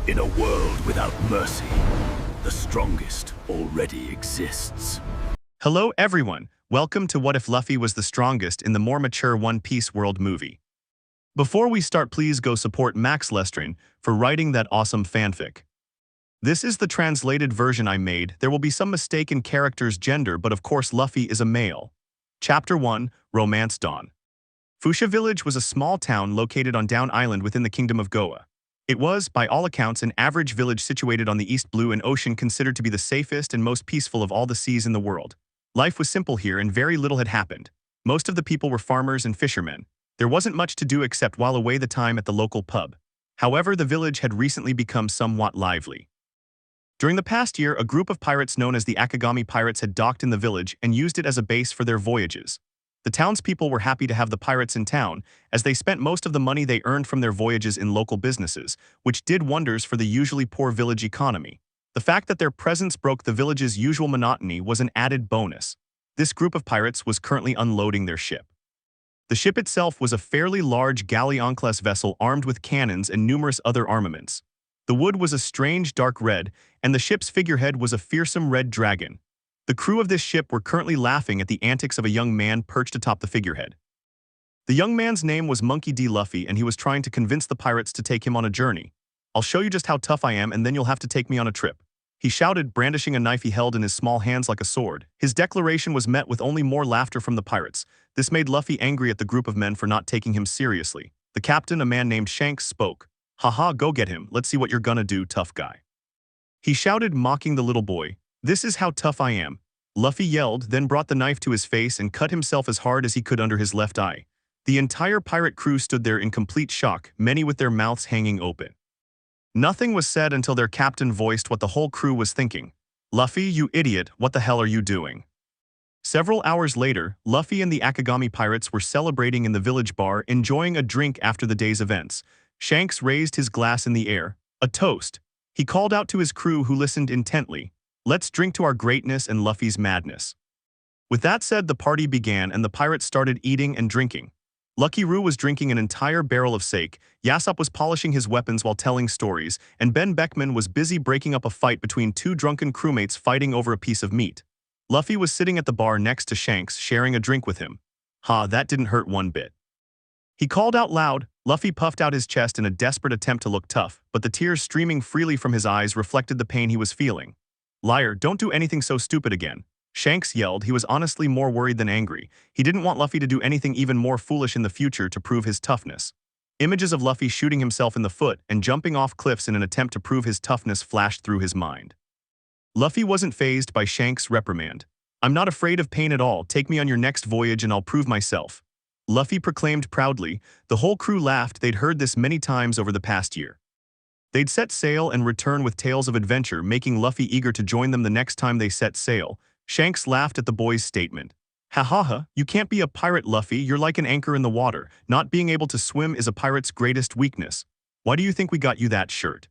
In a world without mercy, the strongest already exists. Hello everyone, welcome to What If Luffy Was the Strongest in the more mature One Piece world movie. Before we start, please go support MaxLestrange for writing that awesome fanfic. This is the translated version I made. There will be some mistake in character's gender, but of course Luffy is a male. Chapter 1, Romance Dawn. Fuchsia Village was a small town located on Down Island within the Kingdom of Goa. It was, by all accounts, an average village situated on the East Blue Ocean, considered to be the safest and most peaceful of all the seas in the world. Life was simple here and very little had happened. Most of the people were farmers and fishermen. There wasn't much to do except while away the time at the local pub. However, the village had recently become somewhat lively. During the past year, a group of pirates known as the Akagami Pirates had docked in the village and used it as a base for their voyages. The townspeople were happy to have the pirates in town, as they spent most of the money they earned from their voyages in local businesses, which did wonders for the usually poor village economy. The fact that their presence broke the village's usual monotony was an added bonus. This group of pirates was currently unloading their ship. The ship itself was a fairly large galleon-class vessel armed with cannons and numerous other armaments. The wood was a strange dark red, and the ship's figurehead was a fearsome red dragon. The crew of this ship were currently laughing at the antics of a young man perched atop the figurehead. The young man's name was Monkey D Luffy, and he was trying to convince the pirates to take him on a journey. "I'll show you just how tough I am, and then you'll have to take me on a trip," he shouted, brandishing a knife he held in his small hands like a sword. His declaration was met with only more laughter from the pirates. This made Luffy angry at the group of men for not taking him seriously. The captain, a man named Shanks, spoke. "Haha, go get him. Let's see what you're gonna do, tough guy," he shouted, mocking the little boy. "This is how tough I am," Luffy yelled, then brought the knife to his face and cut himself as hard as he could under his left eye. The entire pirate crew stood there in complete shock, many with their mouths hanging open. Nothing was said until their captain voiced what the whole crew was thinking. "Luffy, you idiot, what the hell are you doing?" Several hours later, Luffy and the Akagami pirates were celebrating in the village bar, enjoying a drink after the day's events. Shanks raised his glass in the air. A toast. He called out to his crew, who listened intently. "Let's drink to our greatness and Luffy's madness." With that said, the party began and the pirates started eating and drinking. Lucky Roo was drinking an entire barrel of sake, Yasopp was polishing his weapons while telling stories, and Ben Beckman was busy breaking up a fight between two drunken crewmates fighting over a piece of meat. Luffy was sitting at the bar next to Shanks, sharing a drink with him. "Ha, that didn't hurt one bit," he called out loud. Luffy puffed out his chest in a desperate attempt to look tough, but the tears streaming freely from his eyes reflected the pain he was feeling. "Liar, don't do anything so stupid again," Shanks yelled. He was honestly more worried than angry. He didn't want Luffy to do anything even more foolish in the future to prove his toughness. Images of Luffy shooting himself in the foot and jumping off cliffs in an attempt to prove his toughness flashed through his mind. Luffy wasn't fazed by Shanks' reprimand. "I'm not afraid of pain at all. Take me on your next voyage and I'll prove myself," Luffy proclaimed proudly. The whole crew laughed. They'd heard this many times over the past year. They'd set sail and return with tales of adventure, making Luffy eager to join them the next time they set sail. Shanks laughed at the boy's statement. "Ha ha ha, you can't be a pirate, Luffy. You're like an anchor in the water. Not being able to swim is a pirate's greatest weakness. Why do you think we got you that shirt?"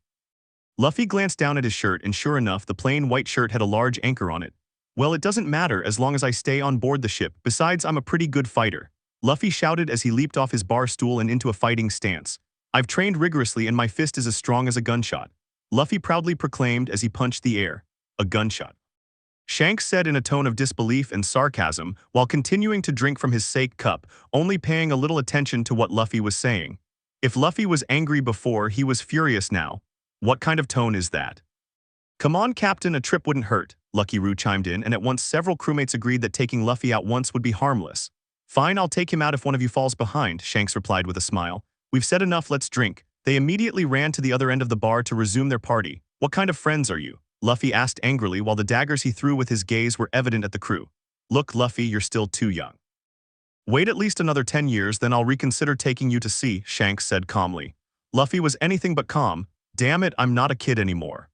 Luffy glanced down at his shirt, and sure enough, the plain white shirt had a large anchor on it. "Well, it doesn't matter as long as I stay on board the ship. Besides, I'm a pretty good fighter," Luffy shouted as he leaped off his bar stool and into a fighting stance. "I've trained rigorously and my fist is as strong as a gunshot," Luffy proudly proclaimed as he punched the air. "A gunshot?" Shanks said in a tone of disbelief and sarcasm, while continuing to drink from his sake cup, only paying a little attention to what Luffy was saying. If Luffy was angry before, he was furious now. "What kind of tone is that?" "Come on, Captain, a trip wouldn't hurt," Lucky Roo chimed in, and at once several crewmates agreed that taking Luffy out once would be harmless. "Fine, I'll take him out if one of you falls behind," Shanks replied with a smile. "We've said enough, let's drink." They immediately ran to the other end of the bar to resume their party. "What kind of friends are you?" Luffy asked angrily, while the daggers he threw with his gaze were evident at the crew. "Look, Luffy, you're still too young. Wait at least another 10 years, then I'll reconsider taking you to sea," Shanks said calmly. Luffy was anything but calm. "Damn it, I'm not a kid anymore."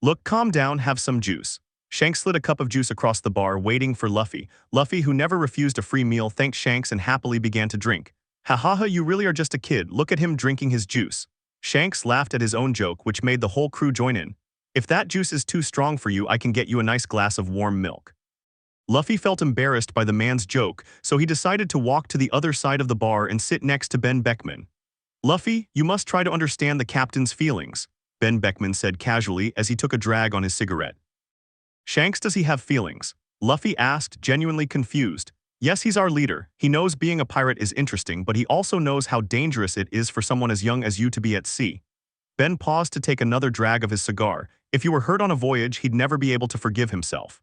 "Look, calm down, have some juice." Shanks slid a cup of juice across the bar, waiting for Luffy. Luffy, who never refused a free meal, thanked Shanks and happily began to drink. "Ha ha ha, you really are just a kid. Look at him drinking his juice." Shanks laughed at his own joke, which made the whole crew join in. "If that juice is too strong for you, I can get you a nice glass of warm milk." Luffy felt embarrassed by the man's joke, so he decided to walk to the other side of the bar and sit next to Ben Beckman. "Luffy, you must try to understand the captain's feelings." Ben Beckman said casually as he took a drag on his cigarette. Shanks, does he have feelings? Luffy asked, genuinely confused. Yes, he's our leader. He knows being a pirate is interesting, but he also knows how dangerous it is for someone as young as you to be at sea. Ben paused to take another drag of his cigar. If you were hurt on a voyage, he'd never be able to forgive himself.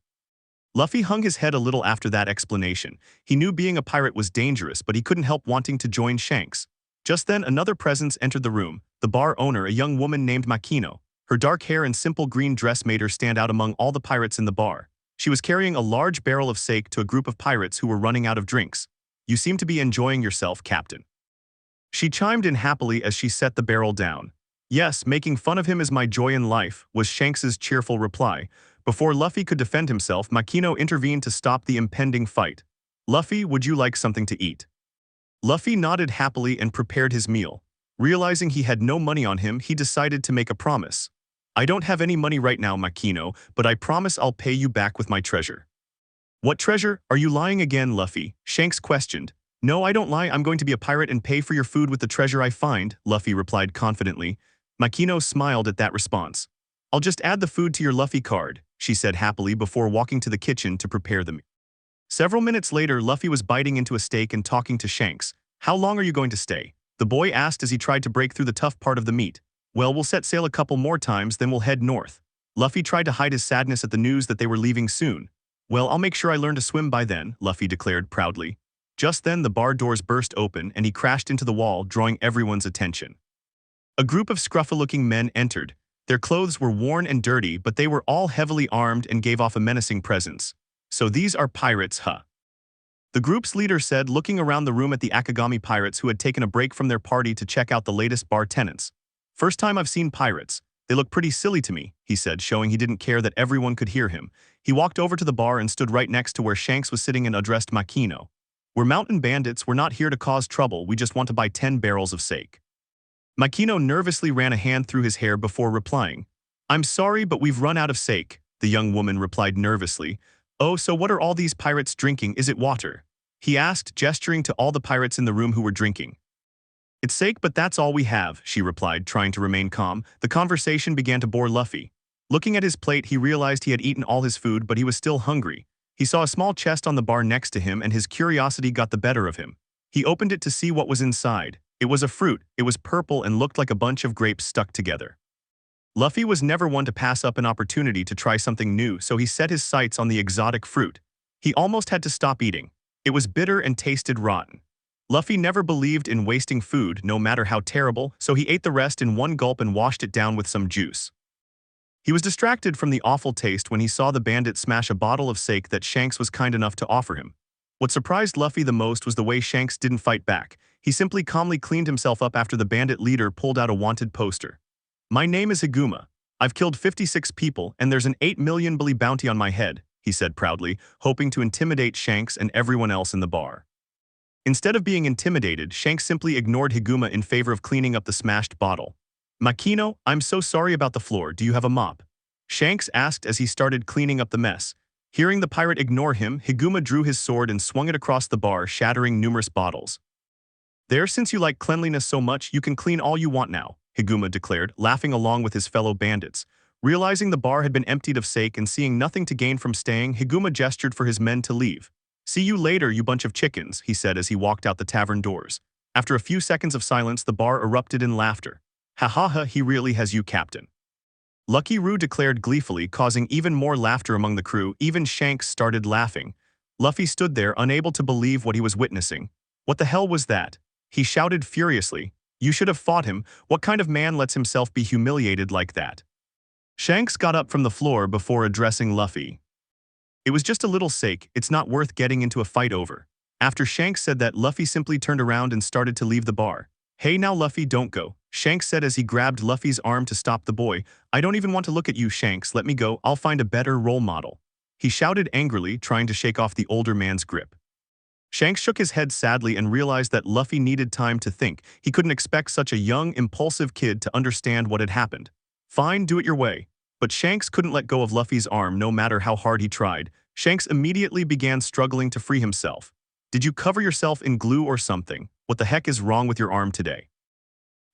Luffy hung his head a little after that explanation. He knew being a pirate was dangerous, but he couldn't help wanting to join Shanks. Just then, another presence entered the room, the bar owner, a young woman named Makino. Her dark hair and simple green dress made her stand out among all the pirates in the bar. She was carrying a large barrel of sake to a group of pirates who were running out of drinks. You seem to be enjoying yourself, Captain. She chimed in happily as she set the barrel down. Yes, making fun of him is my joy in life, was Shanks's cheerful reply. Before Luffy could defend himself, Makino intervened to stop the impending fight. Luffy, would you like something to eat? Luffy nodded happily and prepared his meal. Realizing he had no money on him, he decided to make a promise. I don't have any money right now, Makino, but I promise I'll pay you back with my treasure. What treasure? Are you lying again, Luffy? Shanks questioned. No, I don't lie. I'm going to be a pirate and pay for your food with the treasure I find, Luffy replied confidently. Makino smiled at that response. I'll just add the food to your Luffy card, she said happily before walking to the kitchen to prepare them. Several minutes later, Luffy was biting into a steak and talking to Shanks. How long are you going to stay? The boy asked as he tried to break through the tough part of the meat. Well, we'll set sail a couple more times, then we'll head north. Luffy tried to hide his sadness at the news that they were leaving soon. Well, I'll make sure I learn to swim by then, Luffy declared proudly. Just then, the bar doors burst open and he crashed into the wall, drawing everyone's attention. A group of scruffy-looking men entered. Their clothes were worn and dirty, but they were all heavily armed and gave off a menacing presence. So these are pirates, huh? The group's leader said, looking around the room at the Akagami pirates who had taken a break from their party to check out the latest bar tenants. First time I've seen pirates. They look pretty silly to me, he said, showing he didn't care that everyone could hear him. He walked over to the bar and stood right next to where Shanks was sitting and addressed Makino. We're mountain bandits, we're not here to cause trouble, we just want to buy 10 barrels of sake. Makino nervously ran a hand through his hair before replying. I'm sorry, but we've run out of sake, the young woman replied nervously. Oh, so what are all these pirates drinking? Is it water? He asked, gesturing to all the pirates in the room who were drinking. It's sake, but that's all we have, she replied, trying to remain calm. The conversation began to bore Luffy. Looking at his plate, he realized he had eaten all his food, but he was still hungry. He saw a small chest on the bar next to him, and his curiosity got the better of him. He opened it to see what was inside. It was a fruit. It was purple and looked like a bunch of grapes stuck together. Luffy was never one to pass up an opportunity to try something new, so he set his sights on the exotic fruit. He almost had to stop eating. It was bitter and tasted rotten. Luffy never believed in wasting food, no matter how terrible, so he ate the rest in one gulp and washed it down with some juice. He was distracted from the awful taste when he saw the bandit smash a bottle of sake that Shanks was kind enough to offer him. What surprised Luffy the most was the way Shanks didn't fight back. He simply calmly cleaned himself up after the bandit leader pulled out a wanted poster. My name is Higuma. I've killed 56 people, and there's an 8 million bili bounty on my head, he said proudly, hoping to intimidate Shanks and everyone else in the bar. Instead of being intimidated, Shanks simply ignored Higuma in favor of cleaning up the smashed bottle. Makino, I'm so sorry about the floor, do you have a mop? Shanks asked as he started cleaning up the mess. Hearing the pirate ignore him, Higuma drew his sword and swung it across the bar, shattering numerous bottles. There, since you like cleanliness so much, you can clean all you want now, Higuma declared, laughing along with his fellow bandits. Realizing the bar had been emptied of sake and seeing nothing to gain from staying, Higuma gestured for his men to leave. See you later, you bunch of chickens, he said as he walked out the tavern doors. After a few seconds of silence, the bar erupted in laughter. Ha ha ha, he really has you, Captain. Lucky Roo declared gleefully, causing even more laughter among the crew. Even Shanks started laughing. Luffy stood there, unable to believe what he was witnessing. What the hell was that? He shouted furiously. You should have fought him. What kind of man lets himself be humiliated like that? Shanks got up from the floor before addressing Luffy. It was just a little sake, it's not worth getting into a fight over. After Shanks said that, Luffy simply turned around and started to leave the bar. Hey now Luffy, don't go, Shanks said as he grabbed Luffy's arm to stop the boy. I don't even want to look at you, Shanks, let me go, I'll find a better role model. He shouted angrily, trying to shake off the older man's grip. Shanks shook his head sadly and realized that Luffy needed time to think. He couldn't expect such a young, impulsive kid to understand what had happened. Fine, do it your way. But Shanks couldn't let go of Luffy's arm no matter how hard he tried. Shanks immediately began struggling to free himself. Did you cover yourself in glue or something? What the heck is wrong with your arm today?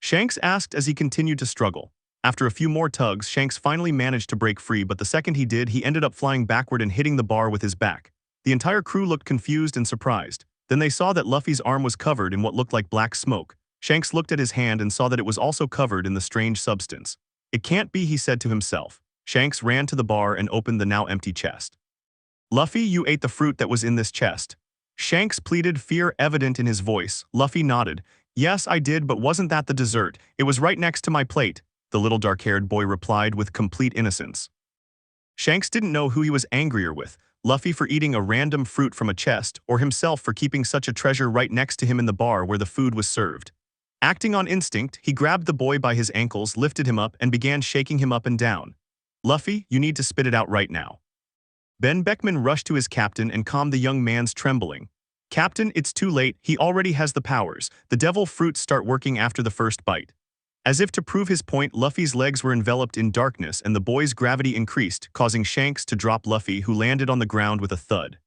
Shanks asked as he continued to struggle. After a few more tugs, Shanks finally managed to break free, but the second he did, he ended up flying backward and hitting the bar with his back. The entire crew looked confused and surprised. Then they saw that Luffy's arm was covered in what looked like black smoke. Shanks looked at his hand and saw that it was also covered in the strange substance. It can't be, he said to himself. Shanks ran to the bar and opened the now empty chest. Luffy, you ate the fruit that was in this chest. Shanks pleaded, fear evident in his voice. Luffy nodded. Yes, I did, but wasn't that the dessert? It was right next to my plate, the little dark-haired boy replied with complete innocence. Shanks didn't know who he was angrier with, Luffy for eating a random fruit from a chest, or himself for keeping such a treasure right next to him in the bar where the food was served. Acting on instinct, he grabbed the boy by his ankles, lifted him up, and began shaking him up and down. Luffy, you need to spit it out right now. Ben Beckman rushed to his captain and calmed the young man's trembling. Captain, it's too late, he already has the powers. The devil fruits start working after the first bite. As if to prove his point, Luffy's legs were enveloped in darkness and the boy's gravity increased, causing Shanks to drop Luffy, who landed on the ground with a thud.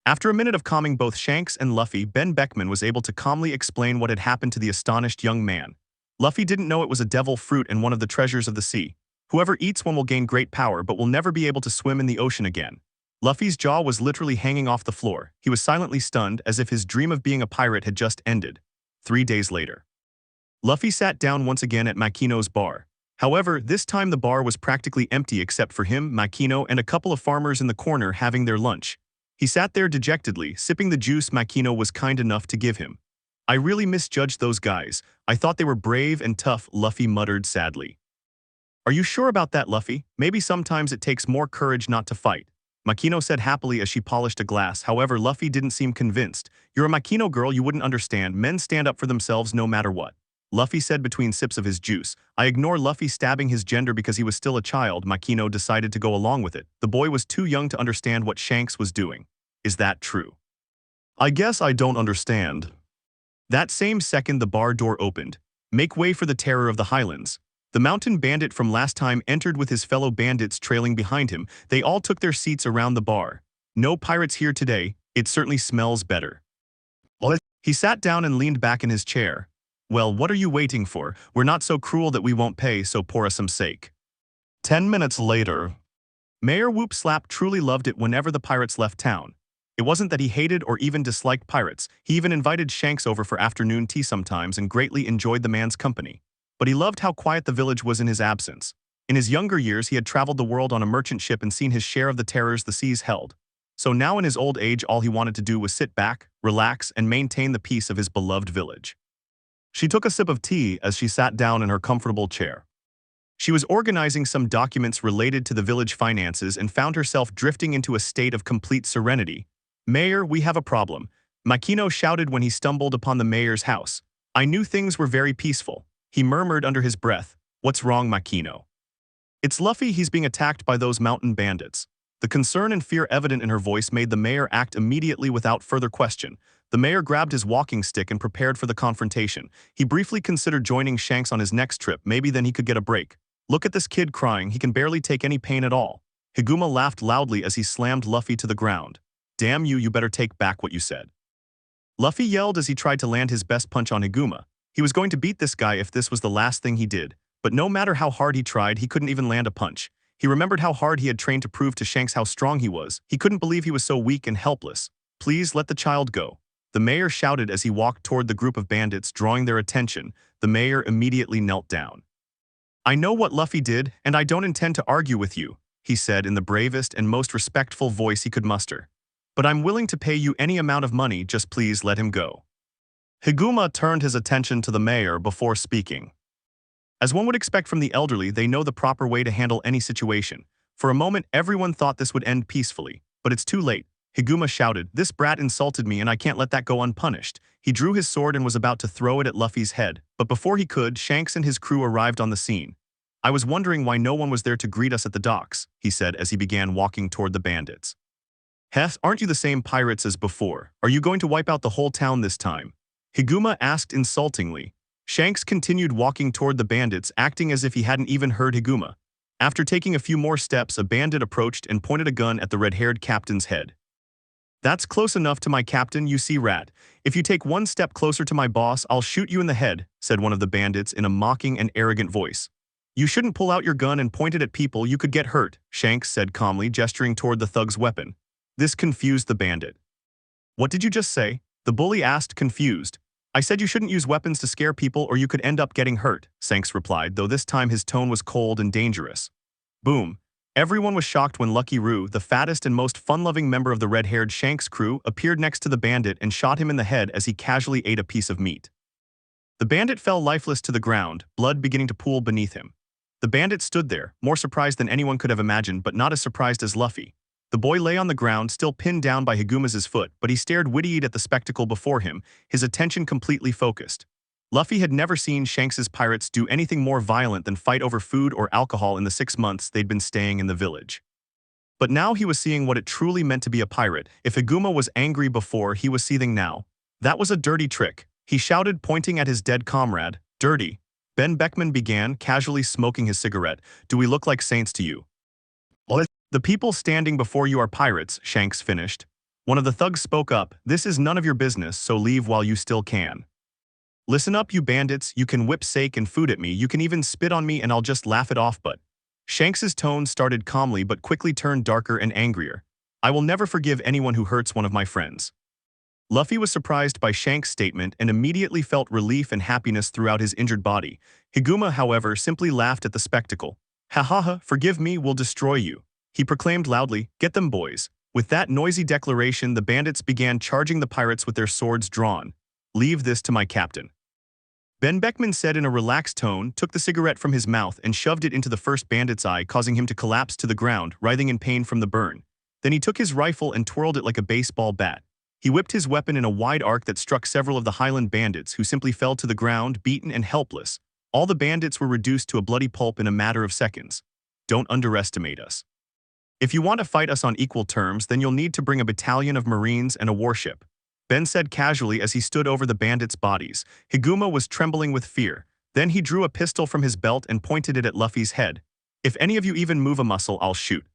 After a minute of calming both Shanks and Luffy, Ben Beckman was able to calmly explain what had happened to the astonished young man. Luffy didn't know it was a devil fruit and one of the treasures of the sea. Whoever eats one will gain great power but will never be able to swim in the ocean again. Luffy's jaw was literally hanging off the floor. He was silently stunned, as if his dream of being a pirate had just ended. 3 days later. Luffy sat down once again at Makino's bar. However, this time the bar was practically empty except for him, Makino, and a couple of farmers in the corner having their lunch. He sat there dejectedly, sipping the juice Makino was kind enough to give him. I really misjudged those guys. I thought they were brave and tough, Luffy muttered sadly. Are you sure about that, Luffy? Maybe sometimes it takes more courage not to fight. Makino said happily as she polished a glass. However, Luffy didn't seem convinced. You're a Makino girl, you wouldn't understand. Men stand up for themselves no matter what. Luffy said between sips of his juice. I ignore Luffy stabbing his gender because he was still a child. Makino decided to go along with it. The boy was too young to understand what Shanks was doing. Is that true? I guess I don't understand. That same second the bar door opened. Make way for the terror of the Highlands. The mountain bandit from last time entered with his fellow bandits trailing behind him. They all took their seats around the bar. No pirates here today. It certainly smells better. He sat down and leaned back in his chair. Well, what are you waiting for? We're not so cruel that we won't pay, so pour us some sake. 10 minutes later. Mayor Whoop Slap truly loved it whenever the pirates left town. It wasn't that he hated or even disliked pirates. He even invited Shanks over for afternoon tea sometimes and greatly enjoyed the man's company. But he loved how quiet the village was in his absence. In his younger years, he had traveled the world on a merchant ship and seen his share of the terrors the seas held. So now in his old age, all he wanted to do was sit back, relax, and maintain the peace of his beloved village. She took a sip of tea as she sat down in her comfortable chair. She was organizing some documents related to the village finances and found herself drifting into a state of complete serenity. Mayor, we have a problem, Makino shouted when he stumbled upon the mayor's house. I knew things were very peaceful. He murmured under his breath. What's wrong, Makino? It's Luffy, he's being attacked by those mountain bandits. The concern and fear evident in her voice made the mayor act immediately without further question. The mayor grabbed his walking stick and prepared for the confrontation. He briefly considered joining Shanks on his next trip, maybe then he could get a break. Look at this kid crying, he can barely take any pain at all. Higuma laughed loudly as he slammed Luffy to the ground. Damn you, you better take back what you said. Luffy yelled as he tried to land his best punch on Higuma. He was going to beat this guy if this was the last thing he did, but no matter how hard he tried, he couldn't even land a punch. He remembered how hard he had trained to prove to Shanks how strong he was. He couldn't believe he was so weak and helpless. Please let the child go. The mayor shouted as he walked toward the group of bandits, drawing their attention. The mayor immediately knelt down. I know what Luffy did, and I don't intend to argue with you, he said in the bravest and most respectful voice he could muster. But I'm willing to pay you any amount of money, just please let him go. Higuma turned his attention to the mayor before speaking. As one would expect from the elderly, they know the proper way to handle any situation. For a moment, everyone thought this would end peacefully, but it's too late. Higuma shouted, this brat insulted me and I can't let that go unpunished. He drew his sword and was about to throw it at Luffy's head, but before he could, Shanks and his crew arrived on the scene. I was wondering why no one was there to greet us at the docks, he said as he began walking toward the bandits. Heth, aren't you the same pirates as before? Are you going to wipe out the whole town this time? Higuma asked insultingly. Shanks continued walking toward the bandits, acting as if he hadn't even heard Higuma. After taking a few more steps, a bandit approached and pointed a gun at the red-haired captain's head. That's close enough to my captain, you see, rat. If you take one step closer to my boss, I'll shoot you in the head, said one of the bandits in a mocking and arrogant voice. You shouldn't pull out your gun and point it at people, you could get hurt, Shanks said calmly, gesturing toward the thug's weapon. This confused the bandit. What did you just say? The bully asked, confused. I said you shouldn't use weapons to scare people or you could end up getting hurt, Shanks replied, though this time his tone was cold and dangerous. Boom. Everyone was shocked when Lucky Roo, the fattest and most fun-loving member of the red-haired Shanks crew, appeared next to the bandit and shot him in the head as he casually ate a piece of meat. The bandit fell lifeless to the ground, blood beginning to pool beneath him. The bandit stood there, more surprised than anyone could have imagined but not as surprised as Luffy. The boy lay on the ground, still pinned down by Higuma's foot, but he stared wide-eyed at the spectacle before him, his attention completely focused. Luffy had never seen Shanks's pirates do anything more violent than fight over food or alcohol in the 6 months they'd been staying in the village. But now he was seeing what it truly meant to be a pirate. If Higuma was angry before, he was seething now. That was a dirty trick, he shouted, pointing at his dead comrade. Dirty. Ben Beckman began, casually smoking his cigarette. Do we look like saints to you? The people standing before you are pirates, Shanks finished. One of the thugs spoke up. This is none of your business, so leave while you still can. Listen up, you bandits, you can whip sake and food at me, you can even spit on me and I'll just laugh it off, but… Shanks's tone started calmly but quickly turned darker and angrier. I will never forgive anyone who hurts one of my friends. Luffy was surprised by Shanks' statement and immediately felt relief and happiness throughout his injured body. Higuma, however, simply laughed at the spectacle. Ha ha ha, forgive me, we'll destroy you. He proclaimed loudly, get them boys. With that noisy declaration, the bandits began charging the pirates with their swords drawn. Leave this to my captain. Ben Beckman said in a relaxed tone, took the cigarette from his mouth and shoved it into the first bandit's eye, causing him to collapse to the ground, writhing in pain from the burn. Then he took his rifle and twirled it like a baseball bat. He whipped his weapon in a wide arc that struck several of the Highland bandits, who simply fell to the ground, beaten and helpless. All the bandits were reduced to a bloody pulp in a matter of seconds. Don't underestimate us. If you want to fight us on equal terms, then you'll need to bring a battalion of Marines and a warship. Ben said casually as he stood over the bandits' bodies. Higuma was trembling with fear. Then he drew a pistol from his belt and pointed it at Luffy's head. If any of you even move a muscle, I'll shoot.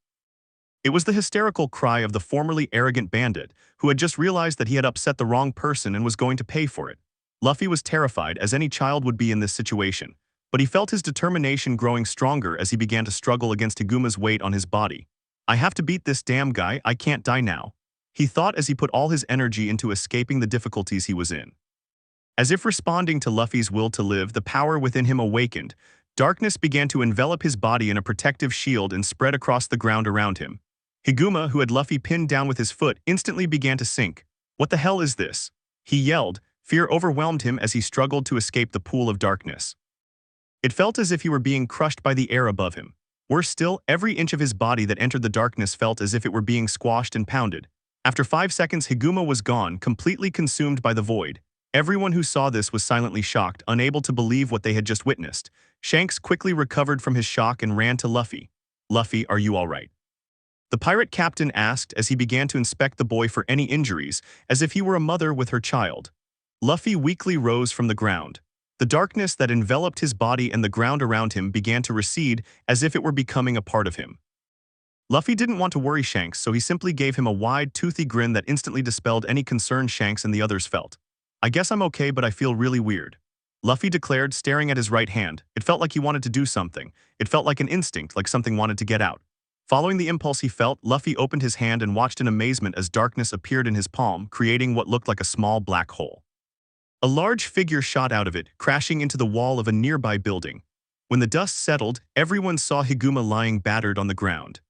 It was the hysterical cry of the formerly arrogant bandit, who had just realized that he had upset the wrong person and was going to pay for it. Luffy was terrified, as any child would be in this situation, but he felt his determination growing stronger as he began to struggle against Higuma's weight on his body. I have to beat this damn guy, I can't die now, he thought as he put all his energy into escaping the difficulties he was in. As if responding to Luffy's will to live, the power within him awakened. Darkness began to envelop his body in a protective shield and spread across the ground around him. Higuma, who had Luffy pinned down with his foot, instantly began to sink. What the hell is this? He yelled. Fear overwhelmed him as he struggled to escape the pool of darkness. It felt as if he were being crushed by the air above him. Worse still, every inch of his body that entered the darkness felt as if it were being squashed and pounded. After 5 seconds, Higuma was gone, completely consumed by the void. Everyone who saw this was silently shocked, unable to believe what they had just witnessed. Shanks quickly recovered from his shock and ran to Luffy. Luffy, are you all right? The pirate captain asked as he began to inspect the boy for any injuries, as if he were a mother with her child. Luffy weakly rose from the ground. The darkness that enveloped his body and the ground around him began to recede as if it were becoming a part of him. Luffy didn't want to worry Shanks, so he simply gave him a wide, toothy grin that instantly dispelled any concern Shanks and the others felt. I guess I'm okay, but I feel really weird, Luffy declared, staring at his right hand. It felt like he wanted to do something. It felt like an instinct, like something wanted to get out. Following the impulse he felt, Luffy opened his hand and watched in amazement as darkness appeared in his palm, creating what looked like a small black hole. A large figure shot out of it, crashing into the wall of a nearby building. When the dust settled, everyone saw Higuma lying battered on the ground.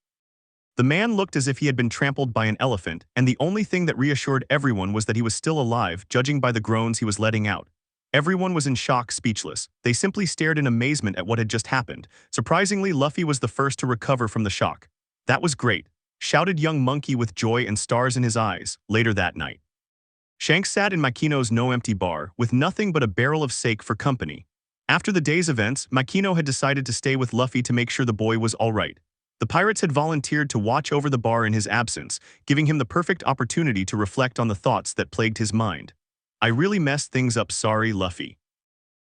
The man looked as if he had been trampled by an elephant, and the only thing that reassured everyone was that he was still alive, judging by the groans he was letting out. Everyone was in shock, speechless. They simply stared in amazement at what had just happened. Surprisingly, Luffy was the first to recover from the shock. That was great, shouted young Monkey with joy and stars in his eyes, later that night. Shanks sat in Makino's no-empty bar, with nothing but a barrel of sake for company. After the day's events, Makino had decided to stay with Luffy to make sure the boy was all right. The pirates had volunteered to watch over the bar in his absence, giving him the perfect opportunity to reflect on the thoughts that plagued his mind. I really messed things up, sorry, Luffy.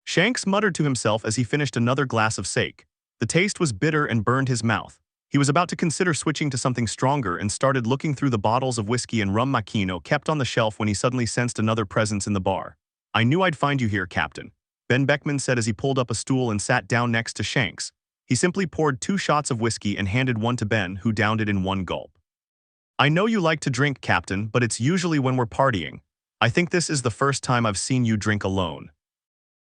Shanks muttered to himself as he finished another glass of sake. The taste was bitter and burned his mouth. He was about to consider switching to something stronger and started looking through the bottles of whiskey and rum Makino kept on the shelf when he suddenly sensed another presence in the bar. I knew I'd find you here, Captain, Ben Beckman said as he pulled up a stool and sat down next to Shanks. He simply poured 2 shots of whiskey and handed one to Ben, who downed it in one gulp. "I know you like to drink, Captain, but it's usually when we're partying. I think this is the first time I've seen you drink alone."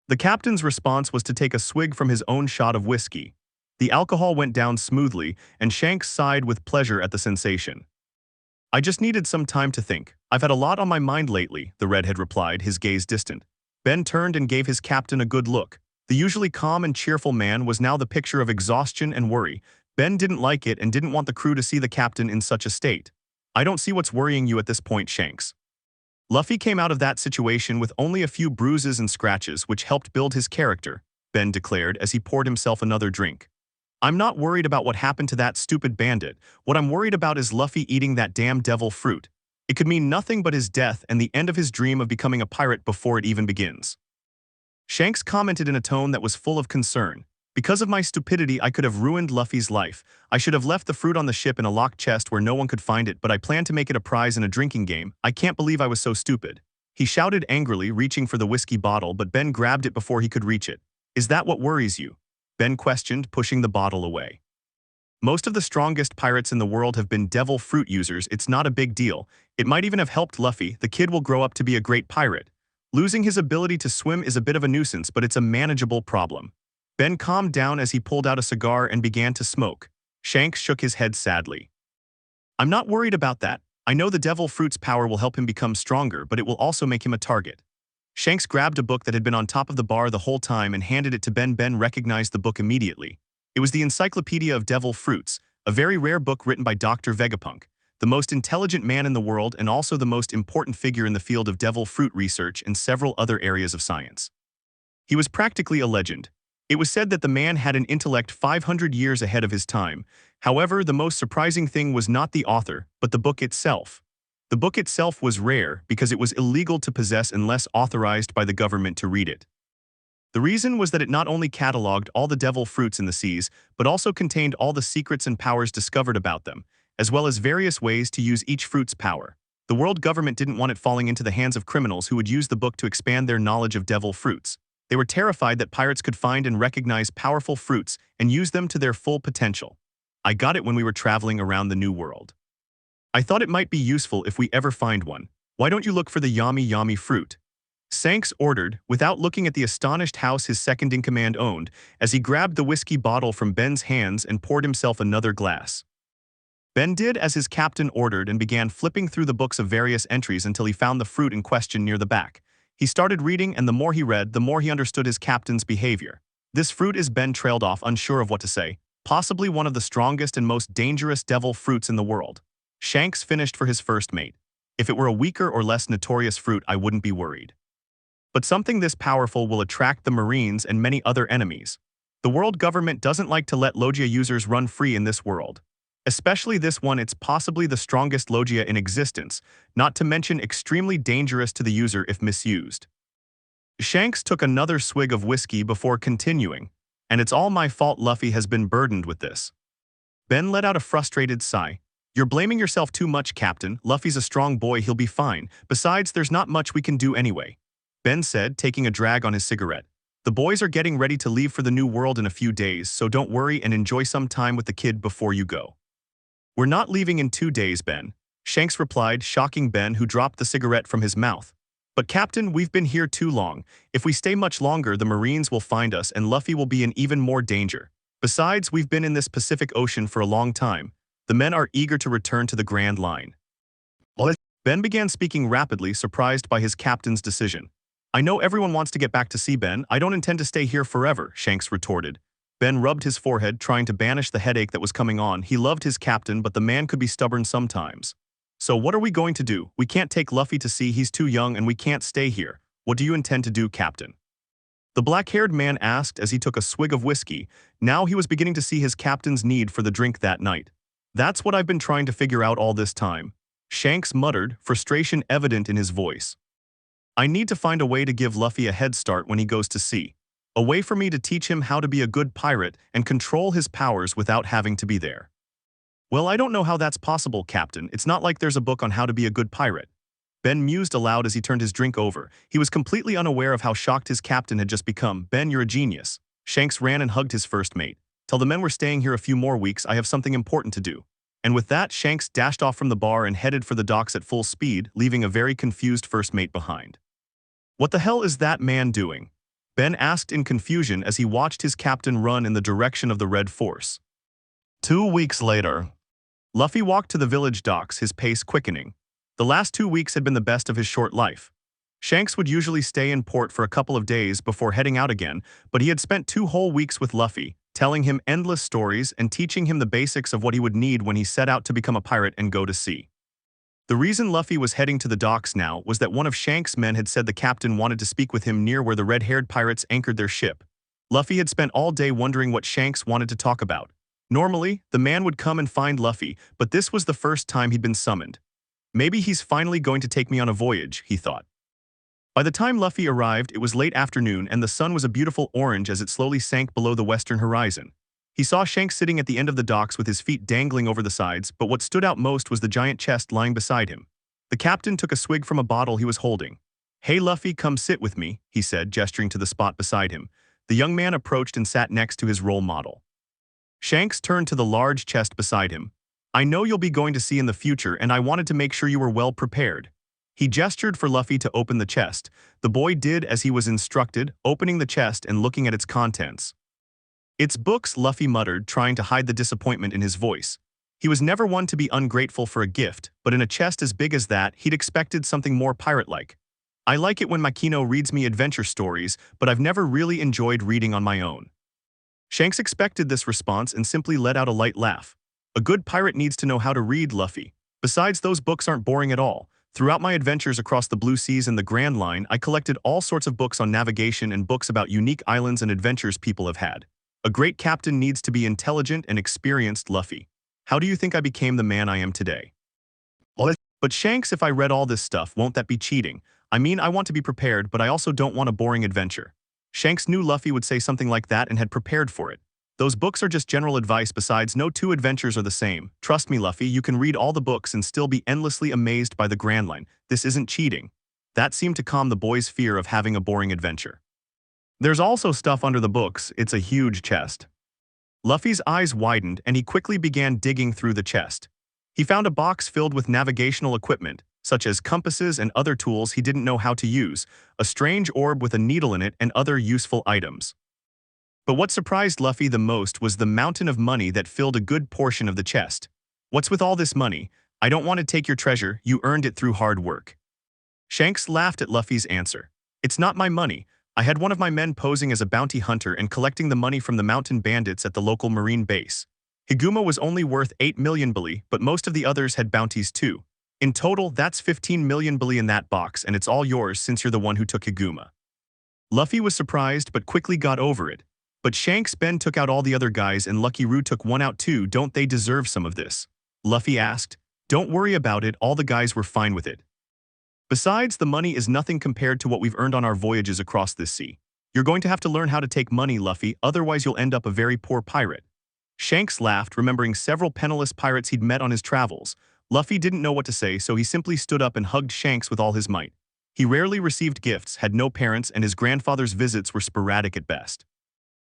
The captain's response was to take a swig from his own shot of whiskey. The alcohol went down smoothly, and Shanks sighed with pleasure at the sensation. "I just needed some time to think. I've had a lot on my mind lately," the redhead replied, his gaze distant. Ben turned and gave his captain a good look. The usually calm and cheerful man was now the picture of exhaustion and worry. Ben didn't like it and didn't want the crew to see the captain in such a state. "I don't see what's worrying you at this point, Shanks." Luffy came out of that situation with only a few bruises and scratches, which helped build his character, Ben declared as he poured himself another drink. "I'm not worried about what happened to that stupid bandit. What I'm worried about is Luffy eating that damn devil fruit. It could mean nothing but his death and the end of his dream of becoming a pirate before it even begins." Shanks commented in a tone that was full of concern. "Because of my stupidity, I could have ruined Luffy's life. I should have left the fruit on the ship in a locked chest where no one could find it, but I planned to make it a prize in a drinking game. I can't believe I was so stupid." He shouted angrily, reaching for the whiskey bottle, but Ben grabbed it before he could reach it. "Is that what worries you?" Ben questioned, pushing the bottle away. "Most of the strongest pirates in the world have been devil fruit users. It's not a big deal. It might even have helped Luffy. The kid will grow up to be a great pirate. Losing his ability to swim is a bit of a nuisance, but it's a manageable problem." Ben calmed down as he pulled out a cigar and began to smoke. Shanks shook his head sadly. "I'm not worried about that. I know the devil fruit's power will help him become stronger, but it will also make him a target." Shanks grabbed a book that had been on top of the bar the whole time and handed it to Ben. Ben recognized the book immediately. It was the Encyclopedia of Devil Fruits, a very rare book written by Dr. Vegapunk, the most intelligent man in the world and also the most important figure in the field of devil fruit research and several other areas of science. He was practically a legend. It was said that the man had an intellect 500 years ahead of his time. However, the most surprising thing was not the author, but the book itself. The book itself was rare because it was illegal to possess unless authorized by the government to read it. The reason was that it not only cataloged all the devil fruits in the seas, but also contained all the secrets and powers discovered about them, as well as various ways to use each fruit's power. The world government didn't want it falling into the hands of criminals who would use the book to expand their knowledge of devil fruits. They were terrified that pirates could find and recognize powerful fruits and use them to their full potential. "I got it when we were traveling around the New World. I thought it might be useful if we ever find one. Why don't you look for the Yami fruit?" Shanks ordered, without looking at the astonished house his second-in-command owned, as he grabbed the whiskey bottle from Ben's hands and poured himself another glass. Ben did as his captain ordered and began flipping through the books of various entries until he found the fruit in question near the back. He started reading, and the more he read, the more he understood his captain's behavior. "This fruit is," Ben trailed off, unsure of what to say, "possibly one of the strongest and most dangerous devil fruits in the world." Shanks finished for his first mate. "If it were a weaker or less notorious fruit, I wouldn't be worried. But something this powerful will attract the Marines and many other enemies. The world government doesn't like to let Logia users run free in this world. Especially this one. It's possibly the strongest Logia in existence, not to mention extremely dangerous to the user if misused." Shanks took another swig of whiskey before continuing, "And it's all my fault Luffy has been burdened with this." Ben let out a frustrated sigh. "You're blaming yourself too much, Captain. Luffy's a strong boy, he'll be fine. Besides, there's not much we can do anyway," Ben said, taking a drag on his cigarette. "The boys are getting ready to leave for the New World in a few days, so don't worry and enjoy some time with the kid before you go." "We're not leaving in 2 days, Ben," Shanks replied, shocking Ben, who dropped the cigarette from his mouth. "But Captain, we've been here too long. If we stay much longer, the Marines will find us and Luffy will be in even more danger. Besides, we've been in this Pacific Ocean for a long time. The men are eager to return to the Grand Line." Ben began speaking rapidly, surprised by his captain's decision. "I know everyone wants to get back to sea, Ben. I don't intend to stay here forever," Shanks retorted. Ben rubbed his forehead, trying to banish the headache that was coming on. He loved his captain, but the man could be stubborn sometimes. "So what are we going to do? We can't take Luffy to sea, he's too young, and we can't stay here. What do you intend to do, Captain?" The black-haired man asked as he took a swig of whiskey. Now he was beginning to see his captain's need for the drink that night. "That's what I've been trying to figure out all this time," Shanks muttered, frustration evident in his voice. "I need to find a way to give Luffy a head start when he goes to sea. A way for me to teach him how to be a good pirate and control his powers without having to be there." "Well, I don't know how that's possible, Captain. It's not like there's a book on how to be a good pirate." Ben mused aloud as he turned his drink over. He was completely unaware of how shocked his captain had just become. "Ben, you're a genius." Shanks ran and hugged his first mate. Tell the men we're staying here a few more weeks, I have something important to do. And with that, Shanks dashed off from the bar and headed for the docks at full speed, leaving a very confused first mate behind. What the hell is that man doing? Ben asked in confusion as he watched his captain run in the direction of the Red Force. 2 weeks later, Luffy walked to the village docks, his pace quickening. The last 2 weeks had been the best of his short life. Shanks would usually stay in port for a couple of days before heading out again, but he had spent 2 whole weeks with Luffy, telling him endless stories and teaching him the basics of what he would need when he set out to become a pirate and go to sea. The reason Luffy was heading to the docks now was that one of Shanks' men had said the captain wanted to speak with him near where the red-haired pirates anchored their ship. Luffy had spent all day wondering what Shanks wanted to talk about. Normally, the man would come and find Luffy, but this was the first time he'd been summoned. Maybe he's finally going to take me on a voyage, he thought. By the time Luffy arrived, it was late afternoon and the sun was a beautiful orange as it slowly sank below the western horizon. He saw Shanks sitting at the end of the docks with his feet dangling over the sides, but what stood out most was the giant chest lying beside him. The captain took a swig from a bottle he was holding. "Hey Luffy, come sit with me," he said, gesturing to the spot beside him. The young man approached and sat next to his role model. Shanks turned to the large chest beside him. "I know you'll be going to sea in the future, and I wanted to make sure you were well prepared." He gestured for Luffy to open the chest. The boy did as he was instructed, opening the chest and looking at its contents. "It's books," Luffy muttered, trying to hide the disappointment in his voice. He was never one to be ungrateful for a gift, but in a chest as big as that, he'd expected something more pirate-like. "I like it when Makino reads me adventure stories, but I've never really enjoyed reading on my own." Shanks expected this response and simply let out a light laugh. "A good pirate needs to know how to read, Luffy. Besides, those books aren't boring at all. Throughout my adventures across the Blue Seas and the Grand Line, I collected all sorts of books on navigation and books about unique islands and adventures people have had. A great captain needs to be intelligent and experienced, Luffy. How do you think I became the man I am today?" "But Shanks, if I read all this stuff, won't that be cheating? I mean, I want to be prepared, but I also don't want a boring adventure." Shanks knew Luffy would say something like that and had prepared for it. "Those books are just general advice, besides no 2 adventures are the same. Trust me, Luffy, you can read all the books and still be endlessly amazed by the Grand Line. This isn't cheating." That seemed to calm the boy's fear of having a boring adventure. "There's also stuff under the books. It's a huge chest." Luffy's eyes widened and he quickly began digging through the chest. He found a box filled with navigational equipment, such as compasses and other tools he didn't know how to use, a strange orb with a needle in it, and other useful items. But what surprised Luffy the most was the mountain of money that filled a good portion of the chest. "What's with all this money? I don't want to take your treasure, you earned it through hard work." Shanks laughed at Luffy's answer. "It's not my money. I had one of my men posing as a bounty hunter and collecting the money from the mountain bandits at the local marine base. Higuma was only worth 8 million bali, but most of the others had bounties too. In total, that's 15 million bali in that box, and it's all yours since you're the one who took Higuma." Luffy was surprised but quickly got over it. "But Shanks, Ben took out all the other guys and Lucky Roo took one out too, don't they deserve some of this?" Luffy asked. "Don't worry about it, all the guys were fine with it. Besides, the money is nothing compared to what we've earned on our voyages across this sea. You're going to have to learn how to take money, Luffy, otherwise you'll end up a very poor pirate." Shanks laughed, remembering several penniless pirates he'd met on his travels. Luffy didn't know what to say, so he simply stood up and hugged Shanks with all his might. He rarely received gifts, had no parents, and his grandfather's visits were sporadic at best.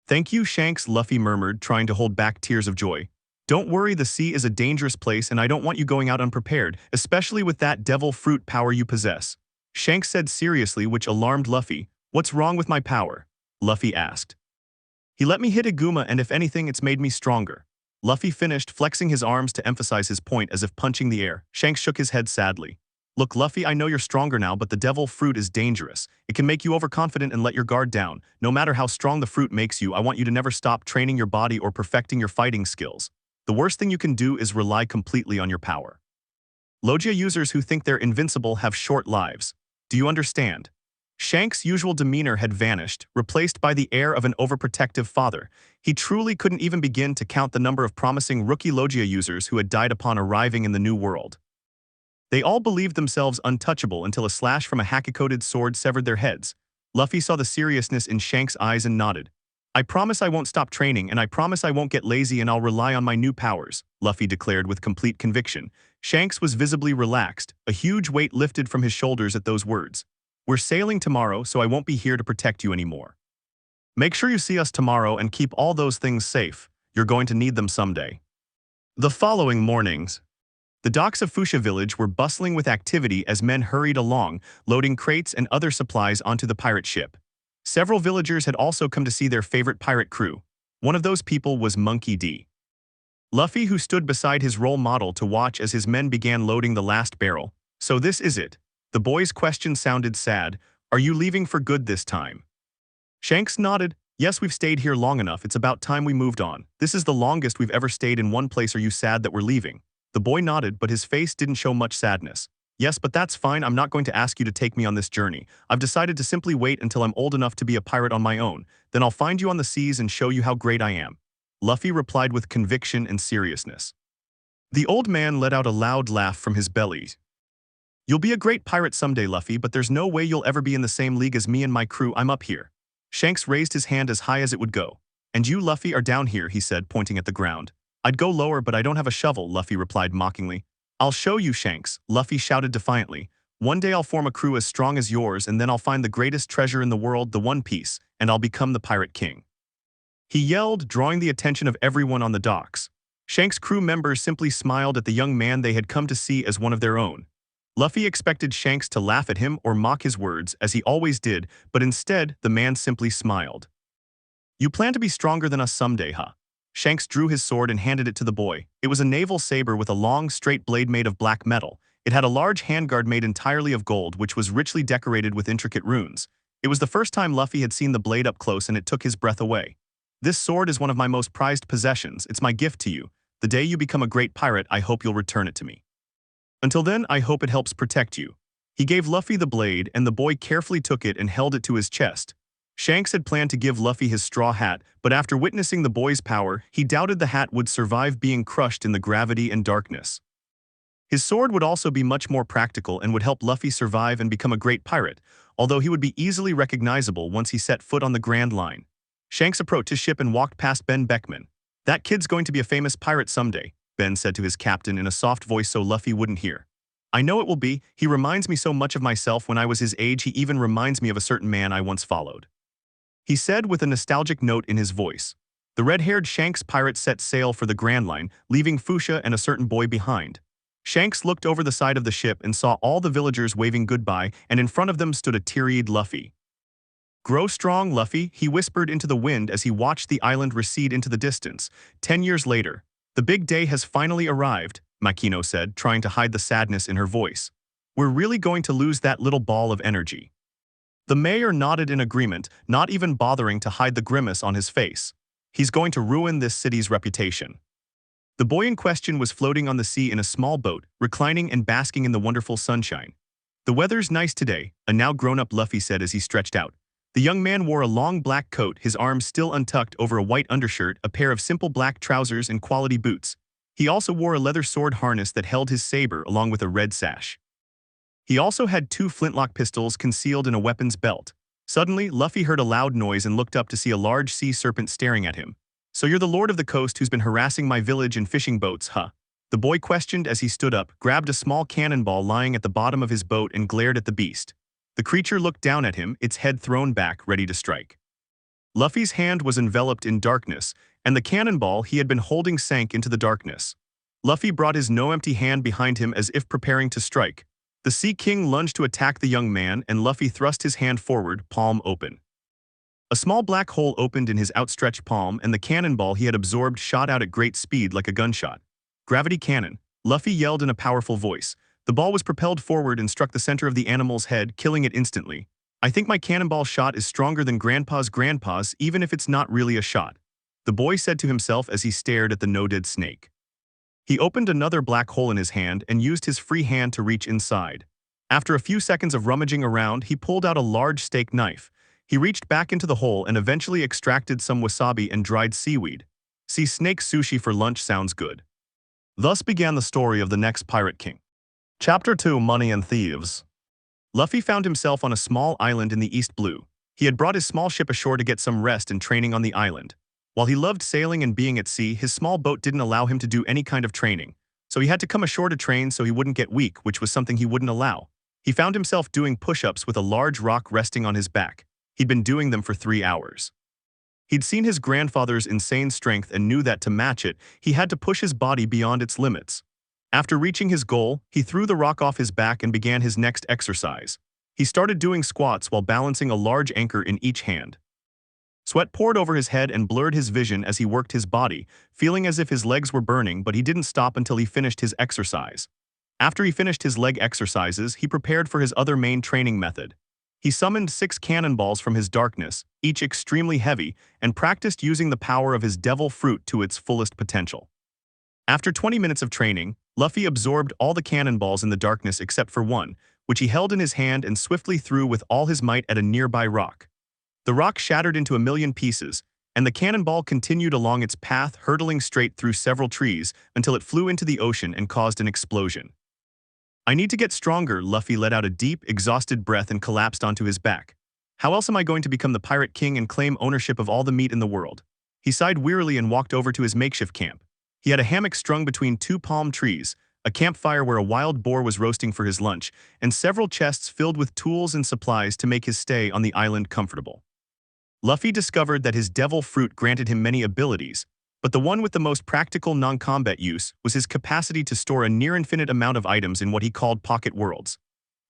"Thank you, Shanks," Luffy murmured, trying to hold back tears of joy. "Don't worry, the sea is a dangerous place and I don't want you going out unprepared, especially with that devil fruit power you possess." Shanks said seriously, which alarmed Luffy. "What's wrong with my power?" Luffy asked. "He let me hit Higuma and if anything it's made me stronger." Luffy finished, flexing his arms to emphasize his point as if punching the air. Shanks shook his head sadly. "Look, Luffy, I know you're stronger now, but the devil fruit is dangerous. It can make you overconfident and let your guard down. No matter how strong the fruit makes you, I want you to never stop training your body or perfecting your fighting skills. The worst thing you can do is rely completely on your power. Logia users who think they're invincible have short lives. Do you understand?" Shanks' usual demeanor had vanished, replaced by the air of an overprotective father. He truly couldn't even begin to count the number of promising rookie Logia users who had died upon arriving in the new world. They all believed themselves untouchable until a slash from a haki-coated sword severed their heads. Luffy saw the seriousness in Shanks' eyes and nodded. "I promise I won't stop training, and I promise I won't get lazy, and I'll rely on my new powers," Luffy declared with complete conviction. Shanks was visibly relaxed, a huge weight lifted from his shoulders at those words. "We're sailing tomorrow, so I won't be here to protect you anymore. Make sure you see us tomorrow and keep all those things safe. You're going to need them someday. The following mornings, the docks of Fuchsia village were bustling with activity as men hurried along, loading crates and other supplies onto the pirate ship. Several villagers had also come to see their favorite pirate crew. One of those people was Monkey D. Luffy, who stood beside his role model to watch as his men began loading the last barrel. So this is it. The boy's question sounded sad. Are you leaving for good this time? Shanks nodded. Yes, we've stayed here long enough. It's about time we moved on. This is the longest we've ever stayed in one place. Are you sad that we're leaving? The boy nodded, but his face didn't show much sadness. Yes, but that's fine. I'm not going to ask you to take me on this journey. I've decided to simply wait until I'm old enough to be a pirate on my own. Then I'll find you on the seas and show you how great I am. Luffy replied with conviction and seriousness. The old man let out a loud laugh from his belly. You'll be a great pirate someday, Luffy, but there's no way you'll ever be in the same league as me and my crew. I'm up here. Shanks raised his hand as high as it would go. And you, Luffy, are down here, he said, pointing at the ground. I'd go lower, but I don't have a shovel, Luffy replied mockingly. I'll show you, Shanks, Luffy shouted defiantly. One day I'll form a crew as strong as yours, and then I'll find the greatest treasure in the world, the One Piece, and I'll become the Pirate King. He yelled, drawing the attention of everyone on the docks. Shanks' crew members simply smiled at the young man they had come to see as one of their own. Luffy expected Shanks to laugh at him or mock his words, as he always did, but instead, the man simply smiled. You plan to be stronger than us someday, huh? Shanks drew his sword and handed it to the boy. It was a naval saber with a long, straight blade made of black metal. It had a large handguard made entirely of gold, which was richly decorated with intricate runes. It was the first time Luffy had seen the blade up close, and it took his breath away. This sword is one of my most prized possessions. It's my gift to you. The day you become a great pirate, I hope you'll return it to me. Until then, I hope it helps protect you. He gave Luffy the blade, and the boy carefully took it and held it to his chest. Shanks had planned to give Luffy his straw hat, but after witnessing the boy's power, he doubted the hat would survive being crushed in the gravity and darkness. His sword would also be much more practical and would help Luffy survive and become a great pirate, although he would be easily recognizable once he set foot on the Grand Line. Shanks approached his ship and walked past Ben Beckman. That kid's going to be a famous pirate someday, Ben said to his captain in a soft voice so Luffy wouldn't hear. I know it will be. He reminds me so much of myself when I was his age. He even reminds me of a certain man I once followed, he said with a nostalgic note in his voice. The red-haired Shanks pirate set sail for the Grand Line, leaving Fuchsia and a certain boy behind. Shanks looked over the side of the ship and saw all the villagers waving goodbye, and in front of them stood a teary-eyed Luffy. Grow strong, Luffy, he whispered into the wind as he watched the island recede into the distance. 10 years later, the big day has finally arrived, Makino said, trying to hide the sadness in her voice. We're really going to lose that little ball of energy. The mayor nodded in agreement, not even bothering to hide the grimace on his face. He's going to ruin this city's reputation. The boy in question was floating on the sea in a small boat, reclining and basking in the wonderful sunshine. The weather's nice today, a now grown-up Luffy said as he stretched out. The young man wore a long black coat, his arms still untucked over a white undershirt, a pair of simple black trousers and quality boots. He also wore a leather sword harness that held his saber along with a red sash. He also had 2 flintlock pistols concealed in a weapon's belt. Suddenly, Luffy heard a loud noise and looked up to see a large sea serpent staring at him. So you're the Lord of the Coast who's been harassing my village in fishing boats, huh? The boy questioned as he stood up, grabbed a small cannonball lying at the bottom of his boat and glared at the beast. The creature looked down at him, its head thrown back, ready to strike. Luffy's hand was enveloped in darkness, and the cannonball he had been holding sank into the darkness. Luffy brought his no-empty hand behind him as if preparing to strike. The Sea King lunged to attack the young man, and Luffy thrust his hand forward, palm open. A small black hole opened in his outstretched palm, and the cannonball he had absorbed shot out at great speed like a gunshot. Gravity cannon, Luffy yelled in a powerful voice. The ball was propelled forward and struck the center of the animal's head, killing it instantly. I think my cannonball shot is stronger than Grandpa's, even if it's not really a shot, the boy said to himself as he stared at the no-dead snake. He opened another black hole in his hand and used his free hand to reach inside. After a few seconds of rummaging around, he pulled out a large steak knife. He reached back into the hole and eventually extracted some wasabi and dried seaweed. See, snake sushi for lunch sounds good. Thus began the story of the next Pirate King. Chapter 2: Money and Thieves. Luffy found himself on a small island in the East Blue. He had brought his small ship ashore to get some rest and training on the island. While he loved sailing and being at sea, his small boat didn't allow him to do any kind of training, so he had to come ashore to train so he wouldn't get weak, which was something he wouldn't allow. He found himself doing push-ups with a large rock resting on his back. He'd been doing them for 3 hours. He'd seen his grandfather's insane strength and knew that to match it, he had to push his body beyond its limits. After reaching his goal, he threw the rock off his back and began his next exercise. He started doing squats while balancing a large anchor in each hand. Sweat poured over his head and blurred his vision as he worked his body, feeling as if his legs were burning, but he didn't stop until he finished his exercise. After he finished his leg exercises, he prepared for his other main training method. He summoned 6 cannonballs from his darkness, each extremely heavy, and practiced using the power of his devil fruit to its fullest potential. After 20 minutes of training, Luffy absorbed all the cannonballs in the darkness except for one, which he held in his hand and swiftly threw with all his might at a nearby rock. The rock shattered into a million pieces, and the cannonball continued along its path, hurtling straight through several trees until it flew into the ocean and caused an explosion. "I need to get stronger," Luffy let out a deep, exhausted breath and collapsed onto his back. "How else am I going to become the Pirate King and claim ownership of all the meat in the world?" He sighed wearily and walked over to his makeshift camp. He had a hammock strung between 2 palm trees, a campfire where a wild boar was roasting for his lunch, and several chests filled with tools and supplies to make his stay on the island comfortable. Luffy discovered that his devil fruit granted him many abilities, but the one with the most practical non-combat use was his capacity to store a near-infinite amount of items in what he called pocket worlds.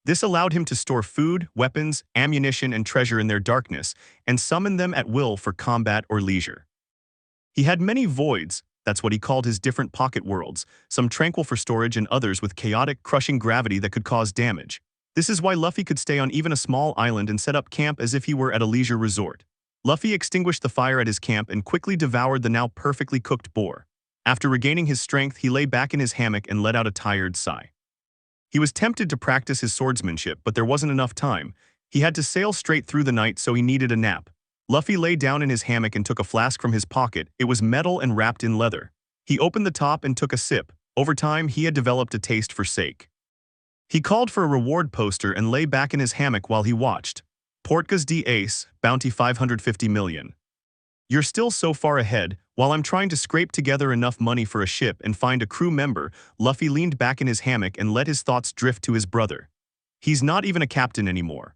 This allowed him to store food, weapons, ammunition, and treasure in their darkness, and summon them at will for combat or leisure. He had many voids, that's what he called his different pocket worlds, some tranquil for storage and others with chaotic, crushing gravity that could cause damage. This is why Luffy could stay on even a small island and set up camp as if he were at a leisure resort. Luffy extinguished the fire at his camp and quickly devoured the now perfectly cooked boar. After regaining his strength, he lay back in his hammock and let out a tired sigh. He was tempted to practice his swordsmanship, but there wasn't enough time. He had to sail straight through the night, so he needed a nap. Luffy lay down in his hammock and took a flask from his pocket. It was metal and wrapped in leather. He opened the top and took a sip. Over time, he had developed a taste for sake. He called for a reward poster and lay back in his hammock while he watched. Portgas D Ace, bounty 550 million. You're still so far ahead. While I'm trying to scrape together enough money for a ship and find a crew member, Luffy leaned back in his hammock and let his thoughts drift to his brother. He's not even a captain anymore.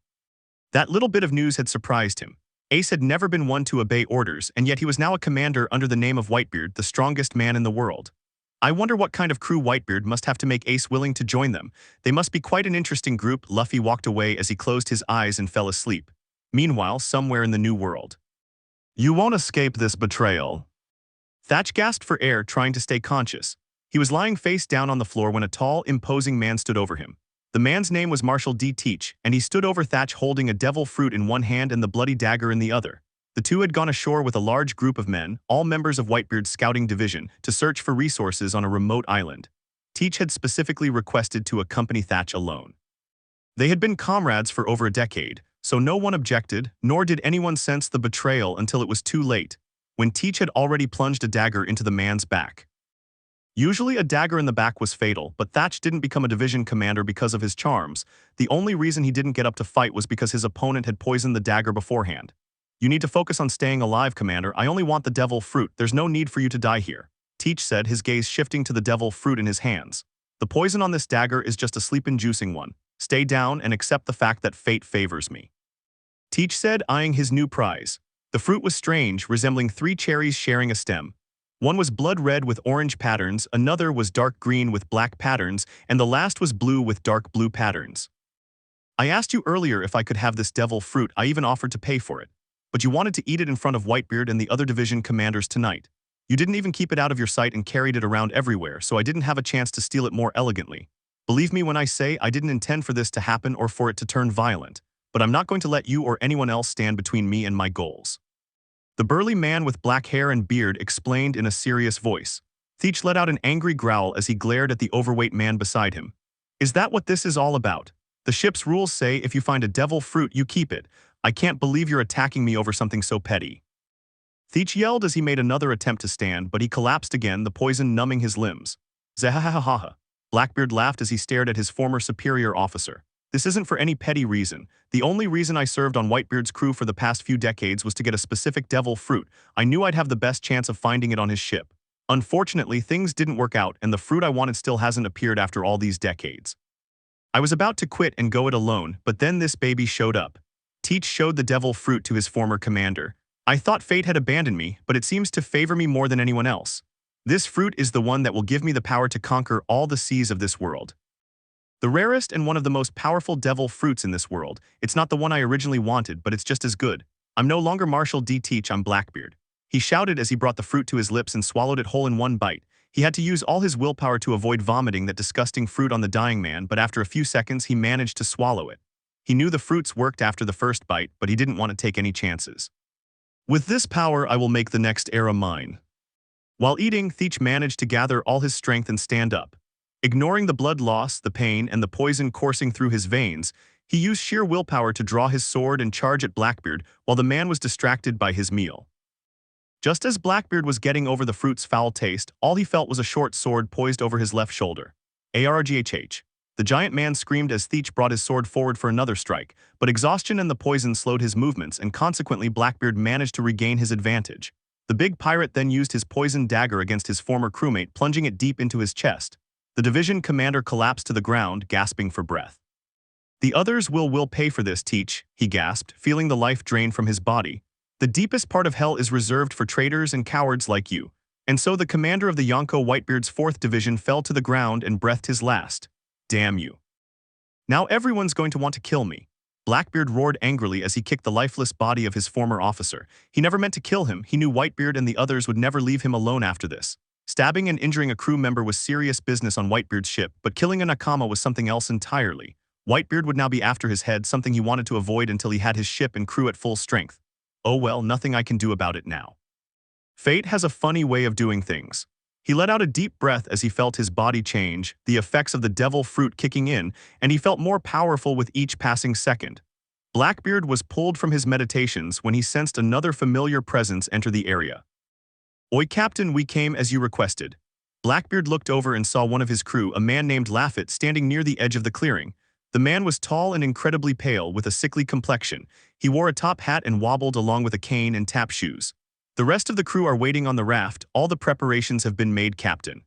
That little bit of news had surprised him. Ace had never been one to obey orders, and yet he was now a commander under the name of Whitebeard, the strongest man in the world. I wonder what kind of crew Whitebeard must have to make Ace willing to join them. They must be quite an interesting group. Luffy walked away as he closed his eyes and fell asleep. Meanwhile, somewhere in the New World. "You won't escape this betrayal." Thatch gasped for air, trying to stay conscious. He was lying face down on the floor when a tall, imposing man stood over him. The man's name was Marshal D. Teach, and he stood over Thatch holding a devil fruit in one hand and the bloody dagger in the other. The two had gone ashore with a large group of men, all members of Whitebeard's scouting division, to search for resources on a remote island. Teach had specifically requested to accompany Thatch alone. They had been comrades for over a decade, so no one objected, nor did anyone sense the betrayal until it was too late, when Teach had already plunged a dagger into the man's back. Usually a dagger in the back was fatal, but Thatch didn't become a division commander because of his charms. The only reason he didn't get up to fight was because his opponent had poisoned the dagger beforehand. "You need to focus on staying alive, Commander. I only want the devil fruit. There's no need for you to die here," Teach said, his gaze shifting to the devil fruit in his hands. "The poison on this dagger is just a sleep-inducing one. Stay down and accept the fact that fate favors me," Teach said, eyeing his new prize. The fruit was strange, resembling 3 cherries sharing a stem. One was blood red with orange patterns, another was dark green with black patterns, and the last was blue with dark blue patterns. "I asked you earlier if I could have this devil fruit. I even offered to pay for it. But you wanted to eat it in front of Whitebeard and the other division commanders tonight. You didn't even keep it out of your sight and carried it around everywhere, so I didn't have a chance to steal it more elegantly. Believe me when I say I didn't intend for this to happen or for it to turn violent, but I'm not going to let you or anyone else stand between me and my goals." The burly man with black hair and beard explained in a serious voice. Teach let out an angry growl as he glared at the overweight man beside him. "Is that what this is all about? The ship's rules say if you find a devil fruit, you keep it. I can't believe you're attacking me over something so petty." Teach yelled as he made another attempt to stand, but he collapsed again, the poison numbing his limbs. "Zahahaha." Blackbeard laughed as he stared at his former superior officer. "This isn't for any petty reason. The only reason I served on Whitebeard's crew for the past few decades was to get a specific devil fruit. I knew I'd have the best chance of finding it on his ship. Unfortunately, things didn't work out, and the fruit I wanted still hasn't appeared after all these decades. I was about to quit and go it alone, but then this baby showed up." Teach showed the devil fruit to his former commander. I thought fate had abandoned me, but it seems to favor me more than anyone else. This fruit is the one that will give me the power to conquer all the seas of this world. The rarest and one of the most powerful devil fruits in this world. It's not the one I originally wanted, but it's just as good. I'm no longer Marshall D. Teach, I'm Blackbeard. He shouted as he brought the fruit to his lips and swallowed it whole in one bite. He had to use all his willpower to avoid vomiting that disgusting fruit on the dying man, but after a few seconds he managed to swallow it. He knew the fruits worked after the first bite, but he didn't want to take any chances. With this power, I will make the next era mine. While eating, Theach managed to gather all his strength and stand up. Ignoring the blood loss, the pain, and the poison coursing through his veins, he used sheer willpower to draw his sword and charge at Blackbeard while the man was distracted by his meal. Just as Blackbeard was getting over the fruit's foul taste, all he felt was a short sword poised over his left shoulder. Arghh. The giant man screamed as Theach brought his sword forward for another strike, but exhaustion and the poison slowed his movements, and consequently Blackbeard managed to regain his advantage. The big pirate then used his poisoned dagger against his former crewmate, plunging it deep into his chest. The division commander collapsed to the ground, gasping for breath. The others will pay for this, Teach, he gasped, feeling the life drain from his body. The deepest part of hell is reserved for traitors and cowards like you. And so the commander of the Yonko Whitebeard's 4th Division fell to the ground and breathed his last. Damn you. Now everyone's going to want to kill me. Blackbeard roared angrily as he kicked the lifeless body of his former officer. He never meant to kill him. He knew Whitebeard and the others would never leave him alone after this. Stabbing and injuring a crew member was serious business on Whitebeard's ship, but killing a Nakama was something else entirely. Whitebeard would now be after his head, something he wanted to avoid until he had his ship and crew at full strength. Oh well, nothing I can do about it now. Fate has a funny way of doing things. He let out a deep breath as he felt his body change, the effects of the devil fruit kicking in, and he felt more powerful with each passing second. Blackbeard was pulled from his meditations when he sensed another familiar presence enter the area. Oi, Captain, we came as you requested. Blackbeard looked over and saw one of his crew, a man named Laffit, standing near the edge of the clearing. The man was tall and incredibly pale, with a sickly complexion. He wore a top hat and wobbled along with a cane and tap shoes. The rest of the crew are waiting on the raft. All the preparations have been made, Captain.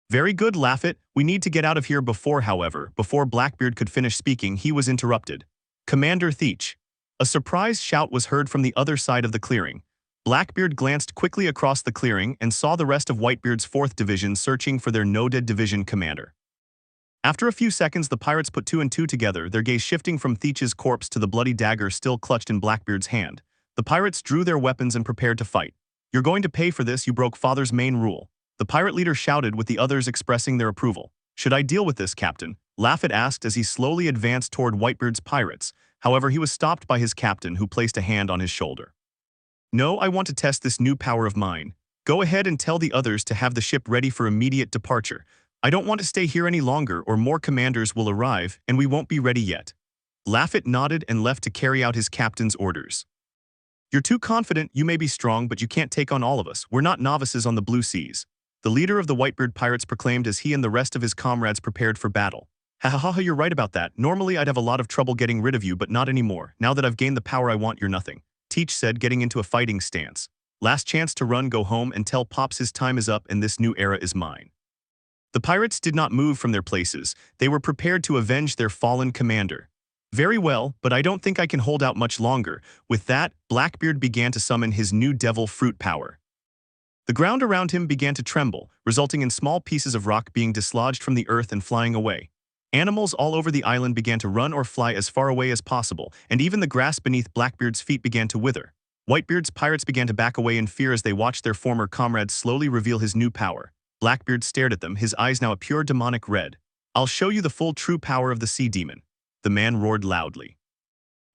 Very good, Laffit. We need to get out of here before Blackbeard could finish speaking, he was interrupted. Commander Theach. A surprise shout was heard from the other side of the clearing. Blackbeard glanced quickly across the clearing and saw the rest of Whitebeard's 4th Division searching for their no-dead division commander. After a few seconds, the pirates put 2 and 2 together, their gaze shifting from Theach's corpse to the bloody dagger still clutched in Blackbeard's hand. The pirates drew their weapons and prepared to fight. You're going to pay for this, you broke Father's main rule. The pirate leader shouted, with the others expressing their approval. Should I deal with this, Captain? Laffit asked as he slowly advanced toward Whitebeard's pirates. However, he was stopped by his captain, who placed a hand on his shoulder. No, I want to test this new power of mine. Go ahead and tell the others to have the ship ready for immediate departure. I don't want to stay here any longer, or more commanders will arrive, and we won't be ready yet. Laffit nodded and left to carry out his captain's orders. You're too confident. You may be strong, but you can't take on all of us. We're not novices on the blue seas. The leader of the Whitebeard pirates proclaimed as he and the rest of his comrades prepared for battle. Ha ha ha, you're right about that. Normally I'd have a lot of trouble getting rid of you, but not anymore. Now that I've gained the power I want, you're nothing. Teach said, getting into a fighting stance. Last chance to run, go home and tell Pops his time is up and this new era is mine. The pirates did not move from their places. They were prepared to avenge their fallen commander. Very well, but I don't think I can hold out much longer. With that, Blackbeard began to summon his new devil fruit power. The ground around him began to tremble, resulting in small pieces of rock being dislodged from the earth and flying away. Animals all over the island began to run or fly as far away as possible, and even the grass beneath Blackbeard's feet began to wither. Whitebeard's pirates began to back away in fear as they watched their former comrade slowly reveal his new power. Blackbeard stared at them, his eyes now a pure demonic red. I'll show you the full true power of the sea demon. The man roared loudly.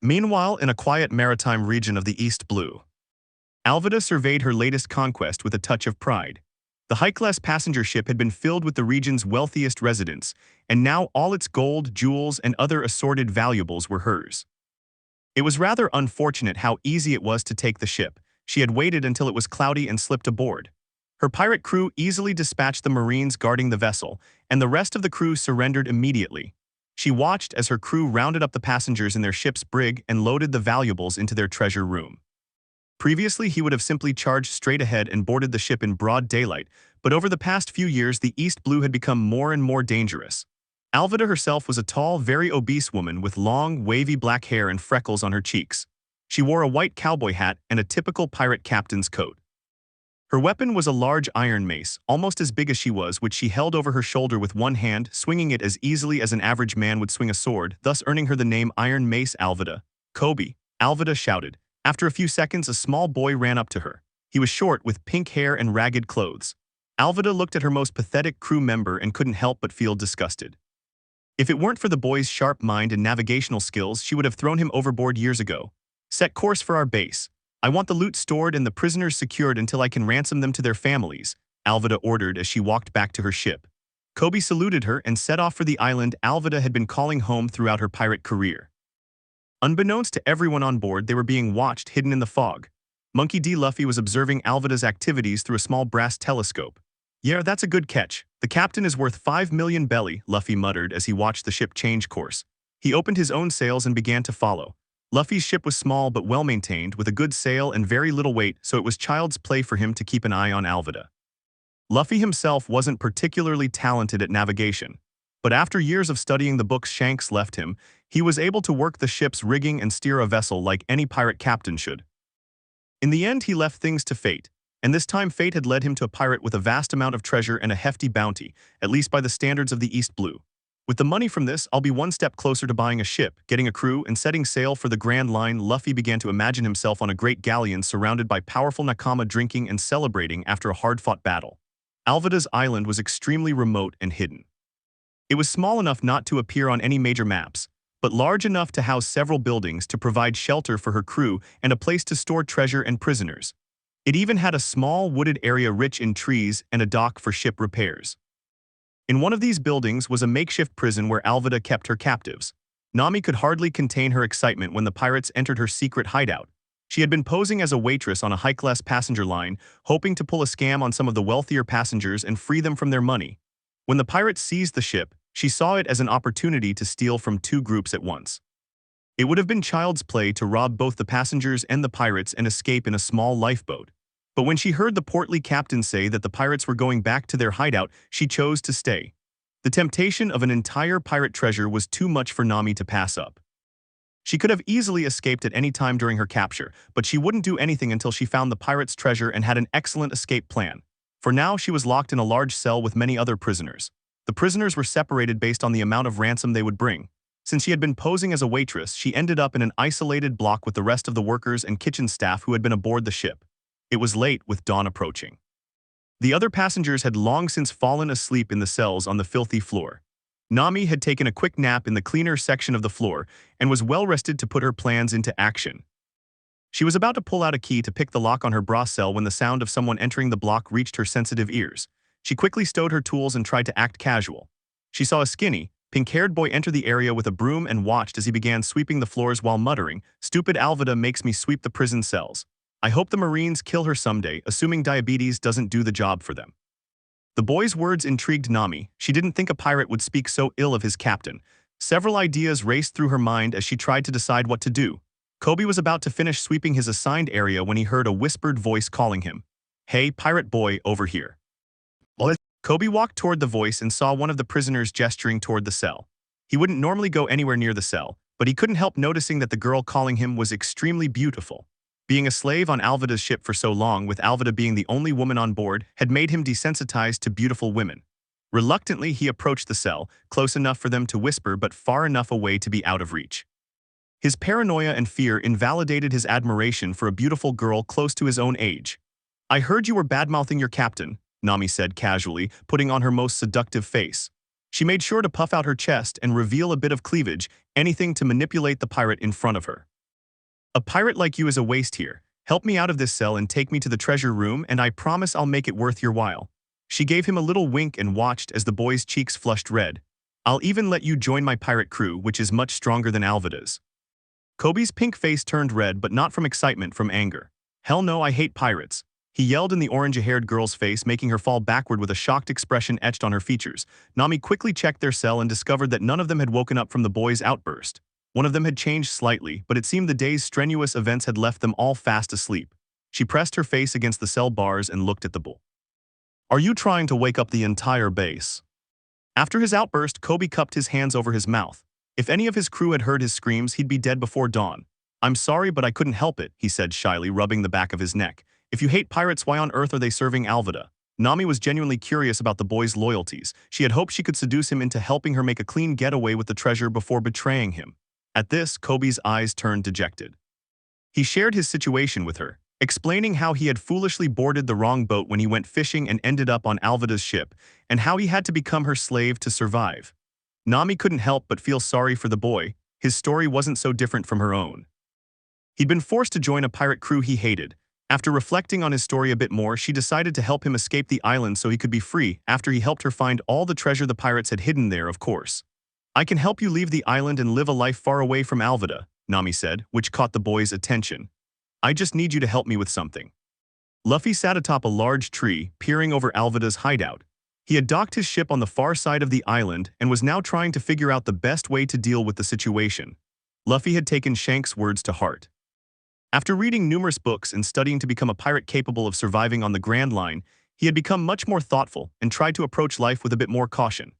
Meanwhile, in a quiet maritime region of the East Blue, Alvida surveyed her latest conquest with a touch of pride. The high-class passenger ship had been filled with the region's wealthiest residents, and now all its gold, jewels, and other assorted valuables were hers. It was rather unfortunate how easy it was to take the ship. She had waited until it was cloudy and slipped aboard. Her pirate crew easily dispatched the Marines guarding the vessel, and the rest of the crew surrendered immediately. She watched as her crew rounded up the passengers in their ship's brig and loaded the valuables into their treasure room. Previously, he would have simply charged straight ahead and boarded the ship in broad daylight, but over the past few years, the East Blue had become more and more dangerous. Alvida herself was a tall, very obese woman with long, wavy black hair and freckles on her cheeks. She wore a white cowboy hat and a typical pirate captain's coat. Her weapon was a large iron mace, almost as big as she was, which she held over her shoulder with one hand, swinging it as easily as an average man would swing a sword, thus earning her the name Iron Mace Alvida. "Kobe," Alvida shouted. After a few seconds, a small boy ran up to her. He was short, with pink hair and ragged clothes. Alvida looked at her most pathetic crew member and couldn't help but feel disgusted. If it weren't for the boy's sharp mind and navigational skills, she would have thrown him overboard years ago. "Set course for our base. I want the loot stored and the prisoners secured until I can ransom them to their families," Alvida ordered as she walked back to her ship. Kobe saluted her and set off for the island Alvida had been calling home throughout her pirate career. Unbeknownst to everyone on board, they were being watched hidden in the fog. Monkey D Luffy was observing Alvida's activities through a small brass telescope. "Yeah, that's a good catch. The captain is worth 5 million belly," Luffy muttered as he watched the ship change course. He opened his own sails and began to follow. Luffy's ship was small but well-maintained, with a good sail and very little weight, so it was child's play for him to keep an eye on Alvida. Luffy himself wasn't particularly talented at navigation, but after years of studying the books Shanks left him, he was able to work the ship's rigging and steer a vessel like any pirate captain should. In the end, he left things to fate, and this time fate had led him to a pirate with a vast amount of treasure and a hefty bounty, at least by the standards of the East Blue. "With the money from this, I'll be one step closer to buying a ship, getting a crew, and setting sail for the Grand Line." Luffy began to imagine himself on a great galleon surrounded by powerful nakama drinking and celebrating after a hard-fought battle. Alvida's island was extremely remote and hidden. It was small enough not to appear on any major maps, but large enough to house several buildings to provide shelter for her crew and a place to store treasure and prisoners. It even had a small wooded area rich in trees and a dock for ship repairs. In one of these buildings was a makeshift prison where Alvida kept her captives. Nami could hardly contain her excitement when the pirates entered her secret hideout. She had been posing as a waitress on a high-class passenger line, hoping to pull a scam on some of the wealthier passengers and free them from their money. When the pirates seized the ship, she saw it as an opportunity to steal from two groups at once. It would have been child's play to rob both the passengers and the pirates and escape in a small lifeboat. But when she heard the portly captain say that the pirates were going back to their hideout, she chose to stay. The temptation of an entire pirate treasure was too much for Nami to pass up. She could have easily escaped at any time during her capture, but she wouldn't do anything until she found the pirates' treasure and had an excellent escape plan. For now, she was locked in a large cell with many other prisoners. The prisoners were separated based on the amount of ransom they would bring. Since she had been posing as a waitress, she ended up in an isolated block with the rest of the workers and kitchen staff who had been aboard the ship. It was late, with dawn approaching. The other passengers had long since fallen asleep in the cells on the filthy floor. Nami had taken a quick nap in the cleaner section of the floor and was well rested to put her plans into action. She was about to pull out a key to pick the lock on her bra cell when the sound of someone entering the block reached her sensitive ears. She quickly stowed her tools and tried to act casual. She saw a skinny, pink-haired boy enter the area with a broom and watched as he began sweeping the floors while muttering, "Stupid Alvida makes me sweep the prison cells. I hope the Marines kill her someday, assuming diabetes doesn't do the job for them." The boy's words intrigued Nami. She didn't think a pirate would speak so ill of his captain. Several ideas raced through her mind as she tried to decide what to do. Kobe was about to finish sweeping his assigned area when he heard a whispered voice calling him. "Hey, pirate boy, over here." Kobe walked toward the voice and saw one of the prisoners gesturing toward the cell. He wouldn't normally go anywhere near the cell, but he couldn't help noticing that the girl calling him was extremely beautiful. Being a slave on Alvida's ship for so long, with Alvida being the only woman on board, had made him desensitized to beautiful women. Reluctantly, he approached the cell, close enough for them to whisper but far enough away to be out of reach. His paranoia and fear invalidated his admiration for a beautiful girl close to his own age. "I heard you were bad-mouthing your captain," Nami said casually, putting on her most seductive face. She made sure to puff out her chest and reveal a bit of cleavage, anything to manipulate the pirate in front of her. "A pirate like you is a waste here. Help me out of this cell and take me to the treasure room, and I promise I'll make it worth your while." She gave him a little wink and watched as the boy's cheeks flushed red. "I'll even let you join my pirate crew, which is much stronger than Alvida's." Kobe's pink face turned red, but not from excitement, from anger. "Hell no, I hate pirates," he yelled in the orange-haired girl's face, making her fall backward with a shocked expression etched on her features. Nami quickly checked their cell and discovered that none of them had woken up from the boy's outburst. One of them had changed slightly, but it seemed the day's strenuous events had left them all fast asleep. She pressed her face against the cell bars and looked at the bull. "Are you trying to wake up the entire base?" After his outburst, Kobe cupped his hands over his mouth. If any of his crew had heard his screams, he'd be dead before dawn. I'm sorry, but I couldn't help it, he said shyly, rubbing the back of his neck. If you hate pirates, why on earth are they serving Alvida? Nami was genuinely curious about the boy's loyalties. She had hoped she could seduce him into helping her make a clean getaway with the treasure before betraying him. At this, Kobe's eyes turned dejected. He shared his situation with her, explaining how he had foolishly boarded the wrong boat when he went fishing and ended up on Alvida's ship, and how he had to become her slave to survive. Nami couldn't help but feel sorry for the boy. His story wasn't so different from her own. He'd been forced to join a pirate crew he hated. After reflecting on his story a bit more, she decided to help him escape the island so he could be free after he helped her find all the treasure the pirates had hidden there, of course. I can help you leave the island and live a life far away from Alvida, Nami said, which caught the boy's attention. I just need you to help me with something. Luffy sat atop a large tree, peering over Alvida's hideout. He had docked his ship on the far side of the island and was now trying to figure out the best way to deal with the situation. Luffy had taken Shank's words to heart. After reading numerous books and studying to become a pirate capable of surviving on the Grand Line, he had become much more thoughtful and tried to approach life with a bit more caution.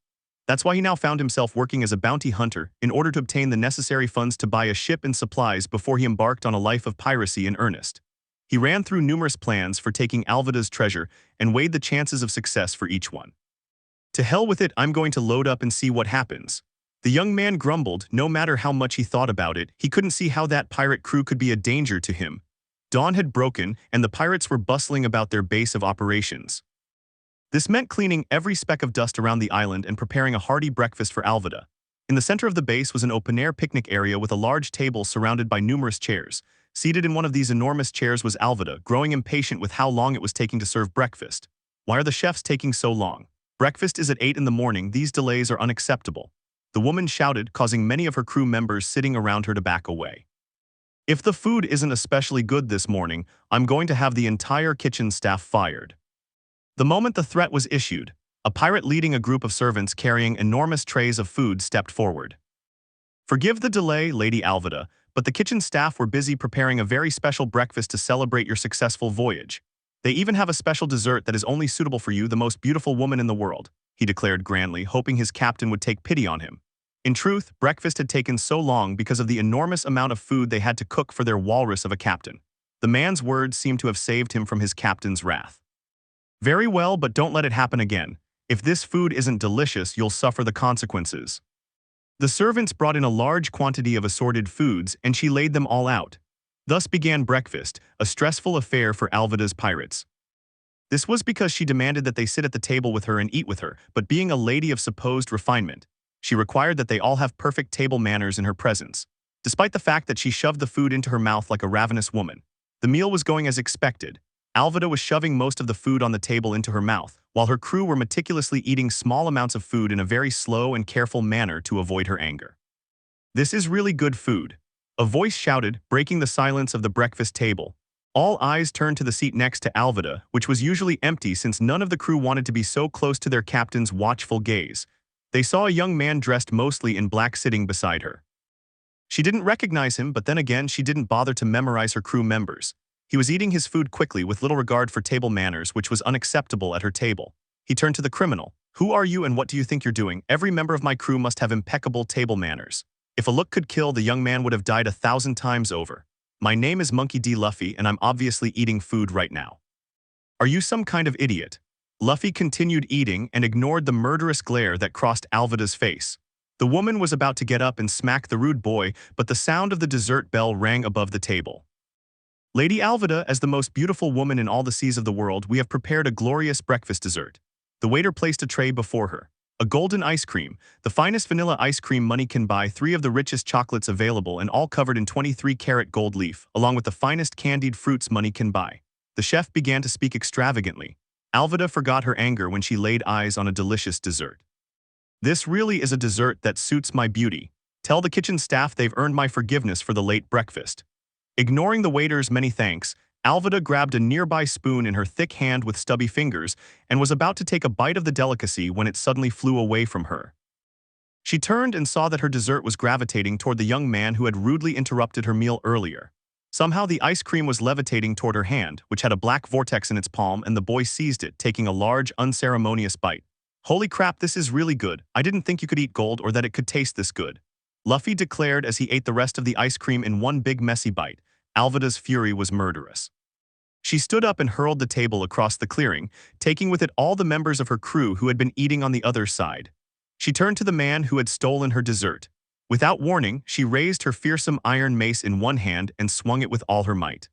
That's why he now found himself working as a bounty hunter in order to obtain the necessary funds to buy a ship and supplies before he embarked on a life of piracy in earnest. He ran through numerous plans for taking Alvida's treasure and weighed the chances of success for each one. To hell with it, I'm going to load up and see what happens. The young man grumbled. No matter how much he thought about it, he couldn't see how that pirate crew could be a danger to him. Dawn had broken, and the pirates were bustling about their base of operations. This meant cleaning every speck of dust around the island and preparing a hearty breakfast for Alvida. In the center of the base was an open-air picnic area with a large table surrounded by numerous chairs. Seated in one of these enormous chairs was Alvida, growing impatient with how long it was taking to serve breakfast. Why are the chefs taking so long? Breakfast is at 8 in the morning. These delays are unacceptable. The woman shouted, causing many of her crew members sitting around her to back away. If the food isn't especially good this morning, I'm going to have the entire kitchen staff fired. The moment the threat was issued, a pirate leading a group of servants carrying enormous trays of food stepped forward. Forgive the delay, Lady Alvida, but the kitchen staff were busy preparing a very special breakfast to celebrate your successful voyage. They even have a special dessert that is only suitable for you, the most beautiful woman in the world, he declared grandly, hoping his captain would take pity on him. In truth, breakfast had taken so long because of the enormous amount of food they had to cook for their walrus of a captain. The man's words seemed to have saved him from his captain's wrath. Very well, but don't let it happen again. If this food isn't delicious, you'll suffer the consequences. The servants brought in a large quantity of assorted foods, and she laid them all out. Thus began breakfast, a stressful affair for Alvida's pirates. This was because she demanded that they sit at the table with her and eat with her, but being a lady of supposed refinement, she required that they all have perfect table manners in her presence. Despite the fact that she shoved the food into her mouth like a ravenous woman, the meal was going as expected. Alvida was shoving most of the food on the table into her mouth, while her crew were meticulously eating small amounts of food in a very slow and careful manner to avoid her anger. This is really good food, a voice shouted, breaking the silence of the breakfast table. All eyes turned to the seat next to Alvida, which was usually empty since none of the crew wanted to be so close to their captain's watchful gaze. They saw a young man dressed mostly in black sitting beside her. She didn't recognize him, but then again she didn't bother to memorize her crew members. He was eating his food quickly with little regard for table manners, which was unacceptable at her table. He turned to the criminal. Who are you and what do you think you're doing? Every member of my crew must have impeccable table manners. If a look could kill, the young man would have died 1,000 times over. My name is Monkey D Luffy, and I'm obviously eating food right now. Are you some kind of idiot? Luffy continued eating and ignored the murderous glare that crossed Alvida's face. The woman was about to get up and smack the rude boy, but the sound of the dessert bell rang above the table. Lady Alvida, as the most beautiful woman in all the seas of the world, we have prepared a glorious breakfast dessert. The waiter placed a tray before her. A golden ice cream, the finest vanilla ice cream money can buy, 3 of the richest chocolates available and all covered in 23-karat gold leaf, along with the finest candied fruits money can buy. The chef began to speak extravagantly. Alvida forgot her anger when she laid eyes on a delicious dessert. This really is a dessert that suits my beauty. Tell the kitchen staff they've earned my forgiveness for the late breakfast. Ignoring the waiter's many thanks, Alvida grabbed a nearby spoon in her thick hand with stubby fingers and was about to take a bite of the delicacy when it suddenly flew away from her. She turned and saw that her dessert was gravitating toward the young man who had rudely interrupted her meal earlier. Somehow the ice cream was levitating toward her hand, which had a black vortex in its palm, and the boy seized it, taking a large, unceremonious bite. Holy crap, this is really good. I didn't think you could eat gold or that it could taste this good. Luffy declared as he ate the rest of the ice cream in one big messy bite. Alvida's fury was murderous. She stood up and hurled the table across the clearing, taking with it all the members of her crew who had been eating on the other side. She turned to the man who had stolen her dessert. Without warning, she raised her fearsome iron mace in one hand and swung it with all her might.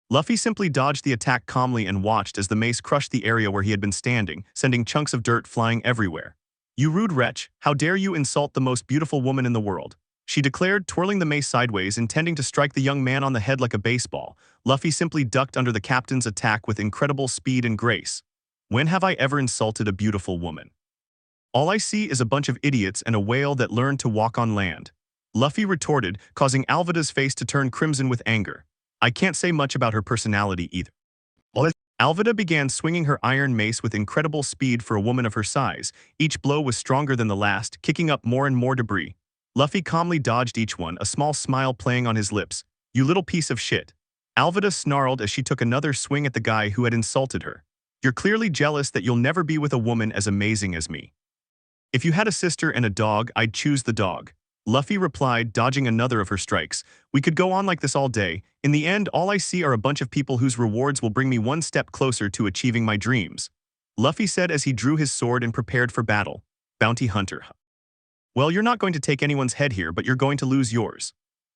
Luffy simply dodged the attack calmly and watched as the mace crushed the area where he had been standing, sending chunks of dirt flying everywhere. "You rude wretch, how dare you insult the most beautiful woman in the world," she declared, twirling the mace sideways, intending to strike the young man on the head like a baseball. Luffy simply ducked under the captain's attack with incredible speed and grace. "When have I ever insulted a beautiful woman? All I see is a bunch of idiots and a whale that learned to walk on land," Luffy retorted, causing Alvida's face to turn crimson with anger. I can't say much about her personality either. Alvida began swinging her iron mace with incredible speed for a woman of her size. Each blow was stronger than the last, kicking up more and more debris. Luffy calmly dodged each one, a small smile playing on his lips. "You little piece of shit." Alvida snarled as she took another swing at the guy who had insulted her. "You're clearly jealous that you'll never be with a woman as amazing as me. If you had a sister and a dog, I'd choose the dog," Luffy replied, dodging another of her strikes. "We could go on like this all day. In the end, all I see are a bunch of people whose rewards will bring me one step closer to achieving my dreams," Luffy said as he drew his sword and prepared for battle. Bounty Hunter. "Well, you're not going to take anyone's head here, but you're going to lose yours,"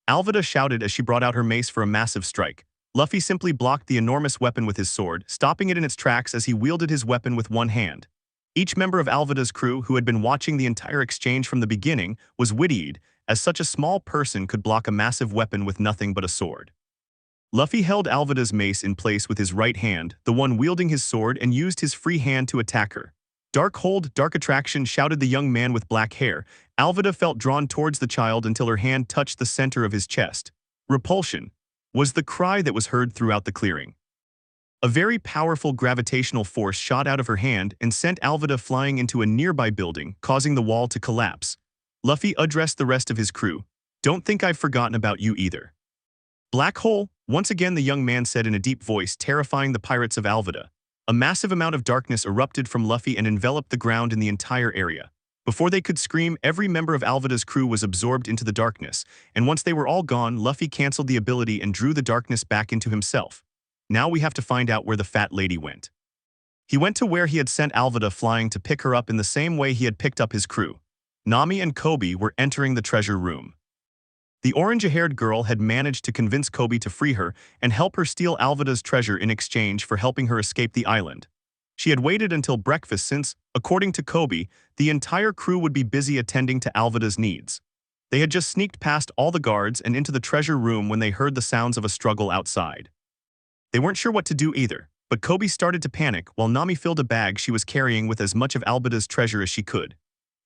Alvida shouted as she brought out her mace for a massive strike. Luffy simply blocked the enormous weapon with his sword, stopping it in its tracks as he wielded his weapon with one hand. Each member of Alvida's crew, who had been watching the entire exchange from the beginning, was wittied, as such a small person could block a massive weapon with nothing but a sword. Luffy held Alvida's mace in place with his right hand, the one wielding his sword, and used his free hand to attack her. "Dark hold, dark attraction," shouted the young man with black hair. Alvida felt drawn towards the child until her hand touched the center of his chest. "Repulsion," was the cry that was heard throughout the clearing. A very powerful gravitational force shot out of her hand and sent Alvida flying into a nearby building, causing the wall to collapse. Luffy addressed the rest of his crew. "Don't think I've forgotten about you either." "Black hole," once again the young man said in a deep voice, terrifying the pirates of Alvida. A massive amount of darkness erupted from Luffy and enveloped the ground in the entire area. Before they could scream, every member of Alvida's crew was absorbed into the darkness, and once they were all gone, Luffy canceled the ability and drew the darkness back into himself. "Now we have to find out where the fat lady went." He went to where he had sent Alvida flying to pick her up in the same way he had picked up his crew. Nami and Kobe were entering the treasure room. The orange-haired girl had managed to convince Kobe to free her and help her steal Alvida's treasure in exchange for helping her escape the island. She had waited until breakfast since, according to Kobe, the entire crew would be busy attending to Alvida's needs. They had just sneaked past all the guards and into the treasure room when they heard the sounds of a struggle outside. They weren't sure what to do either, but Kobe started to panic while Nami filled a bag she was carrying with as much of Alvida's treasure as she could.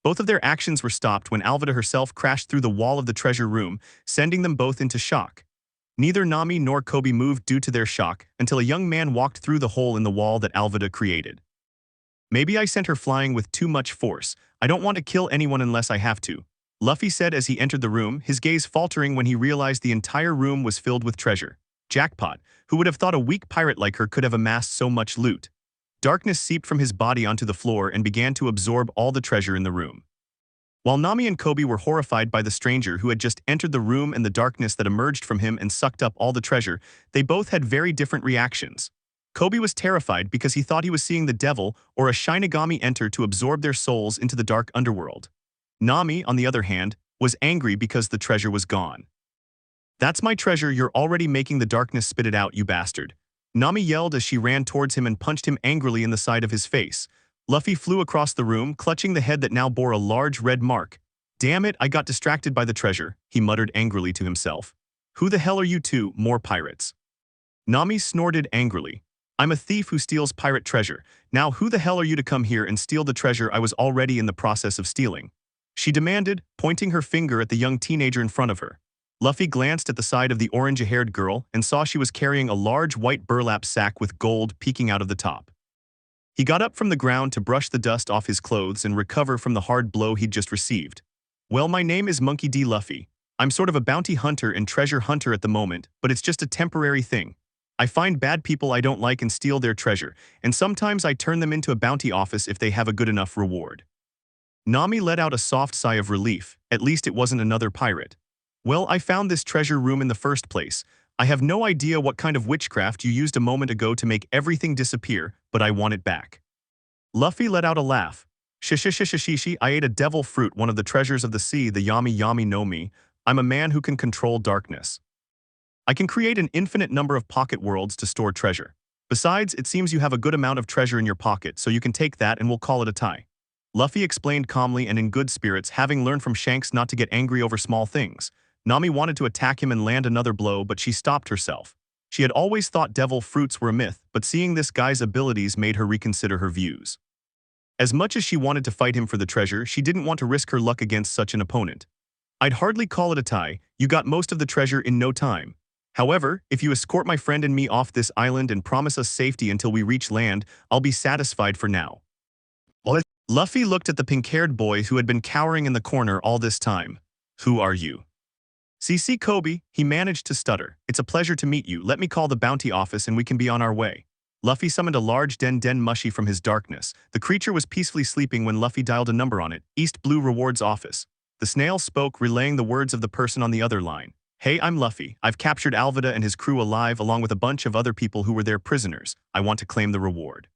Both of their actions were stopped when Alvida herself crashed through the wall of the treasure room, sending them both into shock. Neither Nami nor Kobe moved due to their shock until a young man walked through the hole in the wall that Alvida created. "Maybe I sent her flying with too much force. I don't want to kill anyone unless I have to," Luffy said as he entered the room, his gaze faltering when he realized the entire room was filled with treasure. Jackpot, who would have thought a weak pirate like her could have amassed so much loot? Darkness seeped from his body onto the floor and began to absorb all the treasure in the room. While Nami and Kobe were horrified by the stranger who had just entered the room and the darkness that emerged from him and sucked up all the treasure, they both had very different reactions. Kobe was terrified because he thought he was seeing the devil or a Shinigami enter to absorb their souls into the dark underworld. Nami, on the other hand, was angry because the treasure was gone. "That's my treasure, you're already making the darkness spit it out, you bastard," Nami yelled as she ran towards him and punched him angrily in the side of his face. Luffy flew across the room, clutching the head that now bore a large red mark. "Damn it, I got distracted by the treasure," he muttered angrily to himself. "Who the hell are you two, more pirates?" Nami snorted angrily. "I'm a thief who steals pirate treasure. Now who the hell are you to come here and steal the treasure I was already in the process of stealing?" she demanded, pointing her finger at the young teenager in front of her. Luffy glanced at the side of the orange-haired girl and saw she was carrying a large white burlap sack with gold peeking out of the top. He got up from the ground to brush the dust off his clothes and recover from the hard blow he'd just received. "Well, my name is Monkey D Luffy. I'm sort of a bounty hunter and treasure hunter at the moment, but it's just a temporary thing. I find bad people I don't like and steal their treasure, and sometimes I turn them into a bounty office if they have a good enough reward." Nami let out a soft sigh of relief. At least it wasn't another pirate. Well, I found this treasure room in the first place. I have no idea what kind of witchcraft you used a moment ago to make everything disappear, but I want it back. Luffy let out a laugh. Shishishishishishi, I ate a devil fruit, one of the treasures of the sea, the Yami Yami no Mi. I'm a man who can control darkness. I can create an infinite number of pocket worlds to store treasure. Besides, it seems you have a good amount of treasure in your pocket, so you can take that and we'll call it a tie. Luffy explained calmly and in good spirits, having learned from Shanks not to get angry over small things. Nami wanted to attack him and land another blow, but she stopped herself. She had always thought devil fruits were a myth, but seeing this guy's abilities made her reconsider her views. As much as she wanted to fight him for the treasure, she didn't want to risk her luck against such an opponent. I'd hardly call it a tie. You got most of the treasure in no time. However, if you escort my friend and me off this island and promise us safety until we reach land, I'll be satisfied for now. Luffy looked at the pink-haired boy who had been cowering in the corner all this time. Who are you? CC Kobe, he managed to stutter. It's a pleasure to meet you. Let me call the bounty office and we can be on our way. Luffy summoned a large Den Mushi from his darkness. The creature was peacefully sleeping when Luffy dialed a number on it, East Blue Rewards Office. The snail spoke, relaying the words of the person on the other line. Hey, I'm Luffy. I've captured Alvida and his crew alive along with a bunch of other people who were their prisoners. I want to claim the reward.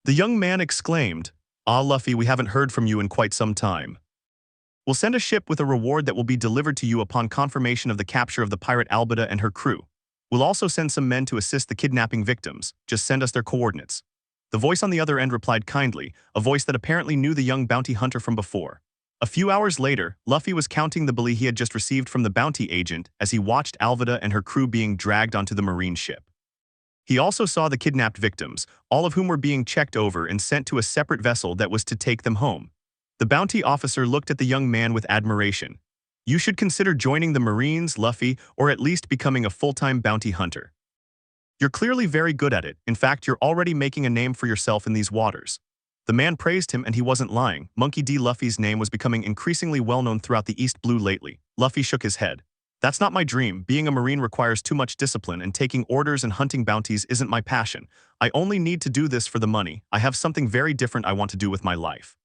The young man exclaimed, Ah, Luffy, we haven't heard from you in quite some time. We'll send a ship with a reward that will be delivered to you upon confirmation of the capture of the pirate Alvida and her crew. We'll also send some men to assist the kidnapping victims. Just send us their coordinates. The voice on the other end replied kindly, a voice that apparently knew the young bounty hunter from before. A few hours later, Luffy was counting the bili he had just received from the bounty agent as he watched Alvida and her crew being dragged onto the marine ship. He also saw the kidnapped victims, all of whom were being checked over and sent to a separate vessel that was to take them home. The bounty officer looked at the young man with admiration. You should consider joining the Marines, Luffy, or at least becoming a full-time bounty hunter. You're clearly very good at it. In fact, you're already making a name for yourself in these waters. The man praised him and he wasn't lying. Monkey D. Luffy's name was becoming increasingly well-known throughout the East Blue lately. Luffy shook his head. That's not my dream. Being a Marine requires too much discipline and taking orders and hunting bounties isn't my passion. I only need to do this for the money. I have something very different I want to do with my life.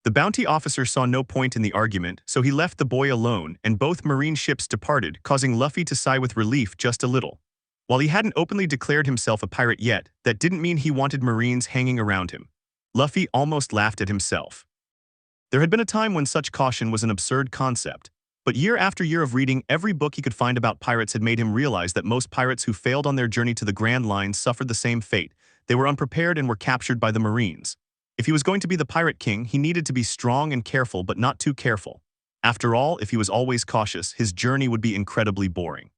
The bounty officer saw no point in the argument, so he left the boy alone and both Marine ships departed, causing Luffy to sigh with relief just a little. While he hadn't openly declared himself a pirate yet, that didn't mean he wanted Marines hanging around him. Luffy almost laughed at himself. There had been a time when such caution was an absurd concept. But year after year of reading every book he could find about pirates had made him realize that most pirates who failed on their journey to the Grand Line suffered the same fate. They were unprepared and were captured by the Marines. If he was going to be the Pirate King, he needed to be strong and careful, but not too careful. After all, if he was always cautious, his journey would be incredibly boring.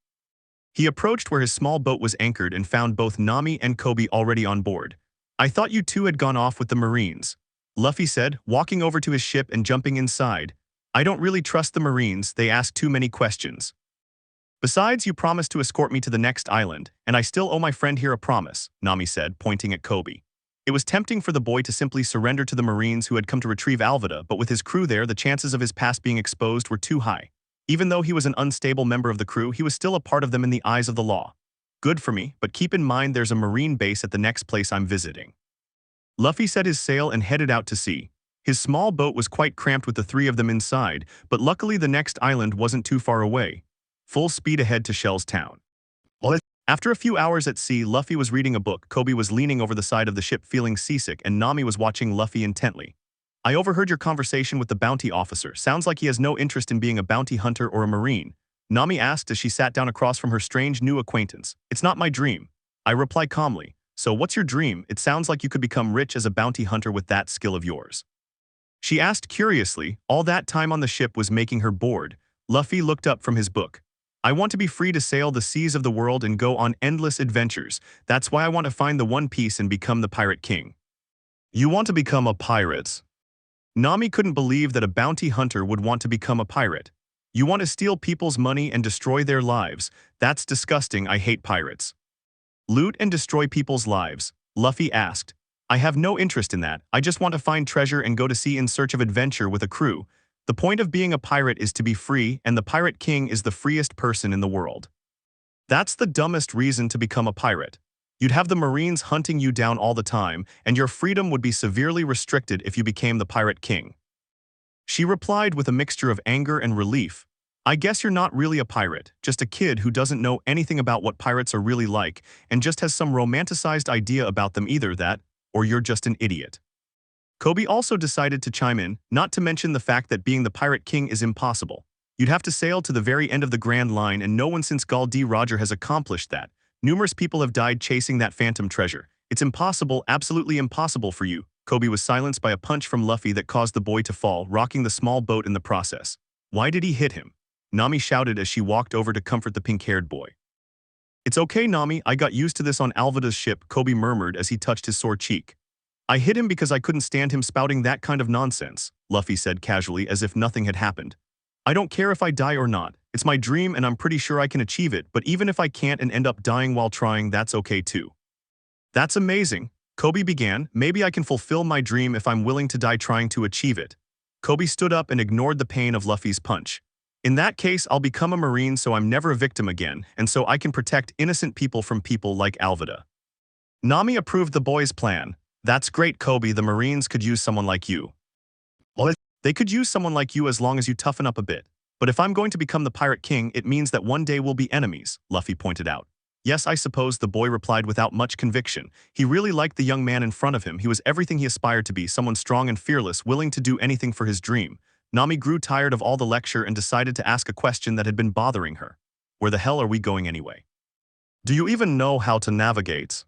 He approached where his small boat was anchored and found both Nami and Kobe already on board. I thought you two had gone off with the Marines, Luffy said, walking over to his ship and jumping inside. I don't really trust the Marines, they ask too many questions. Besides, you promised to escort me to the next island, and I still owe my friend here a promise, Nami said, pointing at Kobe. It was tempting for the boy to simply surrender to the Marines who had come to retrieve Alvida, but with his crew there, the chances of his past being exposed were too high. Even though he was an unstable member of the crew, he was still a part of them in the eyes of the law. Good for me, but keep in mind there's a Marine base at the next place I'm visiting. Luffy set his sail and headed out to sea. His small boat was quite cramped with the three of them inside, but luckily the next island wasn't too far away. Full speed ahead to Shell's town. After a few hours at sea, Luffy was reading a book. Kobe was leaning over the side of the ship feeling seasick, and Nami was watching Luffy intently. I overheard your conversation with the bounty officer. Sounds like he has no interest in being a bounty hunter or a Marine. Nami asked as she sat down across from her strange new acquaintance. It's not my dream. I replied calmly. So what's your dream? It sounds like you could become rich as a bounty hunter with that skill of yours. She asked curiously. All that time on the ship was making her bored. Luffy looked up from his book. I want to be free to sail the seas of the world and go on endless adventures. That's why I want to find the One Piece and become the Pirate King. You want to become a pirate? Nami couldn't believe that a bounty hunter would want to become a pirate. You want to steal people's money and destroy their lives. That's disgusting. I hate pirates. Loot and destroy people's lives? Luffy asked. I have no interest in that. I just want to find treasure and go to sea in search of adventure with a crew. The point of being a pirate is to be free, and the Pirate King is the freest person in the world. That's the dumbest reason to become a pirate. You'd have the Marines hunting you down all the time, and your freedom would be severely restricted if you became the Pirate King. She replied with a mixture of anger and relief. I guess you're not really a pirate, just a kid who doesn't know anything about what pirates are really like and just has some romanticized idea about them. Either that, or you're just an idiot. Kobe also decided to chime in, not to mention the fact that being the Pirate King is impossible. You'd have to sail to the very end of the Grand Line, and no one since Gall D. Roger has accomplished that. Numerous people have died chasing that phantom treasure. It's impossible, absolutely impossible for you. Kobe was silenced by a punch from Luffy that caused the boy to fall, rocking the small boat in the process. Why did he hit him? Nami shouted as she walked over to comfort the pink-haired boy. It's okay, Nami, I got used to this on Alvida's ship, Kobe murmured as he touched his sore cheek. I hit him because I couldn't stand him spouting that kind of nonsense, Luffy said casually as if nothing had happened. I don't care if I die or not. It's my dream and I'm pretty sure I can achieve it, but even if I can't and end up dying while trying, that's okay too. That's amazing, Kobe began. Maybe I can fulfill my dream if I'm willing to die trying to achieve it. Kobe stood up and ignored the pain of Luffy's punch. In that case, I'll become a Marine so I'm never a victim again, and so I can protect innocent people from people like Alvida. Nami approved the boy's plan. That's great, Kobe. The Marines could use someone like you. Well, they could use someone like you as long as you toughen up a bit. But if I'm going to become the Pirate King, it means that one day we'll be enemies, Luffy pointed out. Yes, I suppose, the boy replied without much conviction. He really liked the young man in front of him. He was everything he aspired to be, someone strong and fearless, willing to do anything for his dream. Nami grew tired of all the lecture and decided to ask a question that had been bothering her. Where the hell are we going anyway? Do you even know how to navigate?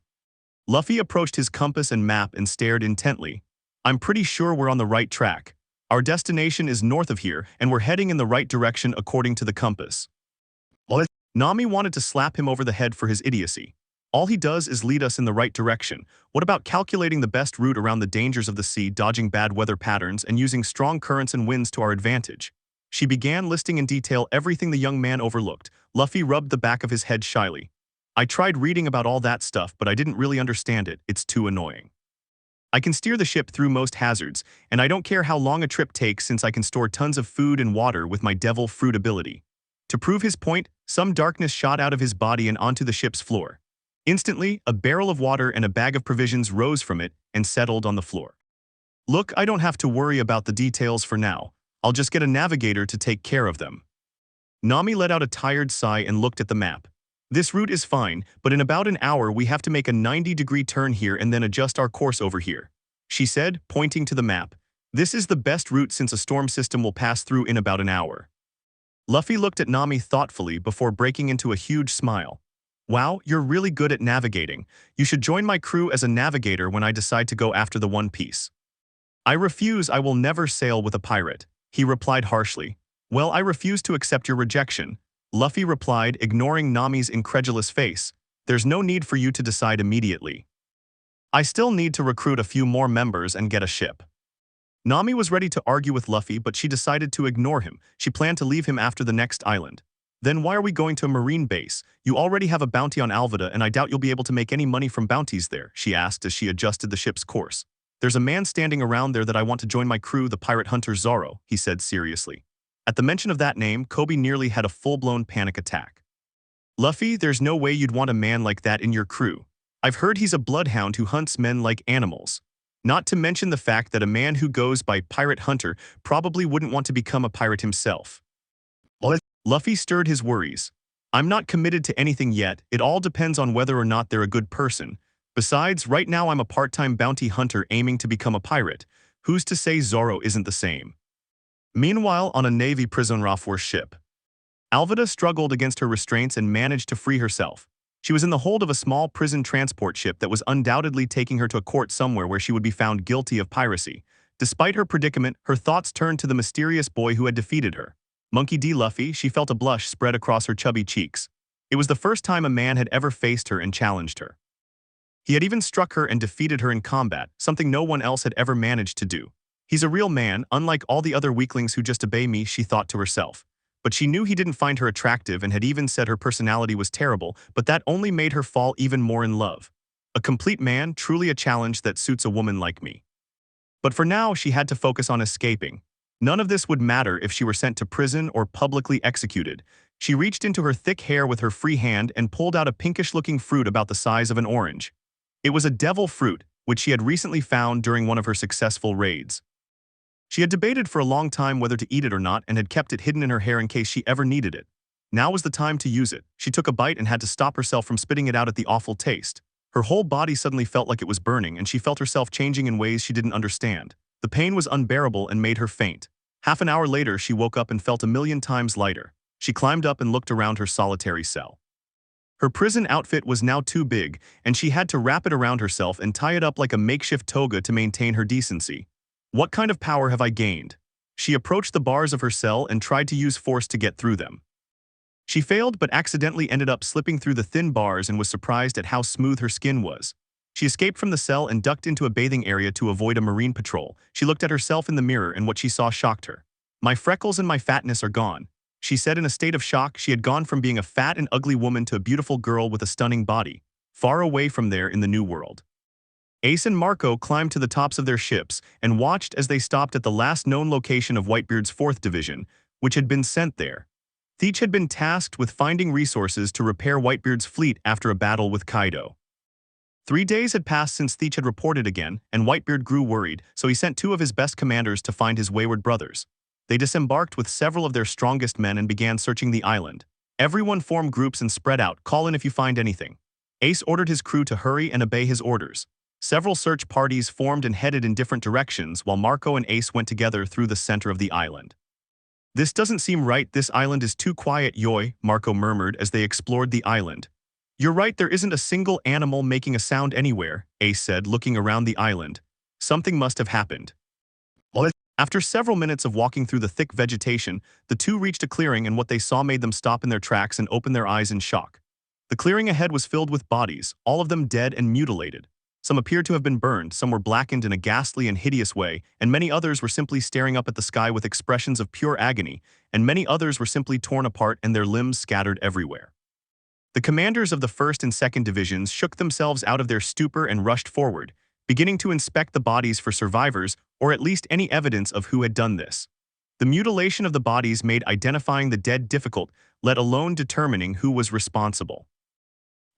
Luffy approached his compass and map and stared intently. I'm pretty sure we're on the right track. Our destination is north of here, and we're heading in the right direction according to the compass. What? Nami wanted to slap him over the head for his idiocy. All he does is lead us in the right direction. What about calculating the best route around the dangers of the sea, dodging bad weather patterns, and using strong currents and winds to our advantage? She began listing in detail everything the young man overlooked. Luffy rubbed the back of his head shyly. I tried reading about all that stuff, but I didn't really understand it. It's too annoying. I can steer the ship through most hazards, and I don't care how long a trip takes since I can store tons of food and water with my devil fruit ability. To prove his point, some darkness shot out of his body and onto the ship's floor. Instantly, a barrel of water and a bag of provisions rose from it and settled on the floor. Look, I don't have to worry about the details for now. I'll just get a navigator to take care of them. Nami let out a tired sigh and looked at the map. This route is fine, but in about an hour we have to make a 90-degree turn here and then adjust our course over here, she said, pointing to the map. This is the best route since a storm system will pass through in about an hour. Luffy looked at Nami thoughtfully before breaking into a huge smile. Wow, you're really good at navigating. You should join my crew as a navigator when I decide to go after the One Piece. I refuse. I will never sail with a pirate, he replied harshly. Well, I refuse to accept your rejection, Luffy replied, ignoring Nami's incredulous face. There's no need for you to decide immediately. I still need to recruit a few more members and get a ship. Nami was ready to argue with Luffy, but she decided to ignore him. She planned to leave him after the next island. Then why are we going to a marine base? You already have a bounty on Alvida, and I doubt you'll be able to make any money from bounties there, she asked as she adjusted the ship's course. There's a man standing around there that I want to join my crew, the pirate hunter Zoro, he said seriously. At the mention of that name, Kobe nearly had a full-blown panic attack. Luffy, there's no way you'd want a man like that in your crew. I've heard he's a bloodhound who hunts men like animals. Not to mention the fact that a man who goes by pirate hunter probably wouldn't want to become a pirate himself. What? Luffy stirred his worries. I'm not committed to anything yet. It all depends on whether or not they're a good person. Besides, right now I'm a part-time bounty hunter aiming to become a pirate. Who's to say Zoro isn't the same? Meanwhile, on a Navy prison Rafor's ship, Alvida struggled against her restraints and managed to free herself. She was in the hold of a small prison transport ship that was undoubtedly taking her to a court somewhere where she would be found guilty of piracy. Despite her predicament, her thoughts turned to the mysterious boy who had defeated her. Monkey D. Luffy, she felt a blush spread across her chubby cheeks. It was the first time a man had ever faced her and challenged her. He had even struck her and defeated her in combat, something no one else had ever managed to do. He's a real man, unlike all the other weaklings who just obey me, she thought to herself. But she knew he didn't find her attractive and had even said her personality was terrible, but that only made her fall even more in love. A complete man, truly a challenge that suits a woman like me. But for now, she had to focus on escaping. None of this would matter if she were sent to prison or publicly executed. She reached into her thick hair with her free hand and pulled out a pinkish-looking fruit about the size of an orange. It was a devil fruit, which she had recently found during one of her successful raids. She had debated for a long time whether to eat it or not and had kept it hidden in her hair in case she ever needed it. Now was the time to use it. She took a bite and had to stop herself from spitting it out at the awful taste. Her whole body suddenly felt like it was burning, and she felt herself changing in ways she didn't understand. The pain was unbearable and made her faint. Half an hour later, she woke up and felt a million times lighter. She climbed up and looked around her solitary cell. Her prison outfit was now too big, and she had to wrap it around herself and tie it up like a makeshift toga to maintain her decency. What kind of power have I gained? She approached the bars of her cell and tried to use force to get through them. She failed but accidentally ended up slipping through the thin bars and was surprised at how smooth her skin was. She escaped from the cell and ducked into a bathing area to avoid a marine patrol. She looked at herself in the mirror and what she saw shocked her. "My freckles and my fatness are gone," she said in a state of shock. She had gone from being a fat and ugly woman to a beautiful girl with a stunning body, far away from there in the new world. Ace and Marco climbed to the tops of their ships and watched as they stopped at the last known location of Whitebeard's 4th Division, which had been sent there. Teach had been tasked with finding resources to repair Whitebeard's fleet after a battle with Kaido. 3 days had passed since Teach had reported again, and Whitebeard grew worried, so he sent 2 of his best commanders to find his wayward brothers. They disembarked with several of their strongest men and began searching the island. Everyone formed groups and spread out. "Call in if you find anything." Ace ordered his crew to hurry and obey his orders. Several search parties formed and headed in different directions while Marco and Ace went together through the center of the island. "This doesn't seem right. This island is too quiet, Yoi," Marco murmured as they explored the island. "You're right, there isn't a single animal making a sound anywhere," Ace said, looking around the island. "Something must have happened." After several minutes of walking through the thick vegetation, the two reached a clearing, and what they saw made them stop in their tracks and open their eyes in shock. The clearing ahead was filled with bodies, all of them dead and mutilated. Some appeared to have been burned, some were blackened in a ghastly and hideous way, and many others were simply staring up at the sky with expressions of pure agony, and many others were simply torn apart and their limbs scattered everywhere. The commanders of the 1st and 2nd Divisions shook themselves out of their stupor and rushed forward, beginning to inspect the bodies for survivors or at least any evidence of who had done this. The mutilation of the bodies made identifying the dead difficult, let alone determining who was responsible.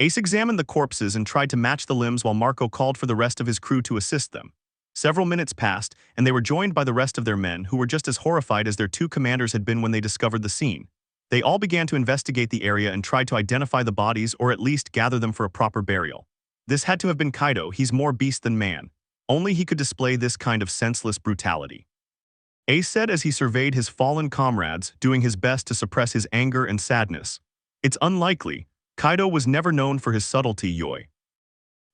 Ace examined the corpses and tried to match the limbs while Marco called for the rest of his crew to assist them. Several minutes passed, and they were joined by the rest of their men, who were just as horrified as their 2 commanders had been when they discovered the scene. They all began to investigate the area and tried to identify the bodies or at least gather them for a proper burial. This had to have been Kaido. He's more beast than man. Only he could display this kind of senseless brutality. Ace said as he surveyed his fallen comrades, doing his best to suppress his anger and sadness. "It's unlikely. Kaido was never known for his subtlety, Yoi.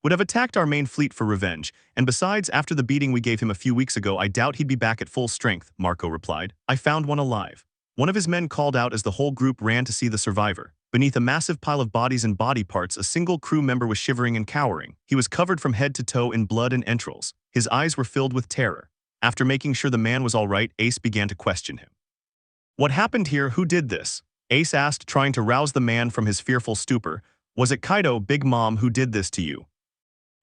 Would have attacked our main fleet for revenge, and besides, after the beating we gave him a few weeks ago, I doubt he'd be back at full strength," Marco replied. "I found one alive." One of his men called out as the whole group ran to see the survivor. Beneath a massive pile of bodies and body parts, a single crew member was shivering and cowering. He was covered from head to toe in blood and entrails. His eyes were filled with terror. After making sure the man was all right, Ace began to question him. "What happened here? Who did this?" Ace asked, trying to rouse the man from his fearful stupor. "Was it Kaido, Big Mom, who did this to you?"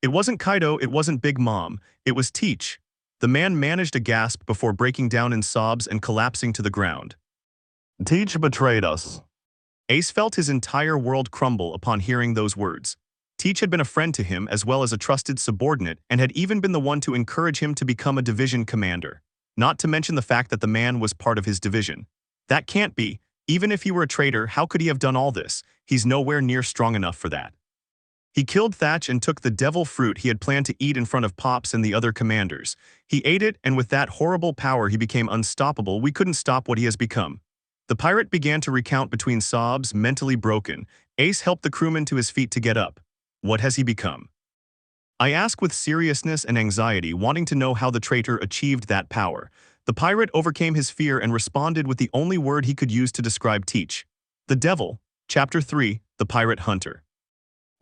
"It wasn't Kaido, it wasn't Big Mom, it was Teach." The man managed a gasp before breaking down in sobs and collapsing to the ground. "Teach betrayed us." Ace felt his entire world crumble upon hearing those words. Teach had been a friend to him as well as a trusted subordinate and had even been the one to encourage him to become a division commander. Not to mention the fact that the man was part of his division. That can't be. Even if he were a traitor, how could he have done all this? He's nowhere near strong enough for that. He killed Thatch and took the devil fruit he had planned to eat in front of Pops and the other commanders. He ate it, and with that horrible power he became unstoppable. We couldn't stop what he has become. The pirate began to recount between sobs, mentally broken. Ace helped the crewman to his feet to get up. "What has he become?" I asked with seriousness and anxiety, wanting to know how the traitor achieved that power. The pirate overcame his fear and responded with the only word he could use to describe Teach. "The devil." Chapter 3, The Pirate Hunter.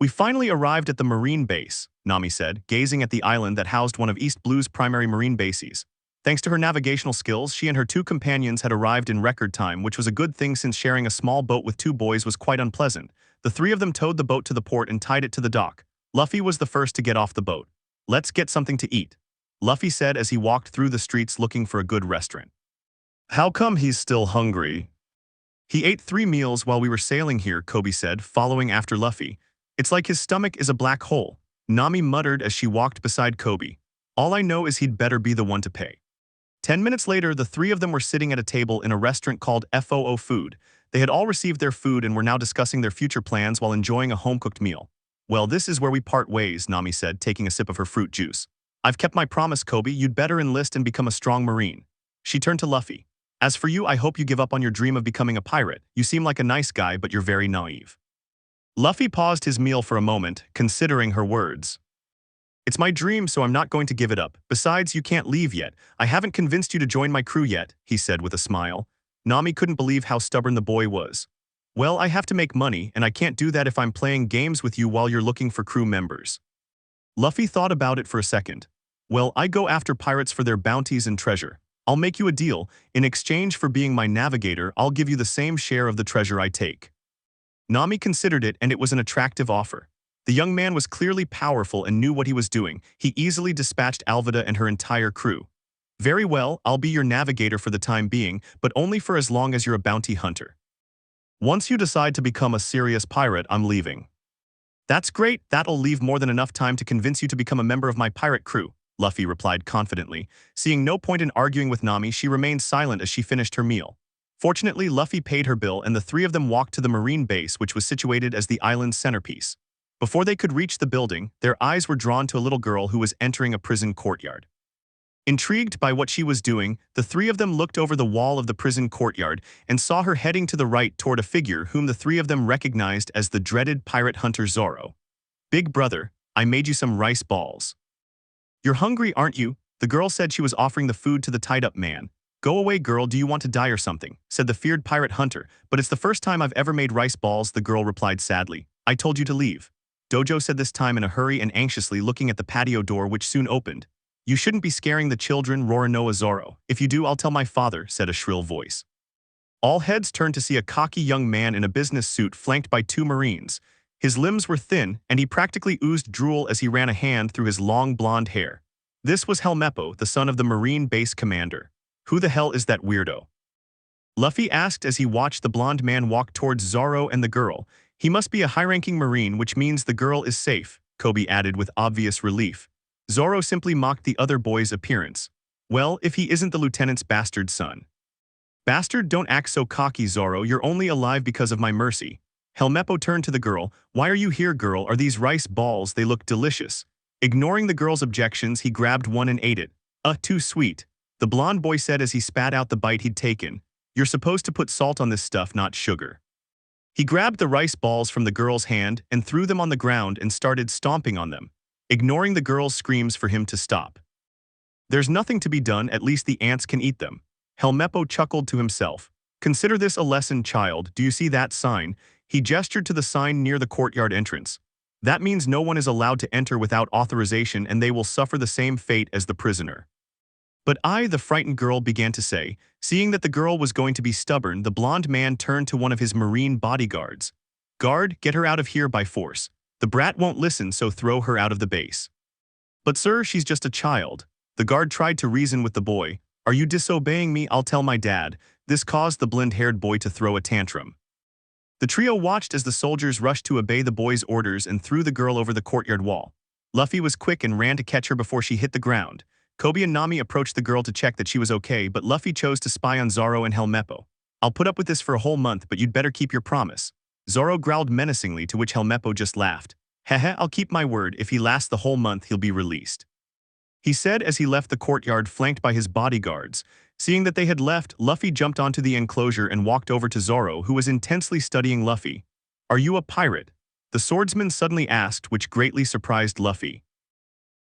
"We finally arrived at the marine base," Nami said, gazing at the island that housed one of East Blue's primary marine bases. Thanks to her navigational skills, she and her 2 companions had arrived in record time, which was a good thing since sharing a small boat with 2 boys was quite unpleasant. The 3 of them towed the boat to the port and tied it to the dock. Luffy was the first to get off the boat. "Let's get something to eat," Luffy said as he walked through the streets looking for a good restaurant. "How come he's still hungry?" "He ate 3 meals while we were sailing here," Kobe said, following after Luffy. "It's like his stomach is a black hole," Nami muttered as she walked beside Kobe. "All I know is he'd better be the one to pay." 10 minutes later, the three of them were sitting at a table in a restaurant called FOO Food. They had all received their food and were now discussing their future plans while enjoying a home-cooked meal. Well, this is where we part ways, Nami said, taking a sip of her fruit juice. I've kept my promise, Kobe. You'd better enlist and become a strong Marine. She turned to Luffy. As for you, I hope you give up on your dream of becoming a pirate. You seem like a nice guy, but you're very naive. Luffy paused his meal for a moment, considering her words. It's my dream, so I'm not going to give it up. Besides, you can't leave yet. I haven't convinced you to join my crew yet, he said with a smile. Nami couldn't believe how stubborn the boy was. Well, I have to make money, and I can't do that if I'm playing games with you while you're looking for crew members. Luffy thought about it for a second. Well, I go after pirates for their bounties and treasure. I'll make you a deal. In exchange for being my navigator, I'll give you the same share of the treasure I take. Nami considered it, and it was an attractive offer. The young man was clearly powerful and knew what he was doing. He easily dispatched Alvida and her entire crew. Very well, I'll be your navigator for the time being, but only for as long as you're a bounty hunter. Once you decide to become a serious pirate, I'm leaving. That's great. That'll leave more than enough time to convince you to become a member of my pirate crew, Luffy replied confidently. Seeing no point in arguing with Nami, she remained silent as she finished her meal. Fortunately, Luffy paid her bill and the three of them walked to the marine base, which was situated as the island's centerpiece. Before they could reach the building, their eyes were drawn to a little girl who was entering a prison courtyard. Intrigued by what she was doing, the three of them looked over the wall of the prison courtyard and saw her heading to the right toward a figure whom the three of them recognized as the dreaded pirate hunter Zoro. Big brother, I made you some rice balls. You're hungry, aren't you? The girl said she was offering the food to the tied-up man. Go away, girl, do you want to die or something? Said the feared pirate hunter. But it's the first time I've ever made rice balls, the girl replied sadly. I told you to leave. Dojo said this time in a hurry and anxiously looking at the patio door which soon opened. You shouldn't be scaring the children, Roronoa Zoro. If you do, I'll tell my father, said a shrill voice. All heads turned to see a cocky young man in a business suit flanked by two Marines. His limbs were thin, and he practically oozed drool as he ran a hand through his long blonde hair. This was Helmeppo, the son of the Marine base commander. Who the hell is that weirdo? Luffy asked as he watched the blonde man walk towards Zoro and the girl. He must be a high-ranking Marine, which means the girl is safe, Kobe added with obvious relief. Zoro simply mocked the other boy's appearance. Well, if he isn't the lieutenant's bastard son. Bastard, don't act so cocky, Zoro. You're only alive because of my mercy. Helmeppo turned to the girl. Why are you here, girl? Are these rice balls? They look delicious. Ignoring the girl's objections, he grabbed one and ate it. Too sweet. The blonde boy said as he spat out the bite he'd taken. You're supposed to put salt on this stuff, not sugar. He grabbed the rice balls from the girl's hand and threw them on the ground and started stomping on them, ignoring the girl's screams for him to stop. There's nothing to be done, at least the ants can eat them. Helmeppo chuckled to himself. Consider this a lesson, child. Do you see that sign? He gestured to the sign near the courtyard entrance. That means no one is allowed to enter without authorization and they will suffer the same fate as the prisoner. But the frightened girl began to say. Seeing that the girl was going to be stubborn, the blonde man turned to one of his Marine bodyguards. Guard, get her out of here by force. The brat won't listen, so throw her out of the base. But sir, she's just a child. The guard tried to reason with the boy. Are you disobeying me? I'll tell my dad. This caused the blonde-haired boy to throw a tantrum. The trio watched as the soldiers rushed to obey the boy's orders and threw the girl over the courtyard wall. Luffy was quick and ran to catch her before she hit the ground. Kobe and Nami approached the girl to check that she was okay, but Luffy chose to spy on Zoro and Helmeppo. I'll put up with this for a whole month, but you'd better keep your promise. Zoro growled menacingly, to which Helmeppo just laughed. Hehe, I'll keep my word. If he lasts the whole month, he'll be released. He said as he left the courtyard flanked by his bodyguards. Seeing that they had left, Luffy jumped onto the enclosure and walked over to Zoro, who was intensely studying Luffy. Are you a pirate? The swordsman suddenly asked, which greatly surprised Luffy.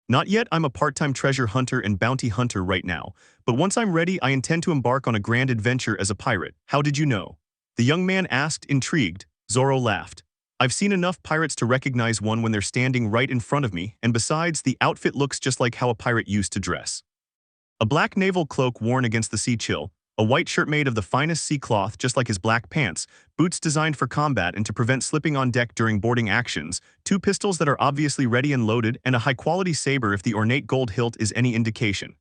Not yet, I'm a part-time treasure hunter and bounty hunter right now, but once I'm ready, I intend to embark on a grand adventure as a pirate. How did you know? The young man asked, intrigued. Zoro laughed. I've seen enough pirates to recognize one when they're standing right in front of me, and besides, the outfit looks just like how a pirate used to dress. A black naval cloak worn against the sea chill, a white shirt made of the finest sea cloth just like his black pants, boots designed for combat and to prevent slipping on deck during boarding actions, 2 pistols that are obviously ready and loaded, and a high-quality saber if the ornate gold hilt is any indication.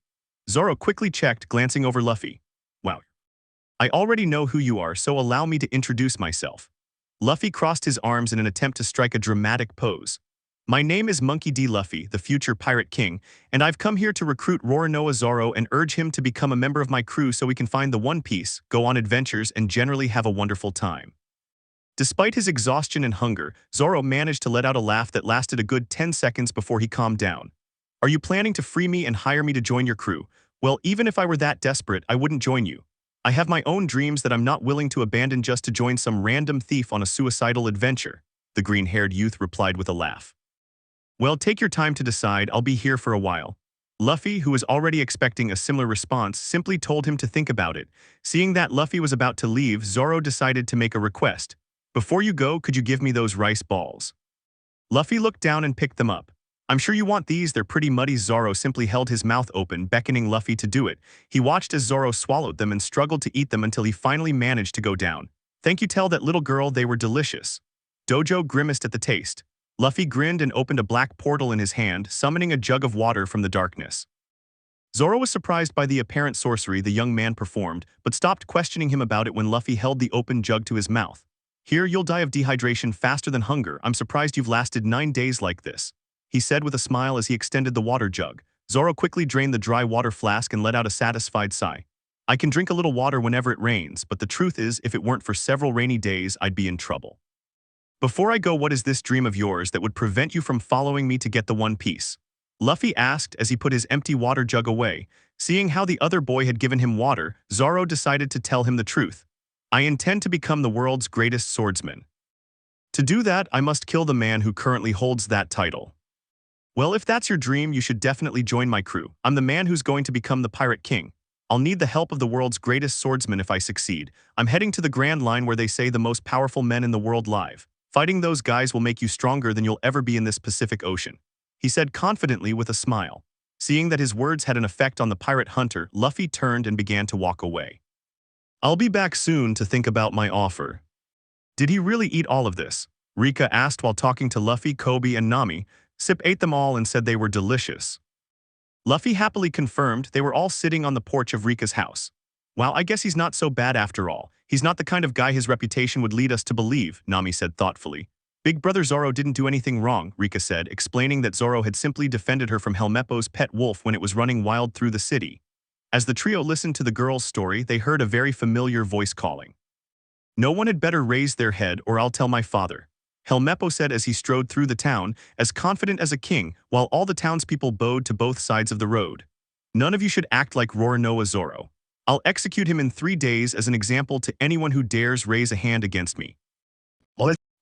Zoro quickly checked, glancing over Luffy. Wow. I already know who you are, so allow me to introduce myself. Luffy crossed his arms in an attempt to strike a dramatic pose. My name is Monkey D Luffy, the future Pirate King, and I've come here to recruit Roronoa Zoro and urge him to become a member of my crew so we can find the One Piece, go on adventures, and generally have a wonderful time. Despite his exhaustion and hunger, Zoro managed to let out a laugh that lasted a good 10 seconds before he calmed down. Are you planning to free me and hire me to join your crew? Well, even if I were that desperate, I wouldn't join you. I have my own dreams that I'm not willing to abandon just to join some random thief on a suicidal adventure, the green-haired youth replied with a laugh. Well, take your time to decide, I'll be here for a while. Luffy, who was already expecting a similar response, simply told him to think about it. Seeing that Luffy was about to leave, Zoro decided to make a request. Before you go, could you give me those rice balls? Luffy looked down and picked them up. I'm sure you want these, they're pretty muddy. Zoro simply held his mouth open, beckoning Luffy to do it. He watched as Zoro swallowed them and struggled to eat them until he finally managed to go down. Thank you, tell that little girl they were delicious. Dojo grimaced at the taste. Luffy grinned and opened a black portal in his hand, summoning a jug of water from the darkness. Zoro was surprised by the apparent sorcery the young man performed, but stopped questioning him about it when Luffy held the open jug to his mouth. Here, you'll die of dehydration faster than hunger. I'm surprised you've lasted 9 days like this, he said with a smile as he extended the water jug. Zoro quickly drained the dry water flask and let out a satisfied sigh. I can drink a little water whenever it rains, but the truth is, if it weren't for several rainy days, I'd be in trouble. Before I go, what is this dream of yours that would prevent you from following me to get the One Piece? Luffy asked as he put his empty water jug away. Seeing how the other boy had given him water, Zoro decided to tell him the truth. I intend to become the world's greatest swordsman. To do that, I must kill the man who currently holds that title. Well, if that's your dream, you should definitely join my crew. I'm the man who's going to become the Pirate King. I'll need the help of the world's greatest swordsman if I succeed. I'm heading to the Grand Line where they say the most powerful men in the world live. Fighting those guys will make you stronger than you'll ever be in this Pacific Ocean, he said confidently with a smile. Seeing that his words had an effect on the pirate hunter, Luffy turned and began to walk away. I'll be back soon to think about my offer. Did he really eat all of this? Rika asked while talking to Luffy, Kobe, and Nami. Sip ate them all and said they were delicious. Luffy happily confirmed they were all sitting on the porch of Rika's house. Wow, I guess he's not so bad after all. He's not the kind of guy his reputation would lead us to believe, Nami said thoughtfully. Big brother Zoro didn't do anything wrong, Rika said, explaining that Zoro had simply defended her from Helmeppo's pet wolf when it was running wild through the city. As the trio listened to the girl's story, they heard a very familiar voice calling. No one had better raise their head or I'll tell my father, Helmeppo said as he strode through the town, as confident as a king, while all the townspeople bowed to both sides of the road. None of you should act like Roronoa Zoro. I'll execute him in 3 days as an example to anyone who dares raise a hand against me.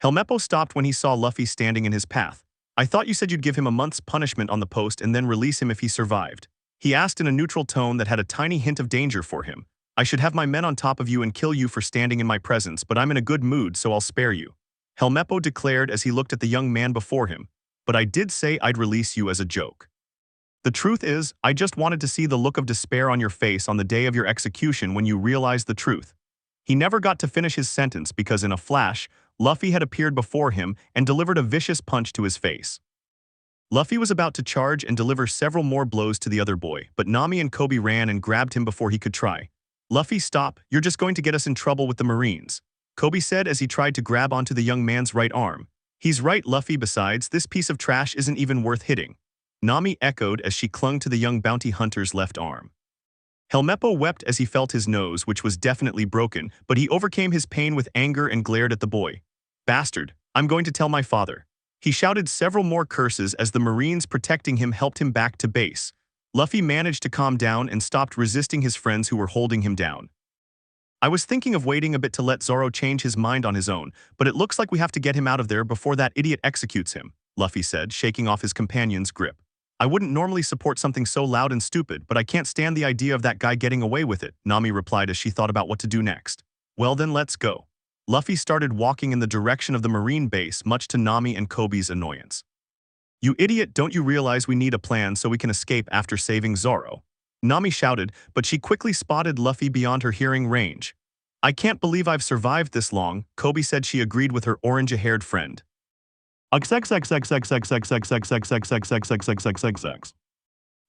Helmeppo stopped when he saw Luffy standing in his path. I thought you said you'd give him a month's punishment on the post and then release him if he survived. He asked in a neutral tone that had a tiny hint of danger for him. I should have my men on top of you and kill you for standing in my presence, but I'm in a good mood, so I'll spare you, Helmeppo declared as he looked at the young man before him. But I did say I'd release you as a joke. The truth is, I just wanted to see the look of despair on your face on the day of your execution when you realized the truth. He never got to finish his sentence because in a flash, Luffy had appeared before him and delivered a vicious punch to his face. Luffy was about to charge and deliver several more blows to the other boy, but Nami and Kobe ran and grabbed him before he could try. Luffy, stop, you're just going to get us in trouble with the Marines, Kobe said as he tried to grab onto the young man's right arm. He's right, Luffy, besides, this piece of trash isn't even worth hitting, Nami echoed as she clung to the young bounty hunter's left arm. Helmeppo wept as he felt his nose, which was definitely broken, but he overcame his pain with anger and glared at the boy. Bastard, I'm going to tell my father. He shouted several more curses as the Marines protecting him helped him back to base. Luffy managed to calm down and stopped resisting his friends who were holding him down. I was thinking of waiting a bit to let Zoro change his mind on his own, but it looks like we have to get him out of there before that idiot executes him, Luffy said, shaking off his companion's grip. I wouldn't normally support something so loud and stupid, but I can't stand the idea of that guy getting away with it, Nami replied as she thought about what to do next. Well then, let's go. Luffy started walking in the direction of the Marine base, much to Nami and Kobe's annoyance. You idiot, don't you realize we need a plan so we can escape after saving Zoro? Nami shouted, but she quickly spotted Luffy beyond her hearing range. I can't believe I've survived this long, Kobe said. She agreed with her orange-haired friend.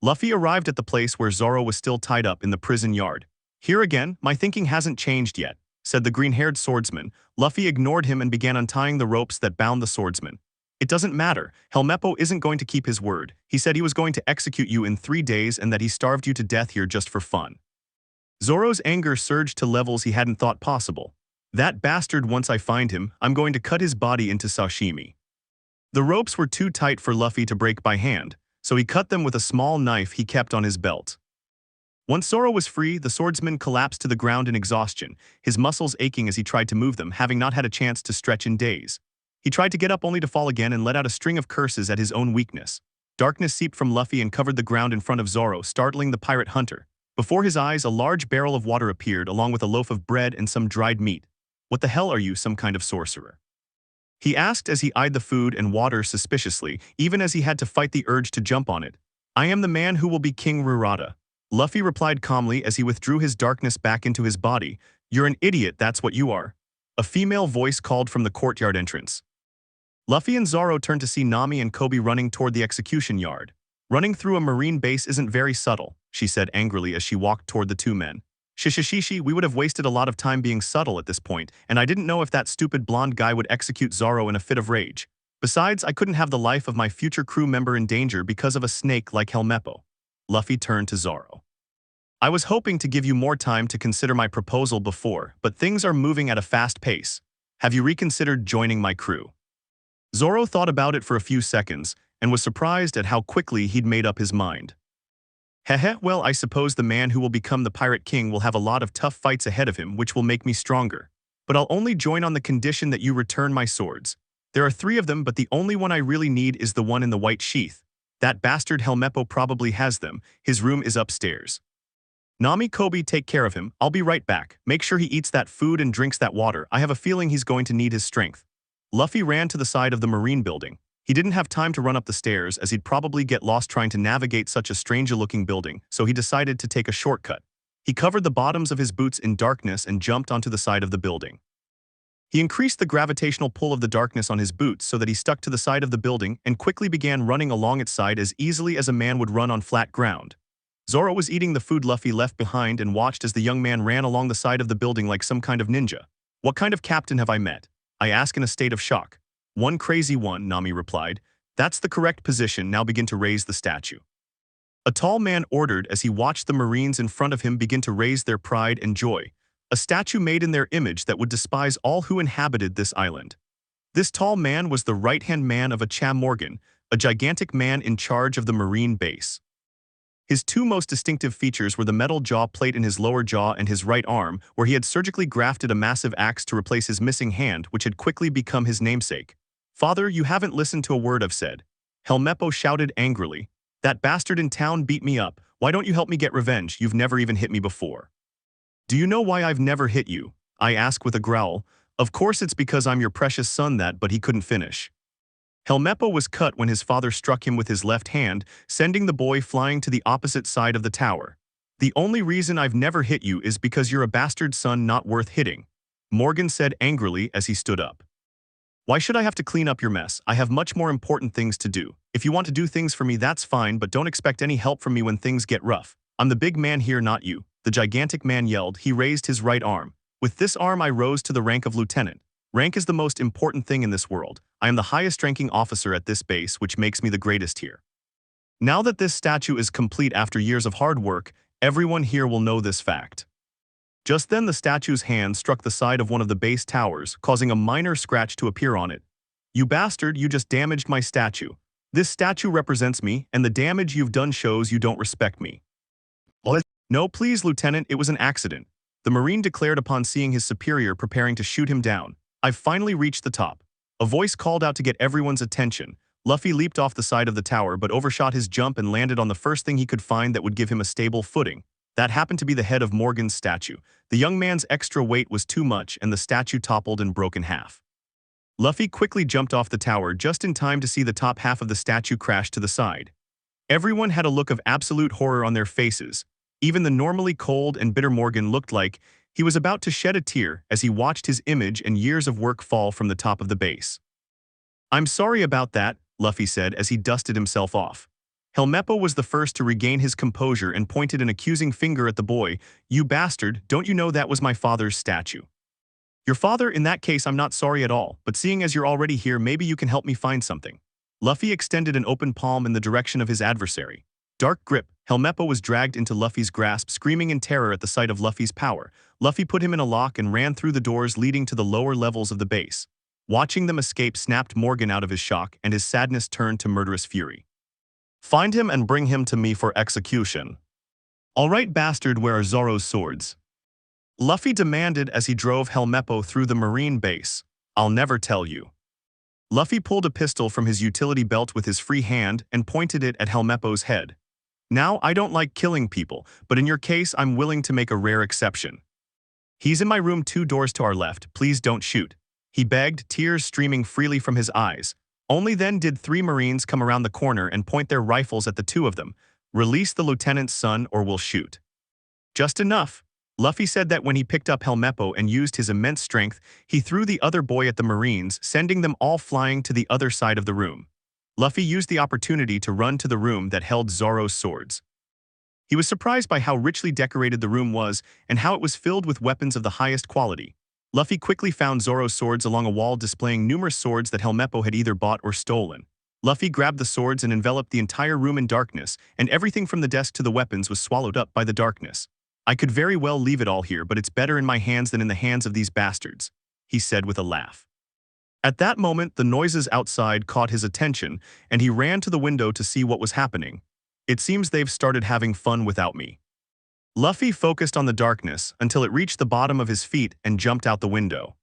Luffy arrived at the place where Zoro was still tied up in the prison yard. Here again, my thinking hasn't changed yet, said the green-haired swordsman. Luffy ignored him and began untying the ropes that bound the swordsman. It doesn't matter. Helmeppo isn't going to keep his word. He said he was going to execute you in 3 days and that he starved you to death here just for fun. Zoro's anger surged to levels he hadn't thought possible. That bastard, once I find him, I'm going to cut his body into sashimi. The ropes were too tight for Luffy to break by hand, so he cut them with a small knife he kept on his belt. Once Zoro was free, the swordsman collapsed to the ground in exhaustion, his muscles aching as he tried to move them, having not had a chance to stretch in days. He tried to get up only to fall again and let out a string of curses at his own weakness. Darkness seeped from Luffy and covered the ground in front of Zoro, startling the pirate hunter. Before his eyes, a large barrel of water appeared, along with a loaf of bread and some dried meat. "What the hell are you, some kind of sorcerer?" he asked as he eyed the food and water suspiciously, even as he had to fight the urge to jump on it. "I am the man who will be King Rurata," Luffy replied calmly as he withdrew his darkness back into his body. "You're an idiot, that's what you are," a female voice called from the courtyard entrance. Luffy and Zoro turned to see Nami and Kobe running toward the execution yard. "Running through a marine base isn't very subtle," she said angrily as she walked toward the two men. "Shishishishi, we would have wasted a lot of time being subtle at this point, and I didn't know if that stupid blonde guy would execute Zoro in a fit of rage. Besides, I couldn't have the life of my future crew member in danger because of a snake like Helmeppo." Luffy turned to Zoro. "I was hoping to give you more time to consider my proposal before, but things are moving at a fast pace. Have you reconsidered joining my crew?" Zoro thought about it for a few seconds and was surprised at how quickly he'd made up his mind. "Heh, well, I suppose the man who will become the Pirate King will have a lot of tough fights ahead of him, which will make me stronger. But I'll only join on the condition that you return my swords. There are 3 of them, but the only one I really need is the one in the white sheath. That bastard Helmeppo probably has them. His room is upstairs. Nami, Kobe, take care of him. I'll be right back. Make sure he eats that food and drinks that water. I have a feeling he's going to need his strength." Luffy ran to the side of the marine building. He didn't have time to run up the stairs as he'd probably get lost trying to navigate such a strange-looking building, so he decided to take a shortcut. He covered the bottoms of his boots in darkness and jumped onto the side of the building. He increased the gravitational pull of the darkness on his boots so that he stuck to the side of the building and quickly began running along its side as easily as a man would run on flat ground. Zoro was eating the food Luffy left behind and watched as the young man ran along the side of the building like some kind of ninja. "What kind of captain have I met?" I asked in a state of shock. "One crazy one," Nami replied. "That's the correct position, now begin to raise the statue." A tall man ordered as he watched the Marines in front of him begin to raise their pride and joy. A statue made in their image that would despise all who inhabited this island. This tall man was the right-hand man of Acham Morgan, a gigantic man in charge of the Marine base. His 2 most distinctive features were the metal jaw plate in his lower jaw and his right arm, where he had surgically grafted a massive axe to replace his missing hand, which had quickly become his namesake. "Father, you haven't listened to a word I've said," Helmeppo shouted angrily. "That bastard in town beat me up. Why don't you help me get revenge? You've never even hit me before." "Do you know why I've never hit you?" I asked with a growl. "Of course it's because I'm your precious son that," but he couldn't finish. Helmeppo was cut when his father struck him with his left hand, sending the boy flying to the opposite side of the tower. "The only reason I've never hit you is because you're a bastard son not worth hitting," Morgan said angrily as he stood up. "Why should I have to clean up your mess? I have much more important things to do. If you want to do things for me, that's fine, but don't expect any help from me when things get rough. I'm the big man here, not you," the gigantic man yelled. He raised his right arm. "With this arm I rose to the rank of lieutenant. Rank is the most important thing in this world. I am the highest-ranking officer at this base, which makes me the greatest here. Now that this statue is complete after years of hard work, everyone here will know this fact." Just then the statue's hand struck the side of one of the base towers, causing a minor scratch to appear on it. "You bastard, you just damaged my statue. This statue represents me, and the damage you've done shows you don't respect me." "No, please, Lieutenant, it was an accident," the Marine declared upon seeing his superior preparing to shoot him down. "I've finally reached the top." A voice called out to get everyone's attention. Luffy leaped off the side of the tower but overshot his jump and landed on the first thing he could find that would give him a stable footing. That happened to be the head of Morgan's statue. The young man's extra weight was too much and the statue toppled and broke in half. Luffy quickly jumped off the tower just in time to see the top half of the statue crash to the side. Everyone had a look of absolute horror on their faces. Even the normally cold and bitter Morgan looked like he was about to shed a tear as he watched his image and years of work fall from the top of the base. "I'm sorry about that," Luffy said as he dusted himself off. Helmeppo was the first to regain his composure and pointed an accusing finger at the boy. "You bastard, don't you know that was my father's statue?" Your father, in that case, I'm not sorry at all, but seeing as you're already here, maybe you can help me find something. Luffy extended an open palm in the direction of his adversary. Dark grip, Helmeppo was dragged into Luffy's grasp, screaming in terror at the sight of Luffy's power. Luffy put him in a lock and ran through the doors leading to the lower levels of the base. Watching them escape snapped Morgan out of his shock, and his sadness turned to murderous fury. Find him and bring him to me for execution. All right, bastard, where are Zoro's swords? Luffy demanded as he drove Helmeppo through the marine base. I'll never tell you. Luffy pulled a pistol from his utility belt with his free hand and pointed it at Helmeppo's head. Now, I don't like killing people, but in your case, I'm willing to make a rare exception. He's in my room 2 doors to our left, please don't shoot. He begged, tears streaming freely from his eyes. Only then did 3 Marines come around the corner and point their rifles at the 2 of them. Release the lieutenant's son or we'll shoot. Just enough. Luffy said that when he picked up Helmeppo and used his immense strength, he threw the other boy at the Marines, sending them all flying to the other side of the room. Luffy used the opportunity to run to the room that held Zoro's swords. He was surprised by how richly decorated the room was and how it was filled with weapons of the highest quality. Luffy quickly found Zoro's swords along a wall displaying numerous swords that Helmeppo had either bought or stolen. Luffy grabbed the swords and enveloped the entire room in darkness, and everything from the desk to the weapons was swallowed up by the darkness. I could very well leave it all here, but it's better in my hands than in the hands of these bastards, he said with a laugh. At that moment, the noises outside caught his attention, and he ran to the window to see what was happening. It seems they've started having fun without me. Luffy focused on the darkness until it reached the bottom of his feet and jumped out the window.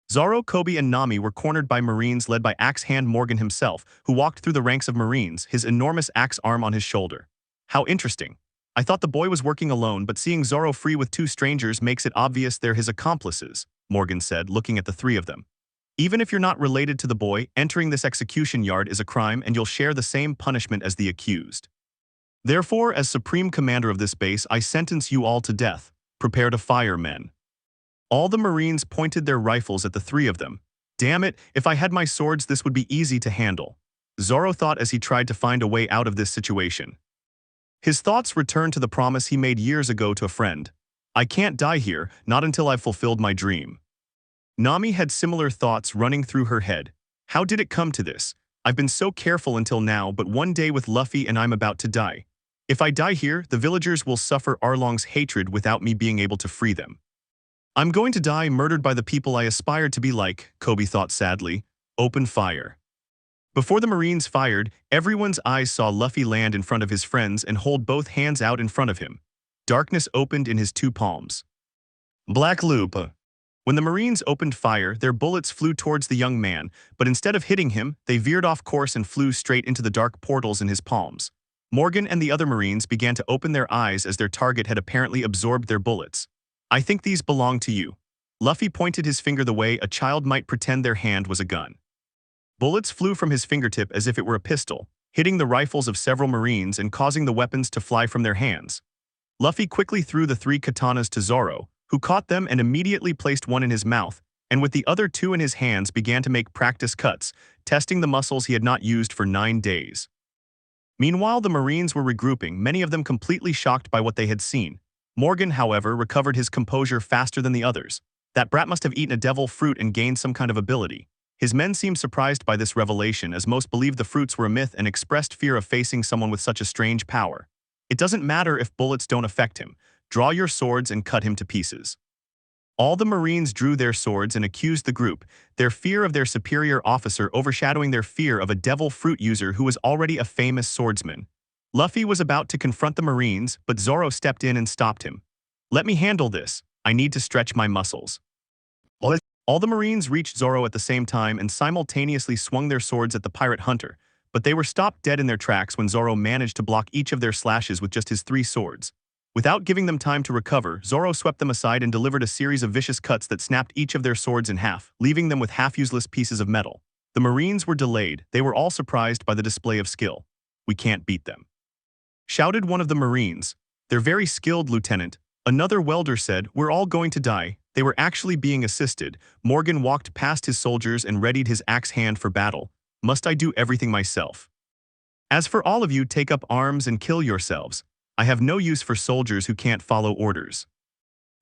Zoro, Kobe, and Nami were cornered by Marines led by Axe Hand Morgan himself, who walked through the ranks of Marines, his enormous axe arm on his shoulder. How interesting. I thought the boy was working alone, but seeing Zoro free with 2 strangers makes it obvious they're his accomplices, Morgan said, looking at the 3 of them. Even if you're not related to the boy, entering this execution yard is a crime and you'll share the same punishment as the accused. Therefore, as supreme commander of this base, I sentence you all to death. Prepare to fire, men. All the Marines pointed their rifles at the 3 of them. Damn it, if I had my swords, this would be easy to handle, Zoro thought as he tried to find a way out of this situation. His thoughts returned to the promise he made years ago to a friend. I can't die here, not until I've fulfilled my dream. Nami had similar thoughts running through her head. How did it come to this? I've been so careful until now, but one day with Luffy and I'm about to die. If I die here, the villagers will suffer Arlong's hatred without me being able to free them. I'm going to die murdered by the people I aspired to be like, Kobe thought sadly. Open fire. Before the Marines fired, everyone's eyes saw Luffy land in front of his friends and hold both hands out in front of him. Darkness opened in his 2 palms. Black loop. When the Marines opened fire, their bullets flew towards the young man, but instead of hitting him, they veered off course and flew straight into the dark portals in his palms. Morgan and the other Marines began to open their eyes as their target had apparently absorbed their bullets. I think these belong to you. Luffy pointed his finger the way a child might pretend their hand was a gun. Bullets flew from his fingertip as if it were a pistol, hitting the rifles of several Marines and causing the weapons to fly from their hands. Luffy quickly threw the 3 katanas to Zoro, who caught them and immediately placed one in his mouth, and with the other 2 in his hands began to make practice cuts, testing the muscles he had not used for 9 days. Meanwhile, the Marines were regrouping, many of them completely shocked by what they had seen. Morgan, however, recovered his composure faster than the others. That brat must have eaten a devil fruit and gained some kind of ability. His men seemed surprised by this revelation, as most believed the fruits were a myth and expressed fear of facing someone with such a strange power. It doesn't matter if bullets don't affect him. Draw your swords and cut him to pieces. All the Marines drew their swords and accused the group, their fear of their superior officer overshadowing their fear of a devil fruit user who was already a famous swordsman. Luffy was about to confront the Marines, but Zoro stepped in and stopped him. Let me handle this. I need to stretch my muscles. All the Marines reached Zoro at the same time and simultaneously swung their swords at the pirate hunter, but they were stopped dead in their tracks when Zoro managed to block each of their slashes with just his 3 swords. Without giving them time to recover, Zoro swept them aside and delivered a series of vicious cuts that snapped each of their swords in half, leaving them with half-useless pieces of metal. The Marines were delayed. They were all surprised by the display of skill. We can't beat them, shouted one of the Marines. They're very skilled, Lieutenant. Another welder said, we're all going to die. They were actually being assisted. Morgan walked past his soldiers and readied his axe hand for battle. Must I do everything myself? As for all of you, take up arms and kill yourselves. I have no use for soldiers who can't follow orders.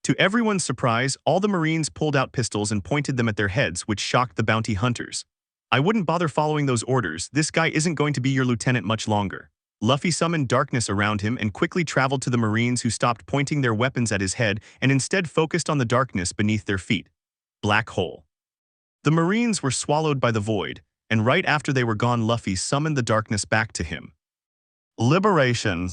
To everyone's surprise, all the Marines pulled out pistols and pointed them at their heads, which shocked the bounty hunters. I wouldn't bother following those orders. This guy isn't going to be your lieutenant much longer. Luffy summoned darkness around him and quickly traveled to the Marines, who stopped pointing their weapons at his head and instead focused on the darkness beneath their feet. Black hole. The Marines were swallowed by the void, and right after they were gone, Luffy summoned the darkness back to him. Liberation.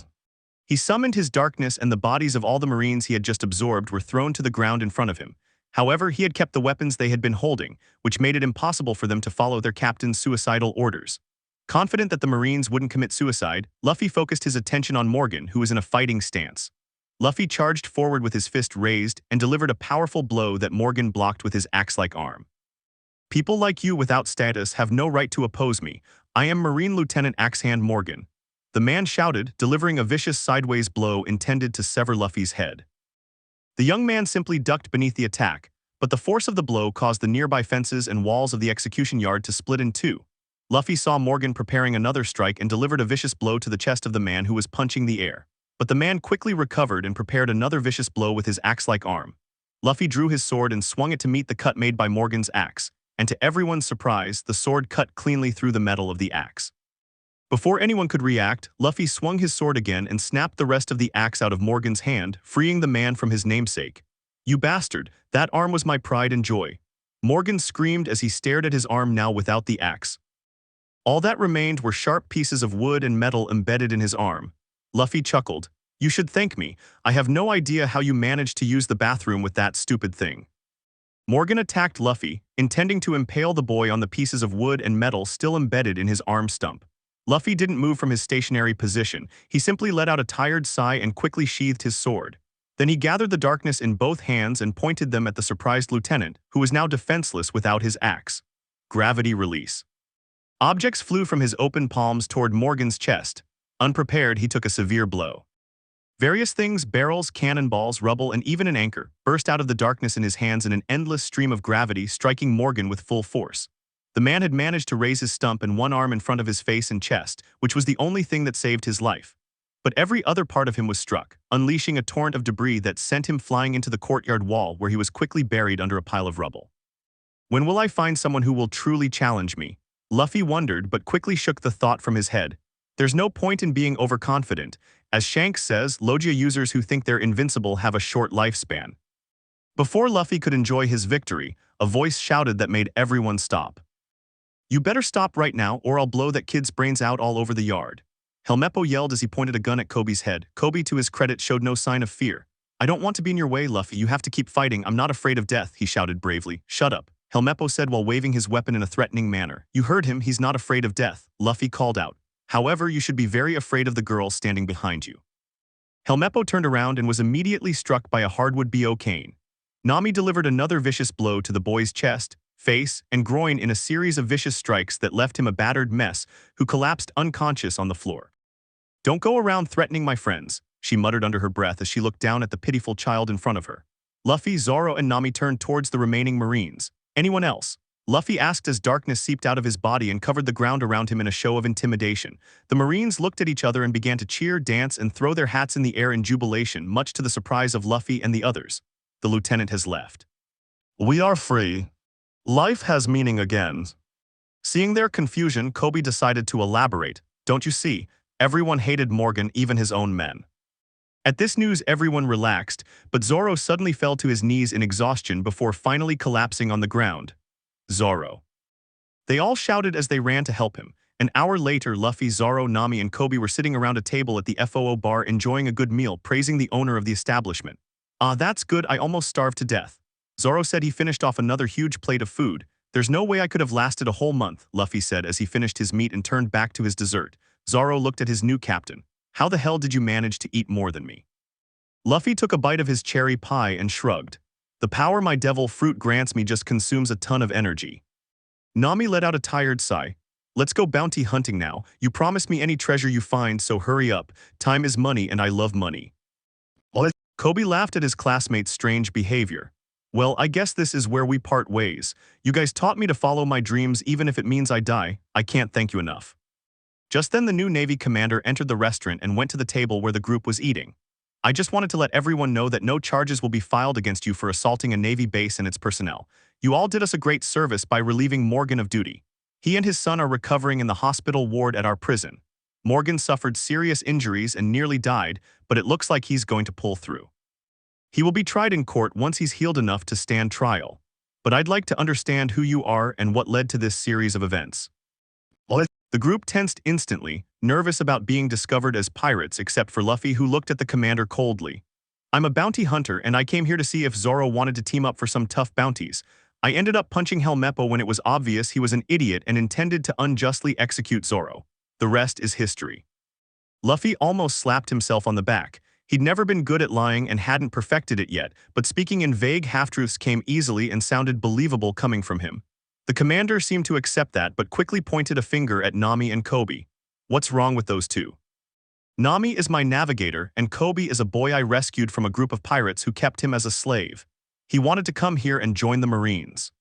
He summoned his darkness, and the bodies of all the Marines he had just absorbed were thrown to the ground in front of him. However, he had kept the weapons they had been holding, which made it impossible for them to follow their captain's suicidal orders. Confident that the Marines wouldn't commit suicide, Luffy focused his attention on Morgan, who was in a fighting stance. Luffy charged forward with his fist raised and delivered a powerful blow that Morgan blocked with his axe-like arm. People like you without status have no right to oppose me. I am Marine Lieutenant Axehand Morgan. The man shouted, delivering a vicious sideways blow intended to sever Luffy's head. The young man simply ducked beneath the attack, but the force of the blow caused the nearby fences and walls of the execution yard to split in two. Luffy saw Morgan preparing another strike and delivered a vicious blow to the chest of the man who was punching the air. But the man quickly recovered and prepared another vicious blow with his axe-like arm. Luffy drew his sword and swung it to meet the cut made by Morgan's axe, and to everyone's surprise, the sword cut cleanly through the metal of the axe. Before anyone could react, Luffy swung his sword again and snapped the rest of the axe out of Morgan's hand, freeing the man from his namesake. "You bastard, that arm was my pride and joy." Morgan screamed as he stared at his arm now without the axe. All that remained were sharp pieces of wood and metal embedded in his arm. Luffy chuckled. "You should thank me. I have no idea how you managed to use the bathroom with that stupid thing." Morgan attacked Luffy, intending to impale the boy on the pieces of wood and metal still embedded in his arm stump. Luffy didn't move from his stationary position. He simply let out a tired sigh and quickly sheathed his sword. Then he gathered the darkness in both hands and pointed them at the surprised lieutenant, who was now defenseless without his axe. Gravity release. Objects flew from his open palms toward Morgan's chest. Unprepared, he took a severe blow. Various things, barrels, cannonballs, rubble, and even an anchor, burst out of the darkness in his hands in an endless stream of gravity, striking Morgan with full force. The man had managed to raise his stump and one arm in front of his face and chest, which was the only thing that saved his life. But every other part of him was struck, unleashing a torrent of debris that sent him flying into the courtyard wall, where he was quickly buried under a pile of rubble. When will I find someone who will truly challenge me? Luffy wondered, but quickly shook the thought from his head. There's no point in being overconfident. As Shanks says, Logia users who think they're invincible have a short lifespan. Before Luffy could enjoy his victory, a voice shouted that made everyone stop. "You better stop right now, or I'll blow that kid's brains out all over the yard." Helmeppo yelled as he pointed a gun at Kobe's head. Kobe, to his credit, showed no sign of fear. "I don't want to be in your way, Luffy. You have to keep fighting. I'm not afraid of death," he shouted bravely. "Shut up," Helmeppo said while waving his weapon in a threatening manner. "You heard him. He's not afraid of death," Luffy called out. "However, you should be very afraid of the girl standing behind you." Helmeppo turned around and was immediately struck by a hardwood bo cane. Nami delivered another vicious blow to the boy's chest, face, and groin in a series of vicious strikes that left him a battered mess who collapsed unconscious on the floor. "Don't go around threatening my friends," she muttered under her breath as she looked down at the pitiful child in front of her. Luffy, Zoro, and Nami turned towards the remaining Marines. "Anyone else?" Luffy asked as darkness seeped out of his body and covered the ground around him in a show of intimidation. The Marines looked at each other and began to cheer, dance, and throw their hats in the air in jubilation, much to the surprise of Luffy and the others. The lieutenant has left. "We are free. Life has meaning again." Seeing their confusion, Kobe decided to elaborate. "Don't you see? Everyone hated Morgan, even his own men." At this news, everyone relaxed, but Zoro suddenly fell to his knees in exhaustion before finally collapsing on the ground. Zoro. They all shouted as they ran to help him. An hour later, Luffy, Zoro, Nami, and Kobe were sitting around a table at the FOO bar enjoying a good meal, praising the owner of the establishment. "Ah, that's good. I almost starved to death." Zoro said he finished off another huge plate of food. "There's no way I could have lasted a whole month," Luffy said as he finished his meat and turned back to his dessert. Zoro looked at his new captain. "How the hell did you manage to eat more than me?" Luffy took a bite of his cherry pie and shrugged. "The power my devil fruit grants me just consumes a ton of energy." Nami let out a tired sigh. "Let's go bounty hunting now. You promised me any treasure you find, so hurry up. Time is money and I love money." What? Kobe laughed at his classmate's strange behavior. "Well, I guess this is where we part ways. You guys taught me to follow my dreams even if it means I die. I can't thank you enough." Just then the new Navy commander entered the restaurant and went to the table where the group was eating. I just wanted to let everyone know that no charges will be filed against you for assaulting a Navy base and its personnel. You all did us a great service by relieving Morgan of duty. He and his son are recovering in the hospital ward at our prison. Morgan suffered serious injuries and nearly died, but it looks like he's going to pull through. He will be tried in court once he's healed enough to stand trial. But I'd like to understand who you are and what led to this series of events. The group tensed instantly, nervous about being discovered as pirates except for Luffy, who looked at the commander coldly. I'm a bounty hunter and I came here to see if Zoro wanted to team up for some tough bounties. I ended up punching Helmeppo when it was obvious he was an idiot and intended to unjustly execute Zoro. The rest is history. Luffy almost slapped himself on the back. He'd never been good at lying and hadn't perfected it yet, but speaking in vague half-truths came easily and sounded believable coming from him. The commander seemed to accept that but quickly pointed a finger at Nami and Kobe. What's wrong with those two? Nami is my navigator and Kobe is a boy I rescued from a group of pirates who kept him as a slave. He wanted to come here and join the Marines.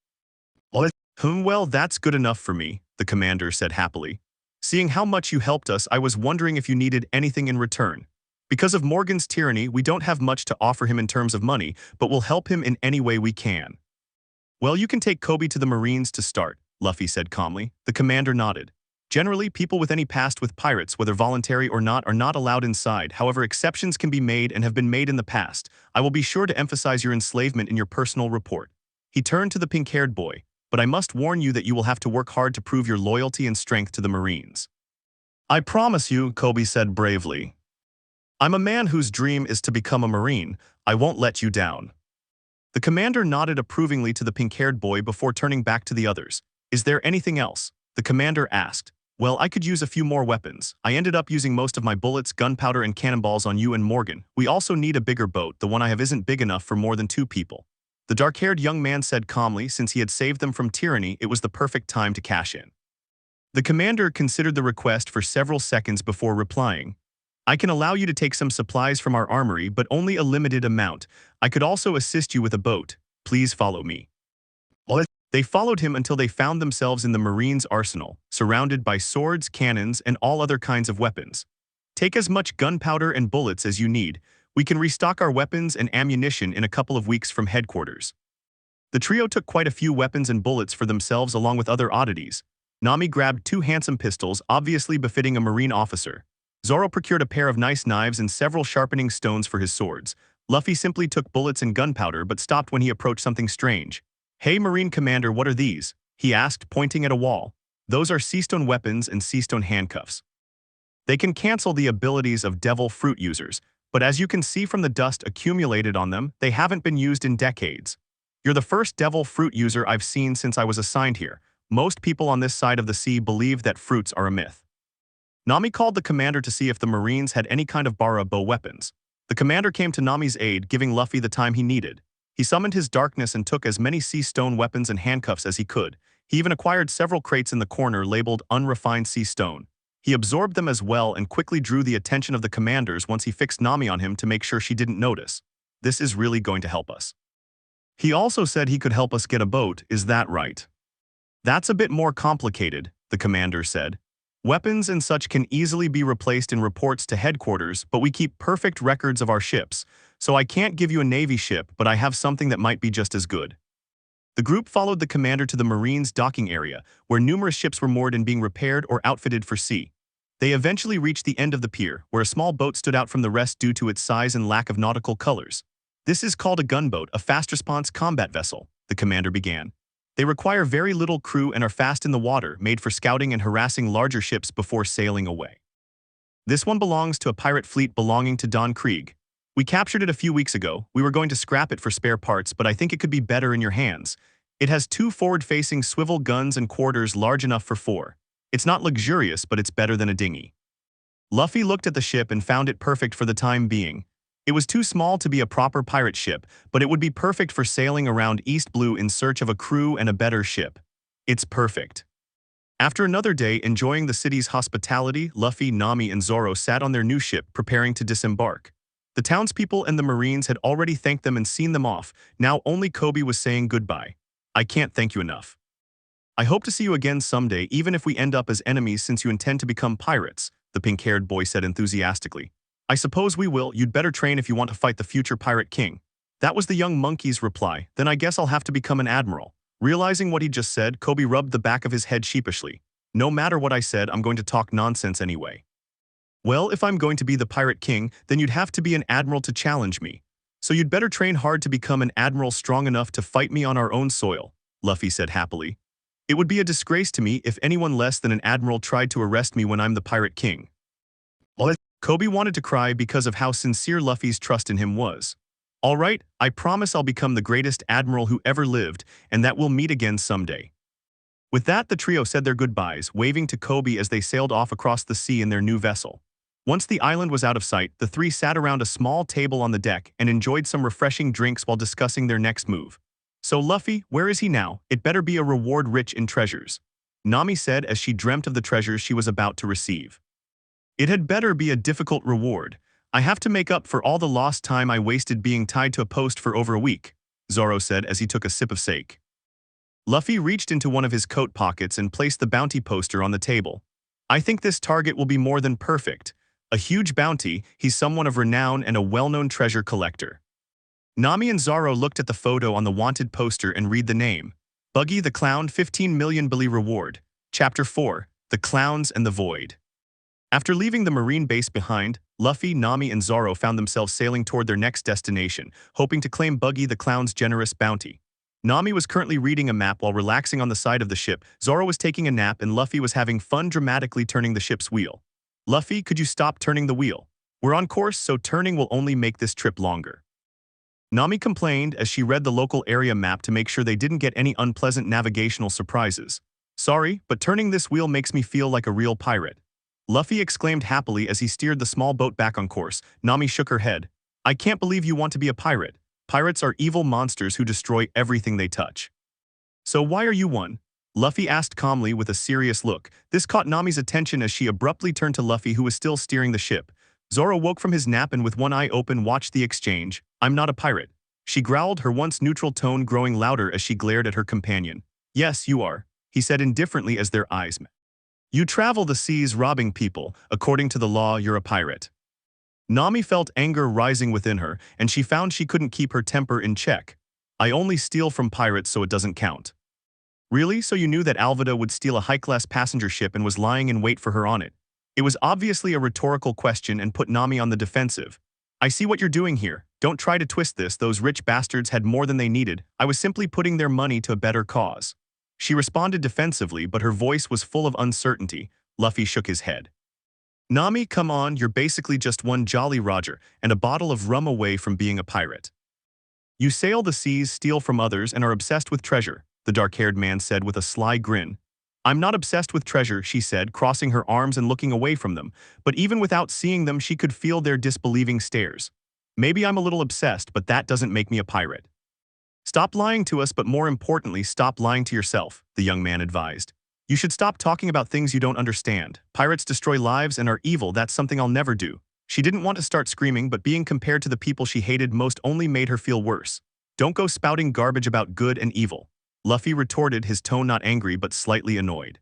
Well, that's good enough for me, the commander said happily. Seeing how much you helped us, I was wondering if you needed anything in return. Because of Morgan's tyranny, we don't have much to offer him in terms of money, but we'll help him in any way we can. Well, you can take Kobe to the Marines to start, Luffy said calmly. The commander nodded. Generally, people with any past with pirates, whether voluntary or not, are not allowed inside. However, exceptions can be made and have been made in the past. I will be sure to emphasize your enslavement in your personal report. He turned to the pink-haired boy. But I must warn you that you will have to work hard to prove your loyalty and strength to the Marines. I promise you, Kobe said bravely. I'm a man whose dream is to become a Marine. I won't let you down. The commander nodded approvingly to the pink-haired boy before turning back to the others. Is there anything else? The commander asked. Well, I could use a few more weapons. I ended up using most of my bullets, gunpowder, and cannonballs on you and Morgan. We also need a bigger boat. The one I have isn't big enough for more than 2 people. The dark-haired young man said calmly. Since he had saved them from tyranny, it was the perfect time to cash in. The commander considered the request for several seconds before replying. I can allow you to take some supplies from our armory, but only a limited amount. I could also assist you with a boat. Please follow me. They followed him until they found themselves in the Marines' arsenal, surrounded by swords, cannons, and all other kinds of weapons. Take as much gunpowder and bullets as you need. We can restock our weapons and ammunition in a couple of weeks from headquarters. The trio took quite a few weapons and bullets for themselves along with other oddities. Nami grabbed 2 handsome pistols, obviously befitting a Marine officer. Zoro procured a pair of nice knives and several sharpening stones for his swords. Luffy simply took bullets and gunpowder but stopped when he approached something strange. Hey Marine Commander, what are these? He asked, pointing at a wall. Those are seastone weapons and seastone handcuffs. They can cancel the abilities of devil fruit users, but as you can see from the dust accumulated on them, they haven't been used in decades. You're the first devil fruit user I've seen since I was assigned here. Most people on this side of the sea believe that fruits are a myth. Nami called the commander to see if the Marines had any kind of bara bow weapons. The commander came to Nami's aid, giving Luffy the time he needed. He summoned his darkness and took as many sea stone weapons and handcuffs as he could. He even acquired several crates in the corner labeled unrefined sea stone. He absorbed them as well and quickly drew the attention of the commanders once he fixed Nami on him to make sure she didn't notice. This is really going to help us. He also said he could help us get a boat, is that right? That's a bit more complicated, the commander said. Weapons and such can easily be replaced in reports to headquarters, but we keep perfect records of our ships, so I can't give you a Navy ship, but I have something that might be just as good. The group followed the commander to the Marines' docking area, where numerous ships were moored and being repaired or outfitted for sea. They eventually reached the end of the pier, where a small boat stood out from the rest due to its size and lack of nautical colors. This is called a gunboat, a fast-response combat vessel, the commander began. They require very little crew and are fast in the water, made for scouting and harassing larger ships before sailing away. This one belongs to a pirate fleet belonging to Don Krieg. We captured it a few weeks ago. We were going to scrap it for spare parts, but I think it could be better in your hands. It has 2 forward-facing swivel guns and quarters large enough for 4. It's not luxurious, but it's better than a dinghy. Luffy looked at the ship and found it perfect for the time being. It was too small to be a proper pirate ship, but it would be perfect for sailing around East Blue in search of a crew and a better ship. It's perfect. After another day enjoying the city's hospitality, Luffy, Nami, and Zoro sat on their new ship preparing to disembark. The townspeople and the Marines had already thanked them and seen them off. Now only Kobe was saying goodbye. I can't thank you enough. I hope to see you again someday, even if we end up as enemies since you intend to become pirates, the pink-haired boy said enthusiastically. I suppose we will. You'd better train if you want to fight the future pirate king. That was the young monkey's reply. Then I guess I'll have to become an admiral. Realizing what he just said, Kobe rubbed the back of his head sheepishly. No matter what I said, I'm going to talk nonsense anyway. Well, if I'm going to be the pirate king, then you'd have to be an admiral to challenge me. So you'd better train hard to become an admiral strong enough to fight me on our own soil, Luffy said happily. It would be a disgrace to me if anyone less than an admiral tried to arrest me when I'm the pirate king. Kobe wanted to cry because of how sincere Luffy's trust in him was. All right, I promise I'll become the greatest admiral who ever lived, and that we'll meet again someday. With that, the trio said their goodbyes, waving to Kobe as they sailed off across the sea in their new vessel. Once the island was out of sight, the three sat around a small table on the deck and enjoyed some refreshing drinks while discussing their next move. So Luffy, where is he now? It better be a reward rich in treasures, Nami said as she dreamt of the treasures she was about to receive. It had better be a difficult reward. I have to make up for all the lost time I wasted being tied to a post for over a week, Zoro said as he took a sip of sake. Luffy reached into one of his coat pockets and placed the bounty poster on the table. I think this target will be more than perfect. A huge bounty, he's someone of renown and a well-known treasure collector. Nami and Zoro looked at the photo on the wanted poster and read the name. Buggy the Clown, 15 million Billy reward. Chapter 4, The Clowns and the Void. After leaving the marine base behind, Luffy, Nami, and Zoro found themselves sailing toward their next destination, hoping to claim Buggy the Clown's generous bounty. Nami was currently reading a map while relaxing on the side of the ship, Zoro was taking a nap, and Luffy was having fun dramatically turning the ship's wheel. Luffy, could you stop turning the wheel? We're on course, so turning will only make this trip longer. Nami complained as she read the local area map to make sure they didn't get any unpleasant navigational surprises. Sorry, but turning this wheel makes me feel like a real pirate, Luffy exclaimed happily as he steered the small boat back on course. Nami shook her head. I can't believe you want to be a pirate. Pirates are evil monsters who destroy everything they touch. So why are you one? Luffy asked calmly with a serious look. This caught Nami's attention as she abruptly turned to Luffy, who was still steering the ship. Zoro woke from his nap and with one eye open watched the exchange. I'm not a pirate, she growled, her once neutral tone growing louder as she glared at her companion. Yes, you are, he said indifferently as their eyes met. You travel the seas robbing people. According to the law, you're a pirate. Nami felt anger rising within her, and she found she couldn't keep her temper in check. I only steal from pirates, so it doesn't count. Really? So you knew that Alvida would steal a high-class passenger ship and was lying in wait for her on it? It was obviously a rhetorical question and put Nami on the defensive. I see what you're doing here. Don't try to twist this. Those rich bastards had more than they needed. I was simply putting their money to a better cause. She responded defensively, but her voice was full of uncertainty. Luffy shook his head. Nami, come on, you're basically just one Jolly Roger and a bottle of rum away from being a pirate. You sail the seas, steal from others, and are obsessed with treasure, the dark-haired man said with a sly grin. I'm not obsessed with treasure, she said, crossing her arms and looking away from them, but even without seeing them, she could feel their disbelieving stares. Maybe I'm a little obsessed, but that doesn't make me a pirate. Stop lying to us, but more importantly, stop lying to yourself, the young man advised. You should stop talking about things you don't understand. Pirates destroy lives and are evil. That's something I'll never do. She didn't want to start screaming, but being compared to the people she hated most only made her feel worse. Don't go spouting garbage about good and evil, Luffy retorted, his tone not angry but slightly annoyed.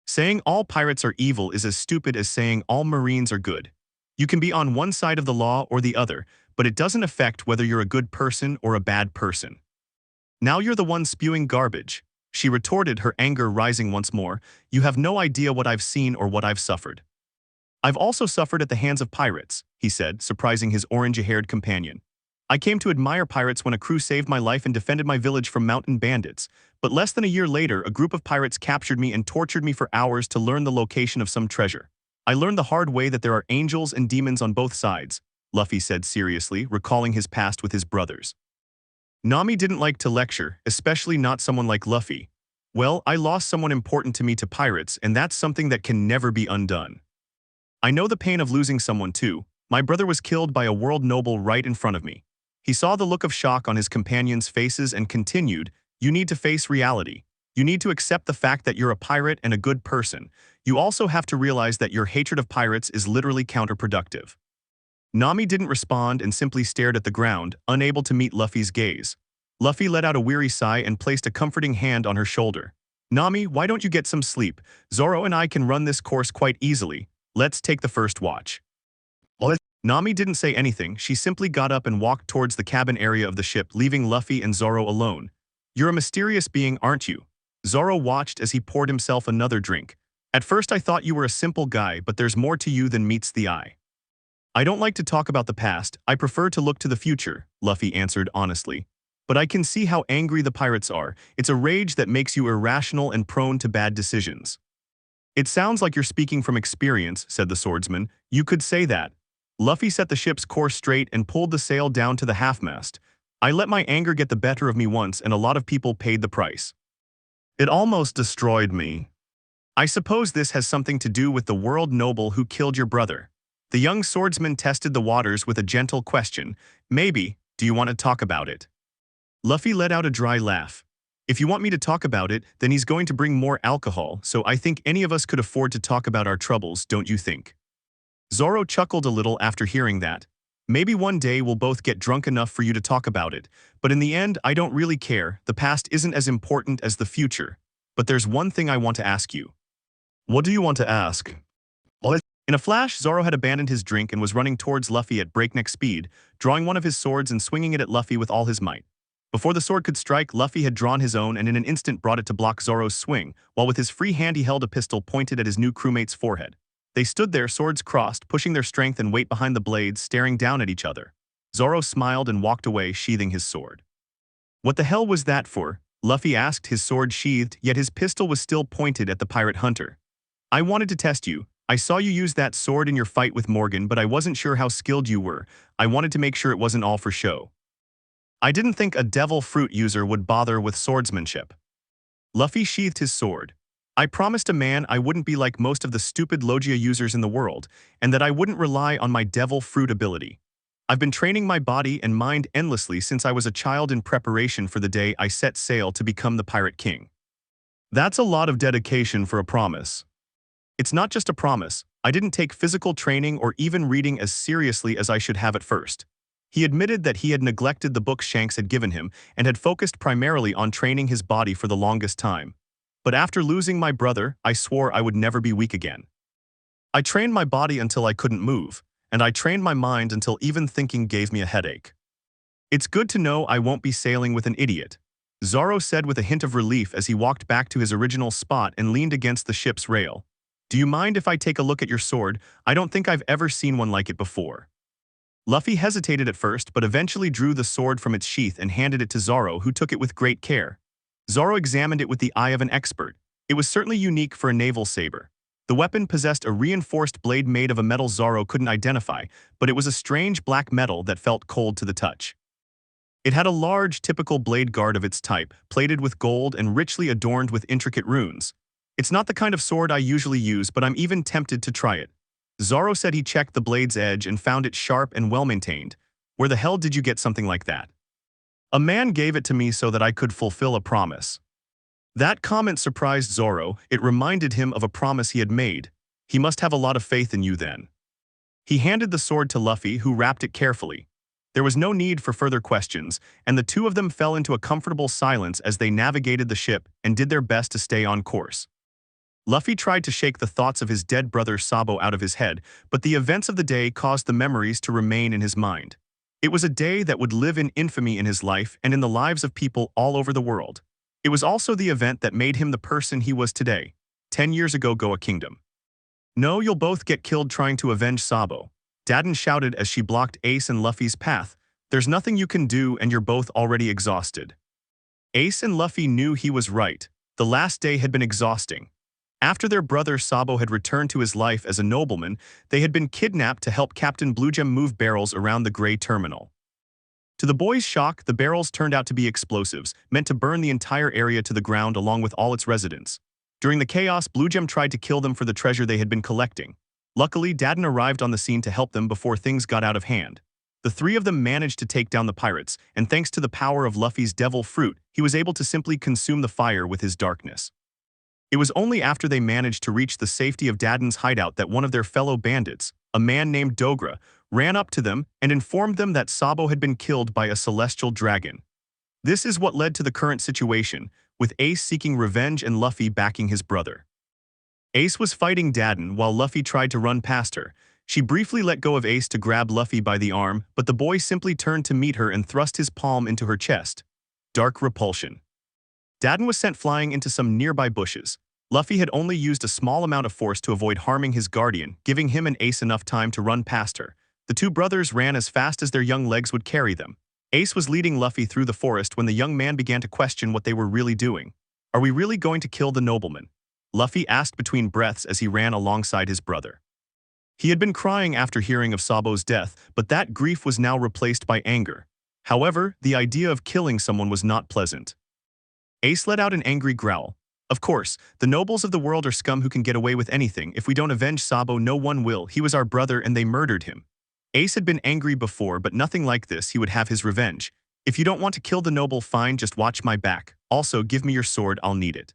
Saying all pirates are evil is as stupid as saying all Marines are good. You can be on one side of the law or the other, but it doesn't affect whether you're a good person or a bad person. Now you're the one spewing garbage, she retorted, her anger rising once more. You have no idea what I've seen or what I've suffered. I've also suffered at the hands of pirates, he said, surprising his orange-haired companion. I came to admire pirates when a crew saved my life and defended my village from mountain bandits, but less than a year later, a group of pirates captured me and tortured me for hours to learn the location of some treasure. I learned the hard way that there are angels and demons on both sides, Luffy said seriously, recalling his past with his brothers. Nami didn't like to lecture, especially not someone like Luffy. Well, I lost someone important to me to pirates, and that's something that can never be undone. I know the pain of losing someone too. My brother was killed by a world noble right in front of me. He saw the look of shock on his companions' faces and continued, you need to face reality. You need to accept the fact that you're a pirate and a good person. You also have to realize that your hatred of pirates is literally counterproductive. Nami didn't respond and simply stared at the ground, unable to meet Luffy's gaze. Luffy let out a weary sigh and placed a comforting hand on her shoulder. Nami, why don't you get some sleep? Zoro and I can run this course quite easily. Let's take the first watch. Nami didn't say anything, she simply got up and walked towards the cabin area of the ship, leaving Luffy and Zoro alone. You're a mysterious being, aren't you? Zoro watched as he poured himself another drink. At first I thought you were a simple guy, but there's more to you than meets the eye. I don't like to talk about the past, I prefer to look to the future, Luffy answered honestly. But I can see how angry the pirates are. It's a rage that makes you irrational and prone to bad decisions. It sounds like you're speaking from experience, said the swordsman. You could say that. Luffy set the ship's course straight and pulled the sail down to the half-mast. I let my anger get the better of me once and a lot of people paid the price. It almost destroyed me. I suppose this has something to do with the world noble who killed your brother. The young swordsman tested the waters with a gentle question. Maybe, do you want to talk about it? Luffy let out a dry laugh. If you want me to talk about it, then he's going to bring more alcohol, so I think any of us could afford to talk about our troubles, don't you think? Zoro chuckled a little after hearing that. Maybe one day we'll both get drunk enough for you to talk about it, but in the end I don't really care, the past isn't as important as the future. But there's one thing I want to ask you. What do you want to ask? In a flash, Zoro had abandoned his drink and was running towards Luffy at breakneck speed, drawing one of his swords and swinging it at Luffy with all his might. Before the sword could strike, Luffy had drawn his own and in an instant brought it to block Zoro's swing, while with his free hand he held a pistol pointed at his new crewmate's forehead. They stood there, swords crossed, pushing their strength and weight behind the blades, staring down at each other. Zoro smiled and walked away, sheathing his sword. What the hell was that for? Luffy asked, his sword sheathed, yet his pistol was still pointed at the pirate hunter. I wanted to test you. I saw you use that sword in your fight with Morgan, but I wasn't sure how skilled you were. I wanted to make sure it wasn't all for show. I didn't think a devil fruit user would bother with swordsmanship. Luffy sheathed his sword. I promised a man I wouldn't be like most of the stupid Logia users in the world, and that I wouldn't rely on my devil fruit ability. I've been training my body and mind endlessly since I was a child in preparation for the day I set sail to become the Pirate King. That's a lot of dedication for a promise. It's not just a promise. I didn't take physical training or even reading as seriously as I should have at first. He admitted that he had neglected the books Shanks had given him and had focused primarily on training his body for the longest time. But after losing my brother, I swore I would never be weak again. I trained my body until I couldn't move, and I trained my mind until even thinking gave me a headache. It's good to know I won't be sailing with an idiot, Zoro said with a hint of relief as he walked back to his original spot and leaned against the ship's rail. Do you mind if I take a look at your sword? I don't think I've ever seen one like it before. Luffy hesitated at first, but eventually drew the sword from its sheath and handed it to Zoro, who took it with great care. Zoro examined it with the eye of an expert. It was certainly unique for a naval saber. The weapon possessed a reinforced blade made of a metal Zoro couldn't identify, but it was a strange black metal that felt cold to the touch. It had a large, typical blade guard of its type, plated with gold and richly adorned with intricate runes. It's not the kind of sword I usually use, but I'm even tempted to try it. Zoro said he checked the blade's edge and found it sharp and well-maintained. Where the hell did you get something like that? A man gave it to me so that I could fulfill a promise. That comment surprised Zoro. It reminded him of a promise he had made. He must have a lot of faith in you then. He handed the sword to Luffy, who wrapped it carefully. There was no need for further questions, and the two of them fell into a comfortable silence as they navigated the ship and did their best to stay on course. Luffy tried to shake the thoughts of his dead brother Sabo out of his head, but the events of the day caused the memories to remain in his mind. It was a day that would live in infamy in his life and in the lives of people all over the world. It was also the event that made him the person he was today. 10 years ago, Goa Kingdom. No, you'll both get killed trying to avenge Sabo. Daden shouted as she blocked Ace and Luffy's path. There's nothing you can do and you're both already exhausted. Ace and Luffy knew he was right. The last day had been exhausting. After their brother Sabo had returned to his life as a nobleman, they had been kidnapped to help Captain Bluegem move barrels around the Grey Terminal. To the boys' shock, the barrels turned out to be explosives, meant to burn the entire area to the ground along with all its residents. During the chaos, Bluegem tried to kill them for the treasure they had been collecting. Luckily, Daden arrived on the scene to help them before things got out of hand. The three of them managed to take down the pirates, and thanks to the power of Luffy's devil fruit, he was able to simply consume the fire with his darkness. It was only after they managed to reach the safety of Daden's hideout that one of their fellow bandits, a man named Dogra, ran up to them and informed them that Sabo had been killed by a celestial dragon. This is what led to the current situation, with Ace seeking revenge and Luffy backing his brother. Ace was fighting Daden while Luffy tried to run past her. She briefly let go of Ace to grab Luffy by the arm, but the boy simply turned to meet her and thrust his palm into her chest. Dark repulsion. Daden was sent flying into some nearby bushes. Luffy had only used a small amount of force to avoid harming his guardian, giving him and Ace enough time to run past her. The two brothers ran as fast as their young legs would carry them. Ace was leading Luffy through the forest when the young man began to question what they were really doing. "Are we really going to kill the nobleman?" Luffy asked between breaths as he ran alongside his brother. He had been crying after hearing of Sabo's death, but that grief was now replaced by anger. However, the idea of killing someone was not pleasant. Ace let out an angry growl. "Of course, the nobles of the world are scum who can get away with anything. If we don't avenge Sabo, no one will. He was our brother and they murdered him." Ace had been angry before, but nothing like this. He would have his revenge. "If you don't want to kill the noble, fine, just watch my back. Also, give me your sword, I'll need it."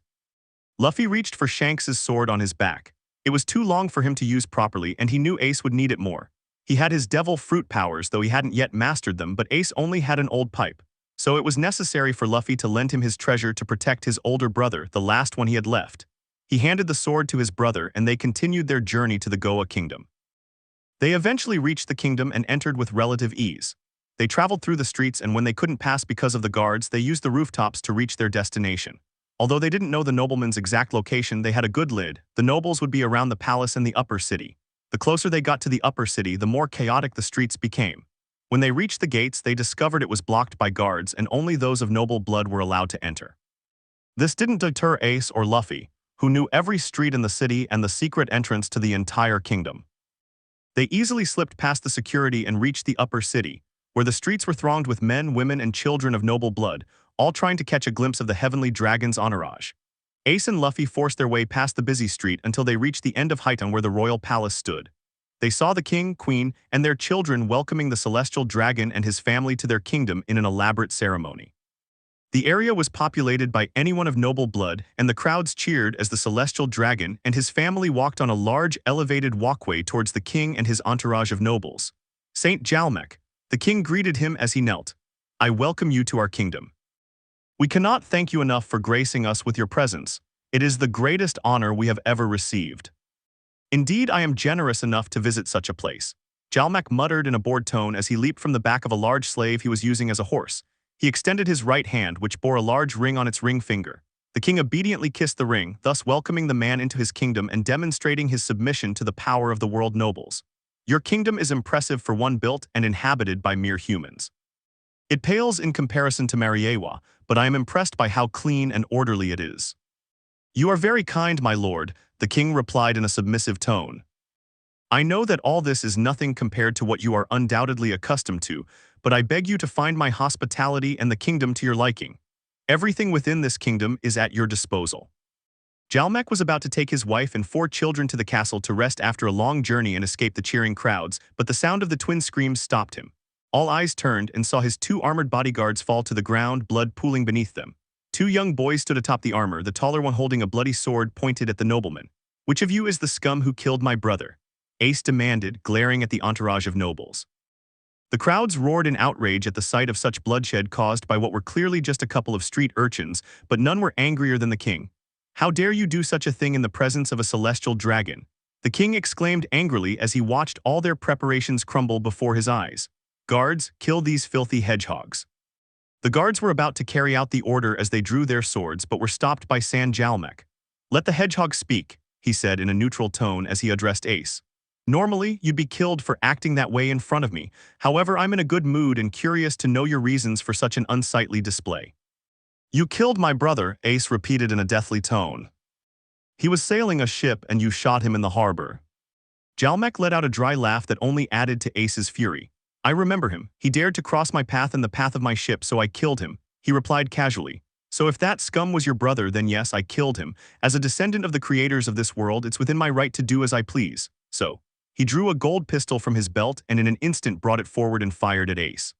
Luffy reached for Shanks's sword on his back. It was too long for him to use properly, and he knew Ace would need it more. He had his devil fruit powers, though he hadn't yet mastered them, but Ace only had an old pipe. So it was necessary for Luffy to lend him his treasure to protect his older brother, the last one he had left. He handed the sword to his brother, and they continued their journey to the Goa Kingdom. They eventually reached the kingdom and entered with relative ease. They traveled through the streets, and when they couldn't pass because of the guards, they used the rooftops to reach their destination. Although they didn't know the nobleman's exact location, they had a good lead. The nobles would be around the palace in the upper city. The closer they got to the upper city, the more chaotic the streets became. When they reached the gates, they discovered it was blocked by guards and only those of noble blood were allowed to enter. This didn't deter Ace or Luffy, who knew every street in the city and the secret entrance to the entire kingdom. They easily slipped past the security and reached the upper city, where the streets were thronged with men, women, and children of noble blood, all trying to catch a glimpse of the heavenly dragon's entourage. Ace and Luffy forced their way past the busy street until they reached the end of Hightown where the royal palace stood. They saw the king, queen, and their children welcoming the celestial dragon and his family to their kingdom in an elaborate ceremony. The area was populated by anyone of noble blood, and the crowds cheered as the celestial dragon and his family walked on a large elevated walkway towards the king and his entourage of nobles. Saint Jalmec, the king greeted him as he knelt. "I welcome you to our kingdom. We cannot thank you enough for gracing us with your presence. It is the greatest honor we have ever received. Indeed, I am generous enough to visit such a place." Jalmec muttered in a bored tone as he leaped from the back of a large slave he was using as a horse. He extended his right hand, which bore a large ring on its ring finger. The king obediently kissed the ring, thus welcoming the man into his kingdom and demonstrating his submission to the power of the world nobles. "Your kingdom is impressive for one built and inhabited by mere humans. It pales in comparison to Mariewa, but I am impressed by how clean and orderly it is." "You are very kind, my lord," the king replied in a submissive tone. "I know that all this is nothing compared to what you are undoubtedly accustomed to, but I beg you to find my hospitality and the kingdom to your liking. Everything within this kingdom is at your disposal." Jalmec was about to take his wife and 4 children to the castle to rest after a long journey and escape the cheering crowds, but the sound of the twin screams stopped him. All eyes turned and saw his 2 armored bodyguards fall to the ground, blood pooling beneath them. 2 young boys stood atop the armor, the taller one holding a bloody sword pointed at the nobleman. "Which of you is the scum who killed my brother?" Ace demanded, glaring at the entourage of nobles. The crowds roared in outrage at the sight of such bloodshed caused by what were clearly just a couple of street urchins, but none were angrier than the king. "How dare you do such a thing in the presence of a celestial dragon?" The king exclaimed angrily as he watched all their preparations crumble before his eyes. "Guards, kill these filthy hedgehogs." The guards were about to carry out the order as they drew their swords but were stopped by San Jalmec. "Let the hedgehog speak," he said in a neutral tone as he addressed Ace. "Normally, you'd be killed for acting that way in front of me. However, I'm in a good mood and curious to know your reasons for such an unsightly display." "You killed my brother," Ace repeated in a deathly tone. "He was sailing a ship and you shot him in the harbor." Jalmec let out a dry laugh that only added to Ace's fury. "I remember him. He dared to cross my path and the path of my ship, so I killed him," he replied casually. "So if that scum was your brother, then yes, I killed him. As a descendant of the creators of this world, it's within my right to do as I please. So." He drew a gold pistol from his belt and in an instant brought it forward and fired at Ace.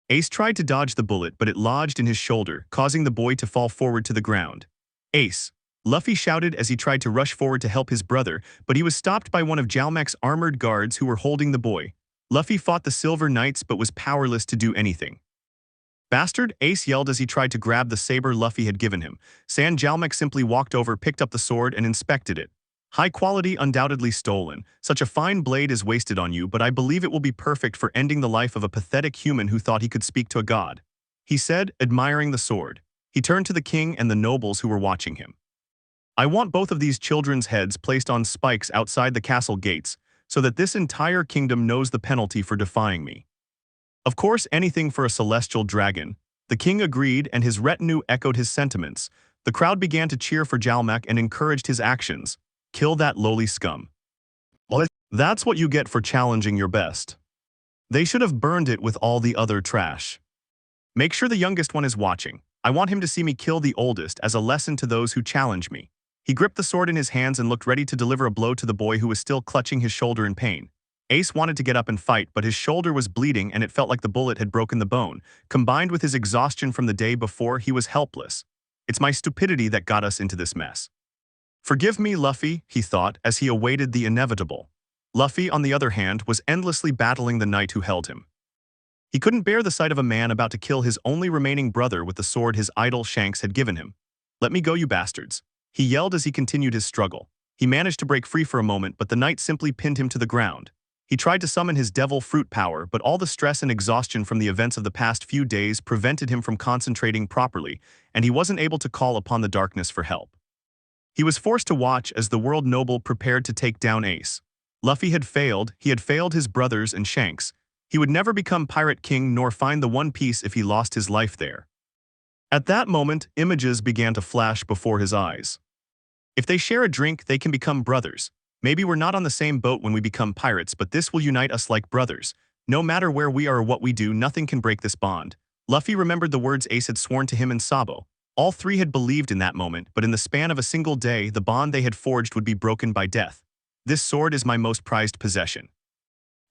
Ace tried to dodge the bullet, but it lodged in his shoulder, causing the boy to fall forward to the ground. "Ace!" Luffy shouted as he tried to rush forward to help his brother, but he was stopped by one of Jalmec's armored guards who were holding the boy. Luffy fought the Silver Knights but was powerless to do anything. Bastard, Ace yelled as he tried to grab the saber Luffy had given him. Sanjalmak simply walked over, picked up the sword, and inspected it. High quality, undoubtedly stolen. Such a fine blade is wasted on you, but I believe it will be perfect for ending the life of a pathetic human who thought he could speak to a god, he said, admiring the sword. He turned to the king and the nobles who were watching him. I want both of these children's heads placed on spikes outside the castle gates, so that this entire kingdom knows the penalty for defying me. Of course, anything for a celestial dragon. The king agreed, and his retinue echoed his sentiments. The crowd began to cheer for Jalmak and encouraged his actions. Kill that lowly scum. That's what you get for challenging your best. They should have burned it with all the other trash. Make sure the youngest one is watching. I want him to see me kill the oldest as a lesson to those who challenge me. He gripped the sword in his hands and looked ready to deliver a blow to the boy who was still clutching his shoulder in pain. Ace wanted to get up and fight, but his shoulder was bleeding and it felt like the bullet had broken the bone. Combined with his exhaustion from the day before, he was helpless. It's my stupidity that got us into this mess. Forgive me, Luffy, he thought, as he awaited the inevitable. Luffy, on the other hand, was endlessly battling the knight who held him. He couldn't bear the sight of a man about to kill his only remaining brother with the sword his idol Shanks had given him. Let me go, you bastards, he yelled as he continued his struggle. He managed to break free for a moment, but the knight simply pinned him to the ground. He tried to summon his devil fruit power, but all the stress and exhaustion from the events of the past few days prevented him from concentrating properly, and he wasn't able to call upon the darkness for help. He was forced to watch as the world noble prepared to take down Ace. Luffy had failed, he had failed his brothers and Shanks. He would never become Pirate King nor find the One Piece if he lost his life there. At that moment, images began to flash before his eyes. If they share a drink, they can become brothers. Maybe we're not on the same boat when we become pirates, but this will unite us like brothers. No matter where we are or what we do, nothing can break this bond. Luffy remembered the words Ace had sworn to him and Sabo. All three had believed in that moment, but in the span of a single day, the bond they had forged would be broken by death. This sword is my most prized possession.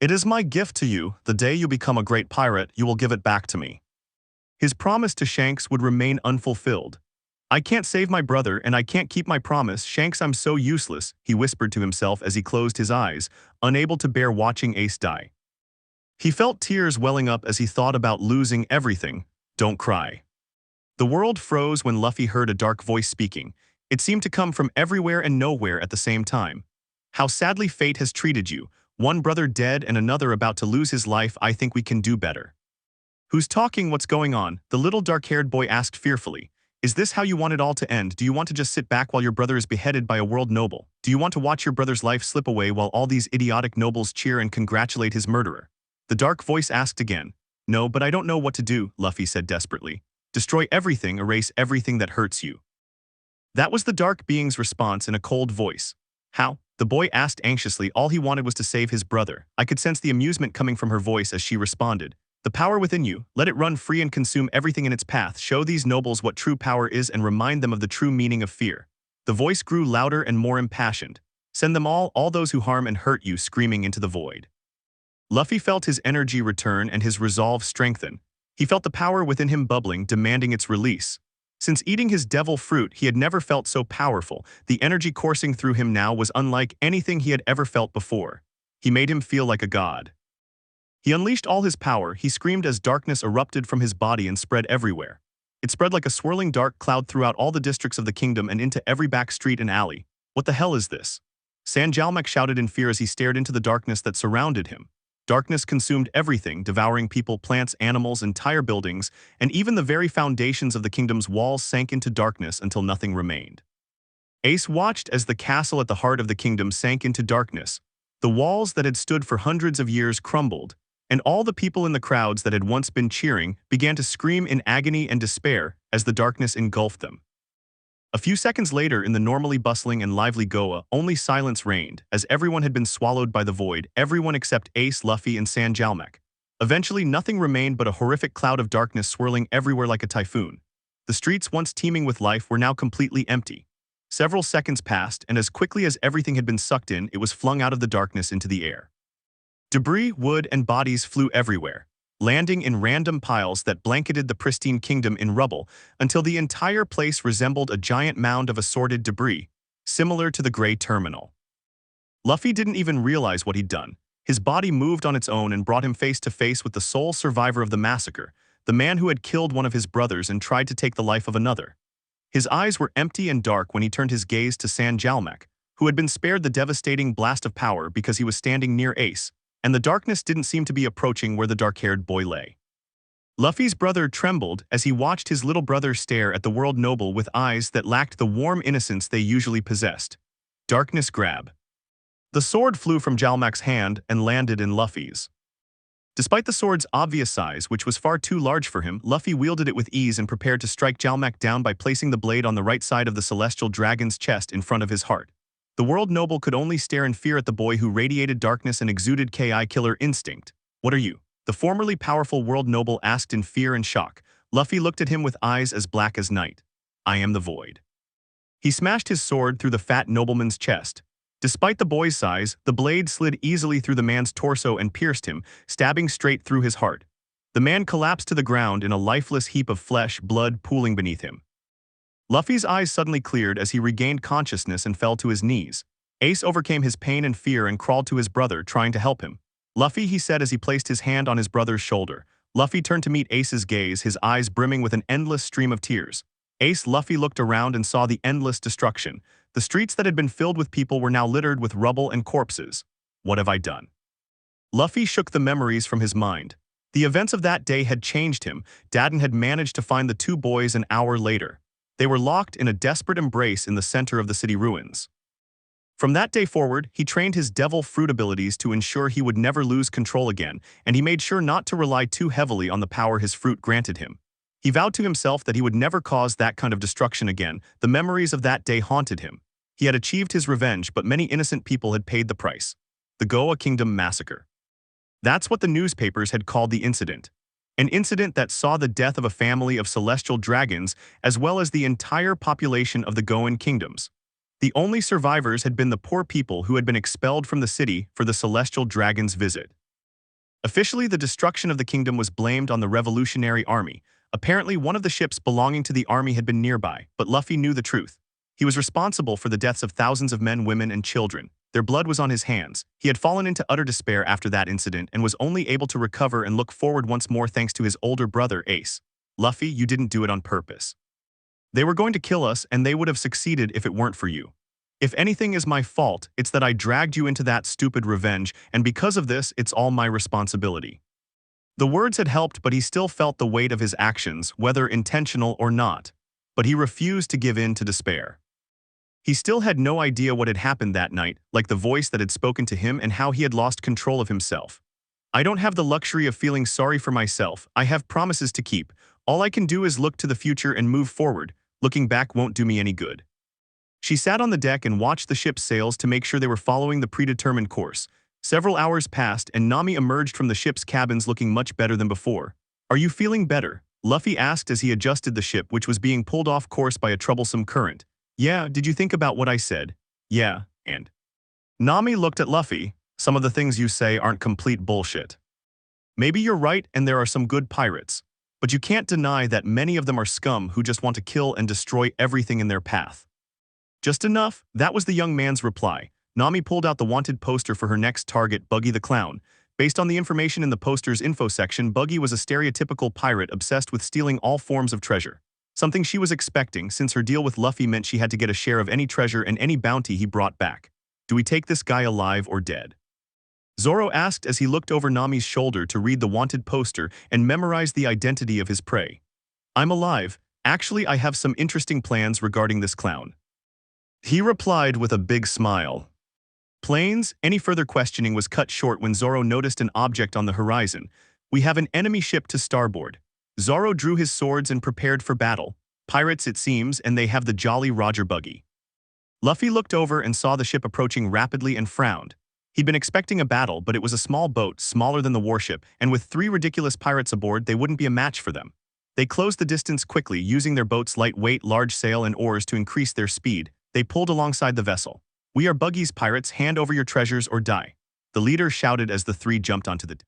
It is my gift to you. The day you become a great pirate, you will give it back to me. His promise to Shanks would remain unfulfilled. I can't save my brother, and I can't keep my promise. Shanks, I'm so useless, he whispered to himself as he closed his eyes, unable to bear watching Ace die. He felt tears welling up as he thought about losing everything. Don't cry. The world froze when Luffy heard a dark voice speaking. It seemed to come from everywhere and nowhere at the same time. How sadly fate has treated you. One brother dead and another about to lose his life. I think we can do better. Who's talking? What's going on? The little dark-haired boy asked fearfully. Is this how you want it all to end? Do you want to just sit back while your brother is beheaded by a world noble? Do you want to watch your brother's life slip away while all these idiotic nobles cheer and congratulate his murderer? The dark voice asked again. No, but I don't know what to do, Luffy said desperately. Destroy everything, erase everything that hurts you. That was the dark being's response in a cold voice. How? The boy asked anxiously. All he wanted was to save his brother. I could sense the amusement coming from her voice as she responded. The power within you, let it run free and consume everything in its path. Show these nobles what true power is and remind them of the true meaning of fear. The voice grew louder and more impassioned. Send them all those who harm and hurt you, screaming into the void. Luffy felt his energy return and his resolve strengthen. He felt the power within him bubbling, demanding its release. Since eating his devil fruit, he had never felt so powerful. The energy coursing through him now was unlike anything he had ever felt before. He made him feel like a god. He unleashed all his power. He screamed as darkness erupted from his body and spread everywhere. It spread like a swirling dark cloud throughout all the districts of the kingdom and into every back street and alley. What the hell is this? Sanjalmak shouted in fear as he stared into the darkness that surrounded him. Darkness consumed everything, devouring people, plants, animals, entire buildings, and even the very foundations of the kingdom's walls sank into darkness until nothing remained. Ace watched as the castle at the heart of the kingdom sank into darkness. The walls that had stood for hundreds of years crumbled, and all the people in the crowds that had once been cheering began to scream in agony and despair as the darkness engulfed them. A few seconds later, in the normally bustling and lively Goa, only silence reigned, as everyone had been swallowed by the void, everyone except Ace, Luffy, and Sanjalmak. Eventually, nothing remained but a horrific cloud of darkness swirling everywhere like a typhoon. The streets, once teeming with life, were now completely empty. Several seconds passed, and as quickly as everything had been sucked in, it was flung out of the darkness into the air. Debris, wood, and bodies flew everywhere, landing in random piles that blanketed the pristine kingdom in rubble until the entire place resembled a giant mound of assorted debris, similar to the Grey Terminal. Luffy didn't even realize what he'd done. His body moved on its own and brought him face to face with the sole survivor of the massacre, the man who had killed one of his brothers and tried to take the life of another. His eyes were empty and dark when he turned his gaze to San Jalmak, who had been spared the devastating blast of power because he was standing near Ace, and the darkness didn't seem to be approaching where the dark-haired boy lay. Luffy's brother trembled as he watched his little brother stare at the world noble with eyes that lacked the warm innocence they usually possessed. Darkness grab. The sword flew from Jalmak's hand and landed in Luffy's. Despite the sword's obvious size, which was far too large for him, Luffy wielded it with ease and prepared to strike Jalmak down by placing the blade on the right side of the celestial dragon's chest in front of his heart. The world noble could only stare in fear at the boy who radiated darkness and exuded KI killer instinct. "What are you?" the formerly powerful world noble asked in fear and shock. Luffy looked at him with eyes as black as night. "I am the void." He smashed his sword through the fat nobleman's chest. Despite the boy's size, the blade slid easily through the man's torso and pierced him, stabbing straight through his heart. The man collapsed to the ground in a lifeless heap of flesh, blood pooling beneath him. Luffy's eyes suddenly cleared as he regained consciousness and fell to his knees. Ace overcame his pain and fear and crawled to his brother, trying to help him. "Luffy," he said as he placed his hand on his brother's shoulder. Luffy turned to meet Ace's gaze, his eyes brimming with an endless stream of tears. Ace, Luffy looked around and saw the endless destruction. The streets that had been filled with people were now littered with rubble and corpses. "What have I done?" Luffy shook the memories from his mind. The events of that day had changed him. Dadden had managed to find the two boys an hour later. They were locked in a desperate embrace in the center of the city ruins. From that day forward, he trained his devil fruit abilities to ensure he would never lose control again, and he made sure not to rely too heavily on the power his fruit granted him. He vowed to himself that he would never cause that kind of destruction again. The memories of that day haunted him. He had achieved his revenge, but many innocent people had paid the price. The Goa Kingdom Massacre. That's what the newspapers had called the incident. An incident that saw the death of a family of celestial dragons as well as the entire population of the Goan kingdoms. The only survivors had been the poor people who had been expelled from the city for the celestial dragon's visit. Officially, the destruction of the kingdom was blamed on the Revolutionary Army. Apparently, one of the ships belonging to the army had been nearby, but Luffy knew the truth. He was responsible for the deaths of thousands of men, women, and children. Their blood was on his hands. He had fallen into utter despair after that incident and was only able to recover and look forward once more thanks to his older brother, Ace. "Luffy, you didn't do it on purpose. They were going to kill us, and they would have succeeded if it weren't for you. If anything is my fault, it's that I dragged you into that stupid revenge, and because of this, it's all my responsibility." The words had helped, but he still felt the weight of his actions, whether intentional or not. But he refused to give in to despair. He still had no idea what had happened that night, like the voice that had spoken to him and how he had lost control of himself. "I don't have the luxury of feeling sorry for myself. I have promises to keep. All I can do is look to the future and move forward. Looking back won't do me any good." She sat on the deck and watched the ship's sails to make sure they were following the predetermined course. Several hours passed and Nami emerged from the ship's cabins looking much better than before. "Are you feeling better?" Luffy asked as he adjusted the ship, which was being pulled off course by a troublesome current. "Yeah, did you think about what I said?" "Yeah, and?" Nami looked at Luffy. "Some of the things you say aren't complete bullshit. Maybe you're right and there are some good pirates, but you can't deny that many of them are scum who just want to kill and destroy everything in their path." "Just enough," that was the young man's reply. Nami pulled out the wanted poster for her next target, Buggy the Clown. Based on the information in the poster's info section, Buggy was a stereotypical pirate obsessed with stealing all forms of treasure. Something she was expecting, since her deal with Luffy meant she had to get a share of any treasure and any bounty he brought back. "Do we take this guy alive or dead?" Zoro asked as he looked over Nami's shoulder to read the wanted poster and memorize the identity of his prey. "I'm alive. Actually, I have some interesting plans regarding this clown," he replied with a big smile. Planes? Any further questioning was cut short when Zoro noticed an object on the horizon. "We have an enemy ship to starboard." Zoro drew his swords and prepared for battle. Pirates, it seems, and they have the Jolly Roger buggy. Luffy looked over and saw the ship approaching rapidly and frowned. He'd been expecting a battle, but it was a small boat, smaller than the warship, and with 3 ridiculous pirates aboard, they wouldn't be a match for them. They closed the distance quickly, using their boat's light weight, large sail, and oars to increase their speed. They pulled alongside the vessel. "We are Buggy's pirates, hand over your treasures or die," the leader shouted as the 3 jumped onto the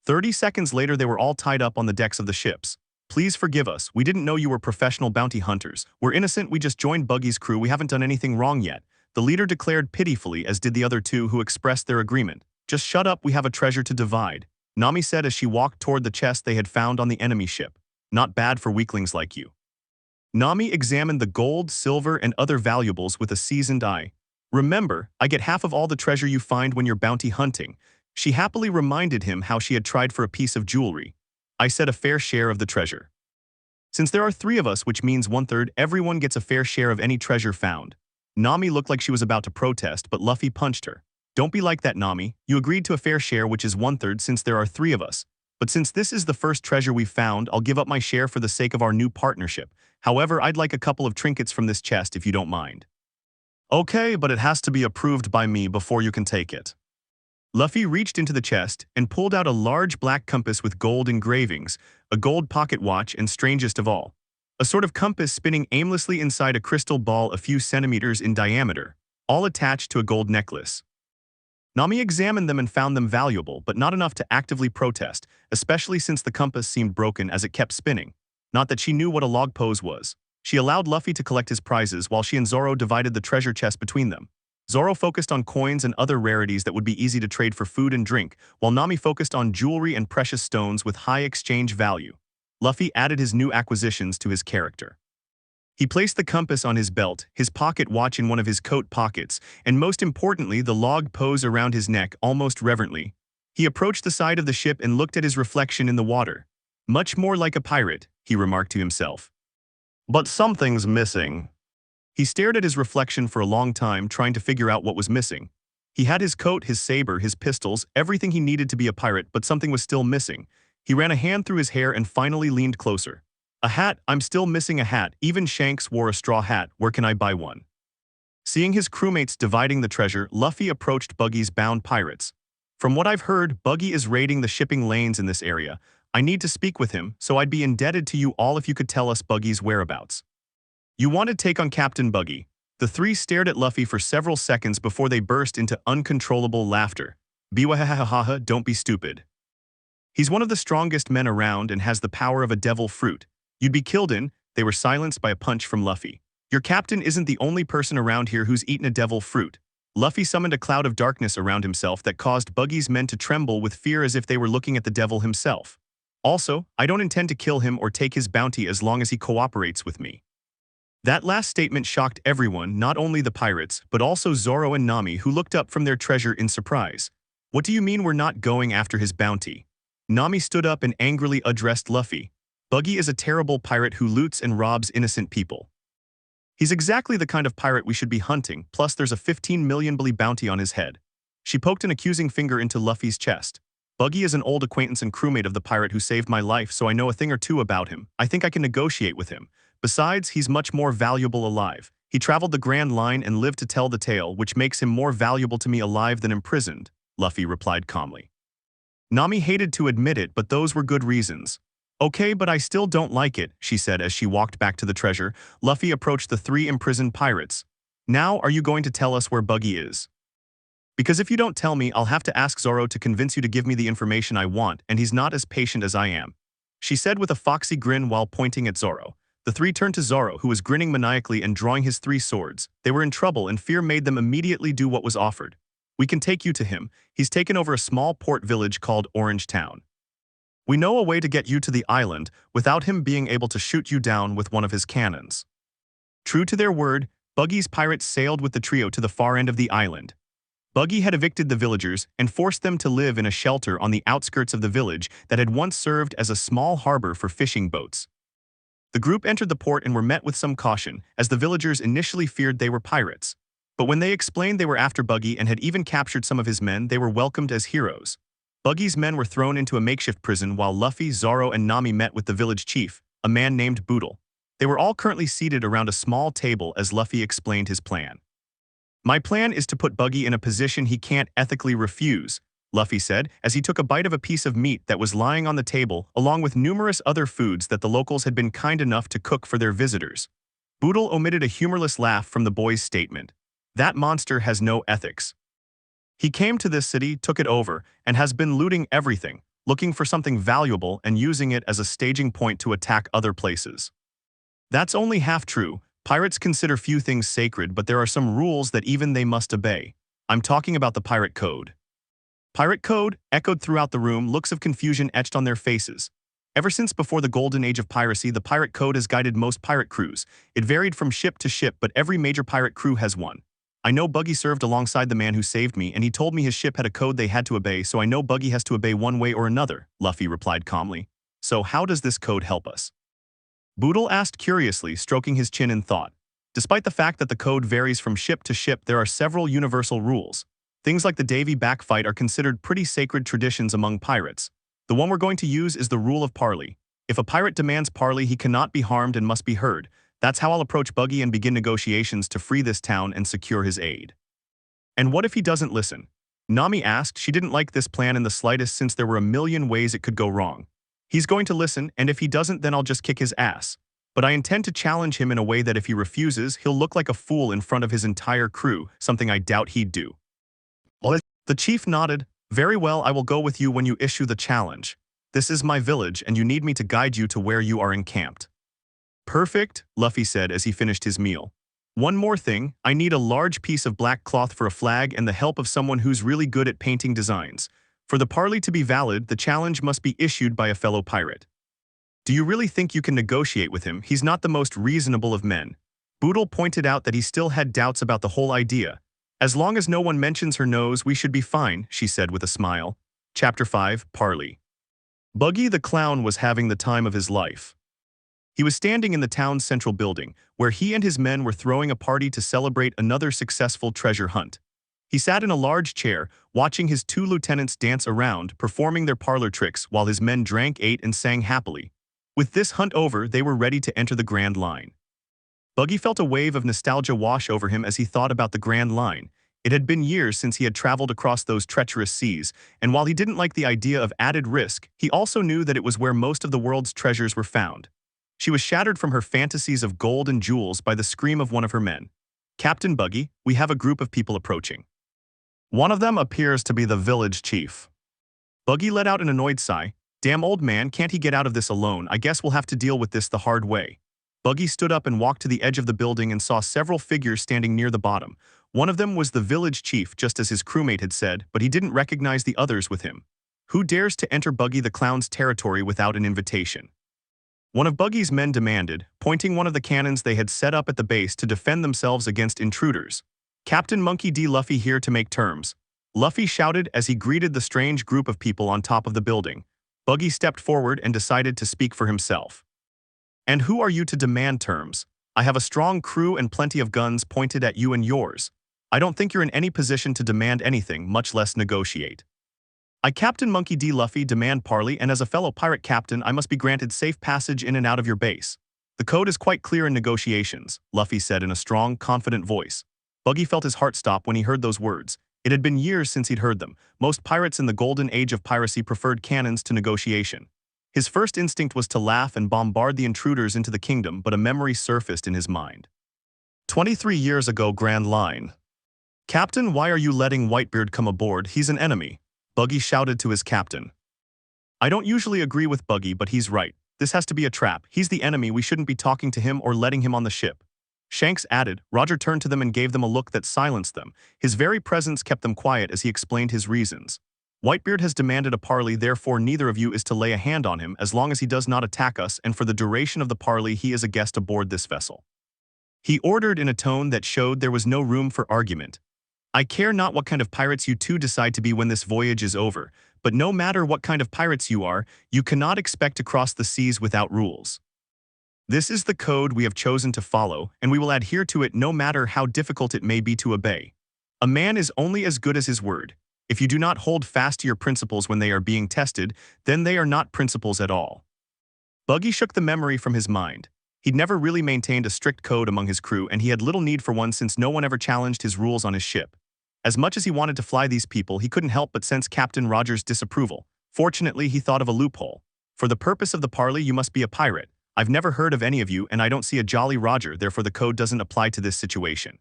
30 seconds later, they were all tied up on the decks of the ships. "Please forgive us. We didn't know you were professional bounty hunters. We're innocent. We just joined Buggy's crew. We haven't done anything wrong yet," the leader declared pitifully, as did the other 2 who expressed their agreement. "Just shut up. We have a treasure to divide." Nami said as she walked toward the chest they had found on the enemy ship. Not bad for weaklings like you. Nami examined the gold, silver, and other valuables with a seasoned eye. Remember, I get half of all the treasure you find when you're bounty hunting. She happily reminded him how she had tried for a piece of jewelry. I said a fair share of the treasure. Since there are 3 of us, which means 1/3, everyone gets a fair share of any treasure found. Nami looked like she was about to protest, but Luffy punched her. Don't be like that, Nami. You agreed to a fair share, which is 1/3 since there are 3 of us. But since this is the first treasure we've found, I'll give up my share for the sake of our new partnership. However, I'd like a couple of trinkets from this chest if you don't mind. Okay, but it has to be approved by me before you can take it. Luffy reached into the chest and pulled out a large black compass with gold engravings, a gold pocket watch, and strangest of all, a sort of compass spinning aimlessly inside a crystal ball a few centimeters in diameter, all attached to a gold necklace. Nami examined them and found them valuable, but not enough to actively protest, especially since the compass seemed broken as it kept spinning. Not that she knew what a log pose was. She allowed Luffy to collect his prizes while she and Zoro divided the treasure chest between them. Zoro focused on coins and other rarities that would be easy to trade for food and drink, while Nami focused on jewelry and precious stones with high exchange value. Luffy added his new acquisitions to his character. He placed the compass on his belt, his pocket watch in one of his coat pockets, and most importantly, the log pose around his neck almost reverently. He approached the side of the ship and looked at his reflection in the water. Much more like a pirate, he remarked to himself. But something's missing. He stared at his reflection for a long time, trying to figure out what was missing. He had his coat, his saber, his pistols, everything he needed to be a pirate, but something was still missing. He ran a hand through his hair and finally leaned closer. A hat? I'm still missing a hat. Even Shanks wore a straw hat. Where can I buy one? Seeing his crewmates dividing the treasure, Luffy approached Buggy's bound pirates. From what I've heard, Buggy is raiding the shipping lanes in this area. I need to speak with him, so I'd be indebted to you all if you could tell us Buggy's whereabouts. You want to take on Captain Buggy. The 3 stared at Luffy for several seconds before they burst into uncontrollable laughter. Biwahahaha, don't be stupid. He's one of the strongest men around and has the power of a devil fruit. You'd be killed in. They were silenced by a punch from Luffy. Your captain isn't the only person around here who's eaten a devil fruit. Luffy summoned a cloud of darkness around himself that caused Buggy's men to tremble with fear as if they were looking at the devil himself. Also, I don't intend to kill him or take his bounty as long as he cooperates with me. That last statement shocked everyone, not only the pirates, but also Zoro and Nami, who looked up from their treasure in surprise. What do you mean we're not going after his bounty? Nami stood up and angrily addressed Luffy. Buggy is a terrible pirate who loots and robs innocent people. He's exactly the kind of pirate we should be hunting, plus there's a 15 million bounty on his head. She poked an accusing finger into Luffy's chest. Buggy is an old acquaintance and crewmate of the pirate who saved my life, so I know a thing or two about him. I think I can negotiate with him. Besides, he's much more valuable alive. He traveled the Grand Line and lived to tell the tale, which makes him more valuable to me alive than imprisoned, Luffy replied calmly. Nami hated to admit it, but those were good reasons. Okay, but I still don't like it, she said as she walked back to the treasure. Luffy approached the 3 imprisoned pirates. Now, are you going to tell us where Buggy is? Because if you don't tell me, I'll have to ask Zoro to convince you to give me the information I want, and he's not as patient as I am, she said with a foxy grin while pointing at Zoro. The 3 turned to Zoro, who was grinning maniacally and drawing his 3 swords. They were in trouble, and fear made them immediately do what was offered. We can take you to him. He's taken over a small port village called Orange Town. We know a way to get you to the island without him being able to shoot you down with one of his cannons. True to their word, Buggy's pirates sailed with the trio to the far end of the island. Buggy had evicted the villagers and forced them to live in a shelter on the outskirts of the village that had once served as a small harbor for fishing boats. The group entered the port and were met with some caution, as the villagers initially feared they were pirates. But when they explained they were after Buggy and had even captured some of his men, they were welcomed as heroes. Buggy's men were thrown into a makeshift prison while Luffy, Zoro, and Nami met with the village chief, a man named Boodle. They were all currently seated around a small table as Luffy explained his plan. My plan is to put Buggy in a position he can't ethically refuse, Luffy said as he took a bite of a piece of meat that was lying on the table along with numerous other foods that the locals had been kind enough to cook for their visitors. Boodle omitted a humorless laugh from the boy's statement. That monster has no ethics. He came to this city, took it over, and has been looting everything, looking for something valuable and using it as a staging point to attack other places. That's only half true. Pirates consider few things sacred, but there are some rules that even they must obey. I'm talking about the pirate code. Pirate code echoed throughout the room, looks of confusion etched on their faces. Ever since before the golden age of piracy, the pirate code has guided most pirate crews. It varied from ship to ship, but every major pirate crew has one. I know Buggy served alongside the man who saved me, and he told me his ship had a code they had to obey, so I know Buggy has to obey one way or another, Luffy replied calmly. So how does this code help us? Boodle asked curiously, stroking his chin in thought. Despite the fact that the code varies from ship to ship, there are several universal rules. Things like the Davy backfight are considered pretty sacred traditions among pirates. The one we're going to use is the rule of parley. If a pirate demands parley, he cannot be harmed and must be heard. That's how I'll approach Buggy and begin negotiations to free this town and secure his aid. And what if he doesn't listen? Nami asked. She didn't like this plan in the slightest since there were a million ways it could go wrong. He's going to listen, and if he doesn't, then I'll just kick his ass. But I intend to challenge him in a way that if he refuses, he'll look like a fool in front of his entire crew, something I doubt he'd do. The chief nodded. Very well, I will go with you when you issue the challenge. This is my village, and you need me to guide you to where you are encamped. Perfect, Luffy said as he finished his meal. One more thing, I need a large piece of black cloth for a flag and the help of someone who's really good at painting designs. For the parley to be valid, the challenge must be issued by a fellow pirate. Do you really think you can negotiate with him? He's not the most reasonable of men. Boodle pointed out that he still had doubts about the whole idea. As long as no one mentions her nose, we should be fine, she said with a smile. Chapter 5, Parley. Buggy the Clown was having the time of his life. He was standing in the town's central building, where he and his men were throwing a party to celebrate another successful treasure hunt. He sat in a large chair, watching his two lieutenants dance around, performing their parlor tricks while his men drank, ate, and sang happily. With this hunt over, they were ready to enter the Grand Line. Buggy felt a wave of nostalgia wash over him as he thought about the Grand Line. It had been years since he had traveled across those treacherous seas, and while he didn't like the idea of added risk, he also knew that it was where most of the world's treasures were found. She was shattered from her fantasies of gold and jewels by the scream of one of her men. Captain Buggy, we have a group of people approaching. One of them appears to be the village chief. Buggy let out an annoyed sigh. Damn old man, can't he get out of this alone? I guess we'll have to deal with this the hard way. Buggy stood up and walked to the edge of the building and saw several figures standing near the bottom. One of them was the village chief, just as his crewmate had said, but he didn't recognize the others with him. Who dares to enter Buggy the Clown's territory without an invitation? One of Buggy's men demanded, pointing one of the cannons they had set up at the base to defend themselves against intruders. Captain Monkey D Luffy here to make terms. Luffy shouted as he greeted the strange group of people on top of the building. Buggy stepped forward and decided to speak for himself. And who are you to demand terms? I have a strong crew and plenty of guns pointed at you and yours. I don't think you're in any position to demand anything, much less negotiate. I, Captain Monkey D. Luffy, demand parley, and as a fellow pirate captain, I must be granted safe passage in and out of your base. The code is quite clear in negotiations, Luffy said in a strong, confident voice. Buggy felt his heart stop when he heard those words. It had been years since he'd heard them. Most pirates in the golden age of piracy preferred cannons to negotiation. His first instinct was to laugh and bombard the intruders into the kingdom, but a memory surfaced in his mind. 23 years ago, Grand Line. Captain, why are you letting Whitebeard come aboard? He's an enemy, Buggy shouted to his captain. I don't usually agree with Buggy, but he's right. This has to be a trap. He's the enemy. We shouldn't be talking to him or letting him on the ship. Shanks added. Roger turned to them and gave them a look that silenced them. His very presence kept them quiet as he explained his reasons. Whitebeard has demanded a parley, therefore neither of you is to lay a hand on him as long as he does not attack us, and for the duration of the parley he is a guest aboard this vessel. He ordered in a tone that showed there was no room for argument. I care not what kind of pirates you two decide to be when this voyage is over, but no matter what kind of pirates you are, you cannot expect to cross the seas without rules. This is the code we have chosen to follow, and we will adhere to it no matter how difficult it may be to obey. A man is only as good as his word. If you do not hold fast to your principles when they are being tested, then they are not principles at all. Buggy shook the memory from his mind. He'd never really maintained a strict code among his crew, and he had little need for one since no one ever challenged his rules on his ship. As much as he wanted to fly these people, he couldn't help but sense Captain Roger's disapproval. Fortunately, he thought of a loophole. For the purpose of the parley, you must be a pirate. I've never heard of any of you, and I don't see a Jolly Roger, therefore the code doesn't apply to this situation.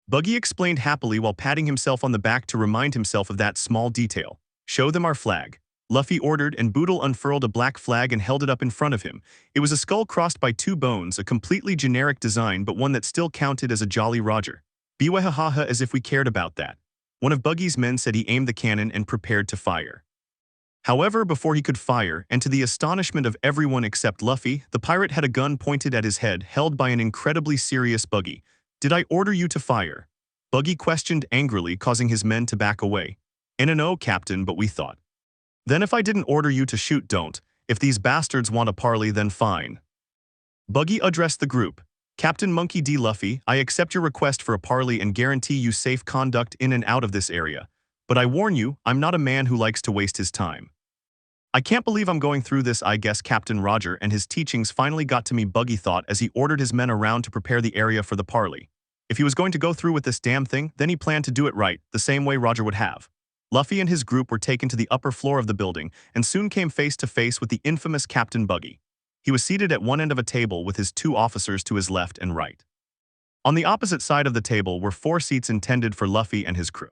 Buggy explained happily while patting himself on the back to remind himself of that small detail. Show them our flag. Luffy ordered, and Boodle unfurled a black flag and held it up in front of him. It was a skull crossed by two bones, a completely generic design but one that still counted as a Jolly Roger. Biwahahaha, as if we cared about that. One of Buggy's men said he aimed the cannon and prepared to fire. However, before he could fire, and to the astonishment of everyone except Luffy, the pirate had a gun pointed at his head, held by an incredibly serious Buggy. "Did I order you to fire?" Buggy questioned angrily, causing his men to back away. "No, Captain, but we thought." "Then if I didn't order you to shoot, don't. If these bastards want a parley, then fine." Buggy addressed the group. "Captain Monkey D Luffy, I accept your request for a parley and guarantee you safe conduct in and out of this area. But I warn you, I'm not a man who likes to waste his time. I can't believe I'm going through this. I guess Captain Roger and his teachings finally got to me," Buggy thought as he ordered his men around to prepare the area for the parley. If he was going to go through with this damn thing, then he planned to do it right, the same way Roger would have. Luffy and his group were taken to the upper floor of the building and soon came face to face with the infamous Captain Buggy. He was seated at one end of a table with his two officers to his left and right. On the opposite side of the table were 4 seats intended for Luffy and his crew.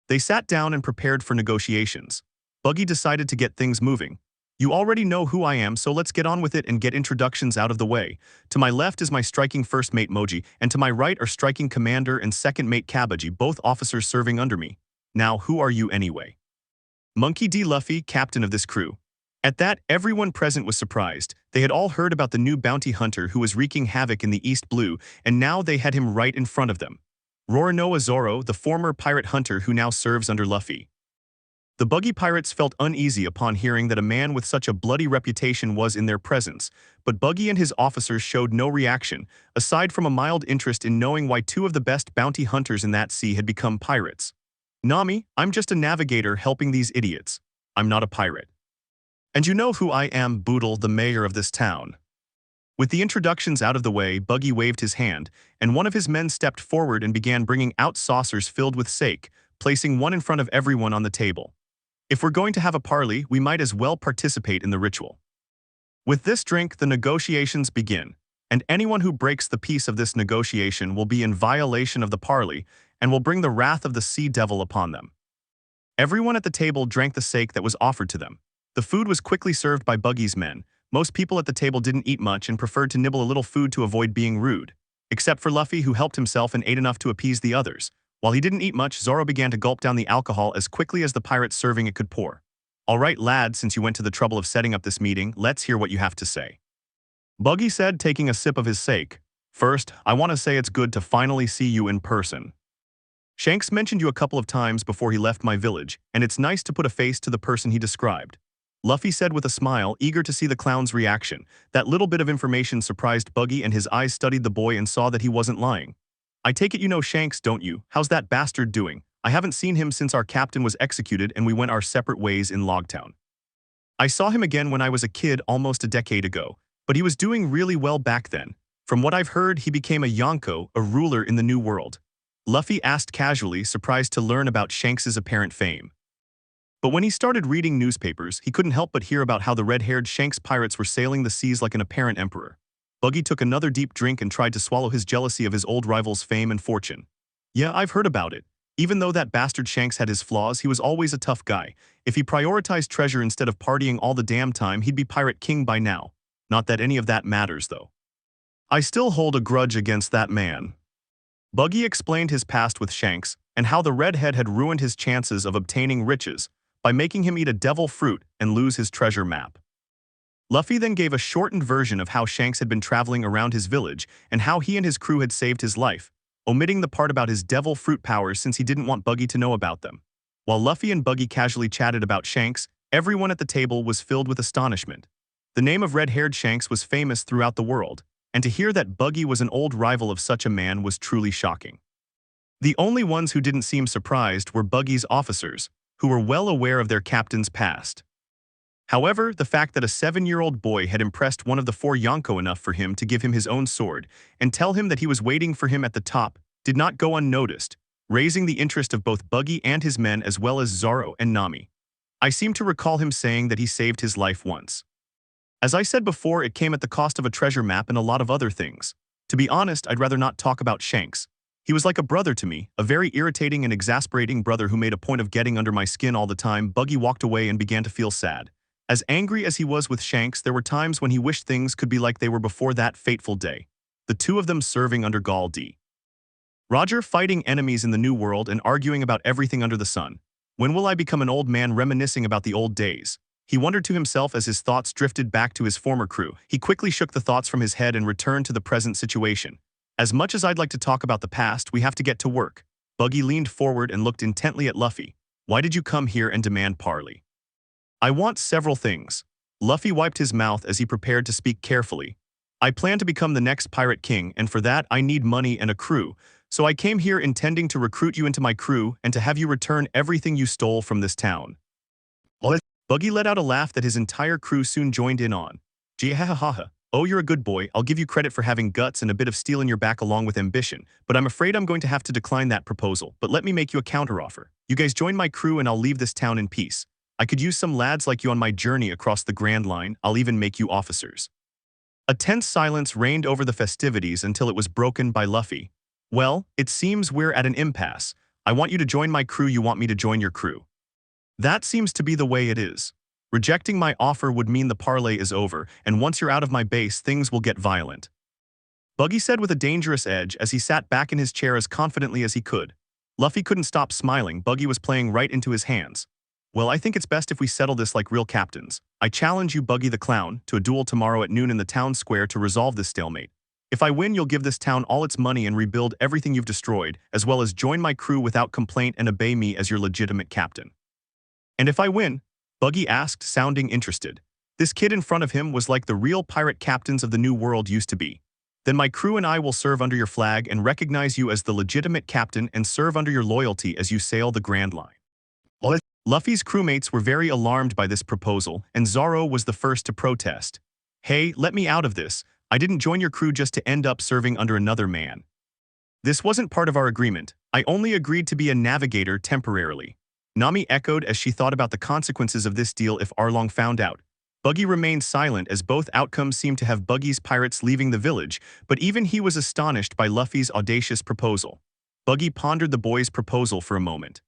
They sat down and prepared for negotiations. Buggy decided to get things moving. "You already know who I am, so let's get on with it and get introductions out of the way. To my left is my striking first mate Moji, and to my right are striking commander and second mate Kabaji, both officers serving under me. Now, who are you anyway?" "Monkey D. Luffy, captain of this crew." At that, everyone present was surprised. They had all heard about the new bounty hunter who was wreaking havoc in the East Blue, and now they had him right in front of them. Roronoa Zoro, the former pirate hunter who now serves under Luffy. The Buggy pirates felt uneasy upon hearing that a man with such a bloody reputation was in their presence, but Buggy and his officers showed no reaction, aside from a mild interest in knowing why 2 of the best bounty hunters in that sea had become pirates. "Nami, I'm just a navigator helping these idiots. I'm not a pirate. And you know who I am, Boodle, the mayor of this town." With the introductions out of the way, Buggy waved his hand, and one of his men stepped forward and began bringing out saucers filled with sake, placing one in front of everyone on the table. "If we're going to have a parley, we might as well participate in the ritual. With this drink, the negotiations begin, and anyone who breaks the peace of this negotiation will be in violation of the parley and will bring the wrath of the sea devil upon them." Everyone at the table drank the sake that was offered to them. The food was quickly served by Buggy's men. Most people at the table didn't eat much and preferred to nibble a little food to avoid being rude, except for Luffy, who helped himself and ate enough to appease the others. While he didn't eat much, Zoro began to gulp down the alcohol as quickly as the pirates serving it could pour. "All right, lad, since you went to the trouble of setting up this meeting, let's hear what you have to say," Buggy said, taking a sip of his sake. "First, I want to say it's good to finally see you in person. Shanks mentioned you a couple of times before he left my village, and it's nice to put a face to the person he described," Luffy said with a smile, eager to see the clown's reaction. That little bit of information surprised Buggy, and his eyes studied the boy and saw that he wasn't lying. "I take it you know Shanks, don't you? How's that bastard doing? I haven't seen him since our captain was executed and we went our separate ways in Logtown. I saw him again when I was a kid almost a decade ago, but he was doing really well back then. From what I've heard, he became a Yonko, a ruler in the New World," Luffy asked casually, surprised to learn about Shanks's apparent fame. But when he started reading newspapers, he couldn't help but hear about how the red-haired Shanks pirates were sailing the seas like an apparent emperor. Buggy took another deep drink and tried to swallow his jealousy of his old rival's fame and fortune. "Yeah, I've heard about it. Even though that bastard Shanks had his flaws, he was always a tough guy. If he prioritized treasure instead of partying all the damn time, he'd be pirate king by now. Not that any of that matters, though. I still hold a grudge against that man." Buggy explained his past with Shanks and how the redhead had ruined his chances of obtaining riches by making him eat a devil fruit and lose his treasure map. Luffy then gave a shortened version of how Shanks had been traveling around his village and how he and his crew had saved his life, omitting the part about his devil fruit powers since he didn't want Buggy to know about them. While Luffy and Buggy casually chatted about Shanks, everyone at the table was filled with astonishment. The name of red-haired Shanks was famous throughout the world, and to hear that Buggy was an old rival of such a man was truly shocking. The only ones who didn't seem surprised were Buggy's officers, who were well aware of their captain's past. However, the fact that a 7-year-old boy had impressed one of the 4 Yonko enough for him to give him his own sword and tell him that he was waiting for him at the top did not go unnoticed, raising the interest of both Buggy and his men as well as Zoro and Nami. I seem to recall him saying that he saved his life once. As I said before, it came at the cost of a treasure map and a lot of other things. To be honest, I'd rather not talk about Shanks. He was like a brother to me, a very irritating and exasperating brother who made a point of getting under my skin all the time." Buggy walked away and began to feel sad. As angry as he was with Shanks, there were times when he wished things could be like they were before that fateful day. The 2 of them serving under Gall D. Roger fighting enemies in the new world and arguing about everything under the sun. When will I become an old man reminiscing about the old days? He wondered to himself as his thoughts drifted back to his former crew. He quickly shook the thoughts from his head and returned to the present situation. As much as I'd like to talk about the past, we have to get to work. Buggy leaned forward and looked intently at Luffy. Why did you come here and demand parley? I want several things. Luffy wiped his mouth as he prepared to speak carefully. I plan to become the next pirate king, and for that I need money and a crew. So I came here intending to recruit you into my crew and to have you return everything you stole from this town. Buggy let out a laugh that his entire crew soon joined in on. Jihahaha. Oh, you're a good boy. I'll give you credit for having guts and a bit of steel in your back along with ambition, but I'm afraid I'm going to have to decline that proposal. But let me make you a counteroffer. You guys join my crew and I'll leave this town in peace. I could use some lads like you on my journey across the Grand Line. I'll even make you officers. A tense silence reigned over the festivities until it was broken by Luffy. Well, it seems we're at an impasse. I want you to join my crew, you want me to join your crew. That seems to be the way it is. Rejecting my offer would mean the parley is over, and once you're out of my base, things will get violent. Buggy said with a dangerous edge as he sat back in his chair as confidently as he could. Luffy couldn't stop smiling. Buggy was playing right into his hands. Well, I think it's best if we settle this like real captains. I challenge you, Buggy the Clown, to a duel tomorrow at noon in the town square to resolve this stalemate. If I win, you'll give this town all its money and rebuild everything you've destroyed, as well as join my crew without complaint and obey me as your legitimate captain. And if I win? Buggy asked, sounding interested. This kid in front of him was like the real pirate captains of the New World used to be. Then my crew and I will serve under your flag and recognize you as the legitimate captain and serve under your loyalty as you sail the Grand Line. Luffy's crewmates were very alarmed by this proposal, and Zoro was the first to protest. Hey, let me out of this. I didn't join your crew just to end up serving under another man. This wasn't part of our agreement. I only agreed to be a navigator temporarily. Nami echoed as she thought about the consequences of this deal if Arlong found out. Buggy remained silent as both outcomes seemed to have Buggy's pirates leaving the village, but even he was astonished by Luffy's audacious proposal. Buggy pondered the boy's proposal for a moment.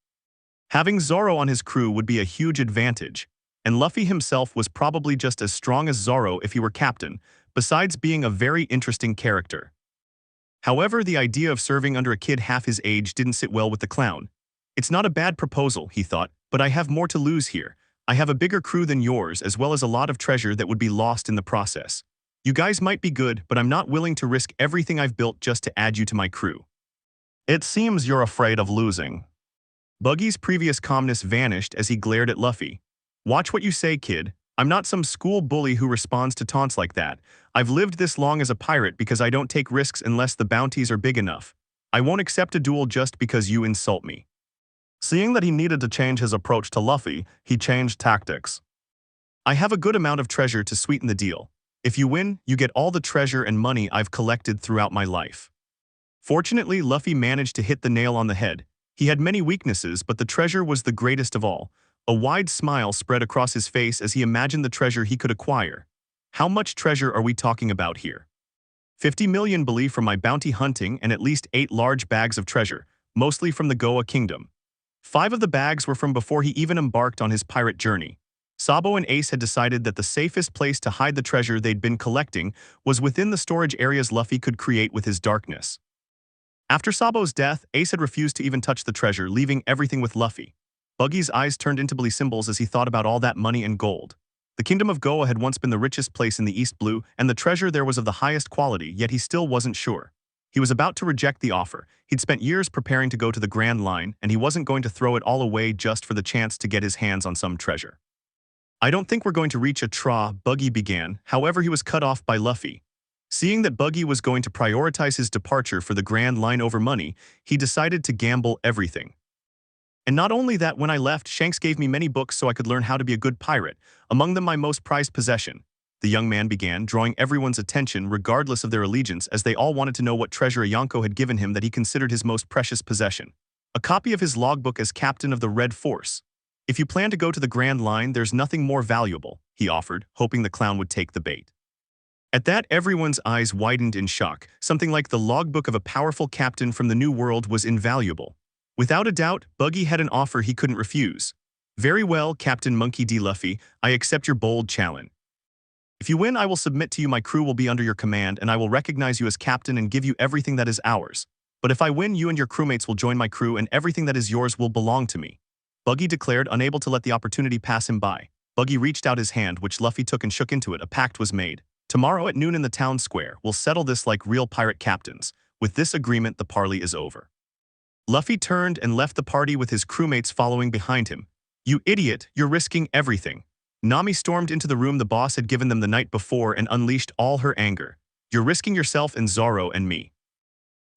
Having Zoro on his crew would be a huge advantage, and Luffy himself was probably just as strong as Zoro if he were captain, besides being a very interesting character. However, the idea of serving under a kid half his age didn't sit well with the clown. It's not a bad proposal, he thought, but I have more to lose here. I have a bigger crew than yours, as well as a lot of treasure that would be lost in the process. You guys might be good, but I'm not willing to risk everything I've built just to add you to my crew. It seems you're afraid of losing. Buggy's previous calmness vanished as he glared at Luffy. Watch what you say, kid. I'm not some school bully who responds to taunts like that. I've lived this long as a pirate because I don't take risks unless the bounties are big enough. I won't accept a duel just because you insult me. Seeing that he needed to change his approach to Luffy, he changed tactics. I have a good amount of treasure to sweeten the deal. If you win, you get all the treasure and money I've collected throughout my life. Fortunately, Luffy managed to hit the nail on the head. He had many weaknesses, but the treasure was the greatest of all. A wide smile spread across his face as he imagined the treasure he could acquire. How much treasure are we talking about here? 50 million belief from my bounty hunting and at least 8 large bags of treasure, mostly from the Goa Kingdom. 5 of the bags were from before he even embarked on his pirate journey. Sabo and Ace had decided that the safest place to hide the treasure they'd been collecting was within the storage areas Luffy could create with his darkness. After Sabo's death, Ace had refused to even touch the treasure, leaving everything with Luffy. Buggy's eyes turned into blue symbols as he thought about all that money and gold. The Kingdom of Goa had once been the richest place in the East Blue, and the treasure there was of the highest quality, yet he still wasn't sure. He was about to reject the offer. He'd spent years preparing to go to the Grand Line, and he wasn't going to throw it all away just for the chance to get his hands on some treasure. I don't think we're going to reach a tra, Buggy began, however he was cut off by Luffy. Seeing that Buggy was going to prioritize his departure for the Grand Line over money, he decided to gamble everything. And not only that, when I left, Shanks gave me many books so I could learn how to be a good pirate, among them my most prized possession. The young man began, drawing everyone's attention regardless of their allegiance, as they all wanted to know what treasure Yonko had given him that he considered his most precious possession. A copy of his logbook as captain of the Red Force. If you plan to go to the Grand Line, there's nothing more valuable, he offered, hoping the clown would take the bait. At that, everyone's eyes widened in shock. Something like the logbook of a powerful captain from the New World was invaluable. Without a doubt, Buggy had an offer he couldn't refuse. Very well, Captain Monkey D Luffy, I accept your bold challenge. If you win, I will submit to you, my crew will be under your command, and I will recognize you as captain and give you everything that is ours. But if I win, you and your crewmates will join my crew and everything that is yours will belong to me. Buggy declared, unable to let the opportunity pass him by. Buggy reached out his hand, which Luffy took and shook into it. A pact was made. Tomorrow at noon in the town square, we'll settle this like real pirate captains. With this agreement, the parley is over. Luffy turned and left the party with his crewmates following behind him. You idiot, you're risking everything. Nami stormed into the room the boss had given them the night before and unleashed all her anger. You're risking yourself and Zoro and me.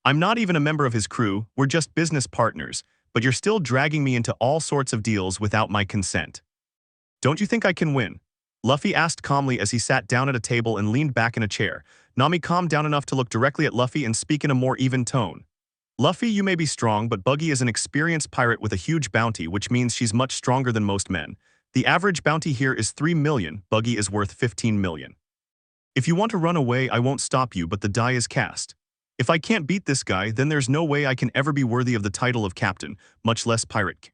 I'm not even a member of his crew, we're just business partners, but you're still dragging me into all sorts of deals without my consent. Don't you think I can win? Luffy asked calmly as he sat down at a table and leaned back in a chair. Nami calmed down enough to look directly at Luffy and speak in a more even tone. Luffy, you may be strong, but Buggy is an experienced pirate with a huge bounty, which means she's much stronger than most men. The average bounty here is 3 million, Buggy is worth 15 million. If you want to run away, I won't stop you, but the die is cast. If I can't beat this guy, then there's no way I can ever be worthy of the title of captain, much less pirate.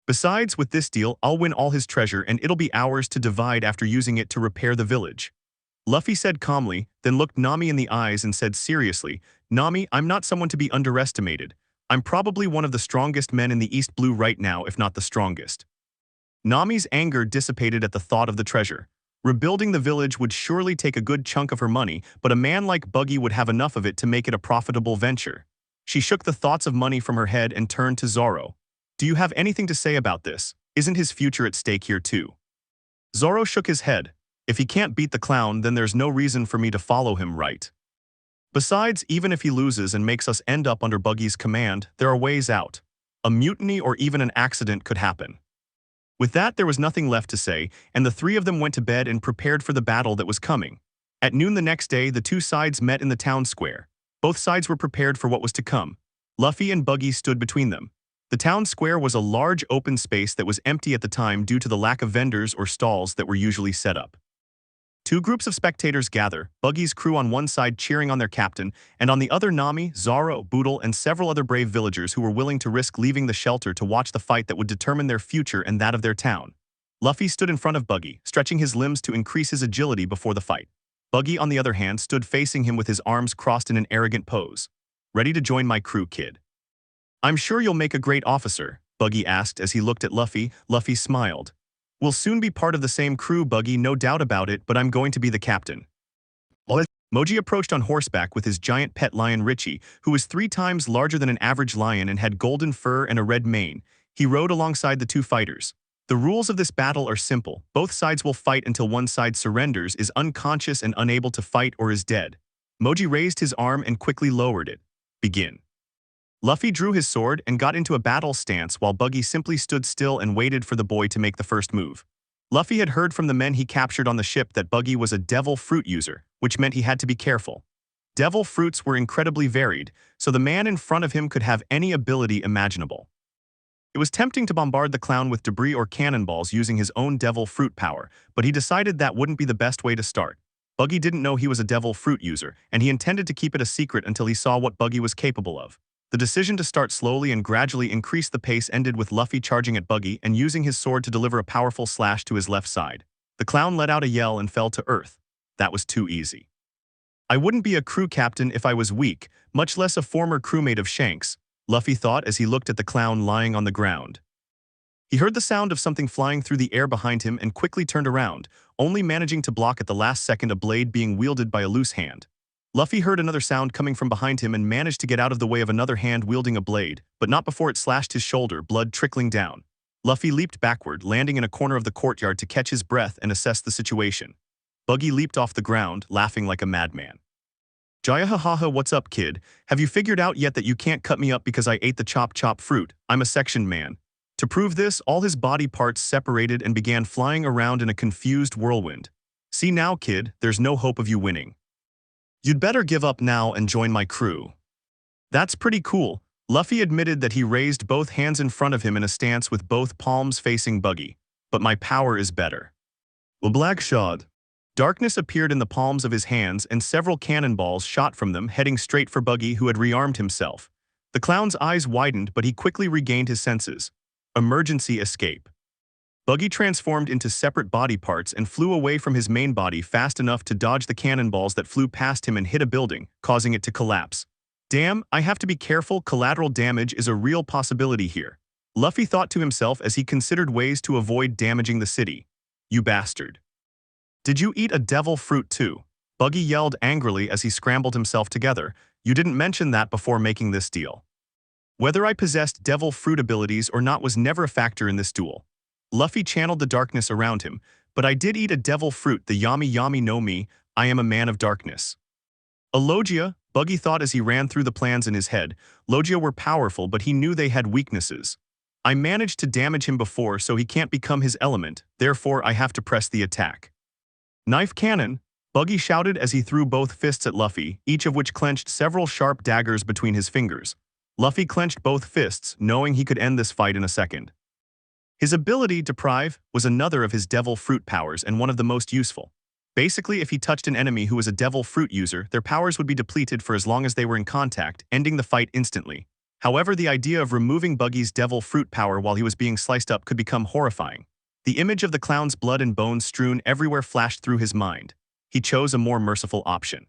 Besides, with this deal, I'll win all his treasure and it'll be ours to divide after using it to repair the village. Luffy said calmly, then looked Nami in the eyes and said seriously, Nami, I'm not someone to be underestimated. I'm probably one of the strongest men in the East Blue right now, if not the strongest. Nami's anger dissipated at the thought of the treasure. Rebuilding the village would surely take a good chunk of her money, but a man like Buggy would have enough of it to make it a profitable venture. She shook the thoughts of money from her head and turned to Zoro. Do you have anything to say about this? Isn't his future at stake here too? Zoro shook his head. If he can't beat the clown, then there's no reason for me to follow him, right? Besides, even if he loses and makes us end up under Buggy's command, there are ways out. A mutiny or even an accident could happen. With that, there was nothing left to say, and the three of them went to bed and prepared for the battle that was coming. At noon the next day, the two sides met in the town square. Both sides were prepared for what was to come. Luffy and Buggy stood between them. The town square was a large open space that was empty at the time due to the lack of vendors or stalls that were usually set up. Two groups of spectators gather, Buggy's crew on one side cheering on their captain, and on the other Nami, Zoro, Boodle, and several other brave villagers who were willing to risk leaving the shelter to watch the fight that would determine their future and that of their town. Luffy stood in front of Buggy, stretching his limbs to increase his agility before the fight. Buggy, on the other hand, stood facing him with his arms crossed in an arrogant pose. Ready to join my crew, kid? I'm sure you'll make a great officer, Buggy asked as he looked at Luffy. Luffy smiled. We'll soon be part of the same crew, Buggy, no doubt about it, but I'm going to be the captain. Moji approached on horseback with his giant pet lion Richie, who was 3 times larger than an average lion and had golden fur and a red mane. He rode alongside the two fighters. The rules of this battle are simple. Both sides will fight until one side surrenders, is unconscious and unable to fight, or is dead. Moji raised his arm and quickly lowered it. Begin. Luffy drew his sword and got into a battle stance while Buggy simply stood still and waited for the boy to make the first move. Luffy had heard from the men he captured on the ship that Buggy was a devil fruit user, which meant he had to be careful. Devil fruits were incredibly varied, so the man in front of him could have any ability imaginable. It was tempting to bombard the clown with debris or cannonballs using his own devil fruit power, but he decided that wouldn't be the best way to start. Buggy didn't know he was a devil fruit user, and he intended to keep it a secret until he saw what Buggy was capable of. The decision to start slowly and gradually increase the pace ended with Luffy charging at Buggy and using his sword to deliver a powerful slash to his left side. The clown let out a yell and fell to earth. That was too easy. I wouldn't be a crew captain if I was weak, much less a former crewmate of Shanks, Luffy thought as he looked at the clown lying on the ground. He heard the sound of something flying through the air behind him and quickly turned around, only managing to block at the last second a blade being wielded by a loose hand. Luffy heard another sound coming from behind him and managed to get out of the way of another hand wielding a blade, but not before it slashed his shoulder, blood trickling down. Luffy leaped backward, landing in a corner of the courtyard to catch his breath and assess the situation. Buggy leaped off the ground, laughing like a madman. Jaya hahaha, what's up, kid? Have you figured out yet that you can't cut me up because I ate the chop fruit? I'm a sectioned man. To prove this, all his body parts separated and began flying around in a confused whirlwind. See now, kid, there's no hope of you winning. You'd better give up now and join my crew. That's pretty cool. Luffy admitted that he raised both hands in front of him in a stance with both palms facing Buggy. But my power is better. Well, Black Shod. Darkness appeared in the palms of his hands and several cannonballs shot from them, heading straight for Buggy, who had rearmed himself. The clown's eyes widened, but he quickly regained his senses. Emergency escape. Buggy transformed into separate body parts and flew away from his main body fast enough to dodge the cannonballs that flew past him and hit a building, causing it to collapse. Damn, I have to be careful, collateral damage is a real possibility here. Luffy thought to himself as he considered ways to avoid damaging the city. You bastard. Did you eat a devil fruit too? Buggy yelled angrily as he scrambled himself together. You didn't mention that before making this deal. Whether I possessed devil fruit abilities or not was never a factor in this duel. Luffy channeled the darkness around him, but I did eat a devil fruit, the Yami no me, I am a man of darkness. A Logia, Buggy thought as he ran through the plans in his head. Logia were powerful, but he knew they had weaknesses. I managed to damage him before, so he can't become his element, therefore I have to press the attack. Knife cannon, Buggy shouted as he threw both fists at Luffy, each of which clenched several sharp daggers between his fingers. Luffy clenched both fists, knowing he could end this fight in a second. His ability, Deprive, was another of his devil fruit powers and one of the most useful. Basically, if he touched an enemy who was a devil fruit user, their powers would be depleted for as long as they were in contact, ending the fight instantly. However, the idea of removing Buggy's devil fruit power while he was being sliced up could become horrifying. The image of the clown's blood and bones strewn everywhere flashed through his mind. He chose a more merciful option.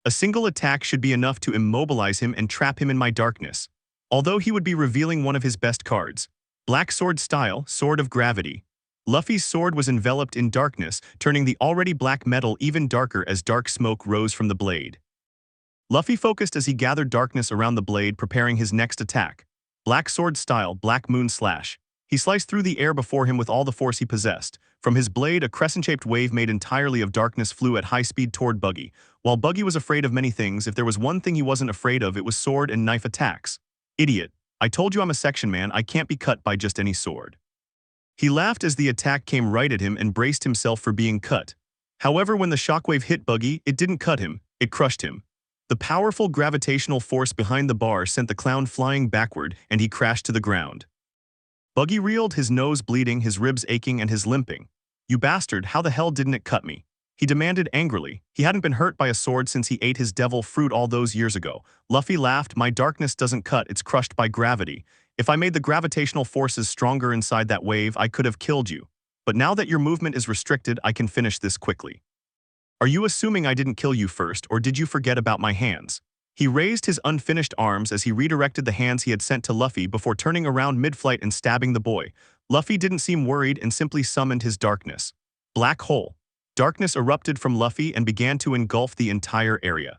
A single attack should be enough to immobilize him and trap him in my darkness. Although he would be revealing one of his best cards. Black Sword Style, Sword of Gravity. Luffy's sword was enveloped in darkness, turning the already black metal even darker as dark smoke rose from the blade. Luffy focused as he gathered darkness around the blade, preparing his next attack. Black Sword Style, Black Moon Slash. He sliced through the air before him with all the force he possessed. From his blade, a crescent-shaped wave made entirely of darkness flew at high speed toward Buggy. While Buggy was afraid of many things, if there was one thing he wasn't afraid of, it was sword and knife attacks. Idiot. I told you I'm a section man, I can't be cut by just any sword. He laughed as the attack came right at him and braced himself for being cut. However, when the shockwave hit Buggy, it didn't cut him, it crushed him. The powerful gravitational force behind the bar sent the clown flying backward, and he crashed to the ground. Buggy reeled, his nose bleeding, his ribs aching, and his limping. You bastard, how the hell didn't it cut me? He demanded angrily. He hadn't been hurt by a sword since he ate his devil fruit all those years ago. Luffy laughed. My darkness doesn't cut, it's crushed by gravity. If I made the gravitational forces stronger inside that wave, I could have killed you. But now that your movement is restricted, I can finish this quickly. Are you assuming I didn't kill you first, or did you forget about my hands? He raised his unfinished arms as he redirected the hands he had sent to Luffy before turning around mid-flight and stabbing the boy. Luffy didn't seem worried and simply summoned his darkness. Black hole. Darkness erupted from Luffy and began to engulf the entire area.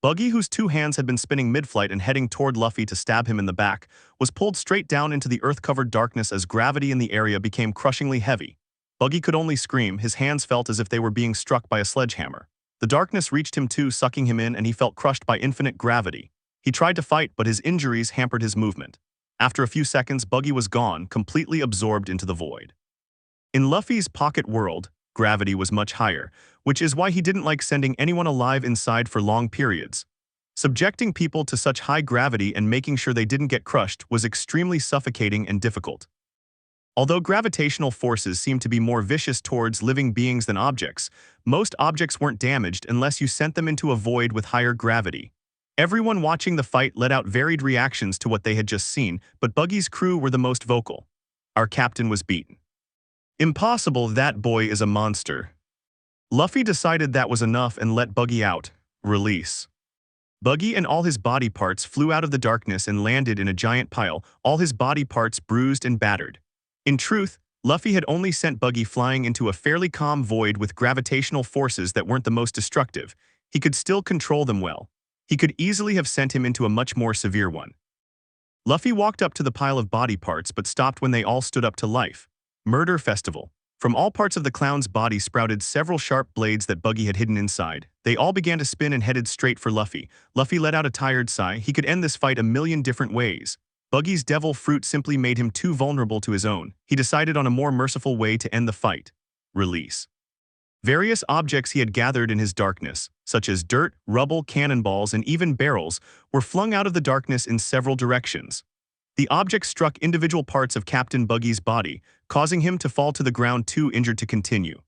Buggy, whose two hands had been spinning mid-flight and heading toward Luffy to stab him in the back, was pulled straight down into the earth-covered darkness as gravity in the area became crushingly heavy. Buggy could only scream, his hands felt as if they were being struck by a sledgehammer. The darkness reached him too, sucking him in, and he felt crushed by infinite gravity. He tried to fight, but his injuries hampered his movement. After a few seconds, Buggy was gone, completely absorbed into the void. In Luffy's pocket world, gravity was much higher, which is why he didn't like sending anyone alive inside for long periods. Subjecting people to such high gravity and making sure they didn't get crushed was extremely suffocating and difficult. Although gravitational forces seem to be more vicious towards living beings than objects, most objects weren't damaged unless you sent them into a void with higher gravity. Everyone watching the fight let out varied reactions to what they had just seen, but Buggy's crew were the most vocal. Our captain was beaten. Impossible, that boy is a monster. Luffy decided that was enough and let Buggy out. Release. Buggy and all his body parts flew out of the darkness and landed in a giant pile, all his body parts bruised and battered. In truth, Luffy had only sent Buggy flying into a fairly calm void with gravitational forces that weren't the most destructive. He could still control them well. He could easily have sent him into a much more severe one. Luffy walked up to the pile of body parts but stopped when they all stood up to life. Murder Festival. From all parts of the clown's body sprouted several sharp blades that Buggy had hidden inside. They all began to spin and headed straight for Luffy. Luffy let out a tired sigh. He could end this fight a million different ways. Buggy's devil fruit simply made him too vulnerable to his own. He decided on a more merciful way to end the fight. Release. Various objects he had gathered in his darkness, such as dirt, rubble, cannonballs, and even barrels, were flung out of the darkness in several directions. The objects struck individual parts of Captain Buggy's body, causing him to fall to the ground too injured to continue.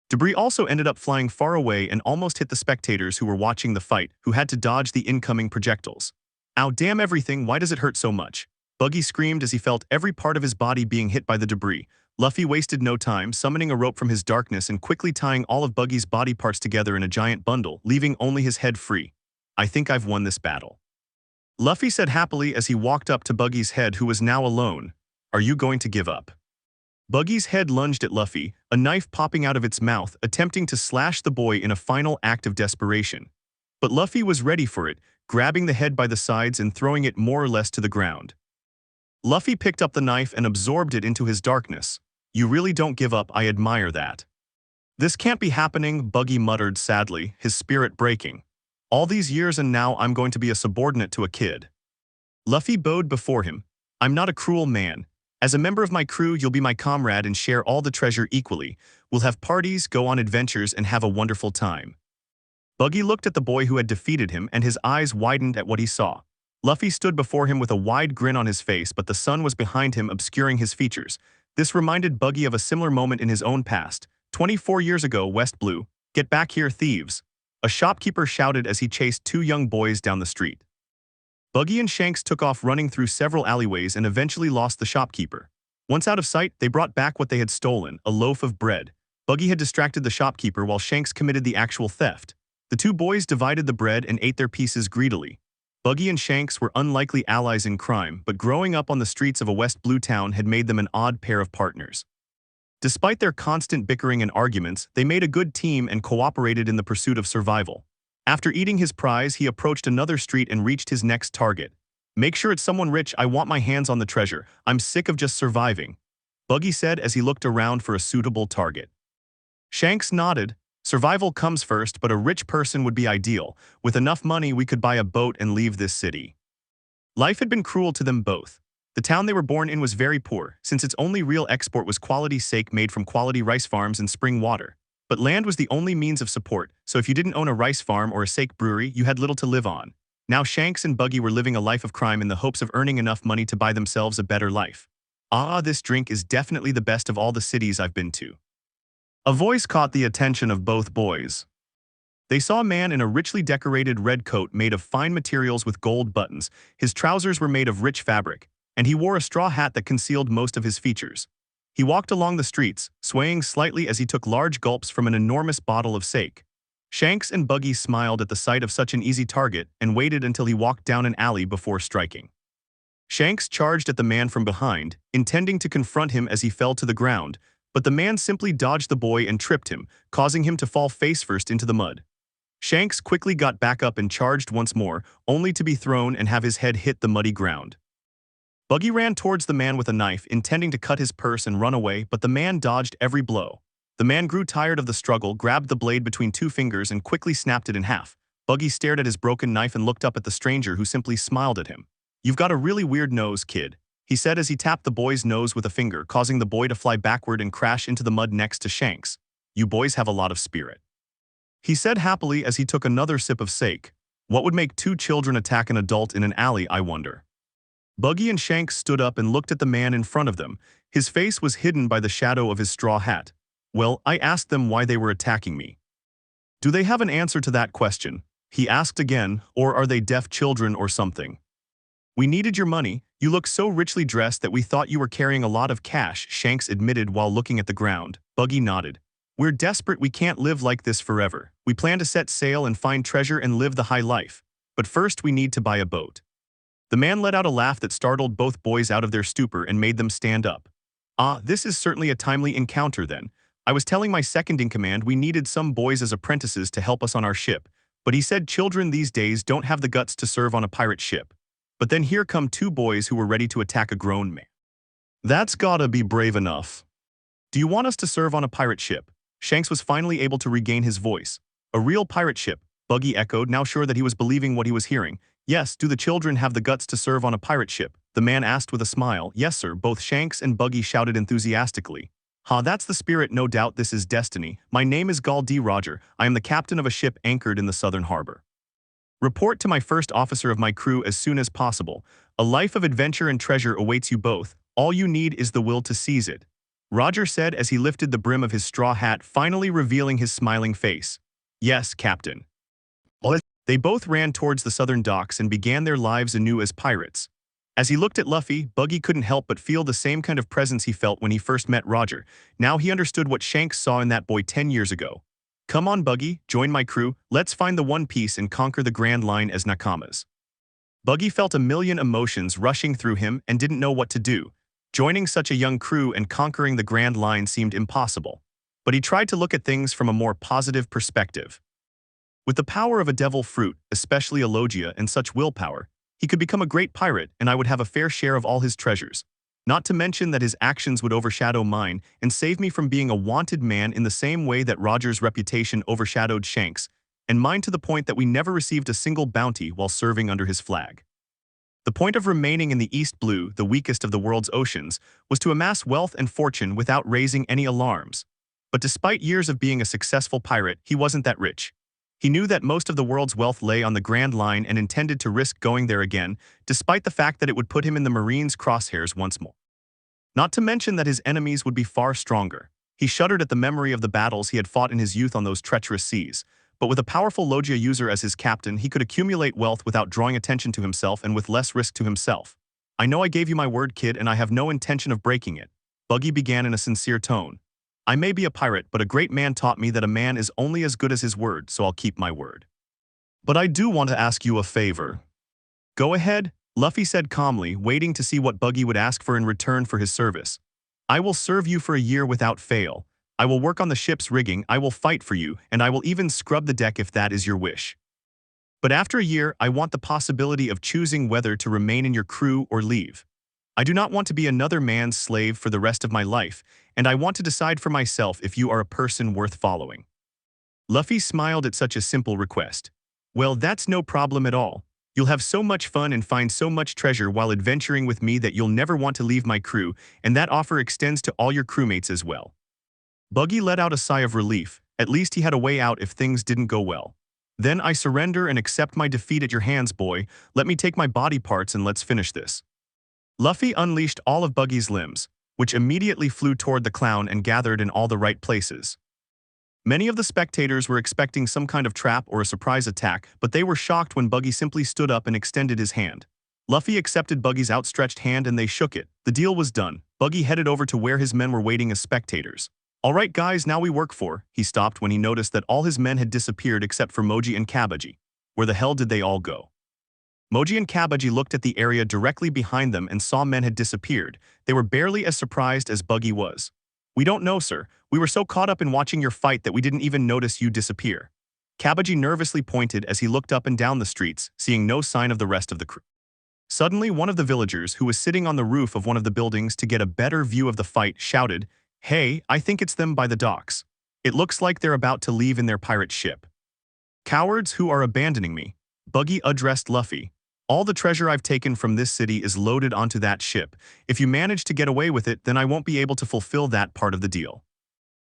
Debris also ended up flying far away and almost hit the spectators who were watching the fight, who had to dodge the incoming projectiles. Ow, damn everything, why does it hurt so much? Buggy screamed as he felt every part of his body being hit by the debris. Luffy wasted no time, summoning a rope from his darkness and quickly tying all of Buggy's body parts together in a giant bundle, leaving only his head free. I think I've won this battle. Luffy said happily as he walked up to Buggy's head, who was now alone. Are you going to give up? Buggy's head lunged at Luffy, a knife popping out of its mouth, attempting to slash the boy in a final act of desperation. But Luffy was ready for it, grabbing the head by the sides and throwing it more or less to the ground. Luffy picked up the knife and absorbed it into his darkness. You really don't give up, I admire that. This can't be happening, Buggy muttered sadly, his spirit breaking. All these years and now I'm going to be a subordinate to a kid. Luffy bowed before him. I'm not a cruel man. As a member of my crew, you'll be my comrade and share all the treasure equally. We'll have parties, go on adventures, and have a wonderful time. Buggy looked at the boy who had defeated him, and his eyes widened at what he saw. Luffy stood before him with a wide grin on his face, but the sun was behind him, obscuring his features. This reminded Buggy of a similar moment in his own past. 24 years ago, West Blue. Get back here, thieves. A shopkeeper shouted as he chased two young boys down the street. Buggy and Shanks took off running through several alleyways and eventually lost the shopkeeper. Once out of sight, they brought back what they had stolen, a loaf of bread. Buggy had distracted the shopkeeper while Shanks committed the actual theft. The two boys divided the bread and ate their pieces greedily. Buggy and Shanks were unlikely allies in crime, but growing up on the streets of a West Blue town had made them an odd pair of partners. Despite their constant bickering and arguments, they made a good team and cooperated in the pursuit of survival. After eating his prize, he approached another street and reached his next target. Make sure it's someone rich, I want my hands on the treasure. I'm sick of just surviving, Buggy said as he looked around for a suitable target. Shanks nodded. Survival comes first, but a rich person would be ideal. With enough money, we could buy a boat and leave this city. Life had been cruel to them both. The town they were born in was very poor, since its only real export was quality sake made from quality rice farms and spring water. But land was the only means of support, so if you didn't own a rice farm or a sake brewery, you had little to live on. Now Shanks and Buggy were living a life of crime in the hopes of earning enough money to buy themselves a better life. Ah, this drink is definitely the best of all the cities I've been to. A voice caught the attention of both boys. They saw a man in a richly decorated red coat made of fine materials with gold buttons. His trousers were made of rich fabric, and he wore a straw hat that concealed most of his features. He walked along the streets, swaying slightly as he took large gulps from an enormous bottle of sake. Shanks and Buggy smiled at the sight of such an easy target and waited until he walked down an alley before striking. Shanks charged at the man from behind, intending to confront him as he fell to the ground, but the man simply dodged the boy and tripped him, causing him to fall face-first into the mud. Shanks quickly got back up and charged once more, only to be thrown and have his head hit the muddy ground. Buggy ran towards the man with a knife, intending to cut his purse and run away, but the man dodged every blow. The man grew tired of the struggle, grabbed the blade between two fingers and quickly snapped it in half. Buggy stared at his broken knife and looked up at the stranger, who simply smiled at him. You've got a really weird nose, kid, he said as he tapped the boy's nose with a finger, causing the boy to fly backward and crash into the mud next to Shanks. You boys have a lot of spirit, he said happily as he took another sip of sake. What would make two children attack an adult in an alley, I wonder? Buggy and Shanks stood up and looked at the man in front of them. His face was hidden by the shadow of his straw hat. Well, I asked them why they were attacking me. Do they have an answer to that question? He asked again, or are they deaf children or something? We needed your money. You look so richly dressed that we thought you were carrying a lot of cash, Shanks admitted while looking at the ground. Buggy nodded. We're desperate, we can't live like this forever. We plan to set sail and find treasure and live the high life. But first we need to buy a boat. The man let out a laugh that startled both boys out of their stupor and made them stand up. Ah, this is certainly a timely encounter then. I was telling my second-in-command we needed some boys as apprentices to help us on our ship, but he said children these days don't have the guts to serve on a pirate ship. But then here come two boys who were ready to attack a grown man. That's gotta be brave enough. Do you want us to serve on a pirate ship? Shanks was finally able to regain his voice. A real pirate ship, Buggy echoed, now sure that he was believing what he was hearing. Yes, do the children have the guts to serve on a pirate ship? The man asked with a smile. Yes, sir, both Shanks and Buggy shouted enthusiastically. That's the spirit, no doubt this is destiny. My name is Gall D. Roger. I am the captain of a ship anchored in the southern harbor. Report to my first officer of my crew as soon as possible. A life of adventure and treasure awaits you both. All you need is the will to seize it, Roger said as he lifted the brim of his straw hat, finally revealing his smiling face. Yes, Captain. They both ran towards the southern docks and began their lives anew as pirates. As he looked at Luffy, Buggy couldn't help but feel the same kind of presence he felt when he first met Roger. Now he understood what Shanks saw in that boy 10 years ago. Come on, Buggy, join my crew, let's find the One Piece and conquer the Grand Line as Nakamas. Buggy felt a million emotions rushing through him and didn't know what to do. Joining such a young crew and conquering the Grand Line seemed impossible. But he tried to look at things from a more positive perspective. With the power of a devil fruit, especially a Logia, and such willpower, he could become a great pirate and I would have a fair share of all his treasures. Not to mention that his actions would overshadow mine and save me from being a wanted man in the same way that Roger's reputation overshadowed Shanks, and mine to the point that we never received a single bounty while serving under his flag. The point of remaining in the East Blue, the weakest of the world's oceans, was to amass wealth and fortune without raising any alarms. But despite years of being a successful pirate, he wasn't that rich. He knew that most of the world's wealth lay on the Grand Line and intended to risk going there again, despite the fact that it would put him in the Marines' crosshairs once more. Not to mention that his enemies would be far stronger. He shuddered at the memory of the battles he had fought in his youth on those treacherous seas. But with a powerful Logia user as his captain, he could accumulate wealth without drawing attention to himself and with less risk to himself. I know I gave you my word, kid, and I have no intention of breaking it. Buggy began in a sincere tone. I may be a pirate, but a great man taught me that a man is only as good as his word, so I'll keep my word. But I do want to ask you a favor. Go ahead, Luffy said calmly, waiting to see what Buggy would ask for in return for his service. I will serve you for a year without fail. I will work on the ship's rigging, I will fight for you, and I will even scrub the deck if that is your wish. But after a year, I want the possibility of choosing whether to remain in your crew or leave. I do not want to be another man's slave for the rest of my life, and I want to decide for myself if you are a person worth following. Luffy smiled at such a simple request. Well, that's no problem at all. You'll have so much fun and find so much treasure while adventuring with me that you'll never want to leave my crew, and that offer extends to all your crewmates as well. Buggy let out a sigh of relief. At least he had a way out if things didn't go well. Then I surrender and accept my defeat at your hands, boy. Let me take my body parts and let's finish this. Luffy unleashed all of Buggy's limbs, which immediately flew toward the clown and gathered in all the right places. Many of the spectators were expecting some kind of trap or a surprise attack, but they were shocked when Buggy simply stood up and extended his hand. Luffy accepted Buggy's outstretched hand and they shook it. The deal was done. Buggy headed over to where his men were waiting as spectators. All right, guys, now we work for. He stopped when he noticed that all his men had disappeared except for Moji and Kabaji. Where the hell did they all go? Moji and Kabaji looked at the area directly behind them and saw men had disappeared. They were barely as surprised as Buggy was. We don't know, sir. We were so caught up in watching your fight that we didn't even notice you disappear. Kabaji nervously pointed as he looked up and down the streets, seeing no sign of the rest of the crew. Suddenly, one of the villagers, who was sitting on the roof of one of the buildings to get a better view of the fight, shouted, "Hey, I think it's them by the docks. It looks like they're about to leave in their pirate ship." "Cowards who are abandoning me," Buggy addressed Luffy. "All the treasure I've taken from this city is loaded onto that ship. If you manage to get away with it, then I won't be able to fulfill that part of the deal."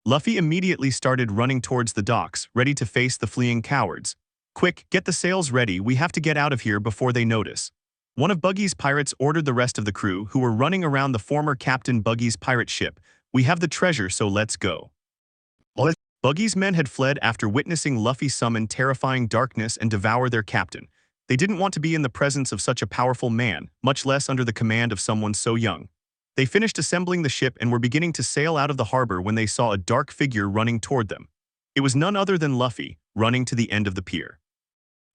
Luffy immediately started running towards the docks, ready to face the fleeing cowards. "Quick, get the sails ready, we have to get out of here before they notice." One of Buggy's pirates ordered the rest of the crew, who were running around the former Captain Buggy's pirate ship. "We have the treasure, so let's go." Buggy's men had fled after witnessing Luffy summon terrifying darkness and devour their captain. They didn't want to be in the presence of such a powerful man, much less under the command of someone so young. They finished assembling the ship and were beginning to sail out of the harbor when they saw a dark figure running toward them. It was none other than Luffy, running to the end of the pier.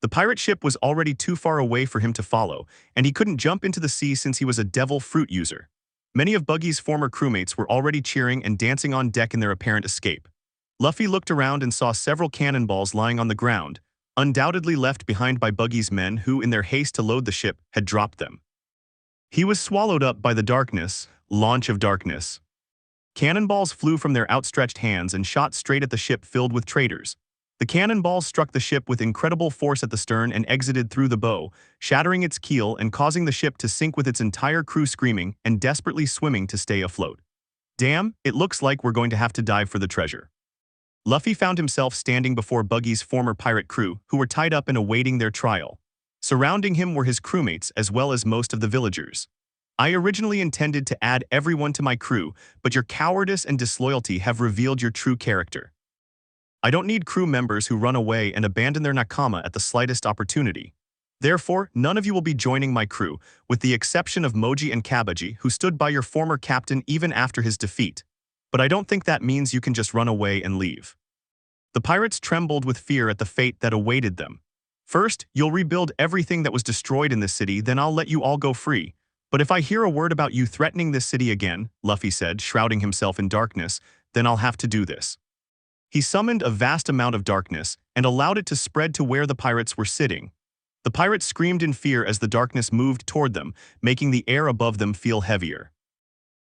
The pirate ship was already too far away for him to follow, and he couldn't jump into the sea since he was a devil fruit user. Many of Buggy's former crewmates were already cheering and dancing on deck in their apparent escape. Luffy looked around and saw several cannonballs lying on the ground, undoubtedly left behind by Buggy's men who, in their haste to load the ship, had dropped them. He was swallowed up by the darkness, launch of darkness. Cannonballs flew from their outstretched hands and shot straight at the ship filled with traitors. The cannonballs struck the ship with incredible force at the stern and exited through the bow, shattering its keel and causing the ship to sink with its entire crew screaming and desperately swimming to stay afloat. Damn, it looks like we're going to have to dive for the treasure. Luffy found himself standing before Buggy's former pirate crew, who were tied up and awaiting their trial. Surrounding him were his crewmates as well as most of the villagers. "I originally intended to add everyone to my crew, but your cowardice and disloyalty have revealed your true character. I don't need crew members who run away and abandon their nakama at the slightest opportunity. Therefore, none of you will be joining my crew, with the exception of Moji and Kabaji, who stood by your former captain even after his defeat. But I don't think that means you can just run away and leave." The pirates trembled with fear at the fate that awaited them. First, you'll rebuild everything that was destroyed in this city, then I'll let you all go free. But if I hear a word about you threatening this city again, Luffy said, shrouding himself in darkness, then I'll have to do this. He summoned a vast amount of darkness and allowed it to spread to where the pirates were sitting. The pirates screamed in fear as the darkness moved toward them, making the air above them feel heavier.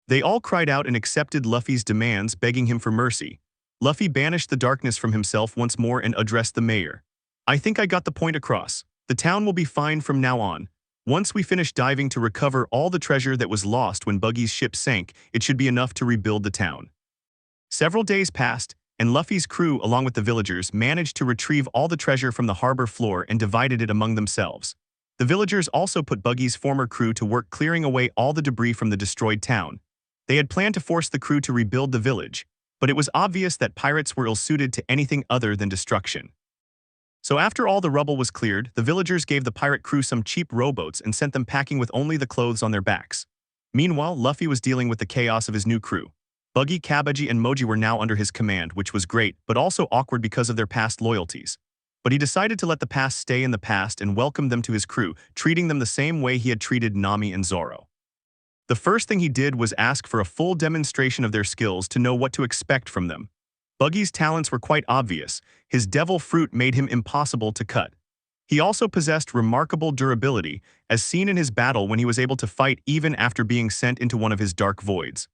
They all cried out and accepted Luffy's demands, begging him for mercy. Luffy banished the darkness from himself once more and addressed the mayor. I think I got the point across. The town will be fine from now on. Once we finish diving to recover all the treasure that was lost when Buggy's ship sank, it should be enough to rebuild the town. Several days passed, and Luffy's crew, along with the villagers, managed to retrieve all the treasure from the harbor floor and divided it among themselves. The villagers also put Buggy's former crew to work clearing away all the debris from the destroyed town. They had planned to force the crew to rebuild the village, but it was obvious that pirates were ill-suited to anything other than destruction. So after all the rubble was cleared, the villagers gave the pirate crew some cheap rowboats and sent them packing with only the clothes on their backs. Meanwhile, Luffy was dealing with the chaos of his new crew. Buggy, Kabaji, and Moji were now under his command, which was great, but also awkward because of their past loyalties. But he decided to let the past stay in the past and welcome them to his crew, treating them the same way he had treated Nami and Zoro. The first thing he did was ask for a full demonstration of their skills to know what to expect from them. Buggy's talents were quite obvious. His devil fruit made him impossible to cut. He also possessed remarkable durability, as seen in his battle when he was able to fight even after being sent into one of his dark voids.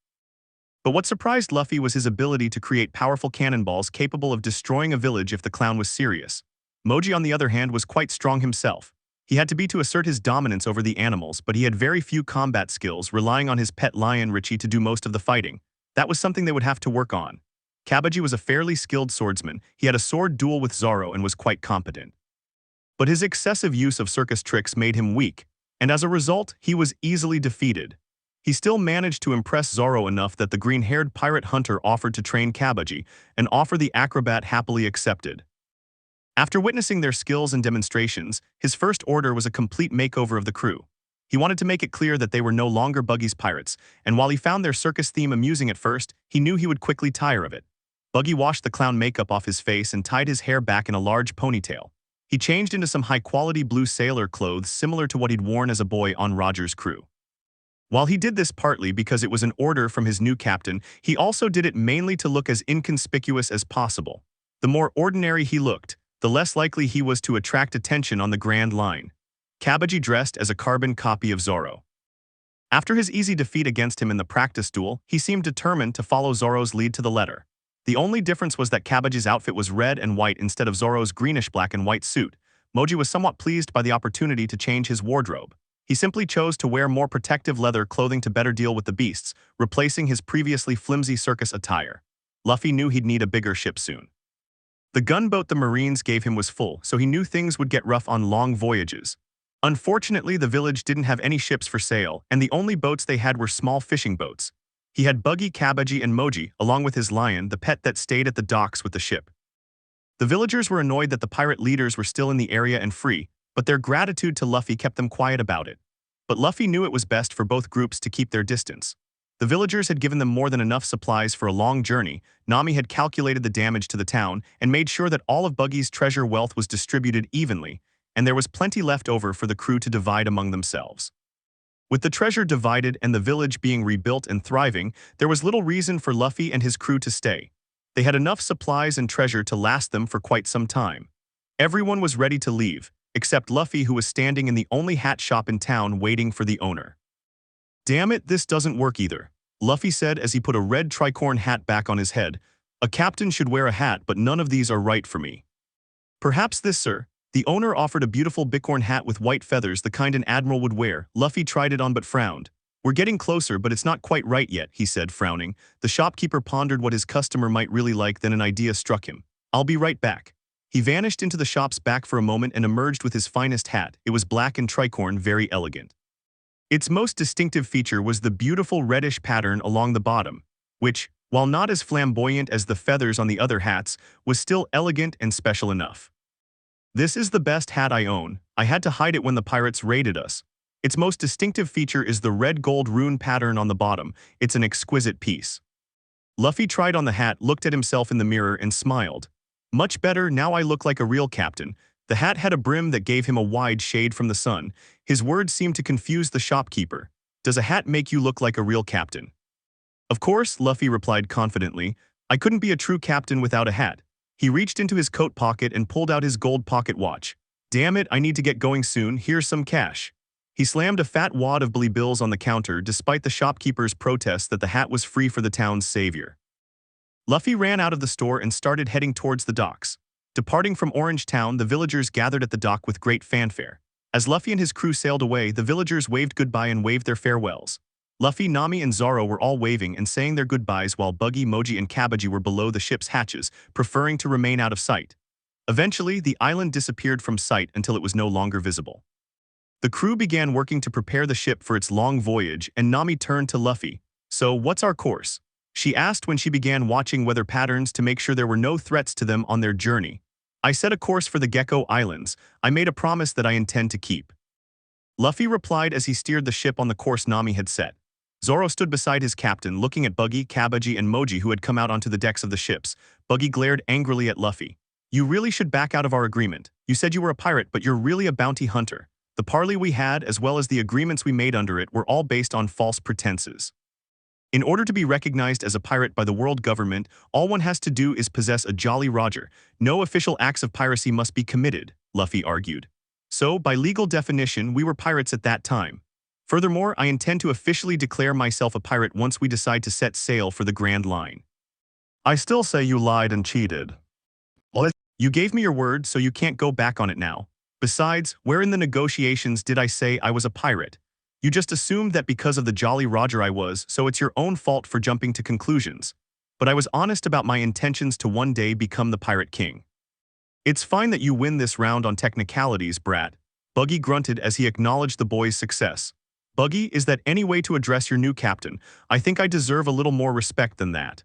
But what surprised Luffy was his ability to create powerful cannonballs capable of destroying a village if the clown was serious. Moji, on the other hand, was quite strong himself. He had to be to assert his dominance over the animals, but he had very few combat skills, relying on his pet lion Richie to do most of the fighting. That was something they would have to work on. Kabaji was a fairly skilled swordsman. He had a sword duel with Zoro and was quite competent. But his excessive use of circus tricks made him weak, and as a result, he was easily defeated. He still managed to impress Zoro enough that the green-haired pirate hunter offered to train Kabaji, an offer the acrobat happily accepted. After witnessing their skills and demonstrations, his first order was a complete makeover of the crew. He wanted to make it clear that they were no longer Buggy's pirates, and while he found their circus theme amusing at first, he knew he would quickly tire of it. Buggy washed the clown makeup off his face and tied his hair back in a large ponytail. He changed into some high-quality blue sailor clothes similar to what he'd worn as a boy on Roger's crew. While he did this partly because it was an order from his new captain, he also did it mainly to look as inconspicuous as possible. The more ordinary he looked, the less likely he was to attract attention on the Grand Line. Kabaji dressed as a carbon copy of Zoro. After his easy defeat against him in the practice duel, he seemed determined to follow Zoro's lead to the letter. The only difference was that Kabaji's outfit was red and white instead of Zoro's greenish black and white suit. Moji was somewhat pleased by the opportunity to change his wardrobe. He simply chose to wear more protective leather clothing to better deal with the beasts, replacing his previously flimsy circus attire. Luffy knew he'd need a bigger ship soon. The gunboat the Marines gave him was full, so he knew things would get rough on long voyages. Unfortunately, the village didn't have any ships for sale, and the only boats they had were small fishing boats. He had Buggy, Kabaji, and Moji, along with his lion, the pet that stayed at the docks with the ship. The villagers were annoyed that the pirate leaders were still in the area and free, but their gratitude to Luffy kept them quiet about it. But Luffy knew it was best for both groups to keep their distance. The villagers had given them more than enough supplies for a long journey. Nami had calculated the damage to the town and made sure that all of Buggy's treasure wealth was distributed evenly, and there was plenty left over for the crew to divide among themselves. With the treasure divided and the village being rebuilt and thriving, there was little reason for Luffy and his crew to stay. They had enough supplies and treasure to last them for quite some time. Everyone was ready to leave, except Luffy, who was standing in the only hat shop in town waiting for the owner. "Damn it, this doesn't work either," Luffy said as he put a red tricorn hat back on his head. "A captain should wear a hat, but none of these are right for me." "Perhaps this, sir." The owner offered a beautiful bicorn hat with white feathers, the kind an admiral would wear. Luffy tried it on but frowned. "We're getting closer, but it's not quite right yet," he said, frowning. The shopkeeper pondered what his customer might really like, then an idea struck him. "I'll be right back." He vanished into the shop's back for a moment and emerged with his finest hat. It was black and tricorn, very elegant. Its most distinctive feature was the beautiful reddish pattern along the bottom, which, while not as flamboyant as the feathers on the other hats, was still elegant and special enough. "This is the best hat I own. I had to hide it when the pirates raided us. Its most distinctive feature is the red gold rune pattern on the bottom. It's an exquisite piece." Luffy tried on the hat, looked at himself in the mirror, and smiled. Much better, now I look like a real captain. The hat had a brim that gave him a wide shade from the sun. His words seemed to confuse the shopkeeper. Does a hat make you look like a real captain? Of course, Luffy replied confidently. I couldn't be a true captain without a hat. He reached into his coat pocket and pulled out his gold pocket watch. Damn it, I need to get going soon, here's some cash. He slammed a fat wad of bills on the counter despite the shopkeeper's protest that the hat was free for the town's savior. Luffy ran out of the store and started heading towards the docks. Departing from Orange Town, the villagers gathered at the dock with great fanfare. As Luffy and his crew sailed away, the villagers waved goodbye and waved their farewells. Luffy, Nami, and Zoro were all waving and saying their goodbyes while Buggy, Moji, and Cabbage were below the ship's hatches, preferring to remain out of sight. Eventually, the island disappeared from sight until it was no longer visible. The crew began working to prepare the ship for its long voyage, and Nami turned to Luffy. So, what's our course? She asked when she began watching weather patterns to make sure there were no threats to them on their journey. I set a course for the Gecko Islands. I made a promise that I intend to keep. Luffy replied as he steered the ship on the course Nami had set. Zoro stood beside his captain, looking at Buggy, Cabbage, and Moji who had come out onto the decks of the ships. Buggy glared angrily at Luffy. You really should back out of our agreement. You said you were a pirate, but you're really a bounty hunter. The parley we had, as well as the agreements we made under it, were all based on false pretenses. In order to be recognized as a pirate by the world government, all one has to do is possess a Jolly Roger. No official acts of piracy must be committed, Luffy argued. So, by legal definition, we were pirates at that time. Furthermore, I intend to officially declare myself a pirate once we decide to set sail for the Grand Line. I still say you lied and cheated. Well, you gave me your word, so you can't go back on it now. Besides, where in the negotiations did I say I was a pirate? You just assumed that because of the Jolly Roger I was, so it's your own fault for jumping to conclusions. But I was honest about my intentions to one day become the Pirate King. It's fine that you win this round on technicalities, brat. Buggy grunted as he acknowledged the boy's success. Buggy, is that any way to address your new captain? I think I deserve a little more respect than that.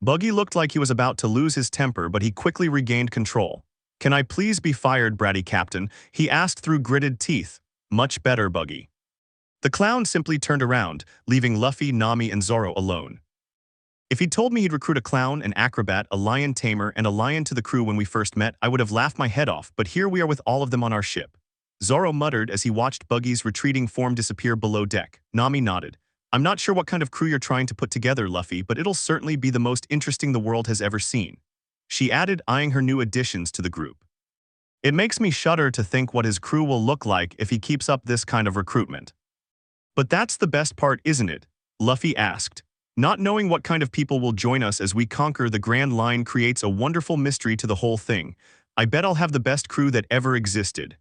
Buggy looked like he was about to lose his temper, but he quickly regained control. Can I please be fired, bratty captain? He asked through gritted teeth. Much better, Buggy. The clown simply turned around, leaving Luffy, Nami, and Zoro alone. If he'd told me he'd recruit a clown, an acrobat, a lion tamer, and a lion to the crew when we first met, I would have laughed my head off, but here we are with all of them on our ship. Zoro muttered as he watched Buggy's retreating form disappear below deck. Nami nodded. I'm not sure what kind of crew you're trying to put together, Luffy, but it'll certainly be the most interesting the world has ever seen. She added, eyeing her new additions to the group. It makes me shudder to think what his crew will look like if he keeps up this kind of recruitment. But that's the best part, isn't it? Luffy asked. Not knowing what kind of people will join us as we conquer the Grand Line creates a wonderful mystery to the whole thing. I bet I'll have the best crew that ever existed.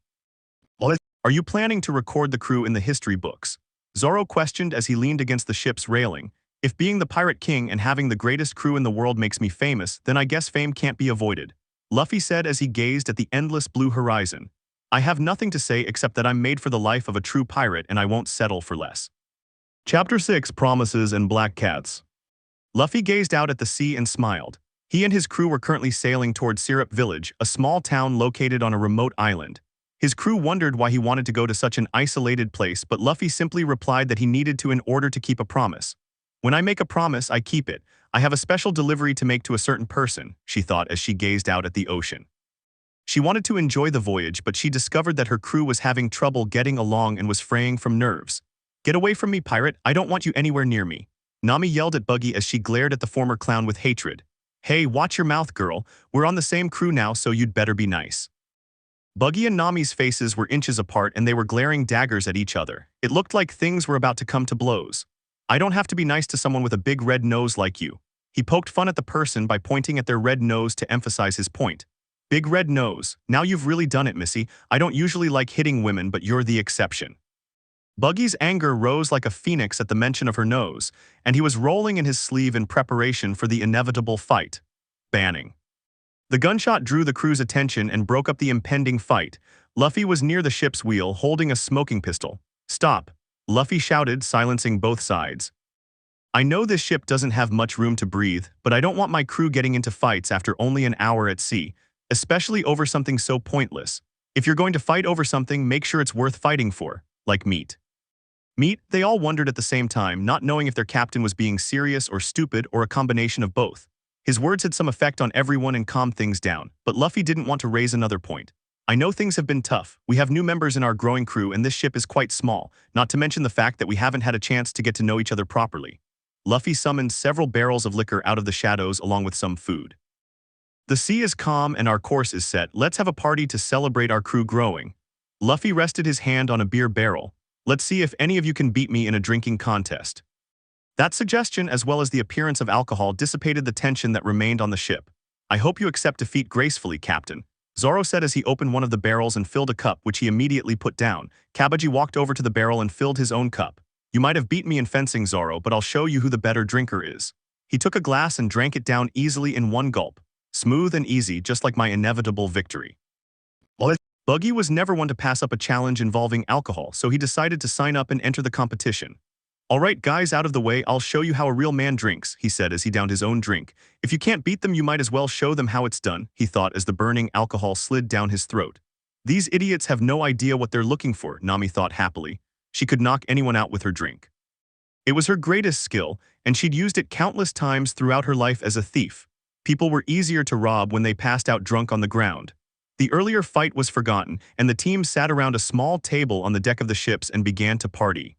Are you planning to record the crew in the history books? Zoro questioned as he leaned against the ship's railing. If being the Pirate King and having the greatest crew in the world makes me famous, then I guess fame can't be avoided. Luffy said as he gazed at the endless blue horizon. I have nothing to say except that I'm made for the life of a true pirate and I won't settle for less. Chapter 6, Promises and Black Cats. Luffy gazed out at the sea and smiled. He and his crew were currently sailing toward Syrup Village, a small town located on a remote island. His crew wondered why he wanted to go to such an isolated place, but Luffy simply replied that he needed to in order to keep a promise. When I make a promise, I keep it. I have a special delivery to make to a certain person, she thought as she gazed out at the ocean. She wanted to enjoy the voyage, but she discovered that her crew was having trouble getting along and was fraying from nerves. Get away from me, pirate. I don't want you anywhere near me. Nami yelled at Buggy as she glared at the former clown with hatred. Hey, watch your mouth, girl. We're on the same crew now, so you'd better be nice. Buggy and Nami's faces were inches apart and they were glaring daggers at each other. It looked like things were about to come to blows. I don't have to be nice to someone with a big red nose like you. He poked fun at the person by pointing at their red nose to emphasize his point. Big red nose. Now you've really done it, missy. I don't usually like hitting women, but you're the exception. Buggy's anger rose like a phoenix at the mention of her nose, and he was rolling in his sleeve in preparation for the inevitable fight. Banning. The gunshot drew the crew's attention and broke up the impending fight. Luffy was near the ship's wheel, holding a smoking pistol. Stop, Luffy shouted, silencing both sides. I know this ship doesn't have much room to breathe, but I don't want my crew getting into fights after only an hour at sea, especially over something so pointless. If you're going to fight over something, make sure it's worth fighting for, like meat. Meat, they all wondered at the same time, not knowing if their captain was being serious or stupid or a combination of both. His words had some effect on everyone and calmed things down, but Luffy didn't want to raise another point. I know things have been tough. We have new members in our growing crew and this ship is quite small, not to mention the fact that we haven't had a chance to get to know each other properly. Luffy summoned several barrels of liquor out of the shadows along with some food. The sea is calm and our course is set. Let's have a party to celebrate our crew growing. Luffy rested his hand on a beer barrel. Let's see if any of you can beat me in a drinking contest. That suggestion, as well as the appearance of alcohol, dissipated the tension that remained on the ship. I hope you accept defeat gracefully, Captain, Zoro said as he opened one of the barrels and filled a cup, which he immediately put down. Kabaji walked over to the barrel and filled his own cup. You might have beat me in fencing, Zoro, but I'll show you who the better drinker is. He took a glass and drank it down easily in one gulp. Smooth and easy, just like my inevitable victory. Buggy was never one to pass up a challenge involving alcohol, so he decided to sign up and enter the competition. Alright guys, out of the way, I'll show you how a real man drinks, he said as he downed his own drink. If you can't beat them, you might as well show them how it's done, he thought as the burning alcohol slid down his throat. These idiots have no idea what they're looking for, Nami thought happily. She could knock anyone out with her drink. It was her greatest skill, and she'd used it countless times throughout her life as a thief. People were easier to rob when they passed out drunk on the ground. The earlier fight was forgotten, and the team sat around a small table on the deck of the ships and began to party.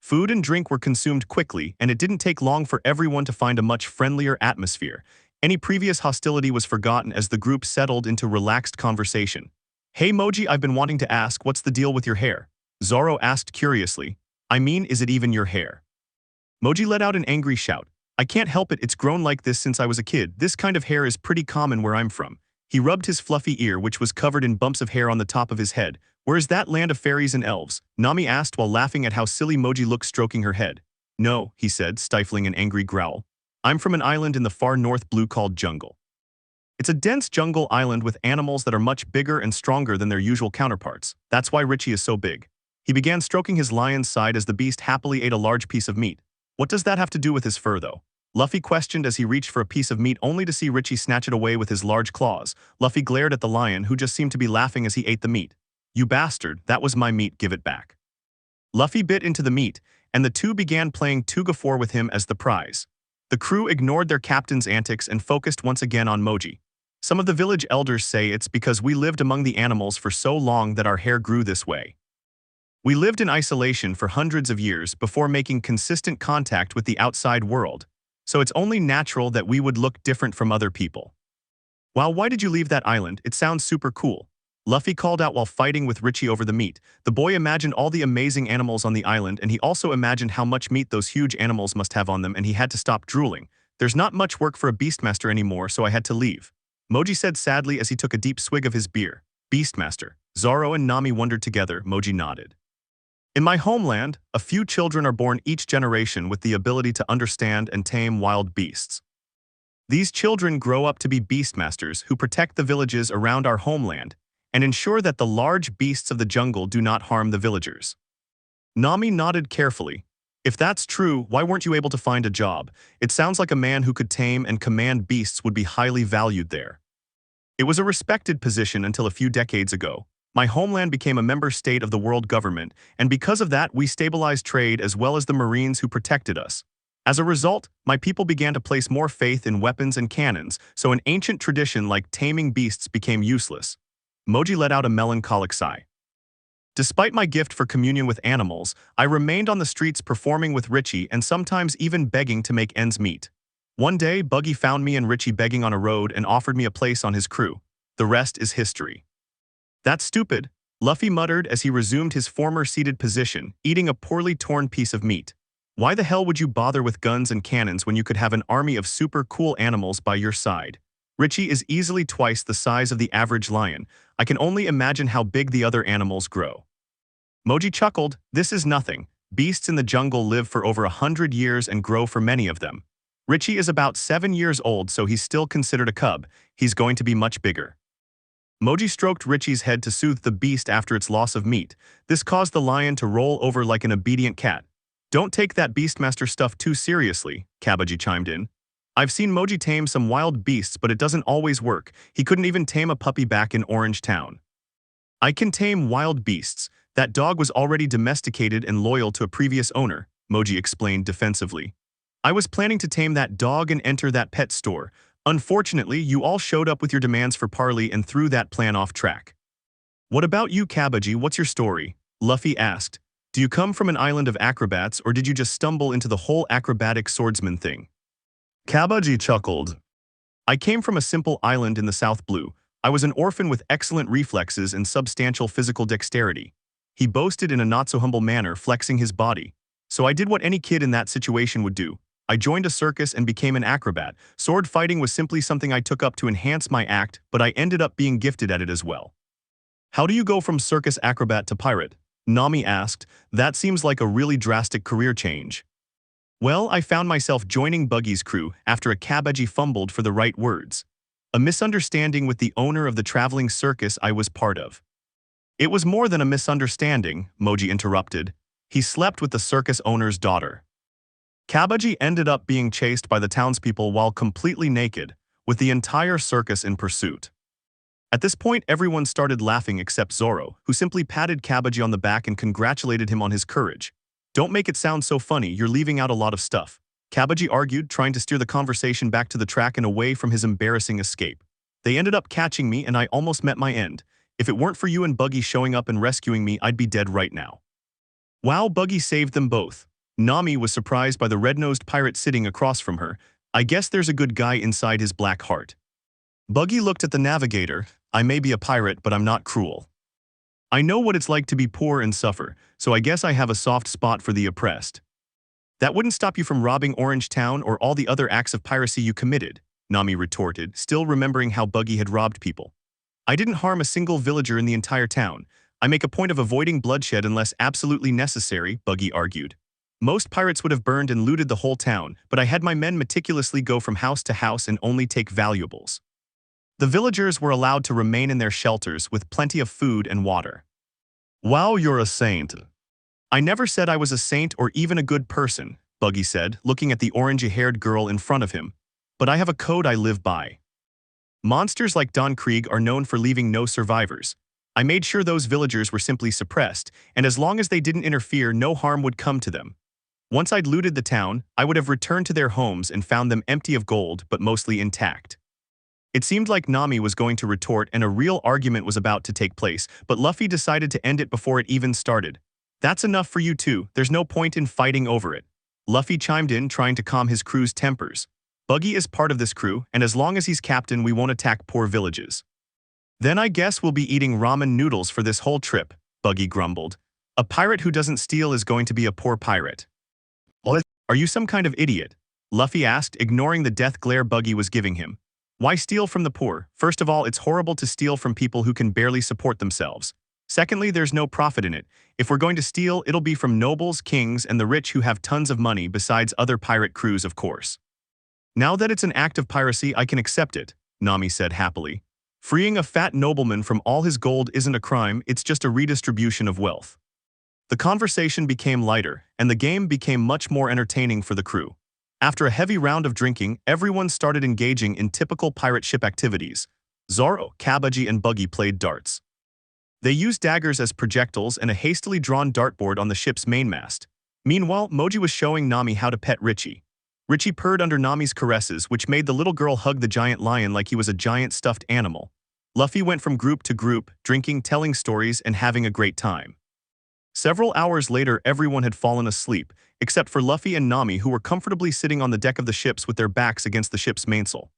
Food and drink were consumed quickly, and it didn't take long for everyone to find a much friendlier atmosphere. Any previous hostility was forgotten as the group settled into relaxed conversation. Hey Moji, I've been wanting to ask, what's the deal with your hair? Zoro asked curiously. I mean, is it even your hair? Moji let out an angry shout. I can't help it, it's grown like this since I was a kid. This kind of hair is pretty common where I'm from. He rubbed his fluffy ear, which was covered in bumps of hair on the top of his head. Where's that land of fairies and elves? Nami asked while laughing at how silly Moji looked stroking her head. No, he said, stifling an angry growl. I'm from an island in the far north blue called Jungle. It's a dense jungle island with animals that are much bigger and stronger than their usual counterparts. That's why Richie is so big. He began stroking his lion's side as the beast happily ate a large piece of meat. What does that have to do with his fur, though? Luffy questioned as he reached for a piece of meat only to see Richie snatch it away with his large claws. Luffy glared at the lion, who just seemed to be laughing as he ate the meat. You bastard, that was my meat, give it back. Luffy bit into the meat, and the two began playing Tugafor with him as the prize. The crew ignored their captain's antics and focused once again on Moji. Some of the village elders say it's because we lived among the animals for so long that our hair grew this way. We lived in isolation for hundreds of years before making consistent contact with the outside world. So it's only natural that we would look different from other people. Wow, why did you leave that island? It sounds super cool. Luffy called out while fighting with Richie over the meat. The boy imagined all the amazing animals on the island, and he also imagined how much meat those huge animals must have on them, and he had to stop drooling. There's not much work for a Beastmaster anymore, so I had to leave. Moji said sadly as he took a deep swig of his beer. Beastmaster. Zoro and Nami wondered together. Moji nodded. In my homeland, a few children are born each generation with the ability to understand and tame wild beasts. These children grow up to be beastmasters who protect the villages around our homeland and ensure that the large beasts of the jungle do not harm the villagers. Nami nodded carefully. If that's true, why weren't you able to find a job? It sounds like a man who could tame and command beasts would be highly valued there. It was a respected position until a few decades ago. My homeland became a member state of the world government, and because of that, we stabilized trade as well as the Marines who protected us. As a result, my people began to place more faith in weapons and cannons, so an ancient tradition like taming beasts became useless. Moji let out a melancholic sigh. Despite my gift for communion with animals, I remained on the streets performing with Richie and sometimes even begging to make ends meet. One day, Buggy found me and Richie begging on a road and offered me a place on his crew. The rest is history. That's stupid, Luffy muttered as he resumed his former seated position, eating a poorly torn piece of meat. Why the hell would you bother with guns and cannons when you could have an army of super cool animals by your side? Richie is easily twice the size of the average lion. I can only imagine how big the other animals grow. Moji chuckled. This is nothing. Beasts in the jungle live for over 100 years and grow for many of them. Richie is about 7 years old, so he's still considered a cub. He's going to be much bigger. Moji stroked Richie's head to soothe the beast after its loss of meat. This caused the lion to roll over like an obedient cat. Don't take that Beastmaster stuff too seriously, Kabaji chimed in. I've seen Moji tame some wild beasts, but it doesn't always work. He couldn't even tame a puppy back in Orange Town. I can tame wild beasts. That dog was already domesticated and loyal to a previous owner, Moji explained defensively. I was planning to tame that dog and enter that pet store. Unfortunately, you all showed up with your demands for parley and threw that plan off track. What about you, Kabaji? What's your story? Luffy asked. Do you come from an island of acrobats, or did you just stumble into the whole acrobatic swordsman thing? Kabaji chuckled. I came from a simple island in the South Blue. I was an orphan with excellent reflexes and substantial physical dexterity. He boasted in a not-so-humble manner, flexing his body. So I did what any kid in that situation would do. I joined a circus and became an acrobat. Sword fighting was simply something I took up to enhance my act, but I ended up being gifted at it as well. How do you go from circus acrobat to pirate? Nami asked. That seems like a really drastic career change. Well, I found myself joining Buggy's crew after a Kabaji fumbled for the right words. A misunderstanding with the owner of the traveling circus I was part of. It was more than a misunderstanding, Moji interrupted. He slept with the circus owner's daughter. Kabaji ended up being chased by the townspeople while completely naked, with the entire circus in pursuit. At this point, everyone started laughing except Zoro, who simply patted Kabaji on the back and congratulated him on his courage. Don't make it sound so funny, you're leaving out a lot of stuff. Kabaji argued, trying to steer the conversation back to the track and away from his embarrassing escape. They ended up catching me and I almost met my end. If it weren't for you and Buggy showing up and rescuing me, I'd be dead right now. Wow, Buggy saved them both. Nami was surprised by the red-nosed pirate sitting across from her. I guess there's a good guy inside his black heart. Buggy looked at the navigator. I may be a pirate, but I'm not cruel. I know what it's like to be poor and suffer, so I guess I have a soft spot for the oppressed. That wouldn't stop you from robbing Orange Town or all the other acts of piracy you committed, Nami retorted, still remembering how Buggy had robbed people. I didn't harm a single villager in the entire town. I make a point of avoiding bloodshed unless absolutely necessary, Buggy argued. Most pirates would have burned and looted the whole town, but I had my men meticulously go from house to house and only take valuables. The villagers were allowed to remain in their shelters with plenty of food and water. Wow, you're a saint. I never said I was a saint or even a good person, Buggy said, looking at the orange-haired girl in front of him. But I have a code I live by. Monsters like Don Krieg are known for leaving no survivors. I made sure those villagers were simply suppressed, and as long as they didn't interfere, no harm would come to them. Once I'd looted the town, I would have returned to their homes and found them empty of gold, but mostly intact. It seemed like Nami was going to retort and a real argument was about to take place, but Luffy decided to end it before it even started. That's enough for you two, there's no point in fighting over it. Luffy chimed in, trying to calm his crew's tempers. Buggy is part of this crew, and as long as he's captain, we won't attack poor villages. Then I guess we'll be eating ramen noodles for this whole trip, Buggy grumbled. A pirate who doesn't steal is going to be a poor pirate. What? Are you some kind of idiot? Luffy asked, ignoring the death glare Buggy was giving him. Why steal from the poor? First of all, it's horrible to steal from people who can barely support themselves. Secondly, there's no profit in it. If we're going to steal, it'll be from nobles, kings, and the rich who have tons of money, besides other pirate crews, of course. Now that it's an act of piracy, I can accept it, Nami said happily. Freeing a fat nobleman from all his gold isn't a crime, it's just a redistribution of wealth. The conversation became lighter, and the game became much more entertaining for the crew. After a heavy round of drinking, everyone started engaging in typical pirate ship activities. Zoro, Kabaji, and Buggy played darts. They used daggers as projectiles and a hastily drawn dartboard on the ship's mainmast. Meanwhile, Moji was showing Nami how to pet Richie. Richie purred under Nami's caresses, which made the little girl hug the giant lion like he was a giant stuffed animal. Luffy went from group to group, drinking, telling stories, and having a great time. Several hours later, everyone had fallen asleep, except for Luffy and Nami, who were comfortably sitting on the deck of the ships with their backs against the ship's mainsail.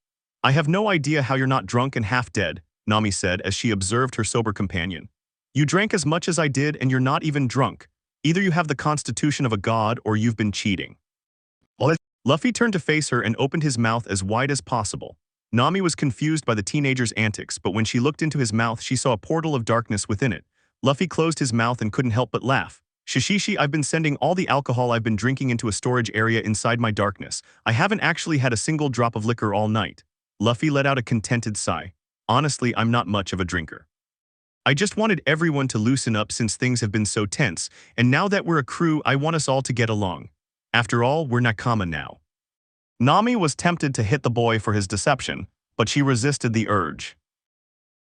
I have no idea how you're not drunk and half dead, Nami said as she observed her sober companion. You drank as much as I did and you're not even drunk. Either you have the constitution of a god or you've been cheating. What? Luffy turned to face her and opened his mouth as wide as possible. Nami was confused by the teenager's antics, but when she looked into his mouth, she saw a portal of darkness within it. Luffy closed his mouth and couldn't help but laugh. Shishishi, I've been sending all the alcohol I've been drinking into a storage area inside my darkness. I haven't actually had a single drop of liquor all night. Luffy let out a contented sigh. Honestly, I'm not much of a drinker. I just wanted everyone to loosen up since things have been so tense, and now that we're a crew, I want us all to get along. After all, we're Nakama now. Nami was tempted to hit the boy for his deception, but she resisted the urge.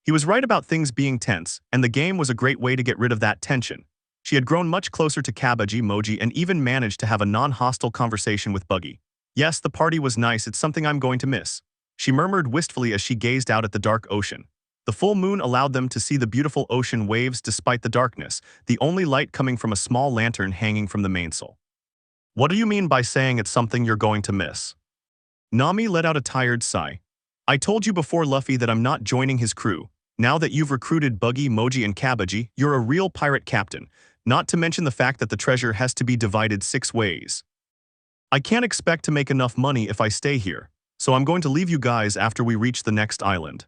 He was right about things being tense, and the game was a great way to get rid of that tension. She had grown much closer to Kabaji, Moji, and even managed to have a non-hostile conversation with Buggy. Yes, the party was nice, it's something I'm going to miss, she murmured wistfully as she gazed out at the dark ocean. The full moon allowed them to see the beautiful ocean waves despite the darkness, the only light coming from a small lantern hanging from the mainsail. What do you mean by saying it's something you're going to miss? Nami let out a tired sigh. I told you before, Luffy, that I'm not joining his crew. Now that you've recruited Buggy, Moji, and Kabaji, you're a real pirate captain, not to mention the fact that the treasure has to be divided 6 ways. I can't expect to make enough money if I stay here, so I'm going to leave you guys after we reach the next island.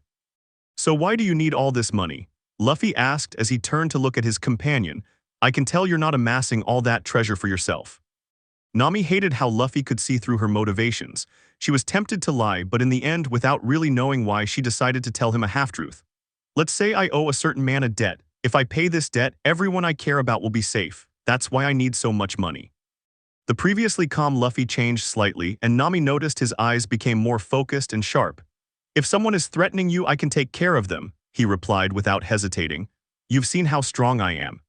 So why do you need all this money? Luffy asked as he turned to look at his companion. I can tell you're not amassing all that treasure for yourself. Nami hated how Luffy could see through her motivations. She was tempted to lie, but in the end, without really knowing why, she decided to tell him a half-truth. Let's say I owe a certain man a debt. If I pay this debt, everyone I care about will be safe. That's why I need so much money. The previously calm Luffy changed slightly, and Nami noticed his eyes became more focused and sharp. If someone is threatening you, I can take care of them, he replied without hesitating. You've seen how strong I am.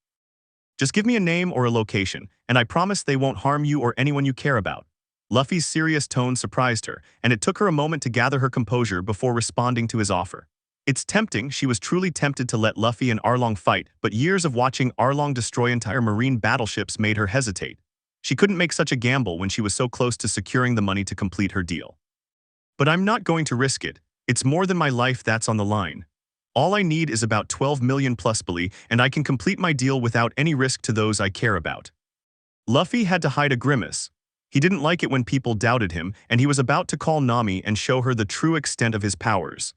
Just give me a name or a location, and I promise they won't harm you or anyone you care about. Luffy's serious tone surprised her, and it took her a moment to gather her composure before responding to his offer. It's tempting, she was truly tempted to let Luffy and Arlong fight, but years of watching Arlong destroy entire marine battleships made her hesitate. She couldn't make such a gamble when she was so close to securing the money to complete her deal. But I'm not going to risk it. It's more than my life that's on the line. All I need is about 12 million plus Bali, and I can complete my deal without any risk to those I care about. Luffy had to hide a grimace. He didn't like it when people doubted him, and he was about to call Nami and show her the true extent of his powers.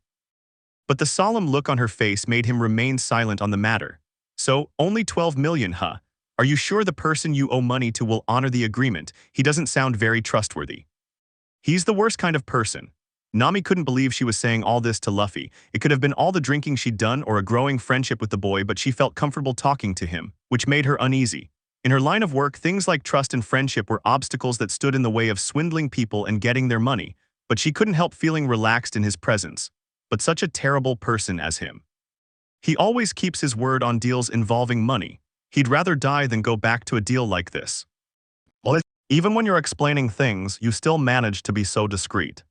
But the solemn look on her face made him remain silent on the matter. So, only 12 million, huh? Are you sure the person you owe money to will honor the agreement? He doesn't sound very trustworthy. He's the worst kind of person. Nami couldn't believe she was saying all this to Luffy. It could have been all the drinking she'd done or a growing friendship with the boy, but she felt comfortable talking to him, which made her uneasy. In her line of work, things like trust and friendship were obstacles that stood in the way of swindling people and getting their money, but she couldn't help feeling relaxed in his presence. But such a terrible person as him. He always keeps his word on deals involving money. He'd rather die than go back to a deal like this. Even when you're explaining things, you still manage to be so discreet.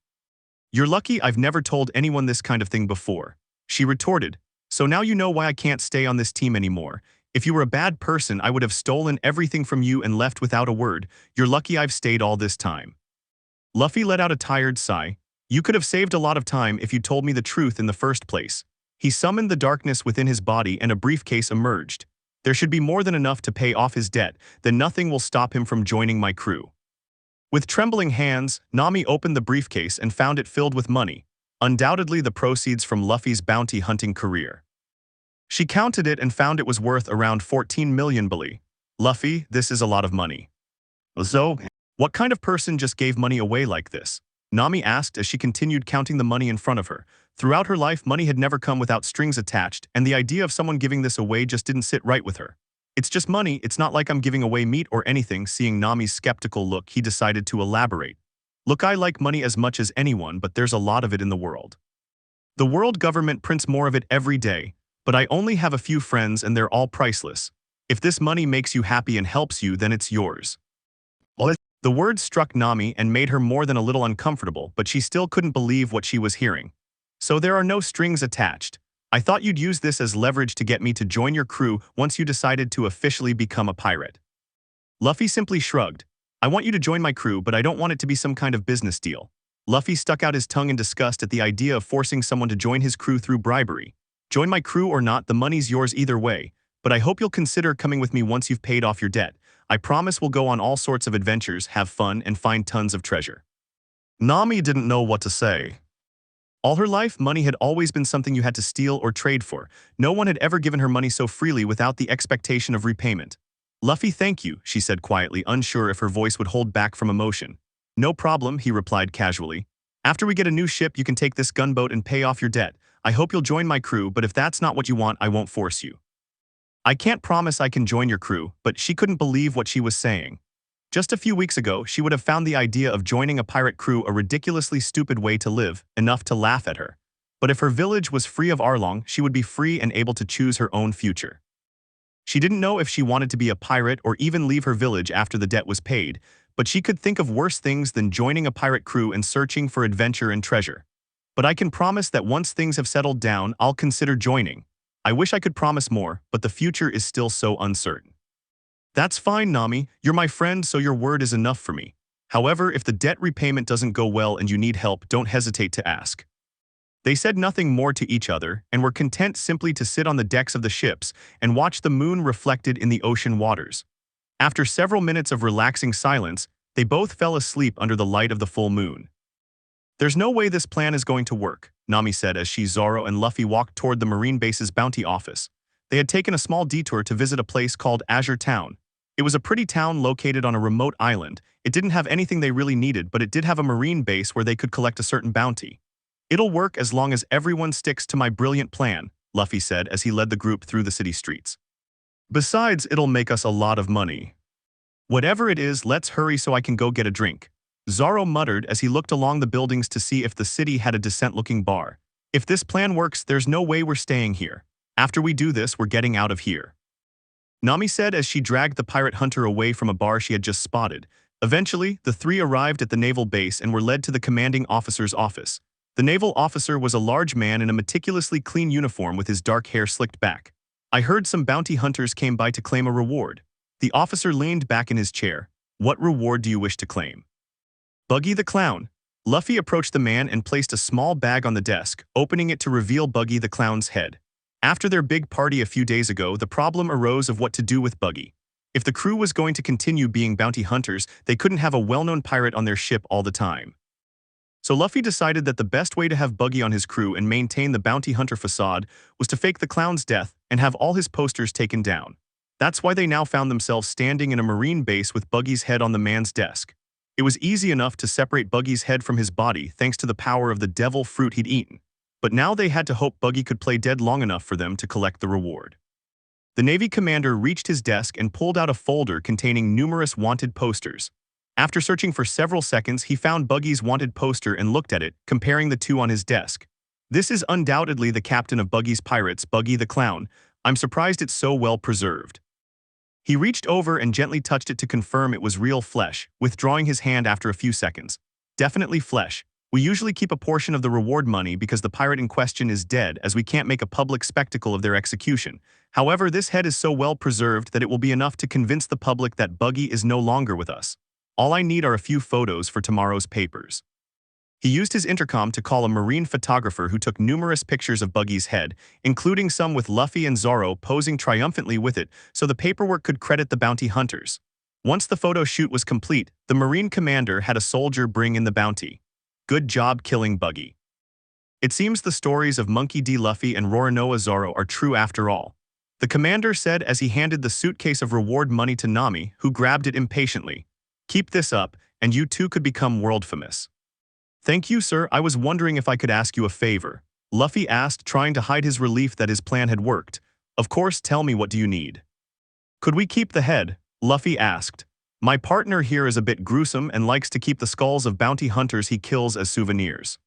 You're lucky I've never told anyone this kind of thing before, she retorted. So now you know why I can't stay on this team anymore. If you were a bad person, I would have stolen everything from you and left without a word. You're lucky I've stayed all this time. Luffy let out a tired sigh. You could have saved a lot of time if you told me the truth in the first place. He summoned the darkness within his body and a briefcase emerged. There should be more than enough to pay off his debt, then nothing will stop him from joining my crew. With trembling hands, Nami opened the briefcase and found it filled with money, undoubtedly the proceeds from Luffy's bounty hunting career. She counted it and found it was worth around 14 million Bali. Luffy, this is a lot of money. So, what kind of person just gave money away like this? Nami asked as she continued counting the money in front of her. Throughout her life, money had never come without strings attached, and the idea of someone giving this away just didn't sit right with her. It's just money, it's not like I'm giving away meat or anything. Seeing Nami's skeptical look, he decided to elaborate. Look, I like money as much as anyone, but there's a lot of it in the world. The world government prints more of it every day, but I only have a few friends and they're all priceless. If this money makes you happy and helps you, then it's yours. The words struck Nami and made her more than a little uncomfortable, but she still couldn't believe what she was hearing. So there are no strings attached. I thought you'd use this as leverage to get me to join your crew once you decided to officially become a pirate. Luffy simply shrugged. I want you to join my crew, but I don't want it to be some kind of business deal. Luffy stuck out his tongue in disgust at the idea of forcing someone to join his crew through bribery. Join my crew or not, the money's yours either way, but I hope you'll consider coming with me once you've paid off your debt. I promise we'll go on all sorts of adventures, have fun, and find tons of treasure. Nami didn't know what to say. All her life, money had always been something you had to steal or trade for. No one had ever given her money so freely without the expectation of repayment. Luffy, thank you, she said quietly, unsure if her voice would hold back from emotion. No problem, he replied casually. After we get a new ship, you can take this gunboat and pay off your debt. I hope you'll join my crew, but if that's not what you want, I won't force you. I can't promise I can join your crew, but she couldn't believe what she was saying. Just a few weeks ago, she would have found the idea of joining a pirate crew a ridiculously stupid way to live, enough to laugh at her. But if her village was free of Arlong, she would be free and able to choose her own future. She didn't know if she wanted to be a pirate or even leave her village after the debt was paid, but she could think of worse things than joining a pirate crew and searching for adventure and treasure. But I can promise that once things have settled down, I'll consider joining. I wish I could promise more, but the future is still so uncertain. That's fine, Nami. You're my friend, so your word is enough for me. However, if the debt repayment doesn't go well and you need help, don't hesitate to ask. They said nothing more to each other and were content simply to sit on the decks of the ships and watch the moon reflected in the ocean waters. After several minutes of relaxing silence, they both fell asleep under the light of the full moon. There's no way this plan is going to work, Nami said as she, Zoro, and Luffy walked toward the Marine Base's bounty office. They had taken a small detour to visit a place called Azure Town. It was a pretty town located on a remote island. It didn't have anything they really needed, but it did have a marine base where they could collect a certain bounty. It'll work as long as everyone sticks to my brilliant plan, Luffy said as he led the group through the city streets. Besides, it'll make us a lot of money. Whatever it is, let's hurry so I can go get a drink. Zoro muttered as he looked along the buildings to see if the city had a decent-looking bar. If this plan works, there's no way we're staying here. After we do this, we're getting out of here. Nami said as she dragged the pirate hunter away from a bar she had just spotted. Eventually, the three arrived at the naval base and were led to the commanding officer's office. The naval officer was a large man in a meticulously clean uniform with his dark hair slicked back. I heard some bounty hunters came by to claim a reward. The officer leaned back in his chair. What reward do you wish to claim? Buggy the Clown. Luffy approached the man and placed a small bag on the desk, opening it to reveal Buggy the Clown's head. After their big party a few days ago, the problem arose of what to do with Buggy. If the crew was going to continue being bounty hunters, they couldn't have a well-known pirate on their ship all the time. So Luffy decided that the best way to have Buggy on his crew and maintain the bounty hunter facade was to fake the clown's death and have all his posters taken down. That's why they now found themselves standing in a marine base with Buggy's head on the man's desk. It was easy enough to separate Buggy's head from his body thanks to the power of the devil fruit he'd eaten. But now they had to hope Buggy could play dead long enough for them to collect the reward. The Navy commander reached his desk and pulled out a folder containing numerous wanted posters. After searching for several seconds, he found Buggy's wanted poster and looked at it, comparing the two on his desk. This is undoubtedly the captain of Buggy's pirates, Buggy the Clown. I'm surprised it's so well preserved. He reached over and gently touched it to confirm it was real flesh, withdrawing his hand after a few seconds. Definitely flesh. We usually keep a portion of the reward money because the pirate in question is dead, as we can't make a public spectacle of their execution. However, this head is so well preserved that it will be enough to convince the public that Buggy is no longer with us. All I need are a few photos for tomorrow's papers. He used his intercom to call a marine photographer who took numerous pictures of Buggy's head, including some with Luffy and Zoro posing triumphantly with it so the paperwork could credit the bounty hunters. Once the photo shoot was complete, the marine commander had a soldier bring in the bounty. Good job killing Buggy. It seems the stories of Monkey D Luffy and Roronoa Zoro are true after all, the commander said as he handed the suitcase of reward money to Nami, who grabbed it impatiently. Keep this up, and you too could become world famous. Thank you, sir. I was wondering if I could ask you a favor, Luffy asked, trying to hide his relief that his plan had worked. Of course, tell me, what do you need? Could we keep the head? Luffy asked. My partner here is a bit gruesome and likes to keep the skulls of bounty hunters he kills as souvenirs.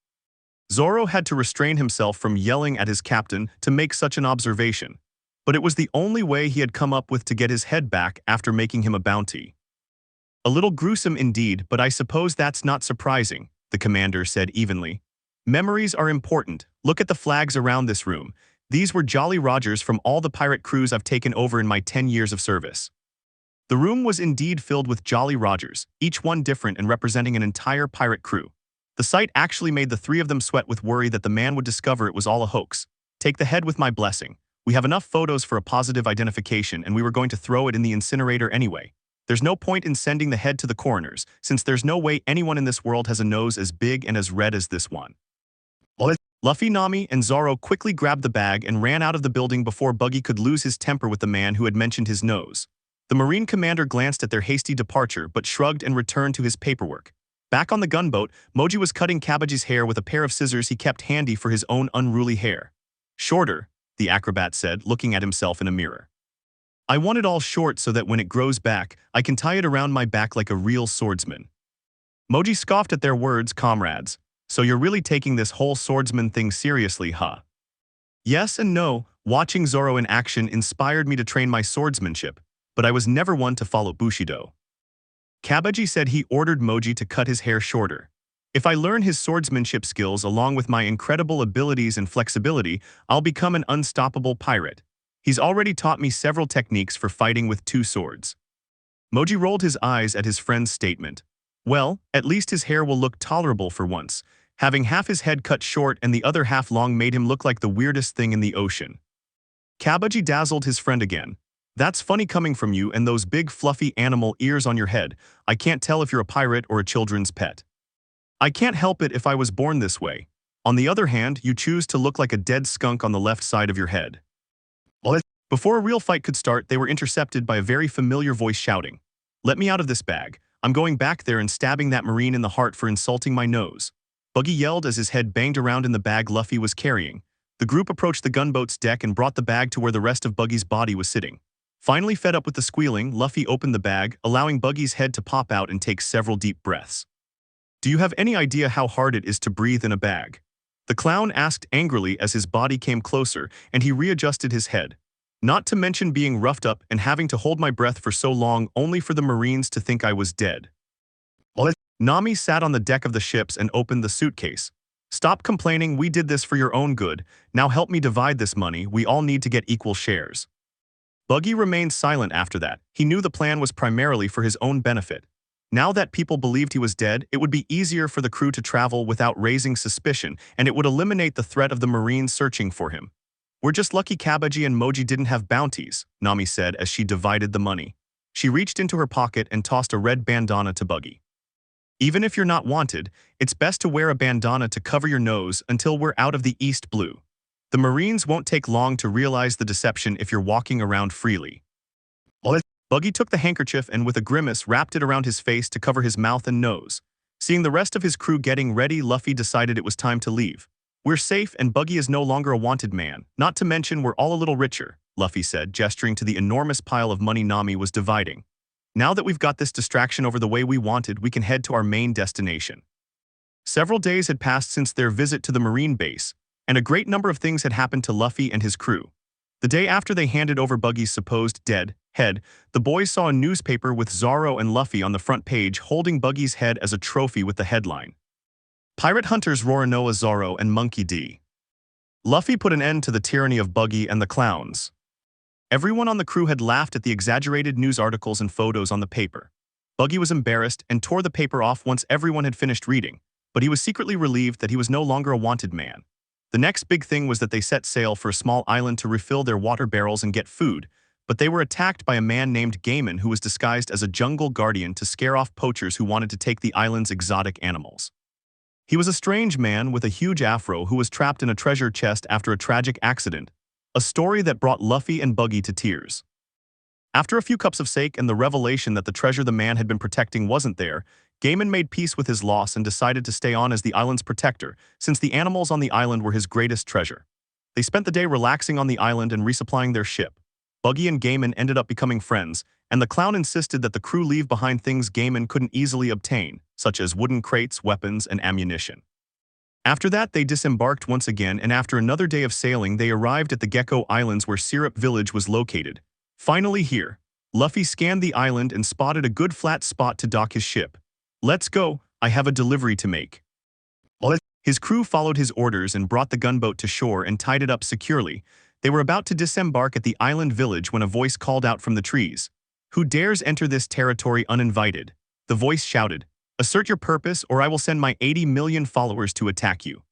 Zoro had to restrain himself from yelling at his captain to make such an observation, but it was the only way he had come up with to get his head back after making him a bounty. A little gruesome indeed, but I suppose that's not surprising, the commander said evenly. Memories are important. Look at the flags around this room. These were Jolly Rogers from all the pirate crews I've taken over in my 10 years of service. The room was indeed filled with Jolly Rogers, each one different and representing an entire pirate crew. The sight actually made the three of them sweat with worry that the man would discover it was all a hoax. Take the head with my blessing. We have enough photos for a positive identification, and we were going to throw it in the incinerator anyway. There's no point in sending the head to the coroners, since there's no way anyone in this world has a nose as big and as red as this one. Luffy, Nami, and Zoro quickly grabbed the bag and ran out of the building before Buggy could lose his temper with the man who had mentioned his nose. The Marine commander glanced at their hasty departure but shrugged and returned to his paperwork. Back on the gunboat, Moji was cutting Cabbage's hair with a pair of scissors he kept handy for his own unruly hair. Shorter, the acrobat said, looking at himself in a mirror. I want it all short so that when it grows back, I can tie it around my back like a real swordsman. Moji scoffed at their words, comrades. So you're really taking this whole swordsman thing seriously, huh? Yes and no. Watching Zoro in action inspired me to train my swordsmanship, but I was never one to follow Bushido. Kabaji said he ordered Moji to cut his hair shorter. If I learn his swordsmanship skills along with my incredible abilities and flexibility, I'll become an unstoppable pirate. He's already taught me several techniques for fighting with two swords. Moji rolled his eyes at his friend's statement. Well, at least his hair will look tolerable for once. Having half his head cut short and the other half long made him look like the weirdest thing in the ocean. Kabaji dazzled his friend again. That's funny coming from you and those big fluffy animal ears on your head. I can't tell if you're a pirate or a children's pet. I can't help it if I was born this way. On the other hand, you choose to look like a dead skunk on the left side of your head. Before a real fight could start, they were intercepted by a very familiar voice shouting, "Let me out of this bag. I'm going back there and stabbing that Marine in the heart for insulting my nose." Buggy yelled as his head banged around in the bag Luffy was carrying. The group approached the gunboat's deck and brought the bag to where the rest of Buggy's body was sitting. Finally fed up with the squealing, Luffy opened the bag, allowing Buggy's head to pop out and take several deep breaths. "Do you have any idea how hard it is to breathe in a bag?" The clown asked angrily as his body came closer and he readjusted his head. "Not to mention being roughed up and having to hold my breath for so long only for the Marines to think I was dead." Nami sat on the deck of the ships and opened the suitcase. "Stop complaining, we did this for your own good. Now help me divide this money, we all need to get equal shares." Buggy remained silent after that. He knew the plan was primarily for his own benefit. Now that people believed he was dead, it would be easier for the crew to travel without raising suspicion, and it would eliminate the threat of the Marines searching for him. "We're just lucky Kabaji and Moji didn't have bounties," Nami said as she divided the money. She reached into her pocket and tossed a red bandana to Buggy. "Even if you're not wanted, it's best to wear a bandana to cover your nose until we're out of the East Blue. The Marines won't take long to realize the deception if you're walking around freely." Buggy took the handkerchief and with a grimace wrapped it around his face to cover his mouth and nose. Seeing the rest of his crew getting ready, Luffy decided it was time to leave. "We're safe and Buggy is no longer a wanted man, not to mention we're all a little richer," Luffy said, gesturing to the enormous pile of money Nami was dividing. "Now that we've got this distraction over the way we wanted, we can head to our main destination." Several days had passed since their visit to the Marine base, and a great number of things had happened to Luffy and his crew. The day after they handed over Buggy's supposed dead head, the boys saw a newspaper with Zoro and Luffy on the front page holding Buggy's head as a trophy with the headline, "Pirate Hunters Roronoa Zoro and Monkey D." Luffy put an end to the tyranny of Buggy and the clowns. Everyone on the crew had laughed at the exaggerated news articles and photos on the paper. Buggy was embarrassed and tore the paper off once everyone had finished reading, but he was secretly relieved that he was no longer a wanted man. The next big thing was that they set sail for a small island to refill their water barrels and get food, but they were attacked by a man named Gaiman who was disguised as a jungle guardian to scare off poachers who wanted to take the island's exotic animals. He was a strange man with a huge afro who was trapped in a treasure chest after a tragic accident, a story that brought Luffy and Buggy to tears. After a few cups of sake and the revelation that the treasure the man had been protecting wasn't there, Gaiman made peace with his loss and decided to stay on as the island's protector, since the animals on the island were his greatest treasure. They spent the day relaxing on the island and resupplying their ship. Buggy and Gaiman ended up becoming friends, and the clown insisted that the crew leave behind things Gaiman couldn't easily obtain, such as wooden crates, weapons, and ammunition. After that, they disembarked once again, and after another day of sailing, they arrived at the Gecko Islands where Syrup Village was located. Finally here, Luffy scanned the island and spotted a good flat spot to dock his ship. "Let's go, I have a delivery to make." His crew followed his orders and brought the gunboat to shore and tied it up securely. They were about to disembark at the island village when a voice called out from the trees. "Who dares enter this territory uninvited?" The voice shouted, "Assert your purpose or I will send my 80 million followers to attack you."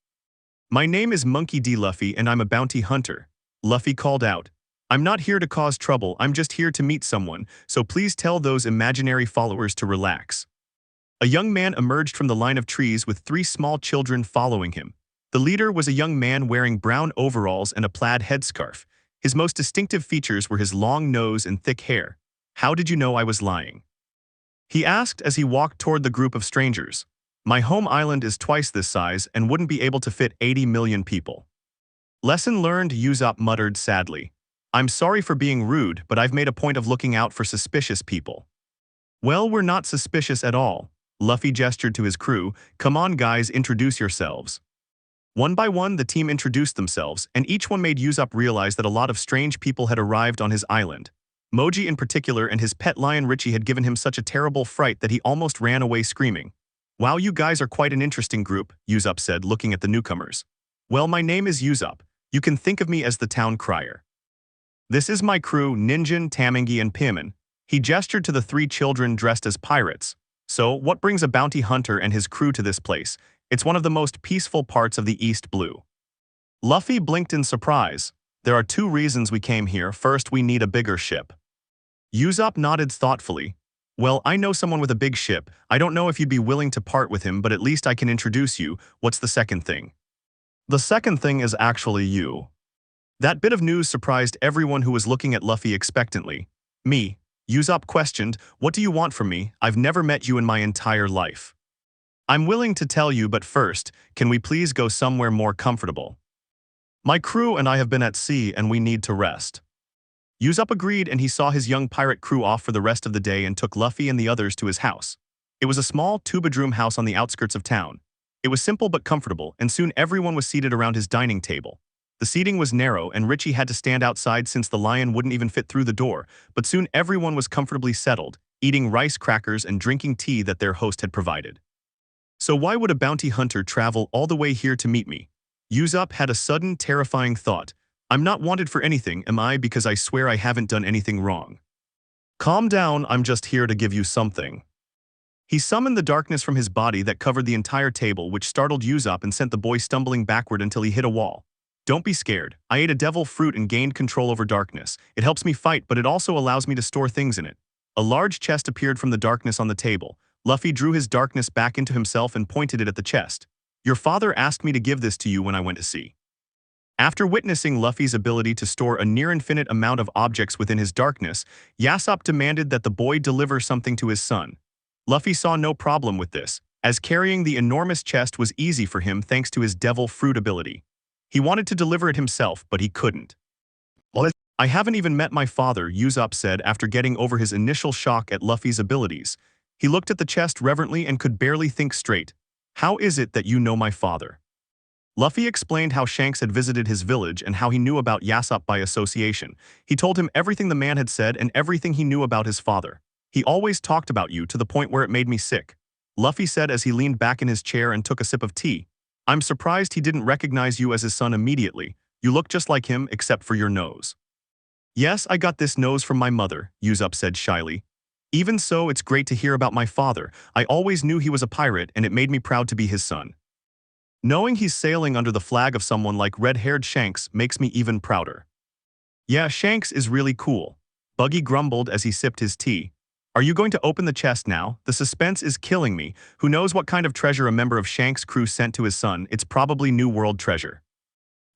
"My name is Monkey D Luffy and I'm a bounty hunter," Luffy called out. "I'm not here to cause trouble, I'm just here to meet someone, so please tell those imaginary followers to relax." A young man emerged from the line of trees with 3 small children following him. The leader was a young man wearing brown overalls and a plaid headscarf. His most distinctive features were his long nose and thick hair. "How did you know I was lying?" he asked as he walked toward the group of strangers. "My home island is twice this size and wouldn't be able to fit 80 million people." "Lesson learned," Usopp muttered sadly. "I'm sorry for being rude, but I've made a point of looking out for suspicious people." "Well, we're not suspicious at all." Luffy gestured to his crew. "Come on guys, introduce yourselves." One by one, the team introduced themselves, and each one made Usopp realize that a lot of strange people had arrived on his island. Moji in particular and his pet lion Richie had given him such a terrible fright that he almost ran away screaming. "Wow, you guys are quite an interesting group," Usopp said, looking at the newcomers. "Well, my name is Usopp. You can think of me as the town crier. This is my crew, Ninjin, Tamangi, and Pimin." He gestured to the three children dressed as pirates. "So, what brings a bounty hunter and his crew to this place? It's one of the most peaceful parts of the East Blue." Luffy blinked in surprise. "There are two reasons we came here. First, we need a bigger ship." Usopp nodded thoughtfully. "Well, I know someone with a big ship. I don't know if you'd be willing to part with him, but at least I can introduce you. What's the second thing?" "The second thing is actually you." That bit of news surprised everyone who was looking at Luffy expectantly. "Me?" Usopp questioned. "What do you want from me? I've never met you in my entire life." "I'm willing to tell you, but first, can we please go somewhere more comfortable? My crew and I have been at sea and we need to rest." Usopp agreed, and he saw his young pirate crew off for the rest of the day and took Luffy and the others to his house. It was a small two-bedroom house on the outskirts of town. It was simple but comfortable, and soon everyone was seated around his dining table. The seating was narrow, and Richie had to stand outside since the lion wouldn't even fit through the door, but soon everyone was comfortably settled, eating rice crackers and drinking tea that their host had provided. "So why would a bounty hunter travel all the way here to meet me?" Usopp had a sudden, terrifying thought. "I'm not wanted for anything, am I? Because I swear I haven't done anything wrong." "Calm down, I'm just here to give you something." He summoned the darkness from his body that covered the entire table, which startled Usopp and sent the boy stumbling backward until he hit a wall. "Don't be scared. I ate a devil fruit and gained control over darkness. It helps me fight, but it also allows me to store things in it." A large chest appeared from the darkness on the table. Luffy drew his darkness back into himself and pointed it at the chest. "Your father asked me to give this to you when I went to sea." After witnessing Luffy's ability to store a near-infinite amount of objects within his darkness, Yasopp demanded that the boy deliver something to his son. Luffy saw no problem with this, as carrying the enormous chest was easy for him thanks to his devil fruit ability. He wanted to deliver it himself, but he couldn't. "I haven't even met my father," Usopp said after getting over his initial shock at Luffy's abilities. He looked at the chest reverently and could barely think straight. "How is it that you know my father?" Luffy explained how Shanks had visited his village and how he knew about Yasopp by association. He told him everything the man had said and everything he knew about his father. "He always talked about you to the point where it made me sick," Luffy said as he leaned back in his chair and took a sip of tea. "I'm surprised he didn't recognize you as his son immediately. You look just like him except for your nose." "Yes, I got this nose from my mother," Usopp said shyly. "Even so, it's great to hear about my father. I always knew he was a pirate and it made me proud to be his son. Knowing he's sailing under the flag of someone like red-haired Shanks makes me even prouder." "Yeah, Shanks is really cool," Buggy grumbled as he sipped his tea. "Are you going to open the chest now? The suspense is killing me. Who knows what kind of treasure a member of Shanks' crew sent to his son? It's probably New World treasure."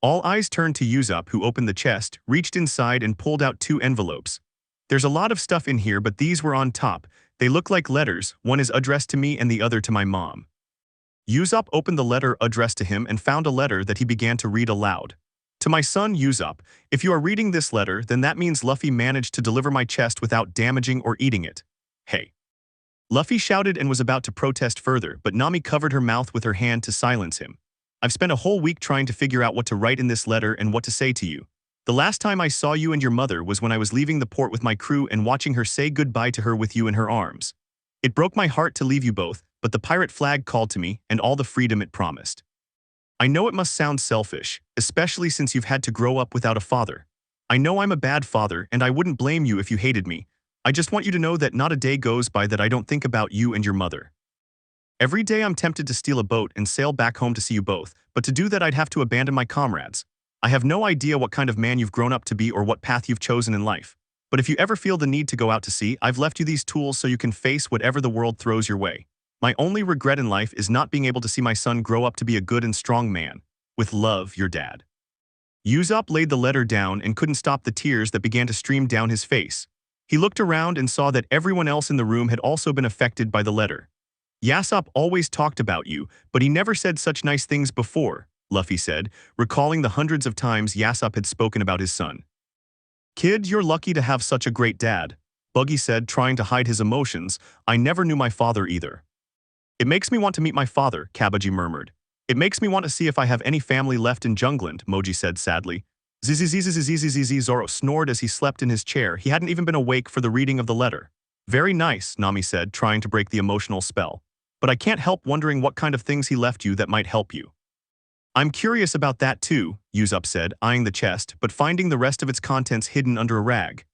All eyes turned to Usopp, who opened the chest, reached inside and pulled out two envelopes. "There's a lot of stuff in here, but these were on top. They look like letters. One is addressed to me and the other to my mom." Usopp opened the letter addressed to him and found a letter that he began to read aloud. "To my son Usopp, if you are reading this letter, then that means Luffy managed to deliver my chest without damaging or eating it. Hey." Luffy shouted and was about to protest further, but Nami covered her mouth with her hand to silence him. "I've spent a whole week trying to figure out what to write in this letter and what to say to you. The last time I saw you and your mother was when I was leaving the port with my crew and watching her say goodbye to her with you in her arms. It broke my heart to leave you both, but the pirate flag called to me and all the freedom it promised. I know it must sound selfish, especially since you've had to grow up without a father. I know I'm a bad father and I wouldn't blame you if you hated me. I just want you to know that not a day goes by that I don't think about you and your mother. Every day I'm tempted to steal a boat and sail back home to see you both, but to do that I'd have to abandon my comrades. I have no idea what kind of man you've grown up to be or what path you've chosen in life. But if you ever feel the need to go out to sea, I've left you these tools so you can face whatever the world throws your way. My only regret in life is not being able to see my son grow up to be a good and strong man. With love, your dad." Usopp laid the letter down and couldn't stop the tears that began to stream down his face. He looked around and saw that everyone else in the room had also been affected by the letter. "Yasopp always talked about you, but he never said such nice things before," Luffy said, recalling the hundreds of times Yasopp had spoken about his son. "Kid, you're lucky to have such a great dad," Buggy said, trying to hide his emotions. "I never knew my father either." "It makes me want to meet my father," Kabaji murmured. "It makes me want to see if I have any family left in Jungland," Moji said sadly. Zzz, Zoro snored as he slept in his chair. He hadn't even been awake for the reading of the letter. Very nice, Nami said, trying to break the emotional spell. But I can't help wondering what kind of things he left you that might help you. I'm curious about that too, Usopp said, eyeing the chest, but finding the rest of its contents hidden under a rag.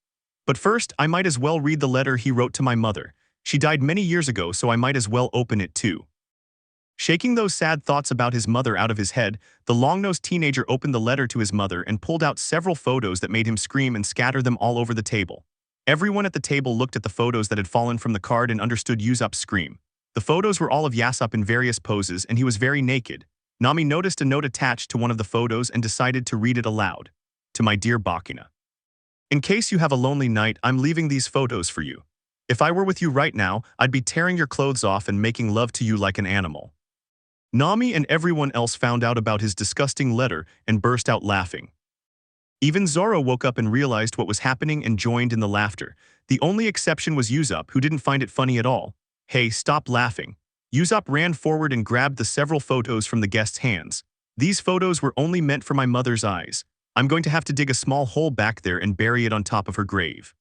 But first, I might as well read the letter he wrote to my mother. She died many years ago, so I might as well open it too. Shaking those sad thoughts about his mother out of his head, the long-nosed teenager opened the letter to his mother and pulled out several photos that made him scream and scatter them all over the table. Everyone at the table looked at the photos that had fallen from the card and understood Usopp's scream. The photos were all of Yasopp in various poses, and he was very naked. Nami noticed a note attached to one of the photos and decided to read it aloud. To my dear Bakina. In case you have a lonely night, I'm leaving these photos for you. If I were with you right now, I'd be tearing your clothes off and making love to you like an animal. Nami and everyone else found out about his disgusting letter and burst out laughing. Even Zoro woke up and realized what was happening and joined in the laughter. The only exception was Usopp, who didn't find it funny at all. Hey, stop laughing. Usopp ran forward and grabbed the several photos from the guest's hands. These photos were only meant for my mother's eyes. I'm going to have to dig a small hole back there and bury it on top of her grave.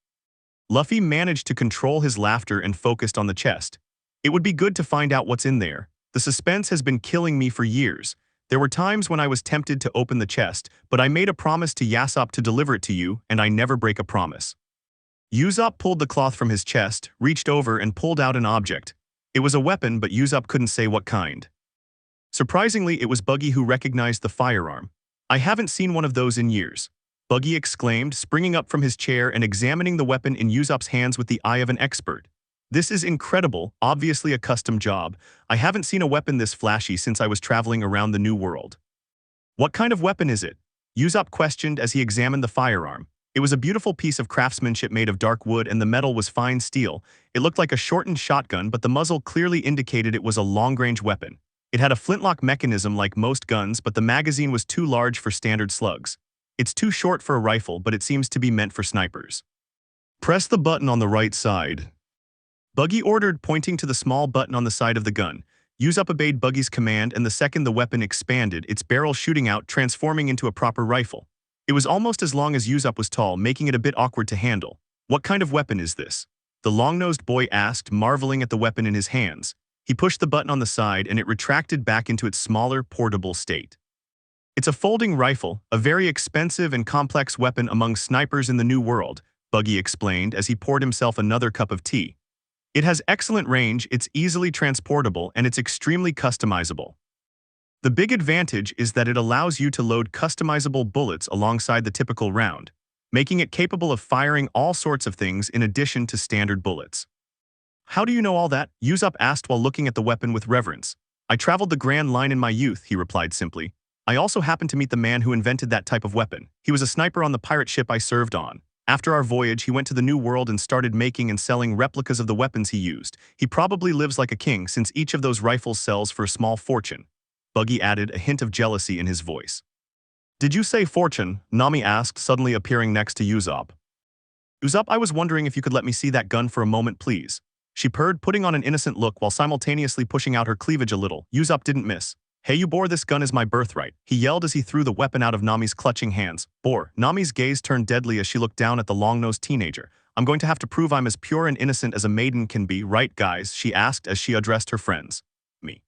Luffy managed to control his laughter and focused on the chest. It would be good to find out what's in there. The suspense has been killing me for years. There were times when I was tempted to open the chest, but I made a promise to Yasopp to deliver it to you, and I never break a promise. Usopp pulled the cloth from his chest, reached over and pulled out an object. It was a weapon, but Usopp couldn't say what kind. Surprisingly, it was Buggy who recognized the firearm. I haven't seen one of those in years. Buggy exclaimed, springing up from his chair and examining the weapon in Usopp's hands with the eye of an expert. This is incredible, obviously a custom job. I haven't seen a weapon this flashy since I was traveling around the New World. What kind of weapon is it? Usopp questioned as he examined the firearm. It was a beautiful piece of craftsmanship made of dark wood and the metal was fine steel. It looked like a shortened shotgun, but the muzzle clearly indicated it was a long-range weapon. It had a flintlock mechanism like most guns, but the magazine was too large for standard slugs. It's too short for a rifle, but it seems to be meant for snipers. Press the button on the right side. Buggy ordered, pointing to the small button on the side of the gun. Usopp obeyed Buggy's command, and the second the weapon expanded, its barrel shooting out, transforming into a proper rifle. It was almost as long as Usopp was tall, making it a bit awkward to handle. What kind of weapon is this? The long-nosed boy asked, marveling at the weapon in his hands. He pushed the button on the side, and it retracted back into its smaller, portable state. It's a folding rifle, a very expensive and complex weapon among snipers in the New World, Buggy explained as he poured himself another cup of tea. It has excellent range, it's easily transportable, and it's extremely customizable. The big advantage is that it allows you to load customizable bullets alongside the typical round, making it capable of firing all sorts of things in addition to standard bullets. How do you know all that? Usopp asked while looking at the weapon with reverence. I traveled the Grand Line in my youth, he replied simply. I also happened to meet the man who invented that type of weapon. He was a sniper on the pirate ship I served on. After our voyage, he went to the New World and started making and selling replicas of the weapons he used. He probably lives like a king since each of those rifles sells for a small fortune. Buggy added, a hint of jealousy in his voice. Did you say fortune? Nami asked, suddenly appearing next to Usopp. Usopp, I was wondering if you could let me see that gun for a moment, please. She purred, putting on an innocent look while simultaneously pushing out her cleavage a little. Usopp didn't miss. Hey, you boar, this gun is my birthright, he yelled as he threw the weapon out of Nami's clutching hands. Boar. Nami's gaze turned deadly as she looked down at the long-nosed teenager. I'm going to have to prove I'm as pure and innocent as a maiden can be, right guys? She asked as she addressed her friends. Me.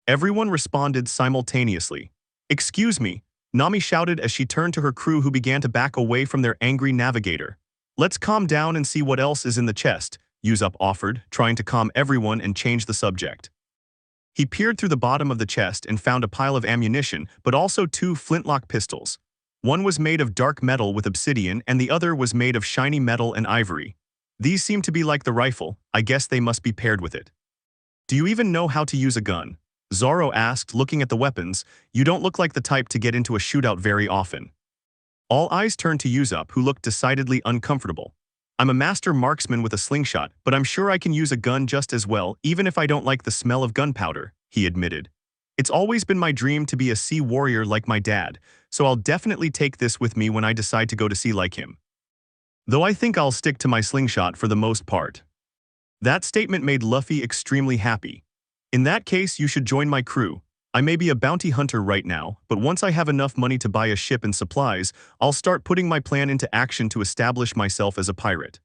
Everyone responded simultaneously. Excuse me, Nami shouted as she turned to her crew, who began to back away from their angry navigator. Let's calm down and see what else is in the chest, Usopp offered, trying to calm everyone and change the subject. He peered through the bottom of the chest and found a pile of ammunition, but also 2 flintlock pistols. One was made of dark metal with obsidian, and the other was made of shiny metal and ivory. These seem to be like the rifle. I guess they must be paired with it. Do you even know how to use a gun? Zoro asked, looking at the weapons. You don't look like the type to get into a shootout very often. All eyes turned to Usopp, who looked decidedly uncomfortable. I'm a master marksman with a slingshot, but I'm sure I can use a gun just as well, even if I don't like the smell of gunpowder, he admitted. It's always been my dream to be a sea warrior like my dad, so I'll definitely take this with me when I decide to go to sea like him. Though I think I'll stick to my slingshot for the most part. That statement made Luffy extremely happy. In that case, you should join my crew. I may be a bounty hunter right now, but once I have enough money to buy a ship and supplies, I'll start putting my plan into action to establish myself as a pirate.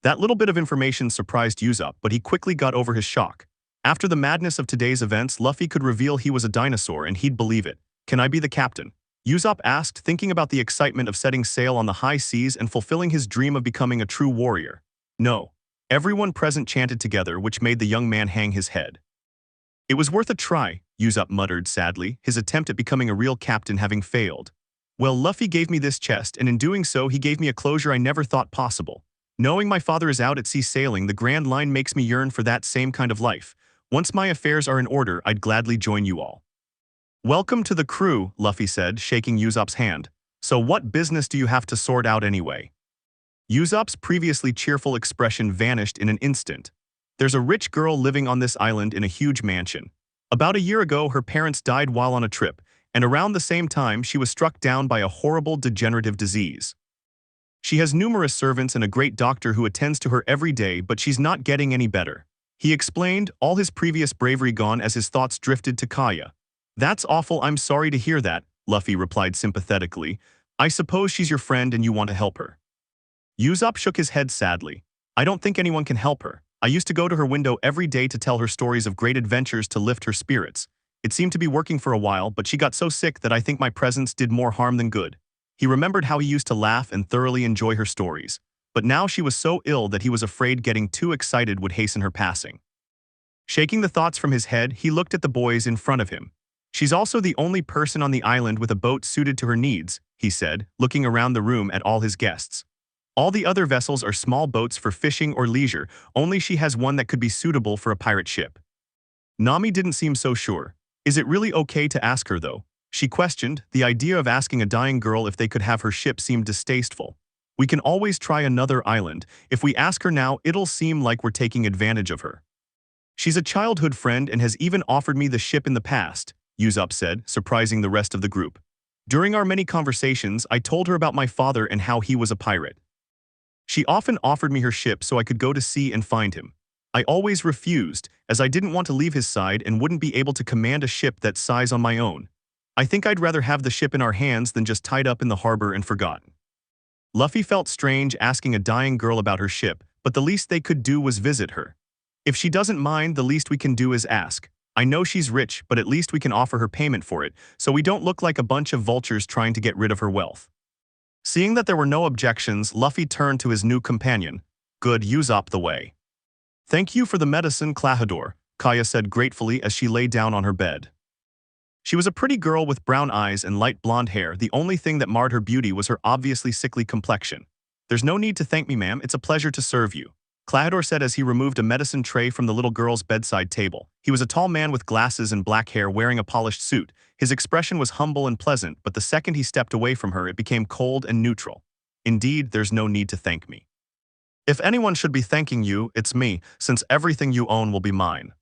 That little bit of information surprised Usopp, but he quickly got over his shock. After the madness of today's events, Luffy could reveal he was a dinosaur and he'd believe it. Can I be the captain? Usopp asked, thinking about the excitement of setting sail on the high seas and fulfilling his dream of becoming a true warrior. No. Everyone present chanted together, which made the young man hang his head. It was worth a try, Usopp muttered sadly, his attempt at becoming a real captain having failed. Well, Luffy gave me this chest, and in doing so he gave me a closure I never thought possible. Knowing my father is out at sea sailing, the Grand Line makes me yearn for that same kind of life. Once my affairs are in order, I'd gladly join you all. Welcome to the crew, Luffy said, shaking Usopp's hand. So what business do you have to sort out anyway? Usopp's previously cheerful expression vanished in an instant. There's a rich girl living on this island in a huge mansion. About a year ago, her parents died while on a trip, and around the same time she was struck down by a horrible degenerative disease. She has numerous servants and a great doctor who attends to her every day, but she's not getting any better. He explained, all his previous bravery gone as his thoughts drifted to Kaya. That's awful, I'm sorry to hear that, Luffy replied sympathetically. I suppose she's your friend and you want to help her. Usopp shook his head sadly. I don't think anyone can help her. I used to go to her window every day to tell her stories of great adventures to lift her spirits. It seemed to be working for a while, but she got so sick that I think my presence did more harm than good. He remembered how he used to laugh and thoroughly enjoy her stories. But now she was so ill that he was afraid getting too excited would hasten her passing. Shaking the thoughts from his head, he looked at the boys in front of him. She's also the only person on the island with a boat suited to her needs, he said, looking around the room at all his guests. All the other vessels are small boats for fishing or leisure, only she has one that could be suitable for a pirate ship. Nami didn't seem so sure. Is it really okay to ask her though? She questioned. The idea of asking a dying girl if they could have her ship seemed distasteful. We can always try another island. If we ask her now, it'll seem like we're taking advantage of her. She's a childhood friend and has even offered me the ship in the past, Usopp said, surprising the rest of the group. During our many conversations, I told her about my father and how he was a pirate. She often offered me her ship so I could go to sea and find him. I always refused, as I didn't want to leave his side and wouldn't be able to command a ship that size on my own. I think I'd rather have the ship in our hands than just tied up in the harbor and forgotten. Luffy felt strange asking a dying girl about her ship, but the least they could do was visit her. If she doesn't mind, the least we can do is ask. I know she's rich, but at least we can offer her payment for it, so we don't look like a bunch of vultures trying to get rid of her wealth. Seeing that there were no objections, Luffy turned to his new companion. Good, Usopp the way. Thank you for the medicine, Klahadore, Kaya said gratefully as she lay down on her bed. She was a pretty girl with brown eyes and light blonde hair. The only thing that marred her beauty was her obviously sickly complexion. There's no need to thank me, ma'am. It's a pleasure to serve you, Klahadore said as he removed a medicine tray from the little girl's bedside table. He was a tall man with glasses and black hair wearing a polished suit. His expression was humble and pleasant, but the second he stepped away from her, it became cold and neutral. Indeed, there's no need to thank me. If anyone should be thanking you, it's me, since everything you own will be mine.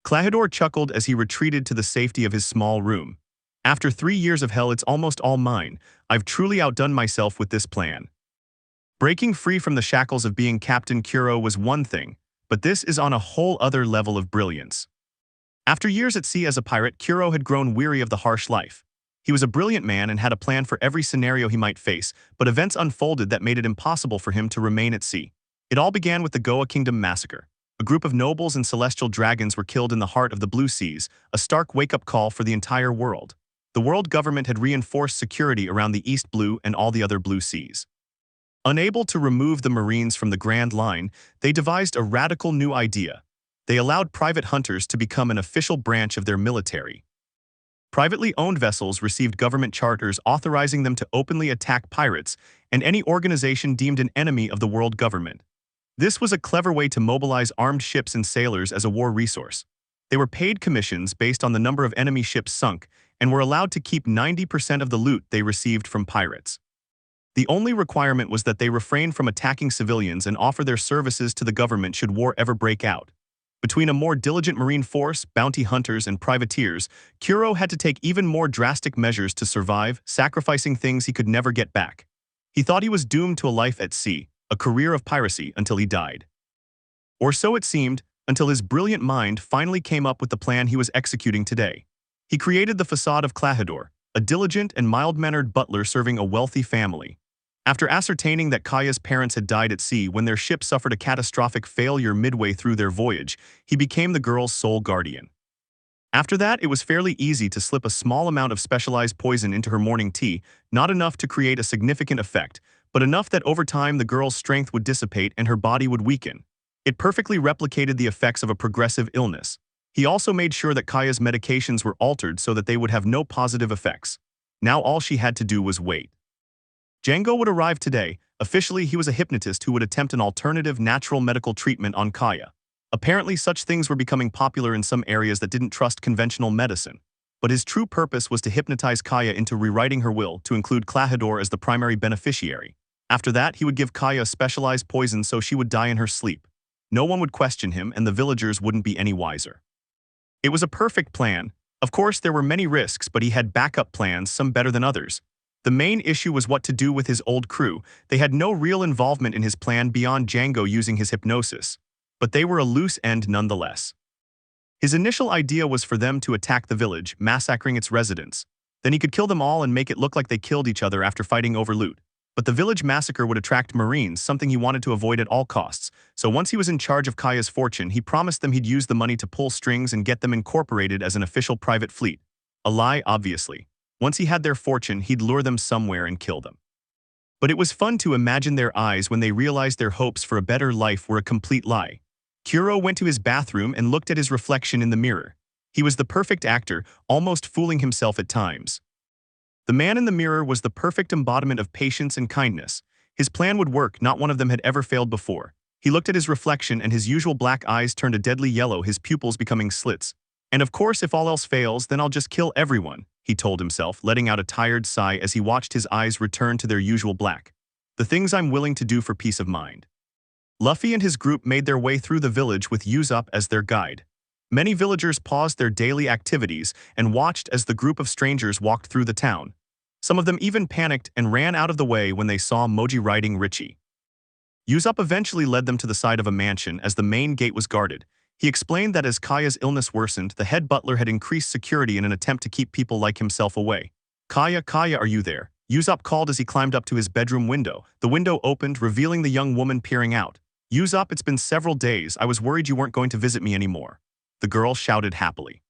Klahadore chuckled as he retreated to the safety of his small room. After 3 years of hell, it's almost all mine. I've truly outdone myself with this plan. Breaking free from the shackles of being Captain Kuro was one thing, but this is on a whole other level of brilliance. After years at sea as a pirate, Kuro had grown weary of the harsh life. He was a brilliant man and had a plan for every scenario he might face, but events unfolded that made it impossible for him to remain at sea. It all began with the Goa Kingdom massacre. A group of nobles and celestial dragons were killed in the heart of the Blue Seas, a stark wake-up call for the entire world. The world government had reinforced security around the East Blue and all the other Blue Seas. Unable to remove the Marines from the Grand Line, they devised a radical new idea. They allowed private hunters to become an official branch of their military. Privately owned vessels received government charters authorizing them to openly attack pirates and any organization deemed an enemy of the world government. This was a clever way to mobilize armed ships and sailors as a war resource. They were paid commissions based on the number of enemy ships sunk and were allowed to keep 90% of the loot they received from pirates. The only requirement was that they refrain from attacking civilians and offer their services to the government should war ever break out. Between a more diligent marine force, bounty hunters, and privateers, Kuro had to take even more drastic measures to survive, sacrificing things he could never get back. He thought he was doomed to a life at sea, a career of piracy until he died. Or so it seemed, until his brilliant mind finally came up with the plan he was executing today. He created the facade of Klahadore, a diligent and mild-mannered butler serving a wealthy family. After ascertaining that Kaya's parents had died at sea when their ship suffered a catastrophic failure midway through their voyage, he became the girl's sole guardian. After that, it was fairly easy to slip a small amount of specialized poison into her morning tea, not enough to create a significant effect, but enough that over time the girl's strength would dissipate and her body would weaken. It perfectly replicated the effects of a progressive illness. He also made sure that Kaya's medications were altered so that they would have no positive effects. Now all she had to do was wait. Django would arrive today. Officially, he was a hypnotist who would attempt an alternative natural medical treatment on Kaya. Apparently, such things were becoming popular in some areas that didn't trust conventional medicine. But his true purpose was to hypnotize Kaya into rewriting her will to include Klahadore as the primary beneficiary. After that, he would give Kaya a specialized poison so she would die in her sleep. No one would question him, and the villagers wouldn't be any wiser. It was a perfect plan. Of course, there were many risks, but he had backup plans, some better than others. The main issue was what to do with his old crew. They had no real involvement in his plan beyond Django using his hypnosis. But they were a loose end nonetheless. His initial idea was for them to attack the village, massacring its residents. Then he could kill them all and make it look like they killed each other after fighting over loot. But the village massacre would attract Marines, something he wanted to avoid at all costs. So once he was in charge of Kaya's fortune, he promised them he'd use the money to pull strings and get them incorporated as an official private fleet. A lie, obviously. Once he had their fortune, he'd lure them somewhere and kill them. But it was fun to imagine their eyes when they realized their hopes for a better life were a complete lie. Kuro went to his bathroom and looked at his reflection in the mirror. He was the perfect actor, almost fooling himself at times. The man in the mirror was the perfect embodiment of patience and kindness. His plan would work, not one of them had ever failed before. He looked at his reflection and his usual black eyes turned a deadly yellow, his pupils becoming slits. And of course, if all else fails, then I'll just kill everyone, he told himself, letting out a tired sigh as he watched his eyes return to their usual black. The things I'm willing to do for peace of mind. Luffy and his group made their way through the village with Usopp as their guide. Many villagers paused their daily activities and watched as the group of strangers walked through the town. Some of them even panicked and ran out of the way when they saw Moji riding Richie. Usopp eventually led them to the side of a mansion as the main gate was guarded. He explained that as Kaya's illness worsened, the head butler had increased security in an attempt to keep people like himself away. Kaya, are you there? Usopp called as he climbed up to his bedroom window. The window opened, revealing the young woman peering out. Usopp, it's been several days. I was worried you weren't going to visit me anymore. The girl shouted happily.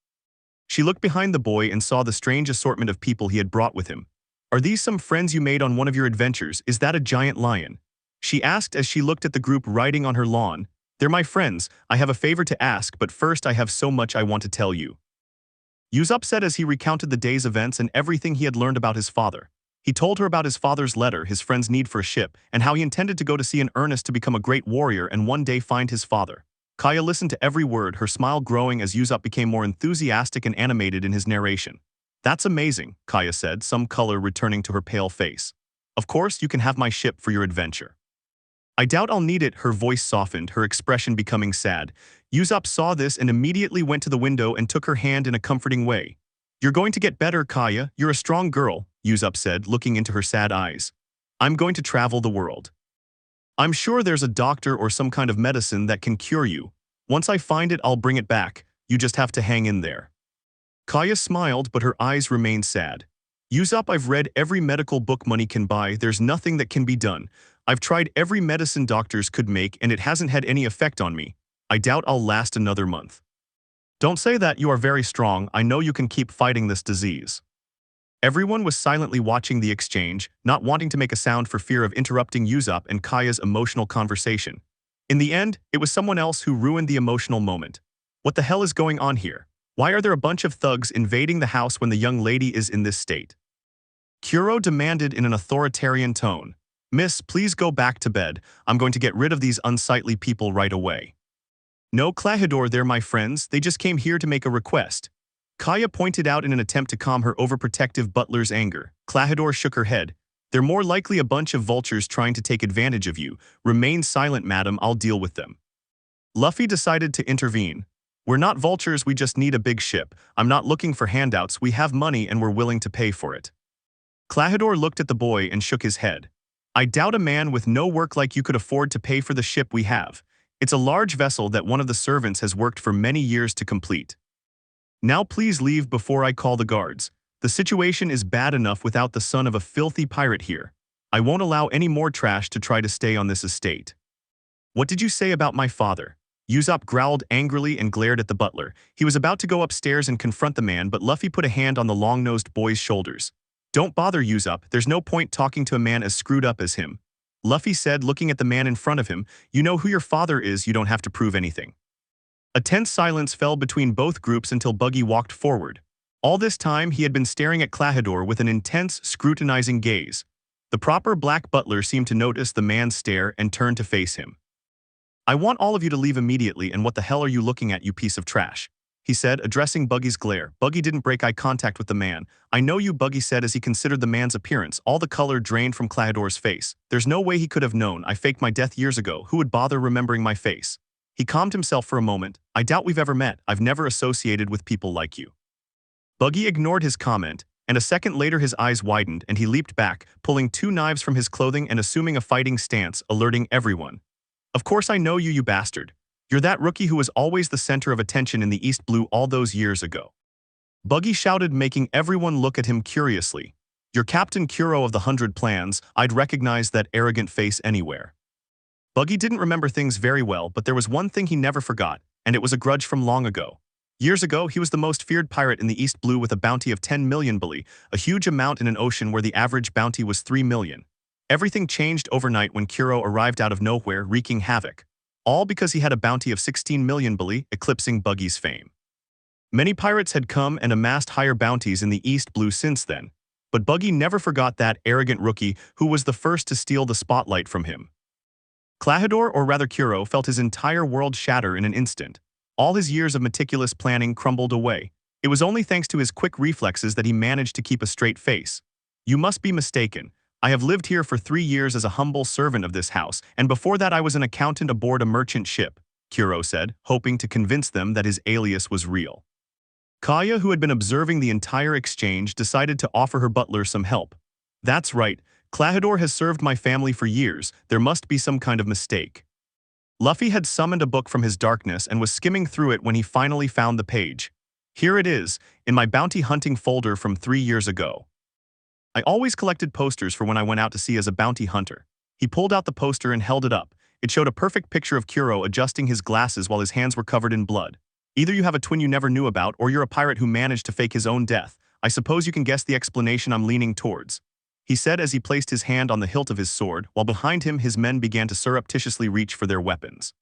She looked behind the boy and saw the strange assortment of people he had brought with him. Are these some friends you made on one of your adventures? Is that a giant lion? She asked as she looked at the group riding on her lawn. They're my friends. I have a favor to ask, but first I have so much I want to tell you. Usopp said as he recounted the day's events and everything he had learned about his father. He told her about his father's letter, his friend's need for a ship, and how he intended to go to sea in earnest to become a great warrior and one day find his father. Kaya listened to every word, her smile growing as Usopp became more enthusiastic and animated in his narration. That's amazing, Kaya said, some color returning to her pale face. Of course, you can have my ship for your adventure. I doubt I'll need it, her voice softened, her expression becoming sad. Usopp saw this and immediately went to the window and took her hand in a comforting way. You're going to get better, Kaya. You're a strong girl, Usopp said, looking into her sad eyes. I'm going to travel the world. I'm sure there's a doctor or some kind of medicine that can cure you. Once I find it, I'll bring it back. You just have to hang in there. Kaya smiled, but her eyes remained sad. Usopp, I've read every medical book money can buy. There's nothing that can be done. I've tried every medicine doctors could make and it hasn't had any effect on me. I doubt I'll last another month. Don't say that, you are very strong. I know you can keep fighting this disease. Everyone was silently watching the exchange, not wanting to make a sound for fear of interrupting Usopp and Kaya's emotional conversation. In the end, it was someone else who ruined the emotional moment. What the hell is going on here? Why are there a bunch of thugs invading the house when the young lady is in this state? Kuro demanded in an authoritarian tone. Miss, please go back to bed. I'm going to get rid of these unsightly people right away. No, Klahadore, they're my friends. They just came here to make a request. Kaya pointed out in an attempt to calm her overprotective butler's anger. Klahadore shook her head. They're more likely a bunch of vultures trying to take advantage of you. Remain silent, madam. I'll deal with them. Luffy decided to intervene. We're not vultures, we just need a big ship. I'm not looking for handouts, we have money and we're willing to pay for it. Klahadore looked at the boy and shook his head. I doubt a man with no work like you could afford to pay for the ship we have. It's a large vessel that one of the servants has worked for many years to complete. Now please leave before I call the guards. The situation is bad enough without the son of a filthy pirate here. I won't allow any more trash to try to stay on this estate. What did you say about my father? Usopp growled angrily and glared at the butler. He was about to go upstairs and confront the man, but Luffy put a hand on the long-nosed boy's shoulders. Don't bother, Usopp. There's no point talking to a man as screwed up as him. Luffy said, looking at the man in front of him. You know who your father is, you don't have to prove anything. A tense silence fell between both groups until Buggy walked forward. All this time, he had been staring at Klahadore with an intense, scrutinizing gaze. The proper black butler seemed to notice the man's stare and turned to face him. I want all of you to leave immediately, and what the hell are you looking at, you piece of trash? He said, addressing Buggy's glare. Buggy didn't break eye contact with the man. I know you, Buggy said as he considered the man's appearance. All the color drained from Klahadore's face. There's no way he could have known. I faked my death years ago. Who would bother remembering my face? He calmed himself for a moment. I doubt we've ever met. I've never associated with people like you. Buggy ignored his comment, and a second later his eyes widened and he leaped back, pulling 2 knives from his clothing and assuming a fighting stance, alerting everyone. Of course I know you, you bastard. You're that rookie who was always the center of attention in the East Blue all those years ago. Buggy shouted, making everyone look at him curiously. You're Captain Kuro of the 100 Plans. I'd recognize that arrogant face anywhere. Buggy didn't remember things very well, but there was one thing he never forgot, and it was a grudge from long ago. Years ago, he was the most feared pirate in the East Blue with a bounty of 10 million bully, a huge amount in an ocean where the average bounty was 3 million. Everything changed overnight when Kuro arrived out of nowhere, wreaking havoc. All because he had a bounty of 16 million bully, eclipsing Buggy's fame. Many pirates had come and amassed higher bounties in the East Blue since then, but Buggy never forgot that arrogant rookie who was the first to steal the spotlight from him. Klahadore, or rather Kuro, felt his entire world shatter in an instant. All his years of meticulous planning crumbled away. It was only thanks to his quick reflexes that he managed to keep a straight face. You must be mistaken. I have lived here for 3 years as a humble servant of this house, and before that I was an accountant aboard a merchant ship, Kuro said, hoping to convince them that his alias was real. Kaya, who had been observing the entire exchange, decided to offer her butler some help. That's right, Klahadore has served my family for years. There must be some kind of mistake. Luffy had summoned a book from his darkness and was skimming through it when he finally found the page. Here it is, in my bounty hunting folder from 3 years ago. I always collected posters for when I went out to sea as a bounty hunter. He pulled out the poster and held it up. It showed a perfect picture of Kuro adjusting his glasses while his hands were covered in blood. Either you have a twin you never knew about, or you're a pirate who managed to fake his own death. I suppose you can guess the explanation I'm leaning towards, he said as he placed his hand on the hilt of his sword, while behind him his men began to surreptitiously reach for their weapons.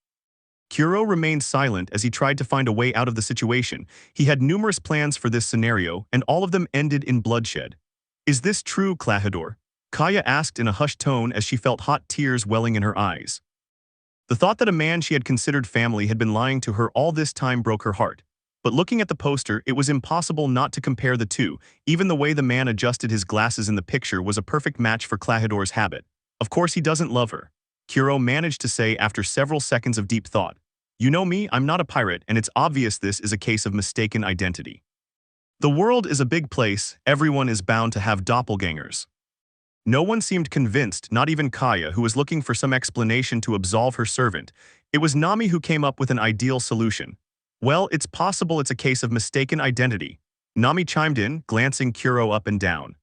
Kuro remained silent as he tried to find a way out of the situation. He had numerous plans for this scenario, and all of them ended in bloodshed. Is this true, Klahadore? Kaya asked in a hushed tone as she felt hot tears welling in her eyes. The thought that a man she had considered family had been lying to her all this time broke her heart. But looking at the poster, it was impossible not to compare the two. Even the way the man adjusted his glasses in the picture was a perfect match for Klahadore's habit. Of course he doesn't love her, Kuro managed to say after several seconds of deep thought. You know me, I'm not a pirate, and it's obvious this is a case of mistaken identity. The world is a big place, everyone is bound to have doppelgangers. No one seemed convinced, not even Kaya, who was looking for some explanation to absolve her servant. It was Nami who came up with an ideal solution. Well, it's possible it's a case of mistaken identity. Nami chimed in, glancing Kuro up and down.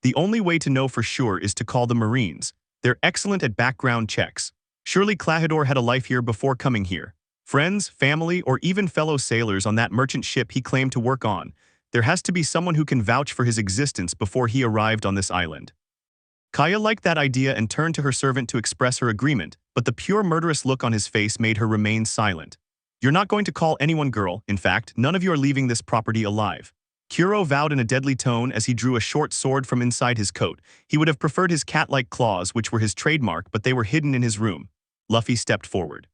The only way to know for sure is to call the Marines. They're excellent at background checks. Surely Klahadore had a life here before coming here. Friends, family, or even fellow sailors on that merchant ship he claimed to work on. There has to be someone who can vouch for his existence before he arrived on this island. Kaya liked that idea and turned to her servant to express her agreement, but the pure murderous look on his face made her remain silent. You're not going to call anyone, girl. In fact, none of you are leaving this property alive. Kuro vowed in a deadly tone as he drew a short sword from inside his coat. He would have preferred his cat-like claws, which were his trademark, but they were hidden in his room. Luffy stepped forward.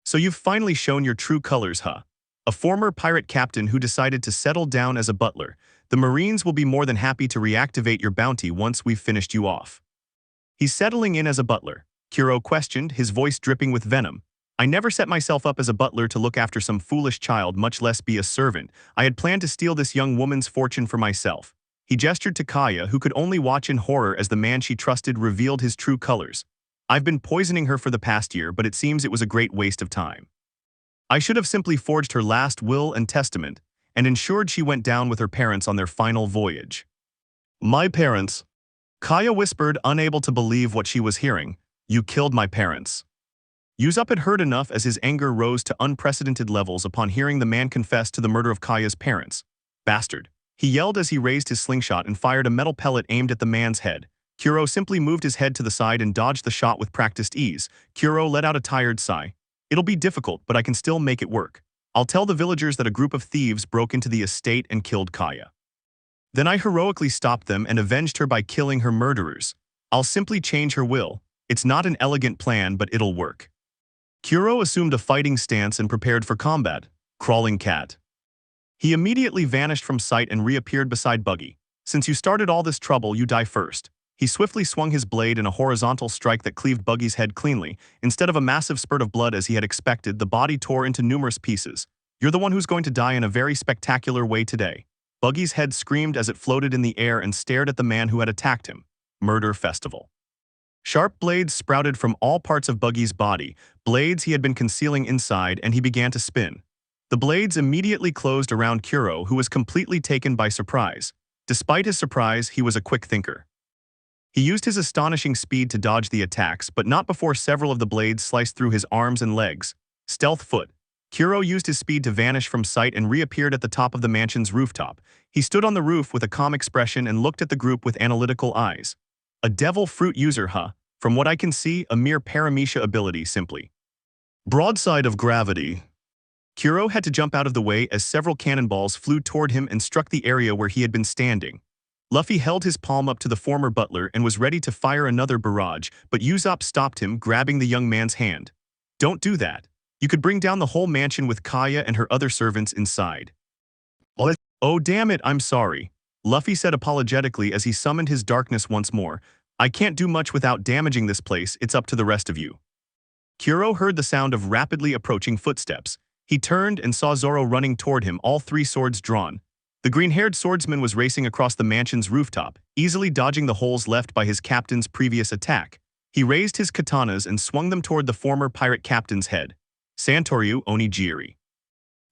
So you've finally shown your true colors, huh? A former pirate captain who decided to settle down as a butler. The Marines will be more than happy to reactivate your bounty once we've finished you off. He's settling in as a butler, Kuro questioned, his voice dripping with venom. I never set myself up as a butler to look after some foolish child, much less be a servant. I had planned to steal this young woman's fortune for myself. He gestured to Kaya, who could only watch in horror as the man she trusted revealed his true colors. I've been poisoning her for the past year, but it seems it was a great waste of time. I should have simply forged her last will and testament, and ensured she went down with her parents on their final voyage. My parents? Kaya whispered, unable to believe what she was hearing. You killed my parents. Usopp had heard enough as his anger rose to unprecedented levels upon hearing the man confess to the murder of Kaya's parents. Bastard. He yelled as he raised his slingshot and fired a metal pellet aimed at the man's head. Kuro simply moved his head to the side and dodged the shot with practiced ease. Kuro let out a tired sigh. It'll be difficult, but I can still make it work. I'll tell the villagers that a group of thieves broke into the estate and killed Kaya. Then I heroically stopped them and avenged her by killing her murderers. I'll simply change her will. It's not an elegant plan, but it'll work. Kuro assumed a fighting stance and prepared for combat. Crawling cat. He immediately vanished from sight and reappeared beside Buggy. Since you started all this trouble, you die first. He swiftly swung his blade in a horizontal strike that cleaved Buggy's head cleanly. Instead of a massive spurt of blood as he had expected, the body tore into numerous pieces. You're the one who's going to die in a very spectacular way today. Buggy's head screamed as it floated in the air and stared at the man who had attacked him. Murder Festival. Sharp blades sprouted from all parts of Buggy's body, blades he had been concealing inside, and he began to spin. The blades immediately closed around Kuro, who was completely taken by surprise. Despite his surprise, he was a quick thinker. He used his astonishing speed to dodge the attacks, but not before several of the blades sliced through his arms and legs. Stealth foot. Kuro used his speed to vanish from sight and reappeared at the top of the mansion's rooftop. He stood on the roof with a calm expression and looked at the group with analytical eyes. A devil fruit user, huh? From what I can see, a mere paramecia ability, simply. Broadside of gravity. Kuro had to jump out of the way as several cannonballs flew toward him and struck the area where he had been standing. Luffy held his palm up to the former butler and was ready to fire another barrage, but Usopp stopped him, grabbing the young man's hand. Don't do that. You could bring down the whole mansion with Kaya and her other servants inside. Oh damn it, I'm sorry. Luffy said apologetically as he summoned his darkness once more. I can't do much without damaging this place, it's up to the rest of you. Kuro heard the sound of rapidly approaching footsteps. He turned and saw Zoro running toward him, all three swords drawn. The green-haired swordsman was racing across the mansion's rooftop, easily dodging the holes left by his captain's previous attack. He raised his katanas and swung them toward the former pirate captain's head. Santoryu Onigiri.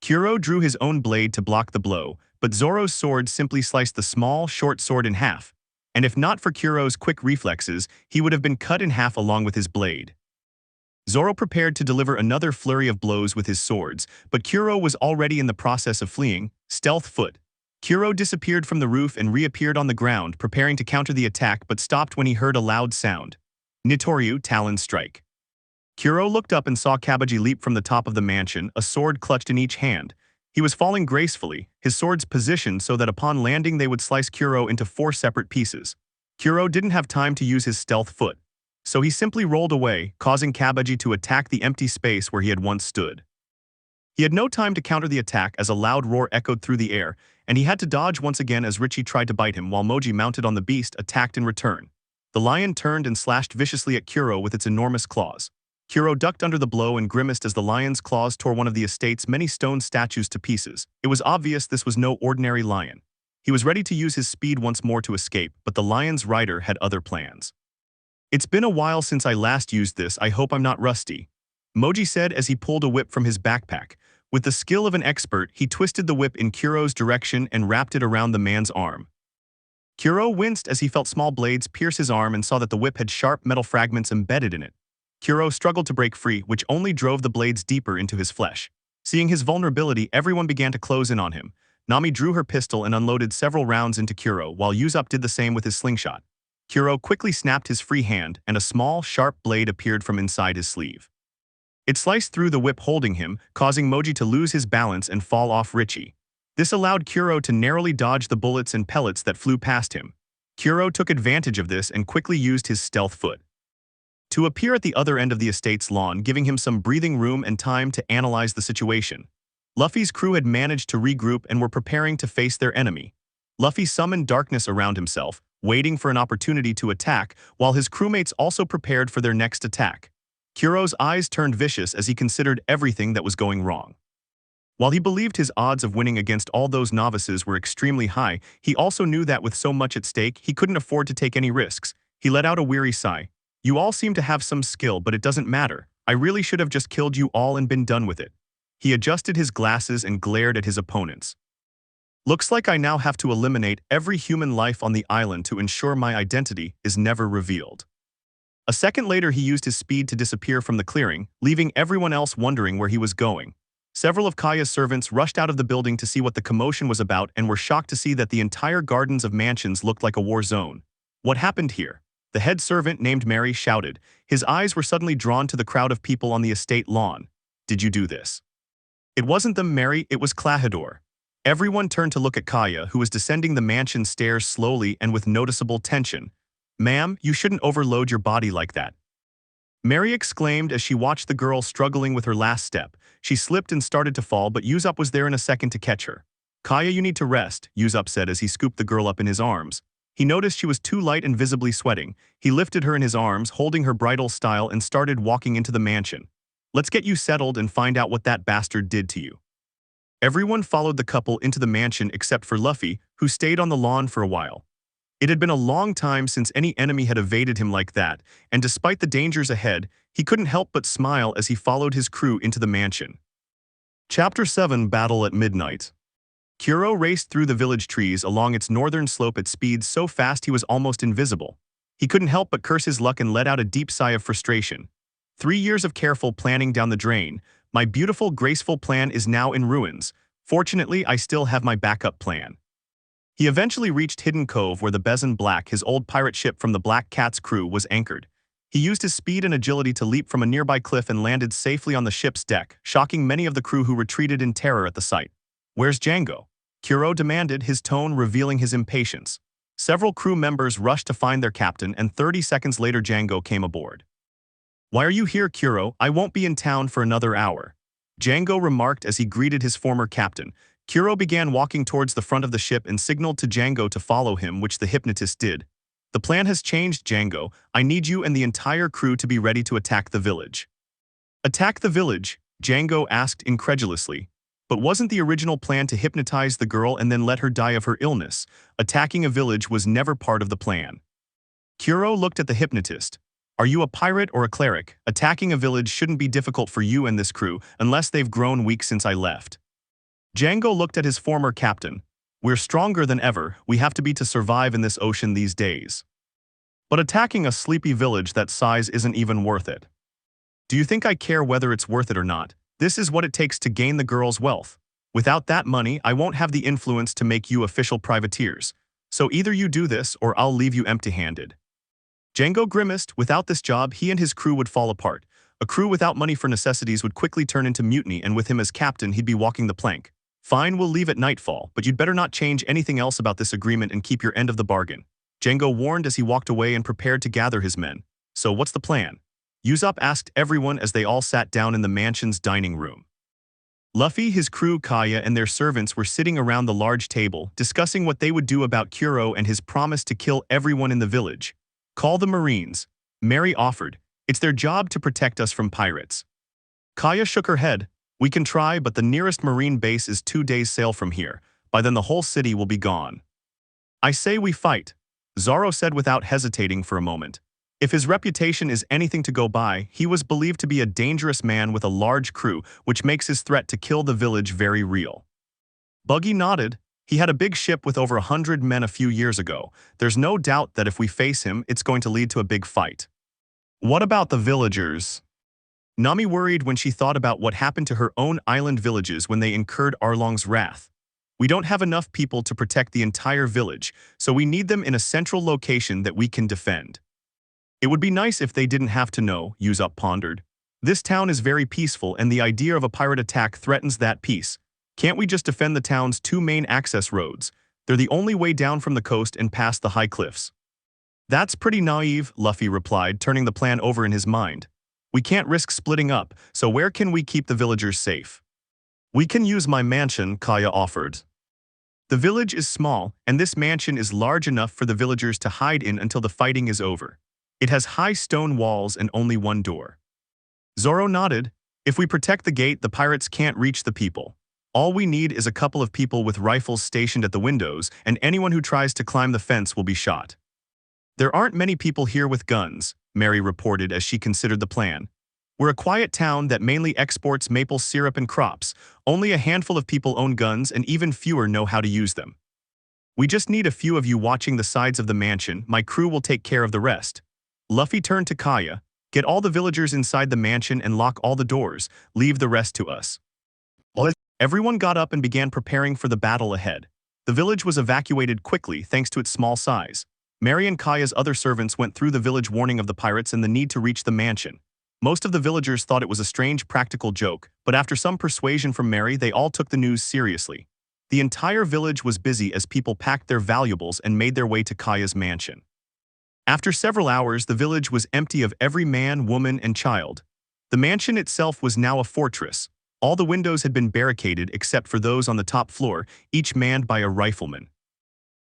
Kuro drew his own blade to block the blow, but Zoro's sword simply sliced the small, short sword in half. And if not for Kuro's quick reflexes, he would have been cut in half along with his blade. Zoro prepared to deliver another flurry of blows with his swords, but Kuro was already in the process of fleeing. Stealth foot. Kuro disappeared from the roof and reappeared on the ground, preparing to counter the attack, but stopped when he heard a loud sound. Nitoryu Talon Strike. Kuro looked up and saw Kabaji leap from the top of the mansion, a sword clutched in each hand. He was falling gracefully, his swords positioned so that upon landing they would slice Kuro into 4 separate pieces. Kuro didn't have time to use his stealth foot, so he simply rolled away, causing Kabaji to attack the empty space where he had once stood. He had no time to counter the attack as a loud roar echoed through the air, and he had to dodge once again as Richie tried to bite him while Moji, mounted on the beast, attacked in return. The lion turned and slashed viciously at Kuro with its enormous claws. Kuro ducked under the blow and grimaced as the lion's claws tore one of the estate's many stone statues to pieces. It was obvious this was no ordinary lion. He was ready to use his speed once more to escape, but the lion's rider had other plans. It's been a while since I last used this, I hope I'm not rusty, Moji said as he pulled a whip from his backpack. With the skill of an expert, he twisted the whip in Kuro's direction and wrapped it around the man's arm. Kuro winced as he felt small blades pierce his arm and saw that the whip had sharp metal fragments embedded in it. Kuro struggled to break free, which only drove the blades deeper into his flesh. Seeing his vulnerability, everyone began to close in on him. Nami drew her pistol and unloaded several rounds into Kuro, while Usopp did the same with his slingshot. Kuro quickly snapped his free hand, and a small, sharp blade appeared from inside his sleeve. It sliced through the whip holding him, causing Moji to lose his balance and fall off Richie. This allowed Kuro to narrowly dodge the bullets and pellets that flew past him. Kuro took advantage of this and quickly used his stealth foot to appear at the other end of the estate's lawn, giving him some breathing room and time to analyze the situation. Luffy's crew had managed to regroup and were preparing to face their enemy. Luffy summoned darkness around himself, waiting for an opportunity to attack, while his crewmates also prepared for their next attack. Kuro's eyes turned vicious as he considered everything that was going wrong. While he believed his odds of winning against all those novices were extremely high, he also knew that with so much at stake, he couldn't afford to take any risks. He let out a weary sigh. You all seem to have some skill, but it doesn't matter. I really should have just killed you all and been done with it. He adjusted his glasses and glared at his opponents. Looks like I now have to eliminate every human life on the island to ensure my identity is never revealed. A second later, he used his speed to disappear from the clearing, leaving everyone else wondering where he was going. Several of Kaya's servants rushed out of the building to see what the commotion was about and were shocked to see that the entire gardens of mansions looked like a war zone. What happened here? The head servant, named Mary, shouted. His eyes were suddenly drawn to the crowd of people on the estate lawn. Did you do this? It wasn't them, Mary, it was Clahador. Everyone turned to look at Kaya, who was descending the mansion stairs slowly and with noticeable tension. Ma'am, you shouldn't overload your body like that. Mary exclaimed as she watched the girl struggling with her last step. She slipped and started to fall, but Usopp was there in a second to catch her. Kaya, you need to rest, Usopp said as he scooped the girl up in his arms. He noticed she was too light and visibly sweating. He lifted her in his arms, holding her bridal style, and started walking into the mansion. Let's get you settled and find out what that bastard did to you. Everyone followed the couple into the mansion except for Luffy, who stayed on the lawn for a while. It had been a long time since any enemy had evaded him like that, and despite the dangers ahead, he couldn't help but smile as he followed his crew into the mansion. Chapter 7: Battle at Midnight. Kuro raced through the village trees along its northern slope at speeds so fast he was almost invisible. He couldn't help but curse his luck and let out a deep sigh of frustration. 3 years of careful planning down the drain. My beautiful, graceful plan is now in ruins. Fortunately, I still have my backup plan. He eventually reached Hidden Cove where the Bezin Black, his old pirate ship from the Black Cat's crew, was anchored. He used his speed and agility to leap from a nearby cliff and landed safely on the ship's deck, shocking many of the crew who retreated in terror at the sight. Where's Django? Kuro demanded, his tone revealing his impatience. Several crew members rushed to find their captain, and 30 seconds later Django came aboard. Why are you here, Kuro? I won't be in town for another hour. Django remarked as he greeted his former captain. Kuro began walking towards the front of the ship and signaled to Django to follow him, which the hypnotist did. The plan has changed, Django. I need you and the entire crew to be ready to attack the village. Attack the village? Django asked incredulously. But wasn't the original plan to hypnotize the girl and then let her die of her illness? Attacking a village was never part of the plan. Kuro looked at the hypnotist. Are you a pirate or a cleric? Attacking a village shouldn't be difficult for you and this crew, unless they've grown weak since I left. Django looked at his former captain. We're stronger than ever. We have to be to survive in this ocean these days. But attacking a sleepy village that size isn't even worth it. Do you think I care whether it's worth it or not? This is what it takes to gain the girl's wealth. Without that money, I won't have the influence to make you official privateers. So either you do this or I'll leave you empty-handed. Django grimaced. Without this job, he and his crew would fall apart. A crew without money for necessities would quickly turn into mutiny, and with him as captain, he'd be walking the plank. Fine, we'll leave at nightfall, but you'd better not change anything else about this agreement and keep your end of the bargain. Django warned as he walked away and prepared to gather his men. So what's the plan? Usopp asked everyone as they all sat down in the mansion's dining room. Luffy, his crew, Kaya, and their servants were sitting around the large table, discussing what they would do about Kuro and his promise to kill everyone in the village. Call the Marines, Mary offered. It's their job to protect us from pirates. Kaya shook her head. We can try, but the nearest Marine base is 2 days' sail from here. By then the whole city will be gone. I say we fight, Zoro said without hesitating for a moment. If his reputation is anything to go by, he was believed to be a dangerous man with a large crew, which makes his threat to kill the village very real. Buggy nodded. He had a big ship with over 100 men a few years ago. There's no doubt that if we face him, it's going to lead to a big fight. What about the villagers? Nami worried when she thought about what happened to her own island villages when they incurred Arlong's wrath. We don't have enough people to protect the entire village, so we need them in a central location that we can defend. It would be nice if they didn't have to know, Usopp pondered. This town is very peaceful and the idea of a pirate attack threatens that peace. Can't we just defend the town's 2 main access roads? They're the only way down from the coast and past the high cliffs. That's pretty naive, Luffy replied, turning the plan over in his mind. We can't risk splitting up, so where can we keep the villagers safe? We can use my mansion, Kaya offered. The village is small, and this mansion is large enough for the villagers to hide in until the fighting is over. It has high stone walls and only one door. Zoro nodded. If we protect the gate, the pirates can't reach the people. All we need is a couple of people with rifles stationed at the windows, and anyone who tries to climb the fence will be shot. There aren't many people here with guns, Mary reported as she considered the plan. We're a quiet town that mainly exports maple syrup and crops. Only a handful of people own guns and even fewer know how to use them. We just need a few of you watching the sides of the mansion. My crew will take care of the rest. Luffy turned to Kaya. Get all the villagers inside the mansion and lock all the doors. Leave the rest to us. Everyone got up and began preparing for the battle ahead. The village was evacuated quickly thanks to its small size. Mary and Kaya's other servants went through the village warning of the pirates and the need to reach the mansion. Most of the villagers thought it was a strange practical joke, but after some persuasion from Mary, they all took the news seriously. The entire village was busy as people packed their valuables and made their way to Kaya's mansion. After several hours, the village was empty of every man, woman, and child. The mansion itself was now a fortress. All the windows had been barricaded except for those on the top floor, each manned by a rifleman.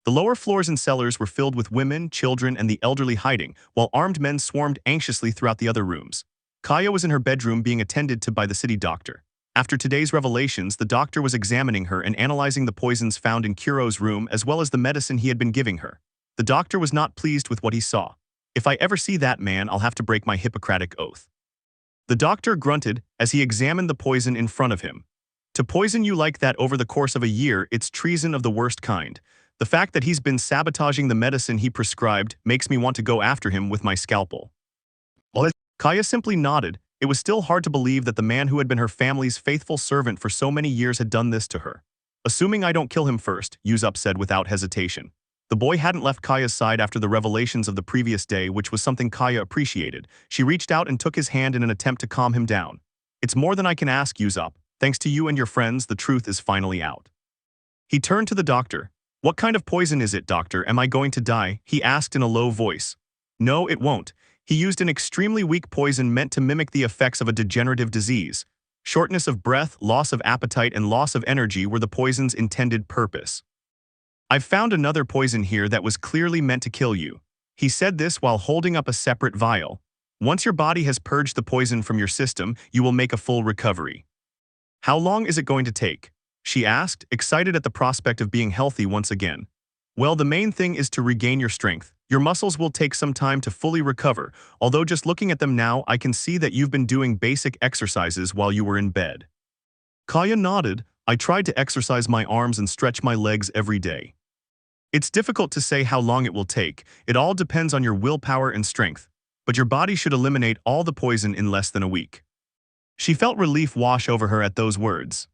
The lower floors and cellars were filled with women, children, and the elderly hiding, while armed men swarmed anxiously throughout the other rooms. Kaya was in her bedroom being attended to by the city doctor. After today's revelations, the doctor was examining her and analyzing the poisons found in Kuro's room as well as the medicine he had been giving her. The doctor was not pleased with what he saw. If I ever see that man, I'll have to break my Hippocratic oath. The doctor grunted as he examined the poison in front of him. To poison you like that over the course of a year, it's treason of the worst kind. The fact that he's been sabotaging the medicine he prescribed makes me want to go after him with my scalpel. Kaya simply nodded. It was still hard to believe that the man who had been her family's faithful servant for so many years had done this to her. Assuming I don't kill him first, Usopp said without hesitation. The boy hadn't left Kaya's side after the revelations of the previous day, which was something Kaya appreciated. She reached out and took his hand in an attempt to calm him down. It's more than I can ask, Usopp. Thanks to you and your friends, the truth is finally out. He turned to the doctor. What kind of poison is it, doctor? Am I going to die? He asked in a low voice. No, it won't. He used an extremely weak poison meant to mimic the effects of a degenerative disease. Shortness of breath, loss of appetite, and loss of energy were the poison's intended purpose. I've found another poison here that was clearly meant to kill you. He said this while holding up a separate vial. Once your body has purged the poison from your system, you will make a full recovery. How long is it going to take? She asked, excited at the prospect of being healthy once again. Well, the main thing is to regain your strength. Your muscles will take some time to fully recover, although just looking at them now, I can see that you've been doing basic exercises while you were in bed. Kaya nodded. I tried to exercise my arms and stretch my legs every day. It's difficult to say how long it will take. It all depends on your willpower and strength, but your body should eliminate all the poison in less than a week. She felt relief wash over her at those words.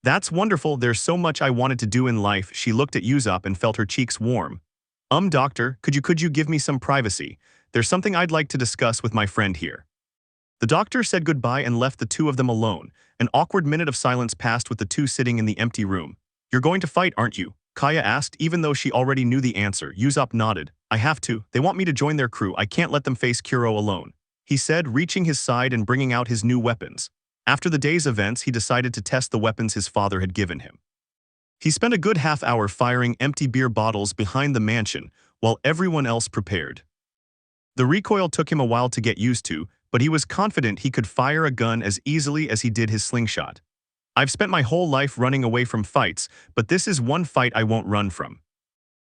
That's wonderful. There's so much I wanted to do in life. She looked at Usopp and felt her cheeks warm. Doctor, could you give me some privacy? There's something I'd like to discuss with my friend here. The doctor said goodbye and left the two of them alone. An awkward minute of silence passed with the two sitting in the empty room. You're going to fight, aren't you? Kaya asked, even though she already knew the answer. Usopp nodded. I have to. They want me to join their crew. I can't let them face Kuro alone. He said, reaching his side and bringing out his new weapons. After the day's events, he decided to test the weapons his father had given him. He spent a good half hour firing empty beer bottles behind the mansion, while everyone else prepared. The recoil took him a while to get used to, but he was confident he could fire a gun as easily as he did his slingshot. I've spent my whole life running away from fights, but this is one fight I won't run from.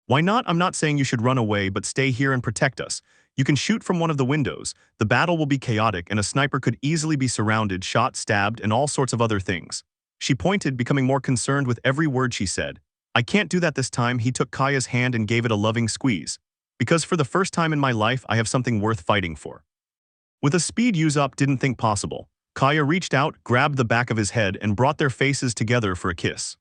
Why not? I'm not saying you should run away, but stay here and protect us. You can shoot from one of the windows. The battle will be chaotic, and a sniper could easily be surrounded, shot, stabbed, and all sorts of other things. She pointed, becoming more concerned with every word she said. I can't do that this time. He took Kaya's hand and gave it a loving squeeze. Because for the first time in my life, I have something worth fighting for. With a speed Usopp didn't think possible, Kaya reached out, grabbed the back of his head, and brought their faces together for a kiss.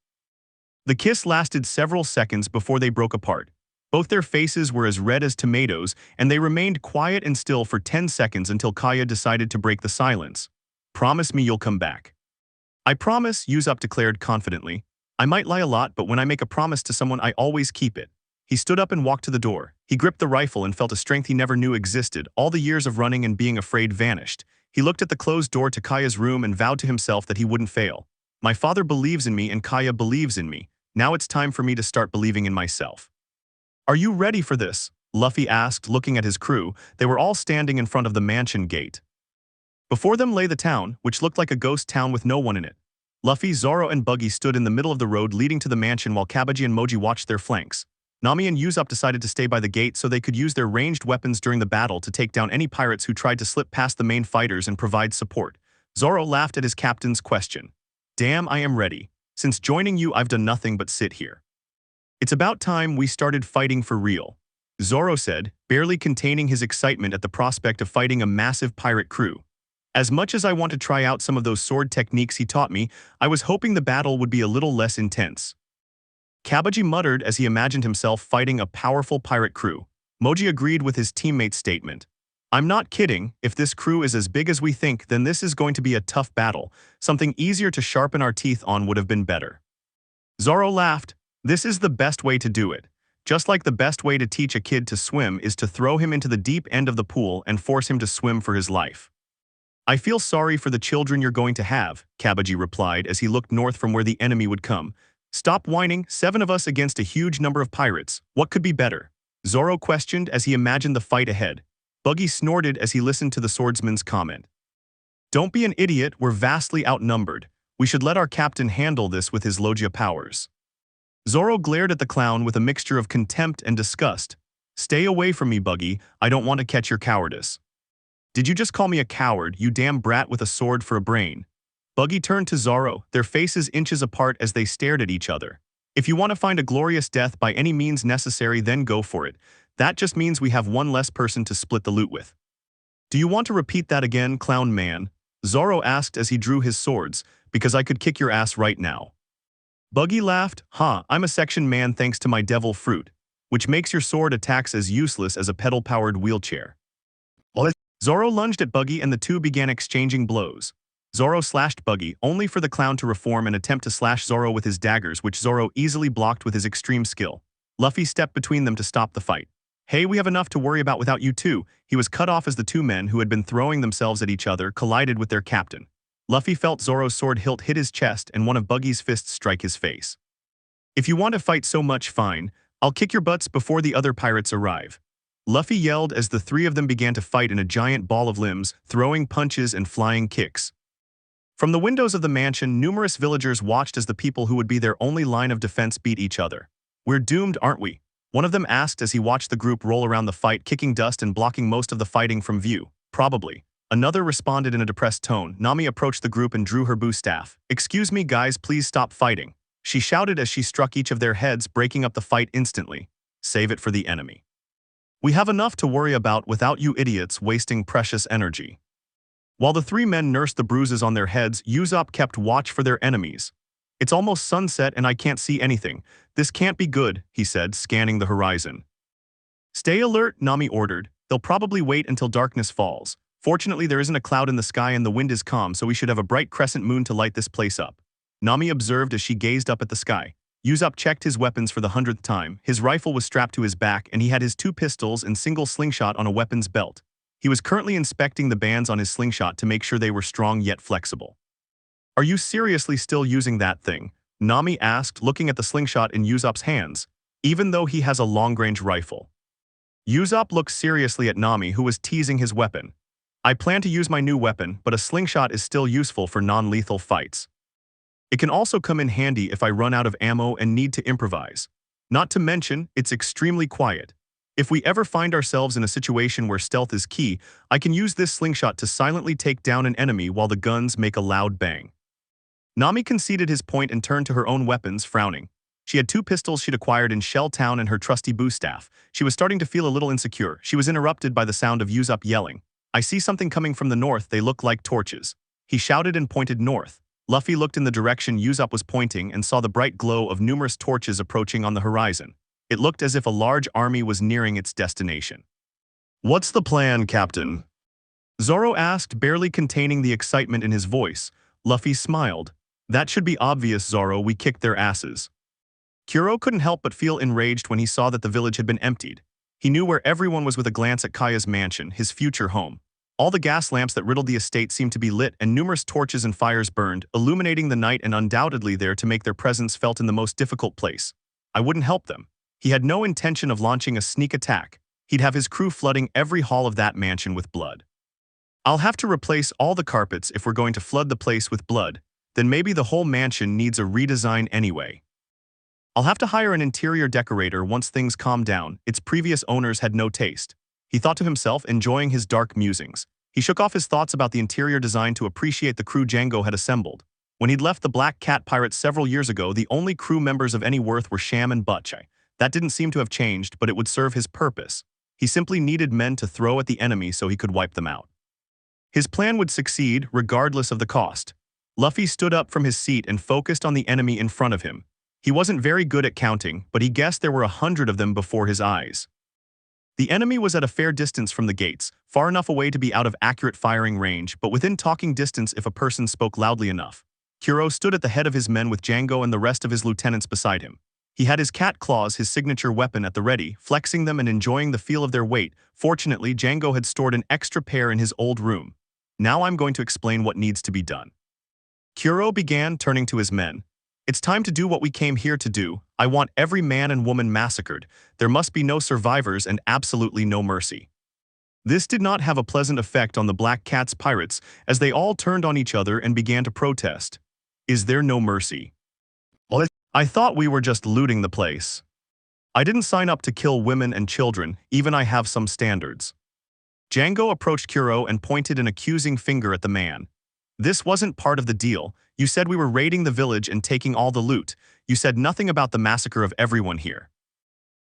The kiss lasted several seconds before they broke apart. Both their faces were as red as tomatoes, and they remained quiet and still for 10 seconds until Kaya decided to break the silence. Promise me you'll come back. I promise, Usopp declared confidently. I might lie a lot, but when I make a promise to someone, I always keep it. He stood up and walked to the door. He gripped the rifle and felt a strength he never knew existed. All the years of running and being afraid vanished. He looked at the closed door to Kaya's room and vowed to himself that he wouldn't fail. My father believes in me and Kaya believes in me. Now it's time for me to start believing in myself. Are you ready for this? Luffy asked, looking at his crew. They were all standing in front of the mansion gate. Before them lay the town, which looked like a ghost town with no one in it. Luffy, Zoro, and Buggy stood in the middle of the road leading to the mansion while Kabaji and Moji watched their flanks. Nami and Usopp decided to stay by the gate so they could use their ranged weapons during the battle to take down any pirates who tried to slip past the main fighters and provide support. Zoro laughed at his captain's question. Damn, I am ready. Since joining you, I've done nothing but sit here. It's about time we started fighting for real, Zoro said, barely containing his excitement at the prospect of fighting a massive pirate crew. As much as I want to try out some of those sword techniques he taught me, I was hoping the battle would be a little less intense. Kabaji muttered as he imagined himself fighting a powerful pirate crew. Moji agreed with his teammate's statement. I'm not kidding, if this crew is as big as we think, then this is going to be a tough battle. Something easier to sharpen our teeth on would have been better. Zoro laughed. This is the best way to do it. Just like the best way to teach a kid to swim is to throw him into the deep end of the pool and force him to swim for his life. I feel sorry for the children you're going to have, Kabaji replied as he looked north from where the enemy would come. Stop whining, 7 of us against a huge number of pirates. What could be better? Zoro questioned as he imagined the fight ahead. Buggy snorted as he listened to the swordsman's comment. Don't be an idiot, we're vastly outnumbered. We should let our captain handle this with his Logia powers. Zoro glared at the clown with a mixture of contempt and disgust. Stay away from me, Buggy, I don't want to catch your cowardice. Did you just call me a coward, you damn brat with a sword for a brain? Buggy turned to Zoro, their faces inches apart as they stared at each other. If you want to find a glorious death by any means necessary, then go for it. That just means we have one less person to split the loot with. Do you want to repeat that again, clown man? Zoro asked as he drew his swords, because I could kick your ass right now. Buggy laughed, I'm a section man thanks to my devil fruit, which makes your sword attacks as useless as a pedal-powered wheelchair. Zoro lunged at Buggy and the two began exchanging blows. Zoro slashed Buggy, only for the clown to reform and attempt to slash Zoro with his daggers, which Zoro easily blocked with his extreme skill. Luffy stepped between them to stop the fight. Hey, we have enough to worry about without you two. He was cut off as the two men who had been throwing themselves at each other collided with their captain. Luffy felt Zoro's sword hilt hit his chest and one of Buggy's fists strike his face. If you want to fight so much, fine. I'll kick your butts before the other pirates arrive. Luffy yelled as the three of them began to fight in a giant ball of limbs, throwing punches and flying kicks. From the windows of the mansion, numerous villagers watched as the people who would be their only line of defense beat each other. We're doomed, aren't we? One of them asked as he watched the group roll around the fight, kicking dust and blocking most of the fighting from view. Probably. Another responded in a depressed tone. Nami approached the group and drew her boo staff. Excuse me guys, please stop fighting. She shouted as she struck each of their heads, breaking up the fight instantly. Save it for the enemy. We have enough to worry about without you idiots wasting precious energy. While the three men nursed the bruises on their heads, Usopp kept watch for their enemies. It's almost sunset and I can't see anything. This can't be good, he said, scanning the horizon. Stay alert, Nami ordered. They'll probably wait until darkness falls. Fortunately, there isn't a cloud in the sky and the wind is calm, so we should have a bright crescent moon to light this place up. Nami observed as she gazed up at the sky. Usopp checked his weapons for the 100th time. His rifle was strapped to his back and he had his 2 pistols and single slingshot on a weapons belt. He was currently inspecting the bands on his slingshot to make sure they were strong yet flexible. Are you seriously still using that thing? Nami asked, looking at the slingshot in Usopp's hands, even though he has a long-range rifle. Usopp looked seriously at Nami, who was teasing his weapon. I plan to use my new weapon, but a slingshot is still useful for non-lethal fights. It can also come in handy if I run out of ammo and need to improvise. Not to mention, it's extremely quiet. If we ever find ourselves in a situation where stealth is key, I can use this slingshot to silently take down an enemy while the guns make a loud bang. Nami conceded his point and turned to her own weapons, frowning. She had 2 pistols she'd acquired in Shell Town and her trusty boo staff. She was starting to feel a little insecure. She was interrupted by the sound of Usopp yelling. I see something coming from the north, they look like torches. He shouted and pointed north. Luffy looked in the direction Usopp was pointing and saw the bright glow of numerous torches approaching on the horizon. It looked as if a large army was nearing its destination. What's the plan, Captain? Zoro asked, barely containing the excitement in his voice. Luffy smiled. That should be obvious, Zoro, we kicked their asses. Kuro couldn't help but feel enraged when he saw that the village had been emptied. He knew where everyone was with a glance at Kaya's mansion, his future home. All the gas lamps that riddled the estate seemed to be lit and numerous torches and fires burned, illuminating the night and undoubtedly there to make their presence felt in the most difficult place. I wouldn't help them. He had no intention of launching a sneak attack. He'd have his crew flooding every hall of that mansion with blood. I'll have to replace all the carpets if we're going to flood the place with blood, then maybe the whole mansion needs a redesign anyway. I'll have to hire an interior decorator once things calm down. Its previous owners had no taste. He thought to himself, enjoying his dark musings. He shook off his thoughts about the interior design to appreciate the crew Django had assembled. When he'd left the Black Cat Pirates several years ago, the only crew members of any worth were Sham and Butchai. That didn't seem to have changed, but it would serve his purpose. He simply needed men to throw at the enemy so he could wipe them out. His plan would succeed, regardless of the cost. Luffy stood up from his seat and focused on the enemy in front of him. He wasn't very good at counting, but he guessed there were 100 of them before his eyes. The enemy was at a fair distance from the gates, far enough away to be out of accurate firing range, but within talking distance if a person spoke loudly enough. Kuro stood at the head of his men with Django and the rest of his lieutenants beside him. He had his cat claws, his signature weapon, at the ready, flexing them and enjoying the feel of their weight. Fortunately, Django had stored an extra pair in his old room. Now I'm going to explain what needs to be done. Kuro began, turning to his men. It's time to do what we came here to do. I want every man and woman massacred. There must be no survivors and absolutely no mercy. This did not have a pleasant effect on the Black Cat's pirates, as they all turned on each other and began to protest. Is there no mercy? I thought we were just looting the place. I didn't sign up to kill women and children, even I have some standards. Django approached Kuro and pointed an accusing finger at the man. This wasn't part of the deal. You said we were raiding the village and taking all the loot. You said nothing about the massacre of everyone here.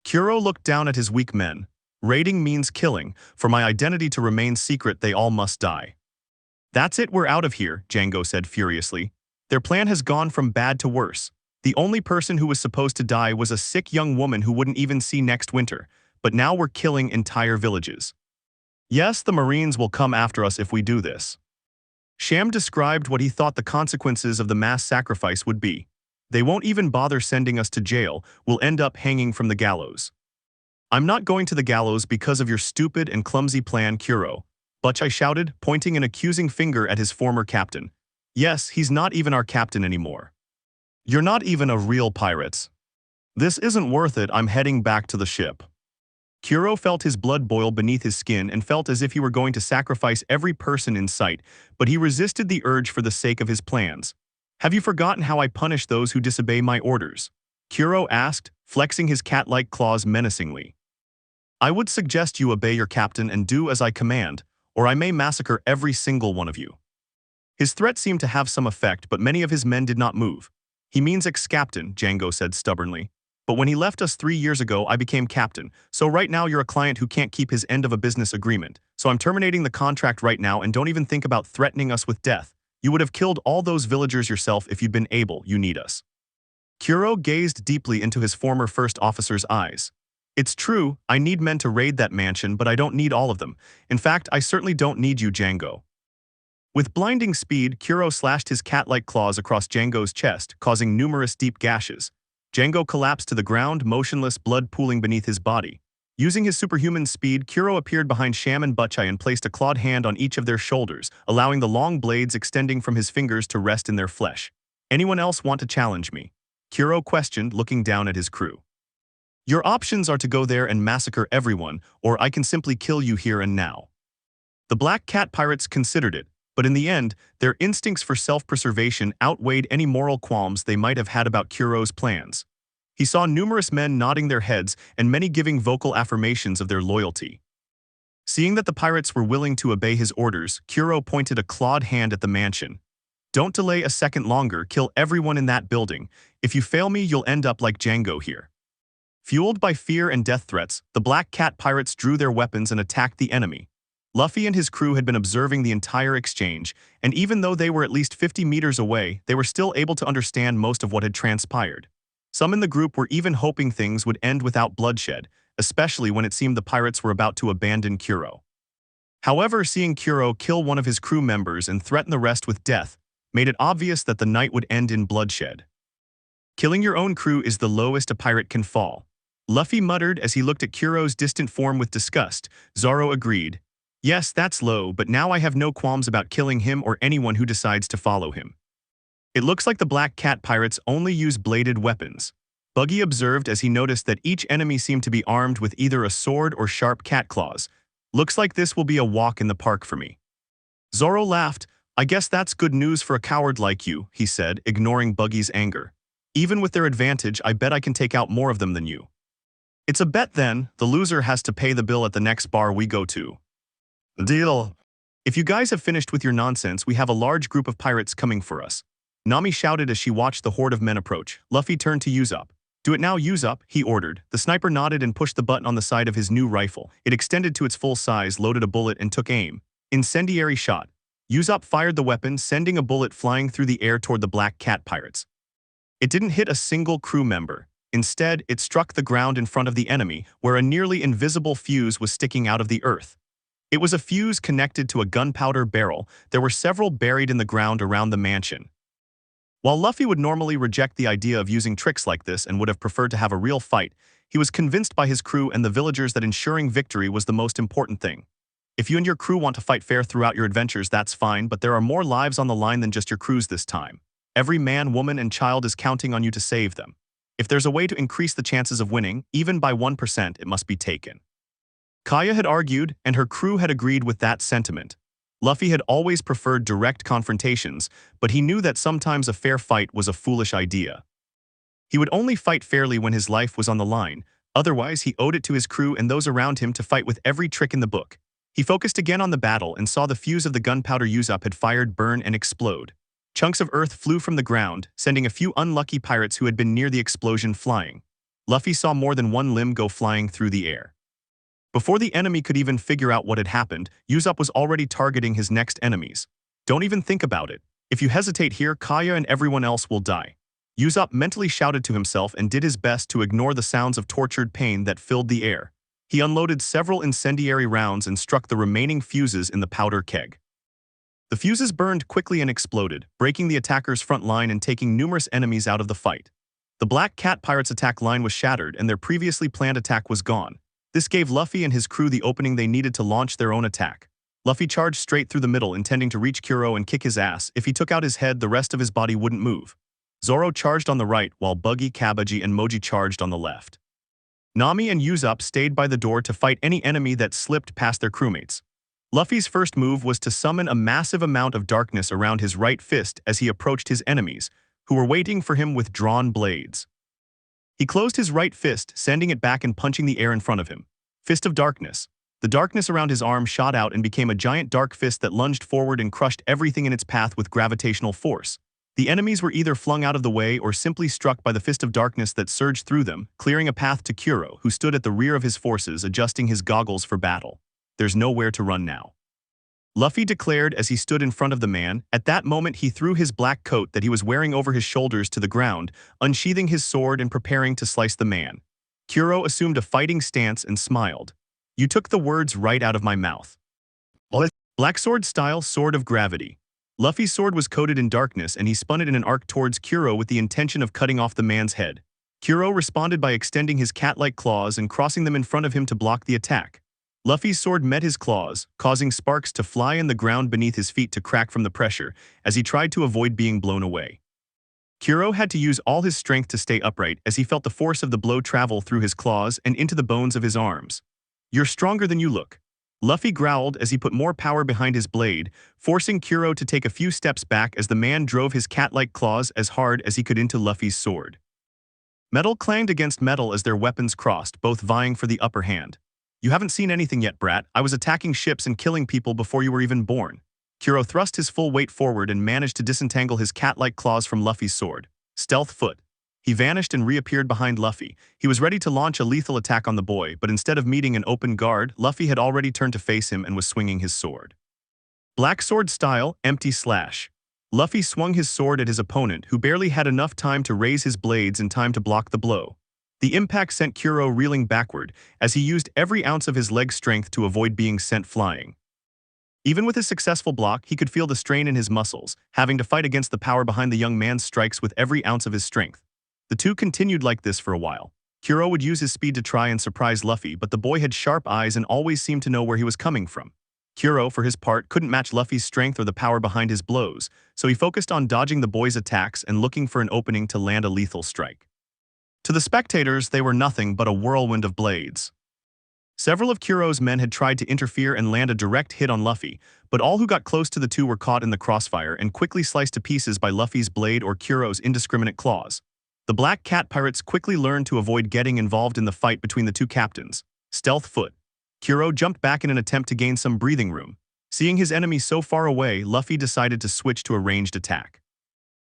Kuro looked down at his weak men. Raiding means killing. For my identity to remain secret, they all must die. That's it, we're out of here, Django said furiously. Their plan has gone from bad to worse. The only person who was supposed to die was a sick young woman who wouldn't even see next winter, but now we're killing entire villages. Yes, the Marines will come after us if we do this. Sham described what he thought the consequences of the mass sacrifice would be. They won't even bother sending us to jail, we'll end up hanging from the gallows. I'm not going to the gallows because of your stupid and clumsy plan, Kuro. Butchai shouted, pointing an accusing finger at his former captain. Yes, he's not even our captain anymore. You're not even a real pirate. This isn't worth it, I'm heading back to the ship. Kuro felt his blood boil beneath his skin and felt as if he were going to sacrifice every person in sight, but he resisted the urge for the sake of his plans. Have you forgotten how I punish those who disobey my orders? Kuro asked, flexing his cat-like claws menacingly. I would suggest you obey your captain and do as I command, or I may massacre every single one of you. His threat seemed to have some effect, but many of his men did not move. He means ex-captain, Django said stubbornly. But when he left us 3 years ago, I became captain. So right now you're a client who can't keep his end of a business agreement. So I'm terminating the contract right now and don't even think about threatening us with death. You would have killed all those villagers yourself if you'd been able. You need us. Kuro gazed deeply into his former first officer's eyes. It's true, I need men to raid that mansion, but I don't need all of them. In fact, I certainly don't need you, Django. With blinding speed, Kuro slashed his cat-like claws across Django's chest, causing numerous deep gashes. Django collapsed to the ground, motionless, blood pooling beneath his body. Using his superhuman speed, Kuro appeared behind Sham and Butchai and placed a clawed hand on each of their shoulders, allowing the long blades extending from his fingers to rest in their flesh. Anyone else want to challenge me? Kuro questioned, looking down at his crew. Your options are to go there and massacre everyone, or I can simply kill you here and now. The Black Cat pirates considered it, but in the end, their instincts for self-preservation outweighed any moral qualms they might have had about Kuro's plans. He saw numerous men nodding their heads and many giving vocal affirmations of their loyalty. Seeing that the pirates were willing to obey his orders, Kuro pointed a clawed hand at the mansion. Don't delay a second longer, kill everyone in that building. If you fail me, you'll end up like Django here. Fueled by fear and death threats, the Black Cat pirates drew their weapons and attacked the enemy. Luffy and his crew had been observing the entire exchange, and even though they were at least 50 meters away, they were still able to understand most of what had transpired. Some in the group were even hoping things would end without bloodshed, especially when it seemed the pirates were about to abandon Kuro. However, seeing Kuro kill one of his crew members and threaten the rest with death made it obvious that the night would end in bloodshed. Killing your own crew is the lowest a pirate can fall. Luffy muttered as he looked at Kuro's distant form with disgust. Zoro agreed. Yes, that's low, but now I have no qualms about killing him or anyone who decides to follow him. It looks like the Black Cat pirates only use bladed weapons. Buggy observed as he noticed that each enemy seemed to be armed with either a sword or sharp cat claws. Looks like this will be a walk in the park for me. Zoro laughed. I guess that's good news for a coward like you, he said, ignoring Buggy's anger. Even with their advantage, I bet I can take out more of them than you. It's a bet then, the loser has to pay the bill at the next bar we go to. Deal. If you guys have finished with your nonsense, we have a large group of pirates coming for us. Nami shouted as she watched the horde of men approach. Luffy turned to Usopp. Do it now, Usopp, he ordered. The sniper nodded and pushed the button on the side of his new rifle. It extended to its full size, loaded a bullet, and took aim. Incendiary shot. Usopp fired the weapon, sending a bullet flying through the air toward the Black Cat pirates. It didn't hit a single crew member. Instead, it struck the ground in front of the enemy, where a nearly invisible fuse was sticking out of the earth. It was a fuse connected to a gunpowder barrel. There were several buried in the ground around the mansion. While Luffy would normally reject the idea of using tricks like this and would have preferred to have a real fight, he was convinced by his crew and the villagers that ensuring victory was the most important thing. If you and your crew want to fight fair throughout your adventures, that's fine, but there are more lives on the line than just your crews this time. Every man, woman, and child is counting on you to save them. If there's a way to increase the chances of winning, even by 1%, it must be taken. Kaya had argued, and her crew had agreed with that sentiment. Luffy had always preferred direct confrontations, but he knew that sometimes a fair fight was a foolish idea. He would only fight fairly when his life was on the line, otherwise he owed it to his crew and those around him to fight with every trick in the book. He focused again on the battle and saw the fuse of the gunpowder Usopp had fired burn and explode. Chunks of earth flew from the ground, sending a few unlucky pirates who had been near the explosion flying. Luffy saw more than one limb go flying through the air. Before the enemy could even figure out what had happened, Usopp was already targeting his next enemies. Don't even think about it. If you hesitate here, Kaya and everyone else will die. Usopp mentally shouted to himself and did his best to ignore the sounds of tortured pain that filled the air. He unloaded several incendiary rounds and struck the remaining fuses in the powder keg. The fuses burned quickly and exploded, breaking the attackers' front line and taking numerous enemies out of the fight. The Black Cat pirates' attack line was shattered and their previously planned attack was gone. This gave Luffy and his crew the opening they needed to launch their own attack. Luffy charged straight through the middle, intending to reach Kuro and kick his ass. If he took out his head, the rest of his body wouldn't move. Zoro charged on the right, while Buggy, Kabaji, and Moji charged on the left. Nami and Usopp stayed by the door to fight any enemy that slipped past their crewmates. Luffy's first move was to summon a massive amount of darkness around his right fist as he approached his enemies, who were waiting for him with drawn blades. He closed his right fist, sending it back and punching the air in front of him. Fist of Darkness. The darkness around his arm shot out and became a giant dark fist that lunged forward and crushed everything in its path with gravitational force. The enemies were either flung out of the way or simply struck by the Fist of Darkness that surged through them, clearing a path to Kuro, who stood at the rear of his forces, adjusting his goggles for battle. There's nowhere to run now. Luffy declared as he stood in front of the man. At that moment he threw his black coat that he was wearing over his shoulders to the ground, unsheathing his sword and preparing to slice the man. Kuro assumed a fighting stance and smiled. You took the words right out of my mouth. Black sword style, sword of gravity. Luffy's sword was coated in darkness and he spun it in an arc towards Kuro with the intention of cutting off the man's head. Kuro responded by extending his cat-like claws and crossing them in front of him to block the attack. Luffy's sword met his claws, causing sparks to fly in the ground beneath his feet to crack from the pressure as he tried to avoid being blown away. Kuro had to use all his strength to stay upright as he felt the force of the blow travel through his claws and into the bones of his arms. You're stronger than you look. Luffy growled as he put more power behind his blade, forcing Kuro to take a few steps back as the man drove his cat-like claws as hard as he could into Luffy's sword. Metal clanged against metal as their weapons crossed, both vying for the upper hand. You haven't seen anything yet, brat. I was attacking ships and killing people before you were even born. Kuro thrust his full weight forward and managed to disentangle his cat-like claws from Luffy's sword. Stealth foot. He vanished and reappeared behind Luffy. He was ready to launch a lethal attack on the boy, but instead of meeting an open guard, Luffy had already turned to face him and was swinging his sword. Black sword style, empty slash. Luffy swung his sword at his opponent, who barely had enough time to raise his blades in time to block the blow. The impact sent Kuro reeling backward, as he used every ounce of his leg strength to avoid being sent flying. Even with his successful block, he could feel the strain in his muscles, having to fight against the power behind the young man's strikes with every ounce of his strength. The two continued like this for a while. Kuro would use his speed to try and surprise Luffy, but the boy had sharp eyes and always seemed to know where he was coming from. Kuro, for his part, couldn't match Luffy's strength or the power behind his blows, so he focused on dodging the boy's attacks and looking for an opening to land a lethal strike. To the spectators, they were nothing but a whirlwind of blades. Several of Kuro's men had tried to interfere and land a direct hit on Luffy, but all who got close to the two were caught in the crossfire and quickly sliced to pieces by Luffy's blade or Kuro's indiscriminate claws. The Black Cat pirates quickly learned to avoid getting involved in the fight between the two captains. Stealth foot. Kuro jumped back in an attempt to gain some breathing room. Seeing his enemy so far away, Luffy decided to switch to a ranged attack.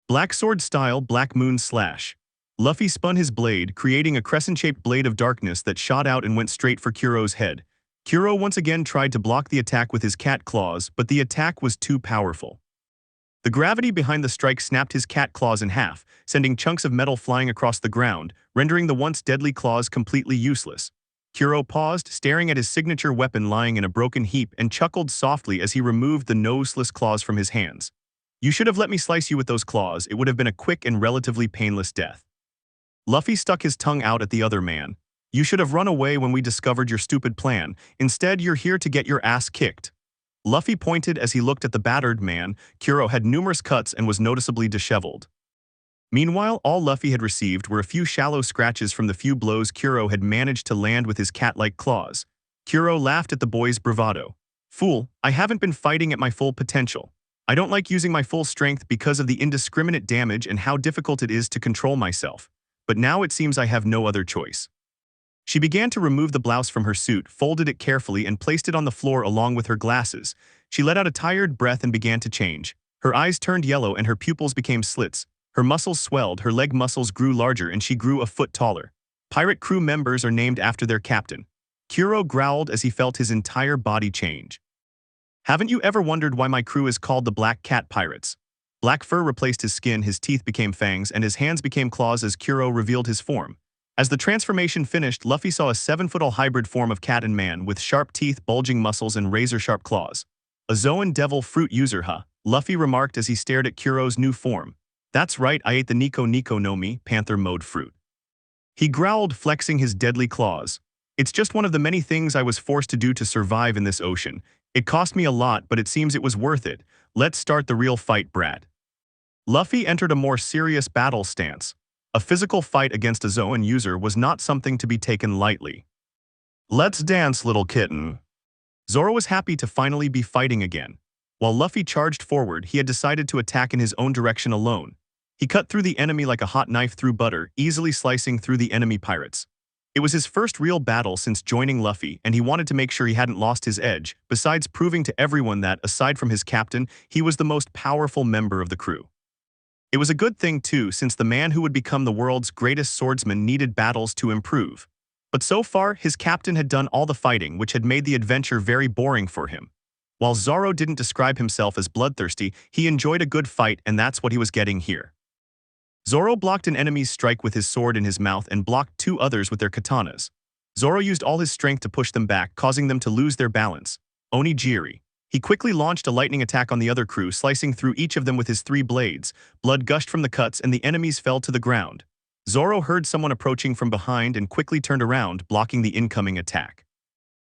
Black Sword style Black Moon Slash. Luffy spun his blade, creating a crescent-shaped blade of darkness that shot out and went straight for Kuro's head. Kuro once again tried to block the attack with his cat claws, but the attack was too powerful. The gravity behind the strike snapped his cat claws in half, sending chunks of metal flying across the ground, rendering the once deadly claws completely useless. Kuro paused, staring at his signature weapon lying in a broken heap, and chuckled softly as he removed the noseless claws from his hands. "You should have let me slice you with those claws. It would have been a quick and relatively painless death." Luffy stuck his tongue out at the other man. "You should have run away when we discovered your stupid plan. Instead, you're here to get your ass kicked." Luffy pointed as he looked at the battered man. Kuro had numerous cuts and was noticeably disheveled. Meanwhile, all Luffy had received were a few shallow scratches from the few blows Kuro had managed to land with his cat-like claws. Kuro laughed at the boy's bravado. "Fool, I haven't been fighting at my full potential. I don't like using my full strength because of the indiscriminate damage and how difficult it is to control myself. But now it seems I have no other choice." She began to remove the blouse from her suit, folded it carefully, and placed it on the floor along with her glasses. She let out a tired breath and began to change. Her eyes turned yellow and her pupils became slits. Her muscles swelled, her leg muscles grew larger, and she grew a foot taller. Pirate crew members are named after their captain. Kuro growled as he felt his entire body change. "Haven't you ever wondered why my crew is called the Black Cat Pirates?" Black fur replaced his skin, his teeth became fangs, and his hands became claws as Kuro revealed his form. As the transformation finished, Luffy saw a 7-foot-tall hybrid form of cat and man with sharp teeth, bulging muscles, and razor-sharp claws. "A Zoan devil fruit user, huh?" Luffy remarked as he stared at Kuro's new form. "That's right, I ate the Nico no Mi, Panther Mode fruit." He growled, flexing his deadly claws. "It's just one of the many things I was forced to do to survive in this ocean. It cost me a lot, but it seems it was worth it. Let's start the real fight, Brad." Luffy entered a more serious battle stance. A physical fight against a Zoan user was not something to be taken lightly. "Let's dance, little kitten." Zoro was happy to finally be fighting again. While Luffy charged forward, he had decided to attack in his own direction alone. He cut through the enemy like a hot knife through butter, easily slicing through the enemy pirates. It was his first real battle since joining Luffy, and he wanted to make sure he hadn't lost his edge, besides proving to everyone that, aside from his captain, he was the most powerful member of the crew. It was a good thing too, since the man who would become the world's greatest swordsman needed battles to improve. But so far, his captain had done all the fighting, which had made the adventure very boring for him. While Zoro didn't describe himself as bloodthirsty, he enjoyed a good fight, and that's what he was getting here. Zoro blocked an enemy's strike with his sword in his mouth and blocked 2 others with their katanas. Zoro used all his strength to push them back, causing them to lose their balance. Onigiri. He quickly launched a lightning attack on the other crew, slicing through each of them with his 3 blades. Blood gushed from the cuts and the enemies fell to the ground. Zoro heard someone approaching from behind and quickly turned around, blocking the incoming attack.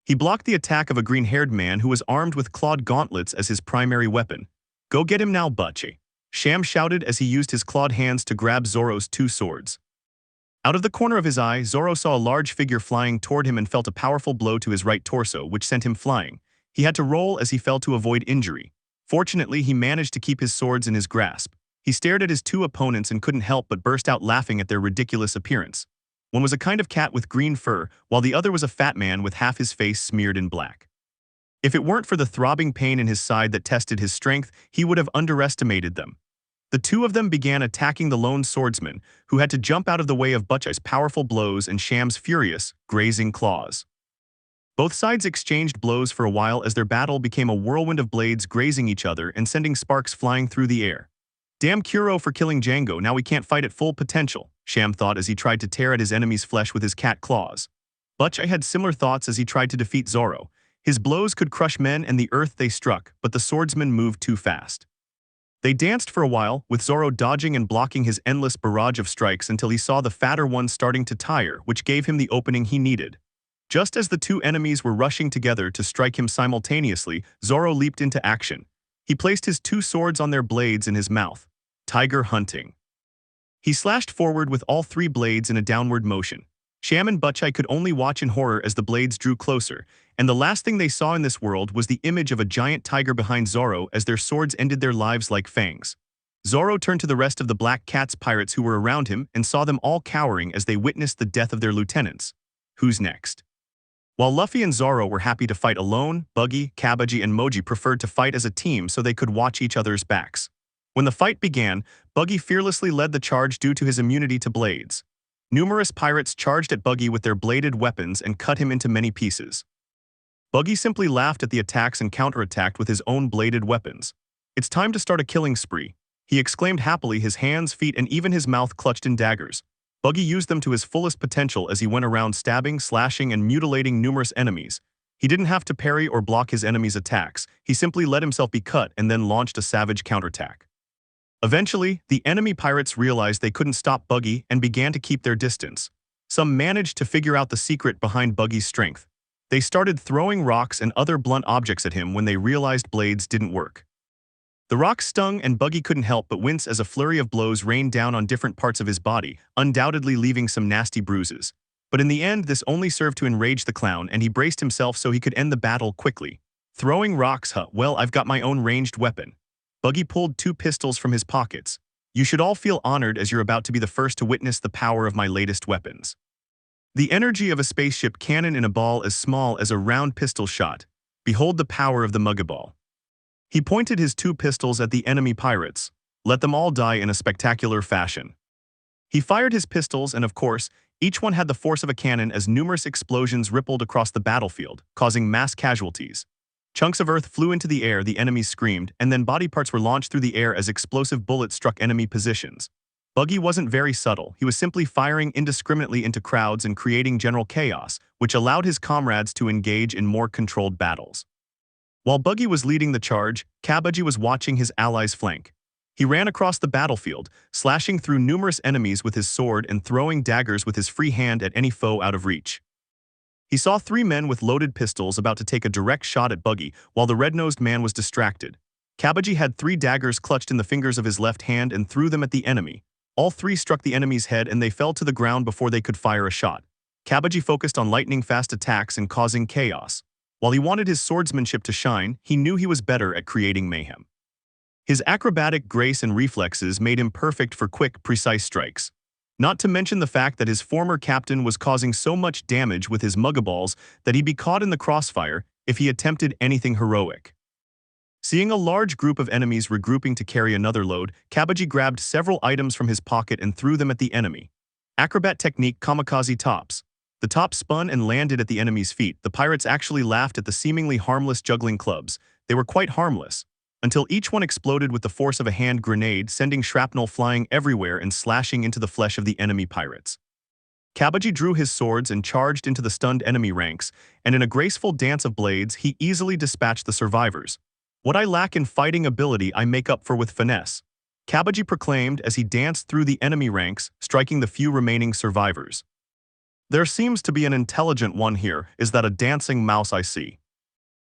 He blocked the attack of a green-haired man who was armed with clawed gauntlets as his primary weapon. "Go get him now, Butchie," Sham shouted as he used his clawed hands to grab Zoro's 2 swords. Out of the corner of his eye, Zoro saw a large figure flying toward him and felt a powerful blow to his right torso, which sent him flying. He had to roll as he fell to avoid injury. Fortunately, he managed to keep his swords in his grasp. He stared at his 2 opponents and couldn't help but burst out laughing at their ridiculous appearance. One was a kind of cat with green fur, while the other was a fat man with half his face smeared in black. If it weren't for the throbbing pain in his side that tested his strength, he would have underestimated them. The 2 of them began attacking the lone swordsman, who had to jump out of the way of Butchie's powerful blows and Sham's furious, grazing claws. Both sides exchanged blows for a while as their battle became a whirlwind of blades grazing each other and sending sparks flying through the air. "Damn Kuro for killing Django, now we can't fight at full potential," Sham thought as he tried to tear at his enemy's flesh with his cat claws. Butchie had similar thoughts as he tried to defeat Zoro. His blows could crush men and the earth they struck, but the swordsman moved too fast. They danced for a while, with Zoro dodging and blocking his endless barrage of strikes until he saw the fatter one starting to tire, which gave him the opening he needed. Just as the 2 enemies were rushing together to strike him simultaneously, Zoro leaped into action. He placed his 2 swords on their blades in his mouth. Tiger hunting. He slashed forward with all 3 blades in a downward motion. Sham and Butchie could only watch in horror as the blades drew closer, and the last thing they saw in this world was the image of a giant tiger behind Zoro as their swords ended their lives like fangs. Zoro turned to the rest of the Black Cat's pirates who were around him and saw them all cowering as they witnessed the death of their lieutenants. Who's next? While Luffy and Zoro were happy to fight alone, Buggy, Cabbage, and Moji preferred to fight as a team so they could watch each other's backs. When the fight began, Buggy fearlessly led the charge due to his immunity to blades. Numerous pirates charged at Buggy with their bladed weapons and cut him into many pieces. Buggy simply laughed at the attacks and counterattacked with his own bladed weapons. "It's time to start a killing spree," he exclaimed happily, his hands, feet, and even his mouth clutched in daggers. Buggy used them to his fullest potential as he went around stabbing, slashing, and mutilating numerous enemies. He didn't have to parry or block his enemies' attacks, he simply let himself be cut and then launched a savage counterattack. Eventually, the enemy pirates realized they couldn't stop Buggy and began to keep their distance. Some managed to figure out the secret behind Buggy's strength. They started throwing rocks and other blunt objects at him when they realized blades didn't work. The rocks stung and Buggy couldn't help but wince as a flurry of blows rained down on different parts of his body, undoubtedly leaving some nasty bruises. But in the end, this only served to enrage the clown, and he braced himself so he could end the battle quickly. "Throwing rocks, huh? Well, I've got my own ranged weapon." Buggy pulled 2 pistols from his pockets. "You should all feel honored as you're about to be the first to witness the power of my latest weapons." The energy of a spaceship cannon in a ball as small as a round pistol shot. Behold the power of the Muggaball. He pointed his 2 pistols at the enemy pirates. Let them all die in a spectacular fashion. He fired his pistols and, of course, each one had the force of a cannon as numerous explosions rippled across the battlefield, causing mass casualties. Chunks of earth flew into the air, the enemies screamed, and then body parts were launched through the air as explosive bullets struck enemy positions. Buggy wasn't very subtle, he was simply firing indiscriminately into crowds and creating general chaos, which allowed his comrades to engage in more controlled battles. While Buggy was leading the charge, Cabbage was watching his allies flank. He ran across the battlefield, slashing through numerous enemies with his sword and throwing daggers with his free hand at any foe out of reach. He saw 3 men with loaded pistols about to take a direct shot at Buggy, while the red-nosed man was distracted. Cabbage had 3 daggers clutched in the fingers of his left hand and threw them at the enemy. All 3 struck the enemy's head and they fell to the ground before they could fire a shot. Cabbage focused on lightning-fast attacks and causing chaos. While he wanted his swordsmanship to shine, he knew he was better at creating mayhem. His acrobatic grace and reflexes made him perfect for quick, precise strikes. Not to mention the fact that his former captain was causing so much damage with his muggaballs that he'd be caught in the crossfire if he attempted anything heroic. Seeing a large group of enemies regrouping to carry another load, Cabbage grabbed several items from his pocket and threw them at the enemy. Acrobat technique kamikaze tops. The top spun and landed at the enemy's feet. The pirates actually laughed at the seemingly harmless juggling clubs. They were quite harmless, until each one exploded with the force of a hand grenade, sending shrapnel flying everywhere and slashing into the flesh of the enemy pirates. Cabbage drew his swords and charged into the stunned enemy ranks, and in a graceful dance of blades, he easily dispatched the survivors. "What I lack in fighting ability I make up for with finesse," Cabbage proclaimed as he danced through the enemy ranks, striking the few remaining survivors. "There seems to be an intelligent one here. Is that a dancing mouse I see?"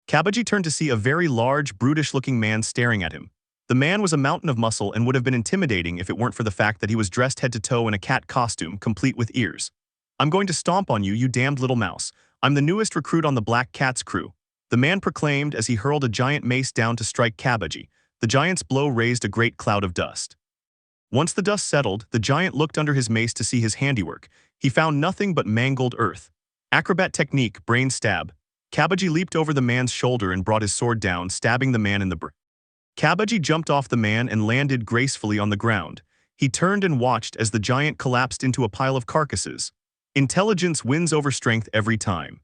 Cabbage turned to see a very large, brutish-looking man staring at him. The man was a mountain of muscle and would have been intimidating if it weren't for the fact that he was dressed head to toe in a cat costume, complete with ears. "I'm going to stomp on you, you damned little mouse. I'm the newest recruit on the Black Cat's crew," the man proclaimed as he hurled a giant mace down to strike Cabbage. The giant's blow raised a great cloud of dust. Once the dust settled, the giant looked under his mace to see his handiwork. He found nothing but mangled earth. Acrobat technique, brain stab. Cabbage leaped over the man's shoulder and brought his sword down, stabbing the man in the brain. Cabbage jumped off the man and landed gracefully on the ground. He turned and watched as the giant collapsed into a pile of carcasses. Intelligence wins over strength every time.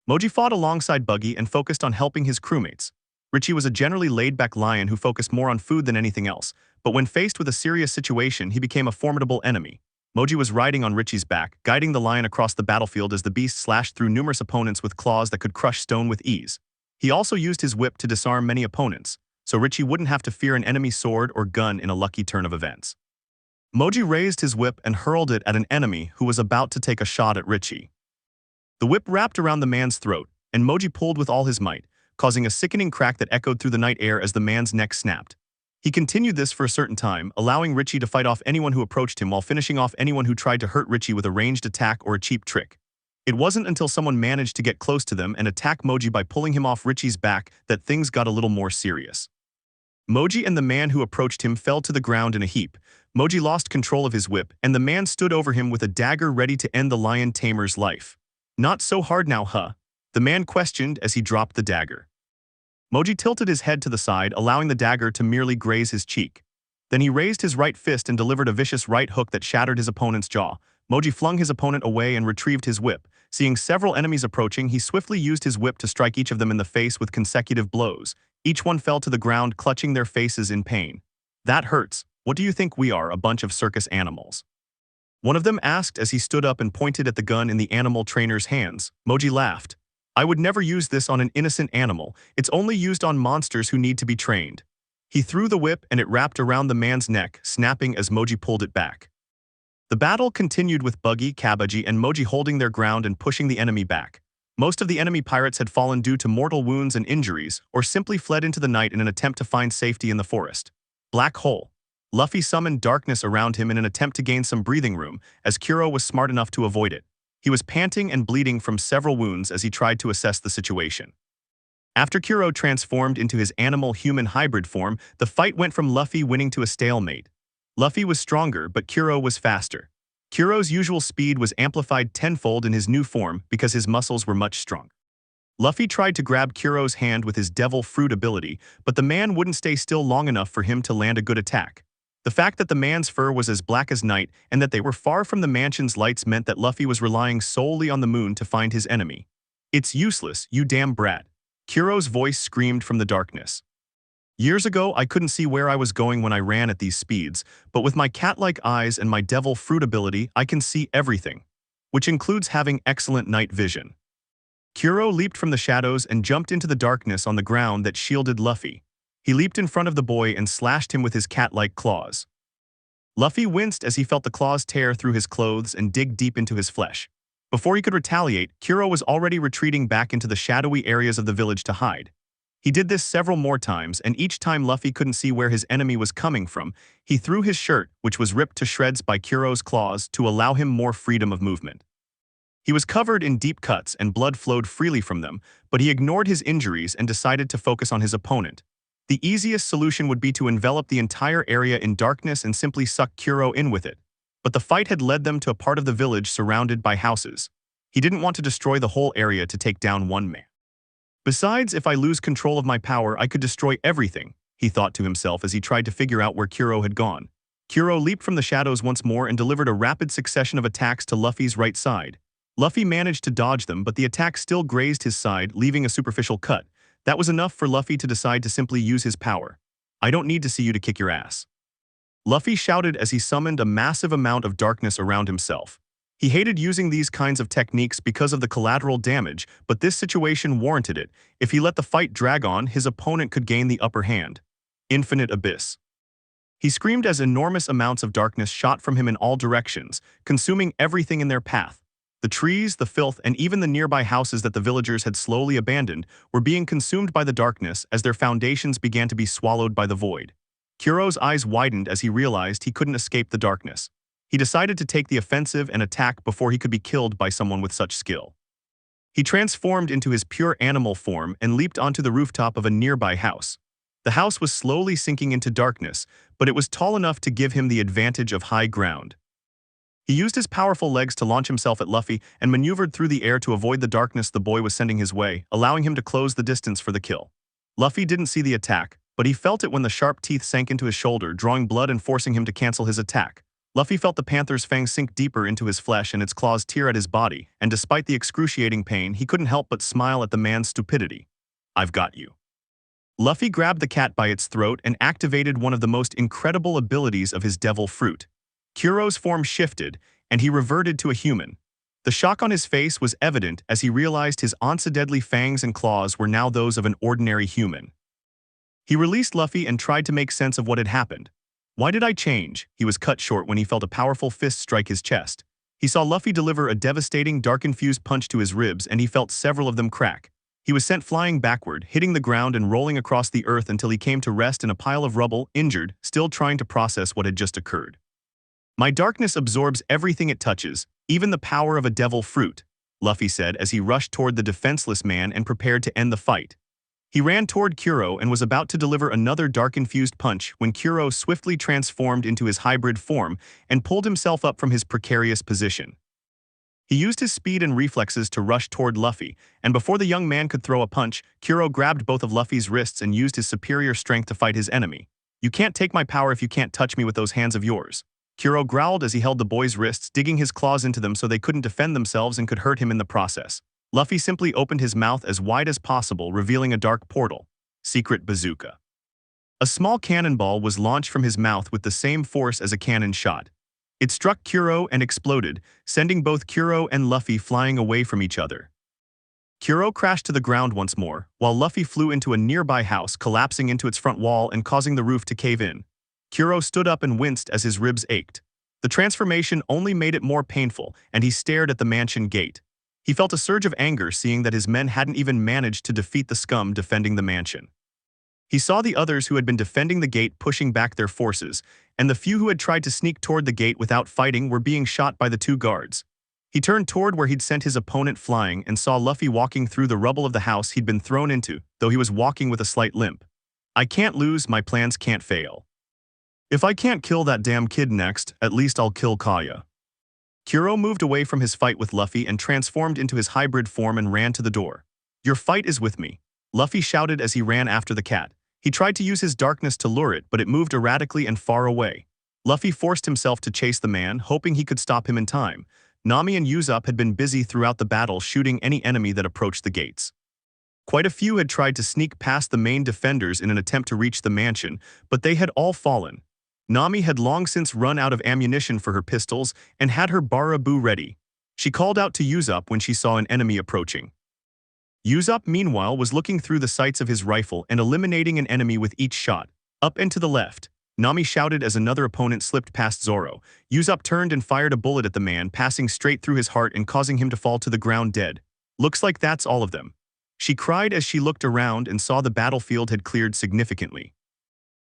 Moji fought alongside Buggy and focused on helping his crewmates. Richie was a generally laid-back lion who focused more on food than anything else, but when faced with a serious situation, he became a formidable enemy. Moji was riding on Richie's back, guiding the lion across the battlefield as the beast slashed through numerous opponents with claws that could crush stone with ease. He also used his whip to disarm many opponents, so Richie wouldn't have to fear an enemy sword or gun in a lucky turn of events. Moji raised his whip and hurled it at an enemy who was about to take a shot at Richie. The whip wrapped around the man's throat, and Moji pulled with all his might, causing a sickening crack that echoed through the night air as the man's neck snapped. He continued this for a certain time, allowing Richie to fight off anyone who approached him while finishing off anyone who tried to hurt Richie with a ranged attack or a cheap trick. It wasn't until someone managed to get close to them and attack Moji by pulling him off Richie's back that things got a little more serious. Moji and the man who approached him fell to the ground in a heap. Moji lost control of his whip, and the man stood over him with a dagger ready to end the lion tamer's life. "Not so hard now, huh?" the man questioned as he dropped the dagger. Moji tilted his head to the side, allowing the dagger to merely graze his cheek. Then he raised his right fist and delivered a vicious right hook that shattered his opponent's jaw. Moji flung his opponent away and retrieved his whip. Seeing several enemies approaching, he swiftly used his whip to strike each of them in the face with consecutive blows. Each one fell to the ground, clutching their faces in pain. "That hurts. What do you think we are, a bunch of circus animals?" one of them asked as he stood up and pointed at the gun in the animal trainer's hands. Moji laughed. "I would never use this on an innocent animal. It's only used on monsters who need to be trained." He threw the whip and it wrapped around the man's neck, snapping as Moji pulled it back. The battle continued with Buggy, Kabaji, and Moji holding their ground and pushing the enemy back. Most of the enemy pirates had fallen due to mortal wounds and injuries, or simply fled into the night in an attempt to find safety in the forest. Black Hole. Luffy summoned darkness around him in an attempt to gain some breathing room, as Kuro was smart enough to avoid it. He was panting and bleeding from several wounds as he tried to assess the situation. After Kuro transformed into his animal-human hybrid form, the fight went from Luffy winning to a stalemate. Luffy was stronger, but Kuro was faster. Kuro's usual speed was amplified tenfold in his new form because his muscles were much stronger. Luffy tried to grab Kuro's hand with his devil fruit ability, but the man wouldn't stay still long enough for him to land a good attack. The fact that the man's fur was as black as night and that they were far from the mansion's lights meant that Luffy was relying solely on the moon to find his enemy. "It's useless, you damn brat," Kuro's voice screamed from the darkness. "Years ago, I couldn't see where I was going when I ran at these speeds, but with my cat-like eyes and my devil fruit ability, I can see everything, which includes having excellent night vision." Kuro leaped from the shadows and jumped into the darkness on the ground that shielded Luffy. He leaped in front of the boy and slashed him with his cat-like claws. Luffy winced as he felt the claws tear through his clothes and dig deep into his flesh. Before he could retaliate, Kuro was already retreating back into the shadowy areas of the village to hide. He did this several more times, and each time Luffy couldn't see where his enemy was coming from, he threw his shirt, which was ripped to shreds by Kuro's claws, to allow him more freedom of movement. He was covered in deep cuts and blood flowed freely from them, but he ignored his injuries and decided to focus on his opponent. The easiest solution would be to envelop the entire area in darkness and simply suck Kuro in with it. But the fight had led them to a part of the village surrounded by houses. He didn't want to destroy the whole area to take down one man. "Besides, if I lose control of my power, I could destroy everything," he thought to himself as he tried to figure out where Kuro had gone. Kuro leaped from the shadows once more and delivered a rapid succession of attacks to Luffy's right side. Luffy managed to dodge them, but the attack still grazed his side, leaving a superficial cut. That was enough for Luffy to decide to simply use his power. "I don't need to see you to kick your ass," Luffy shouted as he summoned a massive amount of darkness around himself. He hated using these kinds of techniques because of the collateral damage, but this situation warranted it. If he let the fight drag on, his opponent could gain the upper hand. Infinite Abyss. He screamed as enormous amounts of darkness shot from him in all directions, consuming everything in their path. The trees, the filth, and even the nearby houses that the villagers had slowly abandoned were being consumed by the darkness as their foundations began to be swallowed by the void. Kuro's eyes widened as he realized he couldn't escape the darkness. He decided to take the offensive and attack before he could be killed by someone with such skill. He transformed into his pure animal form and leaped onto the rooftop of a nearby house. The house was slowly sinking into darkness, but it was tall enough to give him the advantage of high ground. He used his powerful legs to launch himself at Luffy and maneuvered through the air to avoid the darkness the boy was sending his way, allowing him to close the distance for the kill. Luffy didn't see the attack, but he felt it when the sharp teeth sank into his shoulder, drawing blood and forcing him to cancel his attack. Luffy felt the panther's fangs sink deeper into his flesh and its claws tear at his body, and despite the excruciating pain, he couldn't help but smile at the man's stupidity. "I've got you." Luffy grabbed the cat by its throat and activated one of the most incredible abilities of his devil fruit. Kuro's form shifted, and he reverted to a human. The shock on his face was evident as he realized his once-deadly fangs and claws were now those of an ordinary human. He released Luffy and tried to make sense of what had happened. "Why did I change?" He was cut short when he felt a powerful fist strike his chest. He saw Luffy deliver a devastating dark-infused punch to his ribs, and he felt several of them crack. He was sent flying backward, hitting the ground and rolling across the earth until he came to rest in a pile of rubble, injured, still trying to process what had just occurred. "My darkness absorbs everything it touches, even the power of a devil fruit," Luffy said as he rushed toward the defenseless man and prepared to end the fight. He ran toward Kuro and was about to deliver another dark-infused punch when Kuro swiftly transformed into his hybrid form and pulled himself up from his precarious position. He used his speed and reflexes to rush toward Luffy, and before the young man could throw a punch, Kuro grabbed both of Luffy's wrists and used his superior strength to fight his enemy. "You can't take my power if you can't touch me with those hands of yours." Kuro growled as he held the boy's wrists, digging his claws into them so they couldn't defend themselves and could hurt him in the process. Luffy simply opened his mouth as wide as possible, revealing a dark portal. Secret bazooka. A small cannonball was launched from his mouth with the same force as a cannon shot. It struck Kuro and exploded, sending both Kuro and Luffy flying away from each other. Kuro crashed to the ground once more, while Luffy flew into a nearby house, collapsing into its front wall and causing the roof to cave in. Kuro stood up and winced as his ribs ached. The transformation only made it more painful, and he stared at the mansion gate. He felt a surge of anger seeing that his men hadn't even managed to defeat the scum defending the mansion. He saw the others who had been defending the gate pushing back their forces, and the few who had tried to sneak toward the gate without fighting were being shot by the two guards. He turned toward where he'd sent his opponent flying and saw Luffy walking through the rubble of the house he'd been thrown into, though he was walking with a slight limp. "I can't lose, my plans can't fail. If I can't kill that damn kid next, at least I'll kill Kaya." Kuro moved away from his fight with Luffy and transformed into his hybrid form and ran to the door. "Your fight is with me," Luffy shouted as he ran after the cat. He tried to use his darkness to lure it, but it moved erratically and far away. Luffy forced himself to chase the man, hoping he could stop him in time. Nami and Usopp had been busy throughout the battle shooting any enemy that approached the gates. Quite a few had tried to sneak past the main defenders in an attempt to reach the mansion, but they had all fallen. Nami had long since run out of ammunition for her pistols and had her Barabu ready. She called out to Usopp when she saw an enemy approaching. Usopp, meanwhile, was looking through the sights of his rifle and eliminating an enemy with each shot. Up and to the left, Nami shouted as another opponent slipped past Zoro. Usopp turned and fired a bullet at the man, passing straight through his heart and causing him to fall to the ground dead. "Looks like that's all of them," she cried as she looked around and saw the battlefield had cleared significantly.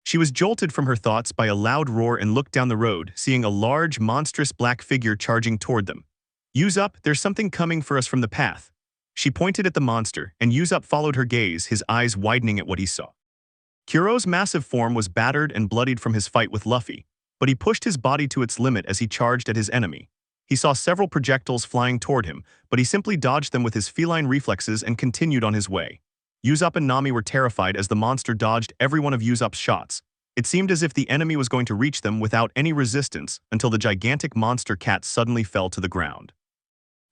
She was jolted from her thoughts by a loud roar and looked down the road, seeing a large, monstrous black figure charging toward them. "Usopp, there's something coming for us from the path." She pointed at the monster, and Usopp followed her gaze, his eyes widening at what he saw. Kuro's massive form was battered and bloodied from his fight with Luffy, but he pushed his body to its limit as he charged at his enemy. He saw several projectiles flying toward him, but he simply dodged them with his feline reflexes and continued on his way. Usopp and Nami were terrified as the monster dodged every one of Usopp's shots. It seemed as if the enemy was going to reach them without any resistance until the gigantic monster cat suddenly fell to the ground.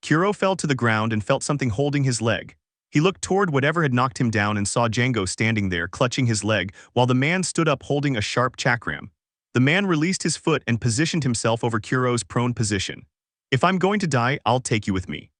Kuro fell to the ground and felt something holding his leg. He looked toward whatever had knocked him down and saw Django standing there clutching his leg while the man stood up holding a sharp chakram. The man released his foot and positioned himself over Kuro's prone position. "If I'm going to die, I'll take you with me,"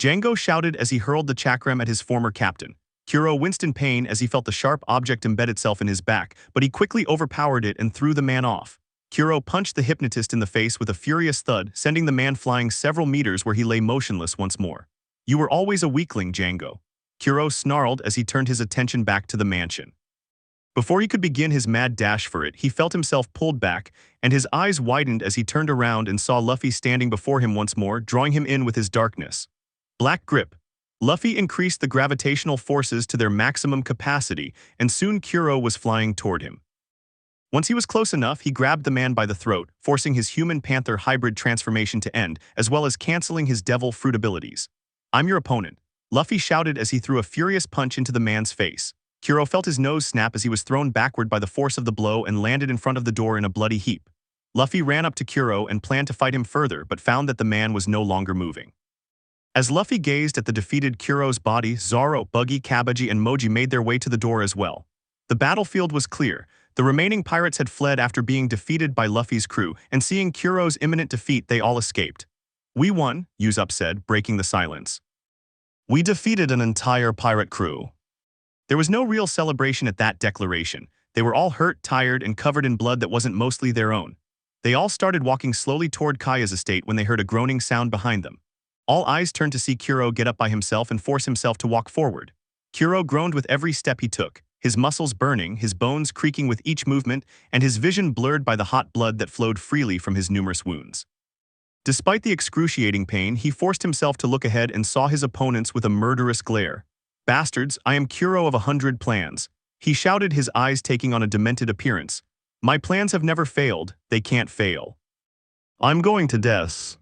Django shouted as he hurled the chakram at his former captain. Kuro winced in pain as he felt the sharp object embed itself in his back, but he quickly overpowered it and threw the man off. Kuro punched the hypnotist in the face with a furious thud, sending the man flying several meters where he lay motionless once more. "You were always a weakling, Django," Kuro snarled as he turned his attention back to the mansion. Before he could begin his mad dash for it, he felt himself pulled back, and his eyes widened as he turned around and saw Luffy standing before him once more, drawing him in with his darkness. Black grip. Luffy increased the gravitational forces to their maximum capacity, and soon Kuro was flying toward him. Once he was close enough, he grabbed the man by the throat, forcing his human panther hybrid transformation to end, as well as canceling his devil fruit abilities. "I'm your opponent," Luffy shouted as he threw a furious punch into the man's face. Kuro felt his nose snap as he was thrown backward by the force of the blow and landed in front of the door in a bloody heap. Luffy ran up to Kuro and planned to fight him further, but found that the man was no longer moving. As Luffy gazed at the defeated Kuro's body, Zoro, Buggy, Kabaji, and Moji made their way to the door as well. The battlefield was clear. The remaining pirates had fled after being defeated by Luffy's crew, and seeing Kuro's imminent defeat, they all escaped. "We won," Usopp said, breaking the silence. "We defeated an entire pirate crew." There was no real celebration at that declaration. They were all hurt, tired, and covered in blood that wasn't mostly their own. They all started walking slowly toward Kaya's estate when they heard a groaning sound behind them. All eyes turned to see Kuro get up by himself and force himself to walk forward. Kuro groaned with every step he took, his muscles burning, his bones creaking with each movement, and his vision blurred by the hot blood that flowed freely from his numerous wounds. Despite the excruciating pain, he forced himself to look ahead and saw his opponents with a murderous glare. Bastards, I am Kuro of 100 plans. He shouted, his eyes taking on a demented appearance. My plans have never failed, they can't fail. I'm going to death.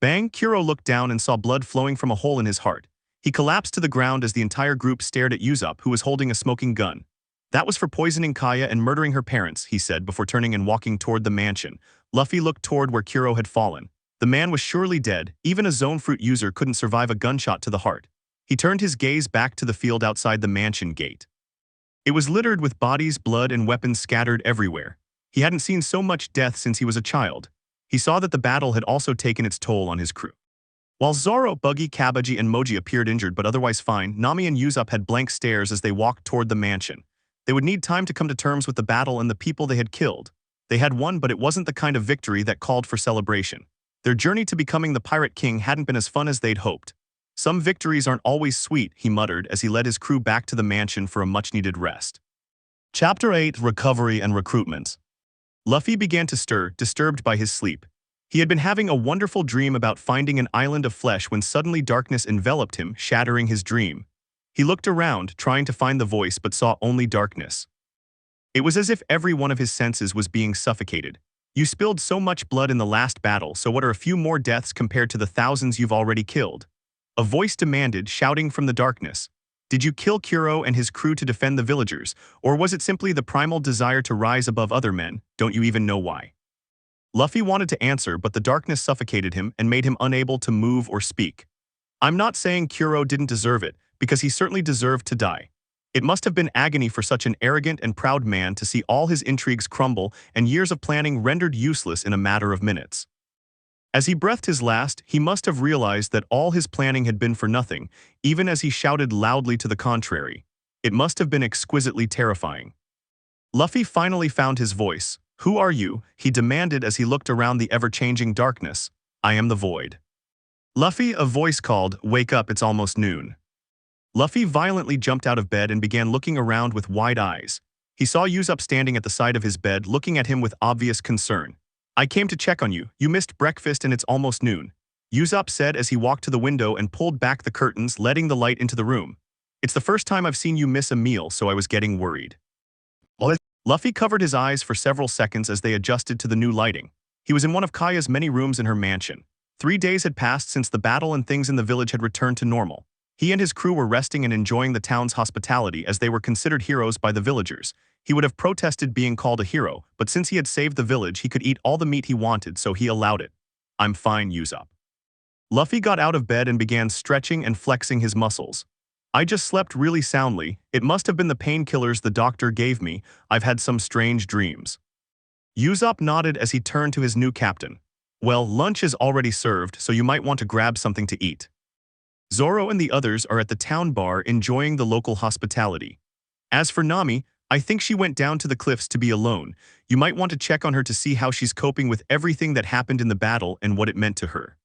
Bang, Kuro looked down and saw blood flowing from a hole in his heart. He collapsed to the ground as the entire group stared at Usopp, who was holding a smoking gun. That was for poisoning Kaya and murdering her parents, he said before turning and walking toward the mansion. Luffy looked toward where Kuro had fallen. The man was surely dead. Even a zone fruit user couldn't survive a gunshot to the heart. He turned his gaze back to the field outside the mansion gate. It was littered with bodies, blood, and weapons scattered everywhere. He hadn't seen so much death since he was a child. He saw that the battle had also taken its toll on his crew. While Zoro, Buggy, Kabaji, and Moji appeared injured but otherwise fine, Nami and Usopp had blank stares as they walked toward the mansion. They would need time to come to terms with the battle and the people they had killed. They had won, but it wasn't the kind of victory that called for celebration. Their journey to becoming the Pirate King hadn't been as fun as they'd hoped. Some victories aren't always sweet, he muttered as he led his crew back to the mansion for a much-needed rest. Chapter 8: Recovery and Recruitment. Luffy began to stir, disturbed by his sleep. He had been having a wonderful dream about finding an island of flesh when suddenly darkness enveloped him, shattering his dream. He looked around, trying to find the voice, but saw only darkness. It was as if every one of his senses was being suffocated. You spilled so much blood in the last battle, so what are a few more deaths compared to the thousands you've already killed? A voice demanded, shouting from the darkness. Did you kill Kuro and his crew to defend the villagers, or was it simply the primal desire to rise above other men? Don't you even know why? Luffy wanted to answer, but the darkness suffocated him and made him unable to move or speak. I'm not saying Kuro didn't deserve it, because he certainly deserved to die. It must have been agony for such an arrogant and proud man to see all his intrigues crumble and years of planning rendered useless in a matter of minutes. As he breathed his last, he must have realized that all his planning had been for nothing, even as he shouted loudly to the contrary. It must have been exquisitely terrifying. Luffy finally found his voice. Who are you? He demanded as he looked around the ever-changing darkness. I am the Void. Luffy, a voice called, wake up, it's almost noon. Luffy violently jumped out of bed and began looking around with wide eyes. He saw Usopp standing at the side of his bed, looking at him with obvious concern. I came to check on you. You missed breakfast and it's almost noon, Usopp said as he walked to the window and pulled back the curtains, letting the light into the room. It's the first time I've seen you miss a meal, so I was getting worried. Luffy covered his eyes for several seconds as they adjusted to the new lighting. He was in one of Kaya's many rooms in her mansion. 3 days had passed since the battle and things in the village had returned to normal. He and his crew were resting and enjoying the town's hospitality as they were considered heroes by the villagers. He would have protested being called a hero, but since he had saved the village, he could eat all the meat he wanted, so he allowed it. I'm fine, Usopp. Luffy got out of bed and began stretching and flexing his muscles. I just slept really soundly. It must have been the painkillers the doctor gave me. I've had some strange dreams. Usopp nodded as he turned to his new captain. Well, lunch is already served, so you might want to grab something to eat. Zoro and the others are at the town bar enjoying the local hospitality. As for Nami, I think she went down to the cliffs to be alone. You might want to check on her to see how she's coping with everything that happened in the battle and what it meant to her.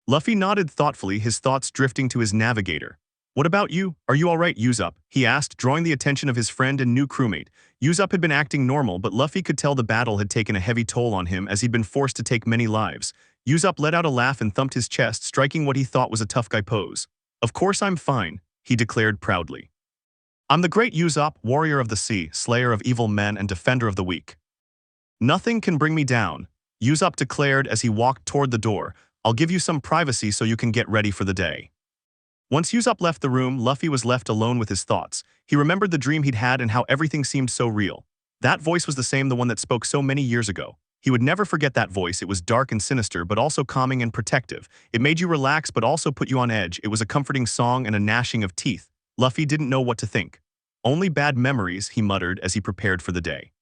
Luffy nodded thoughtfully, his thoughts drifting to his navigator. What about you? Are you alright, Usopp? He asked, drawing the attention of his friend and new crewmate. Usopp had been acting normal, but Luffy could tell the battle had taken a heavy toll on him as he'd been forced to take many lives. Usopp let out a laugh and thumped his chest, striking what he thought was a tough guy pose. Of course I'm fine, he declared proudly. I'm the great Usopp, warrior of the sea, slayer of evil men and defender of the weak. Nothing can bring me down, Usopp declared as he walked toward the door. I'll give you some privacy so you can get ready for the day. Once Usopp left the room, Luffy was left alone with his thoughts. He remembered the dream he'd had and how everything seemed so real. That voice was the same, the one that spoke so many years ago. He would never forget that voice. It was dark and sinister, but also calming and protective. It made you relax, but also put you on edge. It was a comforting song and a gnashing of teeth. Luffy didn't know what to think. Only bad memories, he muttered as he prepared for the day.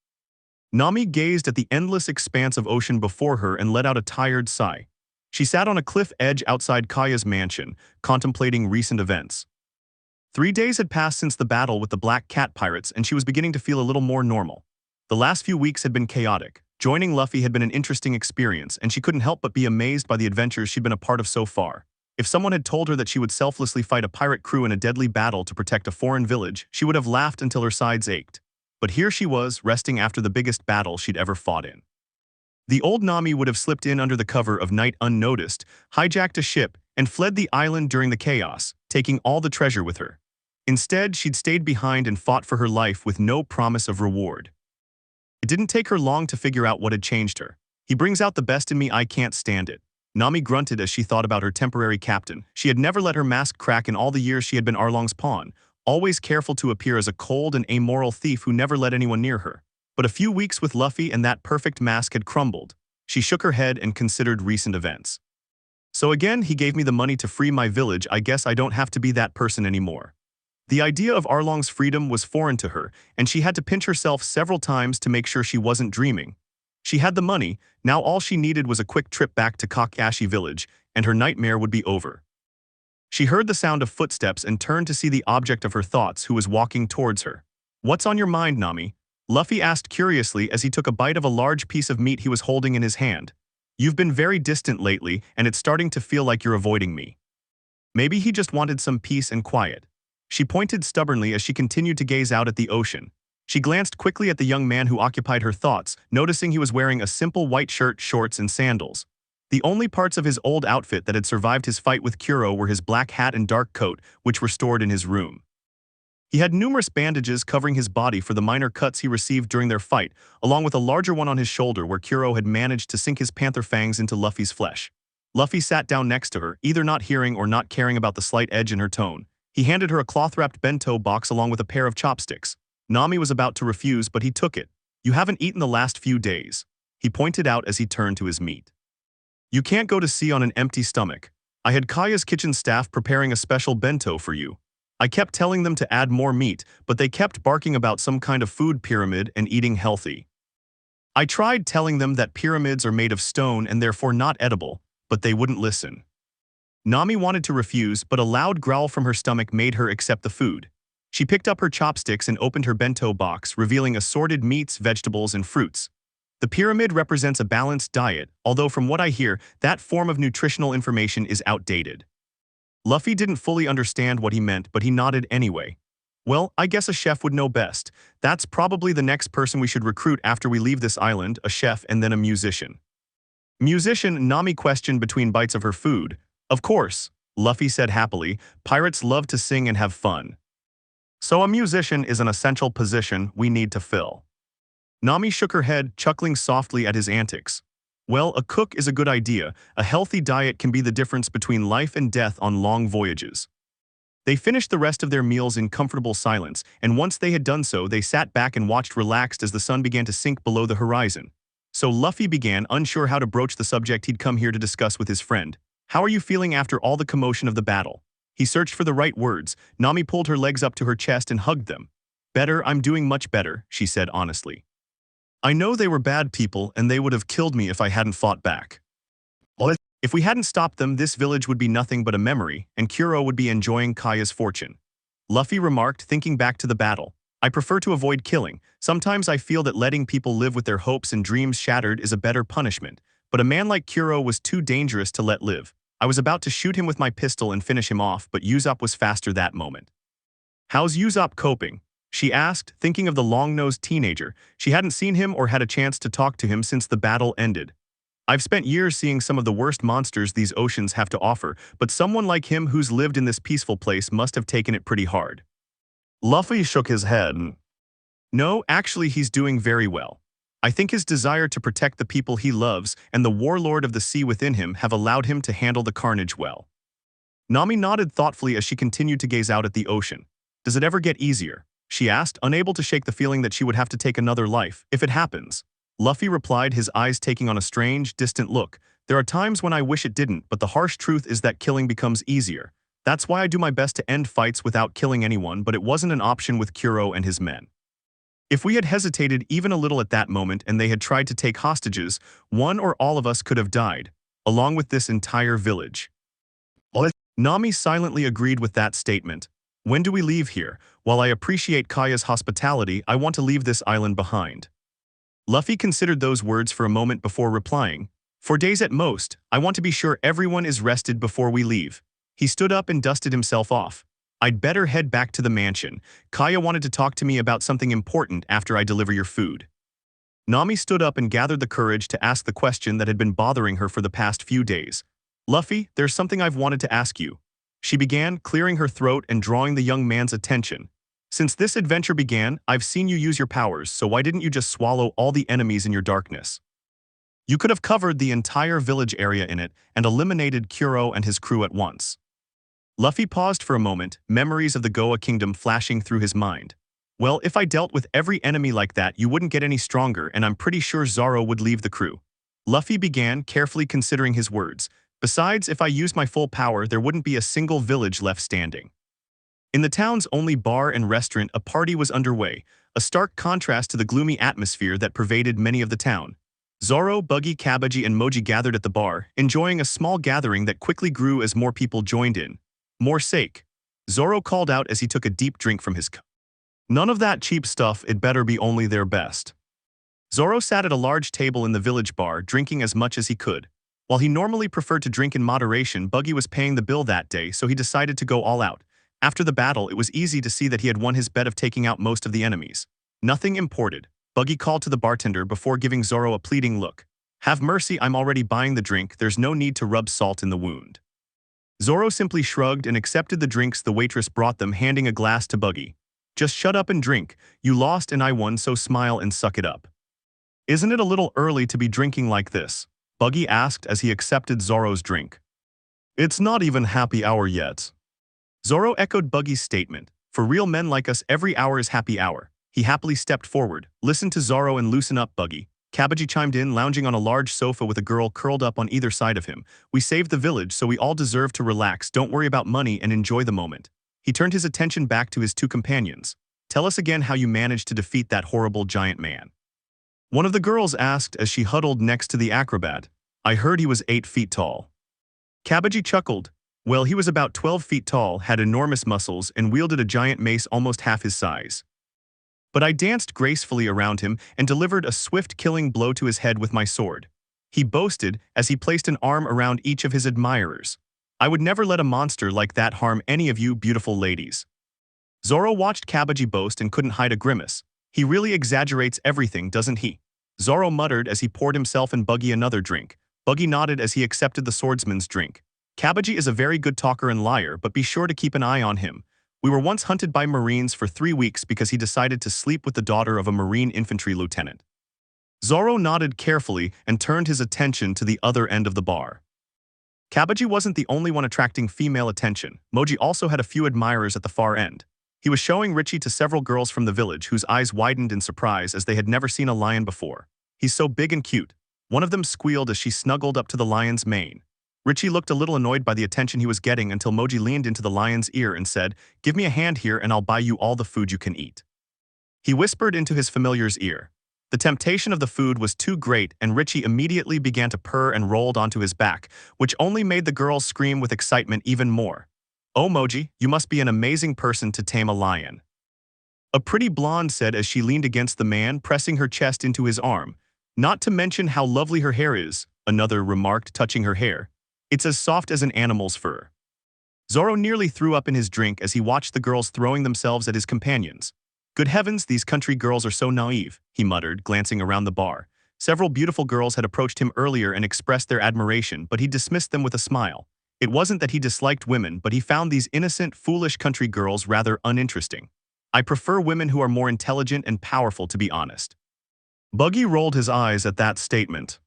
Nami gazed at the endless expanse of ocean before her and let out a tired sigh. She sat on a cliff edge outside Kaya's mansion, contemplating recent events. 3 days had passed since the battle with the Black Cat Pirates, and she was beginning to feel a little more normal. The last few weeks had been chaotic. Joining Luffy had been an interesting experience, and she couldn't help but be amazed by the adventures she'd been a part of so far. If someone had told her that she would selflessly fight a pirate crew in a deadly battle to protect a foreign village, she would have laughed until her sides ached. But here she was, resting after the biggest battle she'd ever fought in. The old Nami would have slipped in under the cover of night unnoticed, hijacked a ship, and fled the island during the chaos, taking all the treasure with her. Instead, she'd stayed behind and fought for her life with no promise of reward. It didn't take her long to figure out what had changed her. He brings out the best in me, I can't stand it. Nami grunted as she thought about her temporary captain. She had never let her mask crack in all the years she had been Arlong's pawn, always careful to appear as a cold and amoral thief who never let anyone near her. But a few weeks with Luffy and that perfect mask had crumbled. She shook her head and considered recent events. So again, he gave me the money to free my village. I guess I don't have to be that person anymore. The idea of Arlong's freedom was foreign to her, and she had to pinch herself several times to make sure she wasn't dreaming. She had the money, now all she needed was a quick trip back to Kakashi village, and her nightmare would be over. She heard the sound of footsteps and turned to see the object of her thoughts, who was walking towards her. "What's on your mind, Nami?" Luffy asked curiously as he took a bite of a large piece of meat he was holding in his hand. "You've been very distant lately, and it's starting to feel like you're avoiding me." Maybe he just wanted some peace and quiet. She pointed stubbornly as she continued to gaze out at the ocean. She glanced quickly at the young man who occupied her thoughts, noticing he was wearing a simple white shirt, shorts, and sandals. The only parts of his old outfit that had survived his fight with Kuro were his black hat and dark coat, which were stored in his room. He had numerous bandages covering his body for the minor cuts he received during their fight, along with a larger one on his shoulder where Kuro had managed to sink his panther fangs into Luffy's flesh. Luffy sat down next to her, either not hearing or not caring about the slight edge in her tone. He handed her a cloth-wrapped bento box along with a pair of chopsticks. Nami was about to refuse, but he took it. "You haven't eaten the last few days," he pointed out as he turned to his meat. "You can't go to sea on an empty stomach. I had Kaya's kitchen staff preparing a special bento for you. I kept telling them to add more meat, but they kept barking about some kind of food pyramid and eating healthy. I tried telling them that pyramids are made of stone and therefore not edible, but they wouldn't listen." Nami wanted to refuse, but a loud growl from her stomach made her accept the food. She picked up her chopsticks and opened her bento box, revealing assorted meats, vegetables, and fruits. The pyramid represents a balanced diet, although from what I hear, that form of nutritional information is outdated. Luffy didn't fully understand what he meant, but he nodded anyway. "Well, I guess a chef would know best. That's probably the next person we should recruit after we leave this island, a chef and then a musician." "Musician?" Nami questioned between bites of her food. "Of course," Luffy said happily. "Pirates love to sing and have fun. So a musician is an essential position we need to fill." Nami shook her head, chuckling softly at his antics. "Well, a cook is a good idea. A healthy diet can be the difference between life and death on long voyages." They finished the rest of their meals in comfortable silence, and once they had done so, they sat back and watched relaxed as the sun began to sink below the horizon. So Luffy began, unsure how to broach the subject he'd come here to discuss with his friend. "How are you feeling after all the commotion of the battle?" He searched for the right words. Nami pulled her legs up to her chest and hugged them. "Better, I'm doing much better," she said honestly. "I know they were bad people and they would have killed me if I hadn't fought back. If we hadn't stopped them, this village would be nothing but a memory, and Kuro would be enjoying Kaya's fortune." Luffy remarked, thinking back to the battle. "I prefer to avoid killing. Sometimes I feel that letting people live with their hopes and dreams shattered is a better punishment, but a man like Kuro was too dangerous to let live. I was about to shoot him with my pistol and finish him off, but Usopp was faster that moment." "How's Usopp coping?" she asked, thinking of the long-nosed teenager. She hadn't seen him or had a chance to talk to him since the battle ended. "I've spent years seeing some of the worst monsters these oceans have to offer, but someone like him who's lived in this peaceful place must have taken it pretty hard." Luffy shook his head. "No, actually he's doing very well. I think his desire to protect the people he loves and the warlord of the sea within him have allowed him to handle the carnage well." Nami nodded thoughtfully as she continued to gaze out at the ocean. "Does it ever get easier?" she asked, unable to shake the feeling that she would have to take another life, if it happens. Luffy replied, his eyes taking on a strange, distant look. "There are times when I wish it didn't, but the harsh truth is that killing becomes easier. That's why I do my best to end fights without killing anyone, but it wasn't an option with Kuro and his men. If we had hesitated even a little at that moment and they had tried to take hostages, one or all of us could have died, along with this entire village." Nami silently agreed with that statement. "When do we leave here? While I appreciate Kaya's hospitality, I want to leave this island behind." Luffy considered those words for a moment before replying. "For days at most, I want to be sure everyone is rested before we leave." He stood up and dusted himself off. "I'd better head back to the mansion. Kaya wanted to talk to me about something important after I deliver your food." Nami stood up and gathered the courage to ask the question that had been bothering her for the past few days. "Luffy, there's something I've wanted to ask you." She began, clearing her throat and drawing the young man's attention. Since this adventure began, I've seen you use your powers, so why didn't you just swallow all the enemies in your darkness? You could have covered the entire village area in it and eliminated Kuro and his crew at once. Luffy paused for a moment, memories of the Goa kingdom flashing through his mind. Well, if I dealt with every enemy like that, you wouldn't get any stronger, and I'm pretty sure Zoro would leave the crew. Luffy began, carefully considering his words. Besides, if I used my full power, there wouldn't be a single village left standing. In the town's only bar and restaurant, a party was underway, a stark contrast to the gloomy atmosphere that pervaded many of the town. Zoro, Buggy, Kabaji, and Moji gathered at the bar, enjoying a small gathering that quickly grew as more people joined in. More sake, Zoro called out as he took a deep drink from his cup. None of that cheap stuff, it better be only their best. Zoro sat at a large table in the village bar, drinking as much as he could. While he normally preferred to drink in moderation, Buggy was paying the bill that day, so he decided to go all out. After the battle, it was easy to see that he had won his bet of taking out most of the enemies. Nothing imported. Buggy called to the bartender before giving Zoro a pleading look. Have mercy, I'm already buying the drink, there's no need to rub salt in the wound. Zoro simply shrugged and accepted the drinks the waitress brought them, handing a glass to Buggy. Just shut up and drink. You lost and I won, so smile and suck it up. Isn't it a little early to be drinking like this? Buggy asked as he accepted Zoro's drink. It's not even happy hour yet. Zoro echoed Buggy's statement. For real men like us, every hour is happy hour. He happily stepped forward. Listen to Zoro and loosen up, Buggy. Kabaji chimed in, lounging on a large sofa with a girl curled up on either side of him. We saved the village, so we all deserve to relax. Don't worry about money and enjoy the moment. He turned his attention back to his two companions. Tell us again how you managed to defeat that horrible giant man. One of the girls asked as she huddled next to the acrobat. I heard he was 8 feet tall. Kabaji chuckled. Well, he was about 12 feet tall, had enormous muscles, and wielded a giant mace almost half his size. But I danced gracefully around him and delivered a swift killing blow to his head with my sword. He boasted as he placed an arm around each of his admirers. I would never let a monster like that harm any of you beautiful ladies. Zoro watched Kabaji boast and couldn't hide a grimace. He really exaggerates everything, doesn't he? Zoro muttered as he poured himself and Buggy another drink. Buggy nodded as he accepted the swordsman's drink. Kabaji is a very good talker and liar, but be sure to keep an eye on him. We were once hunted by Marines for 3 weeks because he decided to sleep with the daughter of a Marine infantry lieutenant. Zoro nodded carefully and turned his attention to the other end of the bar. Kabaji wasn't the only one attracting female attention. Moji also had a few admirers at the far end. He was showing Richie to several girls from the village whose eyes widened in surprise as they had never seen a lion before. He's so big and cute. One of them squealed as she snuggled up to the lion's mane. Richie looked a little annoyed by the attention he was getting until Moji leaned into the lion's ear and said, Give me a hand here and I'll buy you all the food you can eat. He whispered into his familiar's ear. The temptation of the food was too great and Richie immediately began to purr and rolled onto his back, which only made the girls scream with excitement even more. Oh Moji, you must be an amazing person to tame a lion. A pretty blonde said as she leaned against the man, pressing her chest into his arm. Not to mention how lovely her hair is, another remarked, touching her hair. It's as soft as an animal's fur. Zoro nearly threw up in his drink as he watched the girls throwing themselves at his companions. Good heavens, these country girls are so naive, he muttered, glancing around the bar. Several beautiful girls had approached him earlier and expressed their admiration, but he dismissed them with a smile. It wasn't that he disliked women, but he found these innocent, foolish country girls rather uninteresting. I prefer women who are more intelligent and powerful, to be honest. Buggy rolled his eyes at that statement.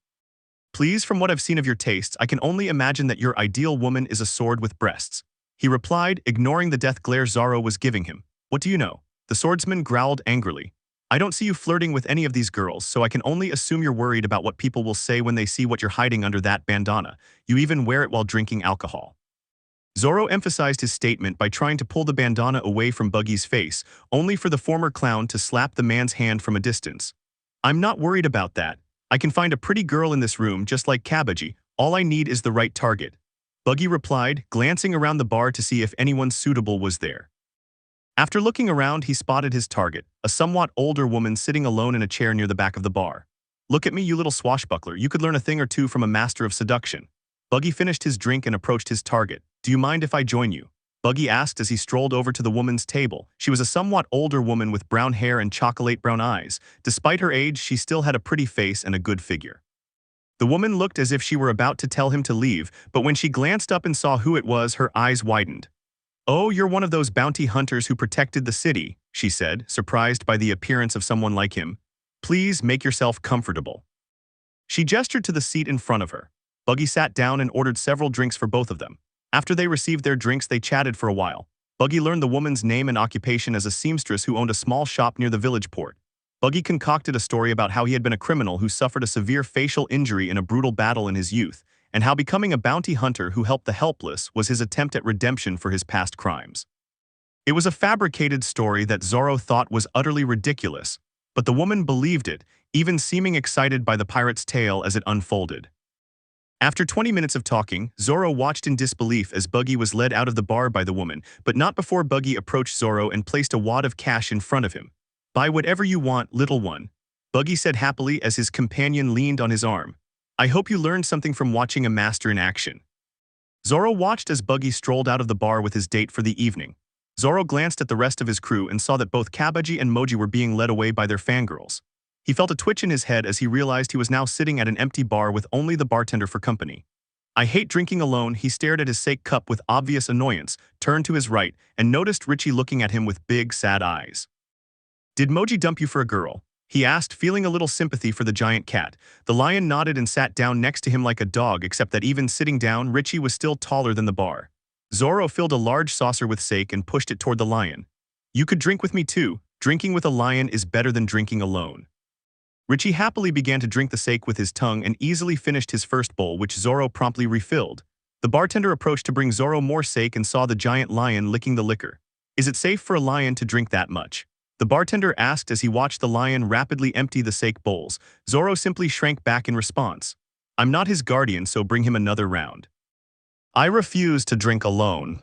Please, from what I've seen of your tastes, I can only imagine that your ideal woman is a sword with breasts. He replied, ignoring the death glare Zoro was giving him. What do you know? The swordsman growled angrily. I don't see you flirting with any of these girls, so I can only assume you're worried about what people will say when they see what you're hiding under that bandana. You even wear it while drinking alcohol. Zoro emphasized his statement by trying to pull the bandana away from Buggy's face, only for the former clown to slap the man's hand from a distance. I'm not worried about that. I can find a pretty girl in this room just like Kabaji. All I need is the right target. Buggy replied, glancing around the bar to see if anyone suitable was there. After looking around, he spotted his target, a somewhat older woman sitting alone in a chair near the back of the bar. Look at me, you little swashbuckler. You could learn a thing or two from a master of seduction. Buggy finished his drink and approached his target. Do you mind if I join you? Buggy asked as he strolled over to the woman's table. She was a somewhat older woman with brown hair and chocolate brown eyes. Despite her age, she still had a pretty face and a good figure. The woman looked as if she were about to tell him to leave, but when she glanced up and saw who it was, her eyes widened. "Oh, you're one of those bounty hunters who protected the city," she said, surprised by the appearance of someone like him. "Please make yourself comfortable." She gestured to the seat in front of her. Buggy sat down and ordered several drinks for both of them. After they received their drinks, they chatted for a while. Buggy learned the woman's name and occupation as a seamstress who owned a small shop near the village port. Buggy concocted a story about how he had been a criminal who suffered a severe facial injury in a brutal battle in his youth, and how becoming a bounty hunter who helped the helpless was his attempt at redemption for his past crimes. It was a fabricated story that Zoro thought was utterly ridiculous, but the woman believed it, even seeming excited by the pirate's tale as it unfolded. After 20 minutes of talking, Zoro watched in disbelief as Buggy was led out of the bar by the woman, but not before Buggy approached Zoro and placed a wad of cash in front of him. "Buy whatever you want, little one," Buggy said happily as his companion leaned on his arm. "I hope you learned something from watching a master in action." Zoro watched as Buggy strolled out of the bar with his date for the evening. Zoro glanced at the rest of his crew and saw that both Kabaji and Moji were being led away by their fangirls. He felt a twitch in his head as he realized he was now sitting at an empty bar with only the bartender for company. "I hate drinking alone." He stared at his sake cup with obvious annoyance, turned to his right, and noticed Richie looking at him with big, sad eyes. "Did Moji dump you for a girl?" he asked, feeling a little sympathy for the giant cat. The lion nodded and sat down next to him like a dog, except that even sitting down, Richie was still taller than the bar. Zoro filled a large saucer with sake and pushed it toward the lion. "You could drink with me too. Drinking with a lion is better than drinking alone." Richie happily began to drink the sake with his tongue and easily finished his first bowl, which Zoro promptly refilled. The bartender approached to bring Zoro more sake and saw the giant lion licking the liquor. "Is it safe for a lion to drink that much?" the bartender asked as he watched the lion rapidly empty the sake bowls. Zoro simply shrank back in response. "I'm not his guardian, so bring him another round." "I refuse to drink alone."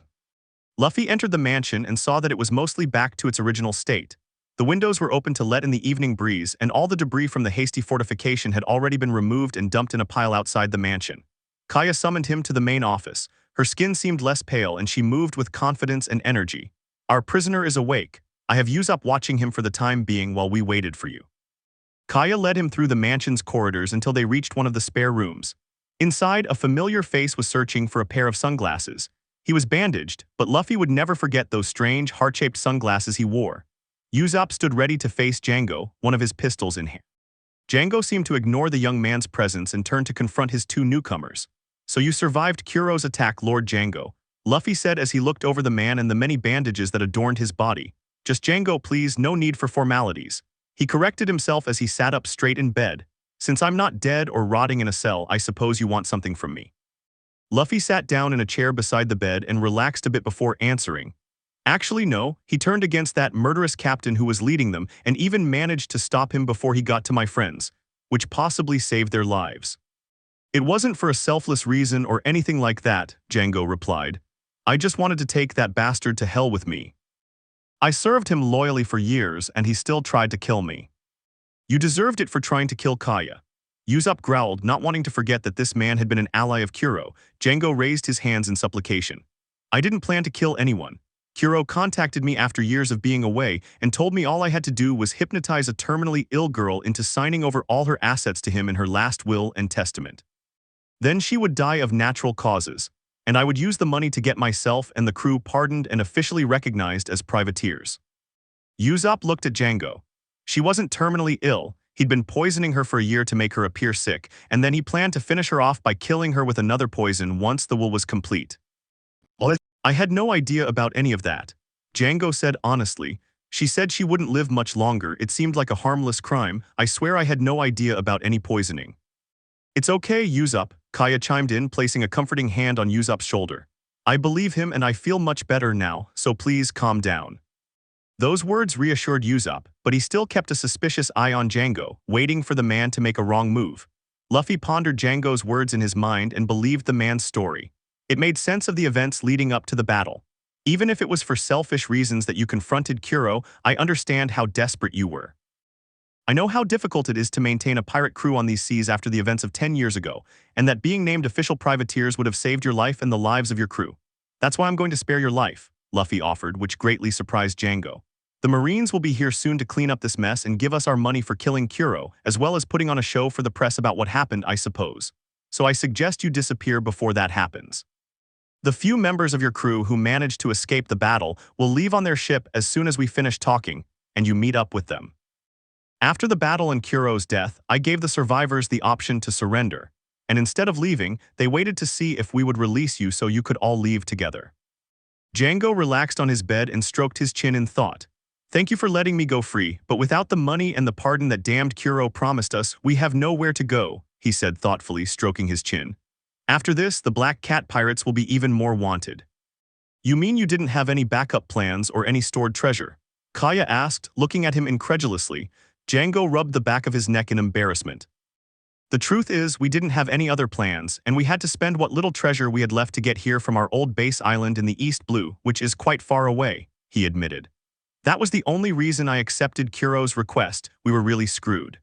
Luffy entered the mansion and saw that it was mostly back to its original state. The windows were open to let in the evening breeze, and all the debris from the hasty fortification had already been removed and dumped in a pile outside the mansion. Kaya summoned him to the main office. Her skin seemed less pale and she moved with confidence and energy. "Our prisoner is awake. I have Usopp watching him for the time being while we waited for you." Kaya led him through the mansion's corridors until they reached one of the spare rooms. Inside, a familiar face was searching for a pair of sunglasses. He was bandaged, but Luffy would never forget those strange, heart-shaped sunglasses he wore. Usopp stood ready to face Django, one of his pistols in hand. Django seemed to ignore the young man's presence and turned to confront his two newcomers. "So you survived Kuro's attack, Lord Django," Luffy said as he looked over the man and the many bandages that adorned his body. "Just Django, please, no need for formalities." He corrected himself as he sat up straight in bed. "Since I'm not dead or rotting in a cell, I suppose you want something from me." Luffy sat down in a chair beside the bed and relaxed a bit before answering. "Actually, no." He turned against that murderous captain who was leading them and even managed to stop him before he got to my friends, which possibly saved their lives. "It wasn't for a selfless reason or anything like that," Django replied. "I just wanted to take that bastard to hell with me. I served him loyally for years and he still tried to kill me." "You deserved it for trying to kill Kaya." Usopp growled, not wanting to forget that this man had been an ally of Kuro. Django raised his hands in supplication. "I didn't plan to kill anyone. Kuro contacted me after years of being away and told me all I had to do was hypnotize a terminally ill girl into signing over all her assets to him in her last will and testament. Then she would die of natural causes, and I would use the money to get myself and the crew pardoned and officially recognized as privateers." Usopp looked at Django. "She wasn't terminally ill. He'd been poisoning her for a year to make her appear sick, and then he planned to finish her off by killing her with another poison once the will was complete." "I had no idea about any of that," Django said honestly. "She said she wouldn't live much longer. It seemed like a harmless crime. I swear I had no idea about any poisoning." "It's okay, Usopp," Kaya chimed in, placing a comforting hand on Usopp's shoulder. "I believe him and I feel much better now, so please calm down." Those words reassured Usopp, but he still kept a suspicious eye on Django, waiting for the man to make a wrong move. Luffy pondered Django's words in his mind and believed the man's story. It made sense of the events leading up to the battle. "Even if it was for selfish reasons that you confronted Kuro, I understand how desperate you were. I know how difficult it is to maintain a pirate crew on these seas after the events of 10 years ago, and that being named official privateers would have saved your life and the lives of your crew. That's why I'm going to spare your life," Luffy offered, which greatly surprised Django. The Marines will be here soon to clean up this mess and give us our money for killing Kuro, as well as putting on a show for the press about what happened, I suppose. So I suggest you disappear before that happens. The few members of your crew who managed to escape the battle will leave on their ship as soon as we finish talking, and you meet up with them. After the battle and Kuro's death, I gave the survivors the option to surrender, and instead of leaving, they waited to see if we would release you so you could all leave together. Django relaxed on his bed and stroked his chin in thought. Thank you for letting me go free, but without the money and the pardon that damned Kuro promised us, we have nowhere to go, he said thoughtfully, stroking his chin. After this, the Black Cat pirates will be even more wanted. You mean you didn't have any backup plans or any stored treasure? Kaya asked, looking at him incredulously. Django rubbed the back of his neck in embarrassment. The truth is, we didn't have any other plans, and we had to spend what little treasure we had left to get here from our old base island in the East Blue, which is quite far away, he admitted. That was the only reason I accepted Kuro's request. We were really screwed.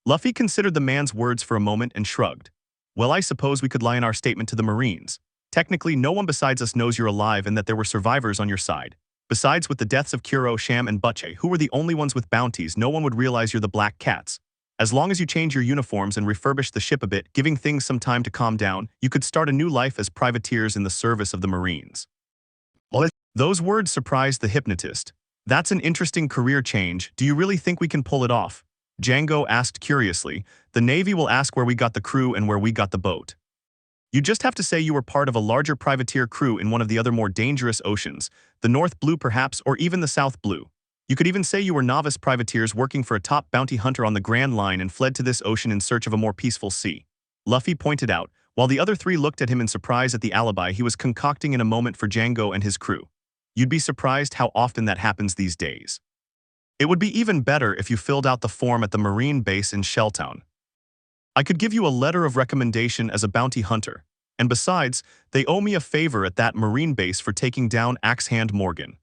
Luffy considered the man's words for a moment and shrugged. Well, I suppose we could lie in our statement to the Marines. Technically, no one besides us knows you're alive and that there were survivors on your side. Besides, with the deaths of Kuro, Sham, and Butche, who were the only ones with bounties, no one would realize you're the Black Cats. As long as you change your uniforms and refurbish the ship a bit, giving things some time to calm down, you could start a new life as privateers in the service of the Marines. Those words surprised the hypnotist. That's an interesting career change. Do you really think we can pull it off? Django asked curiously. The Navy will ask where we got the crew and where we got the boat. You just have to say you were part of a larger privateer crew in one of the other more dangerous oceans, the North Blue perhaps, or even the South Blue. You could even say you were novice privateers working for a top bounty hunter on the Grand Line and fled to this ocean in search of a more peaceful sea. Luffy pointed out, while the other three looked at him in surprise at the alibi he was concocting in a moment for Django and his crew. You'd be surprised how often that happens these days. It would be even better if you filled out the form at the Marine base in Shelltown. I could give you a letter of recommendation as a bounty hunter, and besides, they owe me a favor at that Marine base for taking down Axehand Morgan.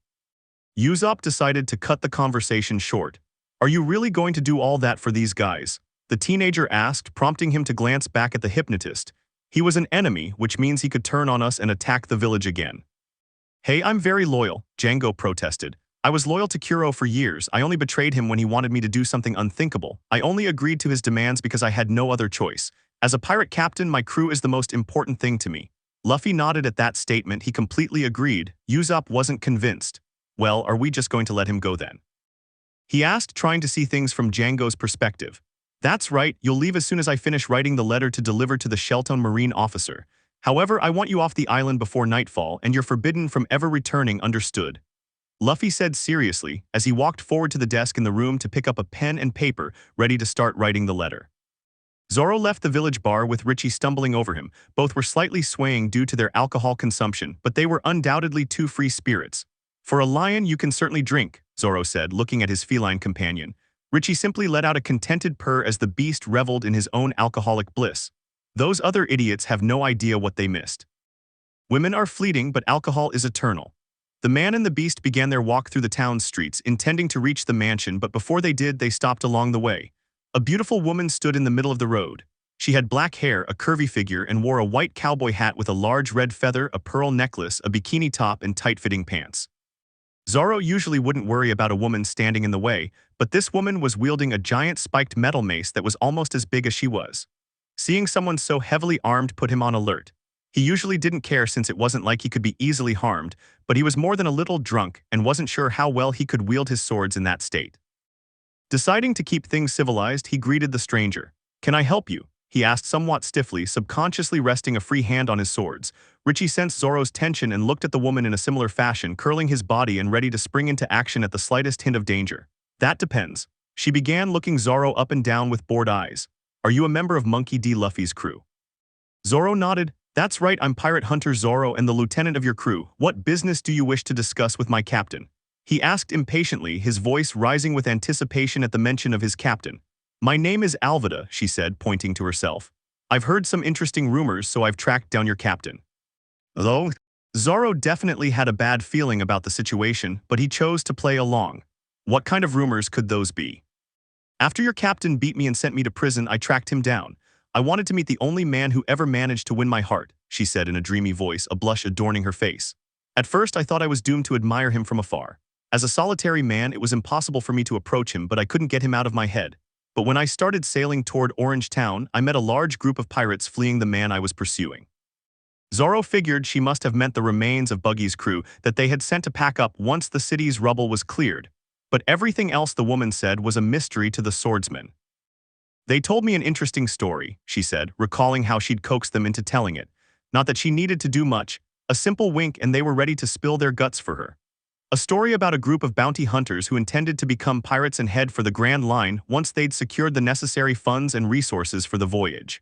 Usopp decided to cut the conversation short. Are you really going to do all that for these guys? The teenager asked, prompting him to glance back at the hypnotist. He was an enemy, which means he could turn on us and attack the village again. Hey, I'm very loyal, Django protested. I was loyal to Kuro for years. I only betrayed him when he wanted me to do something unthinkable. I only agreed to his demands because I had no other choice. As a pirate captain, my crew is the most important thing to me. Luffy nodded at that statement. He completely agreed. Usopp wasn't convinced. Well, are we just going to let him go then? He asked, trying to see things from Django's perspective. That's right, you'll leave as soon as I finish writing the letter to deliver to the Shelltown Marine officer. However, I want you off the island before nightfall, and you're forbidden from ever returning, understood? Luffy said seriously, as he walked forward to the desk in the room to pick up a pen and paper, ready to start writing the letter. Zoro left the village bar with Richie stumbling over him. Both were slightly swaying due to their alcohol consumption, but they were undoubtedly two free spirits. For a lion, you can certainly drink, Zoro said, looking at his feline companion. Richie simply let out a contented purr as the beast reveled in his own alcoholic bliss. Those other idiots have no idea what they missed. Women are fleeting, but alcohol is eternal. The man and the beast began their walk through the town's streets, intending to reach the mansion, but before they did, they stopped along the way. A beautiful woman stood in the middle of the road. She had black hair, a curvy figure, and wore a white cowboy hat with a large red feather, a pearl necklace, a bikini top, and tight-fitting pants. Zoro usually wouldn't worry about a woman standing in the way, but this woman was wielding a giant spiked metal mace that was almost as big as she was. Seeing someone so heavily armed put him on alert. He usually didn't care since it wasn't like he could be easily harmed, but he was more than a little drunk and wasn't sure how well he could wield his swords in that state. Deciding to keep things civilized, he greeted the stranger. "Can I help you?" he asked somewhat stiffly, subconsciously resting a free hand on his swords. Richie sensed Zoro's tension and looked at the woman in a similar fashion, curling his body and ready to spring into action at the slightest hint of danger. "That depends." She began, looking Zoro up and down with bored eyes. "Are you a member of Monkey D. Luffy's crew?" Zoro nodded. "That's right, I'm Pirate Hunter Zoro and the lieutenant of your crew. What business do you wish to discuss with my captain?" he asked impatiently, his voice rising with anticipation at the mention of his captain. "My name is Alvida," she said, pointing to herself. "I've heard some interesting rumors, so I've tracked down your captain." Though Zoro definitely had a bad feeling about the situation, but he chose to play along. What kind of rumors could those be? "After your captain beat me and sent me to prison, I tracked him down. I wanted to meet the only man who ever managed to win my heart," she said in a dreamy voice, a blush adorning her face. "At first, I thought I was doomed to admire him from afar. As a solitary man, it was impossible for me to approach him, but I couldn't get him out of my head. But when I started sailing toward Orange Town, I met a large group of pirates fleeing the man I was pursuing. Zoro figured she must have meant the remains of Buggy's crew that they had sent to pack up once the city's rubble was cleared. But everything else the woman said was a mystery to the swordsman. They told me an interesting story, she said, recalling how she'd coaxed them into telling it. Not that she needed to do much, a simple wink and they were ready to spill their guts for her. A story about a group of bounty hunters who intended to become pirates and head for the Grand Line once they'd secured the necessary funds and resources for the voyage.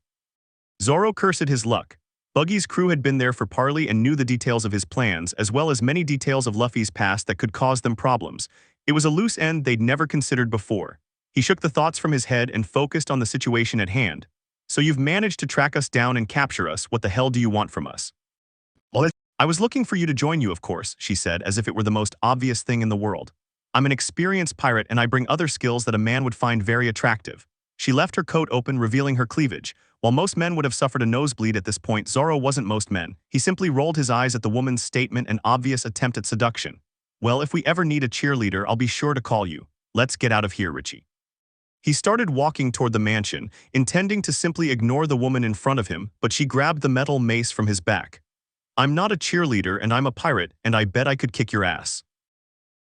Zoro cursed his luck. Buggy's crew had been there for parley and knew the details of his plans, as well as many details of Luffy's past that could cause them problems. It was a loose end they'd never considered before. He shook the thoughts from his head and focused on the situation at hand. So you've managed to track us down and capture us. What the hell do you want from us? Well, I was looking for you to join you, of course, she said, as if it were the most obvious thing in the world. I'm an experienced pirate and I bring other skills that a man would find very attractive. She left her coat open, revealing her cleavage. While most men would have suffered a nosebleed at this point, Zoro wasn't most men. He simply rolled his eyes at the woman's statement and obvious attempt at seduction. Well, if we ever need a cheerleader, I'll be sure to call you. Let's get out of here, Richie. He started walking toward the mansion, intending to simply ignore the woman in front of him, but she grabbed the metal mace from his back. I'm not a cheerleader and I'm a pirate, and I bet I could kick your ass,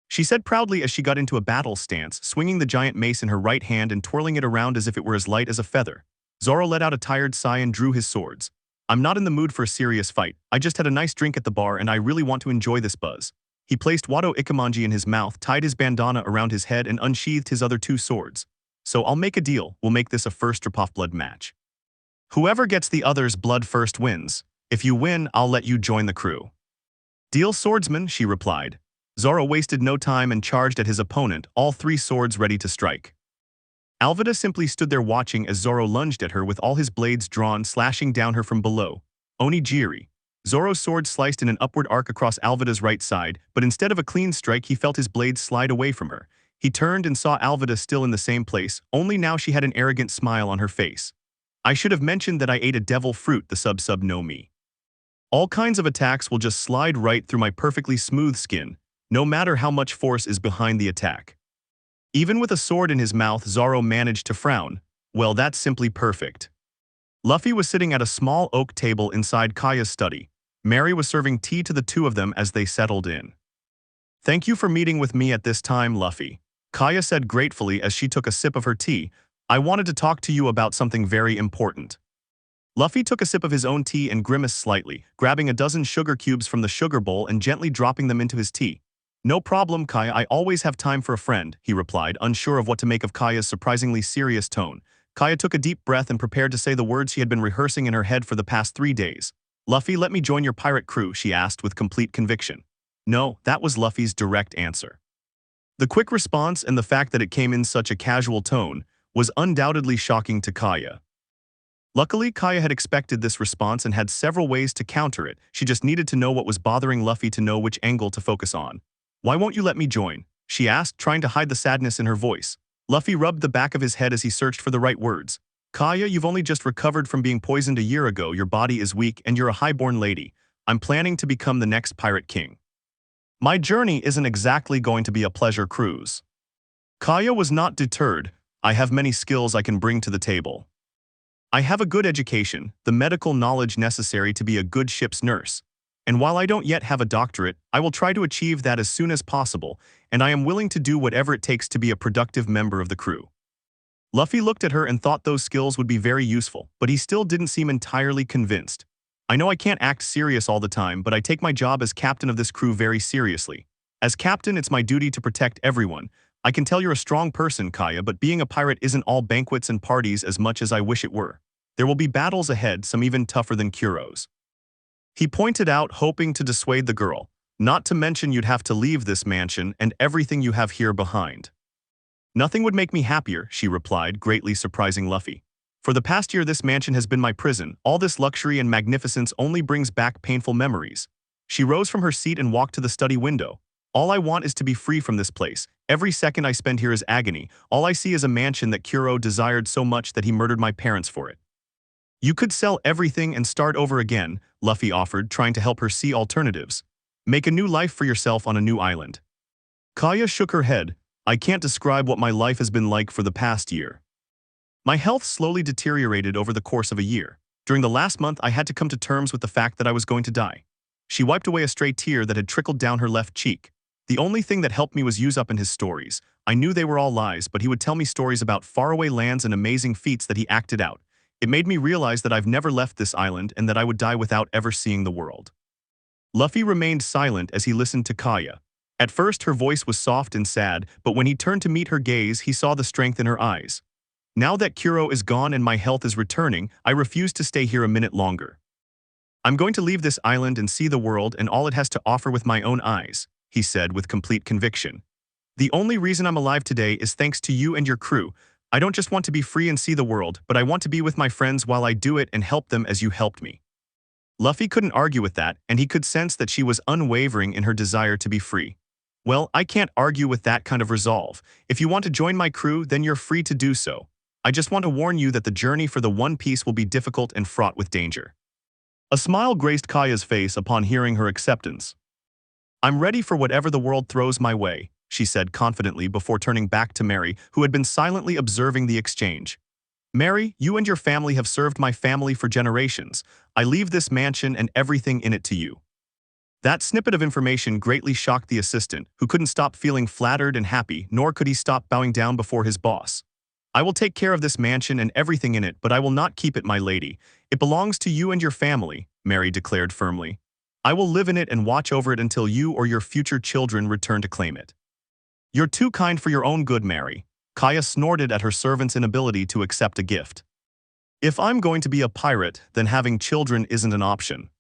she said proudly as she got into a battle stance, swinging the giant mace in her right hand and twirling it around as if it were as light as a feather. Zoro let out a tired sigh and drew his swords. I'm not in the mood for a serious fight. I just had a nice drink at the bar and I really want to enjoy this buzz. He placed Wado Ikemanji in his mouth, tied his bandana around his head and unsheathed his other two swords. So I'll make a deal. We'll make this a first drop-off blood match. Whoever gets the other's blood first wins. If you win, I'll let you join the crew. Deal, swordsman, she replied. Zoro wasted no time and charged at his opponent, all three swords ready to strike. Alvida simply stood there watching as Zoro lunged at her with all his blades drawn, slashing down her from below. Onigiri. Zoro's sword sliced in an upward arc across Alvida's right side, but instead of a clean strike, he felt his blades slide away from her. He turned and saw Alvida still in the same place, only now she had an arrogant smile on her face. I should have mentioned that I ate a devil fruit, the sub know me. All kinds of attacks will just slide right through my perfectly smooth skin, no matter how much force is behind the attack. Even with a sword in his mouth, Zoro managed to frown. Well, that's simply perfect. Luffy was sitting at a small oak table inside Kaya's study. Mary was serving tea to the two of them as they settled in. Thank you for meeting with me at this time, Luffy, Kaya said gratefully as she took a sip of her tea. I wanted to talk to you about something very important. Luffy took a sip of his own tea and grimaced slightly, grabbing a dozen sugar cubes from the sugar bowl and gently dropping them into his tea. No problem, Kaya, I always have time for a friend, he replied, unsure of what to make of Kaya's surprisingly serious tone. Kaya took a deep breath and prepared to say the words she had been rehearsing in her head for the past 3 days. Luffy, let me join your pirate crew, she asked with complete conviction. No, that was Luffy's direct answer. The quick response and the fact that it came in such a casual tone was undoubtedly shocking to Kaya. Luckily, Kaya had expected this response and had several ways to counter it. She just needed to know what was bothering Luffy to know which angle to focus on. Why won't you let me join? She asked, trying to hide the sadness in her voice. Luffy rubbed the back of his head as he searched for the right words. Kaya, you've only just recovered from being poisoned a year ago. Your body is weak and you're a highborn lady. I'm planning to become the next pirate king. My journey isn't exactly going to be a pleasure cruise. Kaya was not deterred. I have many skills I can bring to the table. I have a good education, the medical knowledge necessary to be a good ship's nurse. And while I don't yet have a doctorate, I will try to achieve that as soon as possible, and I am willing to do whatever it takes to be a productive member of the crew. Luffy looked at her and thought those skills would be very useful, but he still didn't seem entirely convinced. I know I can't act serious all the time, but I take my job as captain of this crew very seriously. As captain, it's my duty to protect everyone. I can tell you're a strong person, Kaya, but being a pirate isn't all banquets and parties as much as I wish it were. There will be battles ahead, some even tougher than Kuro's. He pointed out, hoping to dissuade the girl. Not to mention you'd have to leave this mansion and everything you have here behind. Nothing would make me happier, she replied, greatly surprising Luffy. For the past year this mansion has been my prison. All this luxury and magnificence only brings back painful memories. She rose from her seat and walked to the study window. All I want is to be free from this place. Every second I spend here is agony. All I see is a mansion that Kuro desired so much that he murdered my parents for it. You could sell everything and start over again, Luffy offered, trying to help her see alternatives. Make a new life for yourself on a new island. Kaya shook her head. I can't describe what my life has been like for the past year. My health slowly deteriorated over the course of a year. During the last month, I had to come to terms with the fact that I was going to die. She wiped away a stray tear that had trickled down her left cheek. The only thing that helped me was use up in his stories. I knew they were all lies, but he would tell me stories about faraway lands and amazing feats that he acted out. It made me realize that I've never left this island and that I would die without ever seeing the world. Luffy remained silent as he listened to Kaya. At first, her voice was soft and sad, but when he turned to meet her gaze, he saw the strength in her eyes. Now that Kuro is gone and my health is returning, I refuse to stay here a minute longer. I'm going to leave this island and see the world and all it has to offer with my own eyes, he said with complete conviction. The only reason I'm alive today is thanks to you and your crew. I don't just want to be free and see the world, but I want to be with my friends while I do it and help them as you helped me. Luffy couldn't argue with that, and he could sense that she was unwavering in her desire to be free. Well, I can't argue with that kind of resolve. If you want to join my crew, then you're free to do so. I just want to warn you that the journey for the One Piece will be difficult and fraught with danger. A smile graced Kaya's face upon hearing her acceptance. I'm ready for whatever the world throws my way, she said confidently before turning back to Mary, who had been silently observing the exchange. Mary, you and your family have served my family for generations. I leave this mansion and everything in it to you. That snippet of information greatly shocked the assistant, who couldn't stop feeling flattered and happy, nor could he stop bowing down before his boss. I will take care of this mansion and everything in it, but I will not keep it, my lady. It belongs to you and your family, Mary declared firmly. I will live in it and watch over it until you or your future children return to claim it. You're too kind for your own good, Mary. Kaya snorted at her servant's inability to accept a gift. If I'm going to be a pirate, then having children isn't an option.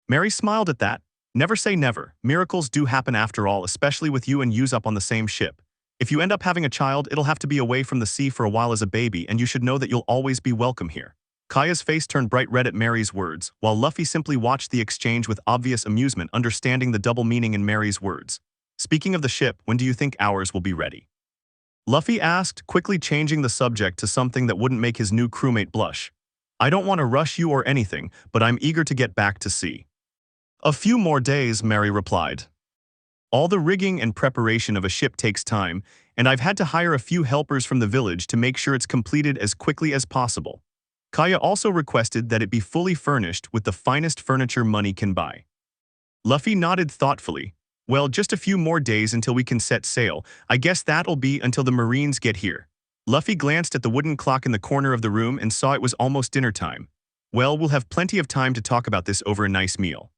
Mary smiled at that. Never say never. Miracles do happen after all, especially with you and Usopp on the same ship. If you end up having a child, it'll have to be away from the sea for a while as a baby, and you should know that you'll always be welcome here. Kaya's face turned bright red at Mary's words, while Luffy simply watched the exchange with obvious amusement, understanding the double meaning in Mary's words. Speaking of the ship, when do you think ours will be ready? Luffy asked, quickly changing the subject to something that wouldn't make his new crewmate blush. I don't want to rush you or anything, but I'm eager to get back to sea. A few more days, Mary replied. All the rigging and preparation of a ship takes time, and I've had to hire a few helpers from the village to make sure it's completed as quickly as possible. Kaya also requested that it be fully furnished with the finest furniture money can buy. Luffy nodded thoughtfully. Well, just a few more days until we can set sail. I guess that'll be until the Marines get here. Luffy glanced at the wooden clock in the corner of the room and saw it was almost dinner time. Well, we'll have plenty of time to talk about this over a nice meal.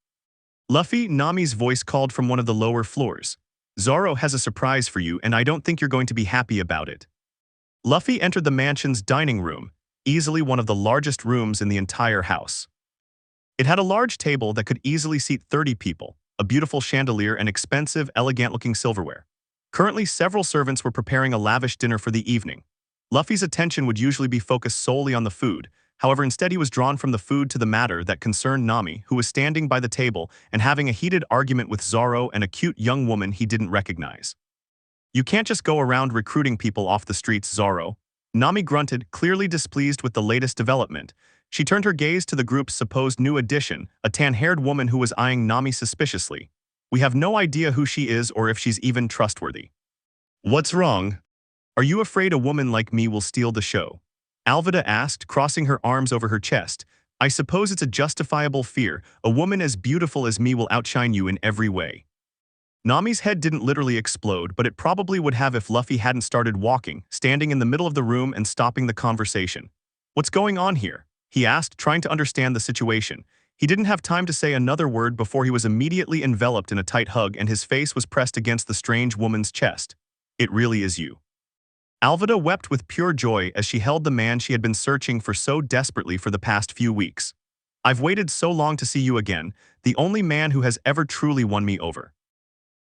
Luffy, Nami's voice called from one of the lower floors. Zoro has a surprise for you, and I don't think you're going to be happy about it. Luffy entered the mansion's dining room, easily one of the largest rooms in the entire house. It had a large table that could easily seat 30 people, a beautiful chandelier, and expensive, elegant-looking silverware. Currently, several servants were preparing a lavish dinner for the evening. Luffy's attention would usually be focused solely on the food. However, instead he was drawn from the food to the matter that concerned Nami, who was standing by the table and having a heated argument with Zoro and a cute young woman he didn't recognize. You can't just go around recruiting people off the streets, Zoro. Nami grunted, clearly displeased with the latest development. She turned her gaze to the group's supposed new addition, a tan-haired woman who was eyeing Nami suspiciously. We have no idea who she is or if she's even trustworthy. What's wrong? Are you afraid a woman like me will steal the show? Alvida asked, crossing her arms over her chest. I suppose it's a justifiable fear. A woman as beautiful as me will outshine you in every way. Nami's head didn't literally explode, but it probably would have if Luffy hadn't started walking, standing in the middle of the room and stopping the conversation. What's going on here? He asked, trying to understand the situation. He didn't have time to say another word before he was immediately enveloped in a tight hug and his face was pressed against the strange woman's chest. It really is you. Alvida wept with pure joy as she held the man she had been searching for so desperately for the past few weeks. I've waited so long to see you again, the only man who has ever truly won me over.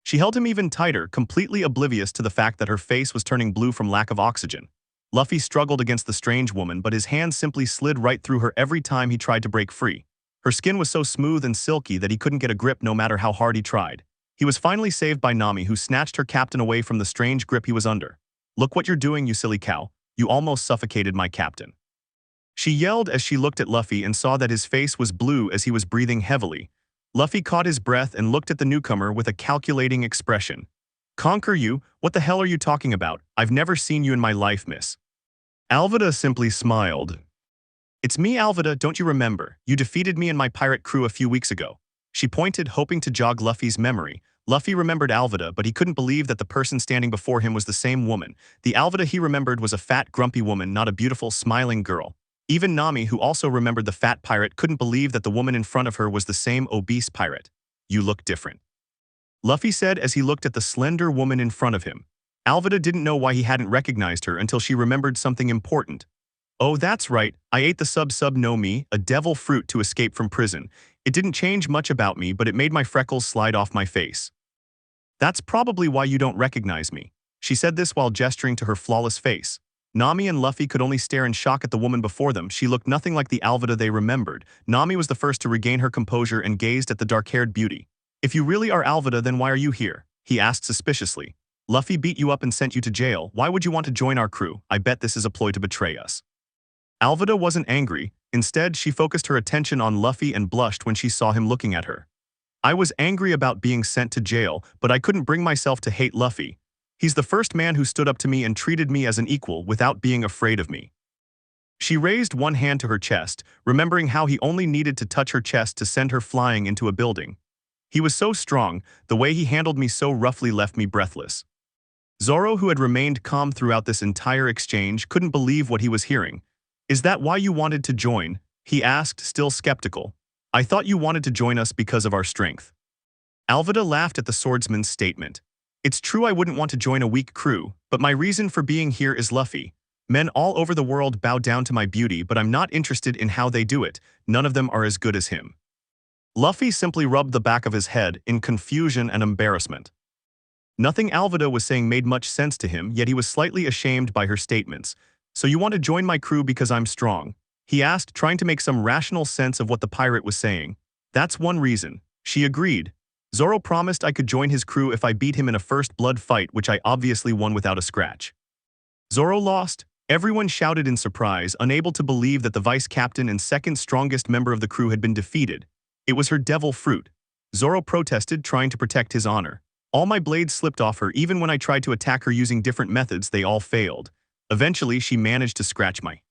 She held him even tighter, completely oblivious to the fact that her face was turning blue from lack of oxygen. Luffy struggled against the strange woman, but his hands simply slid right through her every time he tried to break free. Her skin was so smooth and silky that he couldn't get a grip no matter how hard he tried. He was finally saved by Nami, who snatched her captain away from the strange grip he was under. Look what you're doing, you silly cow. You almost suffocated my captain. She yelled as she looked at Luffy and saw that his face was blue as he was breathing heavily. Luffy caught his breath and looked at the newcomer with a calculating expression. Conquer you? What the hell are you talking about? I've never seen you in my life, miss. Alvida simply smiled. It's me, Alvida, don't you remember? You defeated me and my pirate crew a few weeks ago. She pointed, hoping to jog Luffy's memory. Luffy remembered Alvida, but he couldn't believe that the person standing before him was the same woman. The Alvida he remembered was a fat, grumpy woman, not a beautiful, smiling girl. Even Nami, who also remembered the fat pirate, couldn't believe that the woman in front of her was the same obese pirate. You look different, Luffy said as he looked at the slender woman in front of him. Alvida didn't know why he hadn't recognized her until she remembered something important. Oh, that's right, I ate the sub-no me, a devil fruit to escape from prison. It didn't change much about me, but it made my freckles slide off my face. That's probably why you don't recognize me. She said this while gesturing to her flawless face. Nami and Luffy could only stare in shock at the woman before them. She looked nothing like the Alvida they remembered. Nami was the first to regain her composure and gazed at the dark-haired beauty. If you really are Alvida, then why are you here? He asked suspiciously. Luffy beat you up and sent you to jail. Why would you want to join our crew? I bet this is a ploy to betray us. Alvida wasn't angry. Instead, she focused her attention on Luffy and blushed when she saw him looking at her. I was angry about being sent to jail, but I couldn't bring myself to hate Luffy. He's the first man who stood up to me and treated me as an equal without being afraid of me. She raised one hand to her chest, remembering how he only needed to touch her chest to send her flying into a building. He was so strong, the way he handled me so roughly left me breathless. Zoro, who had remained calm throughout this entire exchange, couldn't believe what he was hearing. Is that why you wanted to join? He asked, still skeptical. I thought you wanted to join us because of our strength. Alvida laughed at the swordsman's statement. It's true I wouldn't want to join a weak crew, but my reason for being here is Luffy. Men all over the world bow down to my beauty, but I'm not interested in how they do it. None of them are as good as him. Luffy simply rubbed the back of his head in confusion and embarrassment. Nothing Alvida was saying made much sense to him, yet he was slightly ashamed by her statements. So you want to join my crew because I'm strong? He asked, trying to make some rational sense of what the pirate was saying. That's one reason. She agreed. Zoro promised I could join his crew if I beat him in a first blood fight, which I obviously won without a scratch. Zoro lost? Everyone shouted in surprise, unable to believe that the vice captain and second strongest member of the crew had been defeated. It was her devil fruit. Zoro protested, trying to protect his honor. All my blades slipped off her. Even when I tried to attack her using different methods, they all failed. Eventually, she managed to scratch my.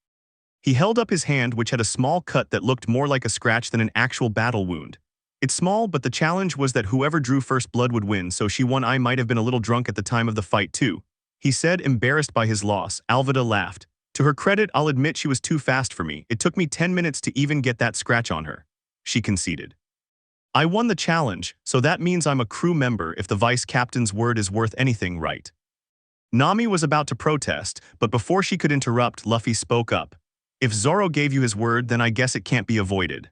He held up his hand, which had a small cut that looked more like a scratch than an actual battle wound. It's small, but the challenge was that whoever drew first blood would win, so she won. I might have been a little drunk at the time of the fight too. He said, embarrassed by his loss. Alvida laughed. To her credit, I'll admit she was too fast for me. It took me 10 minutes to even get that scratch on her. She conceded. I won the challenge, so that means I'm a crew member if the vice captain's word is worth anything, right? Nami was about to protest, but before she could interrupt, Luffy spoke up. If Zoro gave you his word, then I guess it can't be avoided.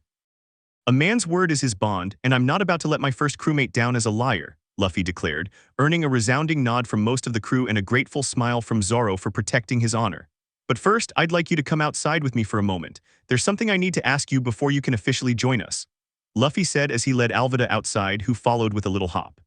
A man's word is his bond, and I'm not about to let my first crewmate down as a liar, Luffy declared, earning a resounding nod from most of the crew and a grateful smile from Zoro for protecting his honor. But first, I'd like you to come outside with me for a moment. There's something I need to ask you before you can officially join us, Luffy said as he led Alvida outside, who followed with a little hop.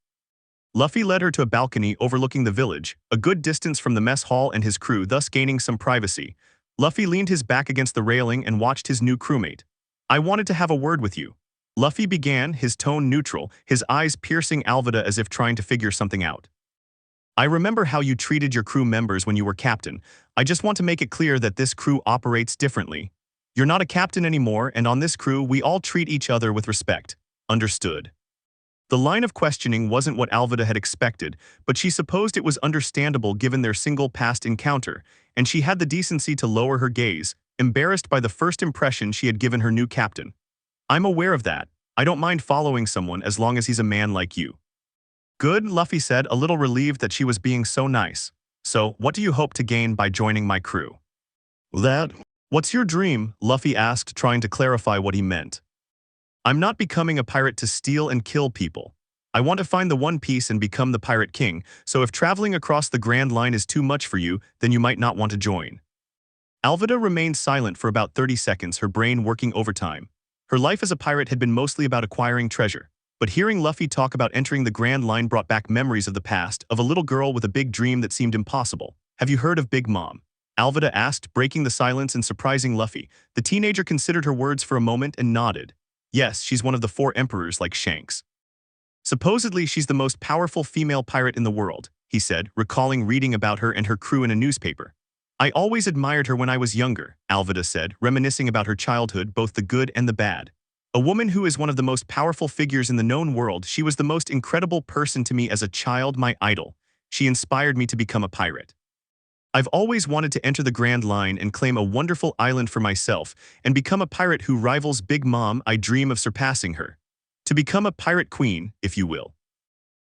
Luffy led her to a balcony overlooking the village, a good distance from the mess hall and his crew, thus gaining some privacy. Luffy leaned his back against the railing and watched his new crewmate. I wanted to have a word with you. Luffy began, his tone neutral, his eyes piercing Alvida as if trying to figure something out. I remember how you treated your crew members when you were captain. I just want to make it clear that this crew operates differently. You're not a captain anymore, and on this crew, we all treat each other with respect. Understood. The line of questioning wasn't what Alvida had expected, but she supposed it was understandable given their single past encounter, and she had the decency to lower her gaze, embarrassed by the first impression she had given her new captain. I'm aware of that. I don't mind following someone as long as he's a man like you. Good, Luffy said, a little relieved that she was being so nice. So, what do you hope to gain by joining my crew? What's your dream? Luffy asked, trying to clarify what he meant. I'm not becoming a pirate to steal and kill people. I want to find the One Piece and become the Pirate King, so if traveling across the Grand Line is too much for you, then you might not want to join. Alvida remained silent for about 30 seconds, her brain working overtime. Her life as a pirate had been mostly about acquiring treasure, but hearing Luffy talk about entering the Grand Line brought back memories of the past, of a little girl with a big dream that seemed impossible. Have you heard of Big Mom? Alvida asked, breaking the silence and surprising Luffy. The teenager considered her words for a moment and nodded. Yes, she's one of the 4 emperors like Shanks. Supposedly, she's the most powerful female pirate in the world. he said, recalling reading about her and her crew in a newspaper. I always admired her when I was younger, Alvida said, reminiscing about her childhood, both the good and the bad. A woman who is one of the most powerful figures in the known world, she was the most incredible person to me as a child, my idol. She inspired me to become a pirate. I've always wanted to enter the Grand Line and claim a wonderful island for myself and become a pirate who rivals Big Mom. I dream of surpassing her. To become a pirate queen, if you will.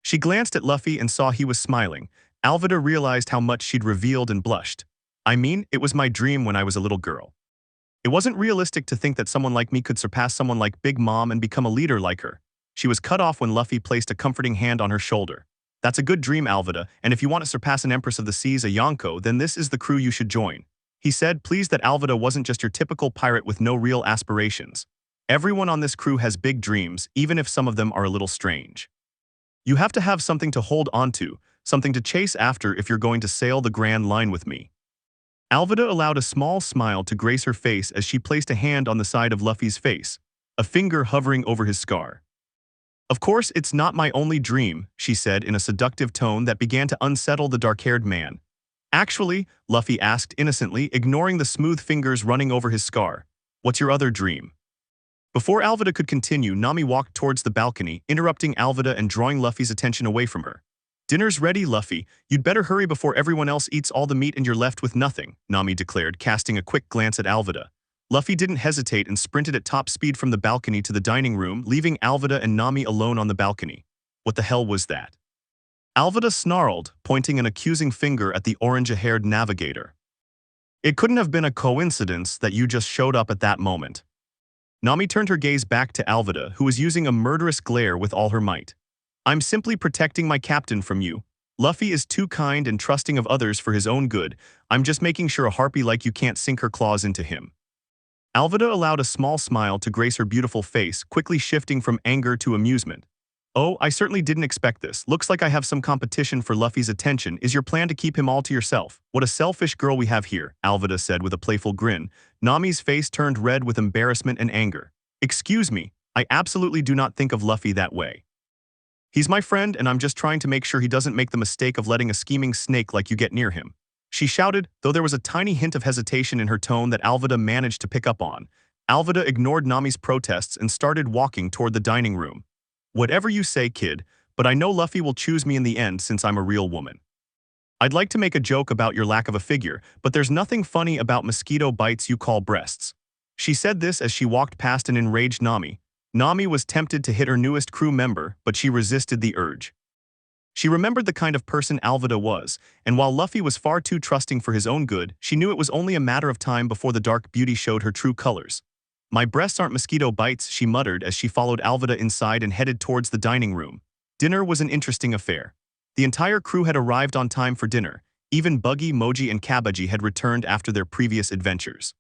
She glanced at Luffy and saw he was smiling. Alvida realized how much she'd revealed and blushed. I mean, it was my dream when I was a little girl. It wasn't realistic to think that someone like me could surpass someone like Big Mom and become a leader like her. She was cut off when Luffy placed a comforting hand on her shoulder. That's a good dream, Alvida, and if you want to surpass an Empress of the Seas, a Yonko, then this is the crew you should join. He said, pleased that Alvida wasn't just your typical pirate with no real aspirations. Everyone on this crew has big dreams, even if some of them are a little strange. You have to have something to hold onto, something to chase after if you're going to sail the Grand Line with me. Alvida allowed a small smile to grace her face as she placed a hand on the side of Luffy's face, a finger hovering over his scar. Of course, it's not my only dream, she said in a seductive tone that began to unsettle the dark-haired man. Actually, Luffy asked innocently, ignoring the smooth fingers running over his scar. What's your other dream? Before Alvida could continue, Nami walked towards the balcony, interrupting Alvida and drawing Luffy's attention away from her. Dinner's ready, Luffy. You'd better hurry before everyone else eats all the meat and you're left with nothing, Nami declared, casting a quick glance at Alvida. Luffy didn't hesitate and sprinted at top speed from the balcony to the dining room, leaving Alvida and Nami alone on the balcony. What the hell was that? Alvida snarled, pointing an accusing finger at the orange-haired navigator. It couldn't have been a coincidence that you just showed up at that moment. Nami turned her gaze back to Alvida, who was using a murderous glare with all her might. I'm simply protecting my captain from you. Luffy is too kind and trusting of others for his own good. I'm just making sure a harpy like you can't sink her claws into him. Alvida allowed a small smile to grace her beautiful face, quickly shifting from anger to amusement. Oh, I certainly didn't expect this. Looks like I have some competition for Luffy's attention. Is your plan to keep him all to yourself? What a selfish girl we have here, Alvida said with a playful grin. Nami's face turned red with embarrassment and anger. Excuse me, I absolutely do not think of Luffy that way. He's my friend and I'm just trying to make sure he doesn't make the mistake of letting a scheming snake like you get near him. She shouted, though there was a tiny hint of hesitation in her tone that Alvida managed to pick up on. Alvida ignored Nami's protests and started walking toward the dining room. Whatever you say, kid, but I know Luffy will choose me in the end since I'm a real woman. I'd like to make a joke about your lack of a figure, but there's nothing funny about mosquito bites you call breasts. She said this as she walked past an enraged Nami. Nami was tempted to hit her newest crew member, but she resisted the urge. She remembered the kind of person Alvida was, and while Luffy was far too trusting for his own good, she knew it was only a matter of time before the dark beauty showed her true colors. My breasts aren't mosquito bites, she muttered as she followed Alvida inside and headed towards the dining room. Dinner was an interesting affair. The entire crew had arrived on time for dinner. Even Buggy, Moji, and Kabaji had returned after their previous adventures.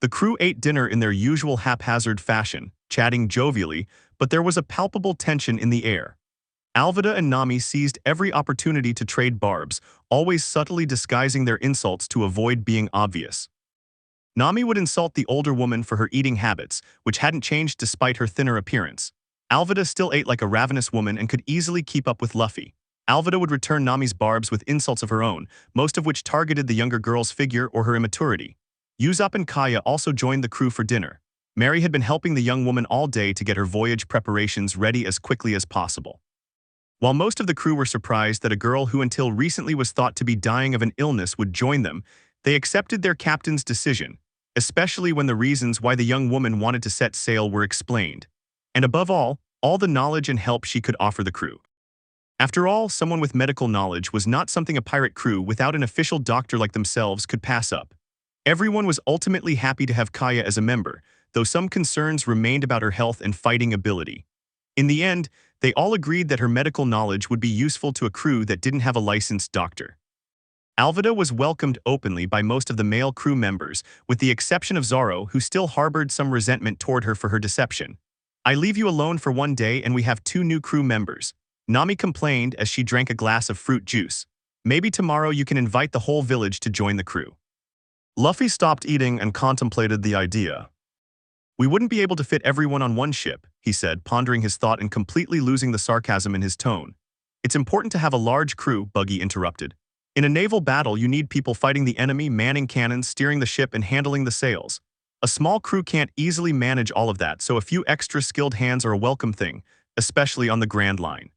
The crew ate dinner in their usual haphazard fashion, chatting jovially, but there was a palpable tension in the air. Alvida and Nami seized every opportunity to trade barbs, always subtly disguising their insults to avoid being obvious. Nami would insult the older woman for her eating habits, which hadn't changed despite her thinner appearance. Alvida still ate like a ravenous woman and could easily keep up with Luffy. Alvida would return Nami's barbs with insults of her own, most of which targeted the younger girl's figure or her immaturity. Usopp and Kaya also joined the crew for dinner. Mary had been helping the young woman all day to get her voyage preparations ready as quickly as possible. While most of the crew were surprised that a girl who until recently was thought to be dying of an illness would join them, they accepted their captain's decision, especially when the reasons why the young woman wanted to set sail were explained. And above all the knowledge and help she could offer the crew. After all, someone with medical knowledge was not something a pirate crew without an official doctor like themselves could pass up. Everyone was ultimately happy to have Kaya as a member, though some concerns remained about her health and fighting ability. In the end, they all agreed that her medical knowledge would be useful to a crew that didn't have a licensed doctor. Alvida was welcomed openly by most of the male crew members, with the exception of Zoro, who still harbored some resentment toward her for her deception. I leave you alone for one day and we have 2 new crew members, Nami complained as she drank a glass of fruit juice. Maybe tomorrow you can invite the whole village to join the crew. Luffy stopped eating and contemplated the idea. We wouldn't be able to fit everyone on one ship, he said, pondering his thought and completely losing the sarcasm in his tone. It's important to have a large crew, Buggy interrupted. In a naval battle, you need people fighting the enemy, manning cannons, steering the ship, and handling the sails. A small crew can't easily manage all of that, so a few extra skilled hands are a welcome thing, especially on the Grand Line.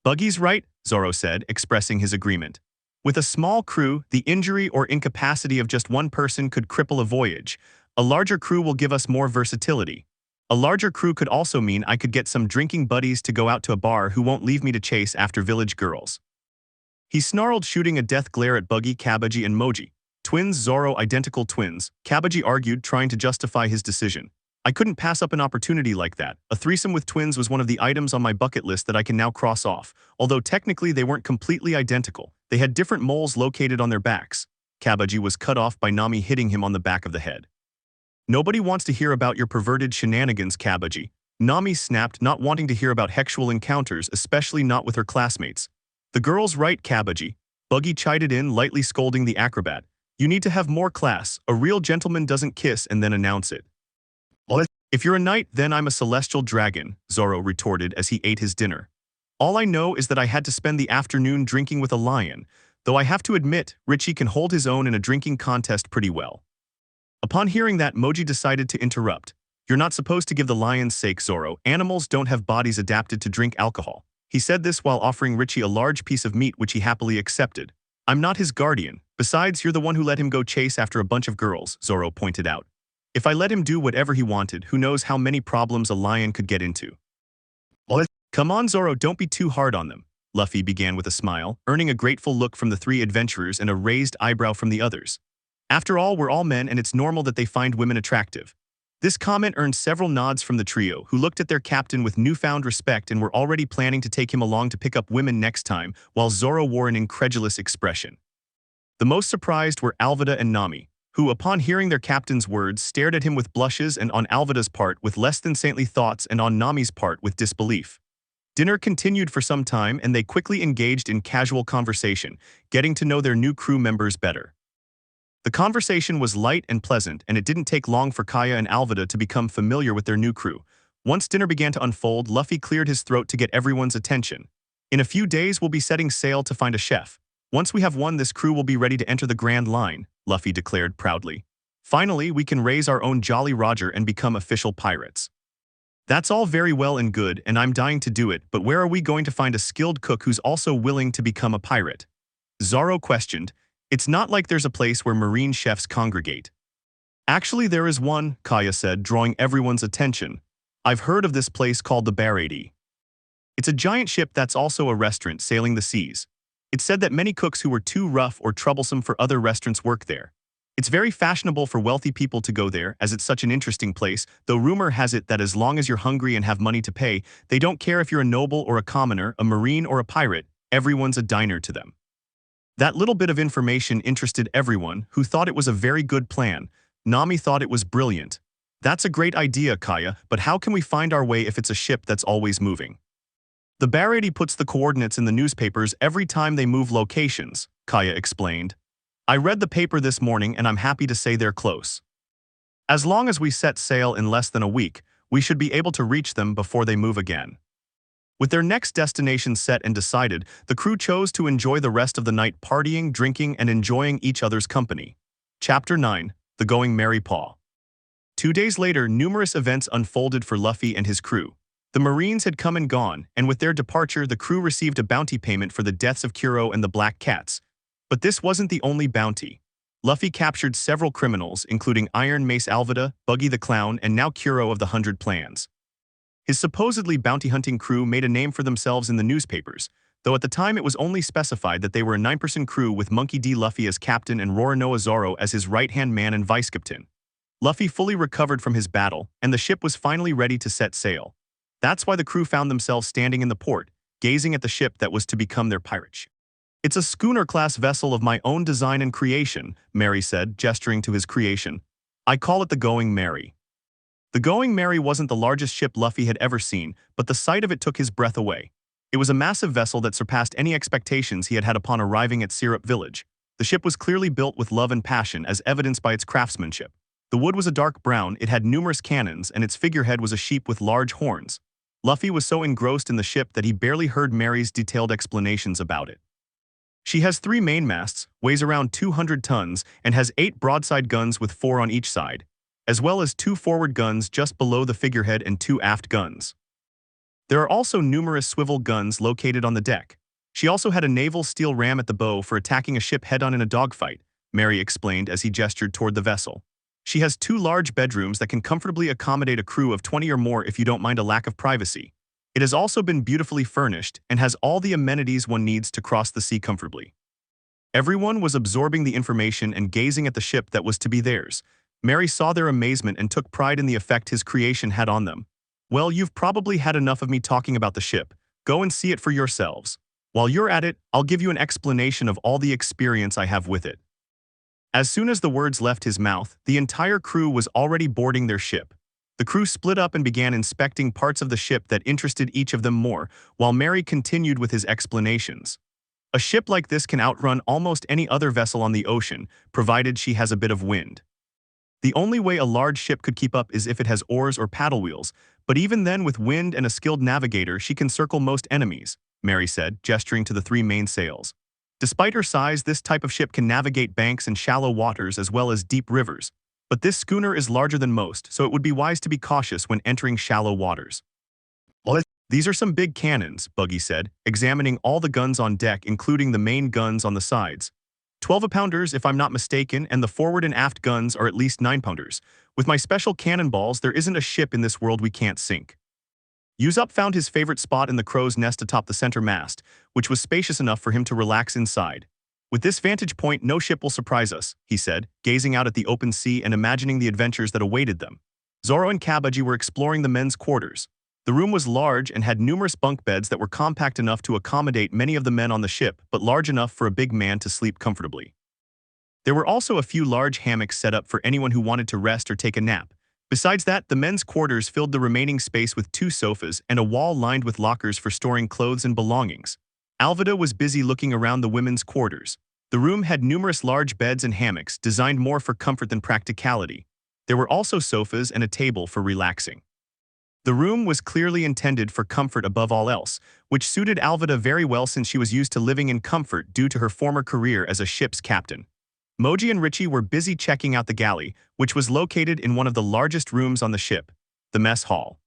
Buggy's right, Zoro said, expressing his agreement. With a small crew, the injury or incapacity of just one person could cripple a voyage. A larger crew will give us more versatility. A larger crew could also mean I could get some drinking buddies to go out to a bar who won't leave me to chase after village girls. He snarled, shooting a death glare at Buggy, Kabaji, and Moji. Twins, Zoro, identical twins, Kabaji argued, trying to justify his decision. I couldn't pass up an opportunity like that. A threesome with twins was one of the items on my bucket list that I can now cross off, although technically they weren't completely identical. They had different moles located on their backs. Kabaji was cut off by Nami hitting him on the back of the head. Nobody wants to hear about your perverted shenanigans, Kabaji. Nami snapped, not wanting to hear about sexual encounters, especially not with her classmates. The girl's right, Kabaji. Buggy chided in, lightly scolding the acrobat. You need to have more class. A real gentleman doesn't kiss and then announce it. If you're a knight, then I'm a celestial dragon, Zoro retorted as he ate his dinner. All I know is that I had to spend the afternoon drinking with a lion, though I have to admit, Richie can hold his own in a drinking contest pretty well. Upon hearing that, Moji decided to interrupt. You're not supposed to give the lion's sake, Zoro. Animals don't have bodies adapted to drink alcohol. He said this while offering Richie a large piece of meat, which he happily accepted. I'm not his guardian. Besides, you're the one who let him go chase after a bunch of girls, Zoro pointed out. If I let him do whatever he wanted, who knows how many problems a lion could get into. Come on, Zoro, don't be too hard on them, Luffy began with a smile, earning a grateful look from the three adventurers and a raised eyebrow from the others. After all, we're all men and it's normal that they find women attractive. This comment earned several nods from the trio, who looked at their captain with newfound respect and were already planning to take him along to pick up women next time, while Zoro wore an incredulous expression. The most surprised were Alvida and Nami, who, upon hearing their captain's words, stared at him with blushes, and on Alvida's part with less than saintly thoughts and on Nami's part with disbelief. Dinner continued for some time and they quickly engaged in casual conversation, getting to know their new crew members better. The conversation was light and pleasant, and it didn't take long for Kaya and Alvida to become familiar with their new crew. Once dinner began to unfold, Luffy cleared his throat to get everyone's attention. In a few days, we'll be setting sail to find a chef. Once we have one, this crew will be ready to enter the Grand Line, Luffy declared proudly. Finally, we can raise our own Jolly Roger and become official pirates. That's all very well and good, and I'm dying to do it, but where are we going to find a skilled cook who's also willing to become a pirate? Zoro questioned. It's not like there's a place where marine chefs congregate. Actually, there is one, Kaya said, drawing everyone's attention. I've heard of this place called the Barady. It's a giant ship that's also a restaurant sailing the seas. It's said that many cooks who were too rough or troublesome for other restaurants work there. It's very fashionable for wealthy people to go there, as it's such an interesting place, though rumor has it that as long as you're hungry and have money to pay, they don't care if you're a noble or a commoner, a marine or a pirate, everyone's a diner to them. That little bit of information interested everyone, who thought it was a very good plan. Nami thought it was brilliant. That's a great idea, Kaya, but how can we find our way if it's a ship that's always moving? The Barady puts the coordinates in the newspapers every time they move locations, Kaya explained. I read the paper this morning and I'm happy to say they're close. As long as we set sail in less than a week, we should be able to reach them before they move again. With their next destination set and decided, the crew chose to enjoy the rest of the night partying, drinking, and enjoying each other's company. Chapter 9, The Going Merry Paw. 2 days later, numerous events unfolded for Luffy and his crew. The Marines had come and gone, and with their departure, the crew received a bounty payment for the deaths of Kuro and the Black Cats. But this wasn't the only bounty. Luffy captured several criminals, including Iron Mace Alvida, Buggy the Clown, and now Kuro of the 100 Plans. His supposedly bounty-hunting crew made a name for themselves in the newspapers, though at the time it was only specified that they were a 9-person crew with Monkey D Luffy as captain and Roronoa Zoro as his right-hand man and vice-captain. Luffy fully recovered from his battle, and the ship was finally ready to set sail. That's why the crew found themselves standing in the port, gazing at the ship that was to become their pirate ship. It's a schooner-class vessel of my own design and creation, Mary said, gesturing to his creation. I call it the Going Merry. The Going Merry wasn't the largest ship Luffy had ever seen, but the sight of it took his breath away. It was a massive vessel that surpassed any expectations he had had upon arriving at Syrup Village. The ship was clearly built with love and passion, as evidenced by its craftsmanship. The wood was a dark brown, it had numerous cannons, and its figurehead was a sheep with large horns. Luffy was so engrossed in the ship that he barely heard Mary's detailed explanations about it. She has 3 mainmasts, weighs around 200 tons, and has 8 broadside guns with 4 on each side, as well as 2 forward guns just below the figurehead and 2 aft guns. There are also numerous swivel guns located on the deck. She also had a naval steel ram at the bow for attacking a ship head-on in a dogfight, Mary explained as he gestured toward the vessel. She has 2 large bedrooms that can comfortably accommodate a crew of 20 or more if you don't mind a lack of privacy. It has also been beautifully furnished and has all the amenities one needs to cross the sea comfortably. Everyone was absorbing the information and gazing at the ship that was to be theirs. Mary saw their amazement and took pride in the effect his creation had on them. Well, you've probably had enough of me talking about the ship. Go and see it for yourselves. While you're at it, I'll give you an explanation of all the experience I have with it. As soon as the words left his mouth, the entire crew was already boarding their ship. The crew split up and began inspecting parts of the ship that interested each of them more, while Mary continued with his explanations. A ship like this can outrun almost any other vessel on the ocean, provided she has a bit of wind. The only way a large ship could keep up is if it has oars or paddle wheels, but even then with wind and a skilled navigator she can circle most enemies, Mary said, gesturing to the 3 main sails. Despite her size, this type of ship can navigate banks and shallow waters as well as deep rivers. But this schooner is larger than most, so it would be wise to be cautious when entering shallow waters. These are some big cannons, Buggy said, examining all the guns on deck including the main guns on the sides. 12-pounders if I'm not mistaken, and the forward and aft guns are at least 9-pounders. With my special cannonballs, there isn't a ship in this world we can't sink. Usopp found his favorite spot in the crow's nest atop the center mast, which was spacious enough for him to relax inside. With this vantage point, no ship will surprise us, he said, gazing out at the open sea and imagining the adventures that awaited them. Zoro and Kabaji were exploring the men's quarters. The room was large and had numerous bunk beds that were compact enough to accommodate many of the men on the ship, but large enough for a big man to sleep comfortably. There were also a few large hammocks set up for anyone who wanted to rest or take a nap. Besides that, the men's quarters filled the remaining space with 2 sofas and a wall lined with lockers for storing clothes and belongings. Alvida was busy looking around the women's quarters. The room had numerous large beds and hammocks designed more for comfort than practicality. There were also sofas and a table for relaxing. The room was clearly intended for comfort above all else, which suited Alvida very well since she was used to living in comfort due to her former career as a ship's captain. Moji and Richie were busy checking out the galley, which was located in one of the largest rooms on the ship, the mess hall.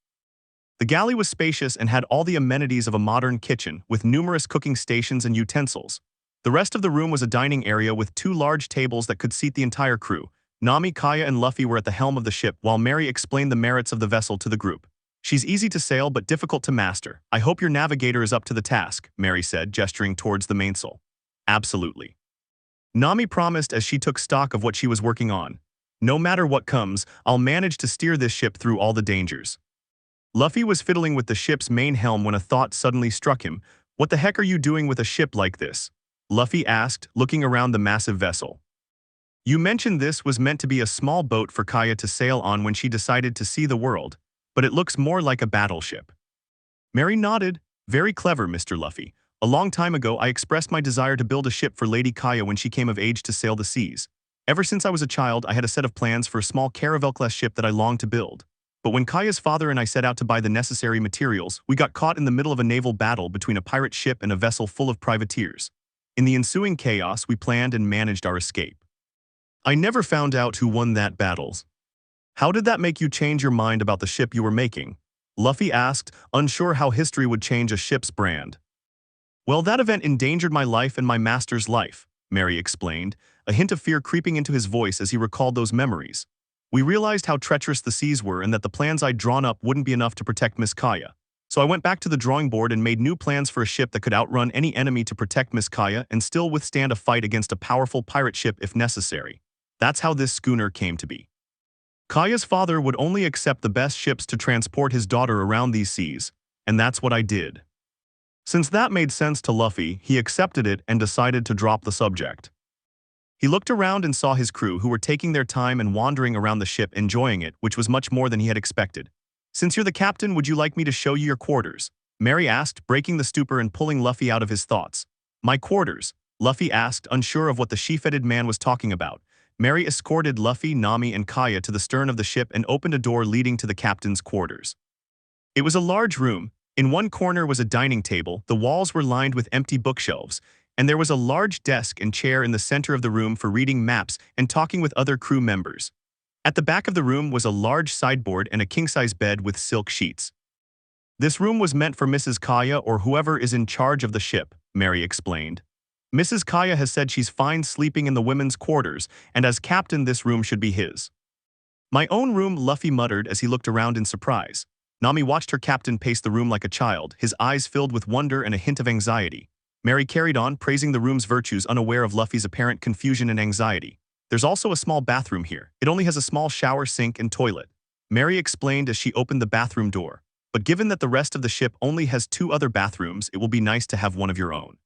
The galley was spacious and had all the amenities of a modern kitchen, with numerous cooking stations and utensils. The rest of the room was a dining area with 2 large tables that could seat the entire crew. Nami, Kaya, and Luffy were at the helm of the ship while Mary explained the merits of the vessel to the group. She's easy to sail but difficult to master. I hope your navigator is up to the task, Mary said, gesturing towards the mainsail. Absolutely. Nami promised as she took stock of what she was working on. No matter what comes, I'll manage to steer this ship through all the dangers. Luffy was fiddling with the ship's main helm when a thought suddenly struck him. What the heck are you doing with a ship like this? Luffy asked, looking around the massive vessel. You mentioned this was meant to be a small boat for Kaya to sail on when she decided to see the world, but it looks more like a battleship. Mary nodded. Very clever, Mr. Luffy. A long time ago, I expressed my desire to build a ship for Lady Kaya when she came of age to sail the seas. Ever since I was a child, I had a set of plans for a small caravel-class ship that I longed to build. But when Kaya's father and I set out to buy the necessary materials, we got caught in the middle of a naval battle between a pirate ship and a vessel full of privateers. In the ensuing chaos, we planned and managed our escape. I never found out who won that battle. How did that make you change your mind about the ship you were making? Luffy asked, unsure how history would change a ship's brand. Well, that event endangered my life and my master's life, Mary explained, a hint of fear creeping into his voice as he recalled those memories. We realized how treacherous the seas were and that the plans I'd drawn up wouldn't be enough to protect Miss Kaya. So I went back to the drawing board and made new plans for a ship that could outrun any enemy to protect Miss Kaya and still withstand a fight against a powerful pirate ship if necessary. That's how this schooner came to be. Kaya's father would only accept the best ships to transport his daughter around these seas, and that's what I did. Since that made sense to Luffy, he accepted it and decided to drop the subject. He looked around and saw his crew who were taking their time and wandering around the ship enjoying it, which was much more than he had expected. Since you're the captain, would you like me to show you your quarters? Mary asked, breaking the stupor and pulling Luffy out of his thoughts. My quarters? Luffy asked, unsure of what the she-fetid man was talking about. Mary escorted Luffy, Nami, and Kaya to the stern of the ship and opened a door leading to the captain's quarters. It was a large room. In one corner was a dining table, the walls were lined with empty bookshelves, and there was a large desk and chair in the center of the room for reading maps and talking with other crew members. At the back of the room was a large sideboard and a king-size bed with silk sheets. This room was meant for Mrs. Kaya or whoever is in charge of the ship, Mary explained. Mrs. Kaya has said she's fine sleeping in the women's quarters, and as captain this room should be his. My own room, Luffy muttered as he looked around in surprise. Nami watched her captain pace the room like a child, his eyes filled with wonder and a hint of anxiety. Mary carried on, praising the room's virtues, unaware of Luffy's apparent confusion and anxiety. There's also a small bathroom here. It only has a small shower, sink, and toilet. Mary explained as she opened the bathroom door. But given that the rest of the ship only has 2 other bathrooms, it will be nice to have one of your own.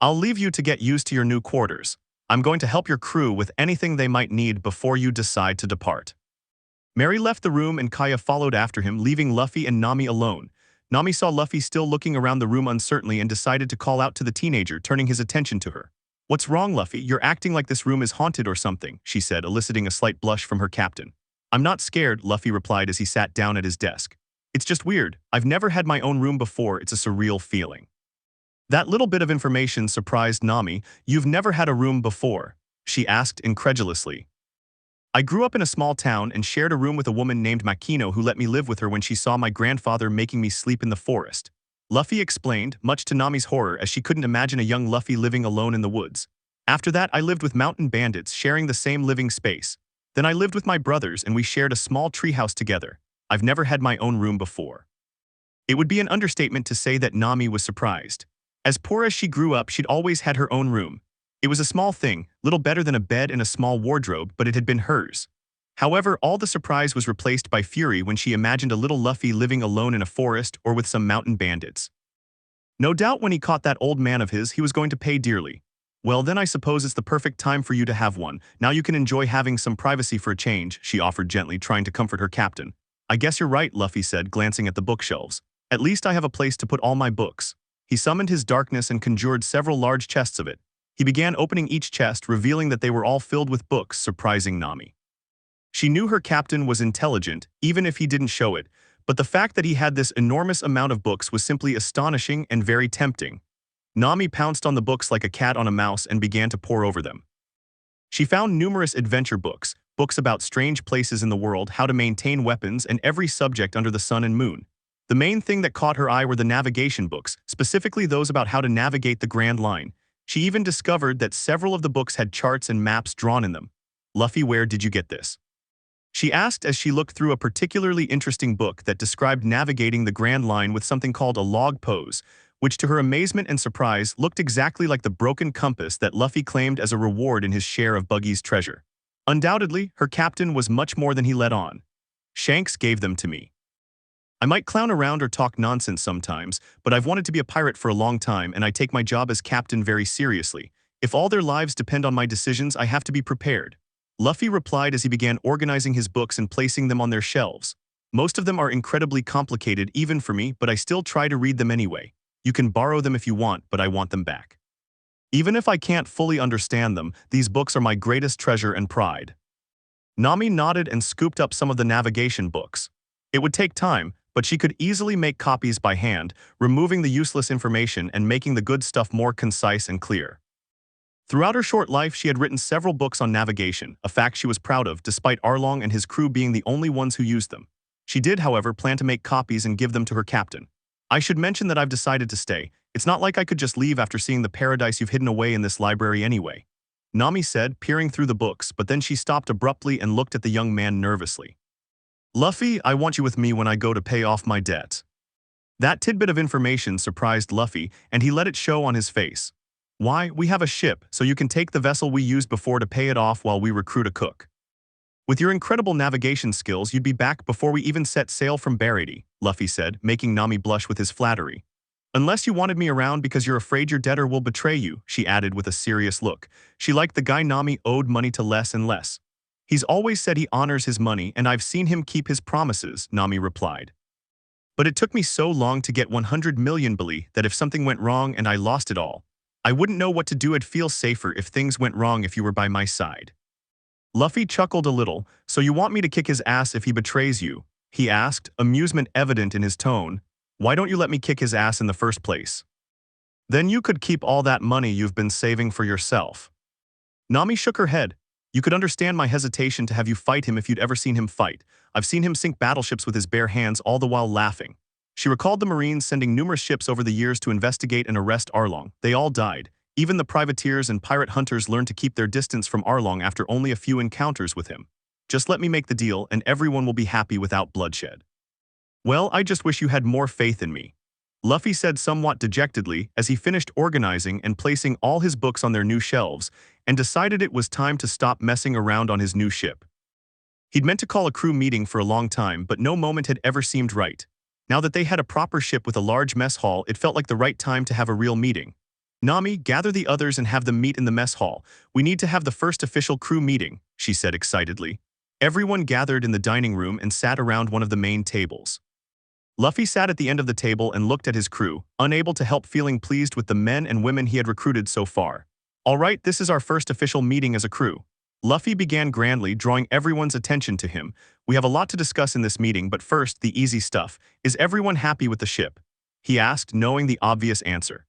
I'll leave you to get used to your new quarters. I'm going to help your crew with anything they might need before you decide to depart. Mary left the room and Kaya followed after him, leaving Luffy and Nami alone. Nami saw Luffy still looking around the room uncertainly and decided to call out to the teenager, turning his attention to her. "What's wrong, Luffy? You're acting like this room is haunted or something," she said, eliciting a slight blush from her captain. "I'm not scared," Luffy replied as he sat down at his desk. "It's just weird. I've never had my own room before. It's a surreal feeling." That little bit of information surprised Nami. "You've never had a room before?" she asked incredulously. "I grew up in a small town and shared a room with a woman named Makino who let me live with her when she saw my grandfather making me sleep in the forest," Luffy explained, much to Nami's horror as she couldn't imagine a young Luffy living alone in the woods. "After that, I lived with mountain bandits, sharing the same living space. Then I lived with my brothers and we shared a small treehouse together. I've never had my own room before." It would be an understatement to say that Nami was surprised. As poor as she grew up, she'd always had her own room. It was a small thing, little better than a bed and a small wardrobe, but it had been hers. However, all the surprise was replaced by fury when she imagined a little Luffy living alone in a forest or with some mountain bandits. No doubt when he caught that old man of his, he was going to pay dearly. "Well, then I suppose it's the perfect time for you to have one. Now you can enjoy having some privacy for a change," she offered gently, trying to comfort her captain. "I guess you're right," Luffy said, glancing at the bookshelves. "At least I have a place to put all my books." He summoned his darkness and conjured several large chests of it. He began opening each chest, revealing that they were all filled with books, surprising Nami. She knew her captain was intelligent, even if he didn't show it, but the fact that he had this enormous amount of books was simply astonishing and very tempting. Nami pounced on the books like a cat on a mouse and began to pore over them. She found numerous adventure books, books about strange places in the world, how to maintain weapons, and every subject under the sun and moon. The main thing that caught her eye were the navigation books, specifically those about how to navigate the Grand Line. She even discovered that several of the books had charts and maps drawn in them. "Luffy, where did you get this?" she asked as she looked through a particularly interesting book that described navigating the Grand Line with something called a log pose, which to her amazement and surprise looked exactly like the broken compass that Luffy claimed as a reward in his share of Buggy's treasure. Undoubtedly, her captain was much more than he let on. "Shanks gave them to me. I might clown around or talk nonsense sometimes, but I've wanted to be a pirate for a long time and I take my job as captain very seriously. If all their lives depend on my decisions, I have to be prepared," Luffy replied as he began organizing his books and placing them on their shelves. "Most of them are incredibly complicated even for me, but I still try to read them anyway. You can borrow them if you want, but I want them back. Even if I can't fully understand them, these books are my greatest treasure and pride." Nami nodded and scooped up some of the navigation books. It would take time, but she could easily make copies by hand, removing the useless information and making the good stuff more concise and clear. Throughout her short life, she had written several books on navigation, a fact she was proud of, despite Arlong and his crew being the only ones who used them. She did, however, plan to make copies and give them to her captain. "I should mention that I've decided to stay. It's not like I could just leave after seeing the paradise you've hidden away in this library anyway," Nami said, peering through the books, but then she stopped abruptly and looked at the young man nervously. "Luffy, I want you with me when I go to pay off my debt." That tidbit of information surprised Luffy, and he let it show on his face. "Why, we have a ship, so you can take the vessel we used before to pay it off while we recruit a cook. With your incredible navigation skills, you'd be back before we even set sail from Barady," Luffy said, making Nami blush with his flattery. "Unless you wanted me around because you're afraid your debtor will betray you," she added with a serious look. She liked the guy Nami owed money to less and less. "He's always said he honors his money, and I've seen him keep his promises," Nami replied. "But it took me so long to get 100 million bali that if something went wrong and I lost it all, I wouldn't know what to do. I'd feel safer if things went wrong if you were by my side." Luffy chuckled a little. "So you want me to kick his ass if he betrays you?" He asked, amusement evident in his tone. Why don't you let me kick his ass in the first place? Then you could keep all that money you've been saving for yourself. Nami shook her head. You could understand my hesitation to have you fight him if you'd ever seen him fight. I've seen him sink battleships with his bare hands, all the while laughing. She recalled the Marines sending numerous ships over the years to investigate and arrest Arlong. They all died. Even the privateers and pirate hunters learned to keep their distance from Arlong after only a few encounters with him. Just let me make the deal and everyone will be happy without bloodshed. Well, I just wish you had more faith in me. Luffy said somewhat dejectedly as he finished organizing and placing all his books on their new shelves and decided it was time to stop messing around on his new ship. He'd meant to call a crew meeting for a long time, but no moment had ever seemed right. Now that they had a proper ship with a large mess hall, it felt like the right time to have a real meeting. Nami, gather the others and have them meet in the mess hall. We need to have the first official crew meeting, she said excitedly. Everyone gathered in the dining room and sat around one of the main tables. Luffy sat at the end of the table and looked at his crew, unable to help feeling pleased with the men and women he had recruited so far. All right, this is our first official meeting as a crew. Luffy began grandly, drawing everyone's attention to him. We have a lot to discuss in this meeting, but first, the easy stuff. Is everyone happy with the ship? He asked, knowing the obvious answer.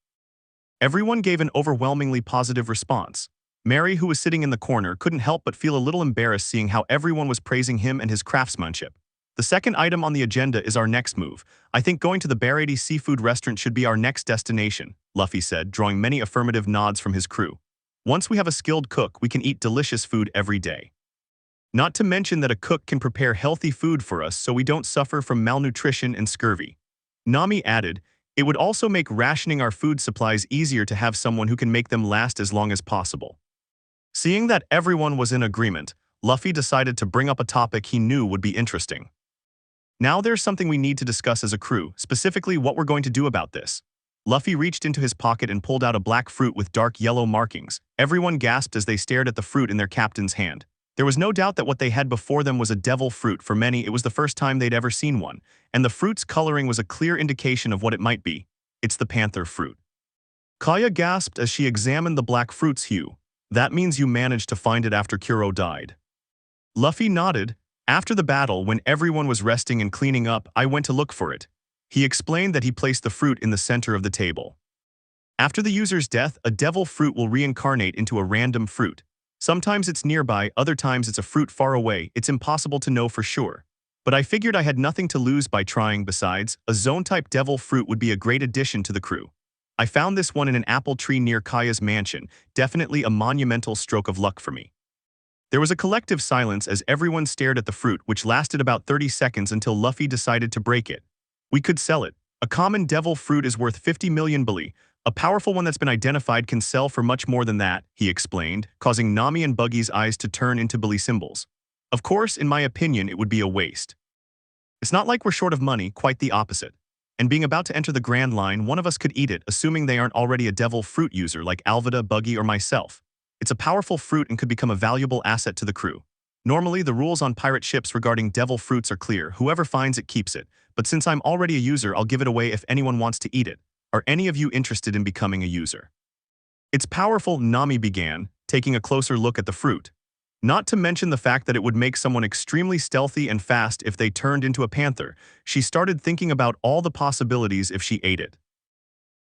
Everyone gave an overwhelmingly positive response. Mary, who was sitting in the corner, couldn't help but feel a little embarrassed seeing how everyone was praising him and his craftsmanship. The second item on the agenda is our next move. I think going to the Barady seafood restaurant should be our next destination, Luffy said, drawing many affirmative nods from his crew. Once we have a skilled cook, we can eat delicious food every day. Not to mention that a cook can prepare healthy food for us so we don't suffer from malnutrition and scurvy. Nami added, it would also make rationing our food supplies easier to have someone who can make them last as long as possible. Seeing that everyone was in agreement, Luffy decided to bring up a topic he knew would be interesting. Now there's something we need to discuss as a crew, specifically what we're going to do about this. Luffy reached into his pocket and pulled out a black fruit with dark yellow markings. Everyone gasped as they stared at the fruit in their captain's hand. There was no doubt that what they had before them was a devil fruit. For many, it was the first time they'd ever seen one, and the fruit's coloring was a clear indication of what it might be. It's the panther fruit. Kaya gasped as she examined the black fruit's hue. That means you managed to find it after Kuro died. Luffy nodded. After the battle, when everyone was resting and cleaning up, I went to look for it. He explained that he placed the fruit in the center of the table. After the user's death, a devil fruit will reincarnate into a random fruit. Sometimes it's nearby, other times it's a fruit far away. It's impossible to know for sure. But I figured I had nothing to lose by trying. Besides, a zone-type devil fruit would be a great addition to the crew. I found this one in an apple tree near Kaya's mansion, definitely a monumental stroke of luck for me. There was a collective silence as everyone stared at the fruit, which lasted about 30 seconds until Luffy decided to break it. We could sell it. A common devil fruit is worth 50 million bali. A powerful one that's been identified can sell for much more than that, he explained, causing Nami and Buggy's eyes to turn into bali symbols. Of course, in my opinion, it would be a waste. It's not like we're short of money, quite the opposite. And being about to enter the Grand Line, one of us could eat it, assuming they aren't already a devil fruit user like Alvida, Buggy, or myself. It's a powerful fruit and could become a valuable asset to the crew. Normally, the rules on pirate ships regarding devil fruits are clear. Whoever finds it keeps it. But since I'm already a user, I'll give it away if anyone wants to eat it. Are any of you interested in becoming a user? It's powerful, Nami began, taking a closer look at the fruit. Not to mention the fact that it would make someone extremely stealthy and fast if they turned into a panther. She started thinking about all the possibilities if she ate it.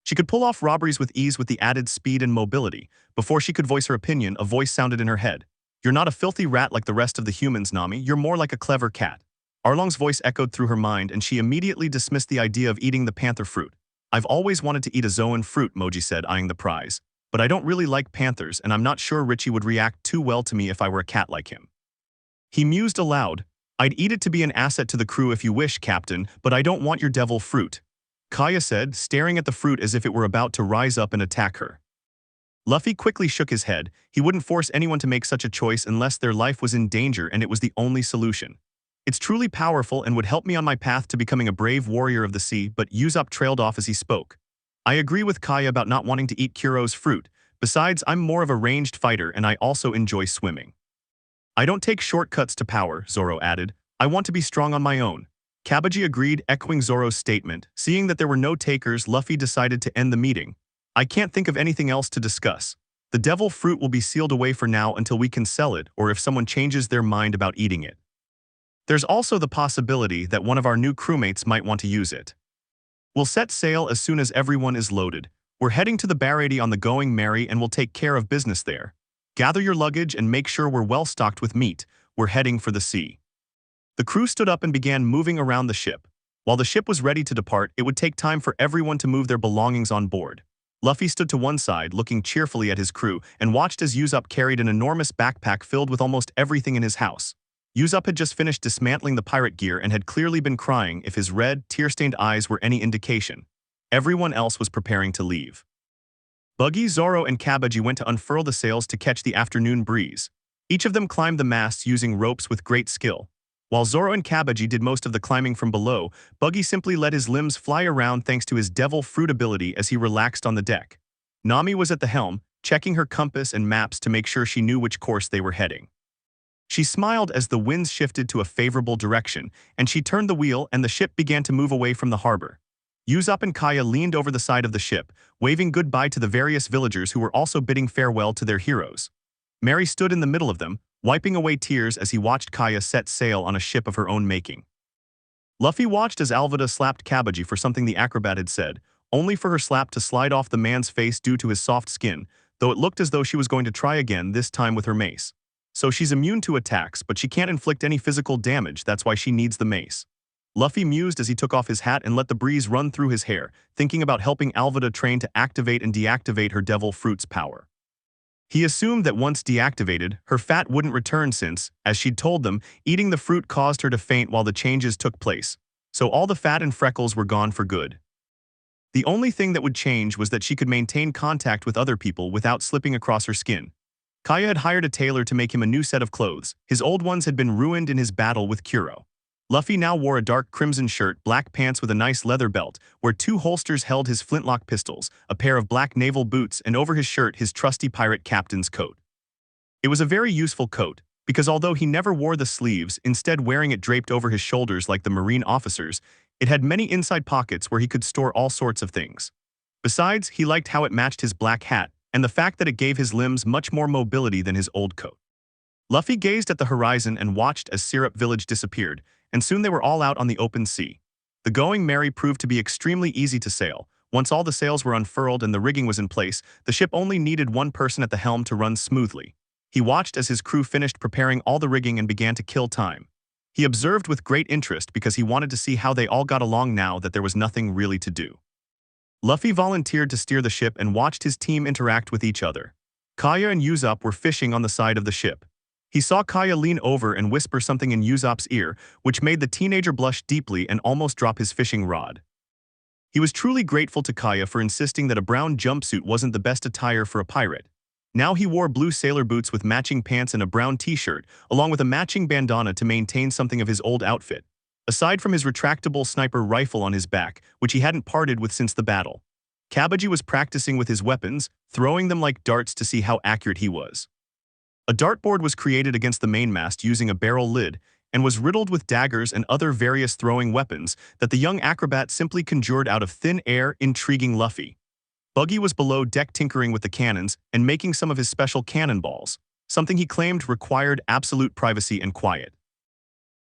She could pull off robberies with ease with the added speed and mobility. Before she could voice her opinion, a voice sounded in her head. You're not a filthy rat like the rest of the humans, Nami. You're more like a clever cat. Arlong's voice echoed through her mind, and she immediately dismissed the idea of eating the panther fruit. I've always wanted to eat a Zoan fruit, Moji said, eyeing the prize. But I don't really like panthers, and I'm not sure Richie would react too well to me if I were a cat like him. He mused aloud. I'd eat it to be an asset to the crew if you wish, Captain, but I don't want your devil fruit. Kaya said, staring at the fruit as if it were about to rise up and attack her. Luffy quickly shook his head. He wouldn't force anyone to make such a choice unless their life was in danger and it was the only solution. It's truly powerful and would help me on my path to becoming a brave warrior of the sea, but Usopp trailed off as he spoke. I agree with Kaya about not wanting to eat Kuro's fruit. Besides, I'm more of a ranged fighter and I also enjoy swimming. I don't take shortcuts to power, Zoro added. I want to be strong on my own. Kabaji agreed, echoing Zoro's statement. Seeing that there were no takers, Luffy decided to end the meeting. I can't think of anything else to discuss. The devil fruit will be sealed away for now until we can sell it or if someone changes their mind about eating it. There's also the possibility that one of our new crewmates might want to use it. We'll set sail as soon as everyone is loaded. We're heading to the Barady on the Going Merry and we'll take care of business there. Gather your luggage and make sure we're well stocked with meat. We're heading for the sea. The crew stood up and began moving around the ship. While the ship was ready to depart, it would take time for everyone to move their belongings on board. Luffy stood to one side, looking cheerfully at his crew, and watched as Usopp carried an enormous backpack filled with almost everything in his house. Usopp had just finished dismantling the pirate gear and had clearly been crying if his red, tear-stained eyes were any indication. Everyone else was preparing to leave. Buggy, Zoro, and Kabaji went to unfurl the sails to catch the afternoon breeze. Each of them climbed the masts using ropes with great skill. While Zoro and Kabaji did most of the climbing from below, Buggy simply let his limbs fly around thanks to his devil fruit ability as he relaxed on the deck. Nami was at the helm, checking her compass and maps to make sure she knew which course they were heading. She smiled as the winds shifted to a favorable direction, and she turned the wheel and the ship began to move away from the harbor. Usopp and Kaya leaned over the side of the ship, waving goodbye to the various villagers who were also bidding farewell to their heroes. Mary stood in the middle of them, wiping away tears as he watched Kaya set sail on a ship of her own making. Luffy watched as Alvida slapped Kabaji for something the acrobat had said, only for her slap to slide off the man's face due to his soft skin, though it looked as though she was going to try again, this time with her mace. So she's immune to attacks, but she can't inflict any physical damage, that's why she needs the mace. Luffy mused as he took off his hat and let the breeze run through his hair, thinking about helping Alvida train to activate and deactivate her devil fruit's power. He assumed that once deactivated, her fat wouldn't return since, as she'd told them, eating the fruit caused her to faint while the changes took place, so all the fat and freckles were gone for good. The only thing that would change was that she could maintain contact with other people without slipping across her skin. Kaya had hired a tailor to make him a new set of clothes. His old ones had been ruined in his battle with Kuro. Luffy now wore a dark crimson shirt, black pants with a nice leather belt, where 2 holsters held his flintlock pistols, a pair of black naval boots, and over his shirt his trusty pirate captain's coat. It was a very useful coat, because although he never wore the sleeves, instead wearing it draped over his shoulders like the marine officers, it had many inside pockets where he could store all sorts of things. Besides, he liked how it matched his black hat, and the fact that it gave his limbs much more mobility than his old coat. Luffy gazed at the horizon and watched as Syrup Village disappeared, and soon they were all out on the open sea. The Going Merry proved to be extremely easy to sail. Once all the sails were unfurled and the rigging was in place, the ship only needed one person at the helm to run smoothly. He watched as his crew finished preparing all the rigging and began to kill time. He observed with great interest because he wanted to see how they all got along now that there was nothing really to do. Luffy volunteered to steer the ship and watched his team interact with each other. Kaya and Usopp were fishing on the side of the ship. He saw Kaya lean over and whisper something in Usopp's ear, which made the teenager blush deeply and almost drop his fishing rod. He was truly grateful to Kaya for insisting that a brown jumpsuit wasn't the best attire for a pirate. Now he wore blue sailor boots with matching pants and a brown t-shirt, along with a matching bandana to maintain something of his old outfit. Aside from his retractable sniper rifle on his back, which he hadn't parted with since the battle. Kabaji was practicing with his weapons, throwing them like darts to see how accurate he was. A dartboard was created against the mainmast using a barrel lid, and was riddled with daggers and other various throwing weapons that the young acrobat simply conjured out of thin air, intriguing Luffy. Buggy was below deck tinkering with the cannons and making some of his special cannonballs, something he claimed required absolute privacy and quiet.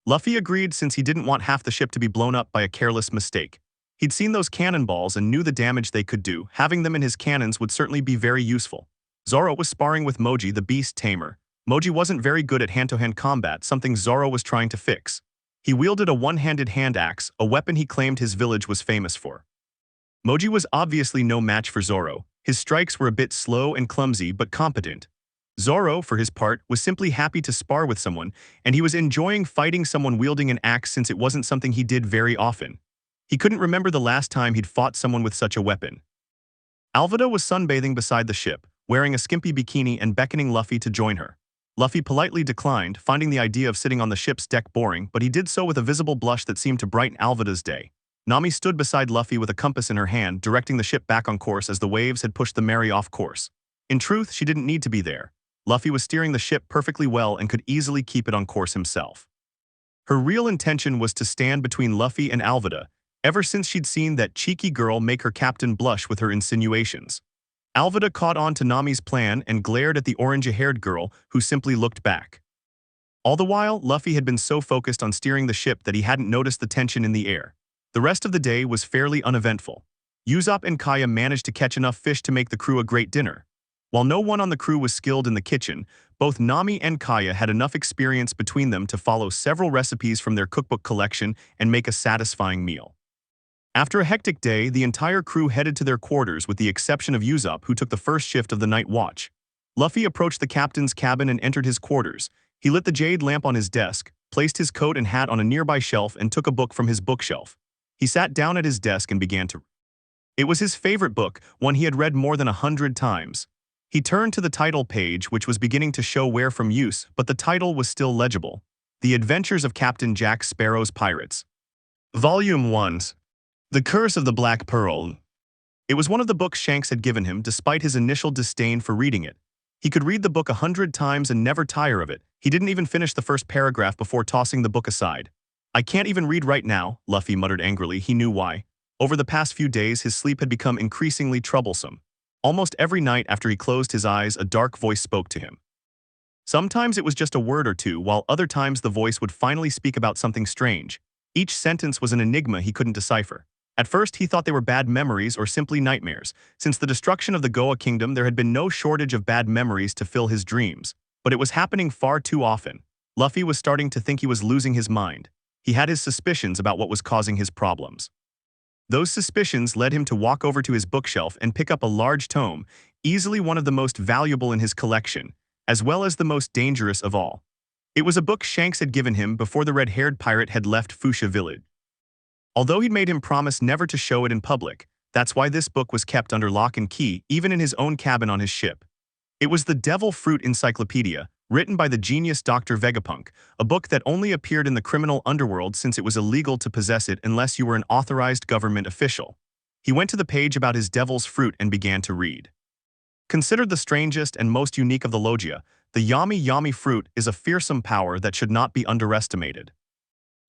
Luffy agreed since he didn't want half the ship to be blown up by a careless mistake. He'd seen those cannonballs and knew the damage they could do. Having them in his cannons would certainly be very useful. Zoro was sparring with Moji, the beast tamer. Moji wasn't very good at hand-to-hand combat, something Zoro was trying to fix. He wielded a one-handed hand axe, a weapon he claimed his village was famous for. Moji was obviously no match for Zoro. His strikes were a bit slow and clumsy, but competent. Zoro, for his part, was simply happy to spar with someone, and he was enjoying fighting someone wielding an axe since it wasn't something he did very often. He couldn't remember the last time he'd fought someone with such a weapon. Alvida was sunbathing beside the ship, wearing a skimpy bikini and beckoning Luffy to join her. Luffy politely declined, finding the idea of sitting on the ship's deck boring, but he did so with a visible blush that seemed to brighten Alvida's day. Nami stood beside Luffy with a compass in her hand, directing the ship back on course as the waves had pushed the Merry off course. In truth, she didn't need to be there. Luffy was steering the ship perfectly well and could easily keep it on course himself. Her real intention was to stand between Luffy and Alvida, ever since she'd seen that cheeky girl make her captain blush with her insinuations. Alvida caught on to Nami's plan and glared at the orange-haired girl, who simply looked back. All the while, Luffy had been so focused on steering the ship that he hadn't noticed the tension in the air. The rest of the day was fairly uneventful. Usopp and Kaya managed to catch enough fish to make the crew a great dinner. While no one on the crew was skilled in the kitchen, both Nami and Kaya had enough experience between them to follow several recipes from their cookbook collection and make a satisfying meal. After a hectic day, the entire crew headed to their quarters with the exception of Usopp, who took the first shift of the night watch. Luffy approached the captain's cabin and entered his quarters. He lit the jade lamp on his desk, placed his coat and hat on a nearby shelf, and took a book from his bookshelf. He sat down at his desk and began to read. It was his favorite book, one he had read more than 100 times. He turned to the title page, which was beginning to show wear from use, but the title was still legible. The Adventures of Captain Jack Sparrow's Pirates. Volume 1. The Curse of the Black Pearl. It was one of the books Shanks had given him, despite his initial disdain for reading it. He could read the book 100 times and never tire of it. He didn't even finish the first paragraph before tossing the book aside. "I can't even read right now," Luffy muttered angrily. He knew why. Over the past few days, his sleep had become increasingly troublesome. Almost every night after he closed his eyes, a dark voice spoke to him. Sometimes it was just a word or two, while other times the voice would finally speak about something strange. Each sentence was an enigma he couldn't decipher. At first, he thought they were bad memories or simply nightmares. Since the destruction of the Goa Kingdom, there had been no shortage of bad memories to fill his dreams. But it was happening far too often. Luffy was starting to think he was losing his mind. He had his suspicions about what was causing his problems. Those suspicions led him to walk over to his bookshelf and pick up a large tome, easily one of the most valuable in his collection, as well as the most dangerous of all. It was a book Shanks had given him before the red-haired pirate had left Fuchsia Village. Although he'd made him promise never to show it in public, that's why this book was kept under lock and key, even in his own cabin on his ship. It was the Devil Fruit Encyclopedia, written by the genius Dr. Vegapunk, a book that only appeared in the criminal underworld since it was illegal to possess it unless you were an authorized government official. He went to the page about his devil's fruit and began to read. Considered the strangest and most unique of the Logia, the Yami fruit is a fearsome power that should not be underestimated.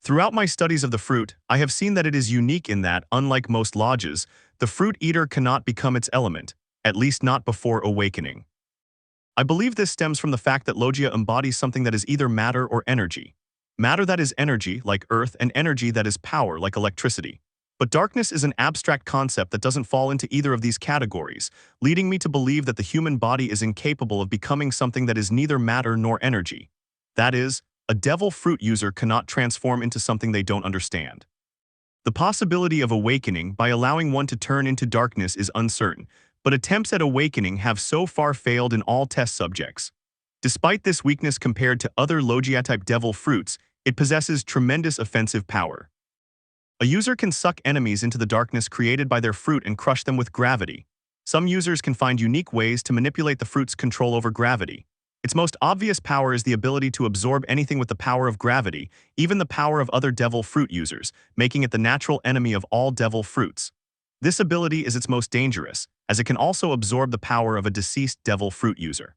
Throughout my studies of the fruit, I have seen that it is unique in that, unlike most lodges, the fruit eater cannot become its element, at least not before awakening. I believe this stems from the fact that Logia embodies something that is either matter or energy. Matter that is energy, like earth, and energy that is power, like electricity. But darkness is an abstract concept that doesn't fall into either of these categories, leading me to believe that the human body is incapable of becoming something that is neither matter nor energy. That is, a devil fruit user cannot transform into something they don't understand. The possibility of awakening by allowing one to turn into darkness is uncertain, but attempts at awakening have so far failed in all test subjects. Despite this weakness compared to other Logia-type devil fruits, it possesses tremendous offensive power. A user can suck enemies into the darkness created by their fruit and crush them with gravity. Some users can find unique ways to manipulate the fruit's control over gravity. Its most obvious power is the ability to absorb anything with the power of gravity, even the power of other devil fruit users, making it the natural enemy of all devil fruits. This ability is its most dangerous, as it can also absorb the power of a deceased devil fruit user.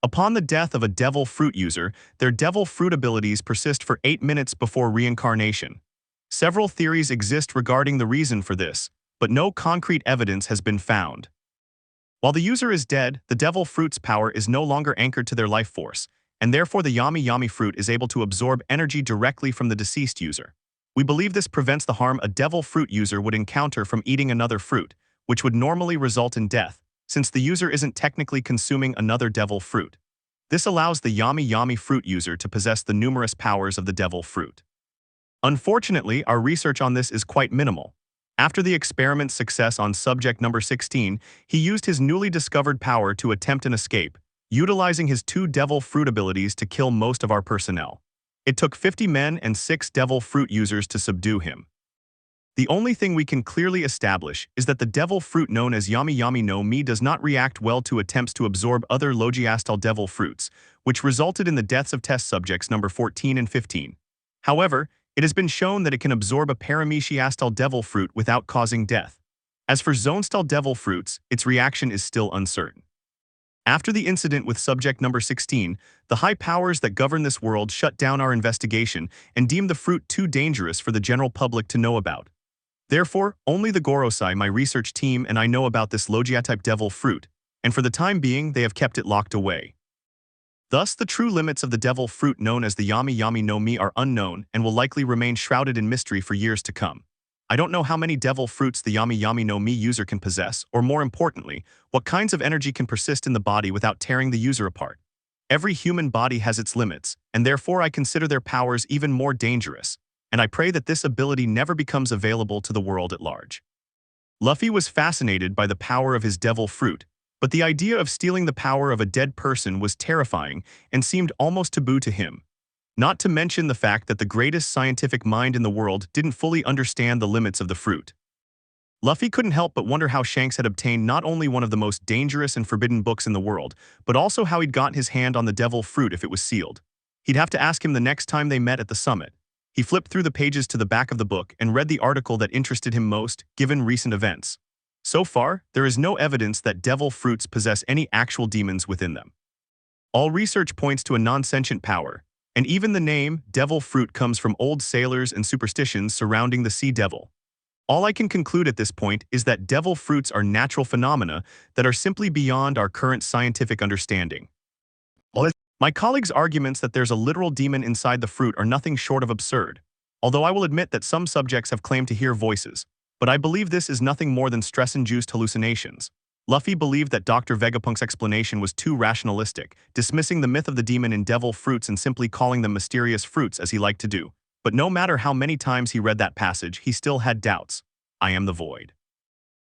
Upon the death of a devil fruit user, their devil fruit abilities persist for 8 minutes before reincarnation. Several theories exist regarding the reason for this, but no concrete evidence has been found. While the user is dead, the devil fruit's power is no longer anchored to their life force, and therefore the Yami fruit is able to absorb energy directly from the deceased user. We believe this prevents the harm a devil fruit user would encounter from eating another fruit, which would normally result in death, since the user isn't technically consuming another devil fruit. This allows the Yami fruit user to possess the numerous powers of the devil fruit. Unfortunately, our research on this is quite minimal. After the experiment's success on subject number 16, he used his newly discovered power to attempt an escape, utilizing his 2 devil fruit abilities to kill most of our personnel. It took 50 men and 6 devil fruit users to subdue him. The only thing we can clearly establish is that the devil fruit known as Yami no Mi does not react well to attempts to absorb other Logiastal devil fruits, which resulted in the deaths of test subjects number 14 and 15. However, it has been shown that it can absorb a Parameciastal devil fruit without causing death. As for Zonestal devil fruits, its reaction is still uncertain. After the incident with subject number 16, the high powers that govern this world shut down our investigation and deemed the fruit too dangerous for the general public to know about. Therefore, only the Gorosei, my research team, and I know about this Logia-type devil fruit, and for the time being, they have kept it locked away. Thus, the true limits of the devil fruit known as the Yami Yami no Mi are unknown and will likely remain shrouded in mystery for years to come. I don't know how many devil fruits the Yami Yami no Mi user can possess, or more importantly, what kinds of energy can persist in the body without tearing the user apart. Every human body has its limits, and therefore I consider their powers even more dangerous, and I pray that this ability never becomes available to the world at large. Luffy was fascinated by the power of his devil fruit, but the idea of stealing the power of a dead person was terrifying and seemed almost taboo to him. Not to mention the fact that the greatest scientific mind in the world didn't fully understand the limits of the fruit. Luffy couldn't help but wonder how Shanks had obtained not only one of the most dangerous and forbidden books in the world, but also how he'd gotten his hand on the devil fruit if it was sealed. He'd have to ask him the next time they met at the summit. He flipped through the pages to the back of the book and read the article that interested him most, given recent events. So far, there is no evidence that devil fruits possess any actual demons within them. All research points to a non-sentient power, and even the name, devil fruit, comes from old sailors and superstitions surrounding the sea devil. All I can conclude at this point is that devil fruits are natural phenomena that are simply beyond our current scientific understanding. My colleagues' arguments that there's a literal demon inside the fruit are nothing short of absurd, although I will admit that some subjects have claimed to hear voices, but I believe this is nothing more than stress-induced hallucinations. Luffy believed that Dr. Vegapunk's explanation was too rationalistic, dismissing the myth of the demon in devil fruits and simply calling them mysterious fruits as he liked to do. But no matter how many times he read that passage, he still had doubts. I am the void.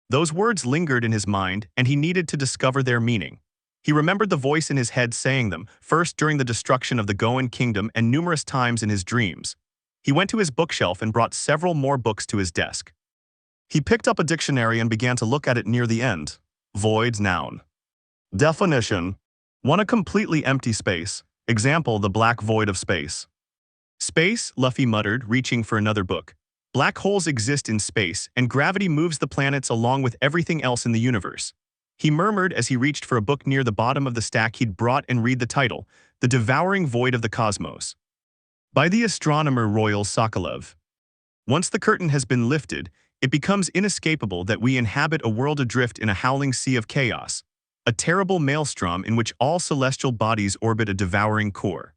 Those words lingered in his mind, and he needed to discover their meaning. He remembered the voice in his head saying them, first during the destruction of the Goan kingdom and numerous times in his dreams. He went to his bookshelf and brought several more books to his desk. He picked up a dictionary and began to look at it near the end. Void, noun. Definition: 1. A completely empty space. Example, the black void of space. Space, Luffy muttered, reaching for another book. Black holes exist in space, and gravity moves the planets along with everything else in the universe. He murmured as he reached for a book near the bottom of the stack he'd brought and read the title, The Devouring Void of the Cosmos, by the astronomer Royal Sokolov. Once the curtain has been lifted, it becomes inescapable that we inhabit a world adrift in a howling sea of chaos, a terrible maelstrom in which all celestial bodies orbit a devouring core.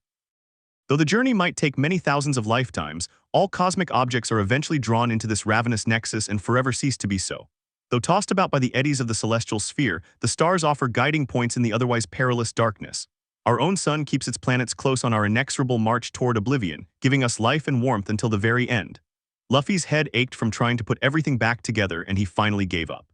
Though the journey might take many thousands of lifetimes, all cosmic objects are eventually drawn into this ravenous nexus and forever cease to be so. Though tossed about by the eddies of the celestial sphere, the stars offer guiding points in the otherwise perilous darkness. Our own sun keeps its planets close on our inexorable march toward oblivion, giving us life and warmth until the very end. Luffy's head ached from trying to put everything back together, and he finally gave up.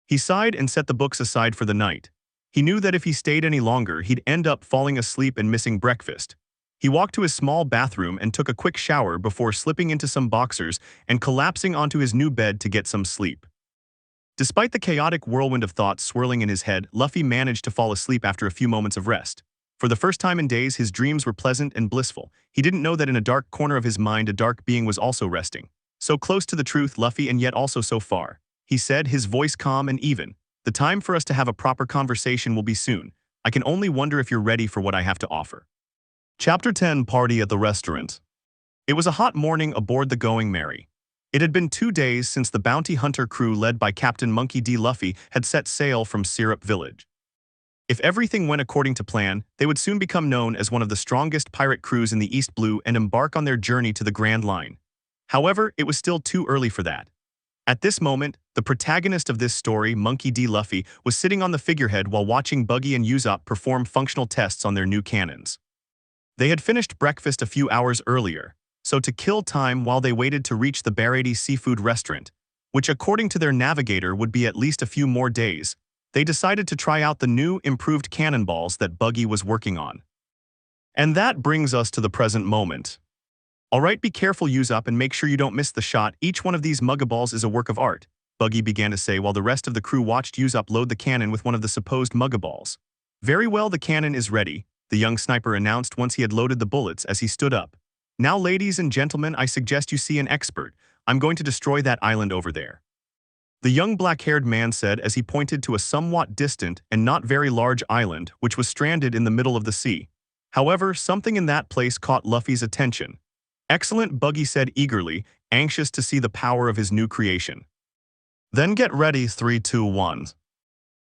He sighed and set the books aside for the night. He knew that if he stayed any longer, he'd end up falling asleep and missing breakfast. He walked to his small bathroom and took a quick shower before slipping into some boxers and collapsing onto his new bed to get some sleep. Despite the chaotic whirlwind of thoughts swirling in his head, Luffy managed to fall asleep after a few moments of rest. For the first time in days, his dreams were pleasant and blissful. He didn't know that in a dark corner of his mind, a dark being was also resting. So close to the truth, Luffy, and yet also so far. He said, his voice calm and even. The time for us to have a proper conversation will be soon. I can only wonder if you're ready for what I have to offer. Chapter 10: Party at the Restaurant. It was a hot morning aboard the Going Merry. It had been 2 days since the bounty hunter crew led by Captain Monkey D. Luffy had set sail from Syrup Village. If everything went according to plan, they would soon become known as one of the strongest pirate crews in the East Blue and embark on their journey to the Grand Line. However, it was still too early for that. At this moment, the protagonist of this story, Monkey D. Luffy, was sitting on the figurehead while watching Buggy and Usopp perform functional tests on their new cannons. They had finished breakfast a few hours earlier, so to kill time while they waited to reach the Barady seafood restaurant, which according to their navigator would be at least a few more days, they decided to try out the new, improved cannonballs that Buggy was working on. And that brings us to the present moment. Alright, be careful, Usopp, and make sure you don't miss the shot. Each one of these muggaballs is a work of art, Buggy began to say while the rest of the crew watched Usopp load the cannon with one of the supposed muggaballs. Very well, the cannon is ready, the young sniper announced once he had loaded the bullets as he stood up. Now, ladies and gentlemen, I suggest you see an expert. I'm going to destroy that island over there. The young black-haired man said as he pointed to a somewhat distant and not very large island which was stranded in the middle of the sea. However, something in that place caught Luffy's attention. Excellent, Buggy said eagerly, anxious to see the power of his new creation. Then get ready, 3, 2, 1.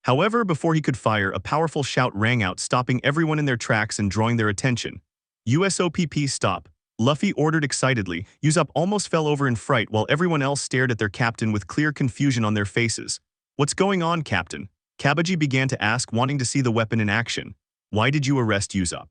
However, before he could fire, a powerful shout rang out, stopping everyone in their tracks and drawing their attention. USOPP stop, Luffy ordered excitedly. Usopp almost fell over in fright while everyone else stared at their captain with clear confusion on their faces. What's going on, Captain? Kabaji began to ask, wanting to see the weapon in action. Why did you arrest Usopp?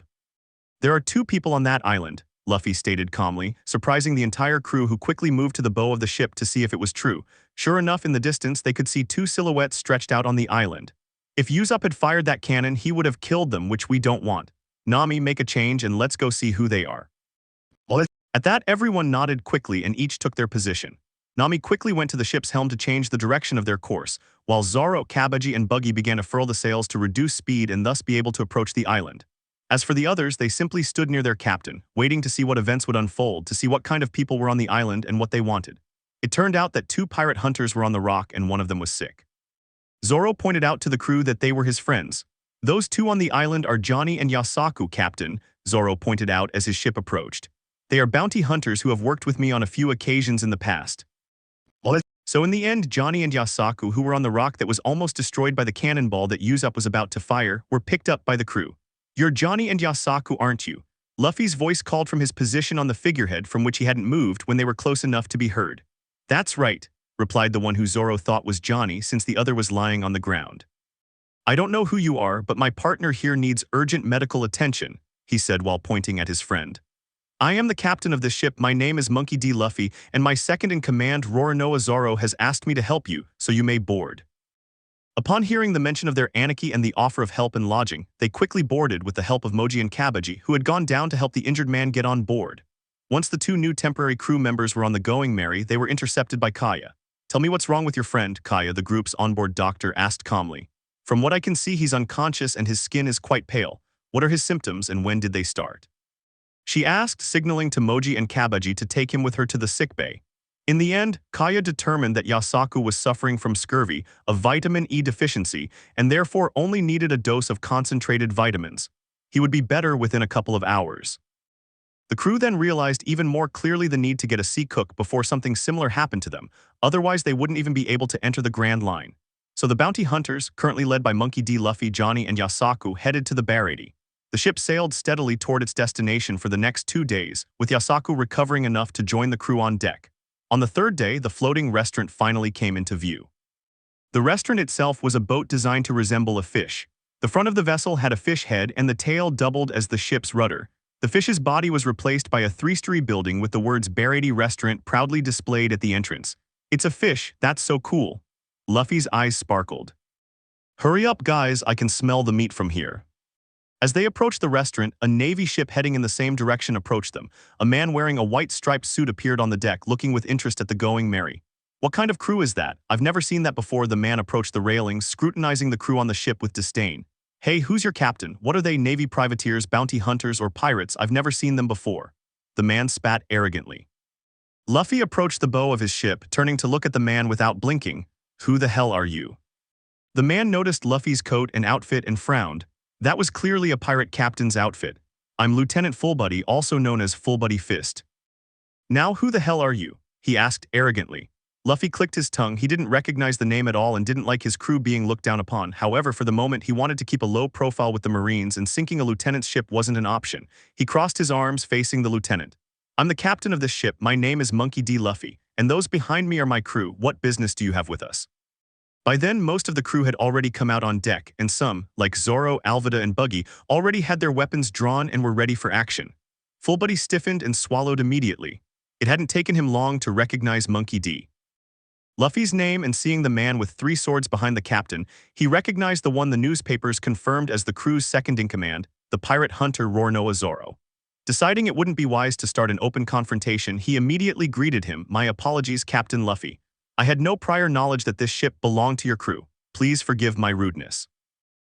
There are 2 people on that island, Luffy stated calmly, surprising the entire crew, who quickly moved to the bow of the ship to see if it was true. Sure enough, in the distance they could see 2 silhouettes stretched out on the island. If Usopp had fired that cannon, he would have killed them, which we don't want. Nami, make a change and let's go see who they are. At that, everyone nodded quickly and each took their position. Nami quickly went to the ship's helm to change the direction of their course, while Zoro, Kabaji, and Buggy began to furl the sails to reduce speed and thus be able to approach the island. As for the others, they simply stood near their captain, waiting to see what events would unfold, to see what kind of people were on the island and what they wanted. It turned out that 2 pirate hunters were on the rock and one of them was sick. Zoro pointed out to the crew that they were his friends. Those 2 on the island are Johnny and Yasaku, Captain, Zoro pointed out as his ship approached. They are bounty hunters who have worked with me on a few occasions in the past. So in the end, Johnny and Yasaku, who were on the rock that was almost destroyed by the cannonball that Usopp was about to fire, were picked up by the crew. You're Johnny and Yasaku, aren't you? Luffy's voice called from his position on the figurehead, from which he hadn't moved when they were close enough to be heard. That's right, replied the one who Zoro thought was Johnny, since the other was lying on the ground. I don't know who you are, but my partner here needs urgent medical attention, he said while pointing at his friend. I am the captain of this ship. My name is Monkey D Luffy, and my second-in-command, Roronoa Zoro, has asked me to help you, so you may board. Upon hearing the mention of their anarchy and the offer of help and lodging, they quickly boarded with the help of Moji and Kabaji, who had gone down to help the injured man get on board. Once the 2 new temporary crew members were on the Going Merry, they were intercepted by Kaya. Tell me what's wrong with your friend, Kaya, the group's onboard doctor asked calmly. From what I can see, he's unconscious and his skin is quite pale. What are his symptoms and when did they start? She asked, signaling to Moji and Kabaji to take him with her to the sickbay. In the end, Kaya determined that Yasaku was suffering from scurvy, a vitamin E deficiency, and therefore only needed a dose of concentrated vitamins. He would be better within a couple of hours. The crew then realized even more clearly the need to get a sea cook before something similar happened to them, otherwise they wouldn't even be able to enter the Grand Line. So the bounty hunters, currently led by Monkey D. Luffy, Johnny, and Yasaku, headed to the Barady. The ship sailed steadily toward its destination for the next 2 days, with Yasaku recovering enough to join the crew on deck. On the 3rd day, the floating restaurant finally came into view. The restaurant itself was a boat designed to resemble a fish. The front of the vessel had a fish head and the tail doubled as the ship's rudder. The fish's body was replaced by a 3-story building with the words Barady Restaurant proudly displayed at the entrance. It's a fish, that's so cool. Luffy's eyes sparkled. Hurry up, guys, I can smell the meat from here. As they approached the restaurant, a Navy ship heading in the same direction approached them. A man wearing a white striped suit appeared on the deck, looking with interest at the Going Merry. What kind of crew is that? I've never seen that before. The man approached the railings, scrutinizing the crew on the ship with disdain. Hey, who's your captain? What are they, Navy privateers, bounty hunters, or pirates? I've never seen them before. The man spat arrogantly. Luffy approached the bow of his ship, turning to look at the man without blinking. Who the hell are you? The man noticed Luffy's coat and outfit and frowned. That was clearly a pirate captain's outfit. I'm Lieutenant Fullbuddy, also known as Fullbuddy Fist. Now who the hell are you? He asked arrogantly. Luffy clicked his tongue. He didn't recognize the name at all and didn't like his crew being looked down upon. However, for the moment he wanted to keep a low profile with the Marines, and sinking a lieutenant's ship wasn't an option. He crossed his arms, facing the lieutenant. I'm the captain of this ship. My name is Monkey D. Luffy, and those behind me are my crew. What business do you have with us? By then, most of the crew had already come out on deck, and some, like Zoro, Alvida, and Buggy, already had their weapons drawn and were ready for action. Fullbuddy stiffened and swallowed immediately. It hadn't taken him long to recognize Monkey D. Luffy's name, and seeing the man with 3 swords behind the captain, he recognized the one the newspapers confirmed as the crew's second-in-command, the pirate hunter Roronoa Zoro. Deciding it wouldn't be wise to start an open confrontation, he immediately greeted him. My apologies, Captain Luffy. I had no prior knowledge that this ship belonged to your crew. Please forgive my rudeness.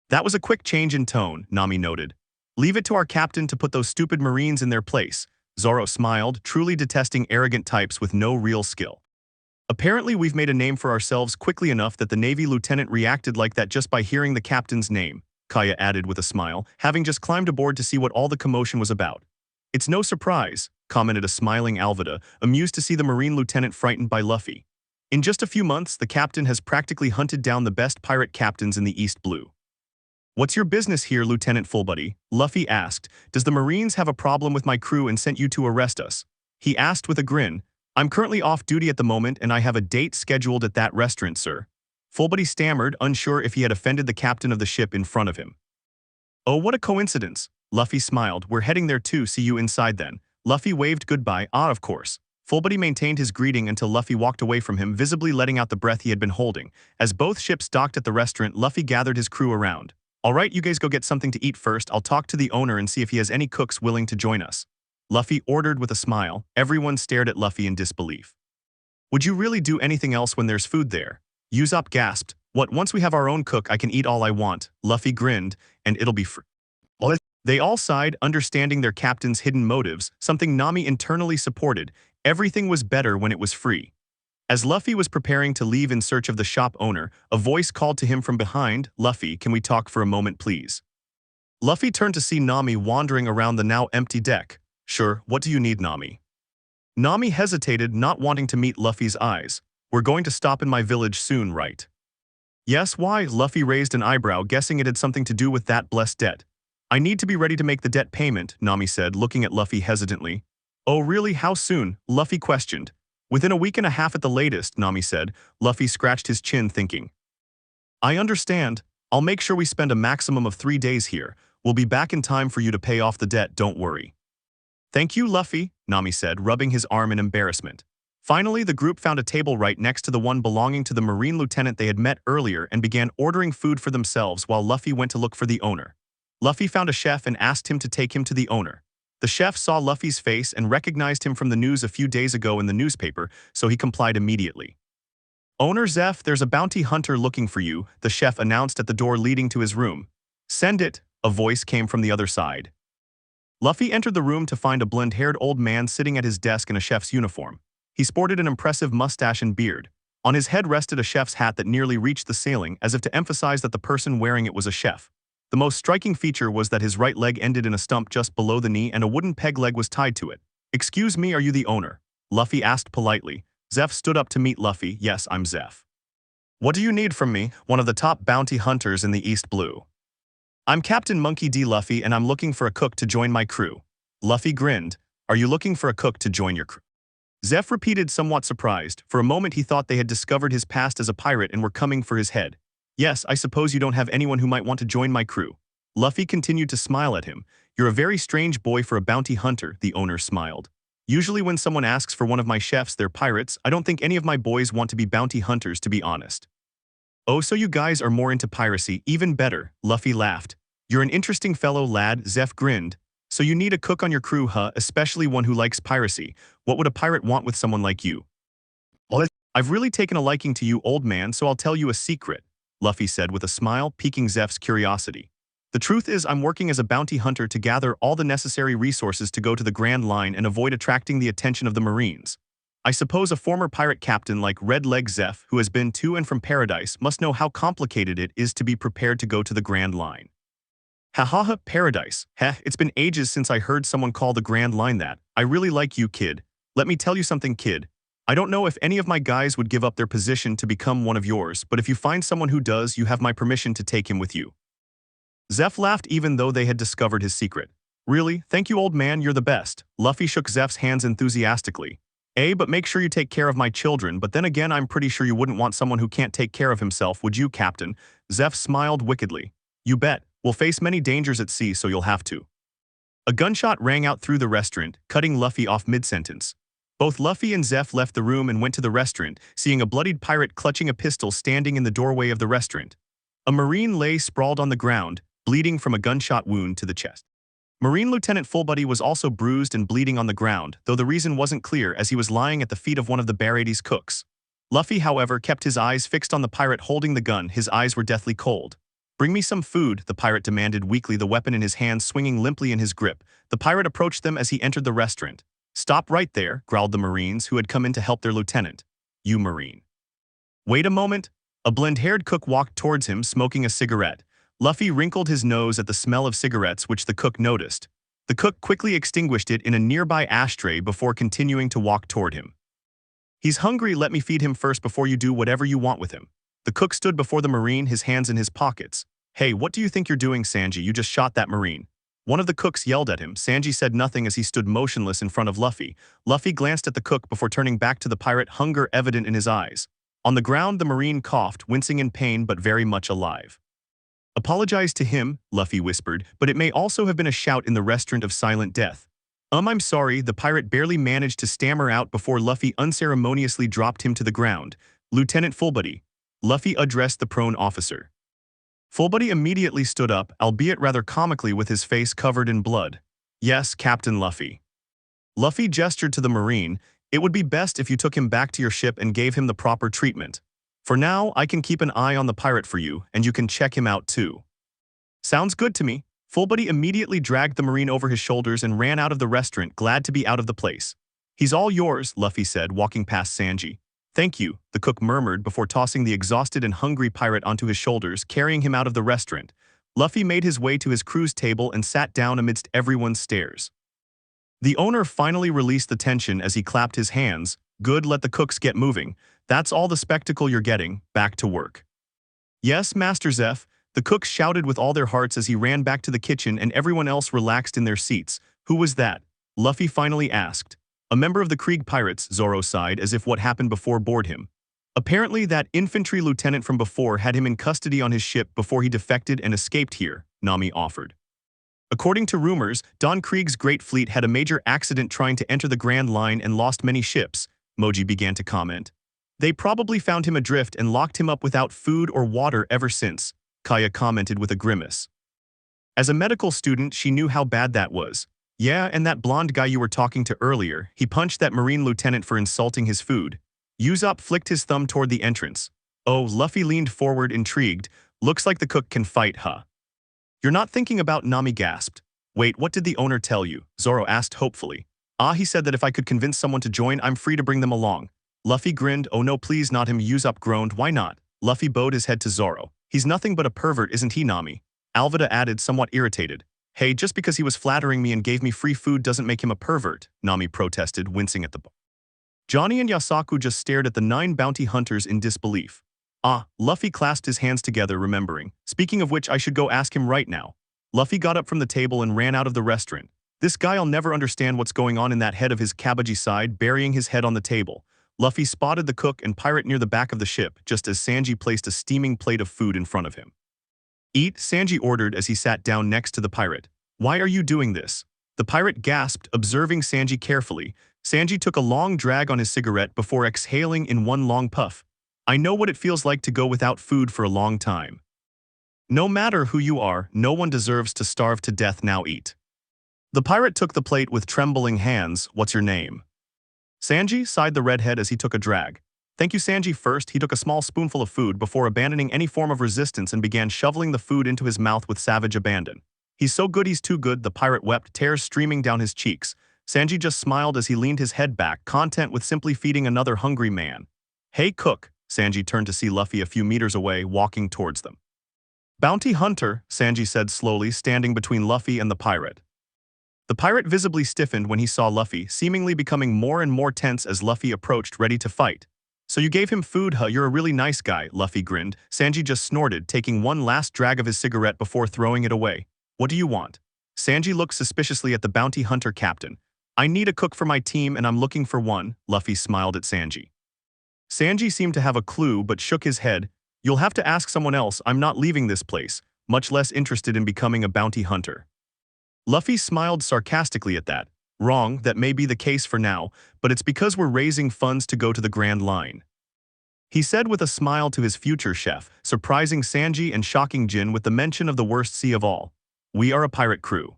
That was a quick change in tone, Nami noted. Leave it to our captain to put those stupid Marines in their place. Zoro smiled, truly detesting arrogant types with no real skill. Apparently we've made a name for ourselves quickly enough that the Navy lieutenant reacted like that just by hearing the captain's name, Kaya added with a smile, having just climbed aboard to see what all the commotion was about. It's no surprise, commented a smiling Alvida, amused to see the Marine lieutenant frightened by Luffy. In just a few months, the captain has practically hunted down the best pirate captains in the East Blue. "What's your business here, Lieutenant Fullbuddy?" Luffy asked. "Does the Marines have a problem with my crew and sent you to arrest us?" He asked with a grin. "I'm currently off duty at the moment and I have a date scheduled at that restaurant, sir." Fullbuddy stammered, unsure if he had offended the captain of the ship in front of him. "Oh, what a coincidence." Luffy smiled. "We're heading there too, see you inside then." Luffy waved goodbye. "Ah, of course." Fullbuddy maintained his greeting until Luffy walked away from him, visibly letting out the breath he had been holding. As both ships docked at the restaurant, Luffy gathered his crew around. "Alright, you guys go get something to eat first. I'll talk to the owner and see if he has any cooks willing to join us." Luffy ordered with a smile. Everyone stared at Luffy in disbelief. "Would you really do anything else when there's food there?" Usopp gasped. "What, once we have our own cook I can eat all I want?" Luffy grinned. "And it'll be free." They all sighed, understanding their captain's hidden motives, something Nami internally supported. Everything was better when it was free. As Luffy was preparing to leave in search of the shop owner, a voice called to him from behind. "Luffy, can we talk for a moment, please?" Luffy turned to see Nami wandering around the now empty deck. "Sure, what do you need, Nami?" Nami hesitated, not wanting to meet Luffy's eyes. "We're going to stop in my village soon, right?" "Yes, why?" Luffy raised an eyebrow, guessing it had something to do with that blessed debt. "I need to be ready to make the debt payment," Nami said, looking at Luffy hesitantly. "Oh really, how soon?" Luffy questioned. "Within a week and a half at the latest," Nami said. Luffy scratched his chin, thinking. "I understand. I'll make sure we spend a maximum of 3 days here. We'll be back in time for you to pay off the debt, don't worry." "Thank you, Luffy," Nami said, rubbing his arm in embarrassment. Finally, the group found a table right next to the one belonging to the Marine lieutenant they had met earlier and began ordering food for themselves while Luffy went to look for the owner. Luffy found a chef and asked him to take him to the owner. The chef saw Luffy's face and recognized him from the news a few days ago in the newspaper, so he complied immediately. "Owner Zeph, there's a bounty hunter looking for you," the chef announced at the door leading to his room. "Send it," a voice came from the other side. Luffy entered the room to find a blonde-haired old man sitting at his desk in a chef's uniform. He sported an impressive mustache and beard. On his head rested a chef's hat that nearly reached the ceiling, as if to emphasize that the person wearing it was a chef. The most striking feature was that his right leg ended in a stump just below the knee and a wooden peg leg was tied to it. "Excuse me, are you the owner?" Luffy asked politely. Zeph stood up to meet Luffy. "Yes, I'm Zeph." "What do you need from me?" "One of the top bounty hunters in the East Blue." "I'm Captain Monkey D Luffy and I'm looking for a cook to join my crew." Luffy grinned. "Are you looking for a cook to join your crew?" Zeph repeated, somewhat surprised. For a moment he thought they had discovered his past as a pirate and were coming for his head. "Yes, I suppose you don't have anyone who might want to join my crew." Luffy continued to smile at him. "You're a very strange boy for a bounty hunter," the owner smiled. "Usually when someone asks for one of my chefs, they're pirates. I don't think any of my boys want to be bounty hunters, to be honest." "Oh, so you guys are more into piracy, even better," Luffy laughed. "You're an interesting fellow, lad," Zeph grinned. "So you need a cook on your crew, huh? Especially one who likes piracy. What would a pirate want with someone like you?" "I've really taken a liking to you, old man, so I'll tell you a secret," Luffy said with a smile, piquing Zeph's curiosity. "The truth is I'm working as a bounty hunter to gather all the necessary resources to go to the Grand Line and avoid attracting the attention of the Marines. I suppose a former pirate captain like Red Leg Zeph, who has been to and from Paradise, must know how complicated it is to be prepared to go to the Grand Line." "Ha ha ha, Paradise. Heh, it's been ages since I heard someone call the Grand Line that. I really like you, kid. Let me tell you something, kid. I don't know if any of my guys would give up their position to become one of yours, but if you find someone who does, you have my permission to take him with you." Zeph laughed even though they had discovered his secret. "Really? Thank you, old man, you're the best." Luffy shook Zeph's hands enthusiastically. But make sure you take care of my children, but then again I'm pretty sure you wouldn't want someone who can't take care of himself, would you, Captain?" Zeph smiled wickedly. "You bet. We'll face many dangers at sea, so you'll have to." A gunshot rang out through the restaurant, cutting Luffy off mid-sentence. Both Luffy and Zeph left the room and went to the restaurant, seeing a bloodied pirate clutching a pistol standing in the doorway of the restaurant. A Marine lay sprawled on the ground, bleeding from a gunshot wound to the chest. Marine Lieutenant Fullbuddy was also bruised and bleeding on the ground, though the reason wasn't clear as he was lying at the feet of one of the Barades' cooks. Luffy, however, kept his eyes fixed on the pirate holding the gun. His eyes were deathly cold. "Bring me some food," the pirate demanded weakly, the weapon in his hand swinging limply in his grip. The pirate approached them as he entered the restaurant. "Stop right there," growled the Marines who had come in to help their lieutenant. "You Marine." "Wait a moment." A blonde-haired cook walked towards him, smoking a cigarette. Luffy wrinkled his nose at the smell of cigarettes, which the cook noticed. The cook quickly extinguished it in a nearby ashtray before continuing to walk toward him. He's hungry, let me feed him first before you do whatever you want with him. The cook stood before the Marine, his hands in his pockets. Hey, what do you think you're doing, Sanji? You just shot that Marine. One of the cooks yelled at him. Sanji said nothing as he stood motionless in front of Luffy. Luffy glanced at the cook before turning back to the pirate, hunger evident in his eyes. On the ground, the Marine coughed, wincing in pain but very much alive. Apologize to him, Luffy whispered, but it may also have been a shout in the restaurant of silent death. I'm sorry, the pirate barely managed to stammer out before Luffy unceremoniously dropped him to the ground. Lieutenant Fullbody. Luffy addressed the prone officer. Fullbody immediately stood up, albeit rather comically with his face covered in blood. Yes, Captain Luffy. Luffy gestured to the Marine. It would be best if you took him back to your ship and gave him the proper treatment. For now, I can keep an eye on the pirate for you, and you can check him out too. Sounds good to me. Fullbody immediately dragged the Marine over his shoulders and ran out of the restaurant, glad to be out of the place. He's all yours, Luffy said, walking past Sanji. Thank you, the cook murmured before tossing the exhausted and hungry pirate onto his shoulders, carrying him out of the restaurant. Luffy made his way to his crew's table and sat down amidst everyone's stares. The owner finally released the tension as he clapped his hands. Good, let the cooks get moving. That's all the spectacle you're getting. Back to work. Yes, Master Zeph, the cooks shouted with all their hearts as he ran back to the kitchen and everyone else relaxed in their seats. Who was that? Luffy finally asked. A member of the Krieg pirates, Zoro sighed as if what happened before bored him. Apparently that infantry lieutenant from before had him in custody on his ship before he defected and escaped here, Nami offered. According to rumors, Don Krieg's great fleet had a major accident trying to enter the Grand Line and lost many ships, Moji began to comment. They probably found him adrift and locked him up without food or water ever since, Kaya commented with a grimace. As a medical student, she knew how bad that was. Yeah, and that blonde guy you were talking to earlier, he punched that Marine lieutenant for insulting his food. Usopp flicked his thumb toward the entrance. Oh, Luffy leaned forward, intrigued. Looks like the cook can fight, huh? You're not thinking about, Nami gasped. Wait, what did the owner tell you? Zoro asked hopefully. He said that if I could convince someone to join, I'm free to bring them along. Luffy grinned. Oh no, please not him. Usopp groaned. Why not? Luffy bowed his head to Zoro. He's nothing but a pervert, isn't he, Nami? Alvida added, somewhat irritated. Hey, just because he was flattering me and gave me free food doesn't make him a pervert, Nami protested, wincing at the bar. Johnny and Yasaku just stared at the 9 bounty hunters in disbelief. Luffy clasped his hands together, remembering. Speaking of which, I should go ask him right now. Luffy got up from the table and ran out of the restaurant. This guy'll never understand what's going on in that head of his cabbagey side, burying his head on the table. Luffy spotted the cook and pirate near the back of the ship, just as Sanji placed a steaming plate of food in front of him. Eat, Sanji ordered as he sat down next to the pirate. Why are you doing this? The pirate gasped, observing Sanji carefully. Sanji took a long drag on his cigarette before exhaling in one long puff. I know what it feels like to go without food for a long time. No matter who you are, no one deserves to starve to death. Now eat. The pirate took the plate with trembling hands. What's your name? Sanji, sighed the redhead as he took a drag. Thank you, Sanji. First, he took a small spoonful of food before abandoning any form of resistance and began shoveling the food into his mouth with savage abandon. He's so good, he's too good, the pirate wept, tears streaming down his cheeks. Sanji just smiled as he leaned his head back, content with simply feeding another hungry man. Hey, cook. Sanji turned to see Luffy a few meters away, walking towards them. Bounty hunter, Sanji said slowly, standing between Luffy and the pirate. The pirate visibly stiffened when he saw Luffy, seemingly becoming more and more tense as Luffy approached, ready to fight. So you gave him food, huh? You're a really nice guy, Luffy grinned. Sanji just snorted, taking one last drag of his cigarette before throwing it away. What do you want? Sanji looked suspiciously at the bounty hunter captain. I need a cook for my team and I'm looking for one, Luffy smiled at Sanji. Sanji seemed to have a clue but shook his head. You'll have to ask someone else, I'm not leaving this place, much less interested in becoming a bounty hunter. Luffy smiled sarcastically at that. Wrong, that may be the case for now, but it's because we're raising funds to go to the Grand Line. He said with a smile to his future chef, surprising Sanji and shocking Jin with the mention of the worst sea of all. We are a pirate crew.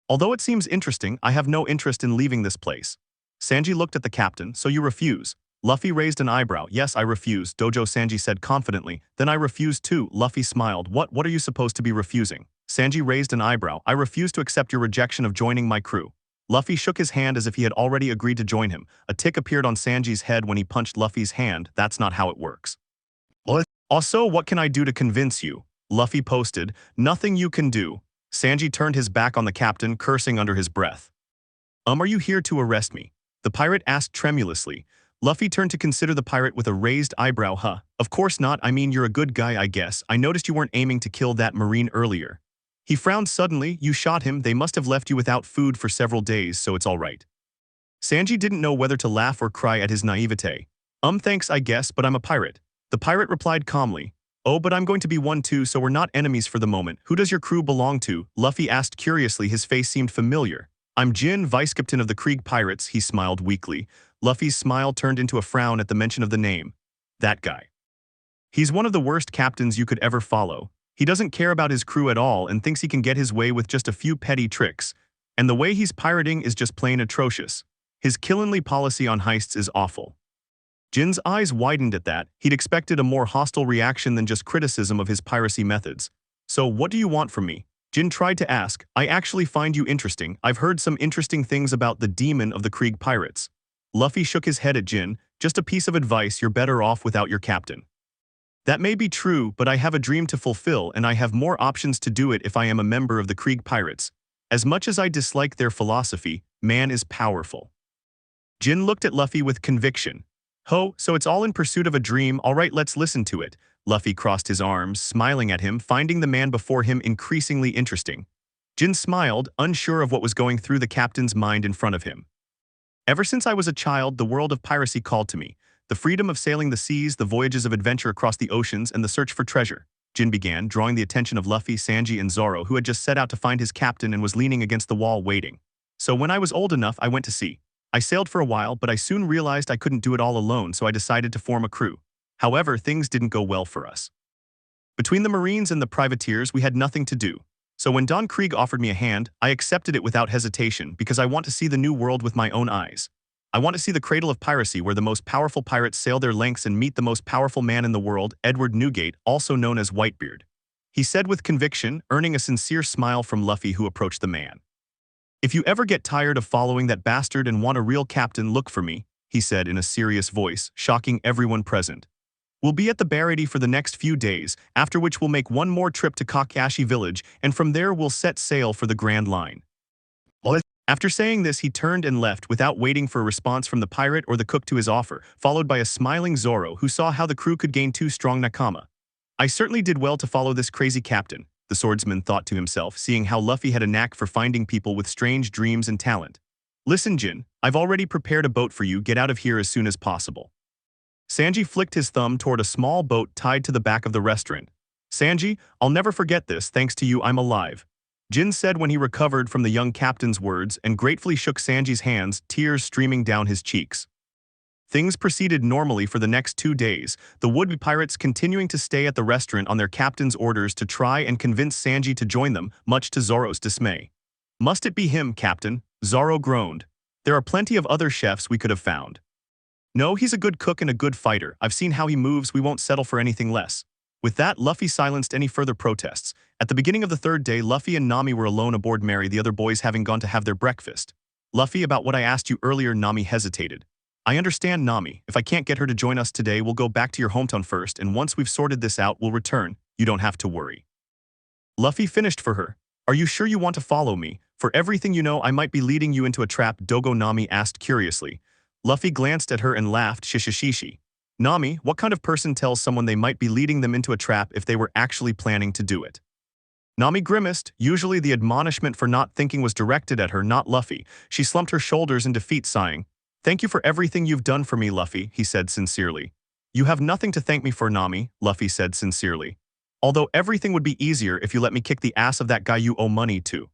Although it seems interesting, I have no interest in leaving this place. Sanji looked at the captain. So you refuse? Luffy raised an eyebrow. Yes, I refuse, Dojo Sanji said confidently. Then I refuse too, Luffy smiled. What are you supposed to be refusing? Sanji raised an eyebrow. I refuse to accept your rejection of joining my crew. Luffy shook his hand as if he had already agreed to join him. A tick appeared on Sanji's head when he punched Luffy's hand. That's not how it works. What? Also, what can I do to convince you? Luffy posted. Nothing you can do. Sanji turned his back on the captain, cursing under his breath. Are you here to arrest me? The pirate asked tremulously. Luffy turned to consider the pirate with a raised eyebrow. Huh, of course not, I mean you're a good guy I guess. I noticed you weren't aiming to kill that marine earlier. He frowned suddenly. You shot him, they must have left you without food for several days, so it's alright. Sanji didn't know whether to laugh or cry at his naivete. Thanks I guess, but I'm a pirate. The pirate replied calmly. Oh, but I'm going to be one too, so we're not enemies for the moment. Who does your crew belong to? Luffy asked curiously. His face seemed familiar. I'm Jin, vice captain of the Krieg Pirates, he smiled weakly. Luffy's smile turned into a frown at the mention of the name. That guy. He's one of the worst captains you could ever follow. He doesn't care about his crew at all and thinks he can get his way with just a few petty tricks. And the way he's pirating is just plain atrocious. His killenly policy on heists is awful. Jin's eyes widened at that. He'd expected a more hostile reaction than just criticism of his piracy methods. So what do you want from me? Jin tried to ask. I actually find you interesting. I've heard some interesting things about the demon of the Krieg Pirates. Luffy shook his head at Jin. Just a piece of advice, you're better off without your captain. That may be true, but I have a dream to fulfill and I have more options to do it if I am a member of the Krieg Pirates. As much as I dislike their philosophy, man is powerful. Jin looked at Luffy with conviction. Ho, so it's all in pursuit of a dream, alright, let's listen to it. Luffy crossed his arms, smiling at him, finding the man before him increasingly interesting. Jin smiled, unsure of what was going through the captain's mind in front of him. Ever since I was a child, the world of piracy called to me. The freedom of sailing the seas, the voyages of adventure across the oceans, and the search for treasure. Jin began, drawing the attention of Luffy, Sanji, and Zoro, who had just set out to find his captain and was leaning against the wall waiting. So when I was old enough, I went to sea. I sailed for a while, but I soon realized I couldn't do it all alone, so I decided to form a crew. However, things didn't go well for us. Between the Marines and the privateers, we had nothing to do. So when Don Krieg offered me a hand, I accepted it without hesitation because I want to see the new world with my own eyes. I want to see the cradle of piracy where the most powerful pirates sail their lengths and meet the most powerful man in the world, Edward Newgate, also known as Whitebeard. He said with conviction, earning a sincere smile from Luffy, who approached the man. If you ever get tired of following that bastard and want a real captain, look for me, he said in a serious voice, shocking everyone present. We'll be at the Barady for the next few days, after which we'll make one more trip to Kakashi village, and from there we'll set sail for the Grand Line. After saying this, he turned and left without waiting for a response from the pirate or the cook to his offer, followed by a smiling Zoro who saw how the crew could gain 2 strong nakama. I certainly did well to follow this crazy captain, the swordsman thought to himself, seeing how Luffy had a knack for finding people with strange dreams and talent. Listen, Jin, I've already prepared a boat for you. Get out of here as soon as possible. Sanji flicked his thumb toward a small boat tied to the back of the restaurant. Sanji, I'll never forget this. Thanks to you, I'm alive. Jin said when he recovered from the young captain's words and gratefully shook Sanji's hands, tears streaming down his cheeks. Things proceeded normally for the next 2 days, the would-be pirates continuing to stay at the restaurant on their captain's orders to try and convince Sanji to join them, much to Zoro's dismay. Must it be him, Captain? Zoro groaned. There are plenty of other chefs we could have found. No, he's a good cook and a good fighter. I've seen how he moves, we won't settle for anything less. With that, Luffy silenced any further protests. At the beginning of the 3rd day, Luffy and Nami were alone aboard Mary, the other boys having gone to have their breakfast. Luffy, about what I asked you earlier, Nami hesitated. I understand, Nami. If I can't get her to join us today, we'll go back to your hometown first, and once we've sorted this out, we'll return. You don't have to worry. Luffy finished for her. Are you sure you want to follow me? For everything you know, I might be leading you into a trap, Dogo, Nami asked curiously. Luffy glanced at her and laughed, shishishishi. Nami, what kind of person tells someone they might be leading them into a trap if they were actually planning to do it? Nami grimaced. Usually the admonishment for not thinking was directed at her, not Luffy. She slumped her shoulders in defeat, sighing. Thank you for everything you've done for me, Luffy, he said sincerely. You have nothing to thank me for, Nami, Luffy said sincerely. Although everything would be easier if you let me kick the ass of that guy you owe money to.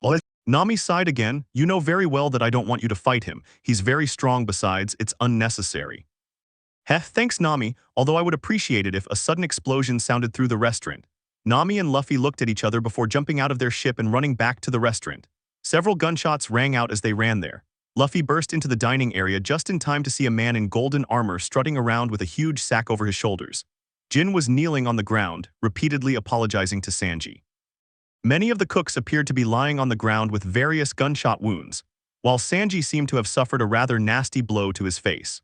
What? Nami sighed again. You know very well that I don't want you to fight him. He's very strong, besides, it's unnecessary. Heh, thanks, Nami, although I would appreciate it if a sudden explosion sounded through the restaurant. Nami and Luffy looked at each other before jumping out of their ship and running back to the restaurant. Several gunshots rang out as they ran there. Luffy burst into the dining area just in time to see a man in golden armor strutting around with a huge sack over his shoulders. Jin was kneeling on the ground, repeatedly apologizing to Sanji. Many of the cooks appeared to be lying on the ground with various gunshot wounds, while Sanji seemed to have suffered a rather nasty blow to his face.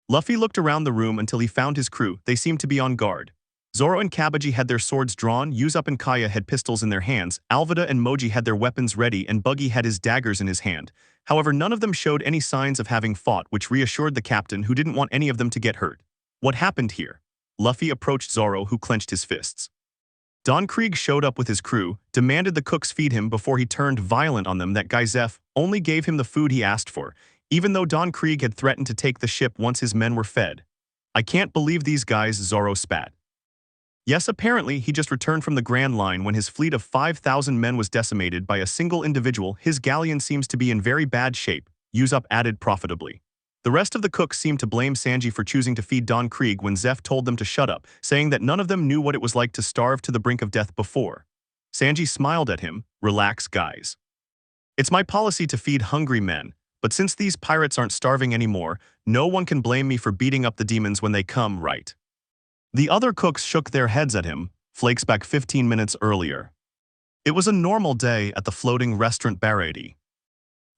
Luffy looked around the room until he found his crew. They seemed to be on guard. Zoro and Kabaji had their swords drawn, Usopp and Kaya had pistols in their hands, Alvida and Moji had their weapons ready, and Buggy had his daggers in his hand. However, none of them showed any signs of having fought, which reassured the captain, who didn't want any of them to get hurt. What happened here? Luffy approached Zoro, who clenched his fists. Don Krieg showed up with his crew, demanded the cooks feed him before he turned violent on them. That guy Zeph only gave him the food he asked for, even though Don Krieg had threatened to take the ship once his men were fed. I can't believe these guys, Zoro spat. Yes, apparently he just returned from the Grand Line when his fleet of 5,000 men was decimated by a single individual. His galleon seems to be in very bad shape, Usopp added profitably. The rest of the cooks seemed to blame Sanji for choosing to feed Don Krieg when Zeph told them to shut up, saying that none of them knew what it was like to starve to the brink of death before. Sanji smiled at him. Relax, guys. It's my policy to feed hungry men, but since these pirates aren't starving anymore, no one can blame me for beating up the demons when they come, right? The other cooks shook their heads at him, flakes back 15 minutes earlier. It was a normal day at the floating restaurant Barady.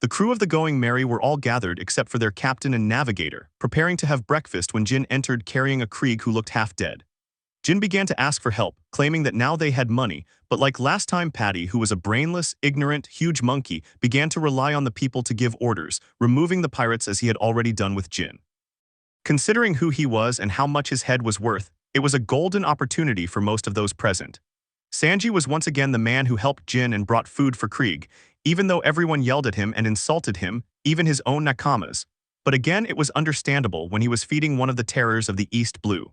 The crew of the Going Merry were all gathered except for their captain and navigator, preparing to have breakfast when Jin entered carrying a Krieg who looked half dead. Jin began to ask for help, claiming that now they had money, but like last time Patty, who was a brainless, ignorant, huge monkey, began to rely on the people to give orders, removing the pirates as he had already done with Jin. Considering who he was and how much his head was worth, it was a golden opportunity for most of those present. Sanji was once again the man who helped Jin and brought food for Krieg, even though everyone yelled at him and insulted him, even his own nakamas. But again, it was understandable when he was feeding one of the terrors of the East Blue.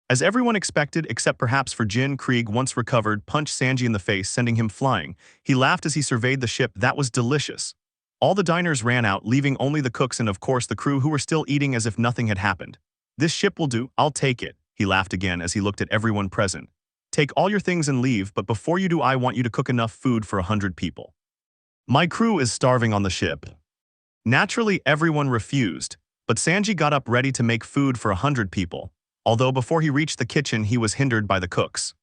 As everyone expected, except perhaps for Jin, Krieg, once recovered, punched Sanji in the face, sending him flying. He laughed as he surveyed the ship. That was delicious. All the diners ran out, leaving only the cooks and of course the crew, who were still eating as if nothing had happened. This ship will do, I'll take it, he laughed again as he looked at everyone present. Take all your things and leave, but before you do, I want you to cook enough food for 100 people. My crew is starving on the ship. Naturally, everyone refused, but Sanji got up ready to make food for 100 people, although before he reached the kitchen he was hindered by the cooks.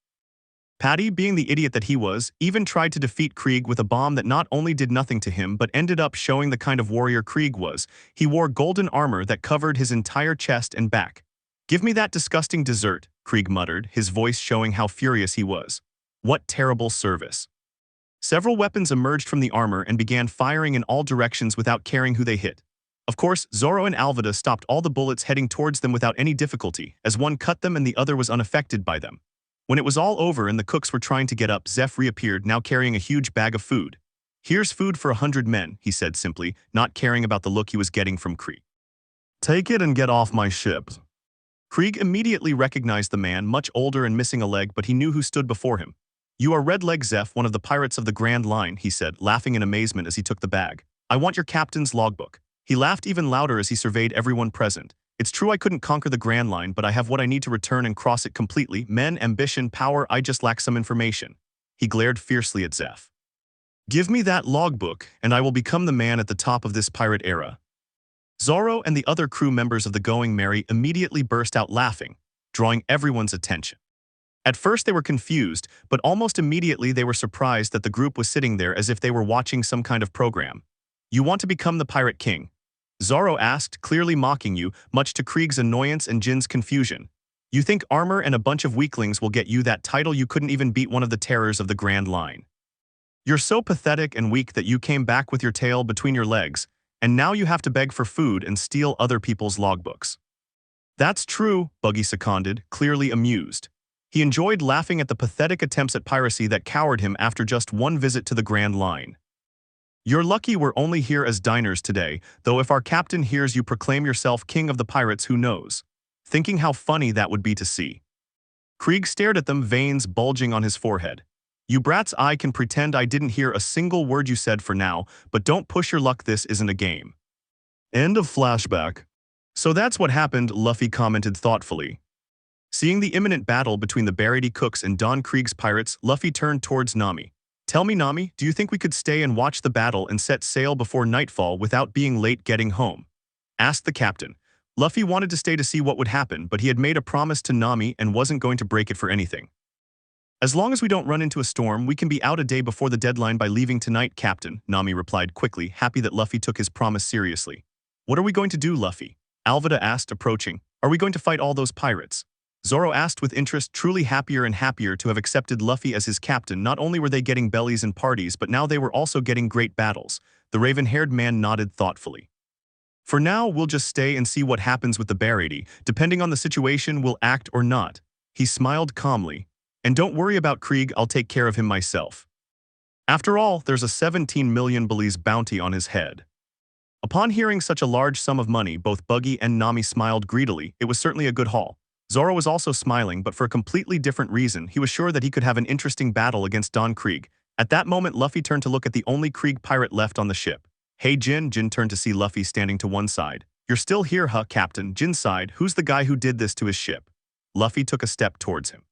Patty, being the idiot that he was, even tried to defeat Krieg with a bomb that not only did nothing to him but ended up showing the kind of warrior Krieg was. He wore golden armor that covered his entire chest and back. Give me that disgusting dessert, Krieg muttered, his voice showing how furious he was. What terrible service. Several weapons emerged from the armor and began firing in all directions without caring who they hit. Of course, Zoro and Alvida stopped all the bullets heading towards them without any difficulty, as one cut them and the other was unaffected by them. When it was all over and the cooks were trying to get up, Zeph reappeared, now carrying a huge bag of food. Here's food for 100 men, he said simply, not caring about the look he was getting from Krieg. Take it and get off my ship. Krieg immediately recognized the man, much older and missing a leg, but he knew who stood before him. You are Red Leg Zeph, one of the pirates of the Grand Line, he said, laughing in amazement as he took the bag. I want your captain's logbook. He laughed even louder as he surveyed everyone present. It's true I couldn't conquer the Grand Line, but I have what I need to return and cross it completely. Men, ambition, power, I just lack some information. He glared fiercely at Zeph. Give me that logbook, and I will become the man at the top of this pirate era. Zoro and the other crew members of the Going Merry immediately burst out laughing, drawing everyone's attention. At first they were confused, but almost immediately they were surprised that the group was sitting there as if they were watching some kind of program. You want to become the Pirate King? Zoro asked, clearly mocking you, much to Krieg's annoyance and Jin's confusion. You think armor and a bunch of weaklings will get you that title? You couldn't even beat one of the terrors of the Grand Line. You're so pathetic and weak that you came back with your tail between your legs, and now you have to beg for food and steal other people's logbooks. That's true, Buggy seconded, clearly amused. He enjoyed laughing at the pathetic attempts at piracy that cowered him after just one visit to the Grand Line. You're lucky we're only here as diners today, though if our captain hears you proclaim yourself king of the pirates, who knows? Thinking how funny that would be to see. Krieg stared at them, veins bulging on his forehead. You brats, I can pretend I didn't hear a single word you said for now, but don't push your luck, this isn't a game. End of flashback. So that's what happened, Luffy commented thoughtfully. Seeing the imminent battle between the Barady cooks and Don Krieg's pirates, Luffy turned towards Nami. Tell me, Nami, do you think we could stay and watch the battle and set sail before nightfall without being late getting home? Asked the captain. Luffy wanted to stay to see what would happen, but he had made a promise to Nami and wasn't going to break it for anything. As long as we don't run into a storm, we can be out a day before the deadline by leaving tonight, Captain, Nami replied quickly, happy that Luffy took his promise seriously. What are we going to do, Luffy? Alvida asked, approaching. Are we going to fight all those pirates? Zoro asked with interest, truly happier and happier to have accepted Luffy as his captain. Not only were they getting bellies and parties, but now they were also getting great battles. The raven-haired man nodded thoughtfully. For now, we'll just stay and see what happens with the Barady. Depending on the situation, we'll act or not. He smiled calmly. And don't worry about Krieg, I'll take care of him myself. After all, there's a 17 million Belize bounty on his head. Upon hearing such a large sum of money, both Buggy and Nami smiled greedily. It was certainly a good haul. Zoro was also smiling, but for a completely different reason. He was sure that he could have an interesting battle against Don Krieg. At that moment, Luffy turned to look at the only Krieg pirate left on the ship. Hey Jin. Jin turned to see Luffy standing to one side. You're still here, huh, Captain? Jin sighed. Who's the guy who did this to his ship? Luffy took a step towards him.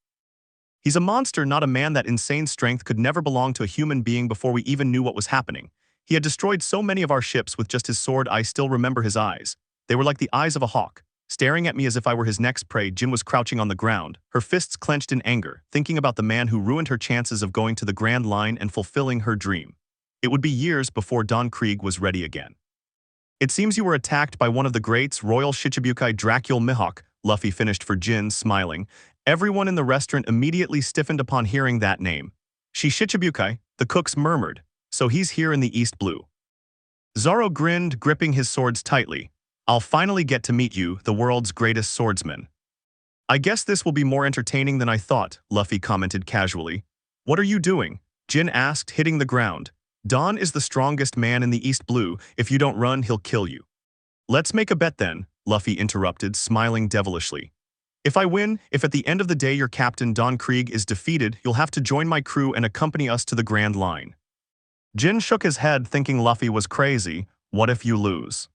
He's a monster, not a man. That insane strength could never belong to a human being. Before we even knew what was happening, he had destroyed so many of our ships with just his sword. I still remember his eyes. They were like the eyes of a hawk, staring at me as if I were his next prey. Jin was crouching on the ground, her fists clenched in anger, thinking about the man who ruined her chances of going to the Grand Line and fulfilling her dream. It would be years before Don Krieg was ready again. It seems you were attacked by one of the greats, Royal Shichibukai Dracul Mihawk, Luffy finished for Jin, smiling. Everyone in the restaurant immediately stiffened upon hearing that name. Shichibukai, the cooks murmured. So he's here in the East Blue. Zoro grinned, gripping his swords tightly. I'll finally get to meet you, the world's greatest swordsman. I guess this will be more entertaining than I thought, Luffy commented casually. What are you doing? Jin asked, hitting the ground. Don is the strongest man in the East Blue. If you don't run, he'll kill you. Let's make a bet then, Luffy interrupted, smiling devilishly. If I win, if at the end of the day your captain Don Krieg is defeated, you'll have to join my crew and accompany us to the Grand Line. Jin shook his head, thinking Luffy was crazy. What if you lose?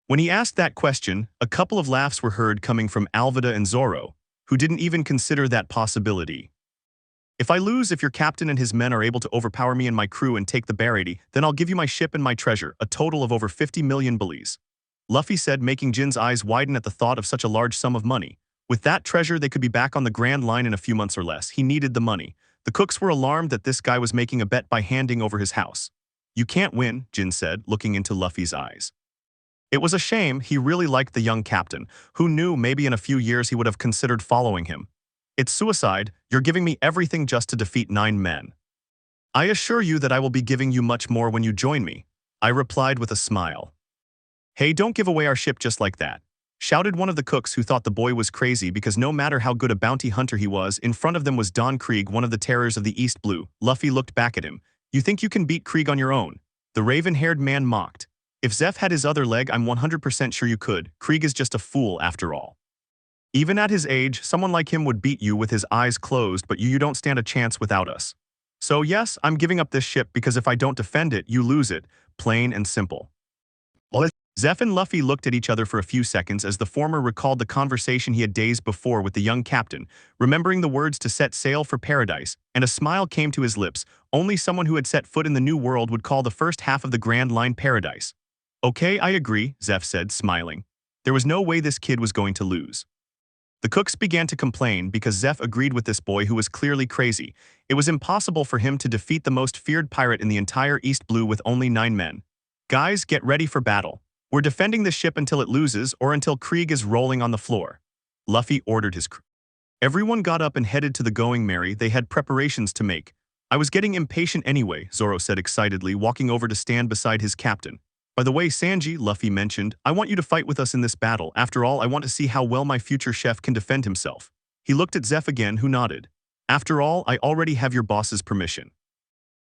When he asked that question, a couple of laughs were heard coming from Alvida and Zoro, who didn't even consider that possibility. If I lose, if your captain and his men are able to overpower me and my crew and take the Barady, then I'll give you my ship and my treasure, a total of over 50 million Belize. Luffy said, making Jin's eyes widen at the thought of such a large sum of money. With that treasure, they could be back on the Grand Line in a few months or less. He needed the money. The cooks were alarmed that this guy was making a bet by handing over his house. You can't win, Jin said, looking into Luffy's eyes. It was a shame. He really liked the young captain. Who knew, maybe in a few years he would have considered following him. It's suicide. You're giving me everything just to defeat 9 men. I assure you that I will be giving you much more when you join me, I replied with a smile. Hey, don't give away our ship just like that, shouted one of the cooks, who thought the boy was crazy because no matter how good a bounty hunter he was, in front of them was Don Krieg, one of the terrors of the East Blue. Luffy looked back at him. You think you can beat Krieg on your own? The raven-haired man mocked. If Zeph had his other leg, I'm 100% sure you could. Krieg is just a fool after all. Even at his age, someone like him would beat you with his eyes closed, but you don't stand a chance without us. So yes, I'm giving up this ship because if I don't defend it, you lose it. Plain and simple. Zeph and Luffy looked at each other for a few seconds as the former recalled the conversation he had days before with the young captain, remembering the words to set sail for paradise, and a smile came to his lips. Only someone who had set foot in the New World would call the first half of the Grand Line paradise. Okay, I agree, Zeph said, smiling. There was no way this kid was going to lose. The cooks began to complain because Zeph agreed with this boy who was clearly crazy. It was impossible for him to defeat the most feared pirate in the entire East Blue with only 9 men. Guys, get ready for battle. We're defending the ship until it loses or until Krieg is rolling on the floor. Luffy ordered his crew. Everyone got up and headed to the Going Merry. They had preparations to make. I was getting impatient anyway, Zoro said excitedly, walking over to stand beside his captain. By the way, Sanji, Luffy mentioned, I want you to fight with us in this battle. After all, I want to see how well my future chef can defend himself. He looked at Zeph again, who nodded. After all, I already have your boss's permission.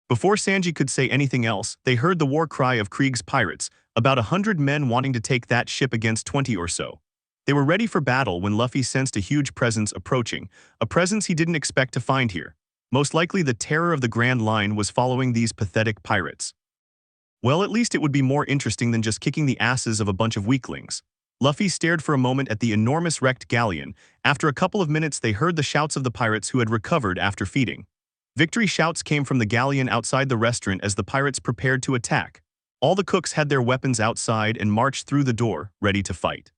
Before Sanji could say anything else, they heard the war cry of Krieg's pirates, about 100 men wanting to take that ship against 20 or so. They were ready for battle when Luffy sensed a huge presence approaching, a presence he didn't expect to find here. Most likely the terror of the Grand Line was following these pathetic pirates. Well, at least it would be more interesting than just kicking the asses of a bunch of weaklings. Luffy stared for a moment at the enormous wrecked galleon. After a couple of minutes, they heard the shouts of the pirates who had recovered after feeding. Victory shouts came from the galleon outside the restaurant as the pirates prepared to attack. All the cooks had their weapons outside and marched through the door, ready to fight.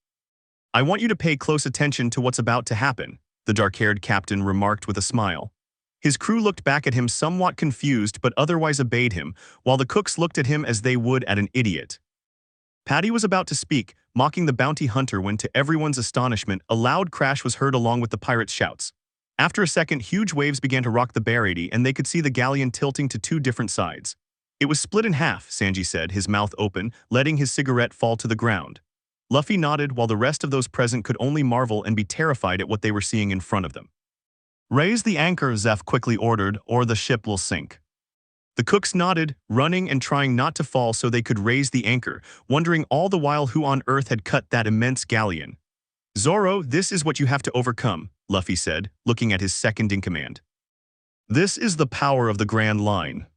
I want you to pay close attention to what's about to happen, the dark-haired captain remarked with a smile. His crew looked back at him somewhat confused but otherwise obeyed him, while the cooks looked at him as they would at an idiot. Patty was about to speak, mocking the bounty hunter when, to everyone's astonishment, a loud crash was heard along with the pirates' shouts. After a second, huge waves began to rock the Bear 80 and they could see the galleon tilting to two different sides. It was split in half, Sanji said, his mouth open, letting his cigarette fall to the ground. Luffy nodded while the rest of those present could only marvel and be terrified at what they were seeing in front of them. "Raise the anchor," Zeph quickly ordered, "or the ship will sink." The cooks nodded, running and trying not to fall so they could raise the anchor, wondering all the while who on earth had cut that immense galleon. "Zoro, this is what you have to overcome," Luffy said, looking at his second-in-command. "This is the power of the Grand Line."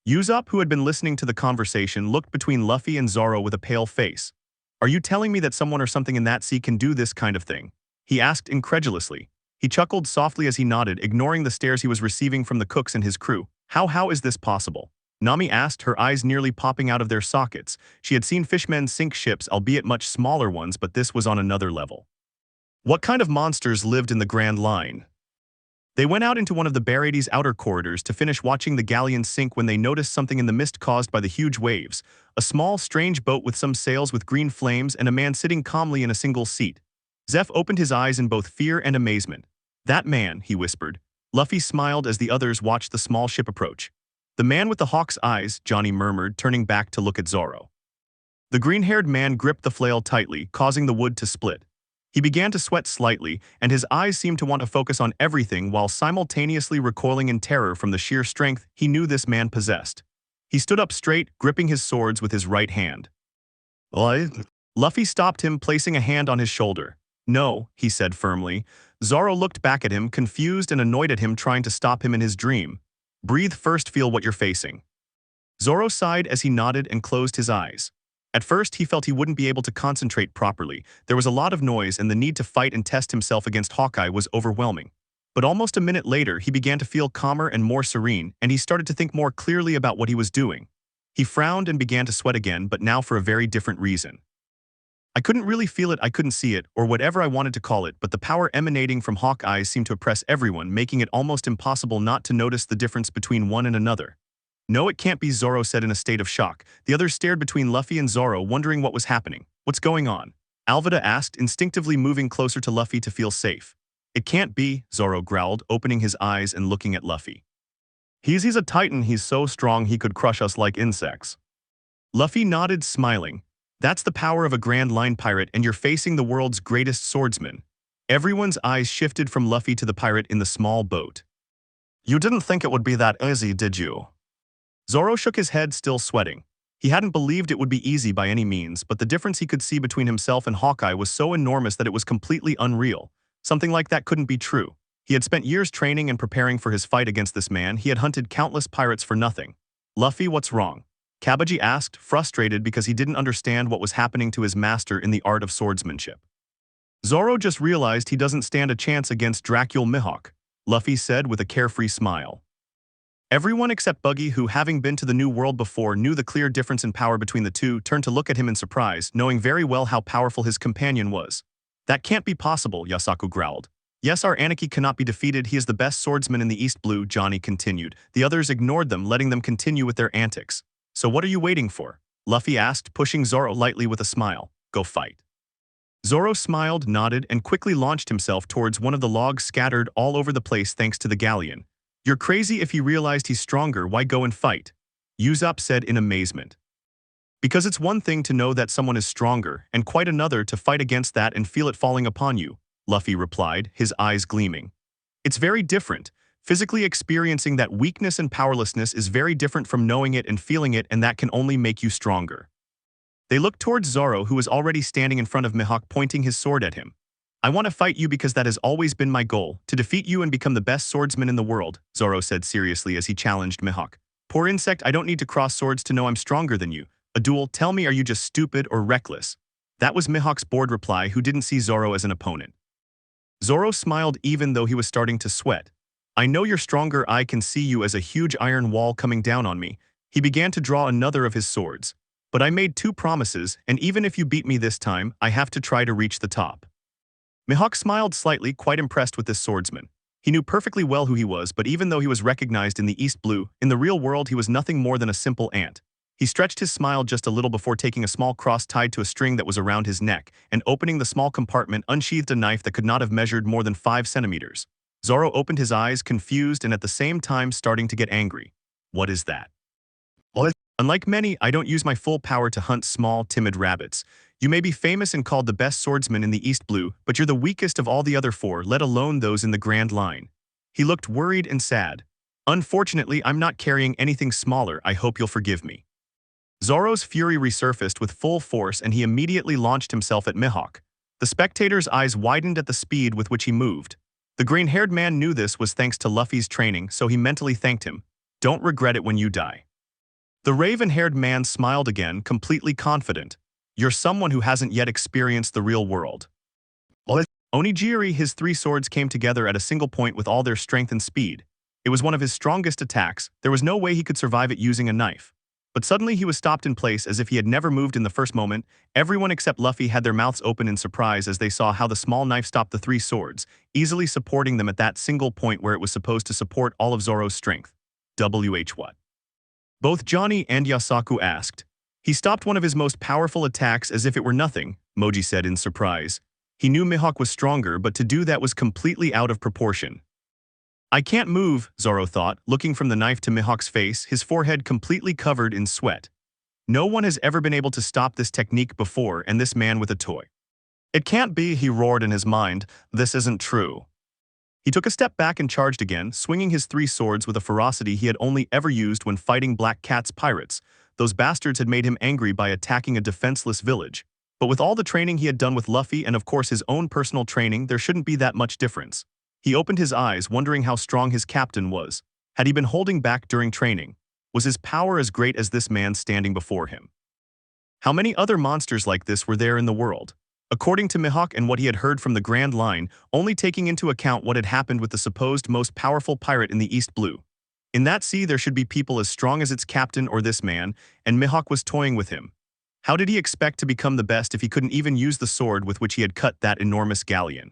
Usopp, who had been listening to the conversation, looked between Luffy and Zoro with a pale face. "Are you telling me that someone or something in that sea can do this kind of thing?" he asked incredulously. He chuckled softly as he nodded, ignoring the stares he was receiving from the cooks and his crew. How is this possible?" Nami asked, her eyes nearly popping out of their sockets. She had seen fishmen sink ships, albeit much smaller ones, but this was on another level. "What kind of monsters lived in the Grand Line?" They went out into one of the Bear 80's outer corridors to finish watching the galleon sink when they noticed something in the mist caused by the huge waves. A small, strange boat with some sails with green flames and a man sitting calmly in a single seat. Zeph opened his eyes in both fear and amazement. "That man," he whispered. Luffy smiled as the others watched the small ship approach. "The man with the hawk's eyes," Johnny murmured, turning back to look at Zoro. The green-haired man gripped the flail tightly, causing the wood to split. He began to sweat slightly, and his eyes seemed to want to focus on everything while simultaneously recoiling in terror from the sheer strength he knew this man possessed. He stood up straight, gripping his swords with his right hand. "What?" Luffy stopped him, placing a hand on his shoulder. "No," he said firmly. Zoro looked back at him, confused and annoyed at him trying to stop him in his dream. "Breathe first, feel what you're facing." Zoro sighed as he nodded and closed his eyes. At first, he felt he wouldn't be able to concentrate properly. There was a lot of noise and the need to fight and test himself against Hawkeye was overwhelming. But almost a minute later, he began to feel calmer and more serene, and he started to think more clearly about what he was doing. He frowned and began to sweat again, but now for a very different reason. "I couldn't really feel it, I couldn't see it, or whatever I wanted to call it, but the power emanating from Hawkeye's seemed to oppress everyone, making it almost impossible not to notice the difference between one and another." "No, it can't be," Zoro said in a state of shock. The others stared between Luffy and Zoro, wondering what was happening. "What's going on?" Alvida asked, instinctively moving closer to Luffy to feel safe. "It can't be," Zoro growled, opening his eyes and looking at Luffy. He's a titan, he's so strong he could crush us like insects." Luffy nodded, smiling. "That's the power of a Grand Line pirate, and you're facing the world's greatest swordsman." Everyone's eyes shifted from Luffy to the pirate in the small boat. "You didn't think it would be that easy, did you?" Zoro shook his head, still sweating. He hadn't believed it would be easy by any means, but the difference he could see between himself and Hawkeye was so enormous that it was completely unreal. Something like that couldn't be true. He had spent years training and preparing for his fight against this man. He had hunted countless pirates for nothing. "Luffy, what's wrong?" Kabaji asked, frustrated because he didn't understand what was happening to his master in the art of swordsmanship. "Zoro just realized he doesn't stand a chance against Dracul Mihawk," Luffy said with a carefree smile. Everyone except Buggy, who, having been to the New World before, knew the clear difference in power between the two, turned to look at him in surprise, knowing very well how powerful his companion was. "That can't be possible," Yasaku growled. "Yes, our Aniki cannot be defeated. He is the best swordsman in the East Blue," Johnny continued. The others ignored them, letting them continue with their antics. "So what are you waiting for?" Luffy asked, pushing Zoro lightly with a smile. "Go fight." Zoro smiled, nodded, and quickly launched himself towards one of the logs scattered all over the place thanks to the galleon. "You're crazy. If he realized he's stronger, why go and fight?" Usopp said in amazement. "Because it's one thing to know that someone is stronger, and quite another to fight against that and feel it falling upon you," Luffy replied, his eyes gleaming. "It's very different. Physically experiencing that weakness and powerlessness is very different from knowing it and feeling it, and that can only make you stronger." They looked towards Zoro, who was already standing in front of Mihawk, pointing his sword at him. "I want to fight you because that has always been my goal, to defeat you and become the best swordsman in the world," Zoro said seriously as he challenged Mihawk. "Poor insect, I don't need to cross swords to know I'm stronger than you. A duel, tell me, are you just stupid or reckless?" That was Mihawk's bored reply, who didn't see Zoro as an opponent. Zoro smiled even though he was starting to sweat. "I know you're stronger. I can see you as a huge iron wall coming down on me." He began to draw another of his swords. "But I made 2 promises, and even if you beat me this time, I have to try to reach the top." Mihawk smiled slightly, quite impressed with this swordsman. He knew perfectly well who he was, but even though he was recognized in the East Blue, in the real world he was nothing more than a simple ant. He stretched his smile just a little before taking a small cross tied to a string that was around his neck, and opening the small compartment unsheathed a knife that could not have measured more than 5 centimeters. Zoro opened his eyes, confused and at the same time starting to get angry. What is that? Well, unlike many, I don't use my full power to hunt small, timid rabbits. You may be famous and called the best swordsman in the East Blue, but you're the weakest of all the other 4, let alone those in the Grand Line. He looked worried and sad. Unfortunately, I'm not carrying anything smaller, I hope you'll forgive me. Zoro's fury resurfaced with full force and he immediately launched himself at Mihawk. The spectators' eyes widened at the speed with which he moved. The green-haired man knew this was thanks to Luffy's training, so he mentally thanked him. Don't regret it when you die. The raven-haired man smiled again, completely confident. You're someone who hasn't yet experienced the real world. Onigiri, his 3 swords came together at a single point with all their strength and speed. It was one of his strongest attacks. There was no way he could survive it using a knife. But suddenly he was stopped in place as if he had never moved in the first moment. Everyone except Luffy had their mouths open in surprise as they saw how the small knife stopped the 3 swords, easily supporting them at that single point where it was supposed to support all of Zoro's strength. What? Both Johnny and Yasaku asked. He stopped one of his most powerful attacks as if it were nothing, Moji said in surprise. He knew Mihawk was stronger, but to do that was completely out of proportion. I can't move, Zoro thought, looking from the knife to Mihawk's face, his forehead completely covered in sweat. No one has ever been able to stop this technique before, and this man with a toy. It can't be, he roared in his mind. This isn't true. He took a step back and charged again, swinging his 3 swords with a ferocity he had only ever used when fighting Black Cat's pirates. Those bastards had made him angry by attacking a defenseless village. But with all the training he had done with Luffy and of course his own personal training, there shouldn't be that much difference. He opened his eyes, wondering how strong his captain was. Had he been holding back during training? Was his power as great as this man standing before him? How many other monsters like this were there in the world? According to Mihawk and what he had heard from the Grand Line, only taking into account what had happened with the supposed most powerful pirate in the East Blue. In that sea there should be people as strong as its captain or this man, and Mihawk was toying with him. How did he expect to become the best if he couldn't even use the sword with which he had cut that enormous galleon?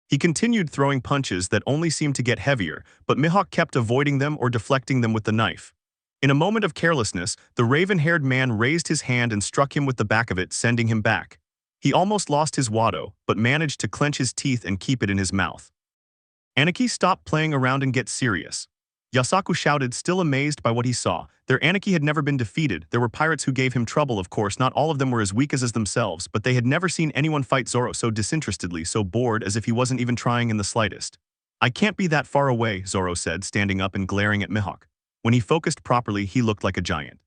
He continued throwing punches that only seemed to get heavier, but Mihawk kept avoiding them or deflecting them with the knife. In a moment of carelessness, the raven-haired man raised his hand and struck him with the back of it, sending him back. He almost lost his Wado, but managed to clench his teeth and keep it in his mouth. Aniki, stop playing around and get serious. Yasaku shouted, still amazed by what he saw. Their Aniki had never been defeated. There were pirates who gave him trouble, of course. Not all of them were as weak as themselves, but they had never seen anyone fight Zoro so disinterestedly, so bored, as if he wasn't even trying in the slightest. I can't be that far away, Zoro said, standing up and glaring at Mihawk. When he focused properly, he looked like a giant.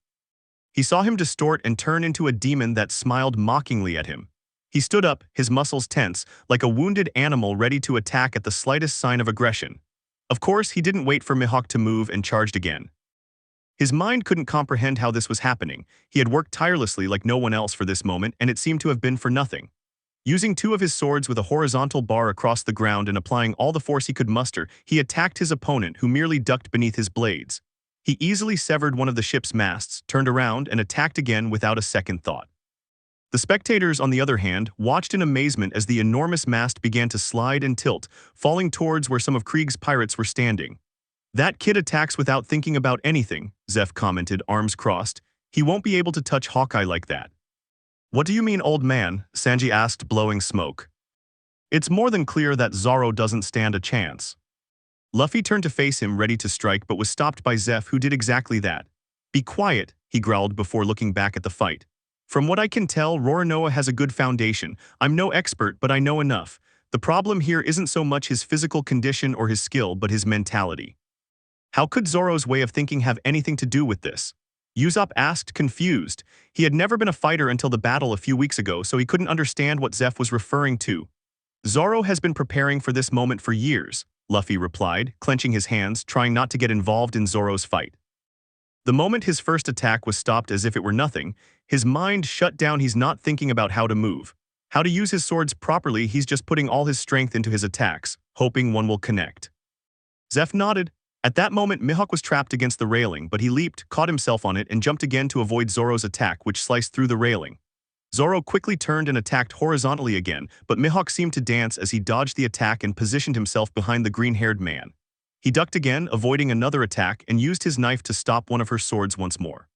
He saw him distort and turn into a demon that smiled mockingly at him. He stood up, his muscles tense, like a wounded animal ready to attack at the slightest sign of aggression. Of course, he didn't wait for Mihawk to move and charged again. His mind couldn't comprehend how this was happening. He had worked tirelessly like no one else for this moment, and it seemed to have been for nothing. Using 2 of his swords with a horizontal bar across the ground and applying all the force he could muster, he attacked his opponent, who merely ducked beneath his blades. He easily severed one of the ship's masts, turned around, and attacked again without a second thought. The spectators, on the other hand, watched in amazement as the enormous mast began to slide and tilt, falling towards where some of Krieg's pirates were standing. That kid attacks without thinking about anything, Zeph commented, arms crossed. He won't be able to touch Hawkeye like that. What do you mean, old man? Sanji asked, blowing smoke. It's more than clear that Zoro doesn't stand a chance. Luffy turned to face him, ready to strike, but was stopped by Zeph, who did exactly that. Be quiet, he growled before looking back at the fight. From what I can tell, Roronoa has a good foundation. I'm no expert, but I know enough. The problem here isn't so much his physical condition or his skill, but his mentality. How could Zoro's way of thinking have anything to do with this? Usopp asked, confused. He had never been a fighter until the battle a few weeks ago, so he couldn't understand what Zeph was referring to. Zoro has been preparing for this moment for years, Luffy replied, clenching his hands, trying not to get involved in Zoro's fight. The moment his first attack was stopped as if it were nothing, his mind shut down. He's not thinking about how to move, how to use his swords properly. He's just putting all his strength into his attacks, hoping one will connect. Zeph nodded. At that moment, Mihawk was trapped against the railing, but he leaped, caught himself on it, and jumped again to avoid Zoro's attack, which sliced through the railing. Zoro quickly turned and attacked horizontally again, but Mihawk seemed to dance as he dodged the attack and positioned himself behind the green-haired man. He ducked again, avoiding another attack, and used his knife to stop one of her swords once more.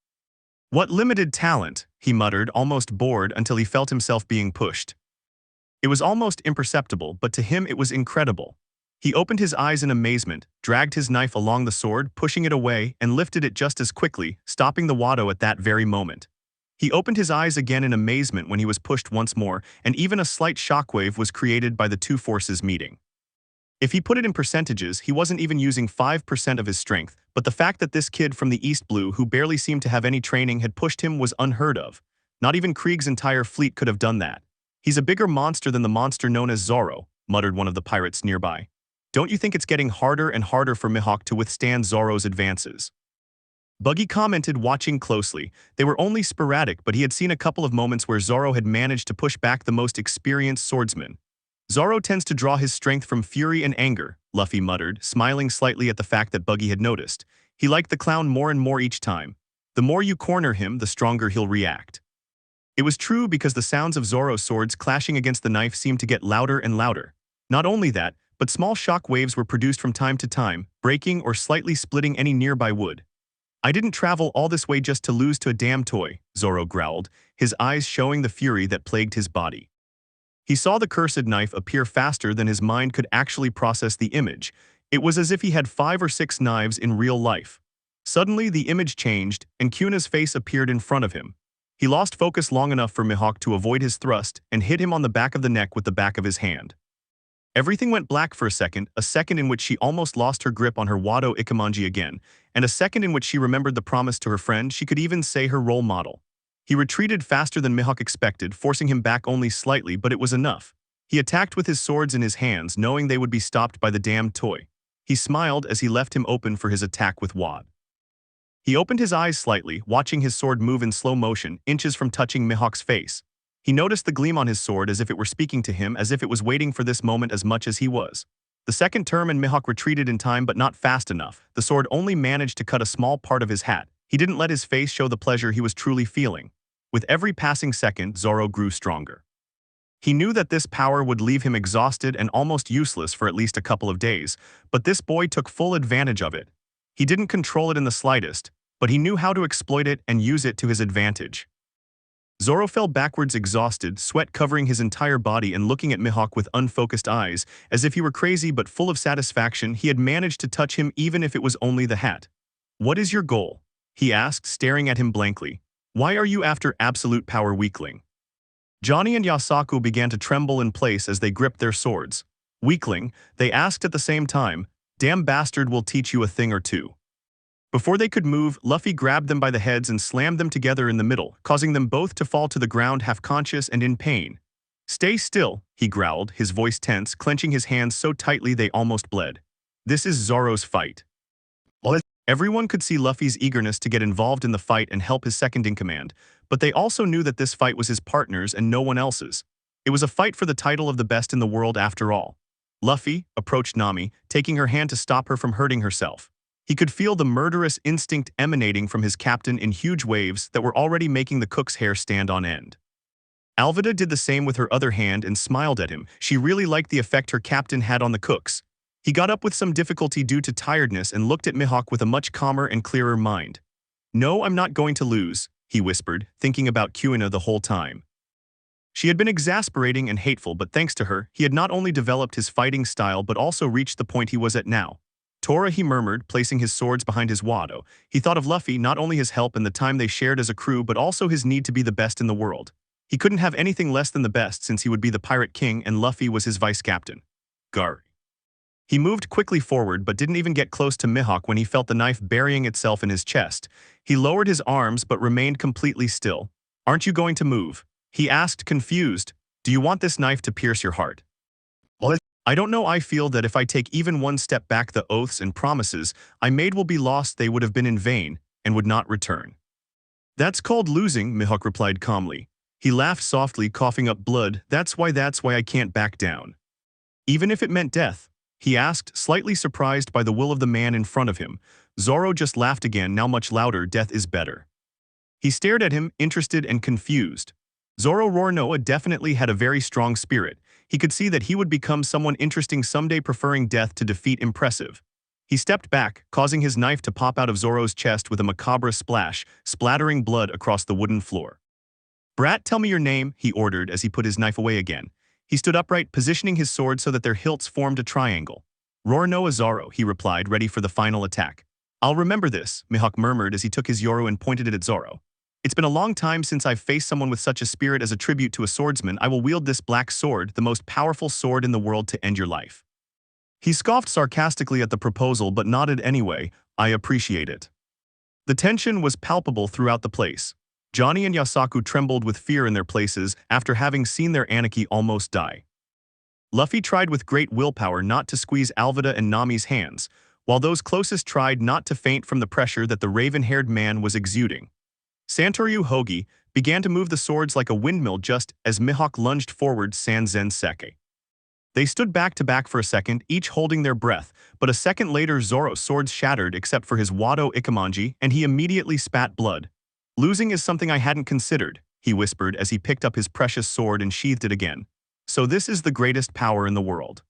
What limited talent, he muttered, almost bored until he felt himself being pushed. It was almost imperceptible, but to him it was incredible. He opened his eyes in amazement, dragged his knife along the sword, pushing it away, and lifted it just as quickly, stopping the Wado at that very moment. He opened his eyes again in amazement when he was pushed once more, and even a slight shockwave was created by the two forces meeting. If he put it in percentages, he wasn't even using 5% of his strength, but the fact that this kid from the East Blue who barely seemed to have any training had pushed him was unheard of. Not even Krieg's entire fleet could have done that. He's a bigger monster than the monster known as Zoro, muttered one of the pirates nearby. Don't you think it's getting harder and harder for Mihawk to withstand Zoro's advances? Buggy commented, watching closely. They were only sporadic, but he had seen a couple of moments where Zoro had managed to push back the most experienced swordsman. Zoro tends to draw his strength from fury and anger, Luffy muttered, smiling slightly at the fact that Buggy had noticed. He liked the clown more and more each time. The more you corner him, the stronger he'll react. It was true because the sounds of Zoro's swords clashing against the knife seemed to get louder and louder. Not only that, but small shock waves were produced from time to time, breaking or slightly splitting any nearby wood. I didn't travel all this way just to lose to a damn toy, Zoro growled, his eyes showing the fury that plagued his body. He saw the cursed knife appear faster than his mind could actually process the image. It was as if he had 5 or 6 knives in real life. Suddenly, the image changed, and Kuna's face appeared in front of him. He lost focus long enough for Mihawk to avoid his thrust and hit him on the back of the neck with the back of his hand. Everything went black for a second in which she almost lost her grip on her Wado Ikemanji again, and a second in which she remembered the promise to her friend, she could even say her role model. He retreated faster than Mihawk expected, forcing him back only slightly, but it was enough. He attacked with his swords in his hands, knowing they would be stopped by the damned toy. He smiled as he left him open for his attack with Wad. He opened his eyes slightly, watching his sword move in slow motion, inches from touching Mihawk's face. He noticed the gleam on his sword as if it were speaking to him, as if it was waiting for this moment as much as he was. The second term and Mihawk retreated in time, but not fast enough. The sword only managed to cut a small part of his hat. He didn't let his face show the pleasure he was truly feeling. With every passing second, Zoro grew stronger. He knew that this power would leave him exhausted and almost useless for at least a couple of days, but this boy took full advantage of it. He didn't control it in the slightest, but he knew how to exploit it and use it to his advantage. Zoro fell backwards exhausted, sweat covering his entire body and looking at Mihawk with unfocused eyes, as if he were crazy but full of satisfaction he had managed to touch him even if it was only the hat. "What is your goal?" he asked, staring at him blankly. "Why are you after absolute power, weakling?" Johnny and Yasaku began to tremble in place as they gripped their swords. "Weakling," they asked at the same time, "damn bastard will teach you a thing or two." Before they could move, Luffy grabbed them by the heads and slammed them together in the middle, causing them both to fall to the ground half-conscious and in pain. "Stay still," he growled, his voice tense, clenching his hands so tightly they almost bled. "This is Zoro's fight." Everyone could see Luffy's eagerness to get involved in the fight and help his second-in-command, but they also knew that this fight was his partner's and no one else's. It was a fight for the title of the best in the world after all. Luffy approached Nami, taking her hand to stop her from hurting herself. He could feel the murderous instinct emanating from his captain in huge waves that were already making the cook's hair stand on end. Alvida did the same with her other hand and smiled at him. She really liked the effect her captain had on the cooks. He got up with some difficulty due to tiredness and looked at Mihawk with a much calmer and clearer mind. "No, I'm not going to lose," he whispered, thinking about Kuina the whole time. She had been exasperating and hateful, but thanks to her, he had not only developed his fighting style but also reached the point he was at now. "Tora," he murmured, placing his swords behind his Wado. He thought of Luffy, not only his help and the time they shared as a crew, but also his need to be the best in the world. He couldn't have anything less than the best since he would be the pirate king and Luffy was his vice-captain. Gar. He moved quickly forward but didn't even get close to Mihawk when he felt the knife burying itself in his chest. He lowered his arms but remained completely still. "Aren't you going to move?" he asked, confused. "Do you want this knife to pierce your heart?" "I don't know, I feel that if I take even one step back the oaths and promises I made will be lost, they would have been in vain, and would not return." "That's called losing," Mihawk replied calmly. He laughed softly, coughing up blood. That's why I can't back down." "Even if it meant death?" he asked, slightly surprised by the will of the man in front of him. Zoro just laughed again, now much louder. "Death is better." He stared at him, interested and confused. Zoro Rornoa definitely had a very strong spirit. He could see that he would become someone interesting someday, preferring death to defeat. Impressive. He stepped back, causing his knife to pop out of Zoro's chest with a macabre splash, splattering blood across the wooden floor. "Brat, tell me your name," he ordered as he put his knife away again. He stood upright, positioning his sword so that their hilts formed a triangle. "Roar no Zoro," he replied, ready for the final attack. "I'll remember this," Mihawk murmured as he took his Yoru and pointed it at Zoro. "It's been a long time since I've faced someone with such a spirit. As a tribute to a swordsman, I will wield this black sword, the most powerful sword in the world, to end your life." He scoffed sarcastically at the proposal but nodded anyway. "I appreciate it." The tension was palpable throughout the place. Johnny and Yasaku trembled with fear in their places after having seen their Aniki almost die. Luffy tried with great willpower not to squeeze Alvida and Nami's hands, while those closest tried not to faint from the pressure that the raven-haired man was exuding. Santoryu Hogi began to move the swords like a windmill just as Mihawk lunged forward Sanzen Seke. They stood back to back for a second, each holding their breath, but a second later Zoro's swords shattered except for his Wado Ikemanji, and he immediately spat blood. "Losing is something I hadn't considered," he whispered as he picked up his precious sword and sheathed it again. "So this is the greatest power in the world."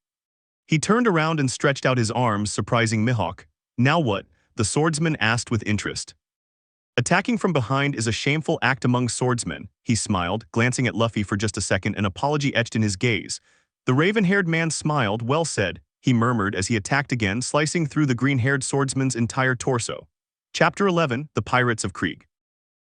He turned around and stretched out his arms, surprising Mihawk. "Now what?" the swordsman asked with interest. "Attacking from behind is a shameful act among swordsmen," he smiled, glancing at Luffy for just a second, an apology etched in his gaze. The raven-haired man smiled. "Well said," he murmured as he attacked again, slicing through the green-haired swordsman's entire torso. Chapter 11, The Pirates of Krieg.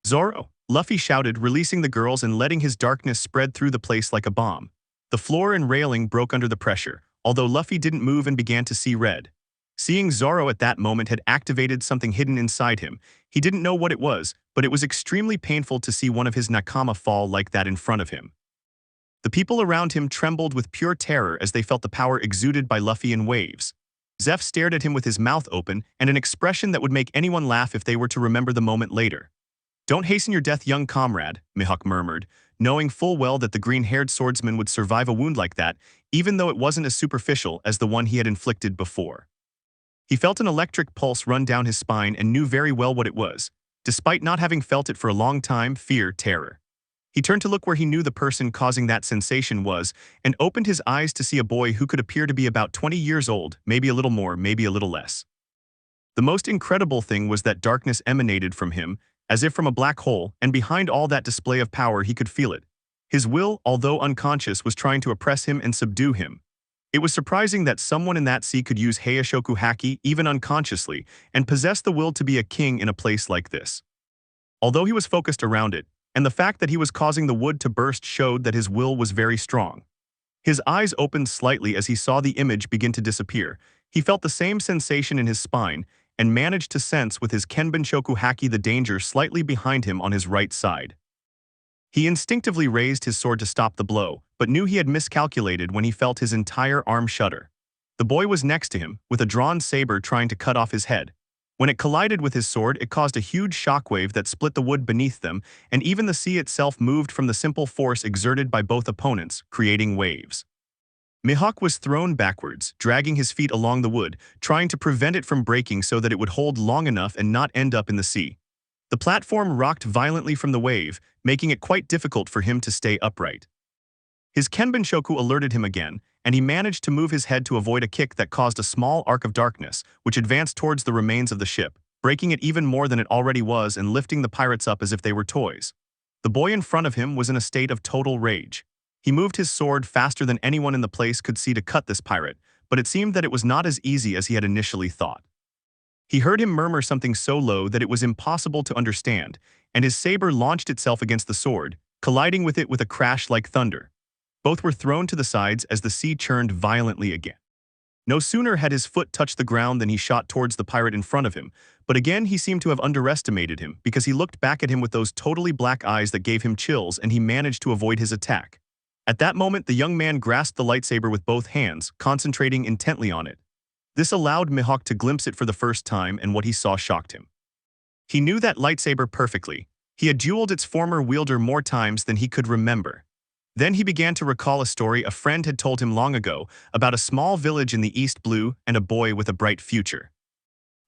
"Zoro!" Luffy shouted, releasing the girls and letting his darkness spread through the place like a bomb. The floor and railing broke under the pressure, although Luffy didn't move and began to see red. Seeing Zoro at that moment had activated something hidden inside him. He didn't know what it was, but it was extremely painful to see one of his nakama fall like that in front of him. The people around him trembled with pure terror as they felt the power exuded by Luffy in waves. Zeph stared at him with his mouth open and an expression that would make anyone laugh if they were to remember the moment later. "Don't hasten your death, young comrade," Mihawk murmured, knowing full well that the green-haired swordsman would survive a wound like that, even though it wasn't as superficial as the one he had inflicted before. He felt an electric pulse run down his spine and knew very well what it was, despite not having felt it for a long time: fear, terror. He turned to look where he knew the person causing that sensation was, and opened his eyes to see a boy who could appear to be about 20 years old, maybe a little more, maybe a little less. The most incredible thing was that darkness emanated from him, as if from a black hole, and behind all that display of power he could feel it. His will, although unconscious, was trying to oppress him and subdue him. It was surprising that someone in that sea could use Heishoku Haki, even unconsciously, and possess the will to be a king in a place like this. Although he was focused around it, and the fact that he was causing the wood to burst showed that his will was very strong. His eyes opened slightly as he saw the image begin to disappear. He felt the same sensation in his spine, and managed to sense with his Kenbenshoku Haki the danger slightly behind him on his right side. He instinctively raised his sword to stop the blow, but knew he had miscalculated when he felt his entire arm shudder. The boy was next to him, with a drawn saber trying to cut off his head. When it collided with his sword, it caused a huge shockwave that split the wood beneath them, and even the sea itself moved from the simple force exerted by both opponents, creating waves. Mihawk was thrown backwards, dragging his feet along the wood, trying to prevent it from breaking so that it would hold long enough and not end up in the sea. The platform rocked violently from the wave, making it quite difficult for him to stay upright. His Kenbenshoku alerted him again, and he managed to move his head to avoid a kick that caused a small arc of darkness, which advanced towards the remains of the ship, breaking it even more than it already was and lifting the pirates up as if they were toys. The boy in front of him was in a state of total rage. He moved his sword faster than anyone in the place could see to cut this pirate, but it seemed that it was not as easy as he had initially thought. He heard him murmur something so low that it was impossible to understand, and his saber launched itself against the sword, colliding with it with a crash like thunder. Both were thrown to the sides as the sea churned violently again. No sooner had his foot touched the ground than he shot towards the pirate in front of him, but again he seemed to have underestimated him because he looked back at him with those totally black eyes that gave him chills, and he managed to avoid his attack. At that moment, the young man grasped the lightsaber with both hands, concentrating intently on it. This allowed Mihawk to glimpse it for the first time, and what he saw shocked him. He knew that lightsaber perfectly. He had dueled its former wielder more times than he could remember. Then he began to recall a story a friend had told him long ago about a small village in the East Blue and a boy with a bright future.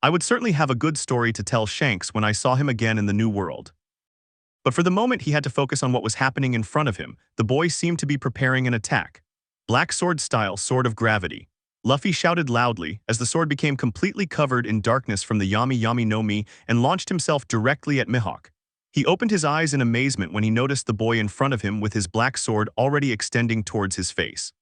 I would certainly have a good story to tell Shanks when I saw him again in the New World. But for the moment he had to focus on what was happening in front of him. The boy seemed to be preparing an attack. Black sword style, sword of gravity. Luffy shouted loudly as the sword became completely covered in darkness from the Yami Yami no Mi and launched himself directly at Mihawk. He opened his eyes in amazement when he noticed the boy in front of him with his black sword already extending towards his face.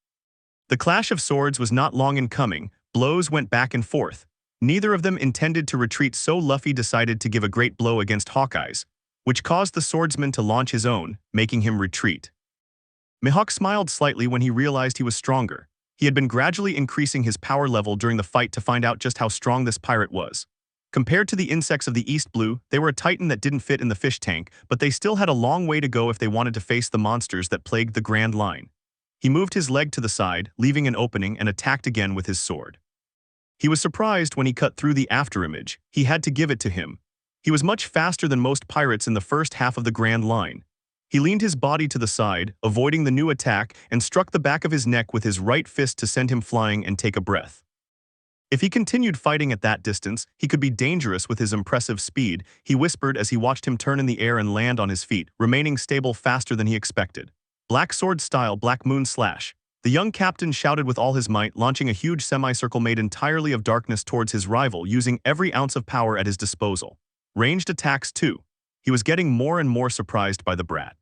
The clash of swords was not long in coming. Blows went back and forth. Neither of them intended to retreat, so Luffy decided to give a great blow against Hawkeye's, which caused the swordsman to launch his own, making him retreat. Mihawk smiled slightly when he realized he was stronger. He had been gradually increasing his power level during the fight to find out just how strong this pirate was. Compared to the insects of the East Blue, they were a titan that didn't fit in the fish tank, but they still had a long way to go if they wanted to face the monsters that plagued the Grand Line. He moved his leg to the side, leaving an opening, and attacked again with his sword. He was surprised when he cut through the afterimage. He had to give it to him. He was much faster than most pirates in the first half of the Grand Line. He leaned his body to the side, avoiding the new attack, and struck the back of his neck with his right fist to send him flying and take a breath. If he continued fighting at that distance, he could be dangerous with his impressive speed, he whispered as he watched him turn in the air and land on his feet, remaining stable faster than he expected. Black sword style Black Moon Slash. The young captain shouted with all his might, launching a huge semicircle made entirely of darkness towards his rival, using every ounce of power at his disposal. Ranged attacks too. He was getting more and more surprised by the brat.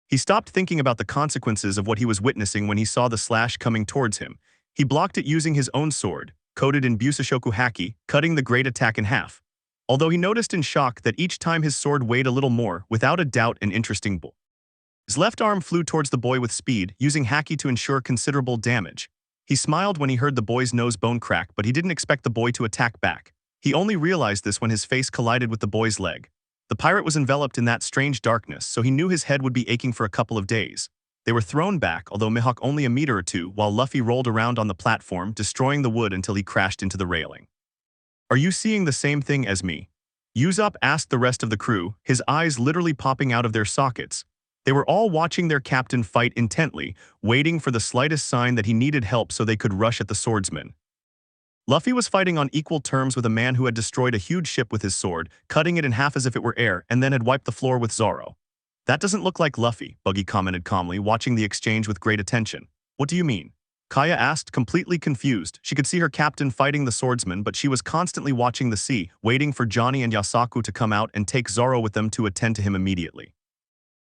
He stopped thinking about the consequences of what he was witnessing when he saw the slash coming towards him. He blocked it using his own sword, coated in Busashoku Haki, cutting the great attack in half. Although he noticed in shock that each time his sword weighed a little more, without a doubt an interesting blow. His left arm flew towards the boy with speed, using Haki to ensure considerable damage. He smiled when he heard the boy's nose bone crack, but he didn't expect the boy to attack back. He only realized this when his face collided with the boy's leg. The pirate was enveloped in that strange darkness, so he knew his head would be aching for a couple of days. They were thrown back, although Mihawk only a meter or two, while Luffy rolled around on the platform, destroying the wood until he crashed into the railing. "Are you seeing the same thing as me?" Usopp asked the rest of the crew, his eyes literally popping out of their sockets. They were all watching their captain fight intently, waiting for the slightest sign that he needed help so they could rush at the swordsman. Luffy was fighting on equal terms with a man who had destroyed a huge ship with his sword, cutting it in half as if it were air, and then had wiped the floor with Zoro. "That doesn't look like Luffy," Buggy commented calmly, watching the exchange with great attention. "What do you mean?" Kaya asked, completely confused. She could see her captain fighting the swordsman, but she was constantly watching the sea, waiting for Johnny and Yasaku to come out and take Zoro with them to attend to him immediately.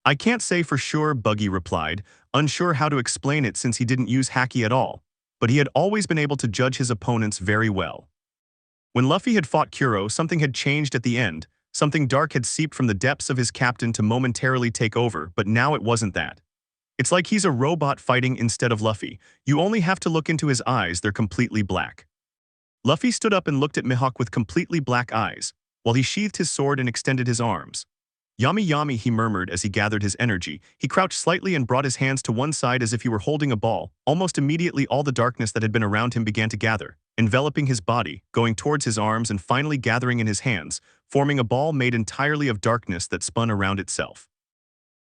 "I can't say for sure," Buggy replied, unsure how to explain it since he didn't use Haki at all. But he had always been able to judge his opponents very well. When Luffy had fought Kuro, something had changed at the end. Something dark had seeped from the depths of his captain to momentarily take over, but now it wasn't that. It's like he's a robot fighting instead of Luffy. You only have to look into his eyes, they're completely black. Luffy stood up and looked at Mihawk with completely black eyes, while he sheathed his sword and extended his arms. "Yami Yami," he murmured as he gathered his energy. He crouched slightly and brought his hands to one side as if he were holding a ball. Almost immediately all the darkness that had been around him began to gather, enveloping his body, going towards his arms and finally gathering in his hands, forming a ball made entirely of darkness that spun around itself.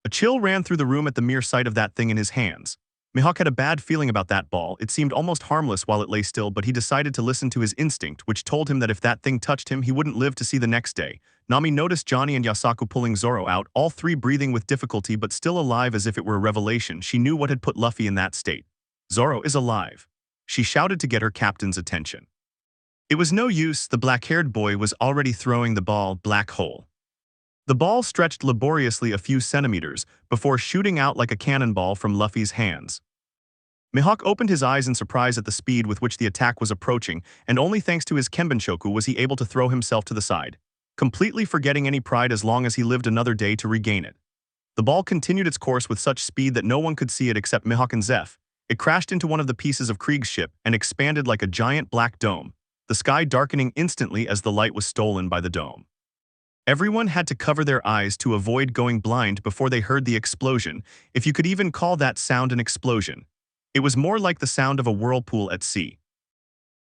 A chill ran through the room at the mere sight of that thing in his hands. Mihawk had a bad feeling about that ball. It seemed almost harmless while it lay still, but he decided to listen to his instinct, which told him that if that thing touched him, he wouldn't live to see the next day. Nami noticed Johnny and Yasaku pulling Zoro out, all three breathing with difficulty but still alive as if it were a revelation. She knew what had put Luffy in that state. "Zoro is alive," she shouted to get her captain's attention. It was no use, the black-haired boy was already throwing the ball black hole. The ball stretched laboriously a few centimeters before shooting out like a cannonball from Luffy's hands. Mihawk opened his eyes in surprise at the speed with which the attack was approaching, and only thanks to his Kenbenshoku was he able to throw himself to the side, completely forgetting any pride as long as he lived another day to regain it. The ball continued its course with such speed that no one could see it except Mihawk and Zeph. It crashed into one of the pieces of Krieg's ship and expanded like a giant black dome, the sky darkening instantly as the light was stolen by the dome. Everyone had to cover their eyes to avoid going blind before they heard the explosion, if you could even call that sound an explosion. It was more like the sound of a whirlpool at sea.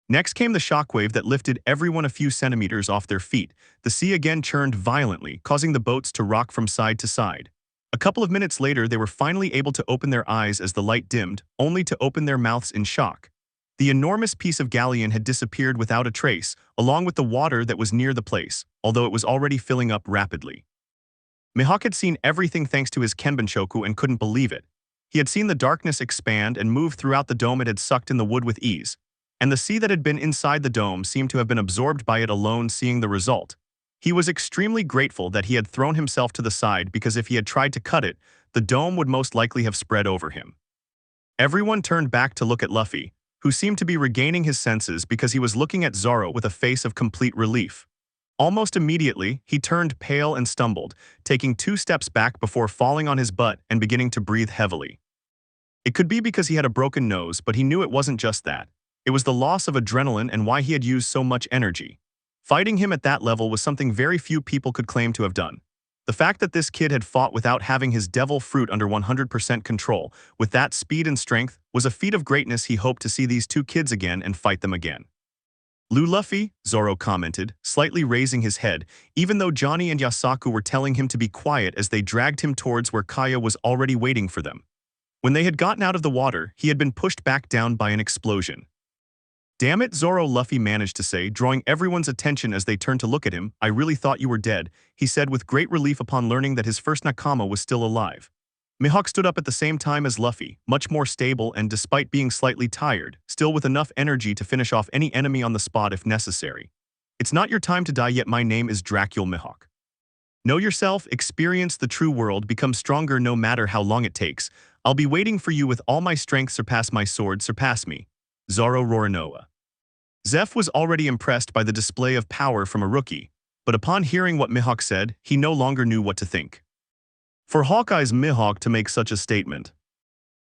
Next came the shockwave that lifted everyone a few centimeters off their feet. The sea again churned violently, causing the boats to rock from side to side. A couple of minutes later, they were finally able to open their eyes as the light dimmed, only to open their mouths in shock. The enormous piece of galleon had disappeared without a trace, along with the water that was near the place, although it was already filling up rapidly. Mihawk had seen everything thanks to his Kenbenshoku and couldn't believe it. He had seen the darkness expand and move throughout the dome. It had sucked in the wood with ease. and the sea that had been inside the dome seemed to have been absorbed by it alone. Seeing the result, he was extremely grateful that he had thrown himself to the side, because if he had tried to cut it, the dome would most likely have spread over him. Everyone turned back to look at Luffy, who seemed to be regaining his senses because he was looking at Zoro with a face of complete relief. Almost immediately, he turned pale and stumbled, taking 2 steps back before falling on his butt and beginning to breathe heavily. It could be because he had a broken nose, but he knew it wasn't just that. It was the loss of adrenaline and why he had used so much energy. Fighting him at that level was something very few people could claim to have done. The fact that this kid had fought without having his devil fruit under 100% control, with that speed and strength, was a feat of greatness. He hoped to see these 2 kids again and fight them again. Luffy, Zoro commented, slightly raising his head, even though Johnny and Yasaku were telling him to be quiet as they dragged him towards where Kaya was already waiting for them. When they had gotten out of the water, he had been pushed back down by an explosion. "Damn it, Zoro," Luffy managed to say, drawing everyone's attention as they turned to look at him. "I really thought you were dead," he said with great relief upon learning that his first nakama was still alive. Mihawk stood up at the same time as Luffy, much more stable and, despite being slightly tired, still with enough energy to finish off any enemy on the spot if necessary. "It's not your time to die yet. My name is Dracula Mihawk. Know yourself, experience the true world, become stronger no matter how long it takes. I'll be waiting for you with all my strength. Surpass my sword, surpass me." Zoro Roronoa. Zeph was already impressed by the display of power from a rookie, but upon hearing what Mihawk said, he no longer knew what to think. For Hawkeye's Mihawk to make such a statement.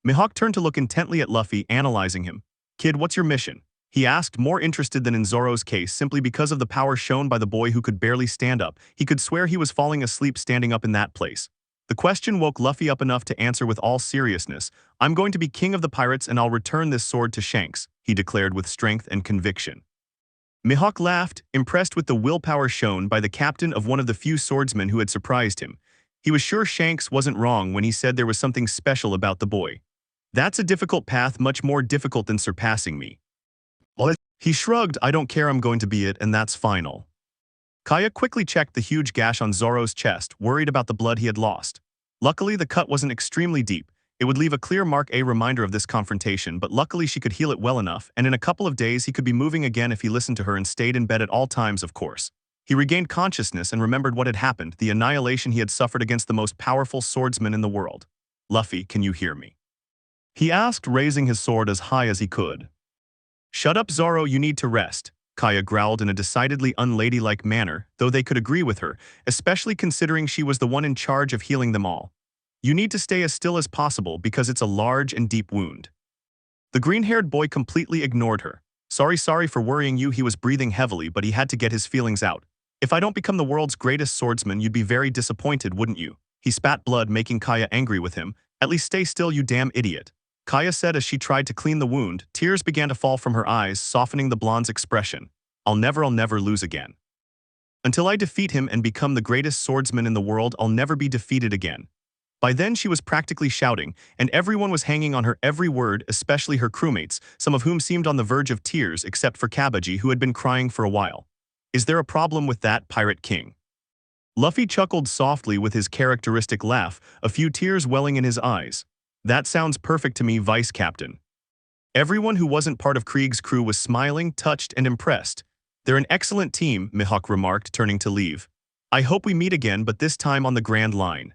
Mihawk turned to look intently at Luffy, analyzing him. "Kid, what's your mission?" he asked, more interested than in Zoro's case simply because of the power shown by the boy who could barely stand up. He could swear he was falling asleep standing up in that place. The question woke Luffy up enough to answer with all seriousness. "I'm going to be king of the pirates and I'll return this sword to Shanks," he declared with strength and conviction. Mihawk laughed, impressed with the willpower shown by the captain of one of the few swordsmen who had surprised him. He was sure Shanks wasn't wrong when he said there was something special about the boy. "That's a difficult path, much more difficult than surpassing me." He shrugged. "I don't care, I'm going to be it, and that's final." Kaya quickly checked the huge gash on Zoro's chest, worried about the blood he had lost. Luckily, the cut wasn't extremely deep. It would leave a clear mark, a reminder of this confrontation, but luckily she could heal it well enough, and in a couple of days he could be moving again if he listened to her and stayed in bed at all times, of course. He regained consciousness and remembered what had happened, the annihilation he had suffered against the most powerful swordsman in the world. "Luffy, can you hear me?" he asked, raising his sword as high as he could. "Shut up, Zoro, you need to rest," Kaya growled in a decidedly unladylike manner, though they could agree with her, especially considering she was the one in charge of healing them all. "You need to stay as still as possible because it's a large and deep wound." The green-haired boy completely ignored her. Sorry for worrying you." He was breathing heavily, but he had to get his feelings out. "If I don't become the world's greatest swordsman, you'd be very disappointed, wouldn't you?" He spat blood, making Kaya angry with him. "At least stay still, you damn idiot," Kaya said as she tried to clean the wound. Tears began to fall from her eyes, softening the blonde's expression. I'll never lose again. Until I defeat him and become the greatest swordsman in the world, I'll never be defeated again." By then she was practically shouting, and everyone was hanging on her every word, especially her crewmates, some of whom seemed on the verge of tears except for Kabaji, who had been crying for a while. "Is there a problem with that, Pirate King?" Luffy chuckled softly with his characteristic laugh, a few tears welling in his eyes. "That sounds perfect to me, Vice Captain." Everyone who wasn't part of Krieg's crew was smiling, touched, and impressed. "They're an excellent team," Mihawk remarked, turning to leave. "I hope we meet again, but this time on the Grand Line."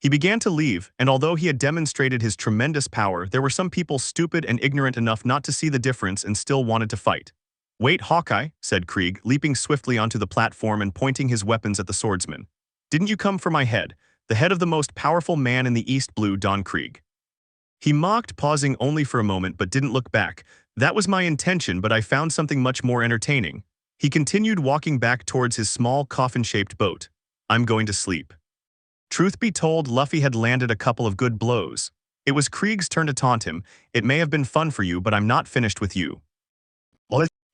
He began to leave, and although he had demonstrated his tremendous power, there were some people stupid and ignorant enough not to see the difference and still wanted to fight. "Wait, Hawkeye," said Krieg, leaping swiftly onto the platform and pointing his weapons at the swordsman. "Didn't you come for my head, the head of the most powerful man in the East Blue, Don Krieg?" He mocked, pausing only for a moment but didn't look back. "That was my intention, but I found something much more entertaining." He continued walking back towards his small coffin-shaped boat. "I'm going to sleep." Truth be told, Luffy had landed a couple of good blows. It was Krieg's turn to taunt him. "It may have been fun for you, but I'm not finished with you."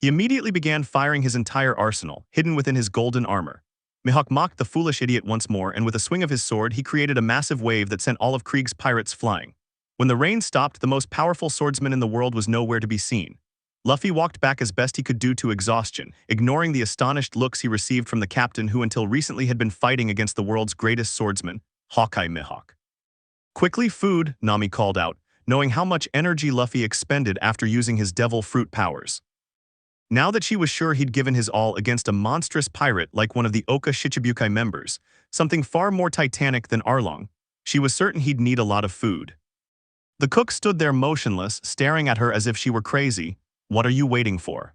He immediately began firing his entire arsenal, hidden within his golden armor. Mihawk mocked the foolish idiot once more, and with a swing of his sword he created a massive wave that sent all of Krieg's pirates flying. When the rain stopped, the most powerful swordsman in the world was nowhere to be seen. Luffy walked back as best he could due to exhaustion, ignoring the astonished looks he received from the captain who until recently had been fighting against the world's greatest swordsman, Hawkeye Mihawk. "Quickly, food," Nami called out. knowing how much energy Luffy expended after using his devil fruit powers. Now that she was sure he'd given his all against a monstrous pirate like one of the Oka Shichibukai members, something far more titanic than Arlong, she was certain he'd need a lot of food. The cook stood there motionless, staring at her as if she were crazy. "What are you waiting for?"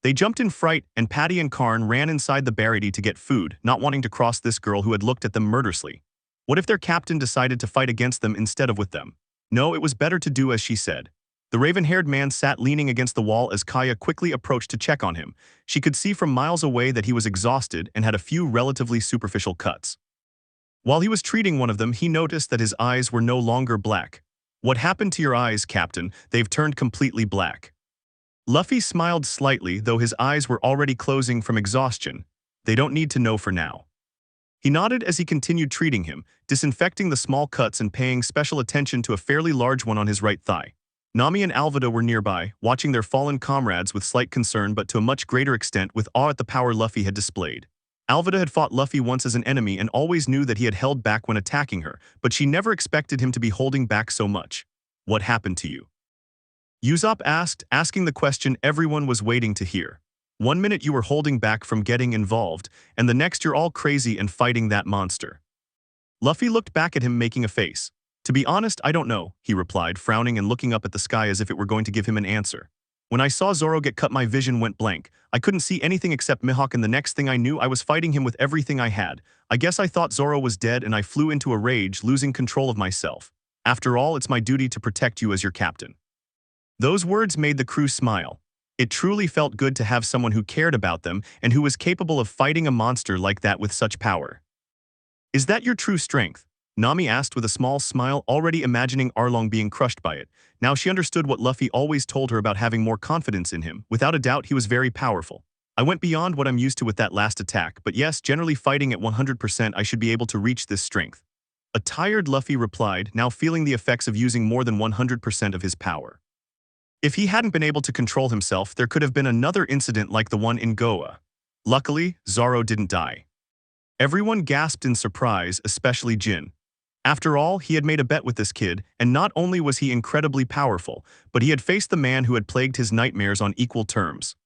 They jumped in fright, and Patty and Karn ran inside the barrady to get food, not wanting to cross this girl who had looked at them murderously. What if their captain decided to fight against them instead of with them? No, it was better to do as she said. The raven-haired man sat leaning against the wall as Kaya quickly approached to check on him. She could see from miles away that he was exhausted and had a few relatively superficial cuts. While he was treating one of them, he noticed that his eyes were no longer black. "What happened to your eyes, Captain? They've turned completely black." Luffy smiled slightly, though his eyes were already closing from exhaustion. "They don't need to know for now." He nodded as he continued treating him, disinfecting the small cuts and paying special attention to a fairly large one on his right thigh. Nami and Alvida were nearby, watching their fallen comrades with slight concern but to a much greater extent with awe at the power Luffy had displayed. Alvida had fought Luffy once as an enemy and always knew that he had held back when attacking her, but she never expected him to be holding back so much. "What happened to you?" Usopp asked, asking the question everyone was waiting to hear. "One minute you were holding back from getting involved, and the next you're all crazy and fighting that monster." Luffy looked back at him, making a face. "To be honest, I don't know," he replied, frowning and looking up at the sky as if it were going to give him an answer. "When I saw Zoro get cut, my vision went blank. I couldn't see anything except Mihawk, and the next thing I knew, I was fighting him with everything I had. I guess I thought Zoro was dead and I flew into a rage, losing control of myself. After all, it's my duty to protect you as your captain." Those words made the crew smile. It truly felt good to have someone who cared about them and who was capable of fighting a monster like that with such power. "Is that your true strength?" Nami asked with a small smile, already imagining Arlong being crushed by it. Now she understood what Luffy always told her about having more confidence in him. Without a doubt, he was very powerful. "I went beyond what I'm used to with that last attack, but yes, generally fighting at 100% I should be able to reach this strength." A tired Luffy replied, now feeling the effects of using more than 100% of his power. If he hadn't been able to control himself, there could have been another incident like the one in Goa. Luckily, Zoro didn't die. Everyone gasped in surprise, especially Jin. After all, he had made a bet with this kid, and not only was he incredibly powerful, but he had faced the man who had plagued his nightmares on equal terms.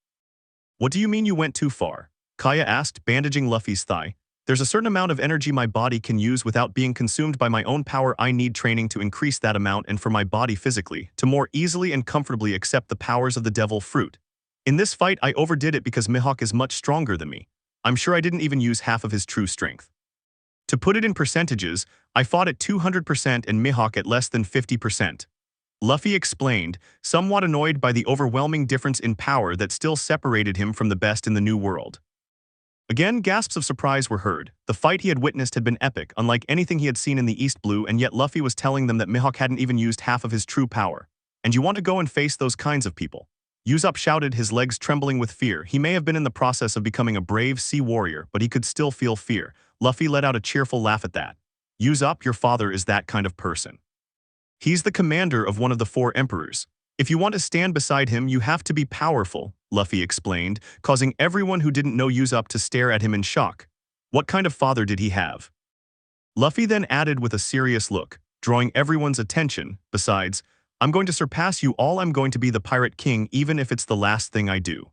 "What do you mean you went too far?" Kaya asked, bandaging Luffy's thigh. "There's a certain amount of energy my body can use without being consumed by my own power. I need training to increase that amount and for my body physically to more easily and comfortably accept the powers of the devil fruit. In this fight, I overdid it because Mihawk is much stronger than me. I'm sure I didn't even use half of his true strength. To put it in percentages, I fought at 200% and Mihawk at less than 50%. Luffy explained, somewhat annoyed by the overwhelming difference in power that still separated him from the best in the New World. Again, gasps of surprise were heard. The fight he had witnessed had been epic, unlike anything he had seen in the East Blue, and yet Luffy was telling them that Mihawk hadn't even used half of his true power. "And you want to go and face those kinds of people?" Usopp shouted, his legs trembling with fear. He may have been in the process of becoming a brave sea warrior, but he could still feel fear. Luffy let out a cheerful laugh at that. "Usopp, your father is that kind of person. He's the commander of one of the 4 emperors. If you want to stand beside him, you have to be powerful," Luffy explained, causing everyone who didn't know Usopp to stare at him in shock. What kind of father did he have? Luffy then added with a serious look, drawing everyone's attention. "Besides, I'm going to surpass you all. I'm going to be the Pirate King, even if it's the last thing I do."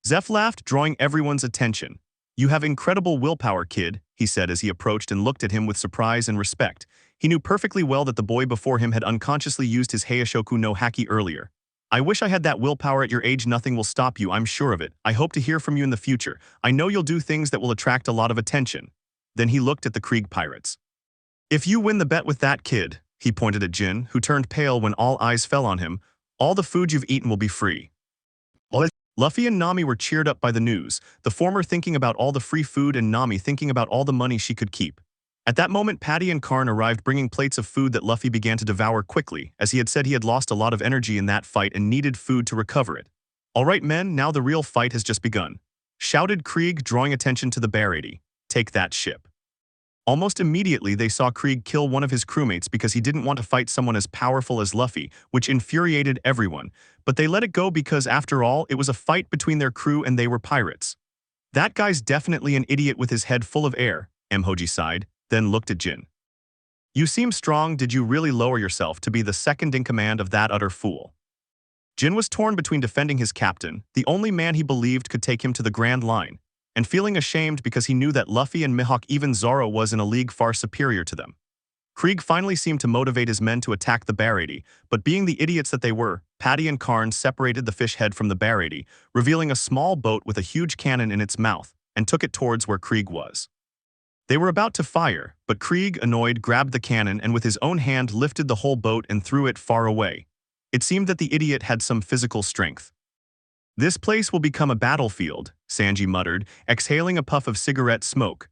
Zeph laughed, drawing everyone's attention. "You have incredible willpower, kid," he said as he approached and looked at him with surprise and respect. He knew perfectly well that the boy before him had unconsciously used his Heishoku no Haki earlier. "I wish I had that willpower at your age. Nothing will stop you, I'm sure of it. I hope to hear from you in the future. I know you'll do things that will attract a lot of attention." Then he looked at the Krieg pirates. "If you win the bet with that kid," he pointed at Jin, who turned pale when all eyes fell on him, "all the food you've eaten will be free." Luffy and Nami were cheered up by the news, the former thinking about all the free food and Nami thinking about all the money she could keep. At that moment, Patty and Karn arrived bringing plates of food that Luffy began to devour quickly, as he had said he had lost a lot of energy in that fight and needed food to recover it. "All right, men, now the real fight has just begun," shouted Krieg, drawing attention to the barrady. "Take that ship." Almost immediately, they saw Krieg kill one of his crewmates because he didn't want to fight someone as powerful as Luffy, which infuriated everyone. But they let it go because, after all, it was a fight between their crew and they were pirates. "That guy's definitely an idiot with his head full of air," Mhoji sighed, then looked at Jin. You seem strong. Did you really lower yourself to be the second in command of that utter fool? Jin was torn between defending his captain, the only man he believed could take him to the Grand Line, and feeling ashamed because he knew that Luffy and Mihawk, even Zoro, was in a league far superior to them. Krieg finally seemed to motivate his men to attack the Barady, but being the idiots that they were, Patty and Karn separated the fish head from the Barady, revealing a small boat with a huge cannon in its mouth, and took it towards where Krieg was. They were about to fire, but Krieg, annoyed, grabbed the cannon and with his own hand lifted the whole boat and threw it far away. It seemed that the idiot had some physical strength. This place will become a battlefield, Sanji muttered, exhaling a puff of cigarette smoke.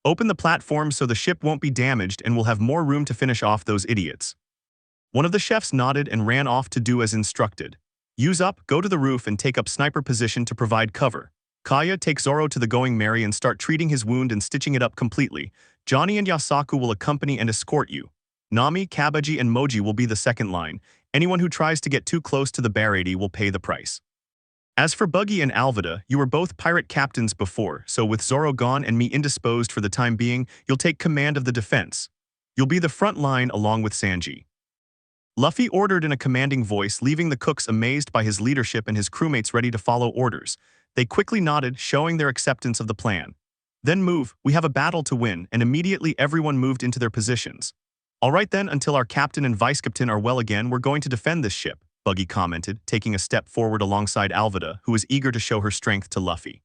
Open the platform so the ship won't be damaged and we'll have more room to finish off those idiots. One of the chefs nodded and ran off to do as instructed. Usopp, go to the roof and take up sniper position to provide cover. Kaya, take Zoro to the Going Merry and start treating his wound and stitching it up completely. Johnny and Yasaku will accompany and escort you. Nami, Kabaji, and Moji will be the second line. Anyone who tries to get too close to the Barady will pay the price. As for Buggy and Alvida, you were both pirate captains before, so with Zoro gone and me indisposed for the time being, you'll take command of the defense. You'll be the front line along with Sanji. Luffy ordered in a commanding voice, leaving the cooks amazed by his leadership and his crewmates ready to follow orders. They quickly nodded, showing their acceptance of the plan. Then move, we have a battle to win, and immediately everyone moved into their positions. All right then, until our captain and vice-captain are well again, we're going to defend this ship, Buggy commented, taking a step forward alongside Alvida, who was eager to show her strength to Luffy.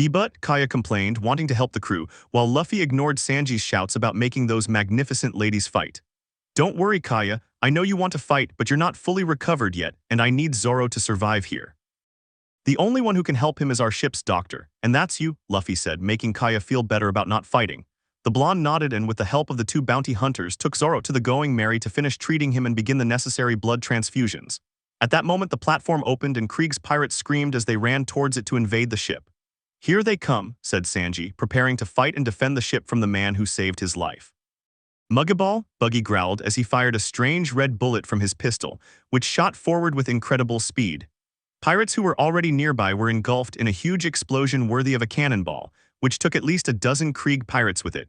But Kaya complained, wanting to help the crew, while Luffy ignored Sanji's shouts about making those magnificent ladies fight. Don't worry, Kaya, I know you want to fight, but you're not fully recovered yet, and I need Zoro to survive here. The only one who can help him is our ship's doctor, and that's you, Luffy said, making Kaya feel better about not fighting. The blonde nodded and with the help of the two bounty hunters took Zoro to the Going Merry to finish treating him and begin the necessary blood transfusions. At that moment the platform opened and Krieg's pirates screamed as they ran towards it to invade the ship. Here they come, said Sanji, preparing to fight and defend the ship from the man who saved his life. Muggaball, Buggy growled as he fired a strange red bullet from his pistol, which shot forward with incredible speed. Pirates who were already nearby were engulfed in a huge explosion worthy of a cannonball, which took at least a dozen Krieg pirates with it.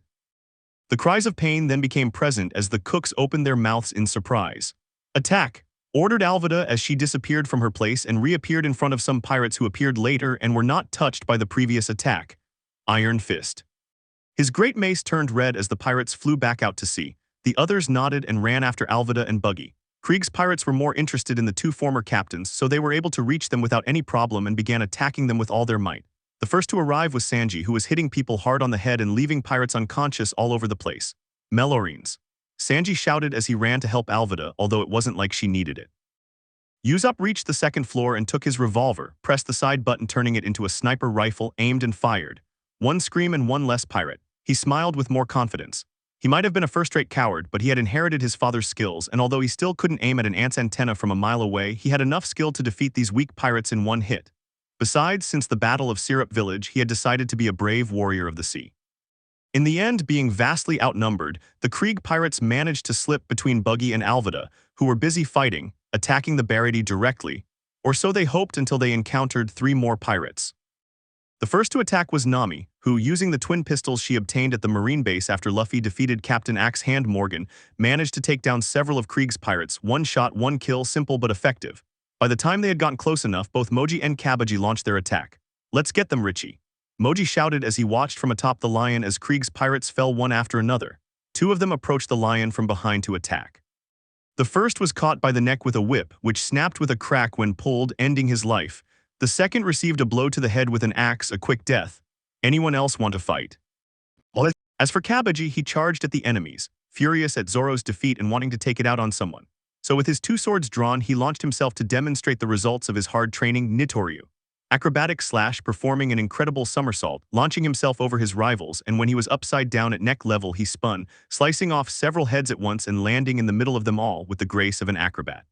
The cries of pain then became present as the cooks opened their mouths in surprise. Attack! Ordered Alvida as she disappeared from her place and reappeared in front of some pirates who appeared later and were not touched by the previous attack. Iron Fist. His great mace turned red as the pirates flew back out to sea. The others nodded and ran after Alvida and Buggy. Krieg's pirates were more interested in the two former captains, so they were able to reach them without any problem and began attacking them with all their might. The first to arrive was Sanji, who was hitting people hard on the head and leaving pirates unconscious all over the place. Melorines. Sanji shouted as he ran to help Alvida, although it wasn't like she needed it. Usopp reached the second floor and took his revolver, pressed the side button turning it into a sniper rifle, aimed and fired. One scream and one less pirate. He smiled with more confidence. He might have been a first-rate coward, but he had inherited his father's skills, and although he still couldn't aim at an ant's antenna from a mile away, he had enough skill to defeat these weak pirates in one hit. Besides, since the Battle of Syrup Village, he had decided to be a brave warrior of the sea. In the end, being vastly outnumbered, the Krieg pirates managed to slip between Buggy and Alvida, who were busy fighting, attacking the Barady directly, or so they hoped until they encountered 3 more pirates. The first to attack was Nami, who, using the twin pistols she obtained at the Marine base after Luffy defeated Captain Axe Hand Morgan, managed to take down several of Krieg's pirates, one shot, one kill, simple but effective. By the time they had gotten close enough, both Moji and Kabaji launched their attack. Let's get them, Richie. Moji shouted as he watched from atop the lion as Krieg's pirates fell one after another. 2 of them approached the lion from behind to attack. The first was caught by the neck with a whip, which snapped with a crack when pulled, ending his life. The second received a blow to the head with an axe, a quick death. Anyone else want to fight? As for Kabaji, he charged at the enemies, furious at Zoro's defeat and wanting to take it out on someone. So with his 2 swords drawn, he launched himself to demonstrate the results of his hard training, Nitoryu. Acrobatic slash, performing an incredible somersault, launching himself over his rivals, and when he was upside down at neck level he spun, slicing off several heads at once and landing in the middle of them all with the grace of an acrobat.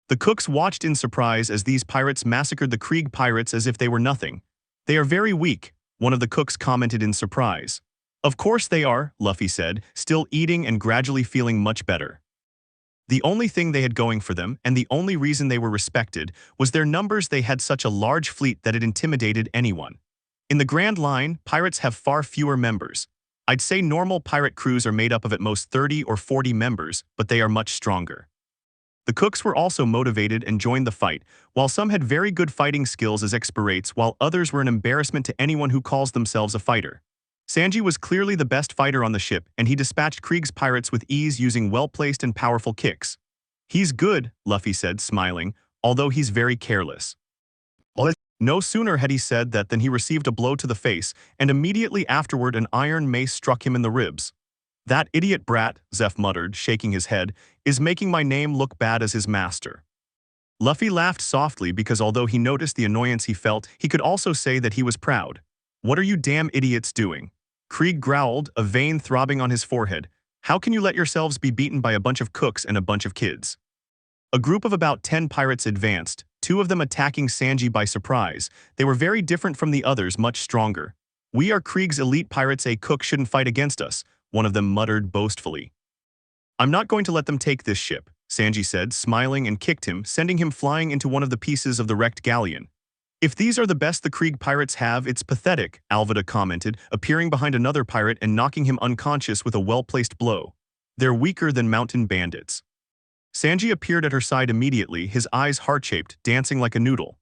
The cooks watched in surprise as these pirates massacred the Krieg pirates as if they were nothing. They are very weak, one of the cooks commented in surprise. Of course they are, Luffy said, still eating and gradually feeling much better. The only thing they had going for them, and the only reason they were respected, was their numbers. They had such a large fleet that it intimidated anyone. In the Grand Line, pirates have far fewer members. I'd say normal pirate crews are made up of at most 30 or 40 members, but they are much stronger. The cooks were also motivated and joined the fight, while some had very good fighting skills as experts, while others were an embarrassment to anyone who calls themselves a fighter. Sanji was clearly the best fighter on the ship, and he dispatched Krieg's pirates with ease using well-placed and powerful kicks. "He's good," Luffy said, smiling, "although he's very careless." No sooner had he said that than he received a blow to the face, and immediately afterward an iron mace struck him in the ribs. "That idiot brat," Zeph muttered, shaking his head, "is making my name look bad as his master." Luffy laughed softly because although he noticed the annoyance he felt, he could also say that he was proud. "What are you damn idiots doing?" Krieg growled, a vein throbbing on his forehead. "How can you let yourselves be beaten by a bunch of cooks and a bunch of kids?" A group of about 10 pirates advanced, 2 of them attacking Sanji by surprise. They were very different from the others, much stronger. "We are Krieg's elite pirates, a cook shouldn't fight against us," one of them muttered boastfully. "I'm not going to let them take this ship," Sanji said, smiling, and kicked him, sending him flying into one of the pieces of the wrecked galleon. "If these are the best the Krieg pirates have, it's pathetic," Alvida commented, appearing behind another pirate and knocking him unconscious with a well-placed blow. "They're weaker than mountain bandits." Sanji appeared at her side immediately, his eyes heart-shaped, dancing like a noodle.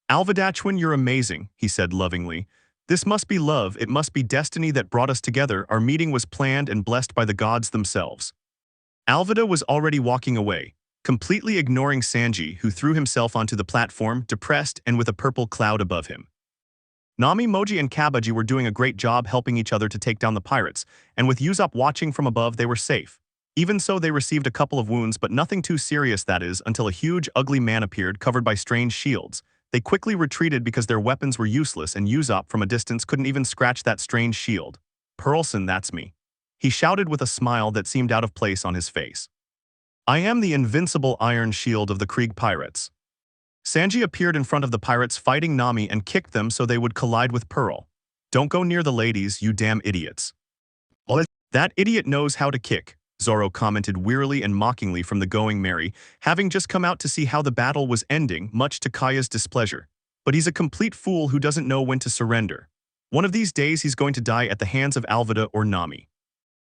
"Alvidachwin, you're amazing," he said lovingly. "This must be love, it must be destiny that brought us together. Our meeting was planned and blessed by the gods themselves." Alvida was already walking away, completely ignoring Sanji, who threw himself onto the platform, depressed and with a purple cloud above him. Nami, Moji, and Kabaji were doing a great job helping each other to take down the pirates, and with Usopp watching from above, they were safe. Even so, they received a couple of wounds, but nothing too serious, that is, until a huge, ugly man appeared, covered by strange shields. They quickly retreated because their weapons were useless, and Usopp from a distance couldn't even scratch that strange shield. "Pearlson, that's me," he shouted with a smile that seemed out of place on his face. "I am the invincible iron shield of the Krieg pirates." Sanji appeared in front of the pirates fighting Nami and kicked them so they would collide with Pearl. "Don't go near the ladies, you damn idiots." "That idiot knows how to kick," Zoro commented wearily and mockingly from the Going Merry, having just come out to see how the battle was ending, much to Kaya's displeasure. "But he's a complete fool who doesn't know when to surrender. One of these days he's going to die at the hands of Alvida or Nami."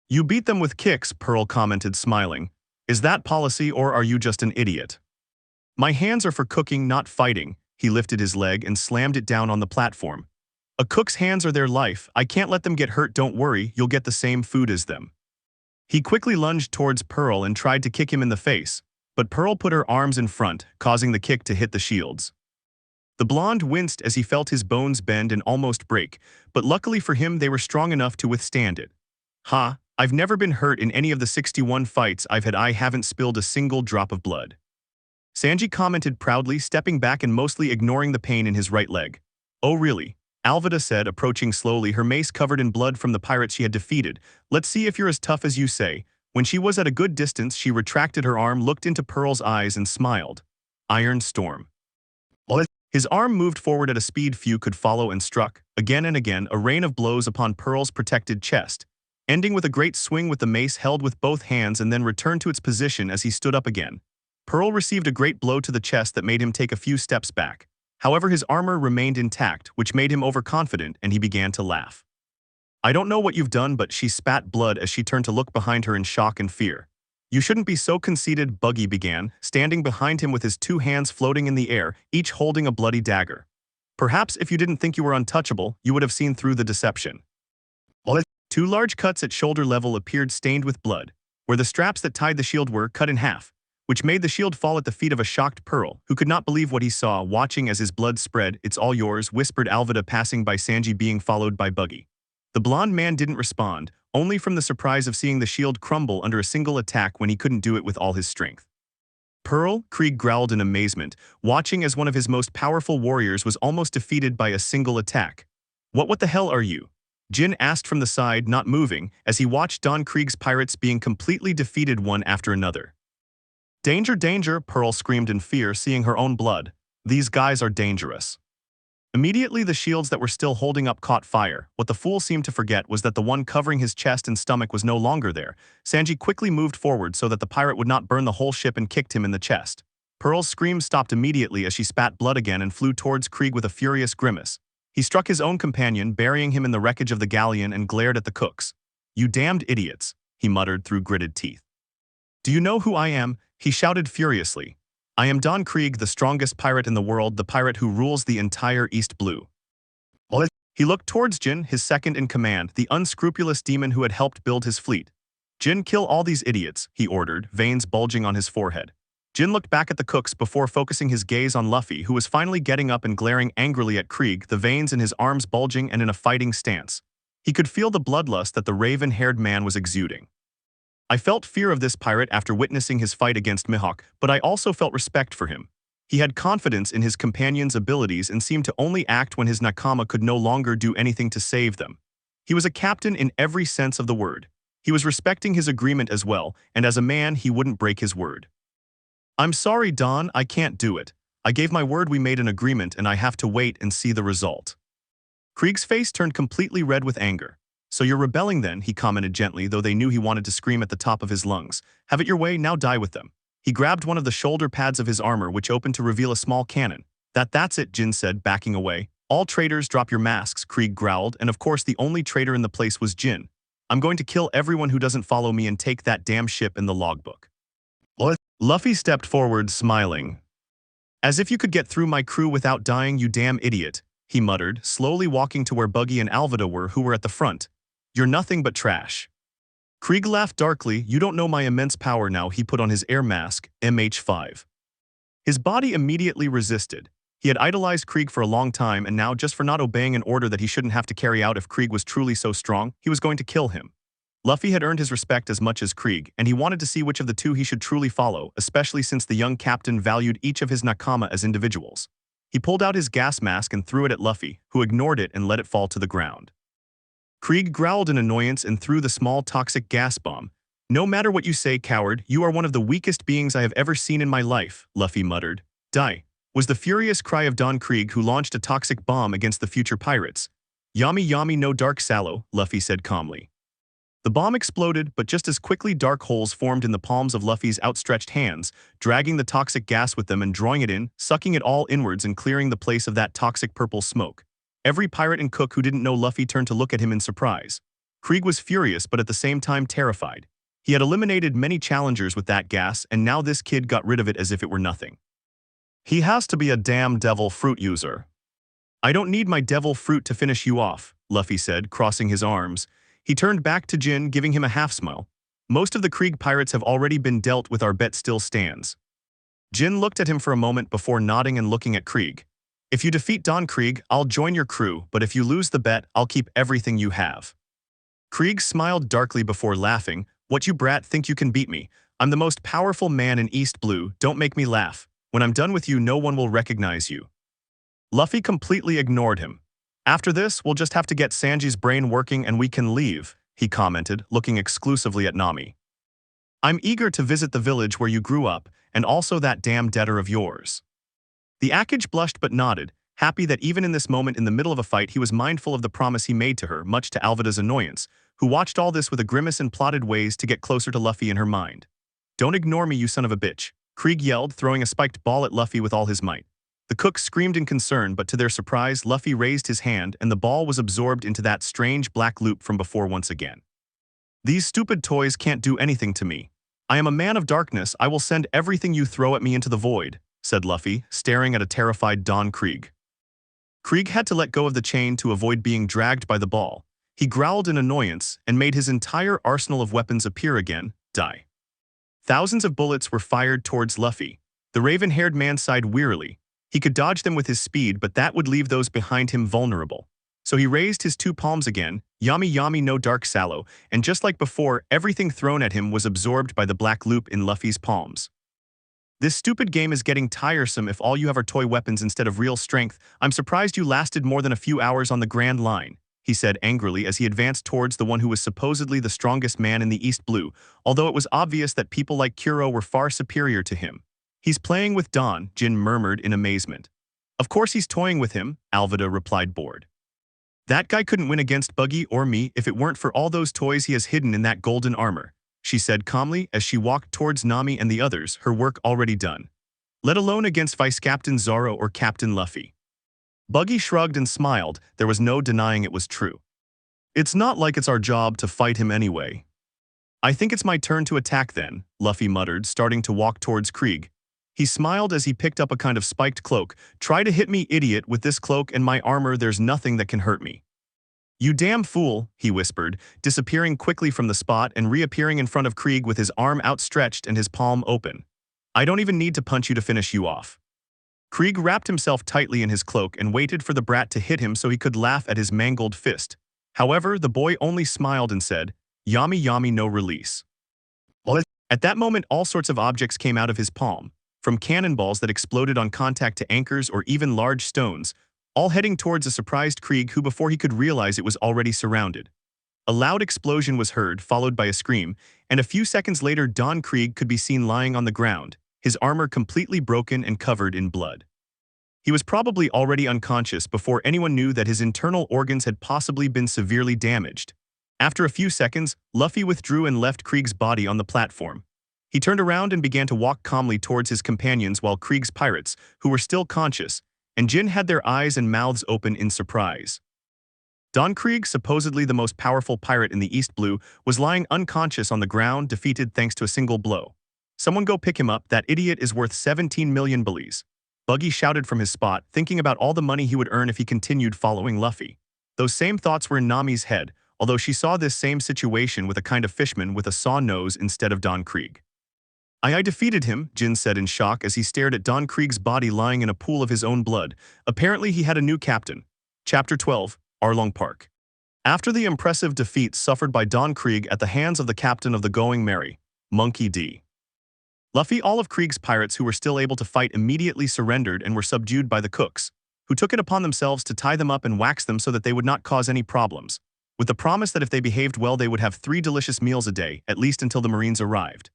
"You beat them with kicks," Pearl commented, smiling. "Is that policy, or are you just an idiot?" "My hands are for cooking, not fighting." He lifted his leg and slammed it down on the platform. "A cook's hands are their life. I can't let them get hurt. Don't worry, you'll get the same food as them." He quickly lunged towards Pearl and tried to kick him in the face, but Pearl put her arms in front, causing the kick to hit the shields. The blonde winced as he felt his bones bend and almost break, but luckily for him they were strong enough to withstand it. "Ha, I've never been hurt in any of the 61 fights I've had. I haven't spilled a single drop of blood." Sanji commented proudly, stepping back and mostly ignoring the pain in his right leg. "Oh really?" Alvida said, approaching slowly, her mace covered in blood from the pirates she had defeated. "Let's see if you're as tough as you say." When she was at a good distance, she retracted her arm, looked into Pearl's eyes, and smiled. "Iron Storm." His arm moved forward at a speed few could follow and struck, again and again, a rain of blows upon Pearl's protected chest, ending with a great swing with the mace held with both hands and then returned to its position as he stood up again. Pearl received a great blow to the chest that made him take a few steps back. However, his armor remained intact, which made him overconfident, and he began to laugh. "I don't know what you've done," but she spat blood as she turned to look behind her in shock and fear. "You shouldn't be so conceited," Buggy began, standing behind him with his 2 hands floating in the air, each holding a bloody dagger. "Perhaps if you didn't think you were untouchable, you would have seen through the deception." 2 large cuts at shoulder level appeared stained with blood, where the straps that tied the shield were cut in half, which made the shield fall at the feet of a shocked Pearl, who could not believe what he saw, watching as his blood spread. "It's all yours," whispered Alvida, passing by Sanji, being followed by Buggy. The blonde man didn't respond, only from the surprise of seeing the shield crumble under a single attack when he couldn't do it with all his strength. "Pearl," Krieg growled in amazement, watching as one of his most powerful warriors was almost defeated by a single attack. What the hell are you?" Jin asked from the side, not moving, as he watched Don Krieg's pirates being completely defeated one after another. "Danger, danger," Pearl screamed in fear, seeing her own blood. "These guys are dangerous." Immediately the shields that were still holding up caught fire. What the fool seemed to forget was that the one covering his chest and stomach was no longer there. Sanji quickly moved forward so that the pirate would not burn the whole ship and kicked him in the chest. Pearl's scream stopped immediately as she spat blood again and flew towards Krieg with a furious grimace. He struck his own companion, burying him in the wreckage of the galleon, and glared at the cooks. "You damned idiots," he muttered through gritted teeth. "Do you know who I am?" he shouted furiously. "I am Don Krieg, the strongest pirate in the world, the pirate who rules the entire East Blue." He looked towards Jin, his second in command, the unscrupulous demon who had helped build his fleet. "Jin, kill all these idiots," he ordered, veins bulging on his forehead. Jin looked back at the cooks before focusing his gaze on Luffy, who was finally getting up and glaring angrily at Krieg, the veins in his arms bulging and in a fighting stance. He could feel the bloodlust that the raven-haired man was exuding. "I felt fear of this pirate after witnessing his fight against Mihawk, but I also felt respect for him. He had confidence in his companion's abilities and seemed to only act when his nakama could no longer do anything to save them. He was a captain in every sense of the word. He was respecting his agreement as well, and as a man, he wouldn't break his word. "I'm sorry, Don, I can't do it. I gave my word, we made an agreement, and I have to wait and see the result." Krieg's face turned completely red with anger. "So you're rebelling then," he commented gently, though they knew he wanted to scream at the top of his lungs. "Have it your way, now die with them." He grabbed one of the shoulder pads of his armor, which opened to reveal a small cannon. That's it," Jin said, backing away. "All traitors, drop your masks," Krieg growled, and of course the only traitor in the place was Jin. "I'm going to kill everyone who doesn't follow me and take that damn ship in the logbook." "What?" Luffy stepped forward, smiling. "As if you could get through my crew without dying, you damn idiot," he muttered, slowly walking to where Buggy and Alvida were, who were at the front. "You're nothing but trash." Krieg laughed darkly. "You don't know my immense power now." He put on his air mask, MH5. His body immediately resisted. He had idolized Krieg for a long time, and now, just for not obeying an order that he shouldn't have to carry out if Krieg was truly so strong, he was going to kill him. Luffy had earned his respect as much as Krieg, and he wanted to see which of the two he should truly follow, especially since the young captain valued each of his nakama as individuals. He pulled out his gas mask and threw it at Luffy, who ignored it and let it fall to the ground. Krieg growled in annoyance and threw the small toxic gas bomb. "No matter what you say, coward, you are one of the weakest beings I have ever seen in my life," Luffy muttered. "Die," was the furious cry of Don Krieg, who launched a toxic bomb against the future pirates. "Yami Yami no dark sallow," Luffy said calmly. The bomb exploded, but just as quickly dark holes formed in the palms of Luffy's outstretched hands, dragging the toxic gas with them and drawing it in, sucking it all inwards and clearing the place of that toxic purple smoke. Every pirate and cook who didn't know Luffy turned to look at him in surprise. Krieg was furious but at the same time terrified. He had eliminated many challengers with that gas, and now this kid got rid of it as if it were nothing. "He has to be a damn devil fruit user." "I don't need my devil fruit to finish you off," Luffy said, crossing his arms. He turned back to Jin, giving him a half-smile. "Most of the Krieg pirates have already been dealt with, our bet still stands." Jin looked at him for a moment before nodding and looking at Krieg. "If you defeat Don Krieg, I'll join your crew, but if you lose the bet, I'll keep everything you have." Krieg smiled darkly before laughing. "What, you brat, think you can beat me? I'm the most powerful man in East Blue, don't make me laugh. When I'm done with you, no one will recognize you." Luffy completely ignored him. "After this, we'll just have to get Sanji's brain working and we can leave," he commented, looking exclusively at Nami. "I'm eager to visit the village where you grew up, and also that damn debtor of yours." The Akage blushed but nodded, happy that even in this moment in the middle of a fight he was mindful of the promise he made to her, much to Alvida's annoyance, who watched all this with a grimace and plotted ways to get closer to Luffy in her mind. "Don't ignore me, you son of a bitch," Krieg yelled, throwing a spiked ball at Luffy with all his might. The cook screamed in concern, but to their surprise, Luffy raised his hand and the ball was absorbed into that strange black loop from before once again. "These stupid toys can't do anything to me. I am a man of darkness, I will send everything you throw at me into the void," said Luffy, staring at a terrified Don Krieg. Krieg had to let go of the chain to avoid being dragged by the ball. He growled in annoyance and made his entire arsenal of weapons appear again. Die. Thousands of bullets were fired towards Luffy. The raven-haired man sighed wearily. He could dodge them with his speed, but that would leave those behind him vulnerable. So he raised his two palms again, Yami Yami no dark sallow, and just like before, everything thrown at him was absorbed by the black loop in Luffy's palms. "This stupid game is getting tiresome if all you have are toy weapons instead of real strength. I'm surprised you lasted more than a few hours on the Grand Line," he said angrily as he advanced towards the one who was supposedly the strongest man in the East Blue, although it was obvious that people like Kuro were far superior to him. "He's playing with Don," Jin murmured in amazement. "Of course he's toying with him," Alvida replied bored. "That guy couldn't win against Buggy or me if it weren't for all those toys he has hidden in that golden armor," she said calmly as she walked towards Nami and the others, her work already done. "Let alone against Vice Captain Zoro or Captain Luffy." Buggy shrugged and smiled, there was no denying it was true. It's not like it's our job to fight him anyway. I think it's my turn to attack then, Luffy muttered, starting to walk towards Krieg. He smiled as he picked up a kind of spiked cloak. Try to hit me, idiot, with this cloak and my armor, there's nothing that can hurt me. You damn fool, he whispered, disappearing quickly from the spot and reappearing in front of Krieg with his arm outstretched and his palm open. I don't even need to punch you to finish you off. Krieg wrapped himself tightly in his cloak and waited for the brat to hit him so he could laugh at his mangled fist. However, the boy only smiled and said, Yami Yami no release. At that moment, all sorts of objects came out of his palm, from cannonballs that exploded on contact to anchors or even large stones, all heading towards a surprised Krieg who, before he could realize it, was already surrounded. A loud explosion was heard, followed by a scream, and a few seconds later Don Krieg could be seen lying on the ground, his armor completely broken and covered in blood. He was probably already unconscious before anyone knew that his internal organs had possibly been severely damaged. After a few seconds, Luffy withdrew and left Krieg's body on the platform. He turned around and began to walk calmly towards his companions while Krieg's pirates, who were still conscious, and Jin had their eyes and mouths open in surprise. Don Krieg, supposedly the most powerful pirate in the East Blue, was lying unconscious on the ground, defeated thanks to a single blow. Someone go pick him up, that idiot is worth 17 million bullies. Buggy shouted from his spot, thinking about all the money he would earn if he continued following Luffy. Those same thoughts were in Nami's head, although she saw this same situation with a kind of fishman with a saw nose instead of Don Krieg. I defeated him, Jin said in shock as he stared at Don Krieg's body lying in a pool of his own blood. Apparently he had a new captain. Chapter 12, Arlong Park. After the impressive defeat suffered by Don Krieg at the hands of the captain of the Going Merry, Monkey D. Luffy, all of Krieg's pirates who were still able to fight immediately surrendered and were subdued by the cooks, who took it upon themselves to tie them up and wax them so that they would not cause any problems, with the promise that if they behaved well they would have 3 delicious meals a day, at least until the Marines arrived.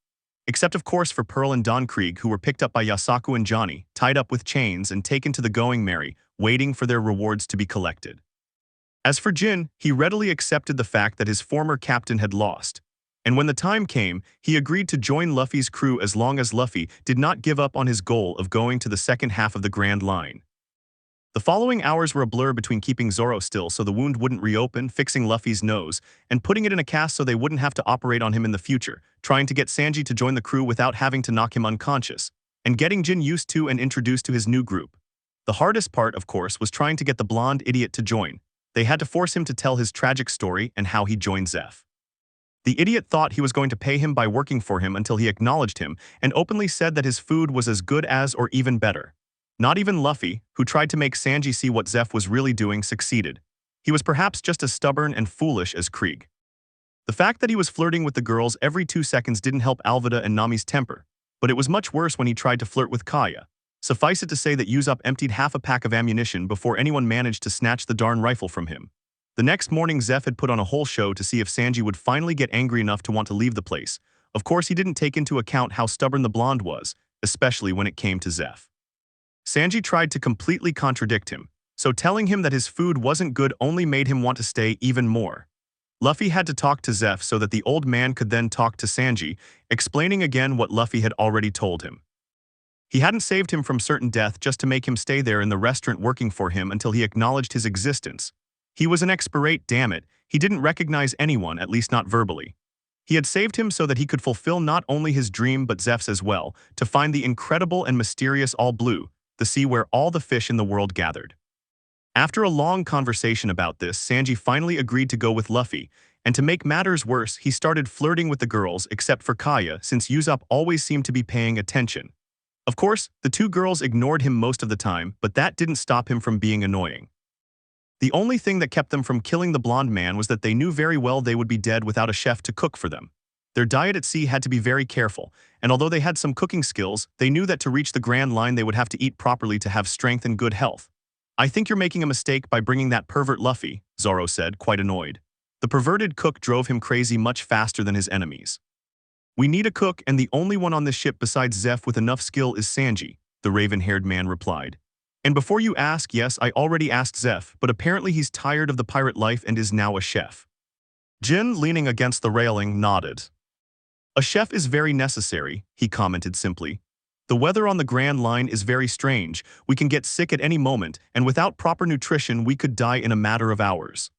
Except of course for Pearl and Don Krieg, who were picked up by Yasaku and Johnny, tied up with chains and taken to the Going Merry, waiting for their rewards to be collected. As for Jin, he readily accepted the fact that his former captain had lost, and when the time came, he agreed to join Luffy's crew as long as Luffy did not give up on his goal of going to the second half of the Grand Line. The following hours were a blur between keeping Zoro still so the wound wouldn't reopen, fixing Luffy's nose, and putting it in a cast so they wouldn't have to operate on him in the future, trying to get Sanji to join the crew without having to knock him unconscious, and getting Jin used to and introduced to his new group. The hardest part, of course, was trying to get the blonde idiot to join. They had to force him to tell his tragic story and how he joined Zeph. The idiot thought he was going to pay him by working for him until he acknowledged him and openly said that his food was as good as or even better. Not even Luffy, who tried to make Sanji see what Zeph was really doing, succeeded. He was perhaps just as stubborn and foolish as Krieg. The fact that he was flirting with the girls every 2 seconds didn't help Alvida and Nami's temper, but it was much worse when he tried to flirt with Kaya. Suffice it to say that Usopp emptied half a pack of ammunition before anyone managed to snatch the darn rifle from him. The next morning Zeph had put on a whole show to see if Sanji would finally get angry enough to want to leave the place. Of course he didn't take into account how stubborn the blonde was, especially when it came to Zeph. Sanji tried to completely contradict him, so telling him that his food wasn't good only made him want to stay even more. Luffy had to talk to Zeph so that the old man could then talk to Sanji, explaining again what Luffy had already told him. He hadn't saved him from certain death just to make him stay there in the restaurant working for him until he acknowledged his existence. He was an expirate, damn it, he didn't recognize anyone, at least not verbally. He had saved him so that he could fulfill not only his dream but Zeph's as well, to find the incredible and mysterious All Blue, the sea where all the fish in the world gathered. After a long conversation about this, Sanji finally agreed to go with Luffy, and to make matters worse, he started flirting with the girls except for Kaya, since Usopp always seemed to be paying attention. Of course, the 2 girls ignored him most of the time, but that didn't stop him from being annoying. The only thing that kept them from killing the blonde man was that they knew very well they would be dead without a chef to cook for them. Their diet at sea had to be very careful, and although they had some cooking skills, they knew that to reach the Grand Line they would have to eat properly to have strength and good health. I think you're making a mistake by bringing that pervert Luffy, Zoro said, quite annoyed. The perverted cook drove him crazy much faster than his enemies. We need a cook, and the only one on this ship besides Zeph with enough skill is Sanji, the raven-haired man replied. And before you ask, yes, I already asked Zeph, but apparently he's tired of the pirate life and is now a chef. Jin, leaning against the railing, nodded. A chef is very necessary, he commented simply. The weather on the Grand Line is very strange, we can get sick at any moment, and without proper nutrition we could die in a matter of hours.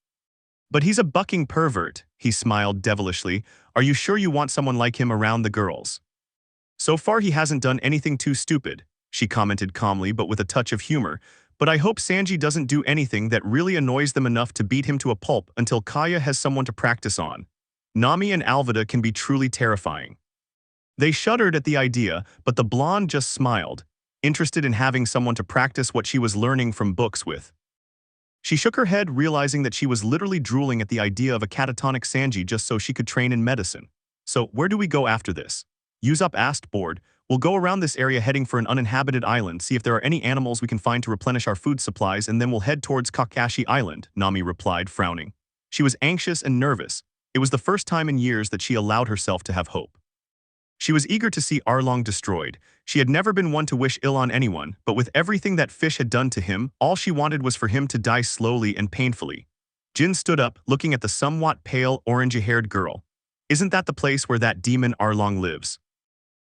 But he's a bucking pervert, he smiled devilishly. Are you sure you want someone like him around the girls? So far he hasn't done anything too stupid, she commented calmly but with a touch of humor, but I hope Sanji doesn't do anything that really annoys them enough to beat him to a pulp until Kaya has someone to practice on. Nami and Alvida can be truly terrifying. They shuddered at the idea, but the blonde just smiled, interested in having someone to practice what she was learning from books with. She shook her head, realizing that she was literally drooling at the idea of a catatonic Sanji just so she could train in medicine. So, where do we go after this? Usopp asked, bored. We'll go around this area heading for an uninhabited island, see if there are any animals we can find to replenish our food supplies, and then we'll head towards Kakashi Island, Nami replied, frowning. She was anxious and nervous. It was the first time in years that she allowed herself to have hope. She was eager to see Arlong destroyed. She had never been one to wish ill on anyone, but with everything that fish had done to him, all she wanted was for him to die slowly and painfully. Jin stood up, looking at the somewhat pale, orange-haired girl. Isn't that the place where that demon Arlong lives?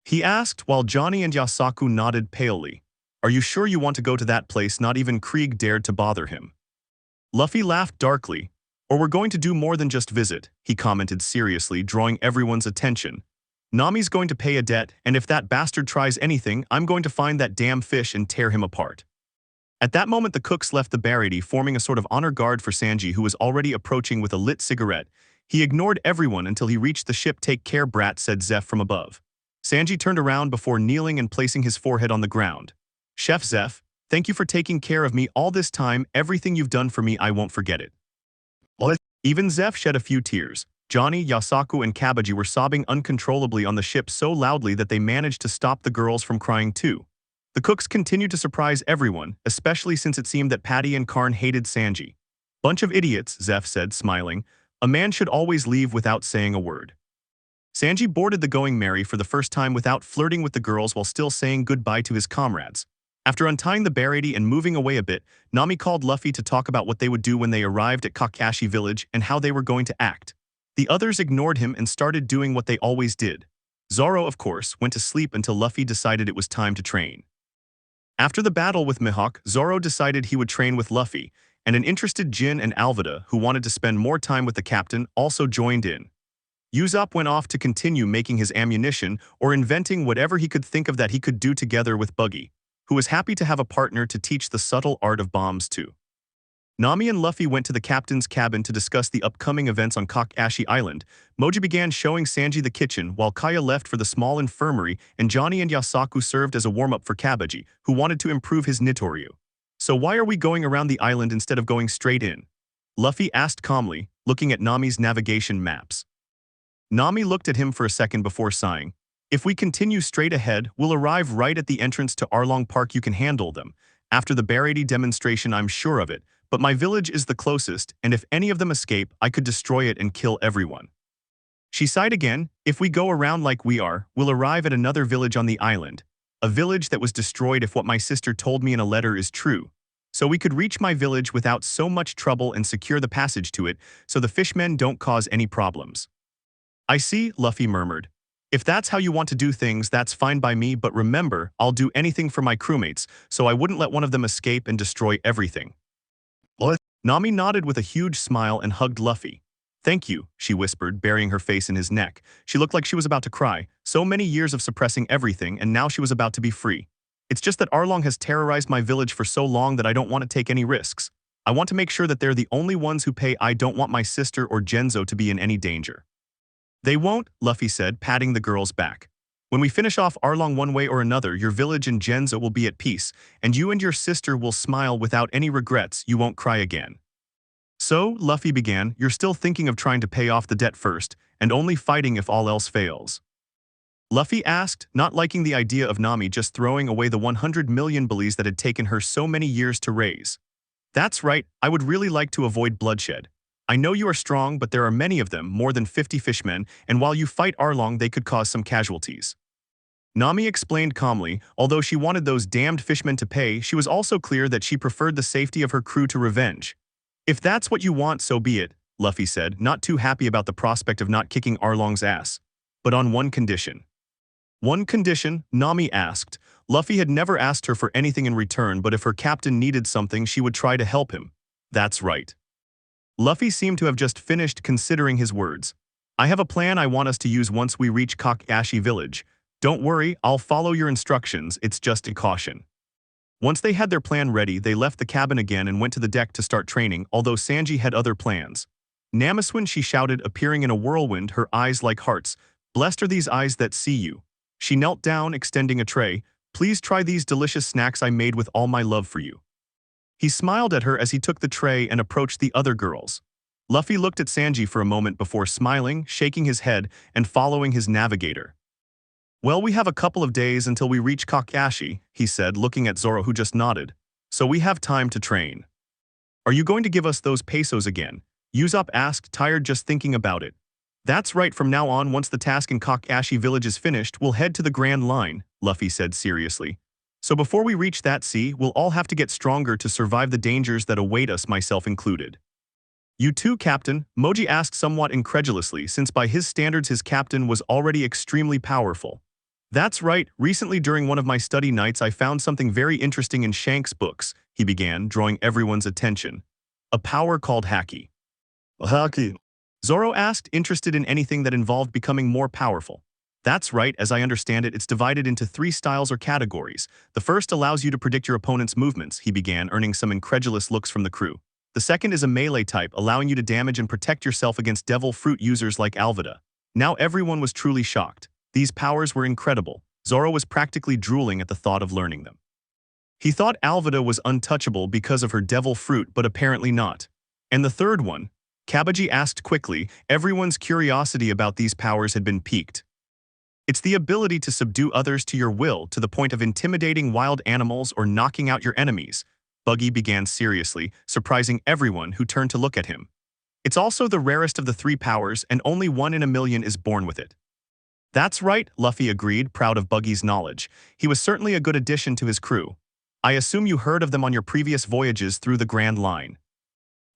He asked, while Johnny and Yasaku nodded palely. Are you sure you want to go to that place? Not even Krieg dared to bother him. Luffy laughed darkly. Or we're going to do more than just visit, he commented seriously, drawing everyone's attention. Nami's going to pay a debt, and if that bastard tries anything, I'm going to find that damn fish and tear him apart. At that moment the cooks left the barricade, forming a sort of honor guard for Sanji, who was already approaching with a lit cigarette. He ignored everyone until he reached the ship. Take care, brat, said Zeph from above. Sanji turned around before kneeling and placing his forehead on the ground. Chef Zeph, thank you for taking care of me all this time. Everything you've done for me, I won't forget it. Even Zeph shed a few tears. Johnny, Yasaku, and Kabaji were sobbing uncontrollably on the ship so loudly that they managed to stop the girls from crying too. The cooks continued to surprise everyone, especially since it seemed that Patty and Karn hated Sanji. Bunch of idiots, Zeph said, smiling. A man should always leave without saying a word. Sanji boarded the Going Merry for the first time without flirting with the girls while still saying goodbye to his comrades. After untying the barricade and moving away a bit, Nami called Luffy to talk about what they would do when they arrived at Kakashi village and how they were going to act. The others ignored him and started doing what they always did. Zoro, of course, went to sleep until Luffy decided it was time to train. After the battle with Mihawk, Zoro decided he would train with Luffy, and an interested Jin and Alvida, who wanted to spend more time with the captain, also joined in. Usopp went off to continue making his ammunition or inventing whatever he could think of that he could do together with Buggy, who was happy to have a partner to teach the subtle art of bombs to. Nami and Luffy went to the captain's cabin to discuss the upcoming events on Kakashi Island. Moji began showing Sanji the kitchen while Kaya left for the small infirmary, and Johnny and Yasaku served as a warm-up for Kabaji, who wanted to improve his Nitoryu. So why are we going around the island instead of going straight in? Luffy asked calmly, looking at Nami's navigation maps. Nami looked at him for a second before sighing. If we continue straight ahead, we'll arrive right at the entrance to Arlong Park. You can handle them. After the Barady demonstration, I'm sure of it. But my village is the closest, and if any of them escape, I could destroy it and kill everyone. She sighed again. If we go around like we are, we'll arrive at another village on the island. A village that was destroyed if what my sister told me in a letter is true. So we could reach my village without so much trouble and secure the passage to it, so the fishmen don't cause any problems. I see, Luffy murmured. If that's how you want to do things, that's fine by me, but remember, I'll do anything for my crewmates, so I wouldn't let one of them escape and destroy everything. What? Nami nodded with a huge smile and hugged Luffy. Thank you, she whispered, burying her face in his neck. She looked like she was about to cry. So many years of suppressing everything, and now she was about to be free. It's just that Arlong has terrorized my village for so long that I don't want to take any risks. I want to make sure that they're the only ones who pay. I don't want my sister or Genzo to be in any danger. They won't, Luffy said, patting the girl's back. When we finish off Arlong one way or another, your village and Genzo will be at peace, and you and your sister will smile without any regrets. You won't cry again. So, Luffy began, you're still thinking of trying to pay off the debt first, and only fighting if all else fails. Luffy asked, not liking the idea of Nami just throwing away the 100 million belies that had taken her so many years to raise. That's right, I would really like to avoid bloodshed. I know you are strong, but there are many of them, more than 50 fishmen, and while you fight Arlong, they could cause some casualties. Nami explained calmly, although she wanted those damned fishmen to pay, she was also clear that she preferred the safety of her crew to revenge. If that's what you want, so be it, Luffy said, not too happy about the prospect of not kicking Arlong's ass. But on one condition. One condition? Nami asked. Luffy had never asked her for anything in return, but if her captain needed something, she would try to help him. That's right. Luffy seemed to have just finished considering his words. I have a plan I want us to use once we reach Kakashi village. Don't worry, I'll follow your instructions, it's just a caution. Once they had their plan ready, they left the cabin again and went to the deck to start training, although Sanji had other plans. Namaswin, she shouted, appearing in a whirlwind, her eyes like hearts. Blessed are these eyes that see you. She knelt down, extending a tray. Please try these delicious snacks I made with all my love for you. He smiled at her as he took the tray and approached the other girls. Luffy looked at Sanji for a moment before smiling, shaking his head, and following his navigator. Well, we have a couple of days until we reach Kakashi, he said, looking at Zoro, who just nodded. So we have time to train. Are you going to give us those pesos again? Usopp asked, tired just thinking about it. That's right, from now on, once the task in Kakashi village is finished, we'll head to the Grand Line, Luffy said seriously. So before we reach that sea, we'll all have to get stronger to survive the dangers that await us, myself included. You too, Captain? Moji asked somewhat incredulously, since by his standards his captain was already extremely powerful. That's right, recently during one of my study nights I found something very interesting in Shanks' books, he began, drawing everyone's attention. A power called Haki. Haki? Zoro asked, interested in anything that involved becoming more powerful. That's right, as I understand it, it's divided into 3 styles or categories. The first allows you to predict your opponent's movements, he began, earning some incredulous looks from the crew. The second is a melee type, allowing you to damage and protect yourself against devil fruit users like Alvida. Now everyone was truly shocked. These powers were incredible. Zoro was practically drooling at the thought of learning them. He thought Alvida was untouchable because of her devil fruit, but apparently not. And the third one? Kabaji asked quickly. Everyone's curiosity about these powers had been piqued. It's the ability to subdue others to your will, to the point of intimidating wild animals or knocking out your enemies, Buggy began seriously, surprising everyone who turned to look at him. It's also the rarest of the 3 powers, and only 1 in a million is born with it. That's right, Luffy agreed, proud of Buggy's knowledge. He was certainly a good addition to his crew. I assume you heard of them on your previous voyages through the Grand Line.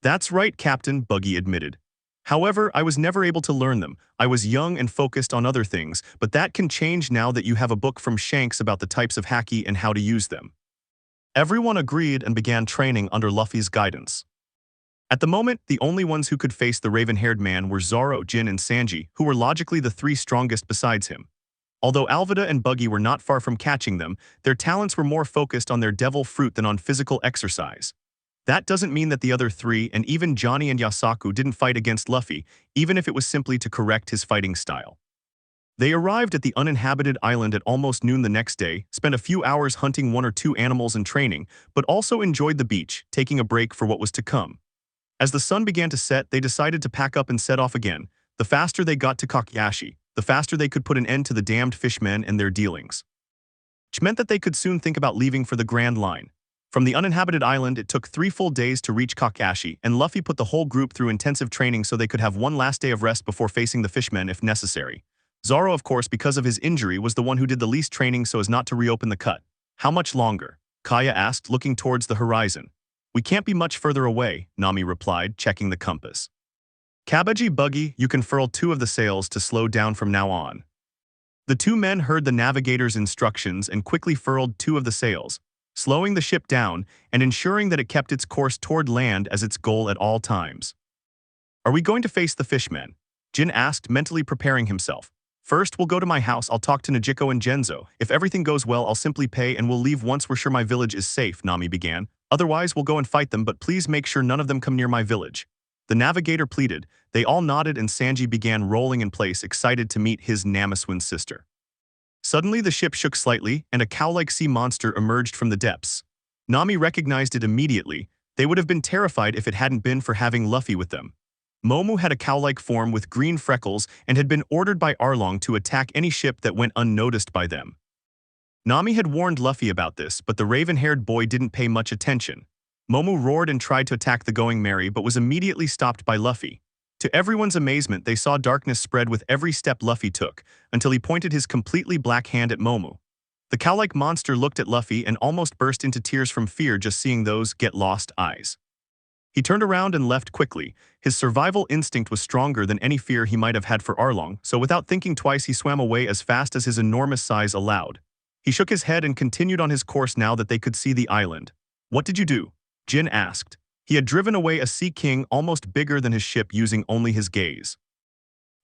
That's right, Captain, Buggy admitted. However, I was never able to learn them. I was young and focused on other things, but that can change now that you have a book from Shanks about the types of Haki and how to use them. Everyone agreed and began training under Luffy's guidance. At the moment, the only ones who could face the raven-haired man were Zoro, Jin, and Sanji, who were logically the 3 strongest besides him. Although Alvida and Buggy were not far from catching them, their talents were more focused on their devil fruit than on physical exercise. That doesn't mean that the other 3, and even Johnny and Yasaku, didn't fight against Luffy, even if it was simply to correct his fighting style. They arrived at the uninhabited island at almost noon the next day, spent a few hours hunting 1 or 2 animals and training, but also enjoyed the beach, taking a break for what was to come. As the sun began to set, they decided to pack up and set off again. The faster they got to Kakashi, the faster they could put an end to the damned fishmen and their dealings. Which meant that they could soon think about leaving for the Grand Line. From the uninhabited island, it took 3 full days to reach Kakashi, and Luffy put the whole group through intensive training so they could have 1 last day of rest before facing the fishmen if necessary. Zoro, of course, because of his injury, was the one who did the least training so as not to reopen the cut. How much longer? Kaya asked, looking towards the horizon. We can't be much further away, Nami replied, checking the compass. Kabaji, Buggy, you can furl 2 of the sails to slow down from now on. The 2 men heard the navigator's instructions and quickly furled 2 of the sails, slowing the ship down and ensuring that it kept its course toward land as its goal at all times. Are we going to face the fishmen? Jin asked, mentally preparing himself. First, we'll go to my house, I'll talk to Najiko and Genzo. If everything goes well, I'll simply pay and we'll leave once we're sure my village is safe, Nami began. Otherwise, we'll go and fight them, but please make sure none of them come near my village. The navigator pleaded. They all nodded and Sanji began rolling in place, excited to meet his Namaswin sister. Suddenly, the ship shook slightly, and a cow-like sea monster emerged from the depths. Nami recognized it immediately. They would have been terrified if it hadn't been for having Luffy with them. Momu had a cow-like form with green freckles and had been ordered by Arlong to attack any ship that went unnoticed by them. Nami had warned Luffy about this, but the raven-haired boy didn't pay much attention. Momu roared and tried to attack the Going Merry but was immediately stopped by Luffy. To everyone's amazement, they saw darkness spread with every step Luffy took, until he pointed his completely black hand at Momu. The cow-like monster looked at Luffy and almost burst into tears from fear just seeing those get-lost eyes. He turned around and left quickly. His survival instinct was stronger than any fear he might have had for Arlong, so without thinking twice he swam away as fast as his enormous size allowed. He shook his head and continued on his course now that they could see the island. What did you do? Jin asked. He had driven away a sea king almost bigger than his ship using only his gaze.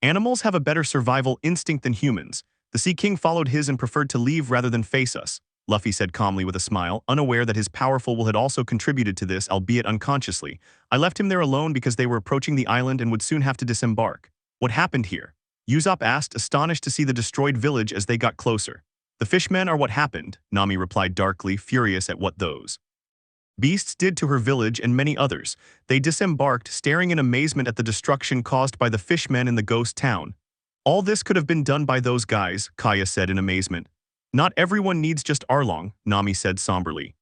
Animals have a better survival instinct than humans. The Sea King followed his and preferred to leave rather than face us, Luffy said calmly with a smile, unaware that his powerful will had also contributed to this, albeit unconsciously. I left him there alone because they were approaching the island and would soon have to disembark. What happened here? Usopp asked, astonished to see the destroyed village as they got closer. The fishmen are what happened, Nami replied darkly, furious at what those beasts did to her village and many others. They disembarked, staring in amazement at the destruction caused by the fishmen in the ghost town. All this could have been done by those guys, Kaya said in amazement. Not everyone needs just Arlong, Nami said somberly.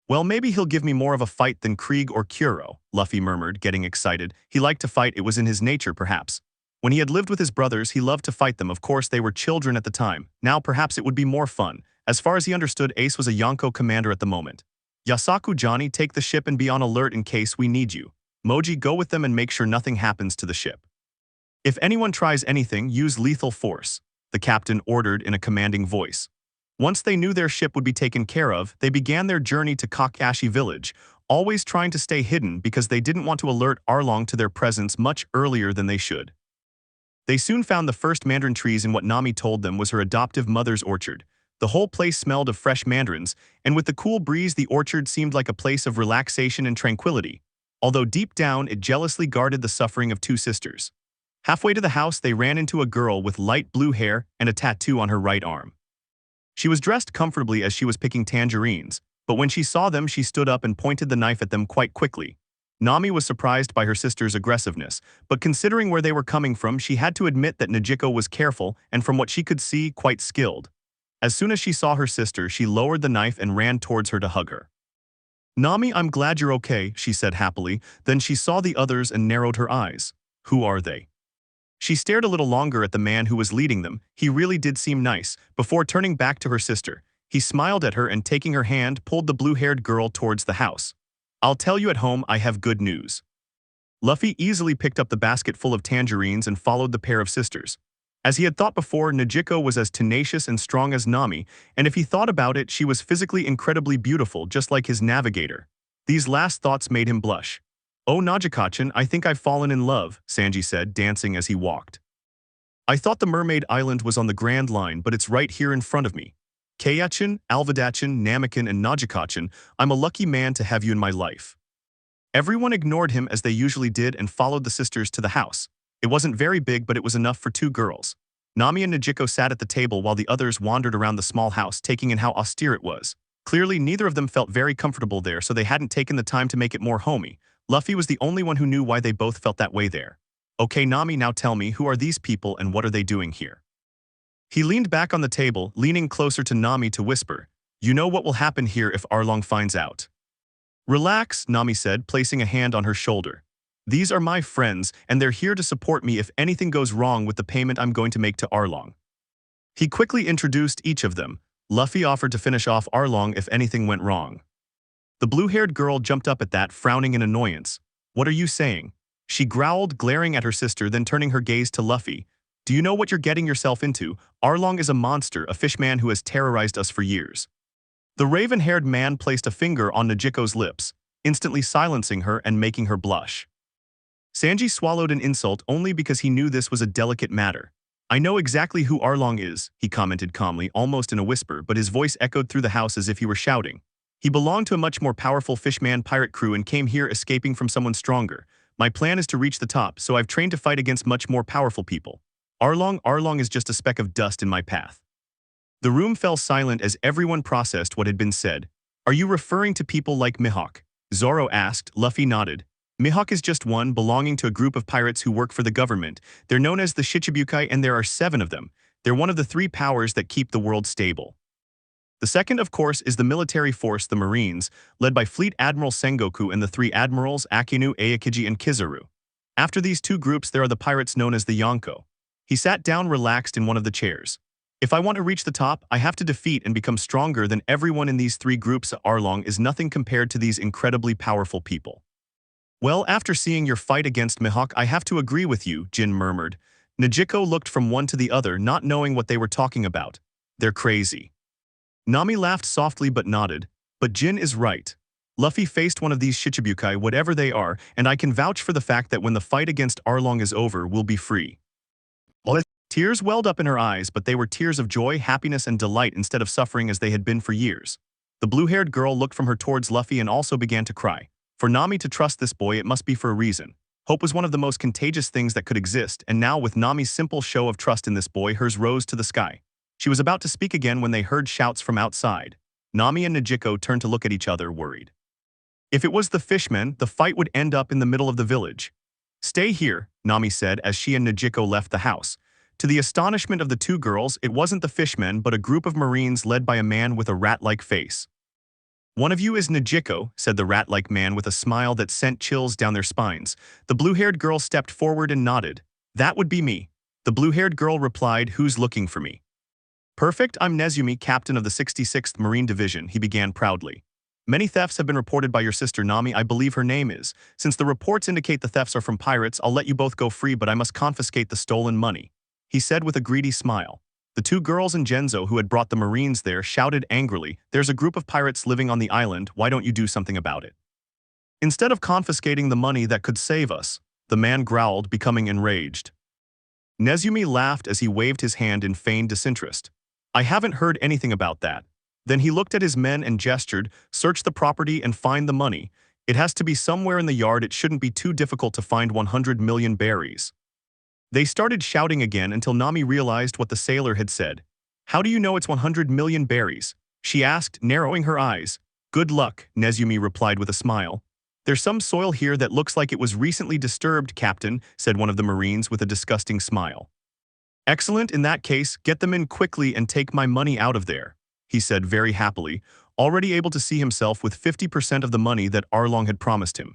Well, maybe he'll give me more of a fight than Krieg or Kuro, Luffy murmured, getting excited. He liked to fight, it was in his nature perhaps. When he had lived with his brothers, he loved to fight them. Of course, they were children at the time. Now perhaps it would be more fun. As far as he understood, Ace was a Yonko commander at the moment. Yasaku, Johnny, take the ship and be on alert in case we need you. Moji, go with them and make sure nothing happens to the ship. If anyone tries anything, use lethal force, the captain ordered in a commanding voice. Once they knew their ship would be taken care of, they began their journey to Kakashi village, always trying to stay hidden because they didn't want to alert Arlong to their presence much earlier than they should. They soon found the first mandarin trees in what Nami told them was her adoptive mother's orchard. The whole place smelled of fresh mandarins, and with the cool breeze the orchard seemed like a place of relaxation and tranquility, although deep down it jealously guarded the suffering of two sisters. Halfway to the house they ran into a girl with light blue hair and a tattoo on her right arm. She was dressed comfortably as she was picking tangerines, but when she saw them she stood up and pointed the knife at them quite quickly. Nami was surprised by her sister's aggressiveness, but considering where they were coming from she had to admit that Najiko was careful and from what she could see quite skilled. As soon as she saw her sister, she lowered the knife and ran towards her to hug her. Nami, I'm glad you're okay, she said happily. Then she saw the others and narrowed her eyes. Who are they? She stared a little longer at the man who was leading them. He really did seem nice. Before turning back to her sister, he smiled at her and taking her hand pulled the blue-haired girl towards the house. I'll tell you at home I have good news. Luffy easily picked up the basket full of tangerines and followed the pair of sisters. As he had thought before, Najiko was as tenacious and strong as Nami, and if he thought about it, she was physically incredibly beautiful, just like his navigator. These last thoughts made him blush. Oh Najiko-chan, I think I've fallen in love, Sanji said, dancing as he walked. I thought the Mermaid Island was on the Grand Line, but it's right here in front of me. Kaya-chan, Alvida-chan, Namikan, and Najiko-chan, I'm a lucky man to have you in my life. Everyone ignored him as they usually did and followed the sisters to the house. It wasn't very big, but it was enough for two girls. Nami and Najiko sat at the table while the others wandered around the small house, taking in how austere it was. Clearly, neither of them felt very comfortable there, so they hadn't taken the time to make it more homey. Luffy was the only one who knew why they both felt that way there. Okay, Nami, now tell me, who are these people and what are they doing here? He leaned back on the table, leaning closer to Nami to whisper, you know what will happen here if Arlong finds out. Relax, Nami said, placing a hand on her shoulder. These are my friends, and they're here to support me if anything goes wrong with the payment I'm going to make to Arlong. He quickly introduced each of them. Luffy offered to finish off Arlong if anything went wrong. The blue-haired girl jumped up at that, frowning in annoyance. What are you saying? She growled, glaring at her sister, then turning her gaze to Luffy. Do you know what you're getting yourself into? Arlong is a monster, a fishman who has terrorized us for years. The raven-haired man placed a finger on Najiko's lips, instantly silencing her and making her blush. Sanji swallowed an insult only because he knew this was a delicate matter. I know exactly who Arlong is, he commented calmly, almost in a whisper, but his voice echoed through the house as if he were shouting. He belonged to a much more powerful fishman pirate crew and came here escaping from someone stronger. My plan is to reach the top, so I've trained to fight against much more powerful people. Arlong is just a speck of dust in my path. The room fell silent as everyone processed what had been said. Are you referring to people like Mihawk? Zoro asked. Luffy nodded. Mihawk is just one, belonging to a group of pirates who work for the government. They're known as the Shichibukai and there are 7 of them. They're one of the 3 powers that keep the world stable. The second, of course, is the military force, the Marines, led by Fleet Admiral Sengoku and the 3 admirals, Akinu, Aokiji, and Kizaru. After these 2 groups, there are the pirates known as the Yonko. He sat down relaxed in one of the chairs. If I want to reach the top, I have to defeat and become stronger than everyone in these 3 groups. Arlong is nothing compared to these incredibly powerful people. Well, after seeing your fight against Mihawk, I have to agree with you, Jin murmured. Najiko looked from one to the other, not knowing what they were talking about. They're crazy. Nami laughed softly but nodded. But Jin is right. Luffy faced one of these Shichibukai, whatever they are, and I can vouch for the fact that when the fight against Arlong is over, we'll be free. Tears welled up in her eyes, but they were tears of joy, happiness, and delight instead of suffering as they had been for years. The blue-haired girl looked from her towards Luffy and also began to cry. For Nami to trust this boy, it must be for a reason. Hope was one of the most contagious things that could exist, and now with Nami's simple show of trust in this boy, hers rose to the sky. She was about to speak again when they heard shouts from outside. Nami and Nejiko turned to look at each other, worried. If it was the fishmen, the fight would end up in the middle of the village. Stay here, Nami said as she and Nejiko left the house. To the astonishment of the two girls, it wasn't the fishmen but a group of marines led by a man with a rat-like face. One of you is Nejiko, said the rat-like man with a smile that sent chills down their spines. The blue-haired girl stepped forward and nodded. That would be me. The blue-haired girl replied, who's looking for me? Perfect, I'm Nezumi, captain of the 66th Marine Division, he began proudly. Many thefts have been reported by your sister Nami, I believe her name is. Since the reports indicate the thefts are from pirates, I'll let you both go free, but I must confiscate the stolen money, he said with a greedy smile. The two girls and Genzo, who had brought the Marines there, shouted angrily, there's a group of pirates living on the island, why don't you do something about it? Instead of confiscating the money that could save us, the man growled, becoming enraged. Nezumi laughed as he waved his hand in feigned disinterest. I haven't heard anything about that. Then he looked at his men and gestured, search the property and find the money. It has to be somewhere in the yard, it shouldn't be too difficult to find 100 million berries. They started shouting again until Nami realized what the sailor had said. How do you know it's 100 million berries? She asked, narrowing her eyes. Good luck, Nezumi replied with a smile. There's some soil here that looks like it was recently disturbed, Captain, said one of the Marines with a disgusting smile. Excellent, in that case, get them in quickly and take my money out of there, he said very happily, already able to see himself with 50% of the money that Arlong had promised him.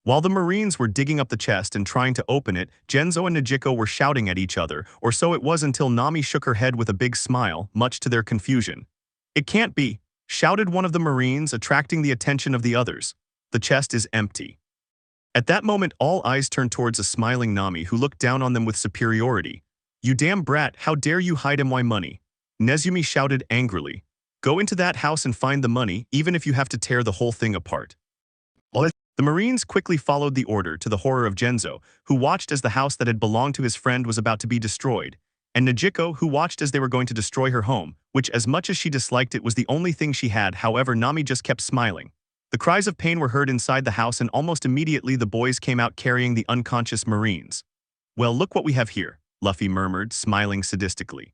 While the Marines were digging up the chest and trying to open it, Genzo and Nejiko were shouting at each other, or so it was until Nami shook her head with a big smile, much to their confusion. It can't be, shouted one of the Marines, attracting the attention of the others. The chest is empty. At that moment, all eyes turned towards a smiling Nami who looked down on them with superiority. You damn brat, how dare you hide my money? Nezumi shouted angrily. Go into that house and find the money, even if you have to tear the whole thing apart. The Marines quickly followed the order, to the horror of Genzo, who watched as the house that had belonged to his friend was about to be destroyed, and Nejiko, who watched as they were going to destroy her home, which as much as she disliked it was the only thing she had. However, Nami just kept smiling. The cries of pain were heard inside the house, and almost immediately the boys came out carrying the unconscious Marines. Well, look what we have here, Luffy murmured, smiling sadistically.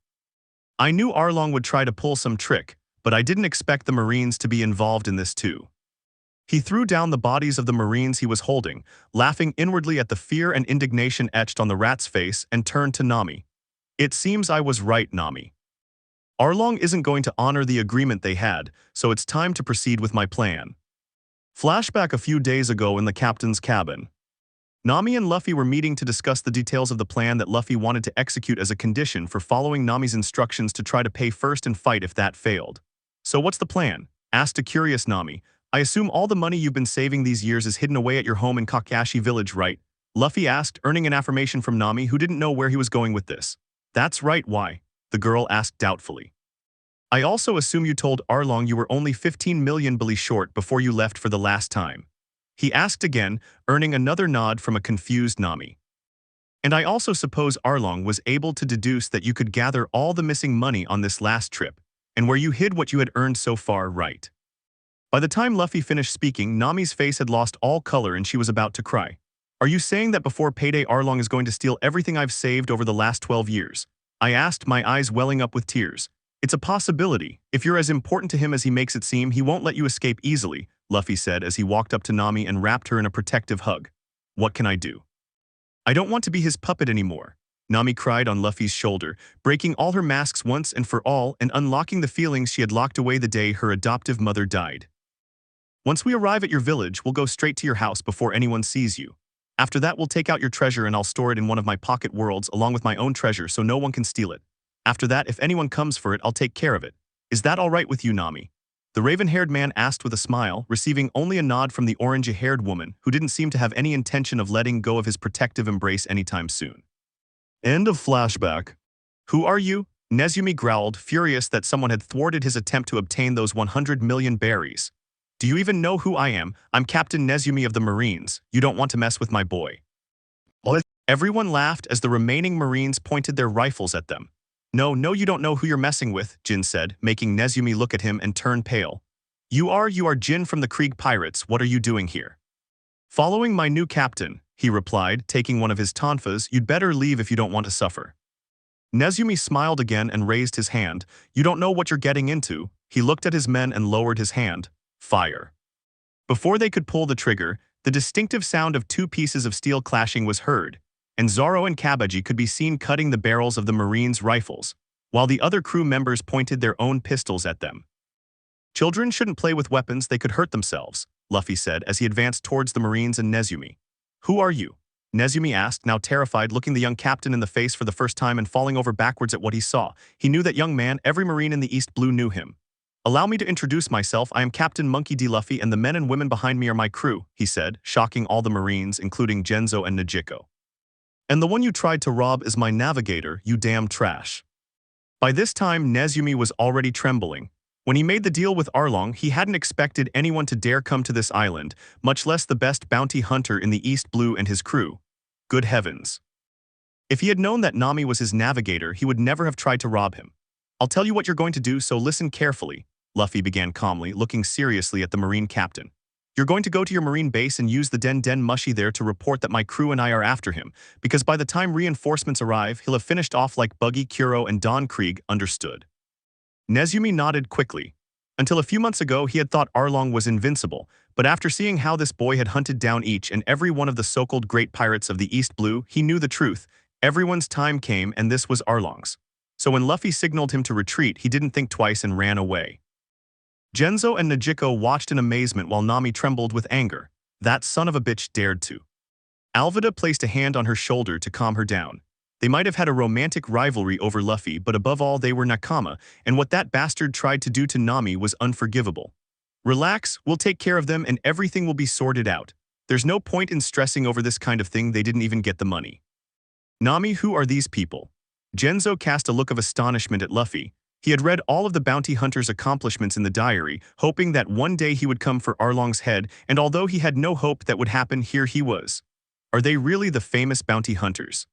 I knew Arlong would try to pull some trick, but I didn't expect the Marines to be involved in this too. He threw down the bodies of the Marines he was holding, laughing inwardly at the fear and indignation etched on the rat's face, and turned to Nami. It seems I was right, Nami. Arlong isn't going to honor the agreement they had, so it's time to proceed with my plan. Flashback a few days ago in the captain's cabin. Nami and Luffy were meeting to discuss the details of the plan that Luffy wanted to execute as a condition for following Nami's instructions to try to pay first and fight if that failed. So what's the plan? Asked a curious Nami. I assume all the money you've been saving these years is hidden away at your home in Kakashi village, right? Luffy asked, earning an affirmation from Nami, who didn't know where he was going with this. That's right, why? The girl asked doubtfully. I also assume you told Arlong you were only 15 million bili short before you left for the last time. He asked again, earning another nod from a confused Nami. And I also suppose Arlong was able to deduce that you could gather all the missing money on this last trip, and where you hid what you had earned so far, right? By the time Luffy finished speaking, Nami's face had lost all color and she was about to cry. Are you saying that before payday Arlong is going to steal everything I've saved over the last 12 years? I asked, my eyes welling up with tears. It's a possibility. If you're as important to him as he makes it seem, he won't let you escape easily, Luffy said as he walked up to Nami and wrapped her in a protective hug. What can I do? I don't want to be his puppet anymore. Nami cried on Luffy's shoulder, breaking all her masks once and for all and unlocking the feelings she had locked away the day her adoptive mother died. Once we arrive at your village, we'll go straight to your house before anyone sees you. After that, we'll take out your treasure and I'll store it in one of my pocket worlds along with my own treasure so no one can steal it. After that, if anyone comes for it, I'll take care of it. Is that all right with you, Nami? The raven-haired man asked with a smile, receiving only a nod from the orange-haired woman, who didn't seem to have any intention of letting go of his protective embrace anytime soon. End of flashback. Who are you? Nezumi growled, furious that someone had thwarted his attempt to obtain those 100 million berries. Do you even know who I am? I'm Captain Nezumi of the Marines. You don't want to mess with my boy. What? Everyone laughed as the remaining Marines pointed their rifles at them. No, you don't know who you're messing with, Jin said, making Nezumi look at him and turn pale. You are Jin from the Krieg Pirates. What are you doing here? Following my new captain, he replied, taking one of his tonfas. You'd better leave if you don't want to suffer. Nezumi smiled again and raised his hand. You don't know what you're getting into. He looked at his men and lowered his hand. Fire. Before they could pull the trigger, the distinctive sound of two pieces of steel clashing was heard, and Zoro and Kabaji could be seen cutting the barrels of the Marines' rifles, while the other crew members pointed their own pistols at them. Children shouldn't play with weapons, they could hurt themselves, Luffy said as he advanced towards the Marines and Nezumi. Who are you? Nezumi asked, now terrified, looking the young captain in the face for the first time and falling over backwards at what he saw. He knew that young man, every Marine in the East Blue knew him. Allow me to introduce myself, I am Captain Monkey D Luffy and the men and women behind me are my crew, he said, shocking all the Marines, including Genzo and Najiko. And the one you tried to rob is my navigator, you damn trash. By this time, Nezumi was already trembling. When he made the deal with Arlong, he hadn't expected anyone to dare come to this island, much less the best bounty hunter in the East Blue and his crew. Good heavens. If he had known that Nami was his navigator, he would never have tried to rob him. I'll tell you what you're going to do, so listen carefully, Luffy began calmly, looking seriously at the Marine captain. You're going to go to your Marine base and use the Den Mushi there to report that my crew and I are after him, because by the time reinforcements arrive, he'll have finished off like Buggy, Kuro, and Don Krieg, understood. Nezumi nodded quickly. Until a few months ago, he had thought Arlong was invincible, but after seeing how this boy had hunted down each and every one of the so-called great pirates of the East Blue, he knew the truth. Everyone's time came, and this was Arlong's. So when Luffy signaled him to retreat, he didn't think twice and ran away. Genzo and Najiko watched in amazement while Nami trembled with anger. That son of a bitch dared to. Alvida placed a hand on her shoulder to calm her down. They might have had a romantic rivalry over Luffy, but above all they were nakama, and what that bastard tried to do to Nami was unforgivable. Relax, we'll take care of them and everything will be sorted out. There's no point in stressing over this kind of thing, they didn't even get the money. Nami, who are these people? Genzo cast a look of astonishment at Luffy. He had read all of the bounty hunter's accomplishments in the diary, hoping that one day he would come for Arlong's head, and although he had no hope that would happen, here he was. Are they really the famous bounty hunters?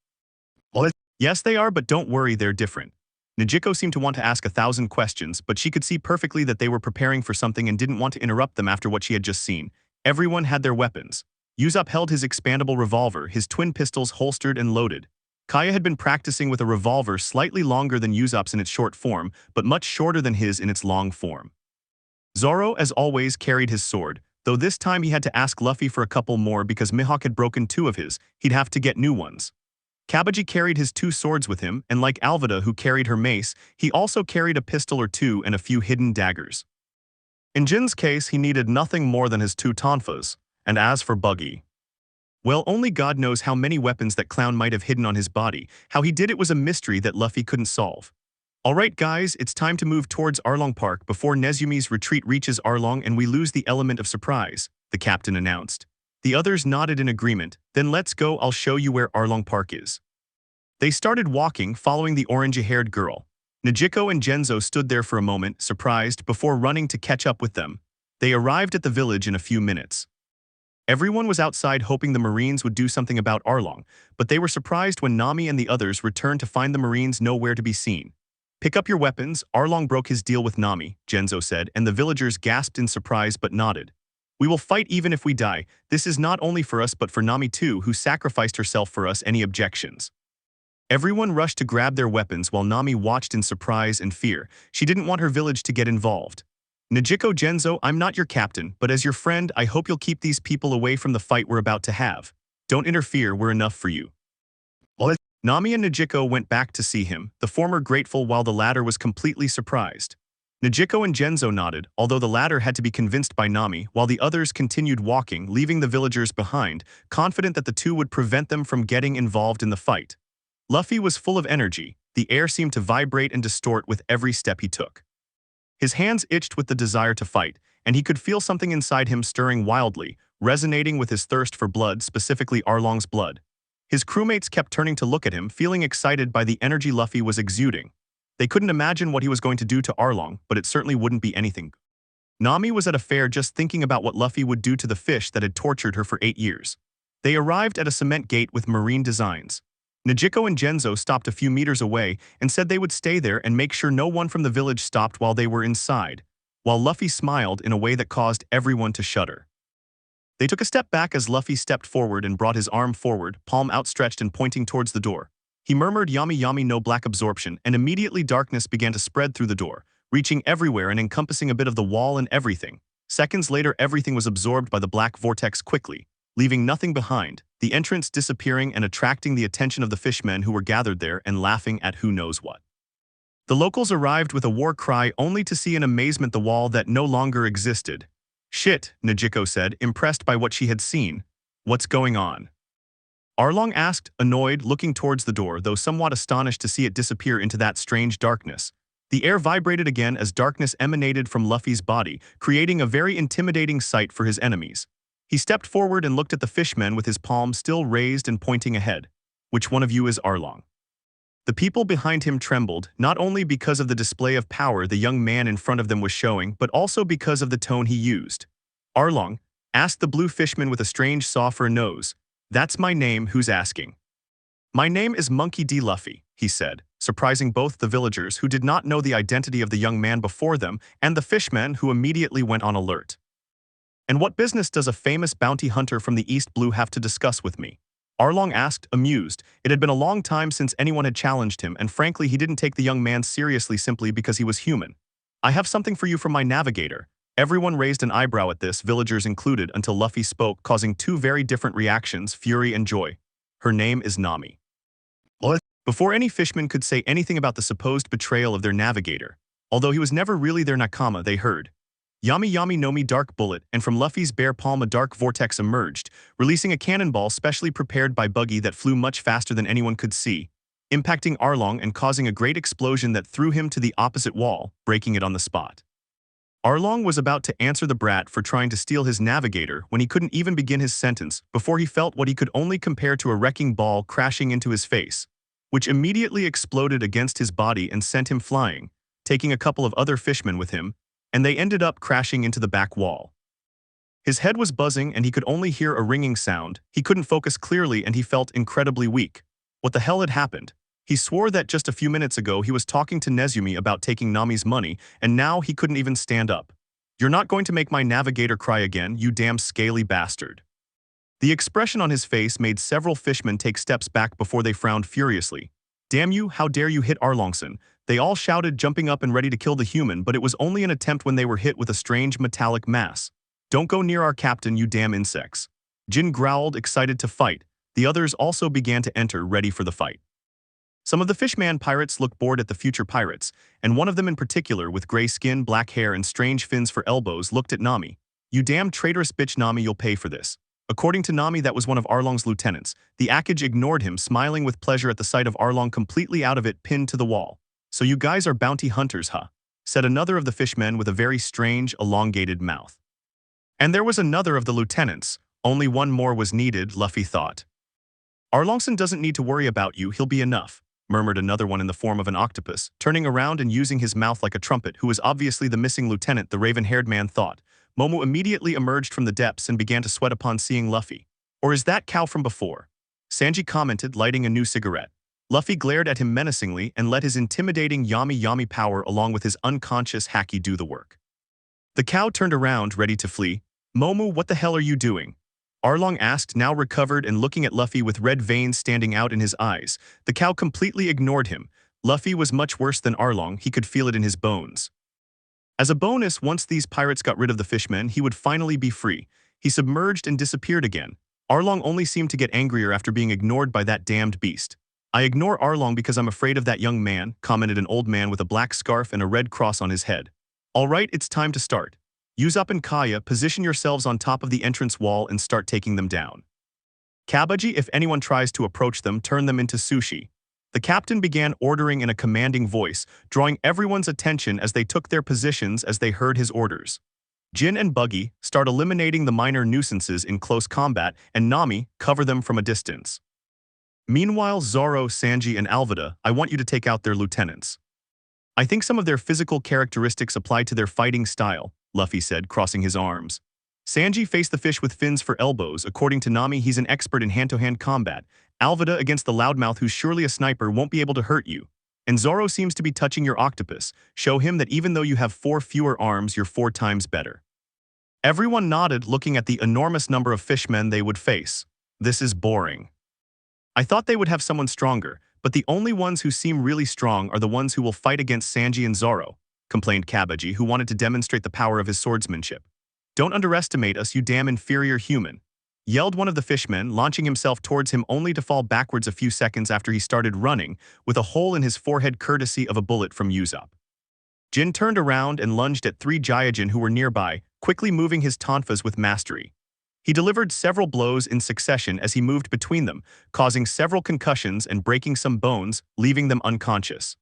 What? Yes, they are, but don't worry, they're different. Najiko seemed to want to ask 1,000 questions, but she could see perfectly that they were preparing for something and didn't want to interrupt them after what she had just seen. Everyone had their weapons. Usopp held his expandable revolver, his twin pistols holstered and loaded. Kaya had been practicing with a revolver slightly longer than Usopp's in its short form, but much shorter than his in its long form. Zoro, as always, carried his sword, though this time he had to ask Luffy for a couple more because Mihawk had broken 2 of his, he'd have to get new ones. Kabaji carried his 2 swords with him, and like Alvida, who carried her mace, he also carried a pistol or 2 and a few hidden daggers. In Jin's case, he needed nothing more than his 2 tonfas, and as for Buggy, well, only God knows how many weapons that clown might have hidden on his body. How he did it was a mystery that Luffy couldn't solve. Alright guys, it's time to move towards Arlong Park before Nezumi's retreat reaches Arlong and we lose the element of surprise, the captain announced. The others nodded in agreement. Then let's go, I'll show you where Arlong Park is. They started walking, following the orange-haired girl. Najiko and Genzo stood there for a moment, surprised, before running to catch up with them. They arrived at the village in a few minutes. Everyone was outside hoping the Marines would do something about Arlong, but they were surprised when Nami and the others returned to find the Marines nowhere to be seen. Pick up your weapons, Arlong broke his deal with Nami, Genzo said, and the villagers gasped in surprise but nodded. We will fight even if we die. This is not only for us but for Nami too, who sacrificed herself for us. Any objections? Everyone rushed to grab their weapons while Nami watched in surprise and fear. She didn't want her village to get involved. Najiko, Genzo, I'm not your captain, but as your friend, I hope you'll keep these people away from the fight we're about to have. Don't interfere, we're enough for you. What? Nami and Najiko went back to see him, the former grateful while the latter was completely surprised. Najiko and Genzo nodded, although the latter had to be convinced by Nami, while the others continued walking, leaving the villagers behind, confident that the two would prevent them from getting involved in the fight. Luffy was full of energy. The air seemed to vibrate and distort with every step he took. His hands itched with the desire to fight, and he could feel something inside him stirring wildly, resonating with his thirst for blood, specifically Arlong's blood. His crewmates kept turning to look at him, feeling excited by the energy Luffy was exuding. They couldn't imagine what he was going to do to Arlong, but it certainly wouldn't be anything Nami was at a fair just thinking about what Luffy would do to the fish that had tortured her for 8 years. They arrived at a cement gate with marine designs. Najiko and Genzo stopped a few meters away and said they would stay there and make sure no one from the village stopped while they were inside, while Luffy smiled in a way that caused everyone to shudder. They took a step back as Luffy stepped forward and brought his arm forward, palm outstretched and pointing towards the door. He murmured Yami Yami no black absorption, and immediately darkness began to spread through the door, reaching everywhere and encompassing a bit of the wall and everything. Seconds later, everything was absorbed by the black vortex quickly, leaving nothing behind, the entrance disappearing and attracting the attention of the fishmen who were gathered there and laughing at who knows what. The locals arrived with a war cry only to see in amazement the wall that no longer existed. "Shit," Najiko said, impressed by what she had seen. "What's going on?" Arlong asked, annoyed, looking towards the door, though somewhat astonished to see it disappear into that strange darkness. The air vibrated again as darkness emanated from Luffy's body, creating a very intimidating sight for his enemies. He stepped forward and looked at the fishmen with his palm still raised and pointing ahead. "Which one of you is Arlong?" The people behind him trembled, not only because of the display of power the young man in front of them was showing, but also because of the tone he used. "Arlong?" asked the blue fishman with a strange saw for a nose. "That's my name, who's asking?" "My name is Monkey D Luffy," he said, surprising both the villagers who did not know the identity of the young man before them and the fishmen who immediately went on alert. "And what business does a famous bounty hunter from the East Blue have to discuss with me?" Arlong asked, amused. It had been a long time since anyone had challenged him, and frankly he didn't take the young man seriously simply because he was human. "I have something for you from my navigator." Everyone raised an eyebrow at this, villagers included, until Luffy spoke, causing two very different reactions, fury and joy. "Her name is Nami." What? Before any fishman could say anything about the supposed betrayal of their navigator, although he was never really their nakama, they heard, "Yami Yami no Mi dark bullet," and from Luffy's bare palm a dark vortex emerged, releasing a cannonball specially prepared by Buggy that flew much faster than anyone could see, impacting Arlong and causing a great explosion that threw him to the opposite wall, breaking it on the spot. Arlong was about to answer the brat for trying to steal his navigator when he couldn't even begin his sentence before he felt what he could only compare to a wrecking ball crashing into his face, which immediately exploded against his body and sent him flying, taking a couple of other fishmen with him, and they ended up crashing into the back wall. His head was buzzing and he could only hear a ringing sound. He couldn't focus clearly and he felt incredibly weak. What the hell had happened? He swore that just a few minutes ago he was talking to Nezumi about taking Nami's money, and now he couldn't even stand up. "You're not going to make my navigator cry again, you damn scaly bastard." The expression on his face made several fishmen take steps back before they frowned furiously. "Damn you, how dare you hit Arlongson?" They all shouted, jumping up and ready to kill the human, but it was only an attempt when they were hit with a strange metallic mass. "Don't go near our captain, you damn insects." Jin growled, excited to fight. The others also began to enter, ready for the fight. Some of the fishman pirates looked bored at the future pirates, and one of them in particular, with gray skin, black hair, and strange fins for elbows, looked at Nami. "You damn traitorous bitch, Nami, you'll pay for this." According to Nami, that was one of Arlong's lieutenants. The Akage ignored him, smiling with pleasure at the sight of Arlong completely out of it, pinned to the wall. "So you guys are bounty hunters, huh?" said another of the fishmen with a very strange, elongated mouth. And there was another of the lieutenants. Only one more was needed, Luffy thought. "Arlongson doesn't need to worry about you, he'll be enough," murmured another one in the form of an octopus, turning around and using his mouth like a trumpet, who was obviously the missing lieutenant, the raven-haired man thought. Momo immediately emerged from the depths and began to sweat upon seeing Luffy. "Or is that cow from before?" Sanji commented, lighting a new cigarette. Luffy glared at him menacingly and let his intimidating Yami Yami power along with his unconscious haki do the work. The cow turned around, ready to flee. "Momo, what the hell are you doing?" Arlong asked, now recovered and looking at Luffy with red veins standing out in his eyes. The cow completely ignored him. Luffy was much worse than Arlong, he could feel it in his bones. As a bonus, once these pirates got rid of the fishmen, he would finally be free. He submerged and disappeared again. Arlong only seemed to get angrier after being ignored by that damned beast. "I ignore Arlong because I'm afraid of that young man," commented an old man with a black scarf and a red cross on his head. "All right, it's time to start. Usopp and Kaya, position yourselves on top of the entrance wall and start taking them down. Kabaji, if anyone tries to approach them, turn them into sushi." The captain began ordering in a commanding voice, drawing everyone's attention as they took their positions as they heard his orders. Jin and Buggy, start eliminating the minor nuisances in close combat, and Nami, cover them from a distance. Meanwhile, Zoro, Sanji, and Alvida, I want you to take out their lieutenants. I think some of their physical characteristics apply to their fighting style. Luffy said, crossing his arms. Sanji faced the fish with fins for elbows. According to Nami, he's an expert in hand-to-hand combat. Alvida against the loudmouth who's surely a sniper won't be able to hurt you. And Zoro seems to be touching your octopus. Show him that even though you have 4 fewer arms, you're 4 times better. Everyone nodded, looking at the enormous number of fishmen they would face. This is boring. I thought they would have someone stronger, but the only ones who seem really strong are the ones who will fight against Sanji and Zoro, complained Kabaji, who wanted to demonstrate the power of his swordsmanship. Don't underestimate us, you damn inferior human, yelled one of the fishmen, launching himself towards him only to fall backwards a few seconds after he started running, with a hole in his forehead courtesy of a bullet from Usopp. Jin turned around and lunged at 3 Gyojin who were nearby, quickly moving his tonfas with mastery. He delivered several blows in succession as he moved between them, causing several concussions and breaking some bones, leaving them unconscious.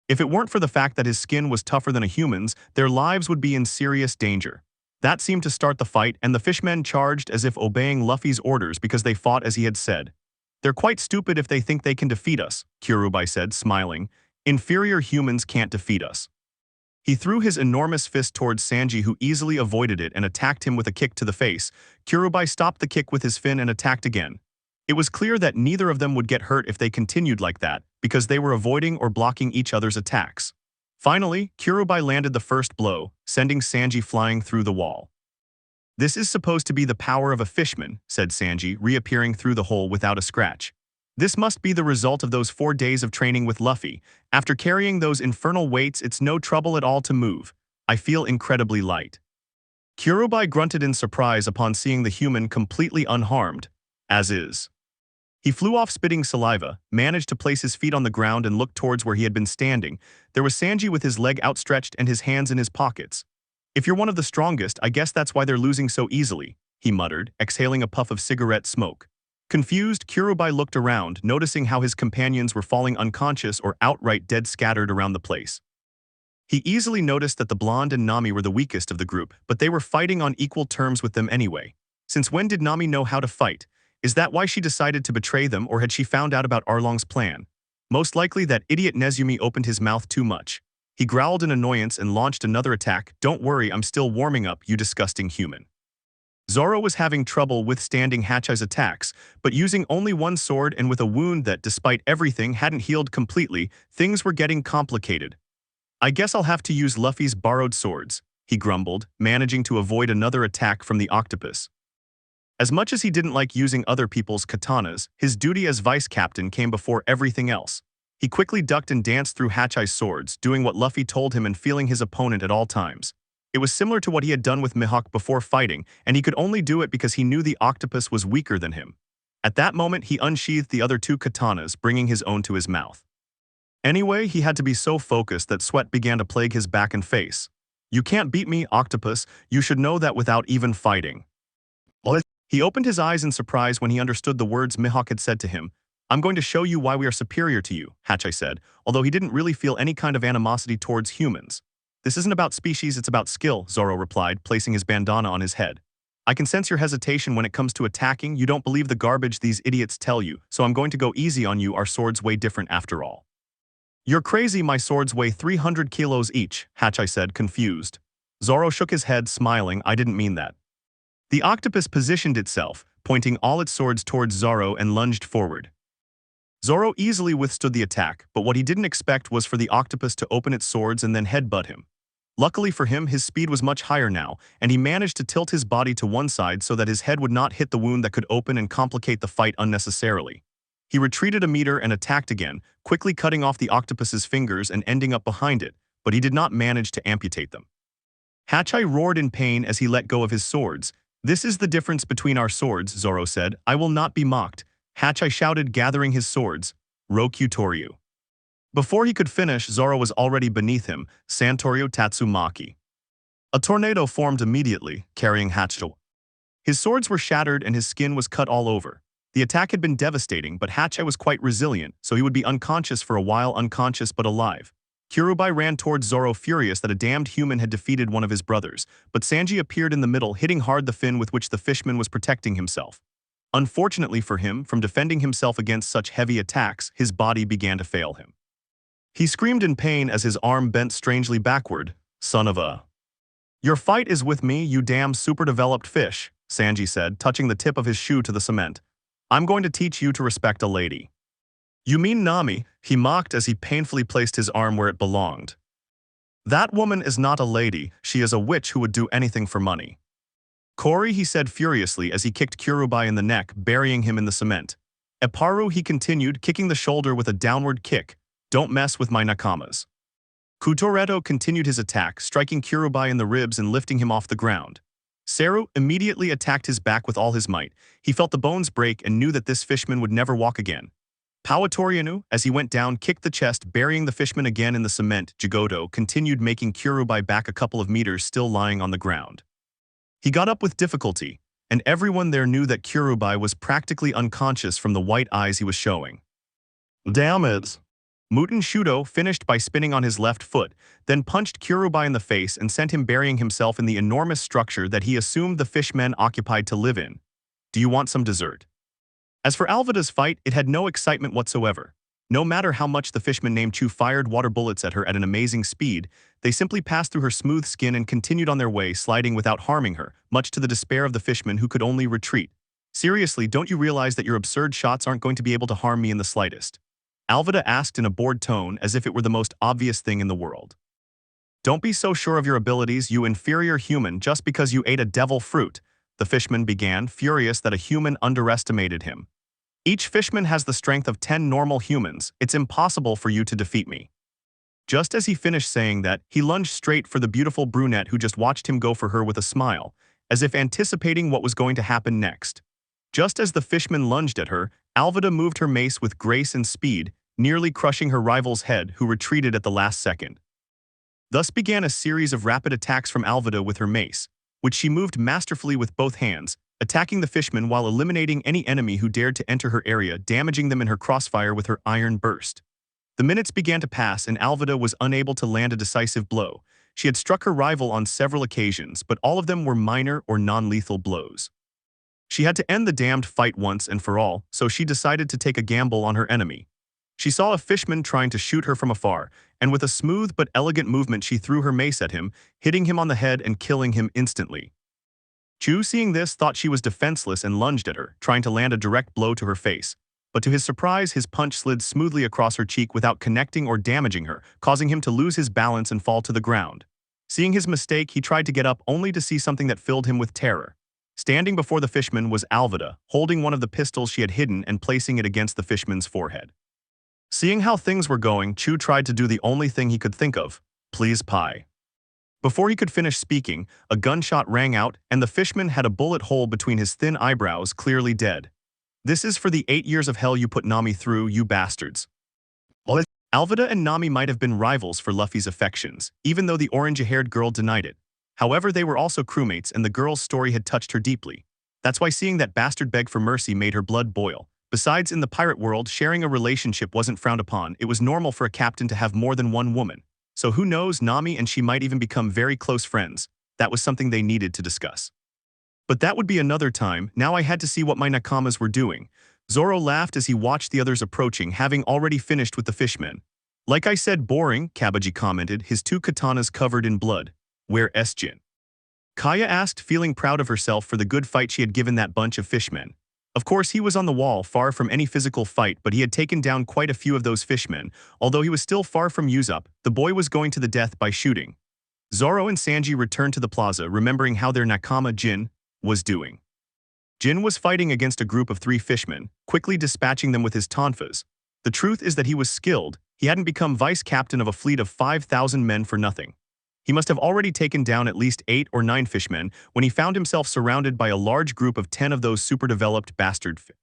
If it weren't for the fact that his skin was tougher than a human's, their lives would be in serious danger. That seemed to start the fight, and the fishmen charged as if obeying Luffy's orders because they fought as he had said. They're quite stupid if they think they can defeat us, Kurubai said, smiling. Inferior humans can't defeat us. He threw his enormous fist towards Sanji, who easily avoided it and attacked him with a kick to the face. Kurubai stopped the kick with his fin and attacked again. It was clear that neither of them would get hurt if they continued like that, because they were avoiding or blocking each other's attacks. Finally, Kurubai landed the first blow, sending Sanji flying through the wall. This is supposed to be the power of a fishman, said Sanji, reappearing through the hole without a scratch. This must be the result of those 4 days of training with Luffy. After carrying those infernal weights, it's no trouble at all to move. I feel incredibly light. Kurubai grunted in surprise upon seeing the human completely unharmed, as is. He flew off spitting saliva, managed to place his feet on the ground and looked towards where he had been standing. There was Sanji with his leg outstretched and his hands in his pockets. If you're one of the strongest, I guess that's why they're losing so easily, he muttered, exhaling a puff of cigarette smoke. Confused, Kurubai looked around, noticing how his companions were falling unconscious or outright dead scattered around the place. He easily noticed that the blonde and Nami were the weakest of the group, but they were fighting on equal terms with them anyway. Since when did Nami know how to fight? Is that why she decided to betray them, or had she found out about Arlong's plan? Most likely that idiot Nezumi opened his mouth too much. He growled in annoyance and launched another attack. Don't worry, I'm still warming up, you disgusting human. Zoro was having trouble withstanding Hachai's attacks, but using only one sword and with a wound that, despite everything, hadn't healed completely, things were getting complicated. I guess I'll have to use Luffy's borrowed swords, he grumbled, managing to avoid another attack from the octopus. As much as he didn't like using other people's katanas, his duty as vice-captain came before everything else. He quickly ducked and danced through Hachai's swords, doing what Luffy told him and feeling his opponent at all times. It was similar to what he had done with Mihawk before fighting, and he could only do it because he knew the octopus was weaker than him. At that moment, he unsheathed the other 2 katanas, bringing his own to his mouth. Anyway, he had to be so focused that sweat began to plague his back and face. You can't beat me, octopus. You should know that without even fighting. He opened his eyes in surprise when he understood the words Mihawk had said to him. I'm going to show you why we are superior to you, Hachai said, although he didn't really feel any kind of animosity towards humans. This isn't about species, it's about skill, Zoro replied, placing his bandana on his head. I can sense your hesitation when it comes to attacking. You don't believe the garbage these idiots tell you, so I'm going to go easy on you. Our swords weigh different after all. You're crazy, my swords weigh 300 kilos each, Hachai said, confused. Zoro shook his head, smiling. I didn't mean that. The octopus positioned itself, pointing all its swords towards Zoro and lunged forward. Zoro easily withstood the attack, but what he didn't expect was for the octopus to open its swords and then headbutt him. Luckily for him, his speed was much higher now, and he managed to tilt his body to one side so that his head would not hit the wound that could open and complicate the fight unnecessarily. He retreated a meter and attacked again, quickly cutting off the octopus's fingers and ending up behind it, but he did not manage to amputate them. Hachai roared in pain as he let go of his swords. This is the difference between our swords, Zoro said. I will not be mocked. Hachai shouted, gathering his swords. Roku Toryu. Before he could finish, Zoro was already beneath him, Santorio Tatsumaki. A tornado formed immediately, carrying Hachai. His swords were shattered and his skin was cut all over. The attack had been devastating, but Hachai was quite resilient, so he would be unconscious for a while, unconscious but alive. Kurubai ran towards Zoro, furious that a damned human had defeated one of his brothers, but Sanji appeared in the middle, hitting hard the fin with which the fishman was protecting himself. Unfortunately for him, from defending himself against such heavy attacks, his body began to fail him. He screamed in pain as his arm bent strangely backward. Son of a... Your fight is with me, you damn super-developed fish, Sanji said, touching the tip of his shoe to the cement. I'm going to teach you to respect a lady. You mean Nami, he mocked as he painfully placed his arm where it belonged. That woman is not a lady, she is a witch who would do anything for money. Cory, he said furiously as he kicked Kurubai in the neck, burying him in the cement. Eparu, he continued, kicking the shoulder with a downward kick. Don't mess with my nakamas. Kutoretto continued his attack, striking Kurubai in the ribs and lifting him off the ground. Seru immediately attacked his back with all his might. He felt the bones break and knew that this fishman would never walk again. Pawatorianu, as he went down, kicked the chest, burying the fishman again in the cement. Jigoto continued, making Kurubai back a couple of meters, still lying on the ground. He got up with difficulty, and everyone there knew that Kurubai was practically unconscious from the white eyes he was showing. Damn it! Muten Shudo finished by spinning on his left foot, then punched Kurubai in the face and sent him burying himself in the enormous structure that he assumed the fishmen occupied to live in. Do you want some dessert? As for Alvida's fight, it had no excitement whatsoever. No matter how much the fishman named Chu fired water bullets at her at an amazing speed, they simply passed through her smooth skin and continued on their way, sliding without harming her, much to the despair of the fishman who could only retreat. Seriously, don't you realize that your absurd shots aren't going to be able to harm me in the slightest? Alvida asked in a bored tone, as if it were the most obvious thing in the world. Don't be so sure of your abilities, you inferior human, just because you ate a devil fruit, the fishman began, furious that a human underestimated him. Each fishman has the strength of 10 normal humans. It's impossible for you to defeat me. Just as he finished saying that, he lunged straight for the beautiful brunette who just watched him go for her with a smile, as if anticipating what was going to happen next. Just as the fishman lunged at her, Alvida moved her mace with grace and speed, nearly crushing her rival's head, who retreated at the last second. Thus began a series of rapid attacks from Alvida with her mace, which she moved masterfully with both hands, attacking the fishman while eliminating any enemy who dared to enter her area, damaging them in her crossfire with her iron burst. The minutes began to pass and Alvida was unable to land a decisive blow. She had struck her rival on several occasions, but all of them were minor or non-lethal blows. She had to end the damned fight once and for all, so she decided to take a gamble on her enemy. She saw a fishman trying to shoot her from afar, and with a smooth but elegant movement she threw her mace at him, hitting him on the head and killing him instantly. Chu, seeing this, thought she was defenseless and lunged at her, trying to land a direct blow to her face. But to his surprise, his punch slid smoothly across her cheek without connecting or damaging her, causing him to lose his balance and fall to the ground. Seeing his mistake, he tried to get up only to see something that filled him with terror. Standing before the fishman was Alvida, holding one of the pistols she had hidden and placing it against the fishman's forehead. Seeing how things were going, Chu tried to do the only thing he could think of, please pie. Before he could finish speaking, a gunshot rang out and the fishman had a bullet hole between his thin eyebrows, clearly dead. This is for the 8 years of hell you put Nami through, you bastards. Alvida and Nami might have been rivals for Luffy's affections, even though the orange-haired girl denied it. However, they were also crewmates and the girl's story had touched her deeply. That's why seeing that bastard beg for mercy made her blood boil. Besides, in the pirate world, sharing a relationship wasn't frowned upon. It was normal for a captain to have more than one woman. So who knows, Nami and she might even become very close friends. That was something they needed to discuss. But that would be another time. Now I had to see what my nakamas were doing. Zoro laughed as he watched the others approaching, having already finished with the fishmen. Like I said, boring, Kabaji commented, his 2 katanas covered in blood. Where Jin? Kaya asked, feeling proud of herself for the good fight she had given that bunch of fishmen. Of course, he was on the wall, far from any physical fight, but he had taken down quite a few of those fishmen. Although he was still far from Usopp, the boy was going to the death by shooting. Zoro and Sanji returned to the plaza, remembering how their nakama Jin was doing. Jin was fighting against a group of 3 fishmen, quickly dispatching them with his tonfas. The truth is that he was skilled. He hadn't become vice-captain of a fleet of 5,000 men for nothing. He must have already taken down at least 8 or 9 fishmen when he found himself surrounded by a large group of 10 of those super-developed bastard fish.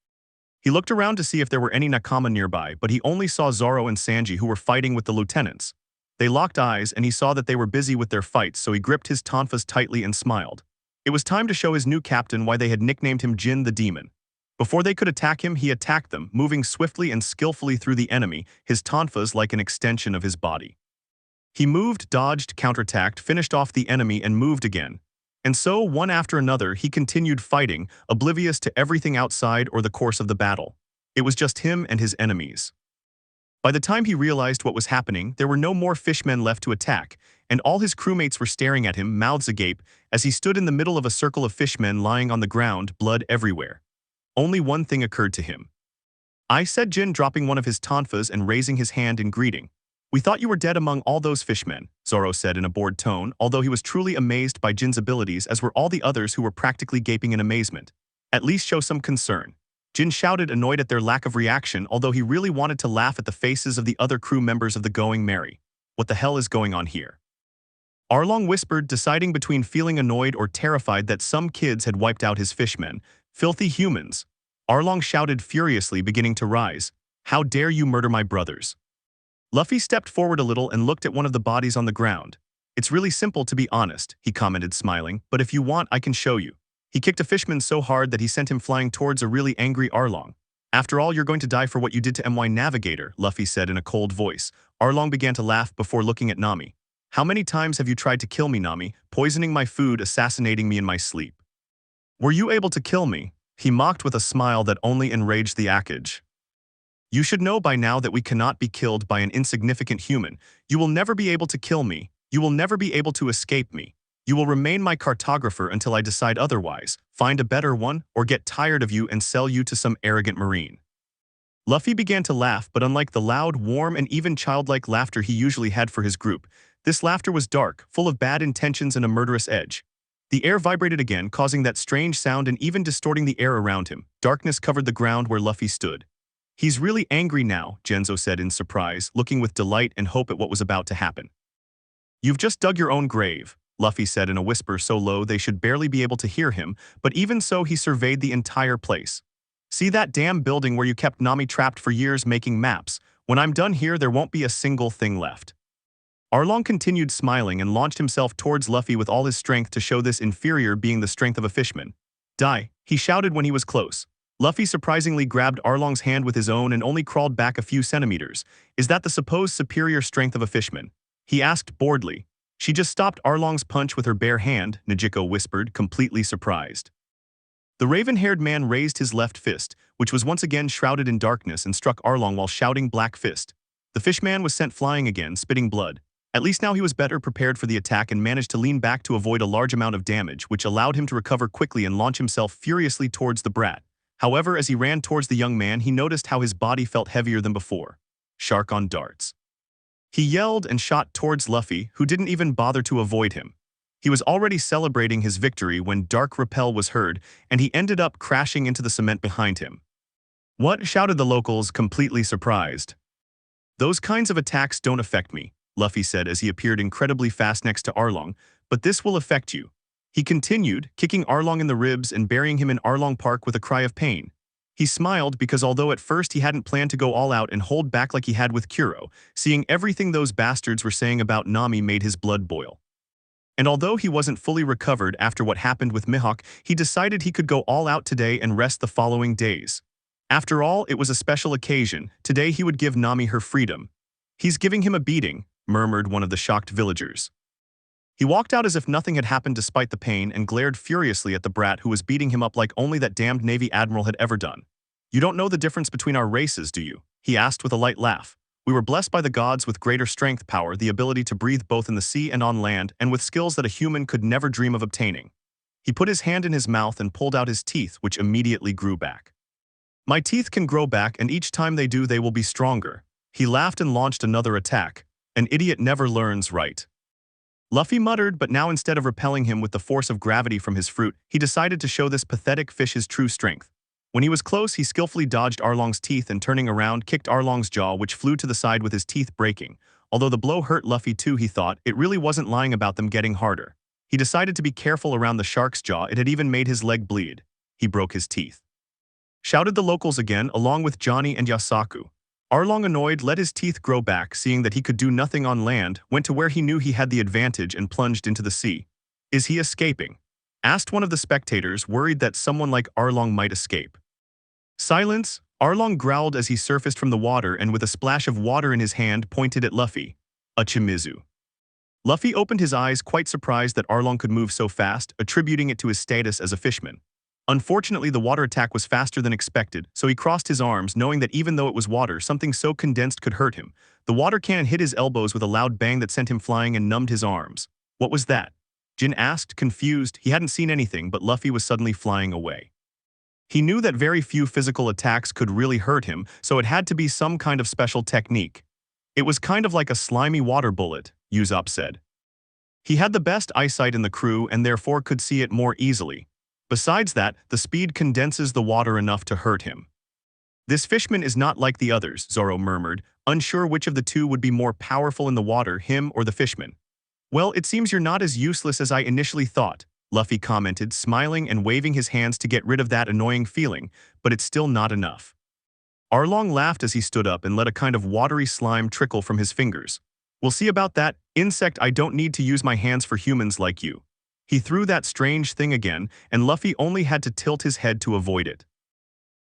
He looked around to see if there were any nakama nearby, but he only saw Zoro and Sanji, who were fighting with the lieutenants. They locked eyes and he saw that they were busy with their fights, so he gripped his tonfas tightly and smiled. It was time to show his new captain why they had nicknamed him Jin the Demon. Before they could attack him, he attacked them, moving swiftly and skillfully through the enemy, his tonfas like an extension of his body. He moved, dodged, counterattacked, finished off the enemy and moved again. And so, one after another, he continued fighting, oblivious to everything outside or the course of the battle. It was just him and his enemies. By the time he realized what was happening, there were no more fishmen left to attack, and all his crewmates were staring at him, mouths agape, as he stood in the middle of a circle of fishmen lying on the ground, blood everywhere. Only one thing occurred to him. "I," said Jin, dropping one of his tonfas and raising his hand in greeting. "We thought you were dead among all those fishmen," Zoro said in a bored tone, although he was truly amazed by Jin's abilities, as were all the others who were practically gaping in amazement. "At least show some concern." Jin shouted, annoyed at their lack of reaction, although he really wanted to laugh at the faces of the other crew members of the Going Merry. What the hell is going on here? Arlong whispered, deciding between feeling annoyed or terrified that some kids had wiped out his fishmen. "Filthy humans." Arlong shouted furiously, beginning to rise. "How dare you murder my brothers?" Luffy stepped forward a little and looked at one of the bodies on the ground. "It's really simple, to be honest," he commented, smiling, "but if you want, I can show you." He kicked a fishman so hard that he sent him flying towards a really angry Arlong. "After all, you're going to die for what you did to my navigator," Luffy said in a cold voice. Arlong began to laugh before looking at Nami. "How many times have you tried to kill me, Nami, poisoning my food, assassinating me in my sleep? Were you able to kill me?" He mocked with a smile that only enraged the Akage. "You should know by now that we cannot be killed by an insignificant human. You will never be able to kill me. You will never be able to escape me. You will remain my cartographer until I decide otherwise, find a better one, or get tired of you and sell you to some arrogant marine." Luffy began to laugh, but unlike the loud, warm, and even childlike laughter he usually had for his group, this laughter was dark, full of bad intentions and a murderous edge. The air vibrated again, causing that strange sound and even distorting the air around him. Darkness covered the ground where Luffy stood. "He's really angry now," Genzo said in surprise, looking with delight and hope at what was about to happen. "You've just dug your own grave," Luffy said in a whisper so low they should barely be able to hear him, but even so he surveyed the entire place. "See that damn building where you kept Nami trapped for years making maps? When I'm done here, there won't be a single thing left." Arlong continued smiling and launched himself towards Luffy with all his strength to show this inferior being the strength of a fishman. "Die," he shouted when he was close. Luffy surprisingly grabbed Arlong's hand with his own and only crawled back a few centimeters. "Is that the supposed superior strength of a fishman?" he asked boredly. "She just stopped Arlong's punch with her bare hand," Nejiko whispered, completely surprised. The raven-haired man raised his left fist, which was once again shrouded in darkness, and struck Arlong while shouting "Black Fist." The fishman was sent flying again, spitting blood. At least now he was better prepared for the attack and managed to lean back to avoid a large amount of damage, which allowed him to recover quickly and launch himself furiously towards the brat. However, as he ran towards the young man, he noticed how his body felt heavier than before. Shark on darts. He yelled and shot towards Luffy, who didn't even bother to avoid him. He was already celebrating his victory when dark repel was heard, and he ended up crashing into the cement behind him. "What?" shouted the locals, completely surprised. "Those kinds of attacks don't affect me," Luffy said as he appeared incredibly fast next to Arlong, "but this will affect you." He continued, kicking Arlong in the ribs and burying him in Arlong Park with a cry of pain. He smiled because although at first he hadn't planned to go all out and hold back like he had with Kuro, seeing everything those bastards were saying about Nami made his blood boil. And although he wasn't fully recovered after what happened with Mihawk, he decided he could go all out today and rest the following days. After all, it was a special occasion. Today he would give Nami her freedom. "He's giving him a beating," murmured one of the shocked villagers. He walked out as if nothing had happened despite the pain and glared furiously at the brat who was beating him up like only that damned Navy admiral had ever done. "You don't know the difference between our races, do you?" he asked with a light laugh. "We were blessed by the gods with greater strength power, the ability to breathe both in the sea and on land, and with skills that a human could never dream of obtaining." He put his hand in his mouth and pulled out his teeth, which immediately grew back. "My teeth can grow back, and each time they do, they will be stronger." He laughed and launched another attack. "An idiot never learns, right?" Luffy muttered, but now instead of repelling him with the force of gravity from his fruit, he decided to show this pathetic fish his true strength. When he was close, he skillfully dodged Arlong's teeth and turning around, kicked Arlong's jaw, which flew to the side with his teeth breaking. Although the blow hurt Luffy too, he thought, it really wasn't lying about them getting harder. He decided to be careful around the shark's jaw. It had even made his leg bleed. He broke his teeth. Shouted the locals again, along with Johnny and Yasaku. Arlong, annoyed, let his teeth grow back, seeing that he could do nothing on land, went to where he knew he had the advantage and plunged into the sea. "Is he escaping?" asked one of the spectators, worried that someone like Arlong might escape. "Silence," Arlong growled as he surfaced from the water and with a splash of water in his hand pointed at Luffy. "A Chimizu." Luffy opened his eyes, quite surprised that Arlong could move so fast, attributing it to his status as a fishman. Unfortunately, the water attack was faster than expected, so he crossed his arms, knowing that even though it was water, something so condensed could hurt him. The water cannon hit his elbows with a loud bang that sent him flying and numbed his arms. What was that? Jin asked, confused. He hadn't seen anything, but Luffy was suddenly flying away. He knew that very few physical attacks could really hurt him, so it had to be some kind of special technique. It was kind of like a slimy water bullet, Usopp said. He had the best eyesight in the crew and therefore could see it more easily. Besides that, the speed condenses the water enough to hurt him. This fishman is not like the others, Zoro murmured, unsure which of the two would be more powerful in the water, him or the fishman. Well, it seems you're not as useless as I initially thought, Luffy commented, smiling and waving his hands to get rid of that annoying feeling, but it's still not enough. Arlong laughed as he stood up and let a kind of watery slime trickle from his fingers. We'll see about that, insect. I don't need to use my hands for humans like you. He threw that strange thing again, and Luffy only had to tilt his head to avoid it.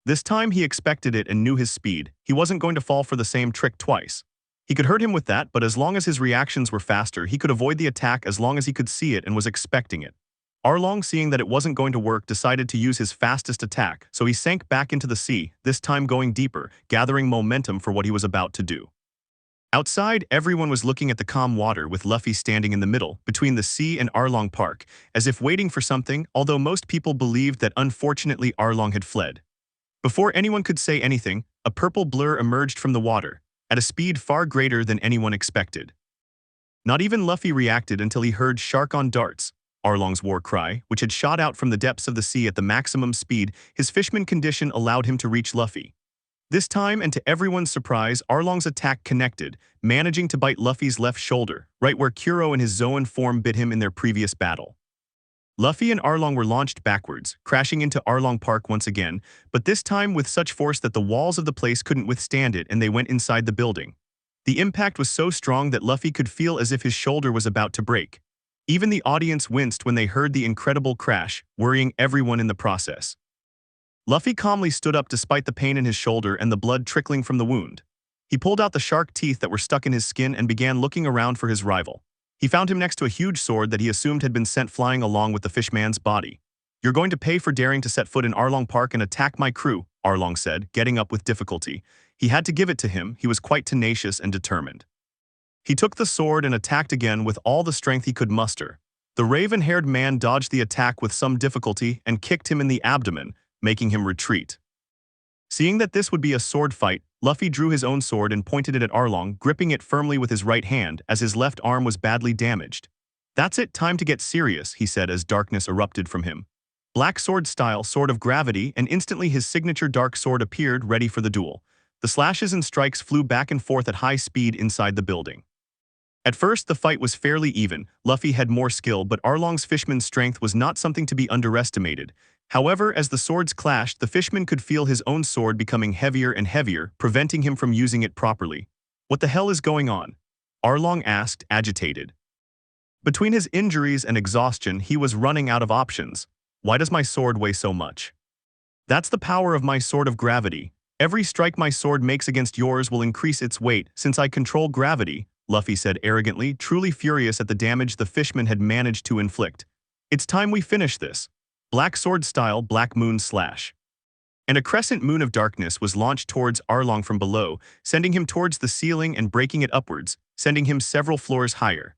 This time he expected it and knew his speed. He wasn't going to fall for the same trick twice. He could hurt him with that, but as long as his reactions were faster, he could avoid the attack as long as he could see it and was expecting it. Arlong, seeing that it wasn't going to work, decided to use his fastest attack, so he sank back into the sea, this time going deeper, gathering momentum for what he was about to do. Outside, everyone was looking at the calm water with Luffy standing in the middle, between the sea and Arlong Park, as if waiting for something, although most people believed that unfortunately Arlong had fled. Before anyone could say anything, a purple blur emerged from the water, at a speed far greater than anyone expected. Not even Luffy reacted until he heard "Shark on darts," Arlong's war cry, which had shot out from the depths of the sea at the maximum speed. His fishman condition allowed him to reach Luffy. This time, and to everyone's surprise, Arlong's attack connected, managing to bite Luffy's left shoulder, right where Kuro in his Zoan form bit him in their previous battle. Luffy and Arlong were launched backwards, crashing into Arlong Park once again, but this time with such force that the walls of the place couldn't withstand it and they went inside the building. The impact was so strong that Luffy could feel as if his shoulder was about to break. Even the audience winced when they heard the incredible crash, worrying everyone in the process. Luffy calmly stood up despite the pain in his shoulder and the blood trickling from the wound. He pulled out the shark teeth that were stuck in his skin and began looking around for his rival. He found him next to a huge sword that he assumed had been sent flying along with the fishman's body. "You're going to pay for daring to set foot in Arlong Park and attack my crew," Arlong said, getting up with difficulty. He had to give it to him, he was quite tenacious and determined. He took the sword and attacked again with all the strength he could muster. The raven-haired man dodged the attack with some difficulty and kicked him in the abdomen, making him retreat. Seeing that this would be a sword fight, Luffy drew his own sword and pointed it at Arlong, gripping it firmly with his right hand as his left arm was badly damaged. "That's it, time to get serious," he said as darkness erupted from him. Black sword style, sword of gravity, and instantly his signature dark sword appeared, ready for the duel. The slashes and strikes flew back and forth at high speed inside the building. At first, the fight was fairly even. Luffy had more skill, but Arlong's fishman's strength was not something to be underestimated. However, as the swords clashed, the fishman could feel his own sword becoming heavier and heavier, preventing him from using it properly. "What the hell is going on?" Arlong asked, agitated. Between his injuries and exhaustion, he was running out of options. "Why does my sword weigh so much?" "That's the power of my sword of gravity. Every strike my sword makes against yours will increase its weight, since I control gravity," Luffy said arrogantly, truly furious at the damage the fishman had managed to inflict. "It's time we finish this." Black sword style, black moon slash. And a crescent moon of darkness was launched towards Arlong from below, sending him towards the ceiling and breaking it upwards, sending him several floors higher.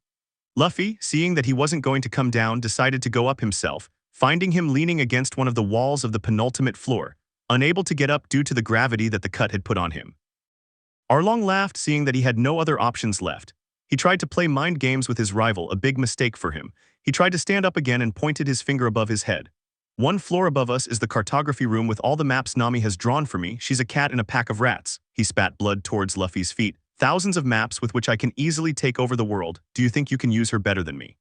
Luffy, seeing that he wasn't going to come down, decided to go up himself, finding him leaning against one of the walls of the penultimate floor, unable to get up due to the gravity that the cut had put on him. Arlong laughed, seeing that he had no other options left. He tried to play mind games with his rival, a big mistake for him. He tried to stand up again and pointed his finger above his head. "One floor above us is the cartography room with all the maps Nami has drawn for me. She's a cat in a pack of rats." He spat blood towards Luffy's feet. "Thousands of maps with which I can easily take over the world. Do you think you can use her better than me?"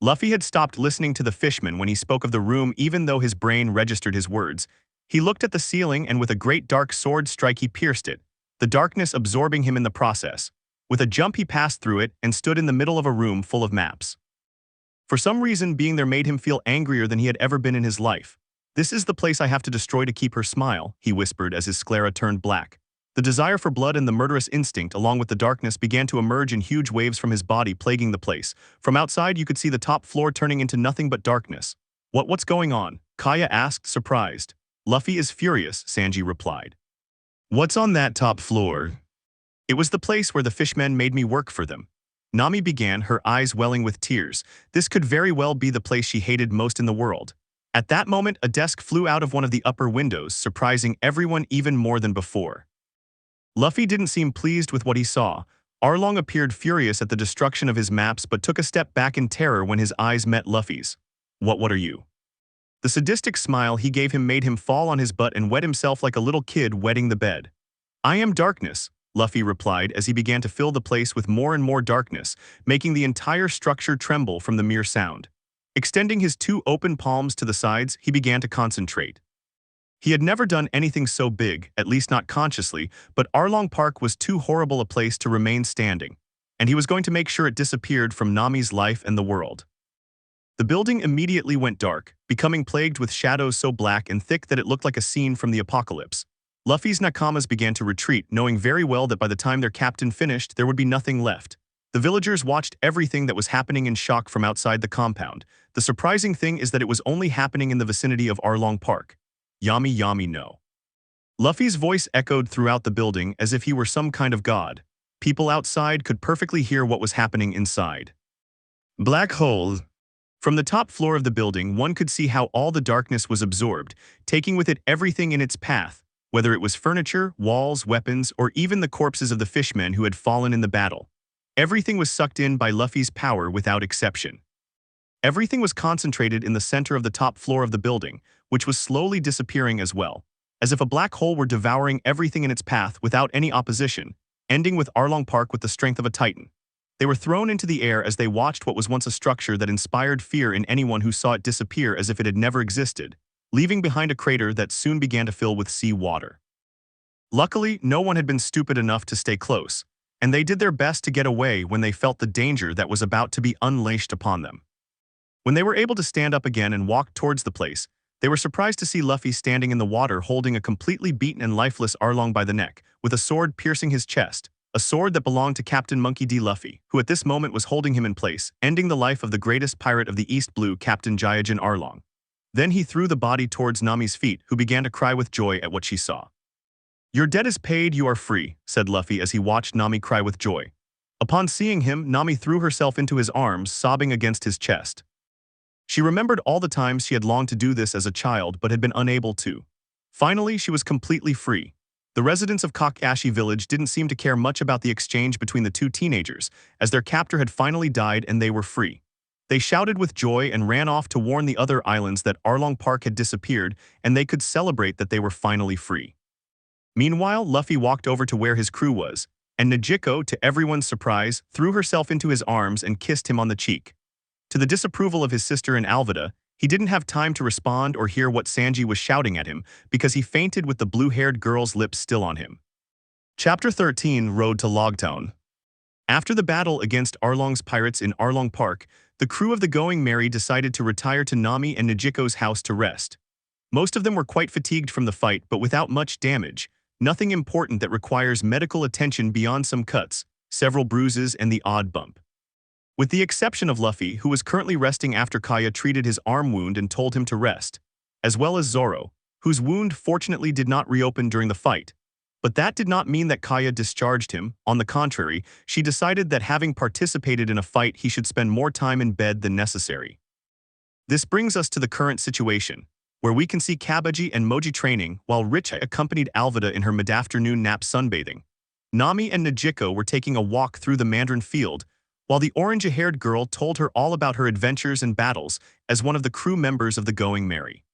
Luffy had stopped listening to the fishman when he spoke of the room, even though his brain registered his words. He looked at the ceiling and with a great dark sword strike he pierced it, the darkness absorbing him in the process. With a jump he passed through it and stood in the middle of a room full of maps. For some reason, being there made him feel angrier than he had ever been in his life. "This is the place I have to destroy to keep her smile," he whispered as his sclera turned black. The desire for blood and the murderous instinct, along with the darkness, began to emerge in huge waves from his body, plaguing the place. From outside, you could see the top floor turning into nothing but darkness. What's going on?" Kaya asked, surprised. Luffy is furious, Sanji replied. What's on that top floor? It was the place where the fishmen made me work for them. Nami began, her eyes welling with tears. This could very well be the place she hated most in the world. At that moment, a desk flew out of one of the upper windows, surprising everyone even more than before. Luffy didn't seem pleased with what he saw. Arlong appeared furious at the destruction of his maps but took a step back in terror when his eyes met Luffy's. What are you? The sadistic smile he gave him made him fall on his butt and wet himself like a little kid wetting the bed. I am darkness, Luffy replied as he began to fill the place with more and more darkness, making the entire structure tremble from the mere sound. Extending his two open palms to the sides, he began to concentrate. He had never done anything so big, at least not consciously, but Arlong Park was too horrible a place to remain standing, and he was going to make sure it disappeared from Nami's life and the world. The building immediately went dark, becoming plagued with shadows so black and thick that it looked like a scene from the apocalypse. Luffy's Nakamas began to retreat, knowing very well that by the time their captain finished, there would be nothing left. The villagers watched everything that was happening in shock from outside the compound. The surprising thing is that it was only happening in the vicinity of Arlong Park. Yami no. Luffy's voice echoed throughout the building as if he were some kind of god. People outside could perfectly hear what was happening inside. Black hole. From the top floor of the building, one could see how all the darkness was absorbed, taking with it everything in its path, whether it was furniture, walls, weapons, or even the corpses of the fishmen who had fallen in the battle. Everything was sucked in by Luffy's power without exception. Everything was concentrated in the center of the top floor of the building, which was slowly disappearing as well, as if a black hole were devouring everything in its path without any opposition, ending with Arlong Park with the strength of a titan. They were thrown into the air as they watched what was once a structure that inspired fear in anyone who saw it disappear as if it had never existed, leaving behind a crater that soon began to fill with sea water. Luckily, no one had been stupid enough to stay close, and they did their best to get away when they felt the danger that was about to be unleashed upon them. When they were able to stand up again and walk towards the place, they were surprised to see Luffy standing in the water holding a completely beaten and lifeless Arlong by the neck, with a sword piercing his chest, a sword that belonged to Captain Monkey D Luffy, who at this moment was holding him in place, ending the life of the greatest pirate of the East Blue, Captain Gyojin Arlong. Then he threw the body towards Nami's feet, who began to cry with joy at what she saw. Your debt is paid, you are free, said Luffy as he watched Nami cry with joy. Upon seeing him, Nami threw herself into his arms, sobbing against his chest. She remembered all the times she had longed to do this as a child but had been unable to. Finally, she was completely free. The residents of Kakashi village didn't seem to care much about the exchange between the two teenagers, as their captor had finally died and they were free. They shouted with joy and ran off to warn the other islands that Arlong Park had disappeared and they could celebrate that they were finally free. Meanwhile, Luffy walked over to where his crew was, and Nejiko, to everyone's surprise, threw herself into his arms and kissed him on the cheek. To the disapproval of his sister and Alvida, he didn't have time to respond or hear what Sanji was shouting at him because he fainted with the blue-haired girl's lips still on him. Chapter 13, Road to Logtown. After the battle against Arlong's pirates in Arlong Park, the crew of the Going Merry decided to retire to Nami and Nejiko's house to rest. Most of them were quite fatigued from the fight, but without much damage, nothing important that requires medical attention beyond some cuts, several bruises, and the odd bump. With the exception of Luffy, who was currently resting after Kaya treated his arm wound and told him to rest, as well as Zoro, whose wound fortunately did not reopen during the fight. But that did not mean that Kaya discharged him. On the contrary, she decided that having participated in a fight, he should spend more time in bed than necessary. This brings us to the current situation, where we can see Kabaji and Moji training, while Richa accompanied Alvida in her mid-afternoon nap sunbathing. Nami and Nejiko were taking a walk through the Mandarin field, while the orange-haired girl told her all about her adventures and battles as one of the crew members of the Going Merry.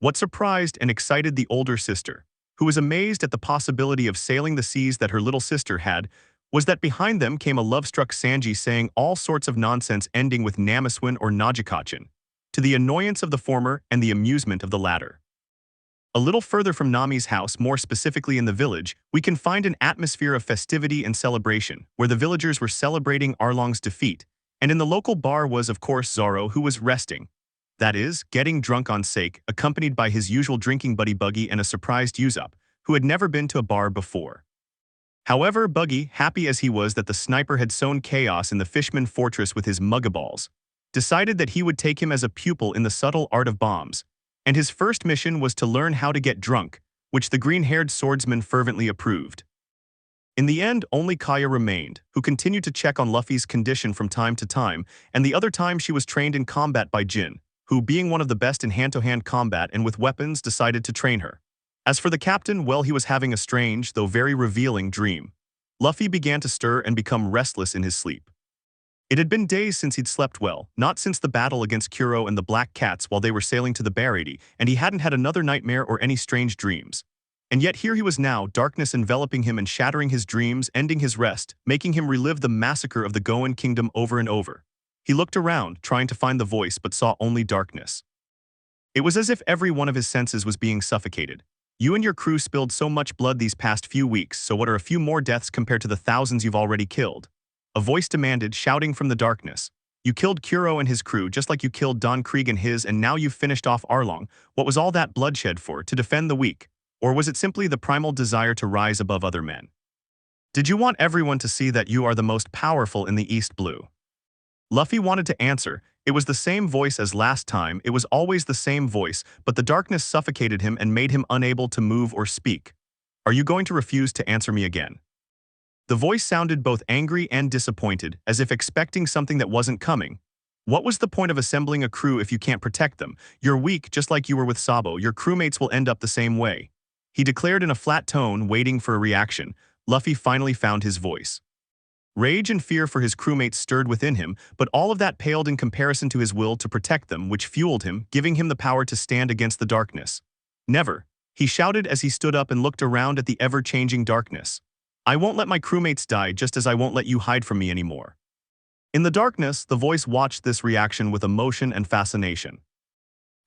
What surprised and excited the older sister, who was amazed at the possibility of sailing the seas that her little sister had, was that behind them came a love-struck Sanji saying all sorts of nonsense ending with Namaswin or Najikachin, to the annoyance of the former and the amusement of the latter. A little further from Nami's house, more specifically in the village, we can find an atmosphere of festivity and celebration, where the villagers were celebrating Arlong's defeat, and in the local bar was, of course, Zoro, who was resting. That is, getting drunk on sake, accompanied by his usual drinking buddy Buggy and a surprised Usopp, who had never been to a bar before. However, Buggy, happy as he was that the sniper had sown chaos in the Fishman Fortress with his muggaballs, decided that he would take him as a pupil in the subtle art of bombs, And his first mission was to learn how to get drunk, which the green-haired swordsman fervently approved. In the end, only Kaya remained, who continued to check on Luffy's condition from time to time, and the other time she was trained in combat by Jin, who, being one of the best in hand-to-hand combat and with weapons, decided to train her. As for the captain, well, he was having a strange, though very revealing, dream. Luffy began to stir and become restless in his sleep. It had been days since he'd slept well, not since the battle against Kuro and the Black Cats while they were sailing to the Barady, and he hadn't had another nightmare or any strange dreams. And yet here he was now, darkness enveloping him and shattering his dreams, ending his rest, making him relive the massacre of the Goan kingdom over and over. He looked around, trying to find the voice, but saw only darkness. It was as if every one of his senses was being suffocated. You and your crew spilled so much blood these past few weeks, so what are a few more deaths compared to the thousands you've already killed? A voice demanded, shouting from the darkness. You killed Kuro and his crew just like you killed Don Krieg and his, and now you've finished off Arlong. What was all that bloodshed for? To defend the weak? Or was it simply the primal desire to rise above other men? Did you want everyone to see that you are the most powerful in the East Blue? Luffy wanted to answer. It was the same voice as last time, it was always the same voice, but the darkness suffocated him and made him unable to move or speak. Are you going to refuse to answer me again? The voice sounded both angry and disappointed, as if expecting something that wasn't coming. What was the point of assembling a crew if you can't protect them? You're weak, just like you were with Sabo. Your crewmates will end up the same way. He declared in a flat tone, waiting for a reaction. Luffy finally found his voice. Rage and fear for his crewmates stirred within him, but all of that paled in comparison to his will to protect them, which fueled him, giving him the power to stand against the darkness. Never, he shouted as he stood up and looked around at the ever-changing darkness. I won't let my crewmates die, just as I won't let you hide from me anymore. In the darkness, the voice watched this reaction with emotion and fascination.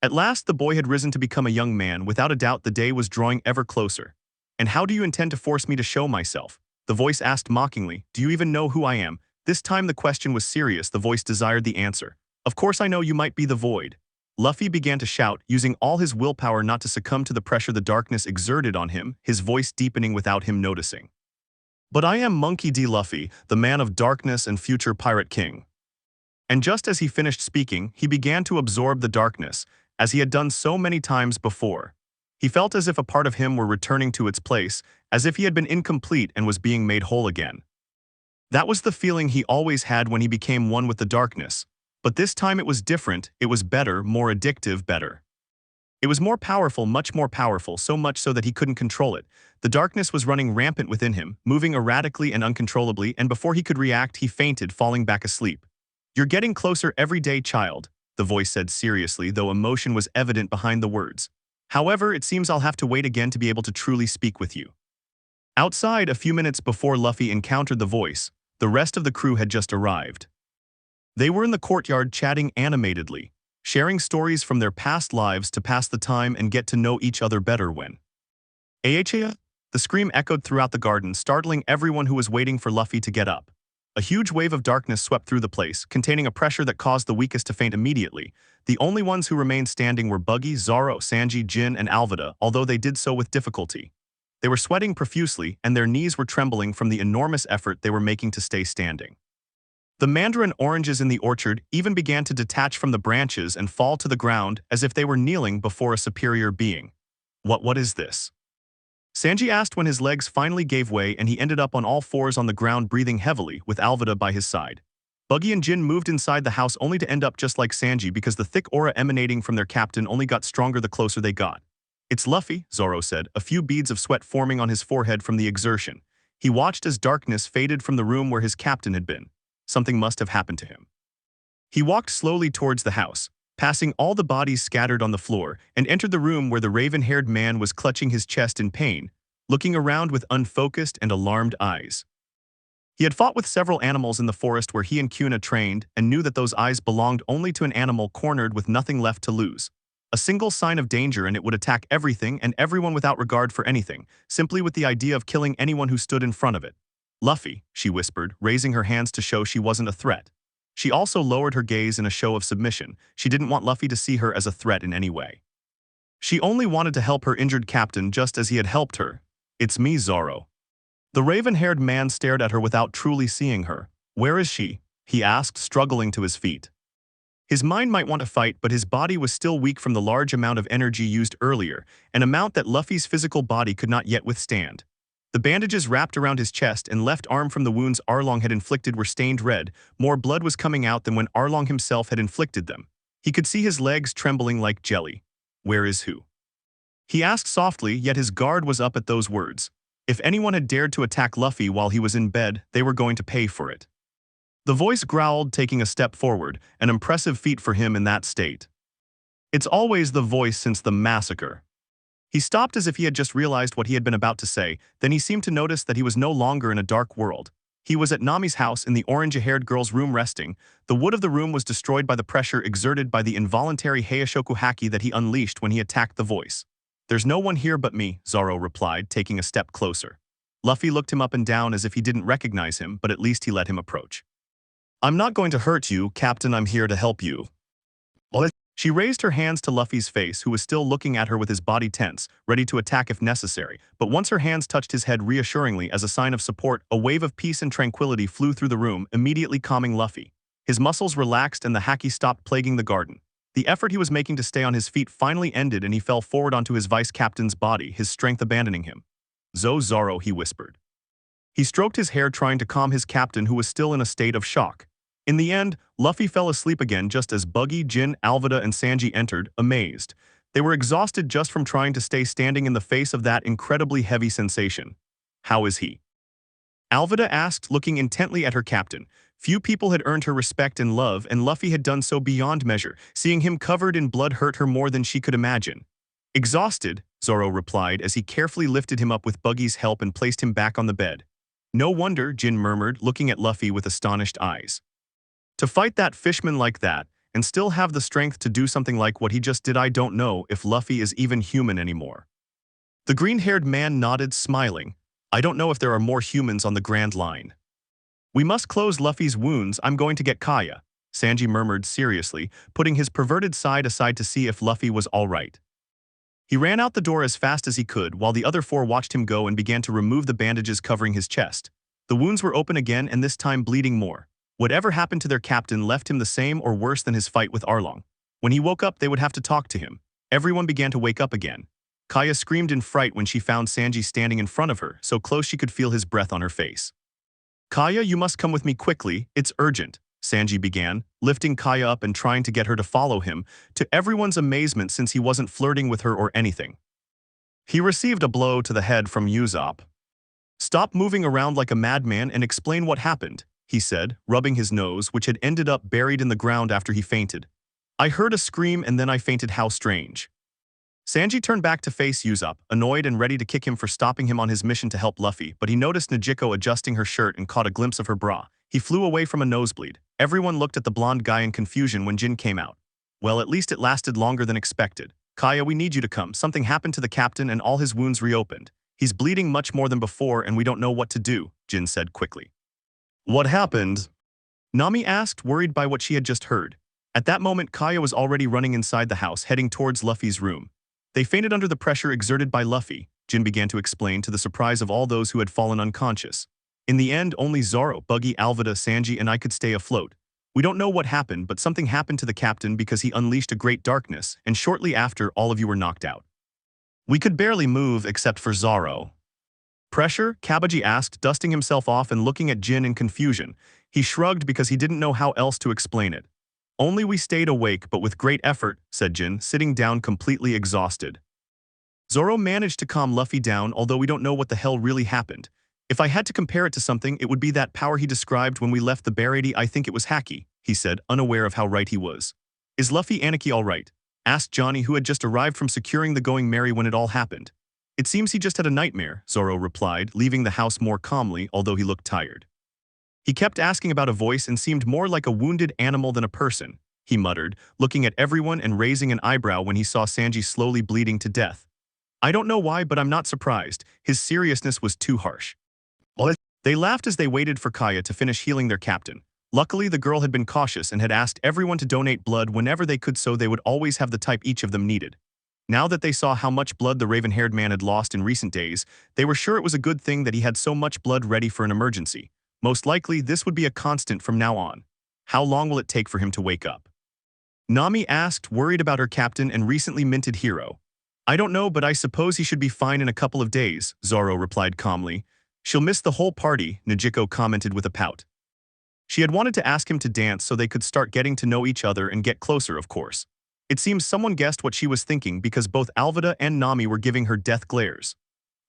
At last, the boy had risen to become a young man. Without a doubt, the day was drawing ever closer. And how do you intend to force me to show myself? The voice asked mockingly. Do you even know who I am? This time the question was serious. The voice desired the answer. Of course I know you might be the void. Luffy began to shout, using all his willpower not to succumb to the pressure the darkness exerted on him, his voice deepening without him noticing. But I am Monkey D. Luffy, the man of darkness and future pirate king. And just as he finished speaking, he began to absorb the darkness, as he had done so many times before. He felt as if a part of him were returning to its place, as if he had been incomplete and was being made whole again. That was the feeling he always had when he became one with the darkness. But this time it was different, it was better, more addictive, better. It was more powerful, much more powerful, so much so that he couldn't control it. The darkness was running rampant within him, moving erratically and uncontrollably, and before he could react, he fainted, falling back asleep. You're getting closer every day, child, the voice said seriously, though emotion was evident behind the words. However, it seems I'll have to wait again to be able to truly speak with you. Outside, a few minutes before Luffy encountered the voice, the rest of the crew had just arrived. They were in the courtyard chatting animatedly, sharing stories from their past lives to pass the time and get to know each other better when. Acha? The scream echoed throughout the garden, startling everyone who was waiting for Luffy to get up. A huge wave of darkness swept through the place, containing a pressure that caused the weakest to faint immediately. The only ones who remained standing were Buggy, Zoro, Sanji, Jin, and Alvida, although they did so with difficulty. They were sweating profusely, and their knees were trembling from the enormous effort they were making to stay standing. The mandarin oranges in the orchard even began to detach from the branches and fall to the ground as if they were kneeling before a superior being. What is this? Sanji asked when his legs finally gave way and he ended up on all fours on the ground, breathing heavily, with Alvida by his side. Buggy and Jin moved inside the house only to end up just like Sanji because the thick aura emanating from their captain only got stronger the closer they got. It's Luffy, Zoro said, a few beads of sweat forming on his forehead from the exertion. He watched as darkness faded from the room where his captain had been. Something must have happened to him. He walked slowly towards the house, passing all the bodies scattered on the floor, and entered the room where the raven-haired man was clutching his chest in pain, looking around with unfocused and alarmed eyes. He had fought with several animals in the forest where he and Kuna trained and knew that those eyes belonged only to an animal cornered with nothing left to lose. A single sign of danger and it would attack everything and everyone without regard for anything, simply with the idea of killing anyone who stood in front of it. Luffy, she whispered, raising her hands to show she wasn't a threat. She also lowered her gaze in a show of submission. She didn't want Luffy to see her as a threat in any way. She only wanted to help her injured captain just as he had helped her. It's me, Zoro. The raven-haired man stared at her without truly seeing her. Where is she? He asked, struggling to his feet. His mind might want to fight, but his body was still weak from the large amount of energy used earlier, an amount that Luffy's physical body could not yet withstand. The bandages wrapped around his chest and left arm from the wounds Arlong had inflicted were stained red. More blood was coming out than when Arlong himself had inflicted them. He could see his legs trembling like jelly. "Where is who?" he asked softly, yet his guard was up at those words. If anyone had dared to attack Luffy while he was in bed, they were going to pay for it. The voice growled, taking a step forward, an impressive feat for him in that state. It's always the voice since the massacre. He stopped as if he had just realized what he had been about to say, then he seemed to notice that he was no longer in a dark world. He was at Nami's house in the orange-haired girl's room resting. The wood of the room was destroyed by the pressure exerted by the involuntary Heishoku haki that he unleashed when he attacked the voice. "There's no one here but me," Zoro replied, taking a step closer. Luffy looked him up and down as if he didn't recognize him, but at least he let him approach. "I'm not going to hurt you, Captain. I'm here to help you." What? She raised her hands to Luffy's face, who was still looking at her with his body tense, ready to attack if necessary. But once her hands touched his head reassuringly as a sign of support, a wave of peace and tranquility flew through the room, immediately calming Luffy. His muscles relaxed and the haki stopped plaguing the garden. The effort he was making to stay on his feet finally ended and he fell forward onto his vice-captain's body, his strength abandoning him. "Zoro," he whispered. He stroked his hair trying to calm his captain who was still in a state of shock. In the end, Luffy fell asleep again just as Buggy, Jin, Alvida, and Sanji entered, amazed. They were exhausted just from trying to stay standing in the face of that incredibly heavy sensation. "How is he?" Alvida asked, looking intently at her captain. Few people had earned her respect and love, and Luffy had done so beyond measure. Seeing him covered in blood hurt her more than she could imagine. "Exhausted," Zoro replied as he carefully lifted him up with Buggy's help and placed him back on the bed. "No wonder," Jin murmured, looking at Luffy with astonished eyes. "To fight that fishman like that, and still have the strength to do something like what he just did, I don't know if Luffy is even human anymore." The green-haired man nodded, smiling. "I don't know if there are more humans on the Grand Line." "We must close Luffy's wounds. I'm going to get Kaya," Sanji murmured seriously, putting his perverted side aside to see if Luffy was all right. He ran out the door as fast as he could, while the other four watched him go and began to remove the bandages covering his chest. The wounds were open again and this time bleeding more. Whatever happened to their captain left him the same or worse than his fight with Arlong. When he woke up, they would have to talk to him. Everyone began to wake up again. Kaya screamed in fright when she found Sanji standing in front of her, so close she could feel his breath on her face. "Kaya, you must come with me quickly, it's urgent," Sanji began, lifting Kaya up and trying to get her to follow him, to everyone's amazement since he wasn't flirting with her or anything. He received a blow to the head from Usopp. "Stop moving around like a madman and explain what happened," he said, rubbing his nose, which had ended up buried in the ground after he fainted. "I heard a scream and then I fainted. How strange." Sanji turned back to face Usopp, annoyed and ready to kick him for stopping him on his mission to help Luffy, but he noticed Nejiko adjusting her shirt and caught a glimpse of her bra. He flew away from a nosebleed. Everyone looked at the blonde guy in confusion when Jin came out. "Well, at least it lasted longer than expected. Kaya, we need you to come. Something happened to the captain and all his wounds reopened. He's bleeding much more than before and we don't know what to do," Jin said quickly. "What happened?" Nami asked, worried by what she had just heard. At that moment, Kaya was already running inside the house, heading towards Luffy's room. "They fainted under the pressure exerted by Luffy," Jin began to explain, to the surprise of all those who had fallen unconscious. "In the end, only Zoro, Buggy, Alvida, Sanji, and I could stay afloat. We don't know what happened, but something happened to the captain because he unleashed a great darkness, and shortly after, all of you were knocked out. We could barely move except for Zoro." "Pressure?" Kabaji asked, dusting himself off and looking at Jin in confusion. He shrugged because he didn't know how else to explain it. "Only we stayed awake, but with great effort," said Jin, sitting down completely exhausted. "Zoro managed to calm Luffy down, although we don't know what the hell really happened. If I had to compare it to something, it would be that power he described when we left the Barady. I think it was haki," he said, unaware of how right he was. "Is Luffy Aniki all right?" asked Johnny, who had just arrived from securing the Going Merry when it all happened. "It seems he just had a nightmare," Zoro replied, leaving the house more calmly, although he looked tired. "He kept asking about a voice and seemed more like a wounded animal than a person," he muttered, looking at everyone and raising an eyebrow when he saw Sanji slowly bleeding to death. "I don't know why, but I'm not surprised. His seriousness was too harsh." They laughed as they waited for Kaya to finish healing their captain. Luckily, the girl had been cautious and had asked everyone to donate blood whenever they could so they would always have the type each of them needed. Now that they saw how much blood the raven-haired man had lost in recent days, they were sure it was a good thing that he had so much blood ready for an emergency. Most likely, this would be a constant from now on. How long will it take for him to wake up? Nami asked, worried about her captain and recently minted hero. I don't know, but I suppose he should be fine in a couple of days, Zoro replied calmly. She'll miss the whole party, Najiko commented with a pout. She had wanted to ask him to dance so they could start getting to know each other and get closer, of course. It seems someone guessed what she was thinking because both Alvida and Nami were giving her death glares.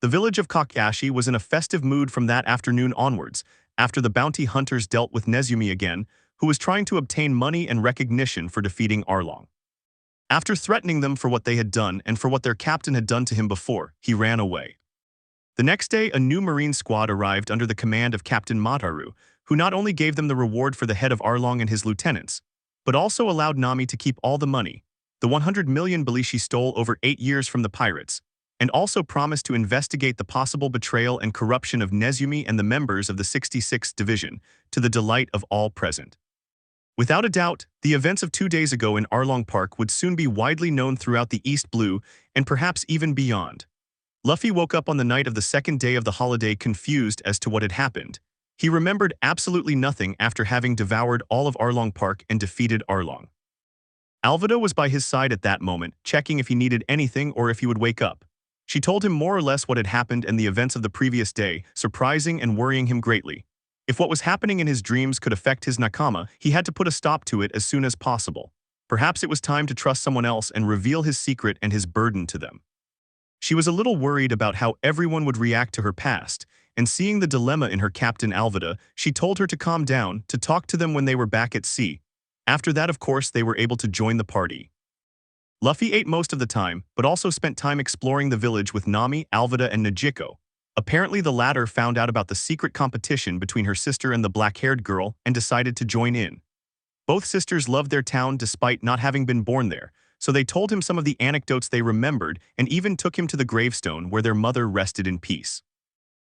The village of Kakashi was in a festive mood from that afternoon onwards, after the bounty hunters dealt with Nezumi again, who was trying to obtain money and recognition for defeating Arlong. After threatening them for what they had done and for what their captain had done to him before, he ran away. The next day, a new Marine squad arrived under the command of Captain Mataru, who not only gave them the reward for the head of Arlong and his lieutenants, but also allowed Nami to keep all the money, the 100 million bali she stole over 8 years from the pirates, and also promised to investigate the possible betrayal and corruption of Nezumi and the members of the 66th Division, to the delight of all present. Without a doubt, the events of 2 days ago in Arlong Park would soon be widely known throughout the East Blue and perhaps even beyond. Luffy woke up on the night of the second day of the holiday confused as to what had happened. He remembered absolutely nothing after having devoured all of Arlong Park and defeated Arlong. Alvida was by his side at that moment, checking if he needed anything or if he would wake up. She told him more or less what had happened and the events of the previous day, surprising and worrying him greatly. If what was happening in his dreams could affect his nakama, he had to put a stop to it as soon as possible. Perhaps it was time to trust someone else and reveal his secret and his burden to them. She was a little worried about how everyone would react to her past, and seeing the dilemma in her captain Alvida, she told her to calm down, to talk to them when they were back at sea. After that, of course, they were able to join the party. Luffy ate most of the time, but also spent time exploring the village with Nami, Alvida, and Najiko. Apparently the latter found out about the secret competition between her sister and the black-haired girl and decided to join in. Both sisters loved their town despite not having been born there, so they told him some of the anecdotes they remembered and even took him to the gravestone where their mother rested in peace.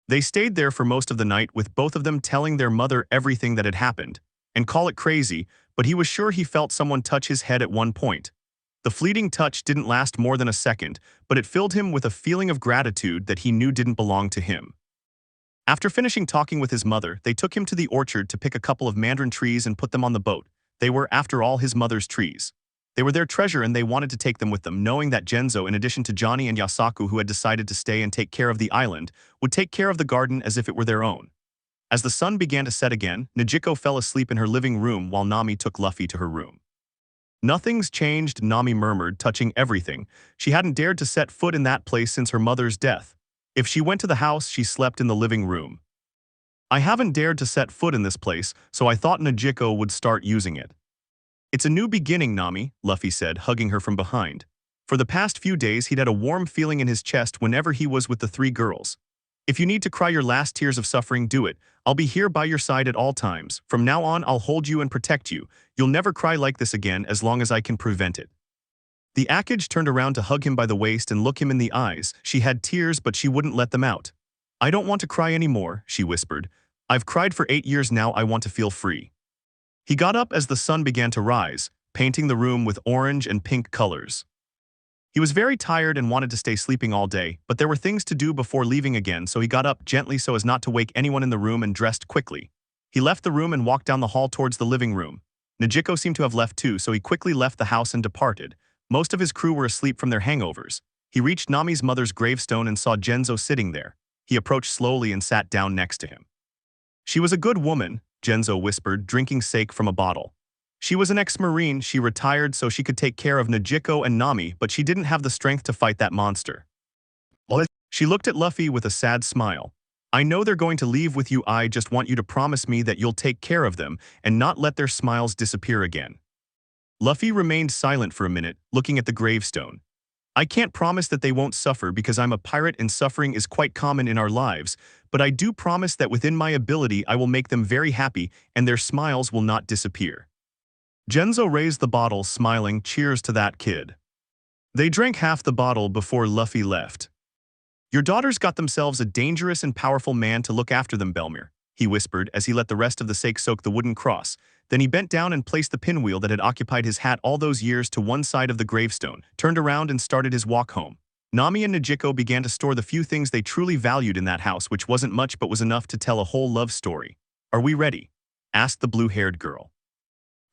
They stayed there for most of the night with both of them telling their mother everything that had happened, and call it crazy, but he was sure he felt someone touch his head at one point. The fleeting touch didn't last more than a second, but it filled him with a feeling of gratitude that he knew didn't belong to him. After finishing talking with his mother, they took him to the orchard to pick a couple of mandarin trees and put them on the boat. They were, after all, his mother's trees. They were their treasure and they wanted to take them with them, knowing that Genzo, in addition to Johnny and Yasaku who had decided to stay and take care of the island, would take care of the garden as if it were their own. As the sun began to set again, Najiko fell asleep in her living room while Nami took Luffy to her room. Nothing's changed, Nami murmured, touching everything. She hadn't dared to set foot in that place since her mother's death. If she went to the house, she slept in the living room. I haven't dared to set foot in this place, so I thought Najiko would start using it. It's a new beginning, Nami, Luffy said, hugging her from behind. For the past few days, he'd had a warm feeling in his chest whenever he was with the 3 girls. If you need to cry your last tears of suffering, do it. I'll be here by your side at all times. From now on, I'll hold you and protect you. You'll never cry like this again as long as I can prevent it. The Akage turned around to hug him by the waist and look him in the eyes. She had tears, but she wouldn't let them out. I don't want to cry anymore, she whispered. I've cried for 8 years now, I want to feel free. He got up as the sun began to rise, painting the room with orange and pink colors. He was very tired and wanted to stay sleeping all day, but there were things to do before leaving again, so he got up gently so as not to wake anyone in the room and dressed quickly. He left the room and walked down the hall towards the living room. Najiko seemed to have left too, so he quickly left the house and departed. Most of his crew were asleep from their hangovers. He reached Nami's mother's gravestone and saw Genzo sitting there. He approached slowly and sat down next to him. She was a good woman, Genzo whispered, drinking sake from a bottle. She was an ex-Marine, she retired so she could take care of Najiko and Nami, but she didn't have the strength to fight that monster. What? She looked at Luffy with a sad smile. I know they're going to leave with you, I just want you to promise me that you'll take care of them and not let their smiles disappear again. Luffy remained silent for a minute, looking at the gravestone. I can't promise that they won't suffer because I'm a pirate and suffering is quite common in our lives, but I do promise that within my ability I will make them very happy and their smiles will not disappear. Genzo raised the bottle, smiling, cheers to that kid. They drank half the bottle before Luffy left. Your daughters got themselves a dangerous and powerful man to look after them, Belmir, he whispered as he let the rest of the sake soak the wooden cross. Then he bent down and placed the pinwheel that had occupied his hat all those years to one side of the gravestone, turned around and started his walk home. Nami and Najiko began to store the few things they truly valued in that house, which wasn't much but was enough to tell a whole love story. Are we ready? Asked the blue-haired girl.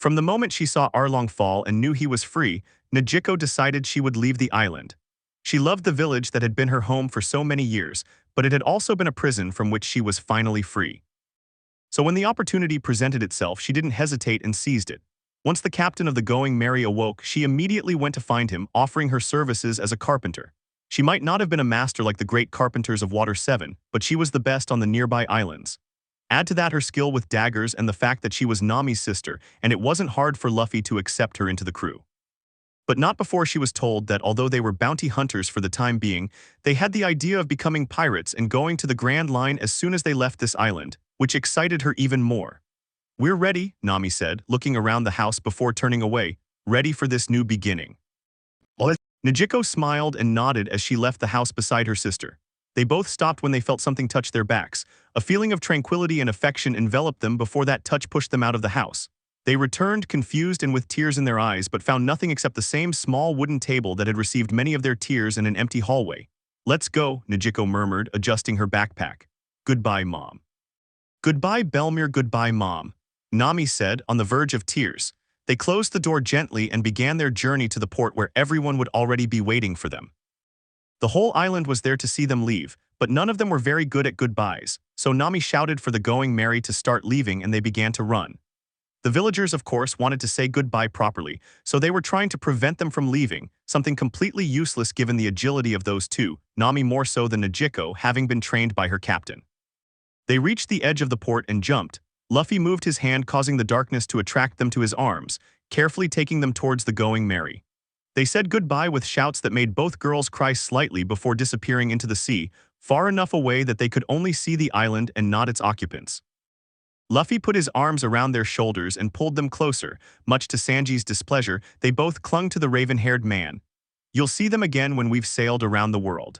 From the moment she saw Arlong fall and knew he was free, Najiko decided she would leave the island. She loved the village that had been her home for so many years, but it had also been a prison from which she was finally free. So when the opportunity presented itself, she didn't hesitate and seized it. Once the captain of the Going Merry awoke, she immediately went to find him, offering her services as a carpenter. She might not have been a master like the great carpenters of Water 7, but she was the best on the nearby islands. Add to that her skill with daggers and the fact that she was Nami's sister, and it wasn't hard for Luffy to accept her into the crew. But not before she was told that although they were bounty hunters for the time being, they had the idea of becoming pirates and going to the Grand Line as soon as they left this island, which excited her even more. "We're ready," Nami said, looking around the house before turning away, ready for this new beginning. Najiko smiled and nodded as she left the house beside her sister. They both stopped when they felt something touch their backs. A feeling of tranquility and affection enveloped them before that touch pushed them out of the house. They returned, confused and with tears in their eyes, but found nothing except the same small wooden table that had received many of their tears in an empty hallway. "Let's go," Najiko murmured, adjusting her backpack. "Goodbye, Mom." "Goodbye, Belmere, goodbye, Mom," Nami said, on the verge of tears. They closed the door gently and began their journey to the port where everyone would already be waiting for them. The whole island was there to see them leave, but none of them were very good at goodbyes, so Nami shouted for the Going Merry to start leaving and they began to run. The villagers, of course, wanted to say goodbye properly, so they were trying to prevent them from leaving, something completely useless given the agility of those two, Nami more so than Najiko, having been trained by her captain. They reached the edge of the port and jumped. Luffy moved his hand, causing the darkness to attract them to his arms, carefully taking them towards the Going Merry. They said goodbye with shouts that made both girls cry slightly before disappearing into the sea, far enough away that they could only see the island and not its occupants. Luffy put his arms around their shoulders and pulled them closer. Much to Sanji's displeasure, they both clung to the raven-haired man. "You'll see them again when we've sailed around the world."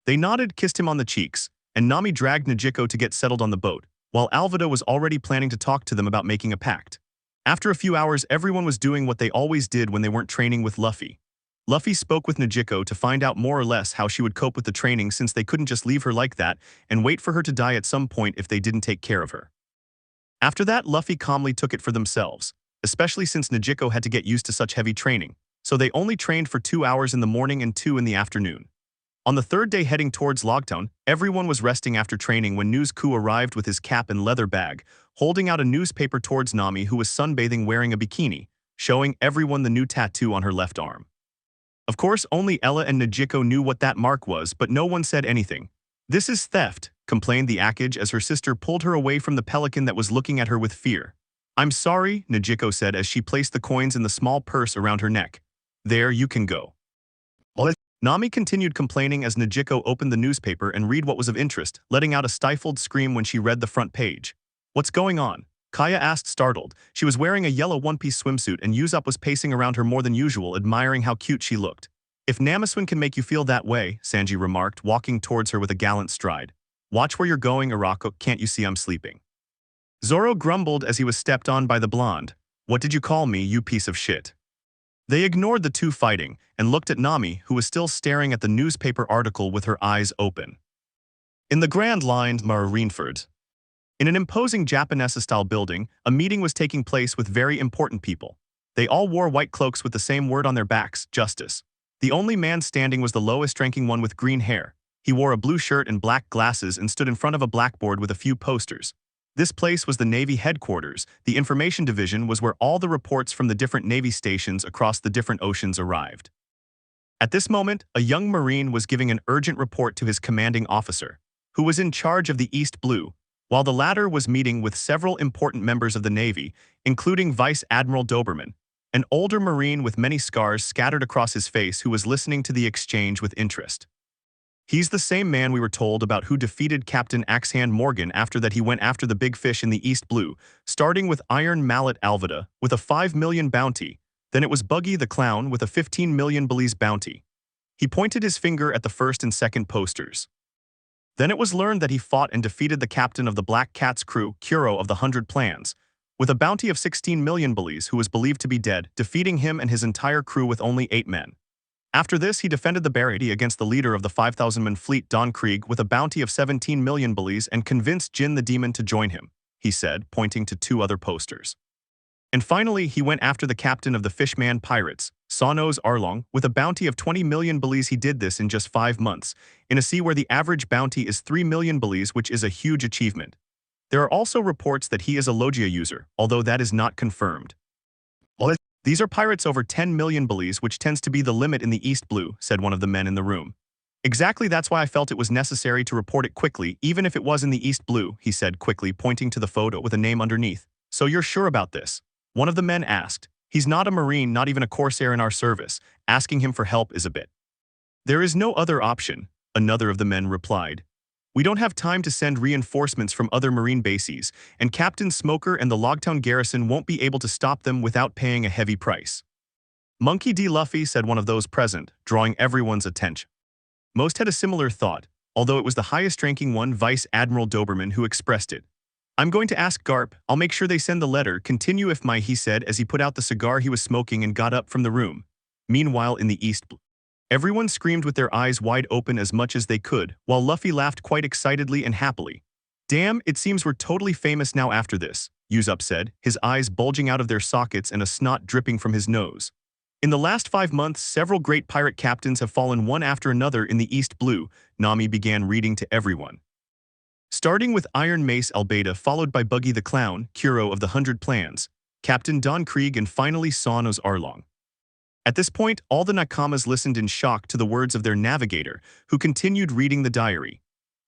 They nodded, kissed him on the cheeks, and Nami dragged Najiko to get settled on the boat, while Alvida was already planning to talk to them about making a pact. After a few hours, everyone was doing what they always did when they weren't training with Luffy. Luffy spoke with Najiko to find out more or less how she would cope with the training, since they couldn't just leave her like that and wait for her to die at some point if they didn't take care of her. After that, Luffy calmly took it for themselves, especially since Najiko had to get used to such heavy training, so they only trained for 2 hours in the morning and 2 in the afternoon. On the third day heading towards Logtown, everyone was resting after training when News Ku arrived with his cap and leather bag, holding out a newspaper towards Nami, who was sunbathing wearing a bikini, showing everyone the new tattoo on her left arm. Of course, only Ella and Najiko knew what that mark was, but no one said anything. "This is theft," complained the Akage as her sister pulled her away from the pelican that was looking at her with fear. "I'm sorry," Najiko said as she placed the coins in the small purse around her neck. "There, you can go." Nami continued complaining as Najiko opened the newspaper and read what was of interest, letting out a stifled scream when she read the front page. "What's going on?" Kaya asked, startled. She was wearing a yellow one-piece swimsuit and Usopp was pacing around her more than usual, admiring how cute she looked. "If Namiswin can make you feel that way," Sanji remarked, walking towards her with a gallant stride. "Watch where you're going, Arako, can't you see I'm sleeping?" Zoro grumbled as he was stepped on by the blonde. "What did you call me, you piece of shit?" They ignored the two fighting and looked at Nami, who was still staring at the newspaper article with her eyes open. In the Grand Line, Marineford. In an imposing Japanese-style building, a meeting was taking place with very important people. They all wore white cloaks with the same word on their backs, justice. The only man standing was the lowest-ranking one with green hair. He wore a blue shirt and black glasses and stood in front of a blackboard with a few posters. This place was the Navy headquarters. The information division was where all the reports from the different Navy stations across the different oceans arrived. At this moment, a young Marine was giving an urgent report to his commanding officer, who was in charge of the East Blue, while the latter was meeting with several important members of the Navy, including Vice Admiral Doberman, an older Marine with many scars scattered across his face who was listening to the exchange with interest. "He's the same man we were told about who defeated Captain Axehand Morgan. After that he went after the big fish in the East Blue, starting with Iron Mallet Alvida with a 5 million bounty. Then it was Buggy the Clown with a 15 million Belize bounty." He pointed his finger at the first and second posters. "Then it was learned that he fought and defeated the captain of the Black Cat's crew, Kuro of the 100 Plans, with a bounty of 16 million Belize, who was believed to be dead, defeating him and his entire crew with only 8 men. After this, he defended the Barity against the leader of the 5,000-man fleet, Don Krieg, with a bounty of 17 million Belize and convinced Jin the Demon to join him," he said, pointing to 2 other posters. And finally, he went after the captain of the Fishman Pirates, Sawno's Arlong, with a bounty of 20 million bellies. He did this in just 5 months, in a sea where the average bounty is 3 million bellies, which is a huge achievement. There are also reports that he is a Logia user, although that is not confirmed. These are pirates over 10 million bellies, which tends to be the limit in the East Blue, said one of the men in the room. Exactly, that's why I felt it was necessary to report it quickly, even if it was in the East Blue, he said quickly, pointing to the photo with a name underneath. So you're sure about this? One of the men asked. He's not a Marine, not even a Corsair in our service. Asking him for help is a bit. There is no other option, another of the men replied. We don't have time to send reinforcements from other Marine bases, and Captain Smoker and the Logtown garrison won't be able to stop them without paying a heavy price. Monkey D Luffy, said one of those present, drawing everyone's attention. Most had a similar thought, although it was the highest-ranking one, Vice Admiral Doberman, who expressed it. I'm going to ask Garp. I'll make sure they send the letter. Continue if my, he said as he put out the cigar he was smoking and got up from the room. Meanwhile, in the East Blue, everyone screamed with their eyes wide open as much as they could, while Luffy laughed quite excitedly and happily. Damn, it seems we're totally famous now after this, Usopp said, his eyes bulging out of their sockets and a snot dripping from his nose. In the last 5 months, several great pirate captains have fallen one after another in the East Blue, Nami began reading to everyone. Starting with Iron Mace Albeda, followed by Buggy the Clown, Kuro of the 100 Plans, Captain Don Krieg, and finally Sawno's Arlong. At this point, all the Nakamas listened in shock to the words of their navigator, who continued reading the diary.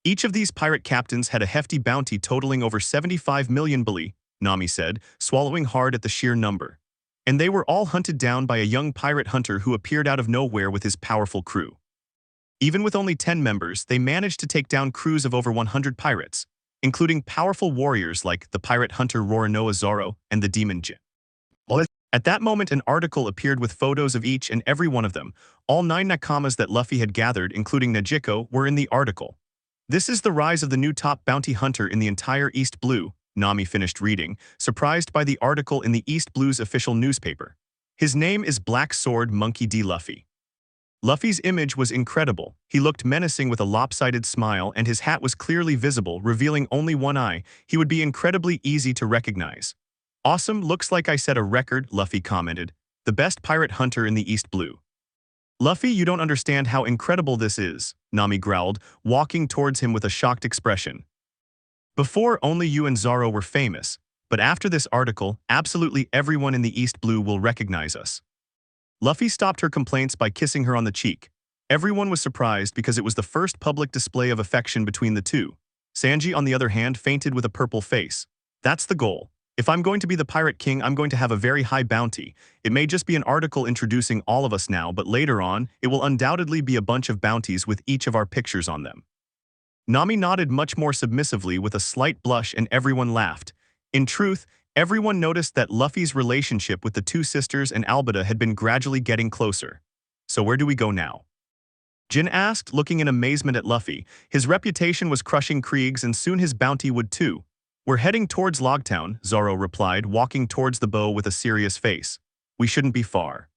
Each of these pirate captains had a hefty bounty totaling over 75 million belly, Nami said, swallowing hard at the sheer number. And they were all hunted down by a young pirate hunter who appeared out of nowhere with his powerful crew. Even with only 10 members, they managed to take down crews of over 100 pirates, including powerful warriors like the pirate hunter Roronoa Zoro and the demon Jin. At that moment, an article appeared with photos of each and every one of them. All 9 Nakamas that Luffy had gathered, including Najiko, were in the article. This is the rise of the new top bounty hunter in the entire East Blue, Nami finished reading, surprised by the article in the East Blue's official newspaper. His name is Black Sword Monkey D Luffy. Luffy's image was incredible. He looked menacing with a lopsided smile, and his hat was clearly visible, revealing only one eye. He would be incredibly easy to recognize. Awesome, looks like I set a record, Luffy commented. The best pirate hunter in the East Blue. Luffy, you don't understand how incredible this is, Nami growled, walking towards him with a shocked expression. Before, only you and Zoro were famous, but after this article, absolutely everyone in the East Blue will recognize us. Luffy stopped her complaints by kissing her on the cheek. Everyone was surprised because it was the first public display of affection between the two. Sanji, on the other hand, fainted with a purple face. That's the goal. If I'm going to be the Pirate King, I'm going to have a very high bounty. It may just be an article introducing all of us now, but later on, it will undoubtedly be a bunch of bounties with each of our pictures on them. Nami nodded much more submissively with a slight blush, and everyone laughed. In truth, everyone noticed that Luffy's relationship with the two sisters and Albeda had been gradually getting closer. So where do we go now? Jin asked, looking in amazement at Luffy. His reputation was crushing Krieg's, and soon his bounty would too. We're heading towards Logtown, Zoro replied, walking towards the bow with a serious face. We shouldn't be far.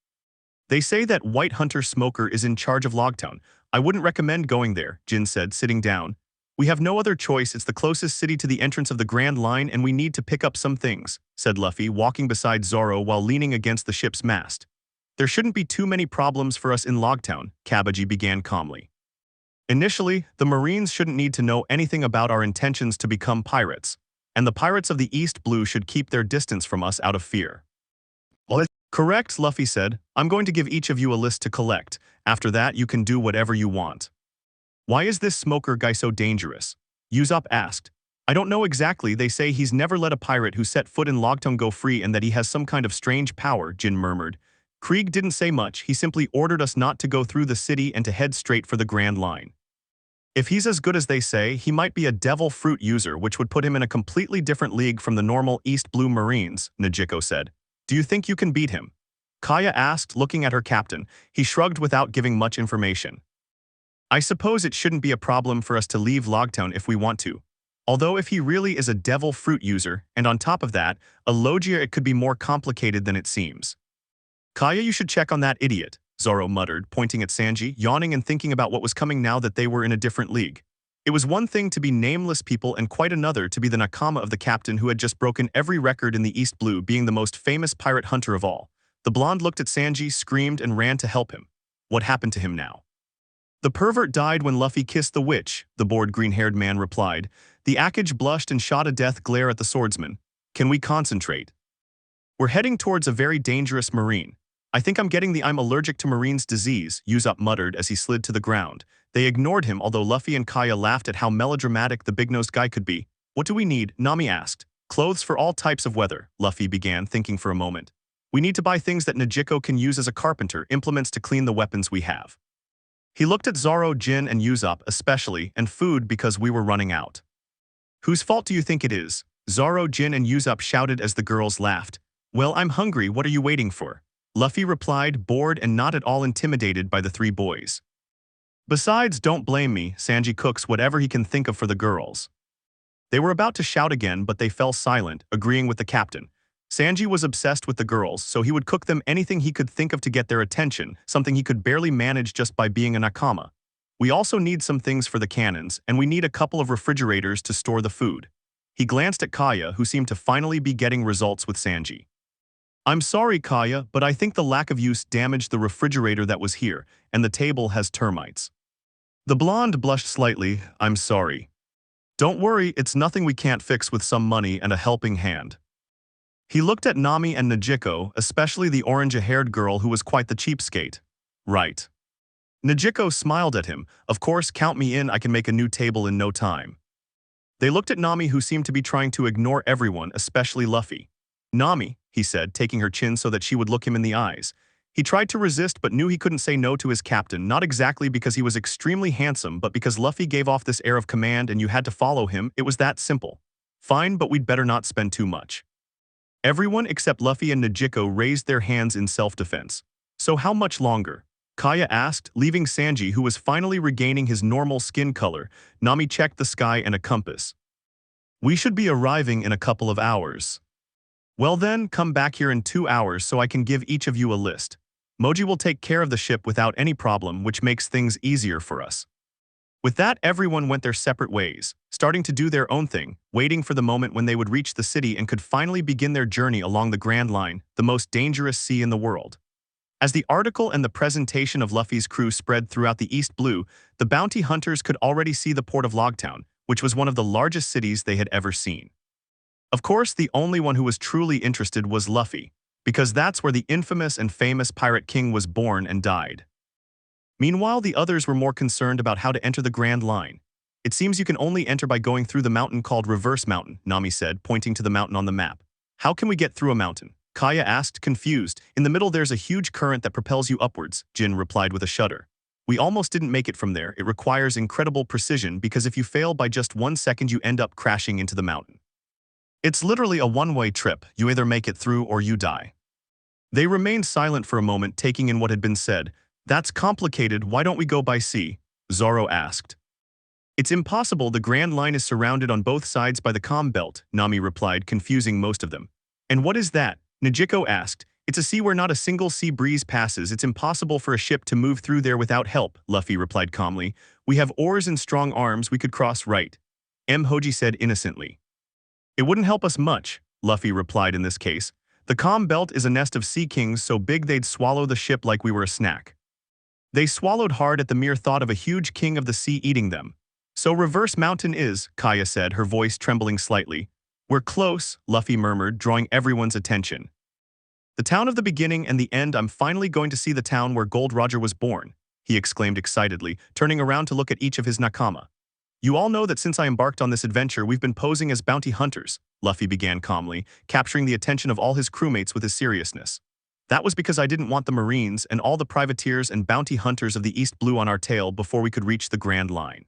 They say that White Hunter Smoker is in charge of Logtown. I wouldn't recommend going there, Jin said, sitting down. We have no other choice. It's the closest city to the entrance of the Grand Line, and we need to pick up some things, said Luffy, walking beside Zoro while leaning against the ship's mast. There shouldn't be too many problems for us in Logtown, Kabaji began calmly. Initially, the Marines shouldn't need to know anything about our intentions to become pirates, and the pirates of the East Blue should keep their distance from us out of fear. What? Correct, Luffy said. I'm going to give each of you a list to collect. After that, you can do whatever you want. Why is this Smoker guy so dangerous? Usopp asked. I don't know exactly. They say he's never let a pirate who set foot in Logtown go free and that he has some kind of strange power, Jin murmured. Krieg didn't say much. He simply ordered us not to go through the city and to head straight for the Grand Line. If he's as good as they say, he might be a devil fruit user, which would put him in a completely different league from the normal East Blue Marines, Najiko said. Do you think you can beat him? Kaya asked, looking at her captain. He shrugged without giving much information. I suppose it shouldn't be a problem for us to leave Logtown if we want to. Although if he really is a devil fruit user, and on top of that, a Logia, it could be more complicated than it seems. Kaya, you should check on that idiot, Zoro muttered, pointing at Sanji, yawning and thinking about what was coming now that they were in a different league. It was one thing to be nameless people and quite another to be the nakama of the captain who had just broken every record in the East Blue, being the most famous pirate hunter of all. The blonde looked at Sanji, screamed, and ran to help him. What happened to him now? The pervert died when Luffy kissed the witch, the bored green-haired man replied. The Akage blushed and shot a death glare at the swordsman. Can we concentrate? We're heading towards a very dangerous marine. I think I'm getting the I'm allergic to marines disease, Usopp muttered as he slid to the ground. They ignored him, although Luffy and Kaya laughed at how melodramatic the big-nosed guy could be. What do we need? Nami asked. Clothes for all types of weather, Luffy began, thinking for a moment. We need to buy things that Najiko can use as a carpenter, implements to clean the weapons we have. He looked at Zoro, Jin, and Usopp especially, and food because we were running out. Whose fault do you think it is? Zoro, Jin, and Usopp shouted as the girls laughed. Well, I'm hungry, what are you waiting for? Luffy replied, bored and not at all intimidated by the three boys. Besides, don't blame me, Sanji cooks whatever he can think of for the girls. They were about to shout again, but they fell silent, agreeing with the captain. Sanji was obsessed with the girls, so he would cook them anything he could think of to get their attention, something he could barely manage just by being a nakama. We also need some things for the cannons, and we need a couple of refrigerators to store the food. He glanced at Kaya, who seemed to finally be getting results with Sanji. I'm sorry, Kaya, but I think the lack of use damaged the refrigerator that was here, and the table has termites. The blonde blushed slightly. I'm sorry. Don't worry, it's nothing we can't fix with some money and a helping hand. He looked at Nami and Najiko, especially the orange-haired girl who was quite the cheapskate. Right. Najiko smiled at him. Of course, count me in, I can make a new table in no time. They looked at Nami, who seemed to be trying to ignore everyone, especially Luffy. Nami, he said, taking her chin so that she would look him in the eyes. He tried to resist but knew he couldn't say no to his captain, not exactly because he was extremely handsome, but because Luffy gave off this air of command and you had to follow him. It was that simple. Fine, but we'd better not spend too much. Everyone except Luffy and Najiko raised their hands in self-defense. So how much longer? Kaya asked, leaving Sanji, who was finally regaining his normal skin color. Nami checked the sky and a compass. We should be arriving in a couple of hours. Well then, come back here in 2 hours so I can give each of you a list. Moji will take care of the ship without any problem, which makes things easier for us. With that, everyone went their separate ways, starting to do their own thing, waiting for the moment when they would reach the city and could finally begin their journey along the Grand Line, the most dangerous sea in the world. As the article and the presentation of Luffy's crew spread throughout the East Blue, the bounty hunters could already see the port of Logtown, which was one of the largest cities they had ever seen. Of course, the only one who was truly interested was Luffy, because that's where the infamous and famous Pirate King was born and died. Meanwhile, the others were more concerned about how to enter the Grand Line. It seems you can only enter by going through the mountain called Reverse Mountain, Nami said, pointing to the mountain on the map. How can we get through a mountain? Kaya asked, confused. In the middle there's a huge current that propels you upwards, Jin replied with a shudder. We almost didn't make it from there. It requires incredible precision because if you fail by just 1 second you end up crashing into the mountain. It's literally a one-way trip. You either make it through or you die. They remained silent for a moment, taking in what had been said. That's complicated, why don't we go by sea? Zoro asked. It's impossible, the Grand Line is surrounded on both sides by the calm belt, Nami replied, confusing most of them. And what is that? Najiko asked. It's a sea where not a single sea breeze passes. It's impossible for a ship to move through there without help, Luffy replied calmly. We have oars and strong arms, we could cross right. Hoji said innocently. It wouldn't help us much, Luffy replied in this case. The calm belt is a nest of sea kings so big they'd swallow the ship like we were a snack. They swallowed hard at the mere thought of a huge king of the sea eating them. So Reverse Mountain is, Kaya said, her voice trembling slightly. We're close, Luffy murmured, drawing everyone's attention. The town of the beginning and the end, I'm finally going to see the town where Gold Roger was born, he exclaimed excitedly, turning around to look at each of his nakama. You all know that since I embarked on this adventure, we've been posing as bounty hunters, Luffy began calmly, capturing the attention of all his crewmates with his seriousness. That was because I didn't want the Marines and all the privateers and bounty hunters of the East Blue on our tail before we could reach the Grand Line.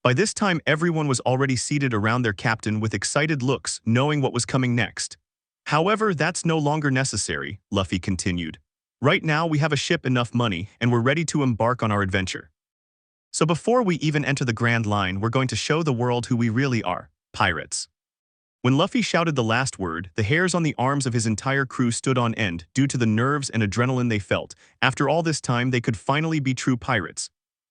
By this time, everyone was already seated around their captain with excited looks, knowing what was coming next. However, that's no longer necessary, Luffy continued. Right now, we have a ship, enough money, and we're ready to embark on our adventure. So before we even enter the Grand Line, we're going to show the world who we really are, pirates. When Luffy shouted the last word, the hairs on the arms of his entire crew stood on end due to the nerves and adrenaline they felt. After all this time, they could finally be true pirates.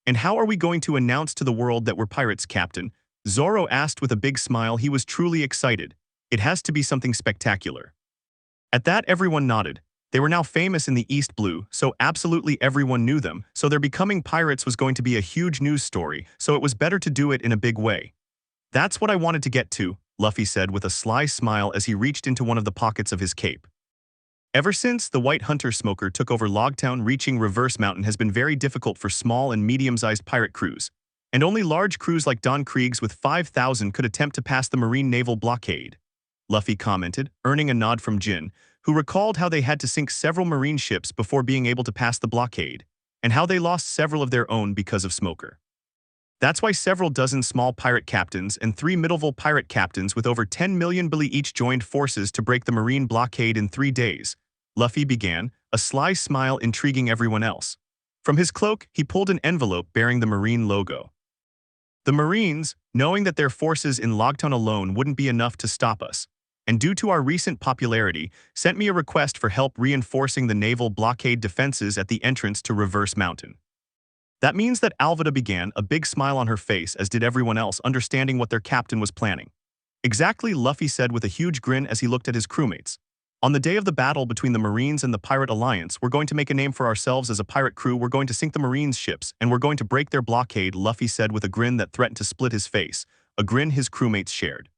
And how are we going to announce to the world that we're pirates, Captain? Zoro asked with a big smile. He was truly excited. It has to be something spectacular. At that, everyone nodded. They were now famous in the East Blue, so absolutely everyone knew them, so their becoming pirates was going to be a huge news story, so it was better to do it in a big way. That's what I wanted to get to, Luffy said with a sly smile as he reached into one of the pockets of his cape. Ever since the White Hunter Smoker took over Logtown, reaching Reverse Mountain has been very difficult for small and medium-sized pirate crews, and only large crews like Don Krieg's with 5,000 could attempt to pass the Marine Naval blockade, Luffy commented, earning a nod from Jin, who recalled how they had to sink several Marine ships before being able to pass the blockade, and how they lost several of their own because of Smoker. That's why several dozen small pirate captains and 3 middle pirate captains with over 10 million bili each joined forces to break the Marine blockade in 3 days, Luffy began, a sly smile intriguing everyone else. From his cloak, he pulled an envelope bearing the Marine logo. The Marines, knowing that their forces in Logtown alone wouldn't be enough to stop us, and due to our recent popularity, sent me a request for help reinforcing the naval blockade defenses at the entrance to Reverse Mountain. That means that Alvida began, a big smile on her face, as did everyone else, understanding what their captain was planning. Exactly, Luffy said with a huge grin as he looked at his crewmates. On the day of the battle between the Marines and the Pirate Alliance, we're going to make a name for ourselves as a pirate crew. We're going to sink the Marines' ships, and we're going to break their blockade, Luffy said with a grin that threatened to split his face, a grin his crewmates shared.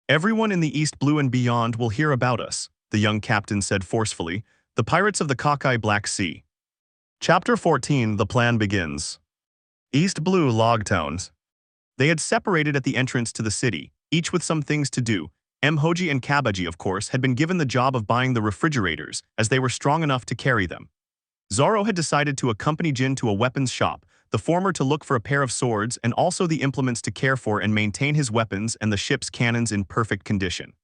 Everyone in the East Blue and beyond will hear about us, the young captain said forcefully, the pirates of the Cockeye Black Sea. Chapter 14, The Plan Begins. East Blue Logtowns. They had separated at the entrance to the city, each with some things to do. Hoji and Kabaji, of course, had been given the job of buying the refrigerators, as they were strong enough to carry them. Zoro had decided to accompany Jin to a weapons shop, the former to look for a pair of swords and also the implements to care for and maintain his weapons and the ship's cannons in perfect condition.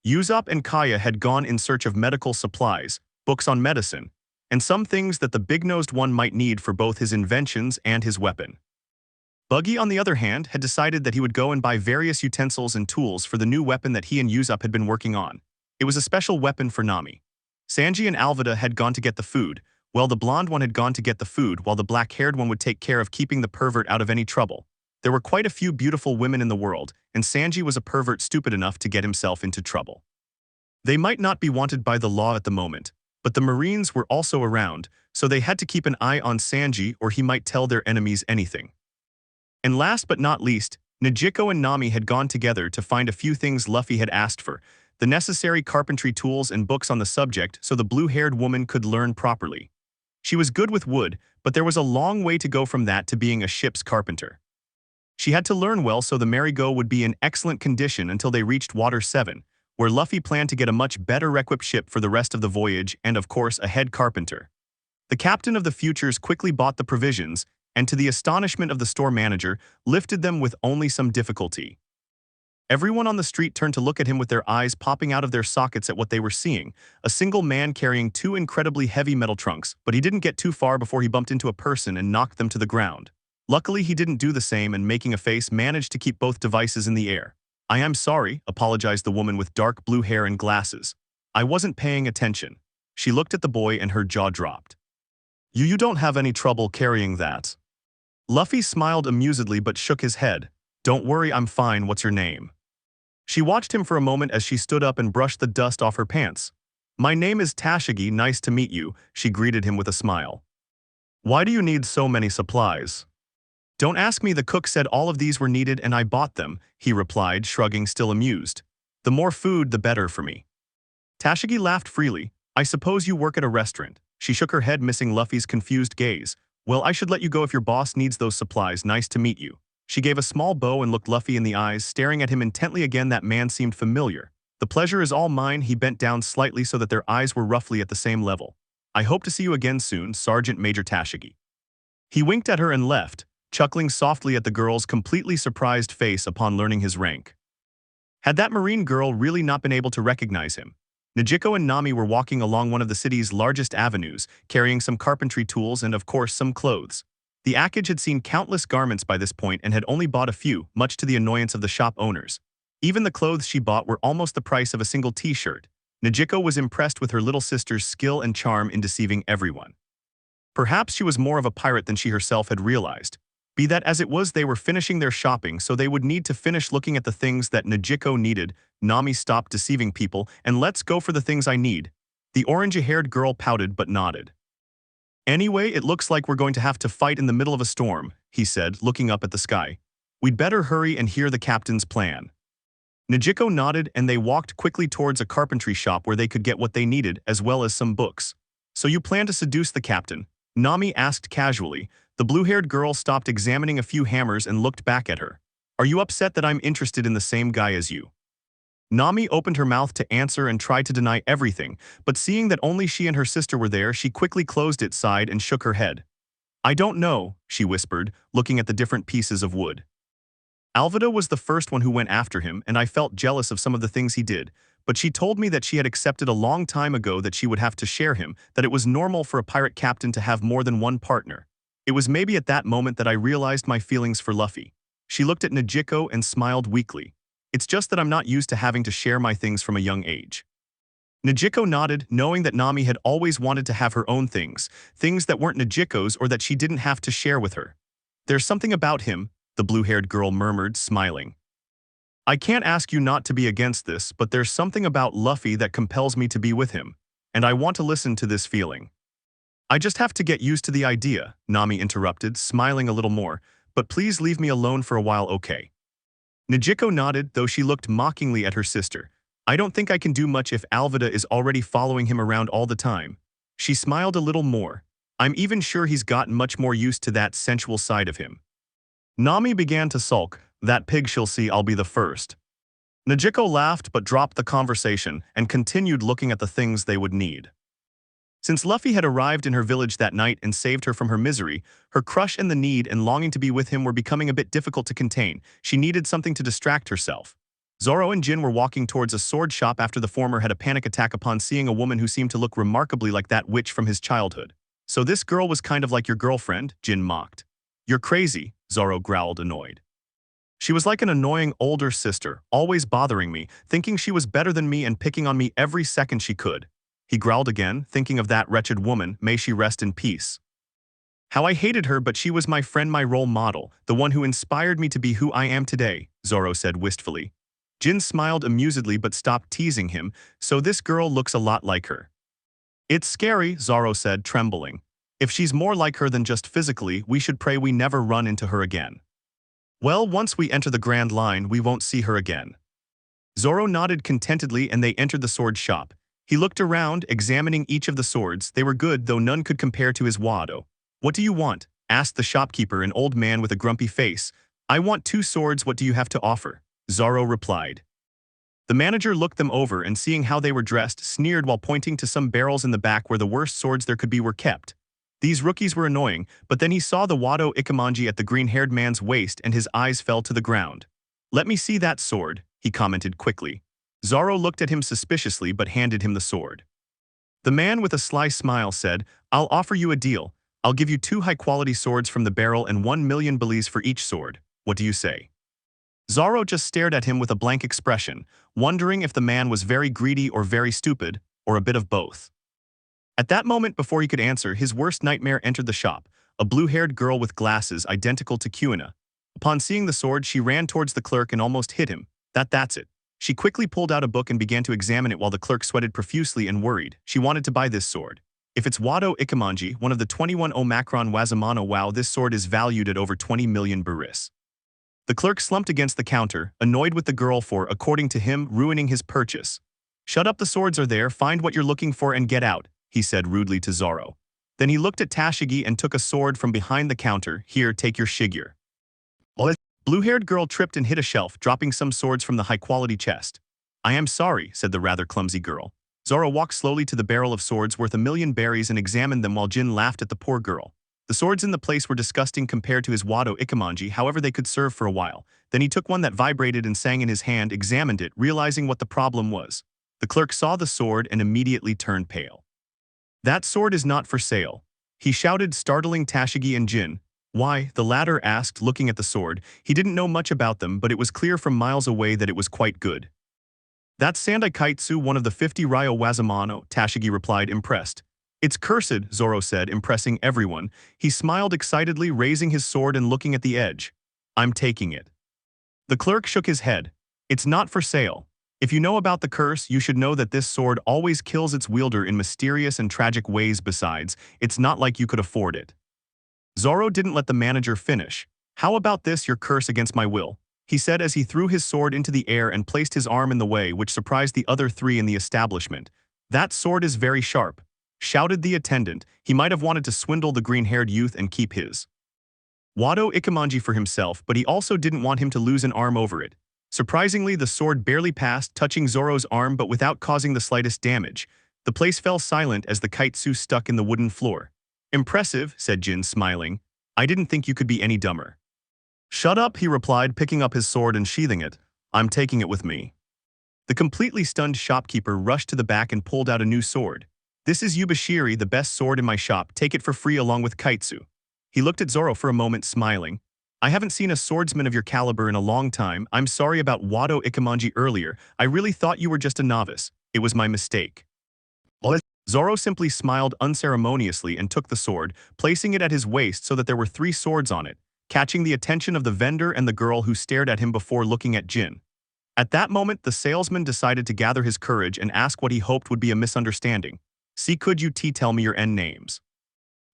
Usopp and Kaya had gone in search of medical supplies, books on medicine, and some things that the big-nosed one might need for both his inventions and his weapon. Buggy, on the other hand, had decided that he would go and buy various utensils and tools for the new weapon that he and Usopp had been working on. It was a special weapon for Nami. Sanji and Alvida had gone to get the food, while the blonde one had gone to get the food, while the black-haired one would take care of keeping the pervert out of any trouble. There were quite a few beautiful women in the world, and Sanji was a pervert stupid enough to get himself into trouble. They might not be wanted by the law at the moment, but the Marines were also around, so they had to keep an eye on Sanji or he might tell their enemies anything. And last but not least, Nejiko and Nami had gone together to find a few things Luffy had asked for, the necessary carpentry tools and books on the subject so the blue-haired woman could learn properly. She was good with wood, but there was a long way to go from that to being a ship's carpenter. She had to learn well so the Marigot would be in excellent condition until they reached Water 7, where Luffy planned to get a much better equipped ship for the rest of the voyage and, of course, a head carpenter. The captain of the Futures quickly bought the provisions, and to the astonishment of the store manager, lifted them with only some difficulty. Everyone on the street turned to look at him with their eyes popping out of their sockets at what they were seeing, a single man carrying 2 incredibly heavy metal trunks, but he didn't get too far before he bumped into a person and knocked them to the ground. Luckily, he didn't do the same and, making a face, managed to keep both devices in the air. "I am sorry," apologized the woman with dark blue hair and glasses. "I wasn't paying attention." She looked at the boy and her jaw dropped. You don't have any trouble carrying that." Luffy smiled amusedly but shook his head. "Don't worry, I'm fine. What's your name?" She watched him for a moment as she stood up and brushed the dust off her pants. "My name is Tashigi, nice to meet you," she greeted him with a smile. "Why do you need so many supplies?" "Don't ask me, the cook said all of these were needed and I bought them," he replied, shrugging, still amused. "The more food, the better for me." Tashigi laughed freely. "I suppose you work at a restaurant." She shook her head, missing Luffy's confused gaze. "Well, I should let you go if your boss needs those supplies. Nice to meet you." She gave a small bow and looked Luffy in the eyes, staring at him intently again. That man seemed familiar. "The pleasure is all mine." He bent down slightly so that their eyes were roughly at the same level. "I hope to see you again soon, Sergeant Major Tashigi." He winked at her and left, chuckling softly at the girl's completely surprised face upon learning his rank. Had that marine girl really not been able to recognize him? Nejiko and Nami were walking along one of the city's largest avenues, carrying some carpentry tools and, of course, some clothes. The Akage had seen countless garments by this point and had only bought a few, much to the annoyance of the shop owners. Even the clothes she bought were almost the price of a single t-shirt. Nejiko was impressed with her little sister's skill and charm in deceiving everyone. Perhaps she was more of a pirate than she herself had realized. Be that as it was, they were finishing their shopping, so they would need to finish looking at the things that Najiko needed. Nami stopped deceiving people, and let's go for the things I need. The orange-haired girl pouted but nodded. Anyway, it looks like we're going to have to fight in the middle of a storm, he said, looking up at the sky. We'd better hurry and hear the captain's plan. Najiko nodded, and they walked quickly towards a carpentry shop where they could get what they needed, as well as some books. So you plan to seduce the captain? Nami asked casually. The blue-haired girl stopped examining a few hammers and looked back at her. Are you upset that I'm interested in the same guy as you? Nami opened her mouth to answer and tried to deny everything, but seeing that only she and her sister were there, she quickly closed it, sighed, and shook her head. I don't know, she whispered, looking at the different pieces of wood. Alvida was the first one who went after him, and I felt jealous of some of the things he did, but she told me that she had accepted a long time ago that she would have to share him, that it was normal for a pirate captain to have more than one partner. It was maybe at that moment that I realized my feelings for Luffy. She looked at Najiko and smiled weakly. It's just that I'm not used to having to share my things from a young age. Najiko nodded, knowing that Nami had always wanted to have her own things that weren't Najiko's or that she didn't have to share with her. There's something about him, the blue-haired girl murmured, smiling. I can't ask you not to be against this, but there's something about Luffy that compels me to be with him, and I want to listen to this feeling. I just have to get used to the idea, Nami interrupted, smiling a little more, but please leave me alone for a while, okay? Najiko nodded, though she looked mockingly at her sister. I don't think I can do much if Alvida is already following him around all the time. She smiled a little more. I'm even sure he's gotten much more used to that sensual side of him. Nami began to sulk. That pig shall see I'll be the first. Najiko laughed but dropped the conversation and continued looking at the things they would need. Since Luffy had arrived in her village that night and saved her from her misery, her crush and the need and longing to be with him were becoming a bit difficult to contain. She needed something to distract herself. Zoro and Jin were walking towards a sword shop after the former had a panic attack upon seeing a woman who seemed to look remarkably like that witch from his childhood. So this girl was kind of like your girlfriend, Jin mocked. You're crazy, Zoro growled, annoyed. She was like an annoying older sister, always bothering me, thinking she was better than me and picking on me every second she could. He growled again, thinking of that wretched woman, may she rest in peace. How I hated her, but she was my friend, my role model, the one who inspired me to be who I am today, Zoro said wistfully. Jin smiled amusedly but stopped teasing him, so this girl looks a lot like her. It's scary, Zoro said, trembling. If she's more like her than just physically, we should pray we never run into her again. Well, once we enter the Grand Line, we won't see her again. Zoro nodded contentedly and they entered the sword shop. He looked around, examining each of the swords. They were good, though none could compare to his Wado. What do you want? Asked the shopkeeper, an old man with a grumpy face. I want 2 swords, what do you have to offer? Zoro replied. The manager looked them over and seeing how they were dressed, sneered while pointing to some barrels in the back where the worst swords there could be were kept. These rookies were annoying, but then he saw the Wado Ikemanji at the green-haired man's waist and his eyes fell to the ground. Let me see that sword, he commented quickly. Zoro looked at him suspiciously but handed him the sword. The man with a sly smile said, I'll offer you a deal. I'll give you 2 high-quality swords from the barrel and 1 million belies for each sword. What do you say? Zoro just stared at him with a blank expression, wondering if the man was very greedy or very stupid, or a bit of both. At that moment, before he could answer, his worst nightmare entered the shop, a blue-haired girl with glasses identical to Kuina. Upon seeing the sword, she ran towards the clerk and almost hit him. That's it. She quickly pulled out a book and began to examine it while the clerk sweated profusely and worried. She wanted to buy this sword. If it's Wado Ikemanji, one of the 21 Omacron Wazamano, wow, this sword is valued at over 20 million beris. The clerk slumped against the counter, annoyed with the girl for, according to him, ruining his purchase. Shut up, the swords are there, find what you're looking for and get out, he said rudely to Zoro. Then he looked at Tashigi and took a sword from behind the counter. Here, take your shigure. Blue-haired girl tripped and hit a shelf, dropping some swords from the high-quality chest. I am sorry, said the rather clumsy girl. Zoro walked slowly to the barrel of swords worth 1,000,000 berries and examined them while Jin laughed at the poor girl. The swords in the place were disgusting compared to his Wado Ikemanji, however they could serve for a while. Then he took one that vibrated and sang in his hand, examined it, realizing what the problem was. The clerk saw the sword and immediately turned pale. That sword is not for sale, he shouted, startling Tashigi and Jin. Why? The latter asked, looking at the sword. He didn't know much about them, but it was clear from miles away that it was quite good. That's Sandai Kaitsu, one of the 50 Ryo Wazamano, Tashigi replied, impressed. It's cursed, Zoro said, impressing everyone. He smiled excitedly, raising his sword and looking at the edge. I'm taking it. The clerk shook his head. It's not for sale. If you know about the curse, you should know that this sword always kills its wielder in mysterious and tragic ways. Besides, it's not like you could afford it. Zoro didn't let the manager finish. How about this, your curse against my will? He said as he threw his sword into the air and placed his arm in the way, which surprised the other three in the establishment. That sword is very sharp, shouted the attendant. He might have wanted to swindle the green-haired youth and keep his Wado Ikemanji for himself, but he also didn't want him to lose an arm over it. Surprisingly, the sword barely passed, touching Zoro's arm but without causing the slightest damage. The place fell silent as the kitesu stuck in the wooden floor. Impressive, said Jin, smiling. I didn't think you could be any dumber. Shut up, he replied, picking up his sword and sheathing it. I'm taking it with me. The completely stunned shopkeeper rushed to the back and pulled out a new sword. This is Yubashiri, the best sword in my shop. Take it for free along with Kaitsu. He looked at Zoro for a moment, smiling. I haven't seen a swordsman of your caliber in a long time. I'm sorry about Wado Ikemanji earlier. I really thought you were just a novice. It was my mistake. Zoro simply smiled unceremoniously and took the sword, placing it at his waist so that there were 3 swords on it, catching the attention of the vendor and the girl who stared at him before looking at Jin. At that moment, the salesman decided to gather his courage and ask what he hoped would be a misunderstanding. See, could you tell me your end names?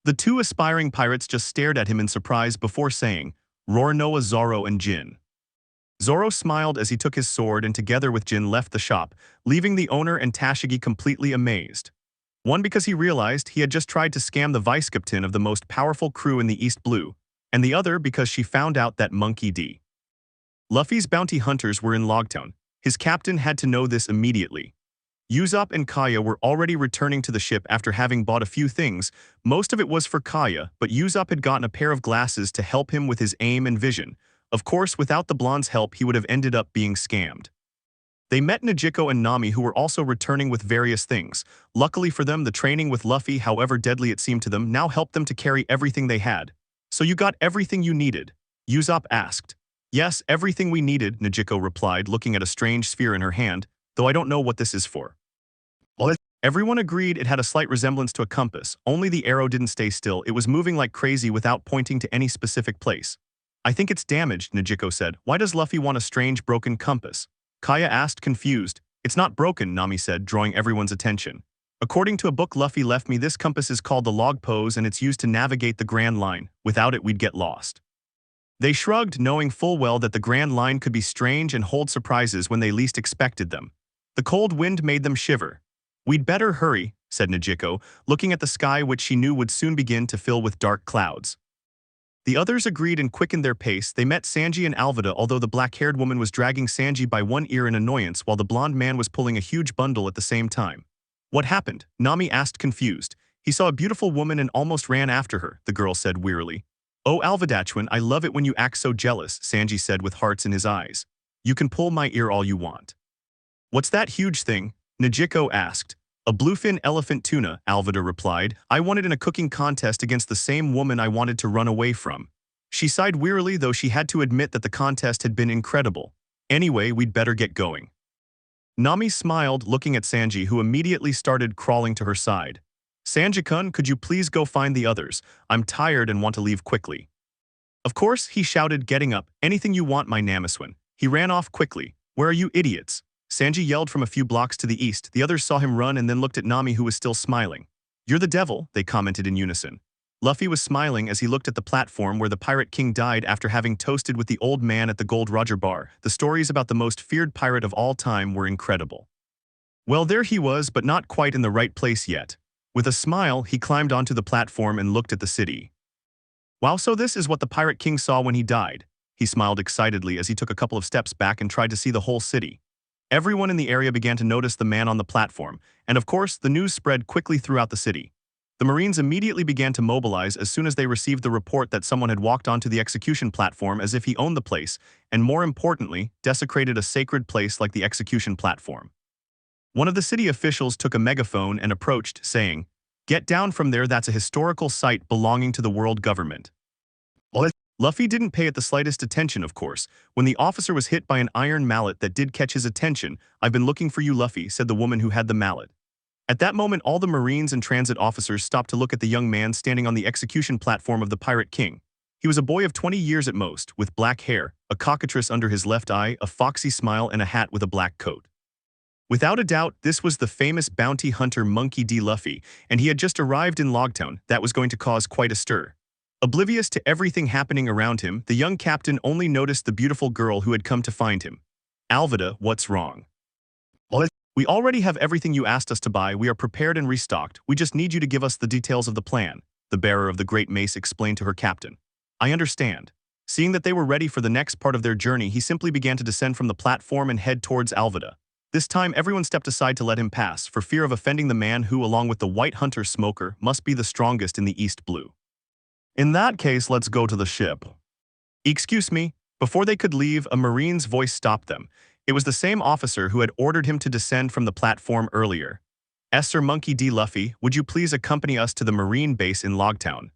The 2 aspiring pirates just stared at him in surprise before saying, Roronoa, Zoro and Jin. Zoro smiled as he took his sword and together with Jin left the shop, leaving the owner and Tashigi completely amazed. One because he realized he had just tried to scam the vice-captain of the most powerful crew in the East Blue, and the other because she found out that Monkey D. Luffy's bounty hunters were in Logtown. His captain had to know this immediately. Usopp and Kaya were already returning to the ship after having bought a few things. Most of it was for Kaya, but Usopp had gotten a pair of glasses to help him with his aim and vision. Of course, without the blonde's help, he would have ended up being scammed. They met Najiko and Nami, who were also returning with various things. Luckily for them, the training with Luffy, however deadly it seemed to them, now helped them to carry everything they had. So you got everything you needed? Usopp asked. Yes, everything we needed, Najiko replied, looking at a strange sphere in her hand, though I don't know what this is for. Everyone agreed it had a slight resemblance to a compass, only the arrow didn't stay still. It was moving like crazy without pointing to any specific place. I think it's damaged, Najiko said. Why does Luffy want a strange broken compass? Kaya asked, confused. It's not broken, Nami said, drawing everyone's attention. According to a book Luffy left me, this compass is called the log pose and it's used to navigate the Grand Line. Without it, we'd get lost. They shrugged, knowing full well that the Grand Line could be strange and hold surprises when they least expected them. The cold wind made them shiver. We'd better hurry, said Najiko, looking at the sky which she knew would soon begin to fill with dark clouds. The others agreed and quickened their pace. They met Sanji and Alvida, although the black-haired woman was dragging Sanji by one ear in annoyance while the blonde man was pulling a huge bundle at the same time. What happened? Nami asked, confused. He saw a beautiful woman and almost ran after her, the girl said wearily. Oh, Alvidachwin, I love it when you act so jealous, Sanji said with hearts in his eyes. You can pull my ear all you want. What's that huge thing? Najiko asked. A bluefin elephant tuna, Alvida replied. I won it in a cooking contest against the same woman I wanted to run away from. She sighed wearily, though she had to admit that the contest had been incredible. Anyway, we'd better get going. Nami smiled, looking at Sanji, who immediately started crawling to her side. Sanji-kun, could you please go find the others? I'm tired and want to leave quickly. Of course, he shouted, getting up. Anything you want, my Namiswin. He ran off quickly. Where are you idiots? Sanji yelled from a few blocks to the east. The others saw him run and then looked at Nami, who was still smiling. You're the devil, they commented in unison. Luffy was smiling as he looked at the platform where the Pirate King died after having toasted with the old man at the Gold Roger bar. The stories about the most feared pirate of all time were incredible. Well, there he was, but not quite in the right place yet. With a smile, he climbed onto the platform and looked at the city. Wow, so this is what the Pirate King saw when he died. He smiled excitedly as he took a couple of steps back and tried to see the whole city. Everyone in the area began to notice the man on the platform, and of course, the news spread quickly throughout the city. The Marines immediately began to mobilize as soon as they received the report that someone had walked onto the execution platform as if he owned the place, and more importantly, desecrated a sacred place like the execution platform. One of the city officials took a megaphone and approached, saying, "Get down from there, that's a historical site belonging to the world government." Luffy didn't pay it the slightest attention, of course, when the officer was hit by an iron mallet that did catch his attention. "I've been looking for you, Luffy," said the woman who had the mallet. At that moment, all the Marines and transit officers stopped to look at the young man standing on the execution platform of the Pirate King. He was a boy of 20 years at most, with black hair, a cockatrice under his left eye, a foxy smile, and a hat with a black coat. Without a doubt, this was the famous bounty hunter monkey D Luffy, and he had just arrived in Logtown. That was going to cause quite a stir. Oblivious to everything happening around him, the young captain only noticed the beautiful girl who had come to find him. Alvida, what's wrong? We already have everything you asked us to buy. We are prepared and restocked. We just need you to give us the details of the plan, the bearer of the great mace explained to her captain. I understand. Seeing that they were ready for the next part of their journey, he simply began to descend from the platform and head towards Alvida. This time, everyone stepped aside to let him pass, for fear of offending the man who, along with the white hunter Smoker, must be the strongest in the East Blue. In that case, let's go to the ship. Excuse me. Before they could leave, a Marine's voice stopped them. It was the same officer who had ordered him to descend from the platform earlier. Sir Monkey D. Luffy, would you please accompany us to the Marine base in Logtown?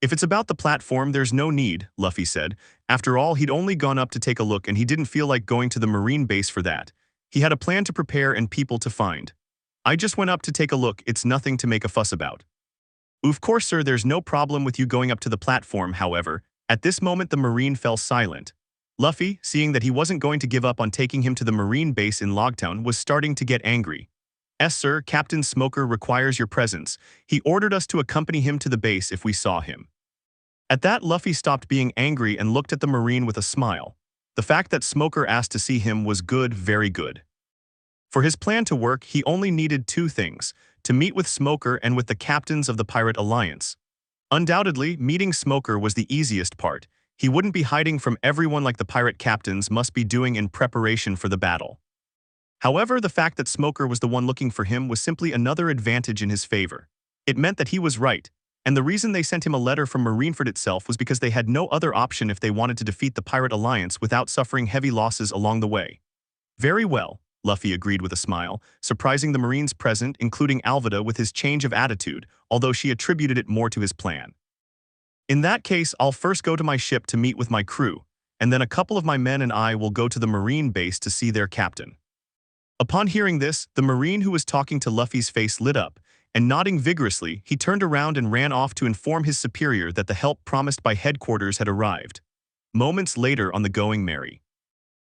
If it's about the platform, there's no need, Luffy said. After all, he'd only gone up to take a look and he didn't feel like going to the Marine base for that. He had a plan to prepare and people to find. I just went up to take a look, it's nothing to make a fuss about. Of course, sir, there's no problem with you going up to the platform, however. At this moment, the Marine fell silent. Luffy, seeing that he wasn't going to give up on taking him to the Marine base in Logtown, was starting to get angry. Sir, Captain Smoker requires your presence. He ordered us to accompany him to the base if we saw him. At that, Luffy stopped being angry and looked at the Marine with a smile. The fact that Smoker asked to see him was good, very good. For his plan to work, he only needed two things: to meet with Smoker and with the captains of the Pirate Alliance. Undoubtedly, meeting Smoker was the easiest part. He wouldn't be hiding from everyone like the pirate captains must be doing in preparation for the battle. However, the fact that Smoker was the one looking for him was simply another advantage in his favor. It meant that he was right, and the reason they sent him a letter from Marineford itself was because they had no other option if they wanted to defeat the Pirate Alliance without suffering heavy losses along the way. Very well, Luffy agreed with a smile, surprising the Marines present, including Alvida, with his change of attitude, although she attributed it more to his plan. In that case, I'll first go to my ship to meet with my crew, and then a couple of my men and I will go to the Marine base to see their captain. Upon hearing this, the Marine who was talking to Luffy's face lit up, and nodding vigorously, he turned around and ran off to inform his superior that the help promised by headquarters had arrived. Moments later on the Going Merry.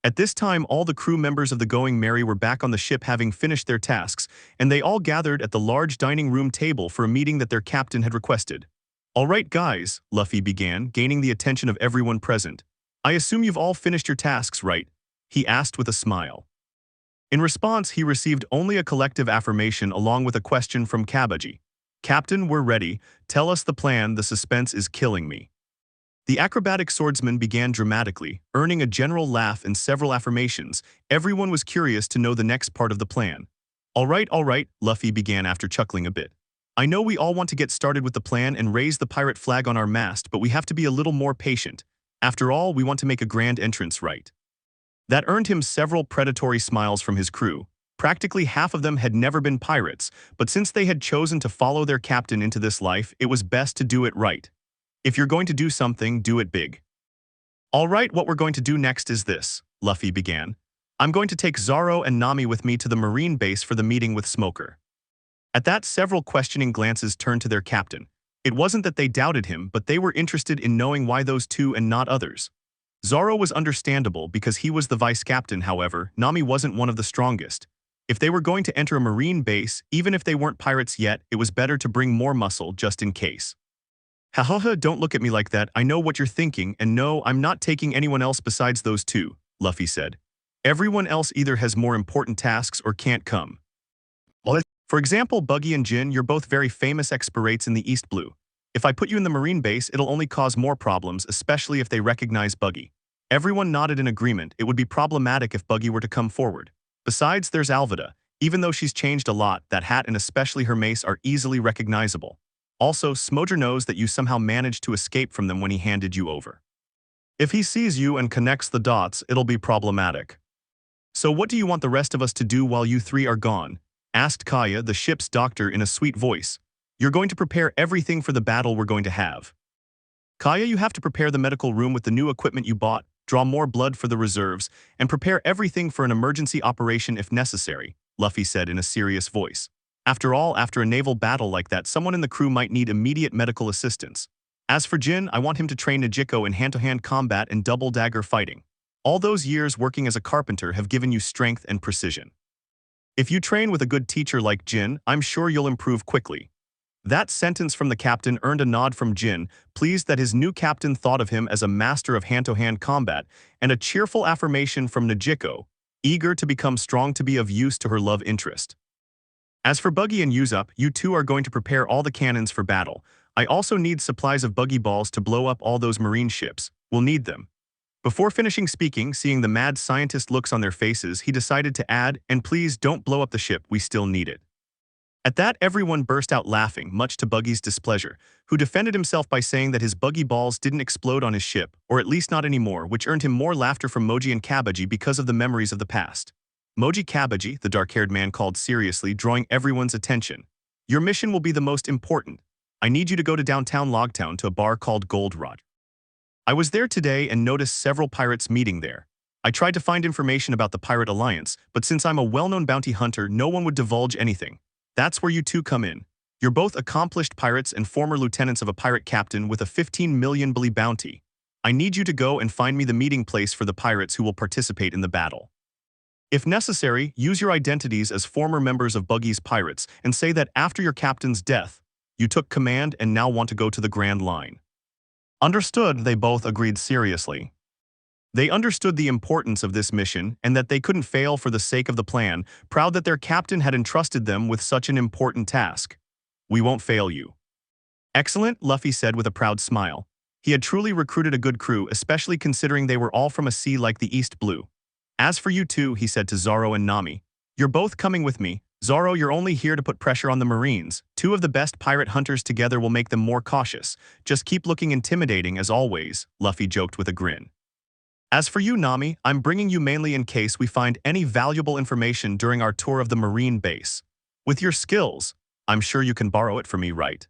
At this time, all the crew members of the Going Merry were back on the ship having finished their tasks, and they all gathered at the large dining room table for a meeting that their captain had requested. All right, guys, Luffy began, gaining the attention of everyone present. I assume you've all finished your tasks, right? He asked with a smile. In response, he received only a collective affirmation along with a question from Kabaji. Captain, we're ready. Tell us the plan, the suspense is killing me. The acrobatic swordsman began dramatically, earning a general laugh and several affirmations. Everyone was curious to know the next part of the plan. All right, Luffy began after chuckling a bit. I know we all want to get started with the plan and raise the pirate flag on our mast, but we have to be a little more patient. After all, we want to make a grand entrance, right? That earned him several predatory smiles from his crew. Practically half of them had never been pirates, but since they had chosen to follow their captain into this life, it was best to do it right. If you're going to do something, do it big. All right, what we're going to do next is this, Luffy began. I'm going to take Zoro and Nami with me to the Marine base for the meeting with Smoker. At that, several questioning glances turned to their captain. It wasn't that they doubted him, but they were interested in knowing why those two and not others. Zoro was understandable because he was the vice captain, however, Nami wasn't one of the strongest. If they were going to enter a Marine base, even if they weren't pirates yet, it was better to bring more muscle just in case. Hahaha, don't look at me like that, I know what you're thinking, and no, I'm not taking anyone else besides those two, Luffy said. Everyone else either has more important tasks or can't come. For example, Buggy and Jin, you're both very famous experts in the East Blue. If I put you in the Marine base, it'll only cause more problems, especially if they recognize Buggy. Everyone nodded in agreement. It would be problematic if Buggy were to come forward. Besides, there's Alvida. Even though she's changed a lot, that hat and especially her mace are easily recognizable. Also, Smoger knows that you somehow managed to escape from them when he handed you over. If he sees you and connects the dots, it'll be problematic. So what do you want the rest of us to do while you three are gone? Asked Kaya, the ship's doctor, in a sweet voice. You're going to prepare everything for the battle we're going to have. Kaya, you have to prepare the medical room with the new equipment you bought, draw more blood for the reserves, and prepare everything for an emergency operation if necessary. Luffy said in a serious voice. After all, after a naval battle like that, someone in the crew might need immediate medical assistance. As for Jin, I want him to train Nijiko in hand-to-hand combat and double-dagger fighting. All those years working as a carpenter have given you strength and precision. If you train with a good teacher like Jin, I'm sure you'll improve quickly. That sentence from the captain earned a nod from Jin, pleased that his new captain thought of him as a master of hand-to-hand combat, and a cheerful affirmation from Nijiko, eager to become strong to be of use to her love interest. As for Buggy and Usopp, you two are going to prepare all the cannons for battle. I also need supplies of buggy balls to blow up all those marine ships. We'll need them. Before finishing speaking, seeing the mad scientist looks on their faces, he decided to add, and please don't blow up the ship, we still need it. At that, everyone burst out laughing, much to Buggy's displeasure, who defended himself by saying that his buggy balls didn't explode on his ship, or at least not anymore, which earned him more laughter from Moji and Kabaji because of the memories of the past. Moji Kabaji, the dark-haired man, called seriously, drawing everyone's attention. Your mission will be the most important. I need you to go to downtown Logtown to a bar called Gold Rod. I was there today and noticed several pirates meeting there. I tried to find information about the Pirate Alliance, but since I'm a well-known bounty hunter, no one would divulge anything. That's where you two come in. You're both accomplished pirates and former lieutenants of a pirate captain with a 15 million bili bounty. I need you to go and find me the meeting place for the pirates who will participate in the battle. If necessary, use your identities as former members of Buggy's Pirates and say that after your captain's death, you took command and now want to go to the Grand Line. Understood, they both agreed seriously. They understood the importance of this mission and that they couldn't fail for the sake of the plan, proud that their captain had entrusted them with such an important task. We won't fail you. Excellent, Luffy said with a proud smile. He had truly recruited a good crew, especially considering they were all from a sea like the East Blue. As for you two, he said to Zoro and Nami, you're both coming with me. Zoro, you're only here to put pressure on the Marines. Two of the best pirate hunters together will make them more cautious. Just keep looking intimidating as always, Luffy joked with a grin. As for you, Nami, I'm bringing you mainly in case we find any valuable information during our tour of the Marine base. With your skills, I'm sure you can borrow it from me, right?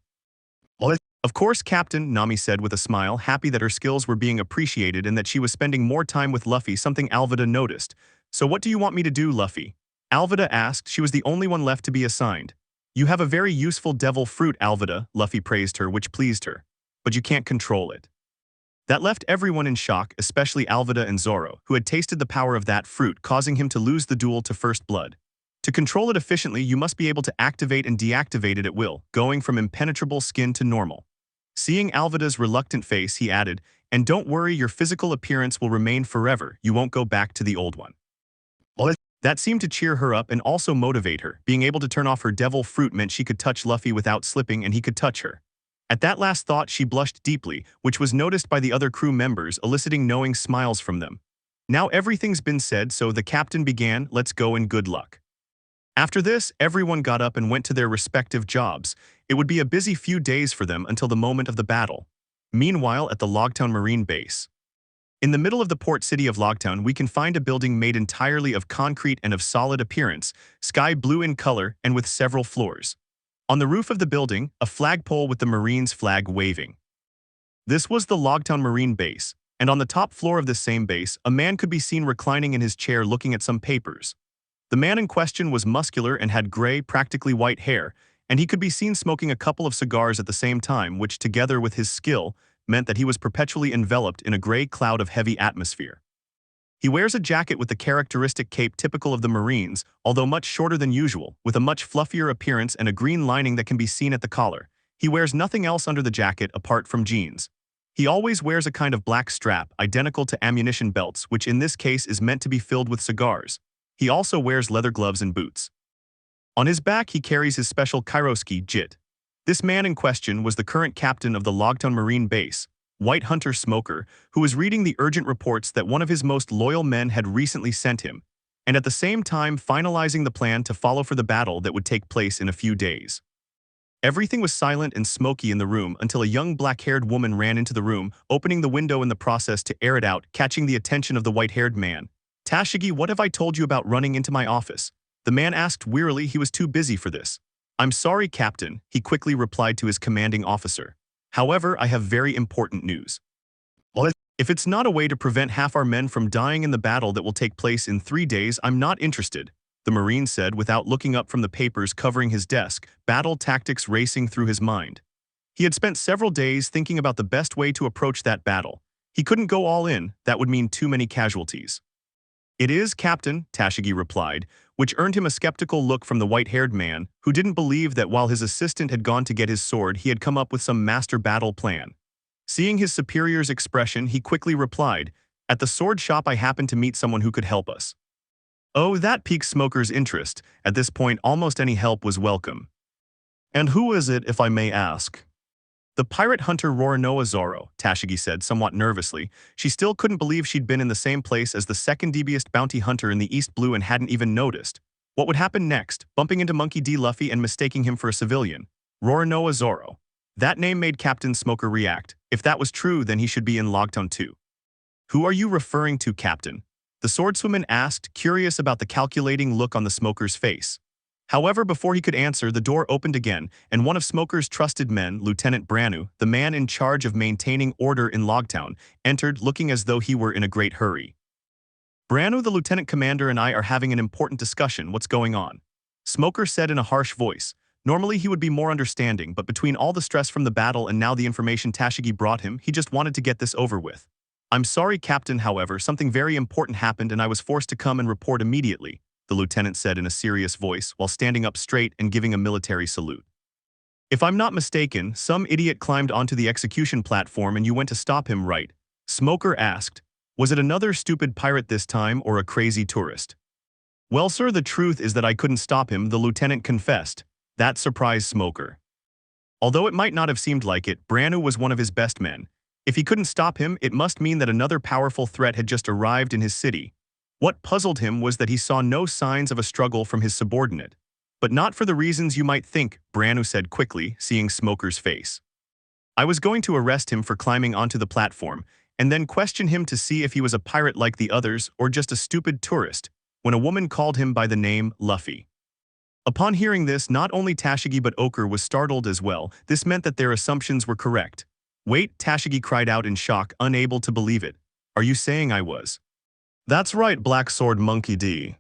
Of course, Captain, Nami said with a smile, happy that her skills were being appreciated and that she was spending more time with Luffy, something Alvida noticed. So what do you want me to do, Luffy? Alvida asked. She was the only one left to be assigned. You have a very useful devil fruit, Alvida, Luffy praised her, which pleased her. But you can't control it. That left everyone in shock, especially Alvida and Zoro, who had tasted the power of that fruit, causing him to lose the duel to First Blood. To control it efficiently, you must be able to activate and deactivate it at will, going from impenetrable skin to normal. Seeing Alvida's reluctant face, he added, and don't worry, your physical appearance will remain forever, you won't go back to the old one. That seemed to cheer her up and also motivate her. Being able to turn off her devil fruit meant she could touch Luffy without slipping and he could touch her. At that last thought, she blushed deeply, which was noticed by the other crew members, eliciting knowing smiles from them. Now everything's been said, so the captain began, let's go and good luck. After this, everyone got up and went to their respective jobs. It would be a busy few days for them until the moment of the battle. Meanwhile, at the Logtown Marine Base. In the middle of the port city of Logtown, we can find a building made entirely of concrete and of solid appearance, sky blue in color and with several floors. On the roof of the building, a flagpole with the Marines' flag waving. This was the Logtown Marine Base, and on the top floor of this same base, a man could be seen reclining in his chair looking at some papers. The man in question was muscular and had gray, practically white hair, and he could be seen smoking a couple of cigars at the same time, which together with his skill meant that he was perpetually enveloped in a gray cloud of heavy atmosphere. He wears a jacket with the characteristic cape typical of the Marines, although much shorter than usual, with a much fluffier appearance and a green lining that can be seen at the collar. He wears nothing else under the jacket apart from jeans. He always wears a kind of black strap, identical to ammunition belts, which in this case is meant to be filled with cigars. He also wears leather gloves and boots. On his back, he carries his special Kairoski jit. This man in question was the current captain of the Logtown Marine Base, White Hunter Smoker, who was reading the urgent reports that one of his most loyal men had recently sent him, and at the same time finalizing the plan to follow for the battle that would take place in a few days. Everything was silent and smoky in the room until a young black-haired woman ran into the room, opening the window in the process to air it out, catching the attention of the white-haired man. Tashigi, what have I told you about running into my office? The man asked wearily. He was too busy for this. I'm sorry, Captain, he quickly replied to his commanding officer. However, I have very important news. If it's not a way to prevent half our men from dying in the battle that will take place in 3 days, I'm not interested. the Marine said without looking up from the papers covering his desk, battle tactics racing through his mind. He had spent several days thinking about the best way to approach that battle. He couldn't go all in, that would mean too many casualties. "It is, Captain," Tashigi replied, which earned him a skeptical look from the white-haired man, who didn't believe that while his assistant had gone to get his sword, he had come up with some master battle plan. Seeing his superior's expression, he quickly replied, "At the sword shop I happened to meet someone who could help us." Oh, that piqued Smoker's interest. At this point, almost any help was welcome. "And who is it, if I may ask?" "The pirate hunter Roronoa Zoro," Tashigi said somewhat nervously. She still couldn't believe she'd been in the same place as the second devious bounty hunter in the East Blue and hadn't even noticed. What would happen next? Bumping into Monkey D Luffy and mistaking him for a civilian. Roronoa Zoro. That name made Captain Smoker react. If that was true, then he should be in Logtown too. "Who are you referring to, Captain?" the swordswoman asked, curious about the calculating look on the Smoker's face. However, before he could answer, the door opened again, and one of Smoker's trusted men, Lieutenant Branu, the man in charge of maintaining order in Logtown, entered looking as though he were in a great hurry. "Branu, the lieutenant commander, and I are having an important discussion. What's going on?" Smoker said in a harsh voice. Normally he would be more understanding, but between all the stress from the battle and now the information Tashigi brought him, he just wanted to get this over with. "I'm sorry, Captain, however, something very important happened and I was forced to come and report immediately," the lieutenant said in a serious voice while standing up straight and giving a military salute. "If I'm not mistaken, some idiot climbed onto the execution platform and you went to stop him, right?" Smoker asked. "Was it another stupid pirate this time or a crazy tourist?" "Well, sir, the truth is that I couldn't stop him," the lieutenant confessed. That surprised Smoker. Although it might not have seemed like it, Branu was one of his best men. If he couldn't stop him, it must mean that another powerful threat had just arrived in his city. What puzzled him was that he saw no signs of a struggle from his subordinate. "But not for the reasons you might think," Branu said quickly, seeing Smoker's face. "I was going to arrest him for climbing onto the platform, and then question him to see if he was a pirate like the others or just a stupid tourist, when a woman called him by the name Luffy." Upon hearing this, not only Tashigi but Oker was startled as well. This meant that their assumptions were correct. "Wait," Tashigi cried out in shock, unable to believe it. "Are you saying I was?" "That's right, Black Sword Monkey D.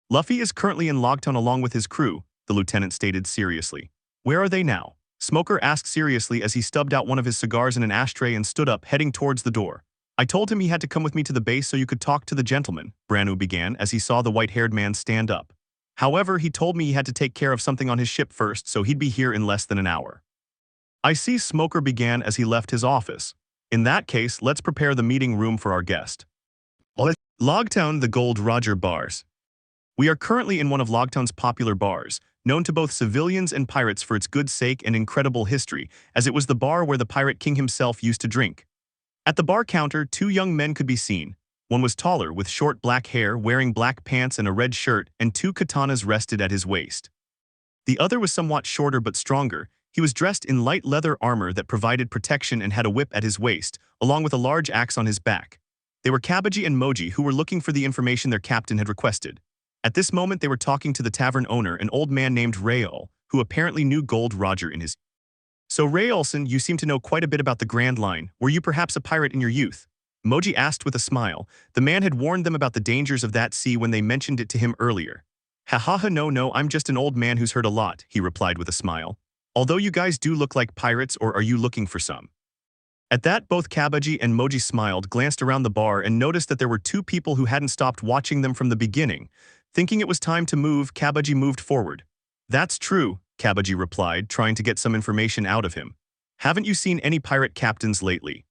Luffy is currently in Logtown along with his crew," the lieutenant stated seriously. "Where are they now?" Smoker asked seriously as he stubbed out one of his cigars in an ashtray and stood up, heading towards the door. "I told him he had to come with me to the base so you could talk to the gentleman," Branu began as he saw the white-haired man stand up. "However, he told me he had to take care of something on his ship first, so he'd be here in less than an hour." "I see," Smoker began as he left his office. "In that case, let's prepare the meeting room for our guest." Logtown, the Gold Roger Bars. We are currently in one of Logtown's popular bars, known to both civilians and pirates for its good sake and incredible history, as it was the bar where the Pirate King himself used to drink. At the bar counter, two young men could be seen. One was taller, with short black hair, wearing black pants and a red shirt, and two katanas rested at his waist. The other was somewhat shorter but stronger. He was dressed in light leather armor that provided protection and had a whip at his waist, along with a large axe on his back. They were Kabaji and Moji, who were looking for the information their captain had requested. At this moment, they were talking to the tavern owner, an old man named Rayol, who apparently knew Gold Roger in his. "So Rayolson, you seem to know quite a bit about the Grand Line. Were you perhaps a pirate in your youth?" Moji asked with a smile. The man had warned them about the dangers of that sea when they mentioned it to him earlier. "Ha ha ha, no, I'm just an old man who's heard a lot," he replied with a smile. "Although you guys do look like pirates, or are you looking for some?" At that, both Kabaji and Moji smiled, glanced around the bar, and noticed that there were two people who hadn't stopped watching them from the beginning. Thinking it was time to move, Kabaji moved forward. "That's true," Kabaji replied, trying to get some information out of him. "Haven't you seen any pirate captains lately?"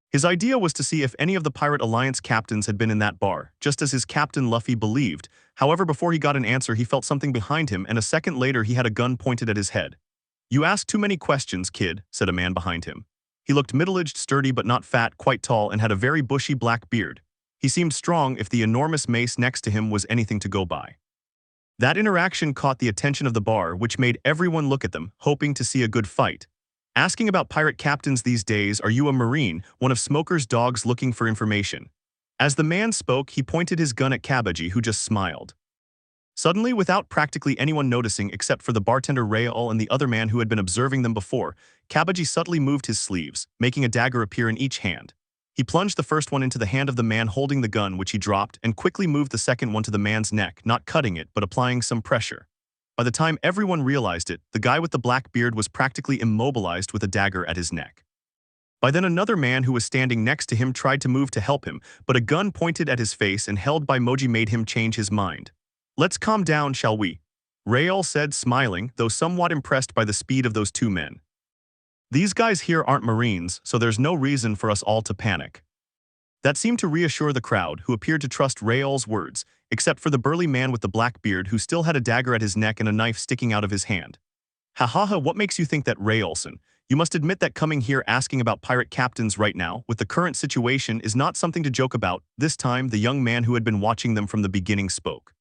His idea was to see if any of the Pirate Alliance captains had been in that bar, just as his captain Luffy believed. However, before he got an answer, he felt something behind him, and a second later he had a gun pointed at his head. "You ask too many questions, kid," said a man behind him. He looked middle-aged, sturdy but not fat, quite tall, and had a very bushy black beard. He seemed strong if the enormous mace next to him was anything to go by. That interaction caught the attention of the bar, which made everyone look at them, hoping to see a good fight. Asking about pirate captains these days, "Are you a Marine?" one of Smoker's dogs looking for information. As the man spoke, he pointed his gun at Kabaji, who just smiled. Suddenly, without practically anyone noticing except for the bartender Rayol and the other man who had been observing them before, Kabaji subtly moved his sleeves, making a dagger appear in each hand. He plunged the first one into the hand of the man holding the gun, which he dropped, and quickly moved the second one to the man's neck, not cutting it, but applying some pressure. By the time everyone realized it, the guy with the black beard was practically immobilized with a dagger at his neck. By then another man who was standing next to him tried to move to help him, but a gun pointed at his face and held by Moji made him change his mind. "Let's calm down, shall we?" Rael said, smiling, though somewhat impressed by the speed of those two men. "These guys here aren't Marines, so there's no reason for us all to panic." That seemed to reassure the crowd, who appeared to trust Rael's words, except for the burly man with the black beard who still had a dagger at his neck and a knife sticking out of his hand. "Ha ha ha, what makes you think that, Raelson? You must admit that coming here asking about pirate captains right now, with the current situation, is not something to joke about." This time, the young man who had been watching them from the beginning spoke.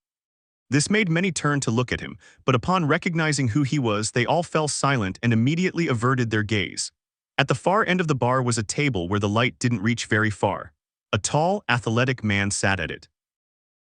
This made many turn to look at him, but upon recognizing who he was, they all fell silent and immediately averted their gaze. At the far end of the bar was a table where the light didn't reach very far. A tall, athletic man sat at it.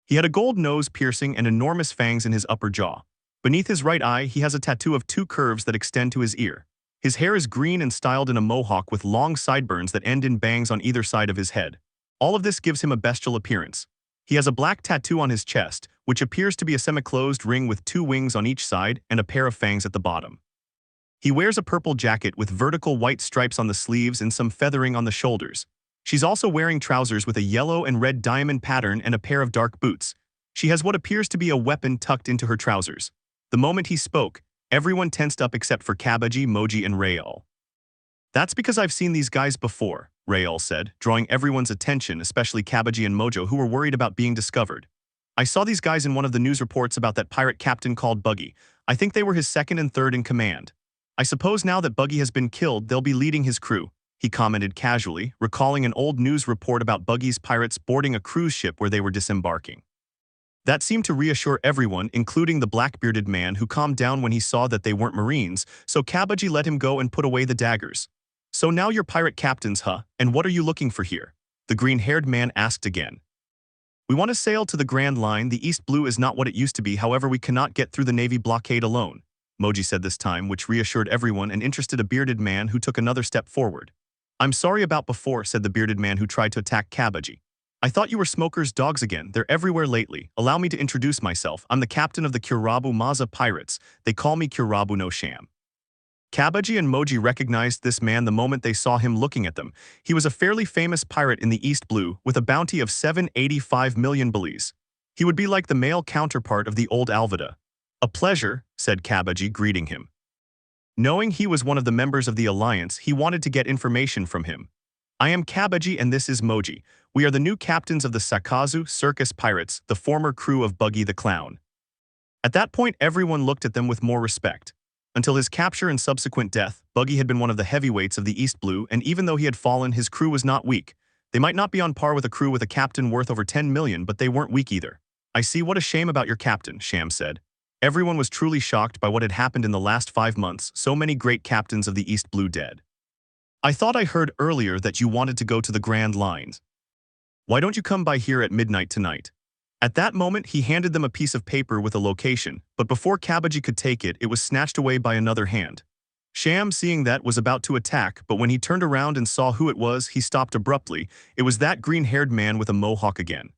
He had a gold nose piercing and enormous fangs in his upper jaw. Beneath his right eye, he has a tattoo of two curves that extend to his ear. His hair is green and styled in a mohawk with long sideburns that end in bangs on either side of his head. All of this gives him a bestial appearance. He has a black tattoo on his chest, which appears to be a semi-closed ring with two wings on each side and a pair of fangs at the bottom. He wears a purple jacket with vertical white stripes on the sleeves and some feathering on the shoulders. She's also wearing trousers with a yellow and red diamond pattern and a pair of dark boots. She has what appears to be a weapon tucked into her trousers. The moment he spoke, everyone tensed up except for Kabaji, Moji, and Rael. "That's because I've seen these guys before," Rael said, drawing everyone's attention, especially Kabaji and Mojo, who were worried about being discovered. "I saw these guys in one of the news reports about that pirate captain called Buggy. I think they were his second and third in command. I suppose now that Buggy has been killed, they'll be leading his crew," he commented casually, recalling an old news report about Buggy's pirates boarding a cruise ship where they were disembarking. That seemed to reassure everyone, including the black-bearded man, who calmed down when he saw that they weren't Marines, so Kabaji let him go and put away the daggers. "So now you're pirate captains, huh? And what are you looking for here?" the green-haired man asked again. "We want to sail to the Grand Line. The East Blue is not what it used to be, however we cannot get through the Navy blockade alone," Moji said this time, which reassured everyone and interested a bearded man who took another step forward. "I'm sorry about before," said the bearded man who tried to attack Kabaji. "I thought you were smokers' dogs again. They're everywhere lately. Allow me to introduce myself. I'm the captain of the Kurabu Maza Pirates. They call me Kurabu no Sham." Kabaji and Moji recognized this man the moment they saw him looking at them. He was a fairly famous pirate in the East Blue, with a bounty of 785 million belies. He would be like the male counterpart of the old Alvida. "A pleasure," said Kabaji, greeting him. Knowing he was one of the members of the Alliance, he wanted to get information from him. "I am Kabaji and this is Moji. We are the new captains of the Sakazu Circus Pirates, the former crew of Buggy the Clown." At that point, everyone looked at them with more respect. Until his capture and subsequent death, Buggy had been one of the heavyweights of the East Blue, and even though he had fallen, his crew was not weak. They might not be on par with a crew with a captain worth over 10 million, but they weren't weak either. "I see, what a shame about your captain," Sham said. Everyone was truly shocked by what had happened in the last 5 months, so many great captains of the East Blue dead. "I thought I heard earlier that you wanted to go to the Grand Lines. Why don't you come by here at midnight tonight?" At that moment, he handed them a piece of paper with a location, but before Kabaji could take it, it was snatched away by another hand. Sham, seeing that, was about to attack, but when he turned around and saw who it was, he stopped abruptly. It was that green-haired man with a mohawk again.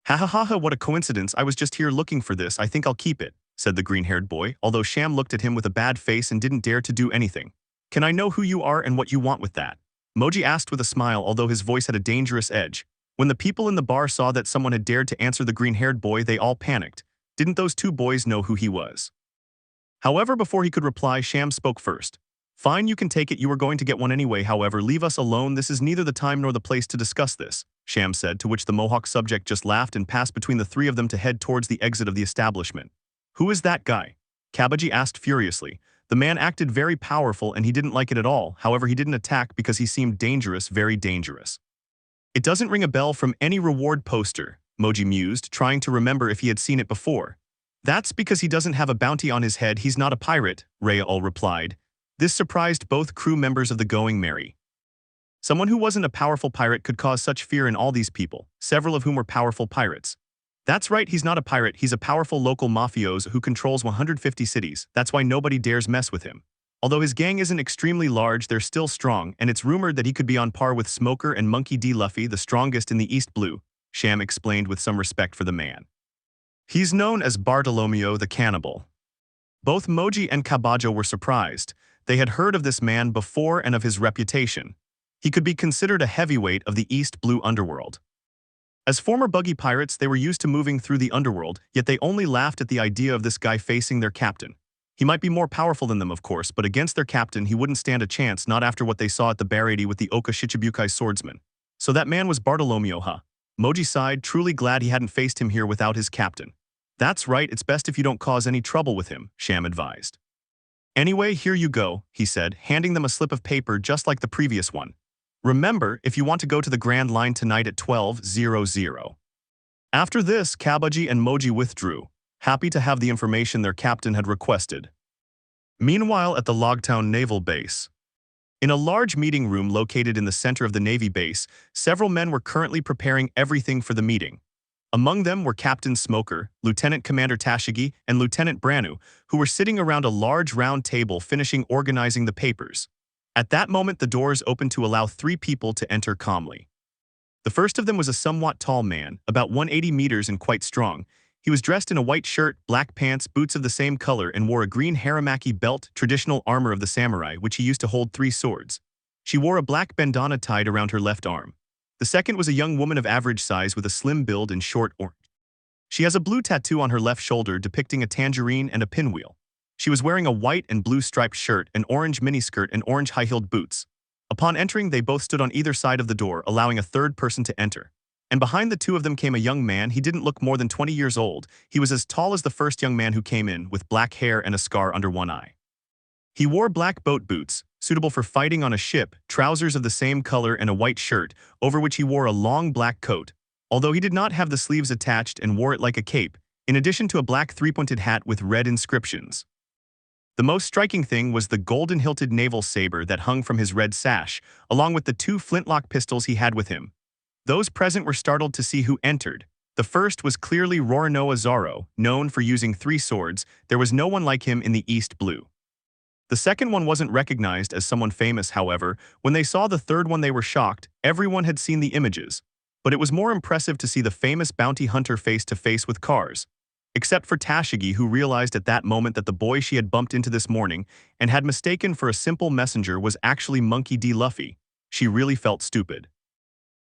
"Ha ha ha ha, what a coincidence. I was just here looking for this. I think I'll keep it," said the green-haired boy, although Sham looked at him with a bad face and didn't dare to do anything. "Can I know who you are and what you want with that?" Moji asked with a smile, although his voice had a dangerous edge. When the people in the bar saw that someone had dared to answer the green-haired boy, they all panicked. Didn't those two boys know who he was? However, before he could reply, Sham spoke first. "Fine, you can take it. You were going to get one anyway. However, leave us alone. This is neither the time nor the place to discuss this," Sham said, to which the Mohawk subject just laughed and passed between the three of them to head towards the exit of the establishment. "Who is that guy?" Kabaji asked furiously. The man acted very powerful and he didn't like it at all. However, he didn't attack because he seemed dangerous, very dangerous. "It doesn't ring a bell from any reward poster," Moji mused, trying to remember if he had seen it before. "That's because he doesn't have a bounty on his head. He's not a pirate," Rael replied. This surprised both crew members of the Going Merry. Someone who wasn't a powerful pirate could cause such fear in all these people, several of whom were powerful pirates. "That's right, he's not a pirate. He's a powerful local mafioso who controls 150 cities. That's why nobody dares mess with him." Although his gang isn't extremely large, they're still strong, and it's rumored that he could be on par with Smoker and Monkey D Luffy, the strongest in the East Blue, Sham explained with some respect for the man. He's known as Bartolomeo the Cannibal. Both Moji and Kabajo were surprised. They had heard of this man before and of his reputation. He could be considered a heavyweight of the East Blue underworld. As former buggy pirates, they were used to moving through the underworld, yet they only laughed at the idea of this guy facing their captain. He might be more powerful than them, of course, but against their captain he wouldn't stand a chance, not after what they saw at the Barady with the Oka Shichibukai swordsman. So that man was Bartolomeo, huh? Moji sighed, truly glad he hadn't faced him here without his captain. That's right, it's best if you don't cause any trouble with him, Sham advised. Anyway, here you go, he said, handing them a slip of paper just like the previous one. Remember, if you want to go to the Grand Line tonight at 12:00. After this, Kabaji and Moji withdrew, happy to have the information their captain had requested. Meanwhile, at the Logtown Naval Base. In a large meeting room located in the center of the Navy base, several men were currently preparing everything for the meeting. Among them were Captain Smoker, Lieutenant Commander Tashigi, and Lieutenant Branu, who were sitting around a large round table finishing organizing the papers. At that moment, the doors opened to allow 3 people to enter calmly. The first of them was a somewhat tall man, about 180 meters and quite strong. He was dressed in a white shirt, black pants, boots of the same color, and wore a green haramaki belt, traditional armor of the samurai, which he used to hold 3 swords. She wore a black bandana tied around her left arm. The second was a young woman of average size with a slim build and short orange. She has a blue tattoo on her left shoulder depicting a tangerine and a pinwheel. She was wearing a white and blue striped shirt, an orange miniskirt, and orange high-heeled boots. Upon entering, they both stood on either side of the door, allowing a third person to enter. And behind the two of them came a young man. He didn't look more than 20 years old. He was as tall as the first young man who came in, with black hair and a scar under one eye. He wore black boat boots, suitable for fighting on a ship, trousers of the same color, and a white shirt, over which he wore a long black coat, although he did not have the sleeves attached and wore it like a cape, in addition to a black 3-pointed hat with red inscriptions. The most striking thing was the golden-hilted naval saber that hung from his red sash, along with the 2 flintlock pistols he had with him. Those present were startled to see who entered. The first was clearly Roronoa Zoro, known for using 3 swords. There was no one like him in the East Blue. The second one wasn't recognized as someone famous, however. When they saw the third one, they were shocked. Everyone had seen the images. But it was more impressive to see the famous bounty hunter face to face with cars. Except for Tashigi, who realized at that moment that the boy she had bumped into this morning and had mistaken for a simple messenger was actually Monkey D. Luffy. She really felt stupid.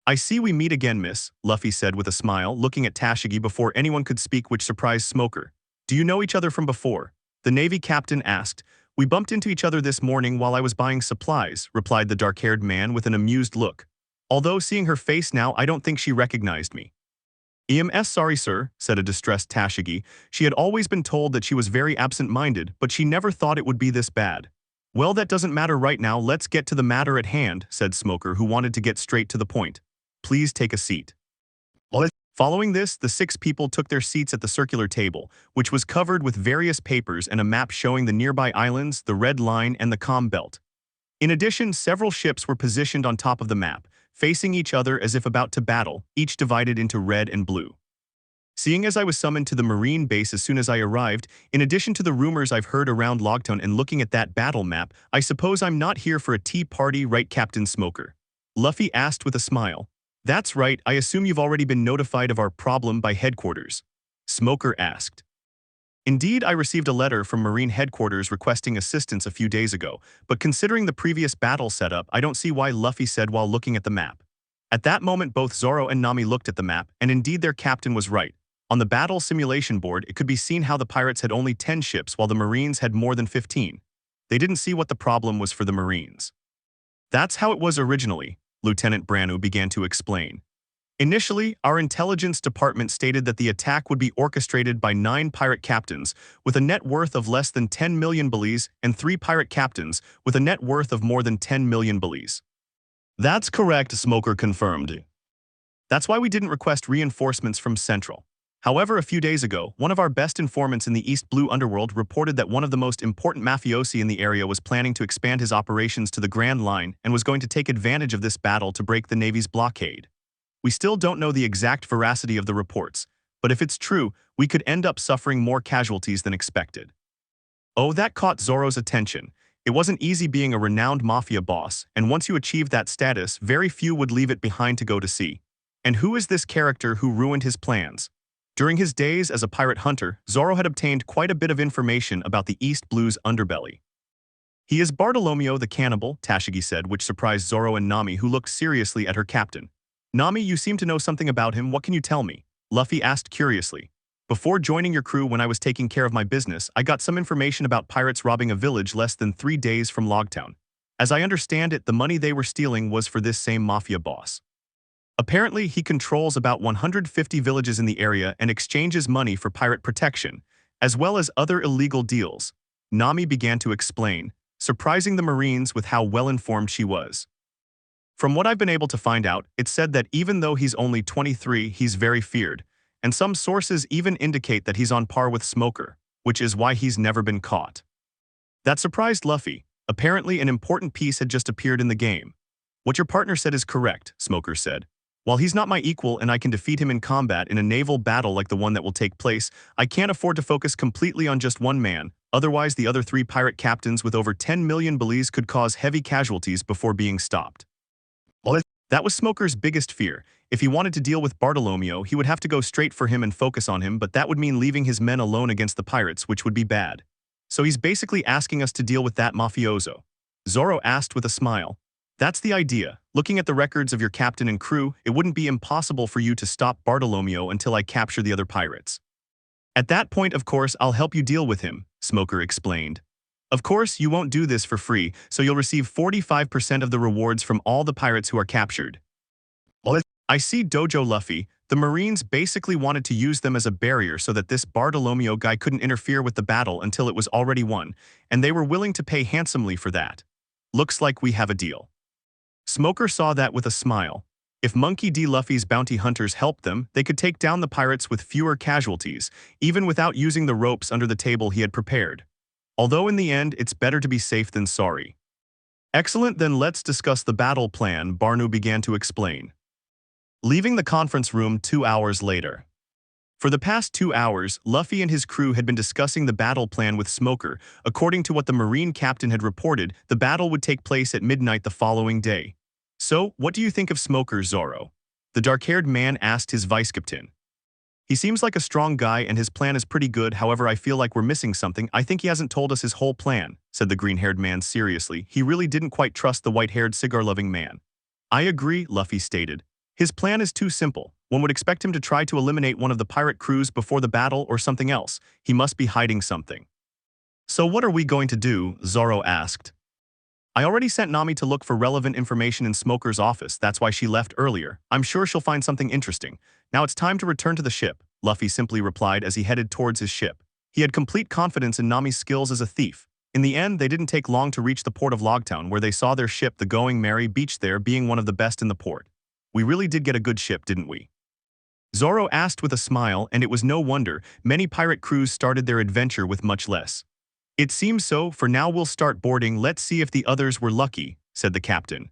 "I see we meet again, miss," Luffy said with a smile, looking at Tashigi before anyone could speak, which surprised Smoker. "Do you know each other from before?" The Navy captain asked. "We bumped into each other this morning while I was buying supplies," replied the dark-haired man with an amused look. "Although seeing her face now, I don't think she recognized me." "EMS sorry, sir," said a distressed Tashigi. She had always been told that she was very absent-minded, but she never thought it would be this bad. "Well, that doesn't matter right now, let's get to the matter at hand," said Smoker, who wanted to get straight to the point. "Please take a seat." Following this, the 6 people took their seats at the circular table, which was covered with various papers and a map showing the nearby islands, the Red Line, and the Calm Belt. In addition, several ships were positioned on top of the map, facing each other as if about to battle, each divided into red and blue. Seeing as I was summoned to the Marine base as soon as I arrived, in addition to the rumors I've heard around Logtown and looking at that battle map, I suppose I'm not here for a tea party, right, Captain Smoker? Luffy asked with a smile. "That's right, I assume you've already been notified of our problem by headquarters?" Smoker asked. "Indeed, I received a letter from Marine headquarters requesting assistance a few days ago, but considering the previous battle setup, I don't see why," Luffy said while looking at the map. At that moment, both Zoro and Nami looked at the map, and indeed their captain was right. On the battle simulation board, it could be seen how the pirates had only 10 ships while the Marines had more than 15. They didn't see what the problem was for the Marines. "That's how it was originally," Lieutenant Branu began to explain. "Initially, our intelligence department stated that the attack would be orchestrated by 9 pirate captains with a net worth of less than 10 million belies and 3 pirate captains with a net worth of more than 10 million belies. "That's correct," Smoker confirmed. "That's why we didn't request reinforcements from Central. However, a few days ago, one of our best informants in the East Blue underworld reported that one of the most important mafiosi in the area was planning to expand his operations to the Grand Line and was going to take advantage of this battle to break the Navy's blockade. We still don't know the exact veracity of the reports, but if it's true, we could end up suffering more casualties than expected." Oh, that caught Zoro's attention. It wasn't easy being a renowned mafia boss, and once you achieved that status, very few would leave it behind to go to sea. And who is this character who ruined his plans? During his days as a pirate hunter, Zoro had obtained quite a bit of information about the East Blue's underbelly. He is Bartolomeo the Cannibal, Tashigi said, which surprised Zoro and Nami, who looked seriously at her captain. Nami, you seem to know something about him. What can you tell me? Luffy asked curiously. Before joining your crew when I was taking care of my business, I got some information about pirates robbing a village less than 3 days from Logtown. As I understand it, the money they were stealing was for this same mafia boss. Apparently, he controls about 150 villages in the area and exchanges money for pirate protection, as well as other illegal deals. Nami began to explain, surprising the Marines with how well-informed she was. From what I've been able to find out, it's said that even though he's only 23, he's very feared, and some sources even indicate that he's on par with Smoker, which is why he's never been caught. That surprised Luffy. Apparently, an important piece had just appeared in the game. What your partner said is correct, Smoker said. While he's not my equal and I can defeat him in combat in a naval battle like the one that will take place, I can't afford to focus completely on just one man, otherwise the other 3 pirate captains with over 10 million belies could cause heavy casualties before being stopped. That was Smoker's biggest fear. If he wanted to deal with Bartolomeo, he would have to go straight for him and focus on him, but that would mean leaving his men alone against the pirates, which would be bad. So he's basically asking us to deal with that mafioso. Zoro asked with a smile. That's the idea. Looking at the records of your captain and crew, it wouldn't be impossible for you to stop Bartolomeo until I capture the other pirates. At that point, of course, I'll help you deal with him, Smoker explained. Of course, you won't do this for free, so you'll receive 45% of the rewards from all the pirates who are captured. I see, Dojo Luffy. The Marines basically wanted to use them as a barrier so that this Bartolomeo guy couldn't interfere with the battle until it was already won, and they were willing to pay handsomely for that. Looks like we have a deal. Smoker saw that with a smile. If Monkey D. Luffy's bounty hunters helped them, they could take down the pirates with fewer casualties, even without using the ropes under the table he had prepared. Although in the end, it's better to be safe than sorry. Excellent, then let's discuss the battle plan, Barnu began to explain. Leaving the conference room 2 hours later. For the past 2 hours, Luffy and his crew had been discussing the battle plan with Smoker. According to what the Marine captain had reported, the battle would take place at midnight the following day. So, what do you think of Smoker, Zoro? The dark-haired man asked his vice-captain. He seems like a strong guy and his plan is pretty good, however I feel like we're missing something. I think he hasn't told us his whole plan, said the green-haired man seriously. He really didn't quite trust the white-haired cigar-loving man. I agree, Luffy stated. His plan is too simple. One would expect him to try to eliminate one of the pirate crews before the battle or something else. He must be hiding something. So what are we going to do? Zoro asked. I already sent Nami to look for relevant information in Smoker's office. That's why she left earlier. I'm sure she'll find something interesting. Now it's time to return to the ship, Luffy simply replied as he headed towards his ship. He had complete confidence in Nami's skills as a thief. In the end, they didn't take long to reach the port of Logtown, where they saw their ship, the Going Merry, beached there, being one of the best in the port. We really did get a good ship, didn't we? Zoro asked with a smile, and it was no wonder. Many pirate crews started their adventure with much less. It seems so. For now we'll start boarding. Let's see if the others were lucky, said the captain.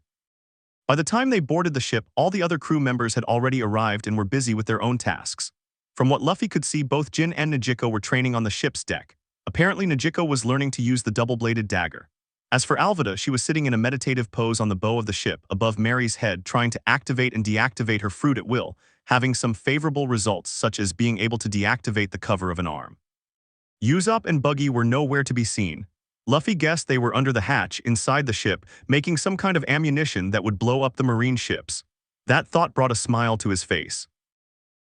By the time they boarded the ship, all the other crew members had already arrived and were busy with their own tasks. From what Luffy could see, both Jin and Najiko were training on the ship's deck. Apparently Najiko was learning to use the double-bladed dagger. As for Alvida, she was sitting in a meditative pose on the bow of the ship above Mary's head, trying to activate and deactivate her fruit at will, having some favorable results such as being able to deactivate the cover of an arm. Usopp and Buggy were nowhere to be seen. Luffy guessed they were under the hatch inside the ship, making some kind of ammunition that would blow up the marine ships. That thought brought a smile to his face.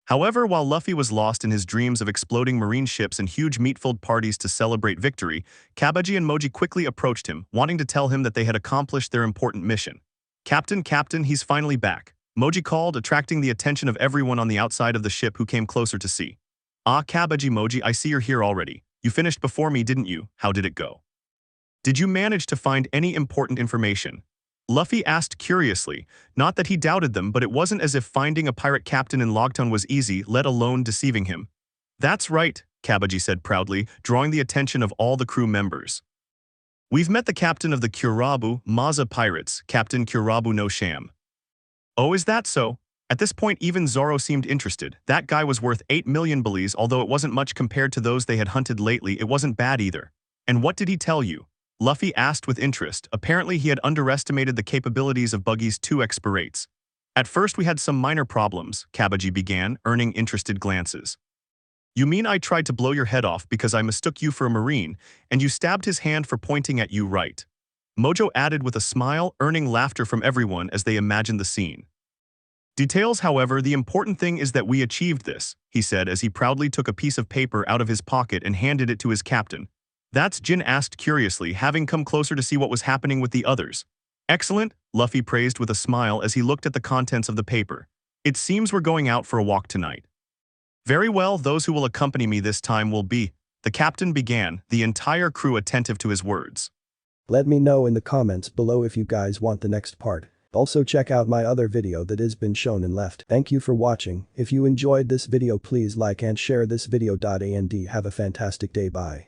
However, while Luffy was lost in his dreams of exploding marine ships and huge meat-filled parties to celebrate victory, Kabaji and Moji quickly approached him, wanting to tell him that they had accomplished their important mission. Captain, he's finally back," Moji called, attracting the attention of everyone on the outside of the ship who came closer to see. "Ah, Kabaji Moji, I see you're here already. You finished before me, didn't you? How did it go? Did you manage to find any important information?" Luffy asked curiously. Not that he doubted them, but it wasn't as if finding a pirate captain in Logtown was easy, let alone deceiving him. "That's right," Kabaji said proudly, drawing the attention of all the crew members. "We've met the captain of the Kurabu Maza Pirates, Captain Kurabu no Sham." "Oh, is that so?" At this point, even Zoro seemed interested. That guy was worth 8 million belies, although it wasn't much compared to those they had hunted lately. It wasn't bad either. "And what did he tell you?" Luffy asked with interest. Apparently he had underestimated the capabilities of Buggy's 2x berates. At first we had some minor problems, Kabaji began, earning interested glances. You mean I tried to blow your head off because I mistook you for a marine, and you stabbed his hand for pointing at you, right? Mojo added with a smile, earning laughter from everyone as they imagined the scene. Details, however, the important thing is that we achieved this, he said as he proudly took a piece of paper out of his pocket and handed it to his captain. That's Jin asked curiously, having come closer to see what was happening with the others. Excellent, Luffy praised with a smile as he looked at the contents of the paper. It seems we're going out for a walk tonight. Very well, those who will accompany me this time will be, the captain began, the entire crew attentive to his words. Let me know in the comments below if you guys want the next part. Also check out my other video that has been shown and left. Thank you for watching. If you enjoyed this video please like and share this video. And have a fantastic day. Bye.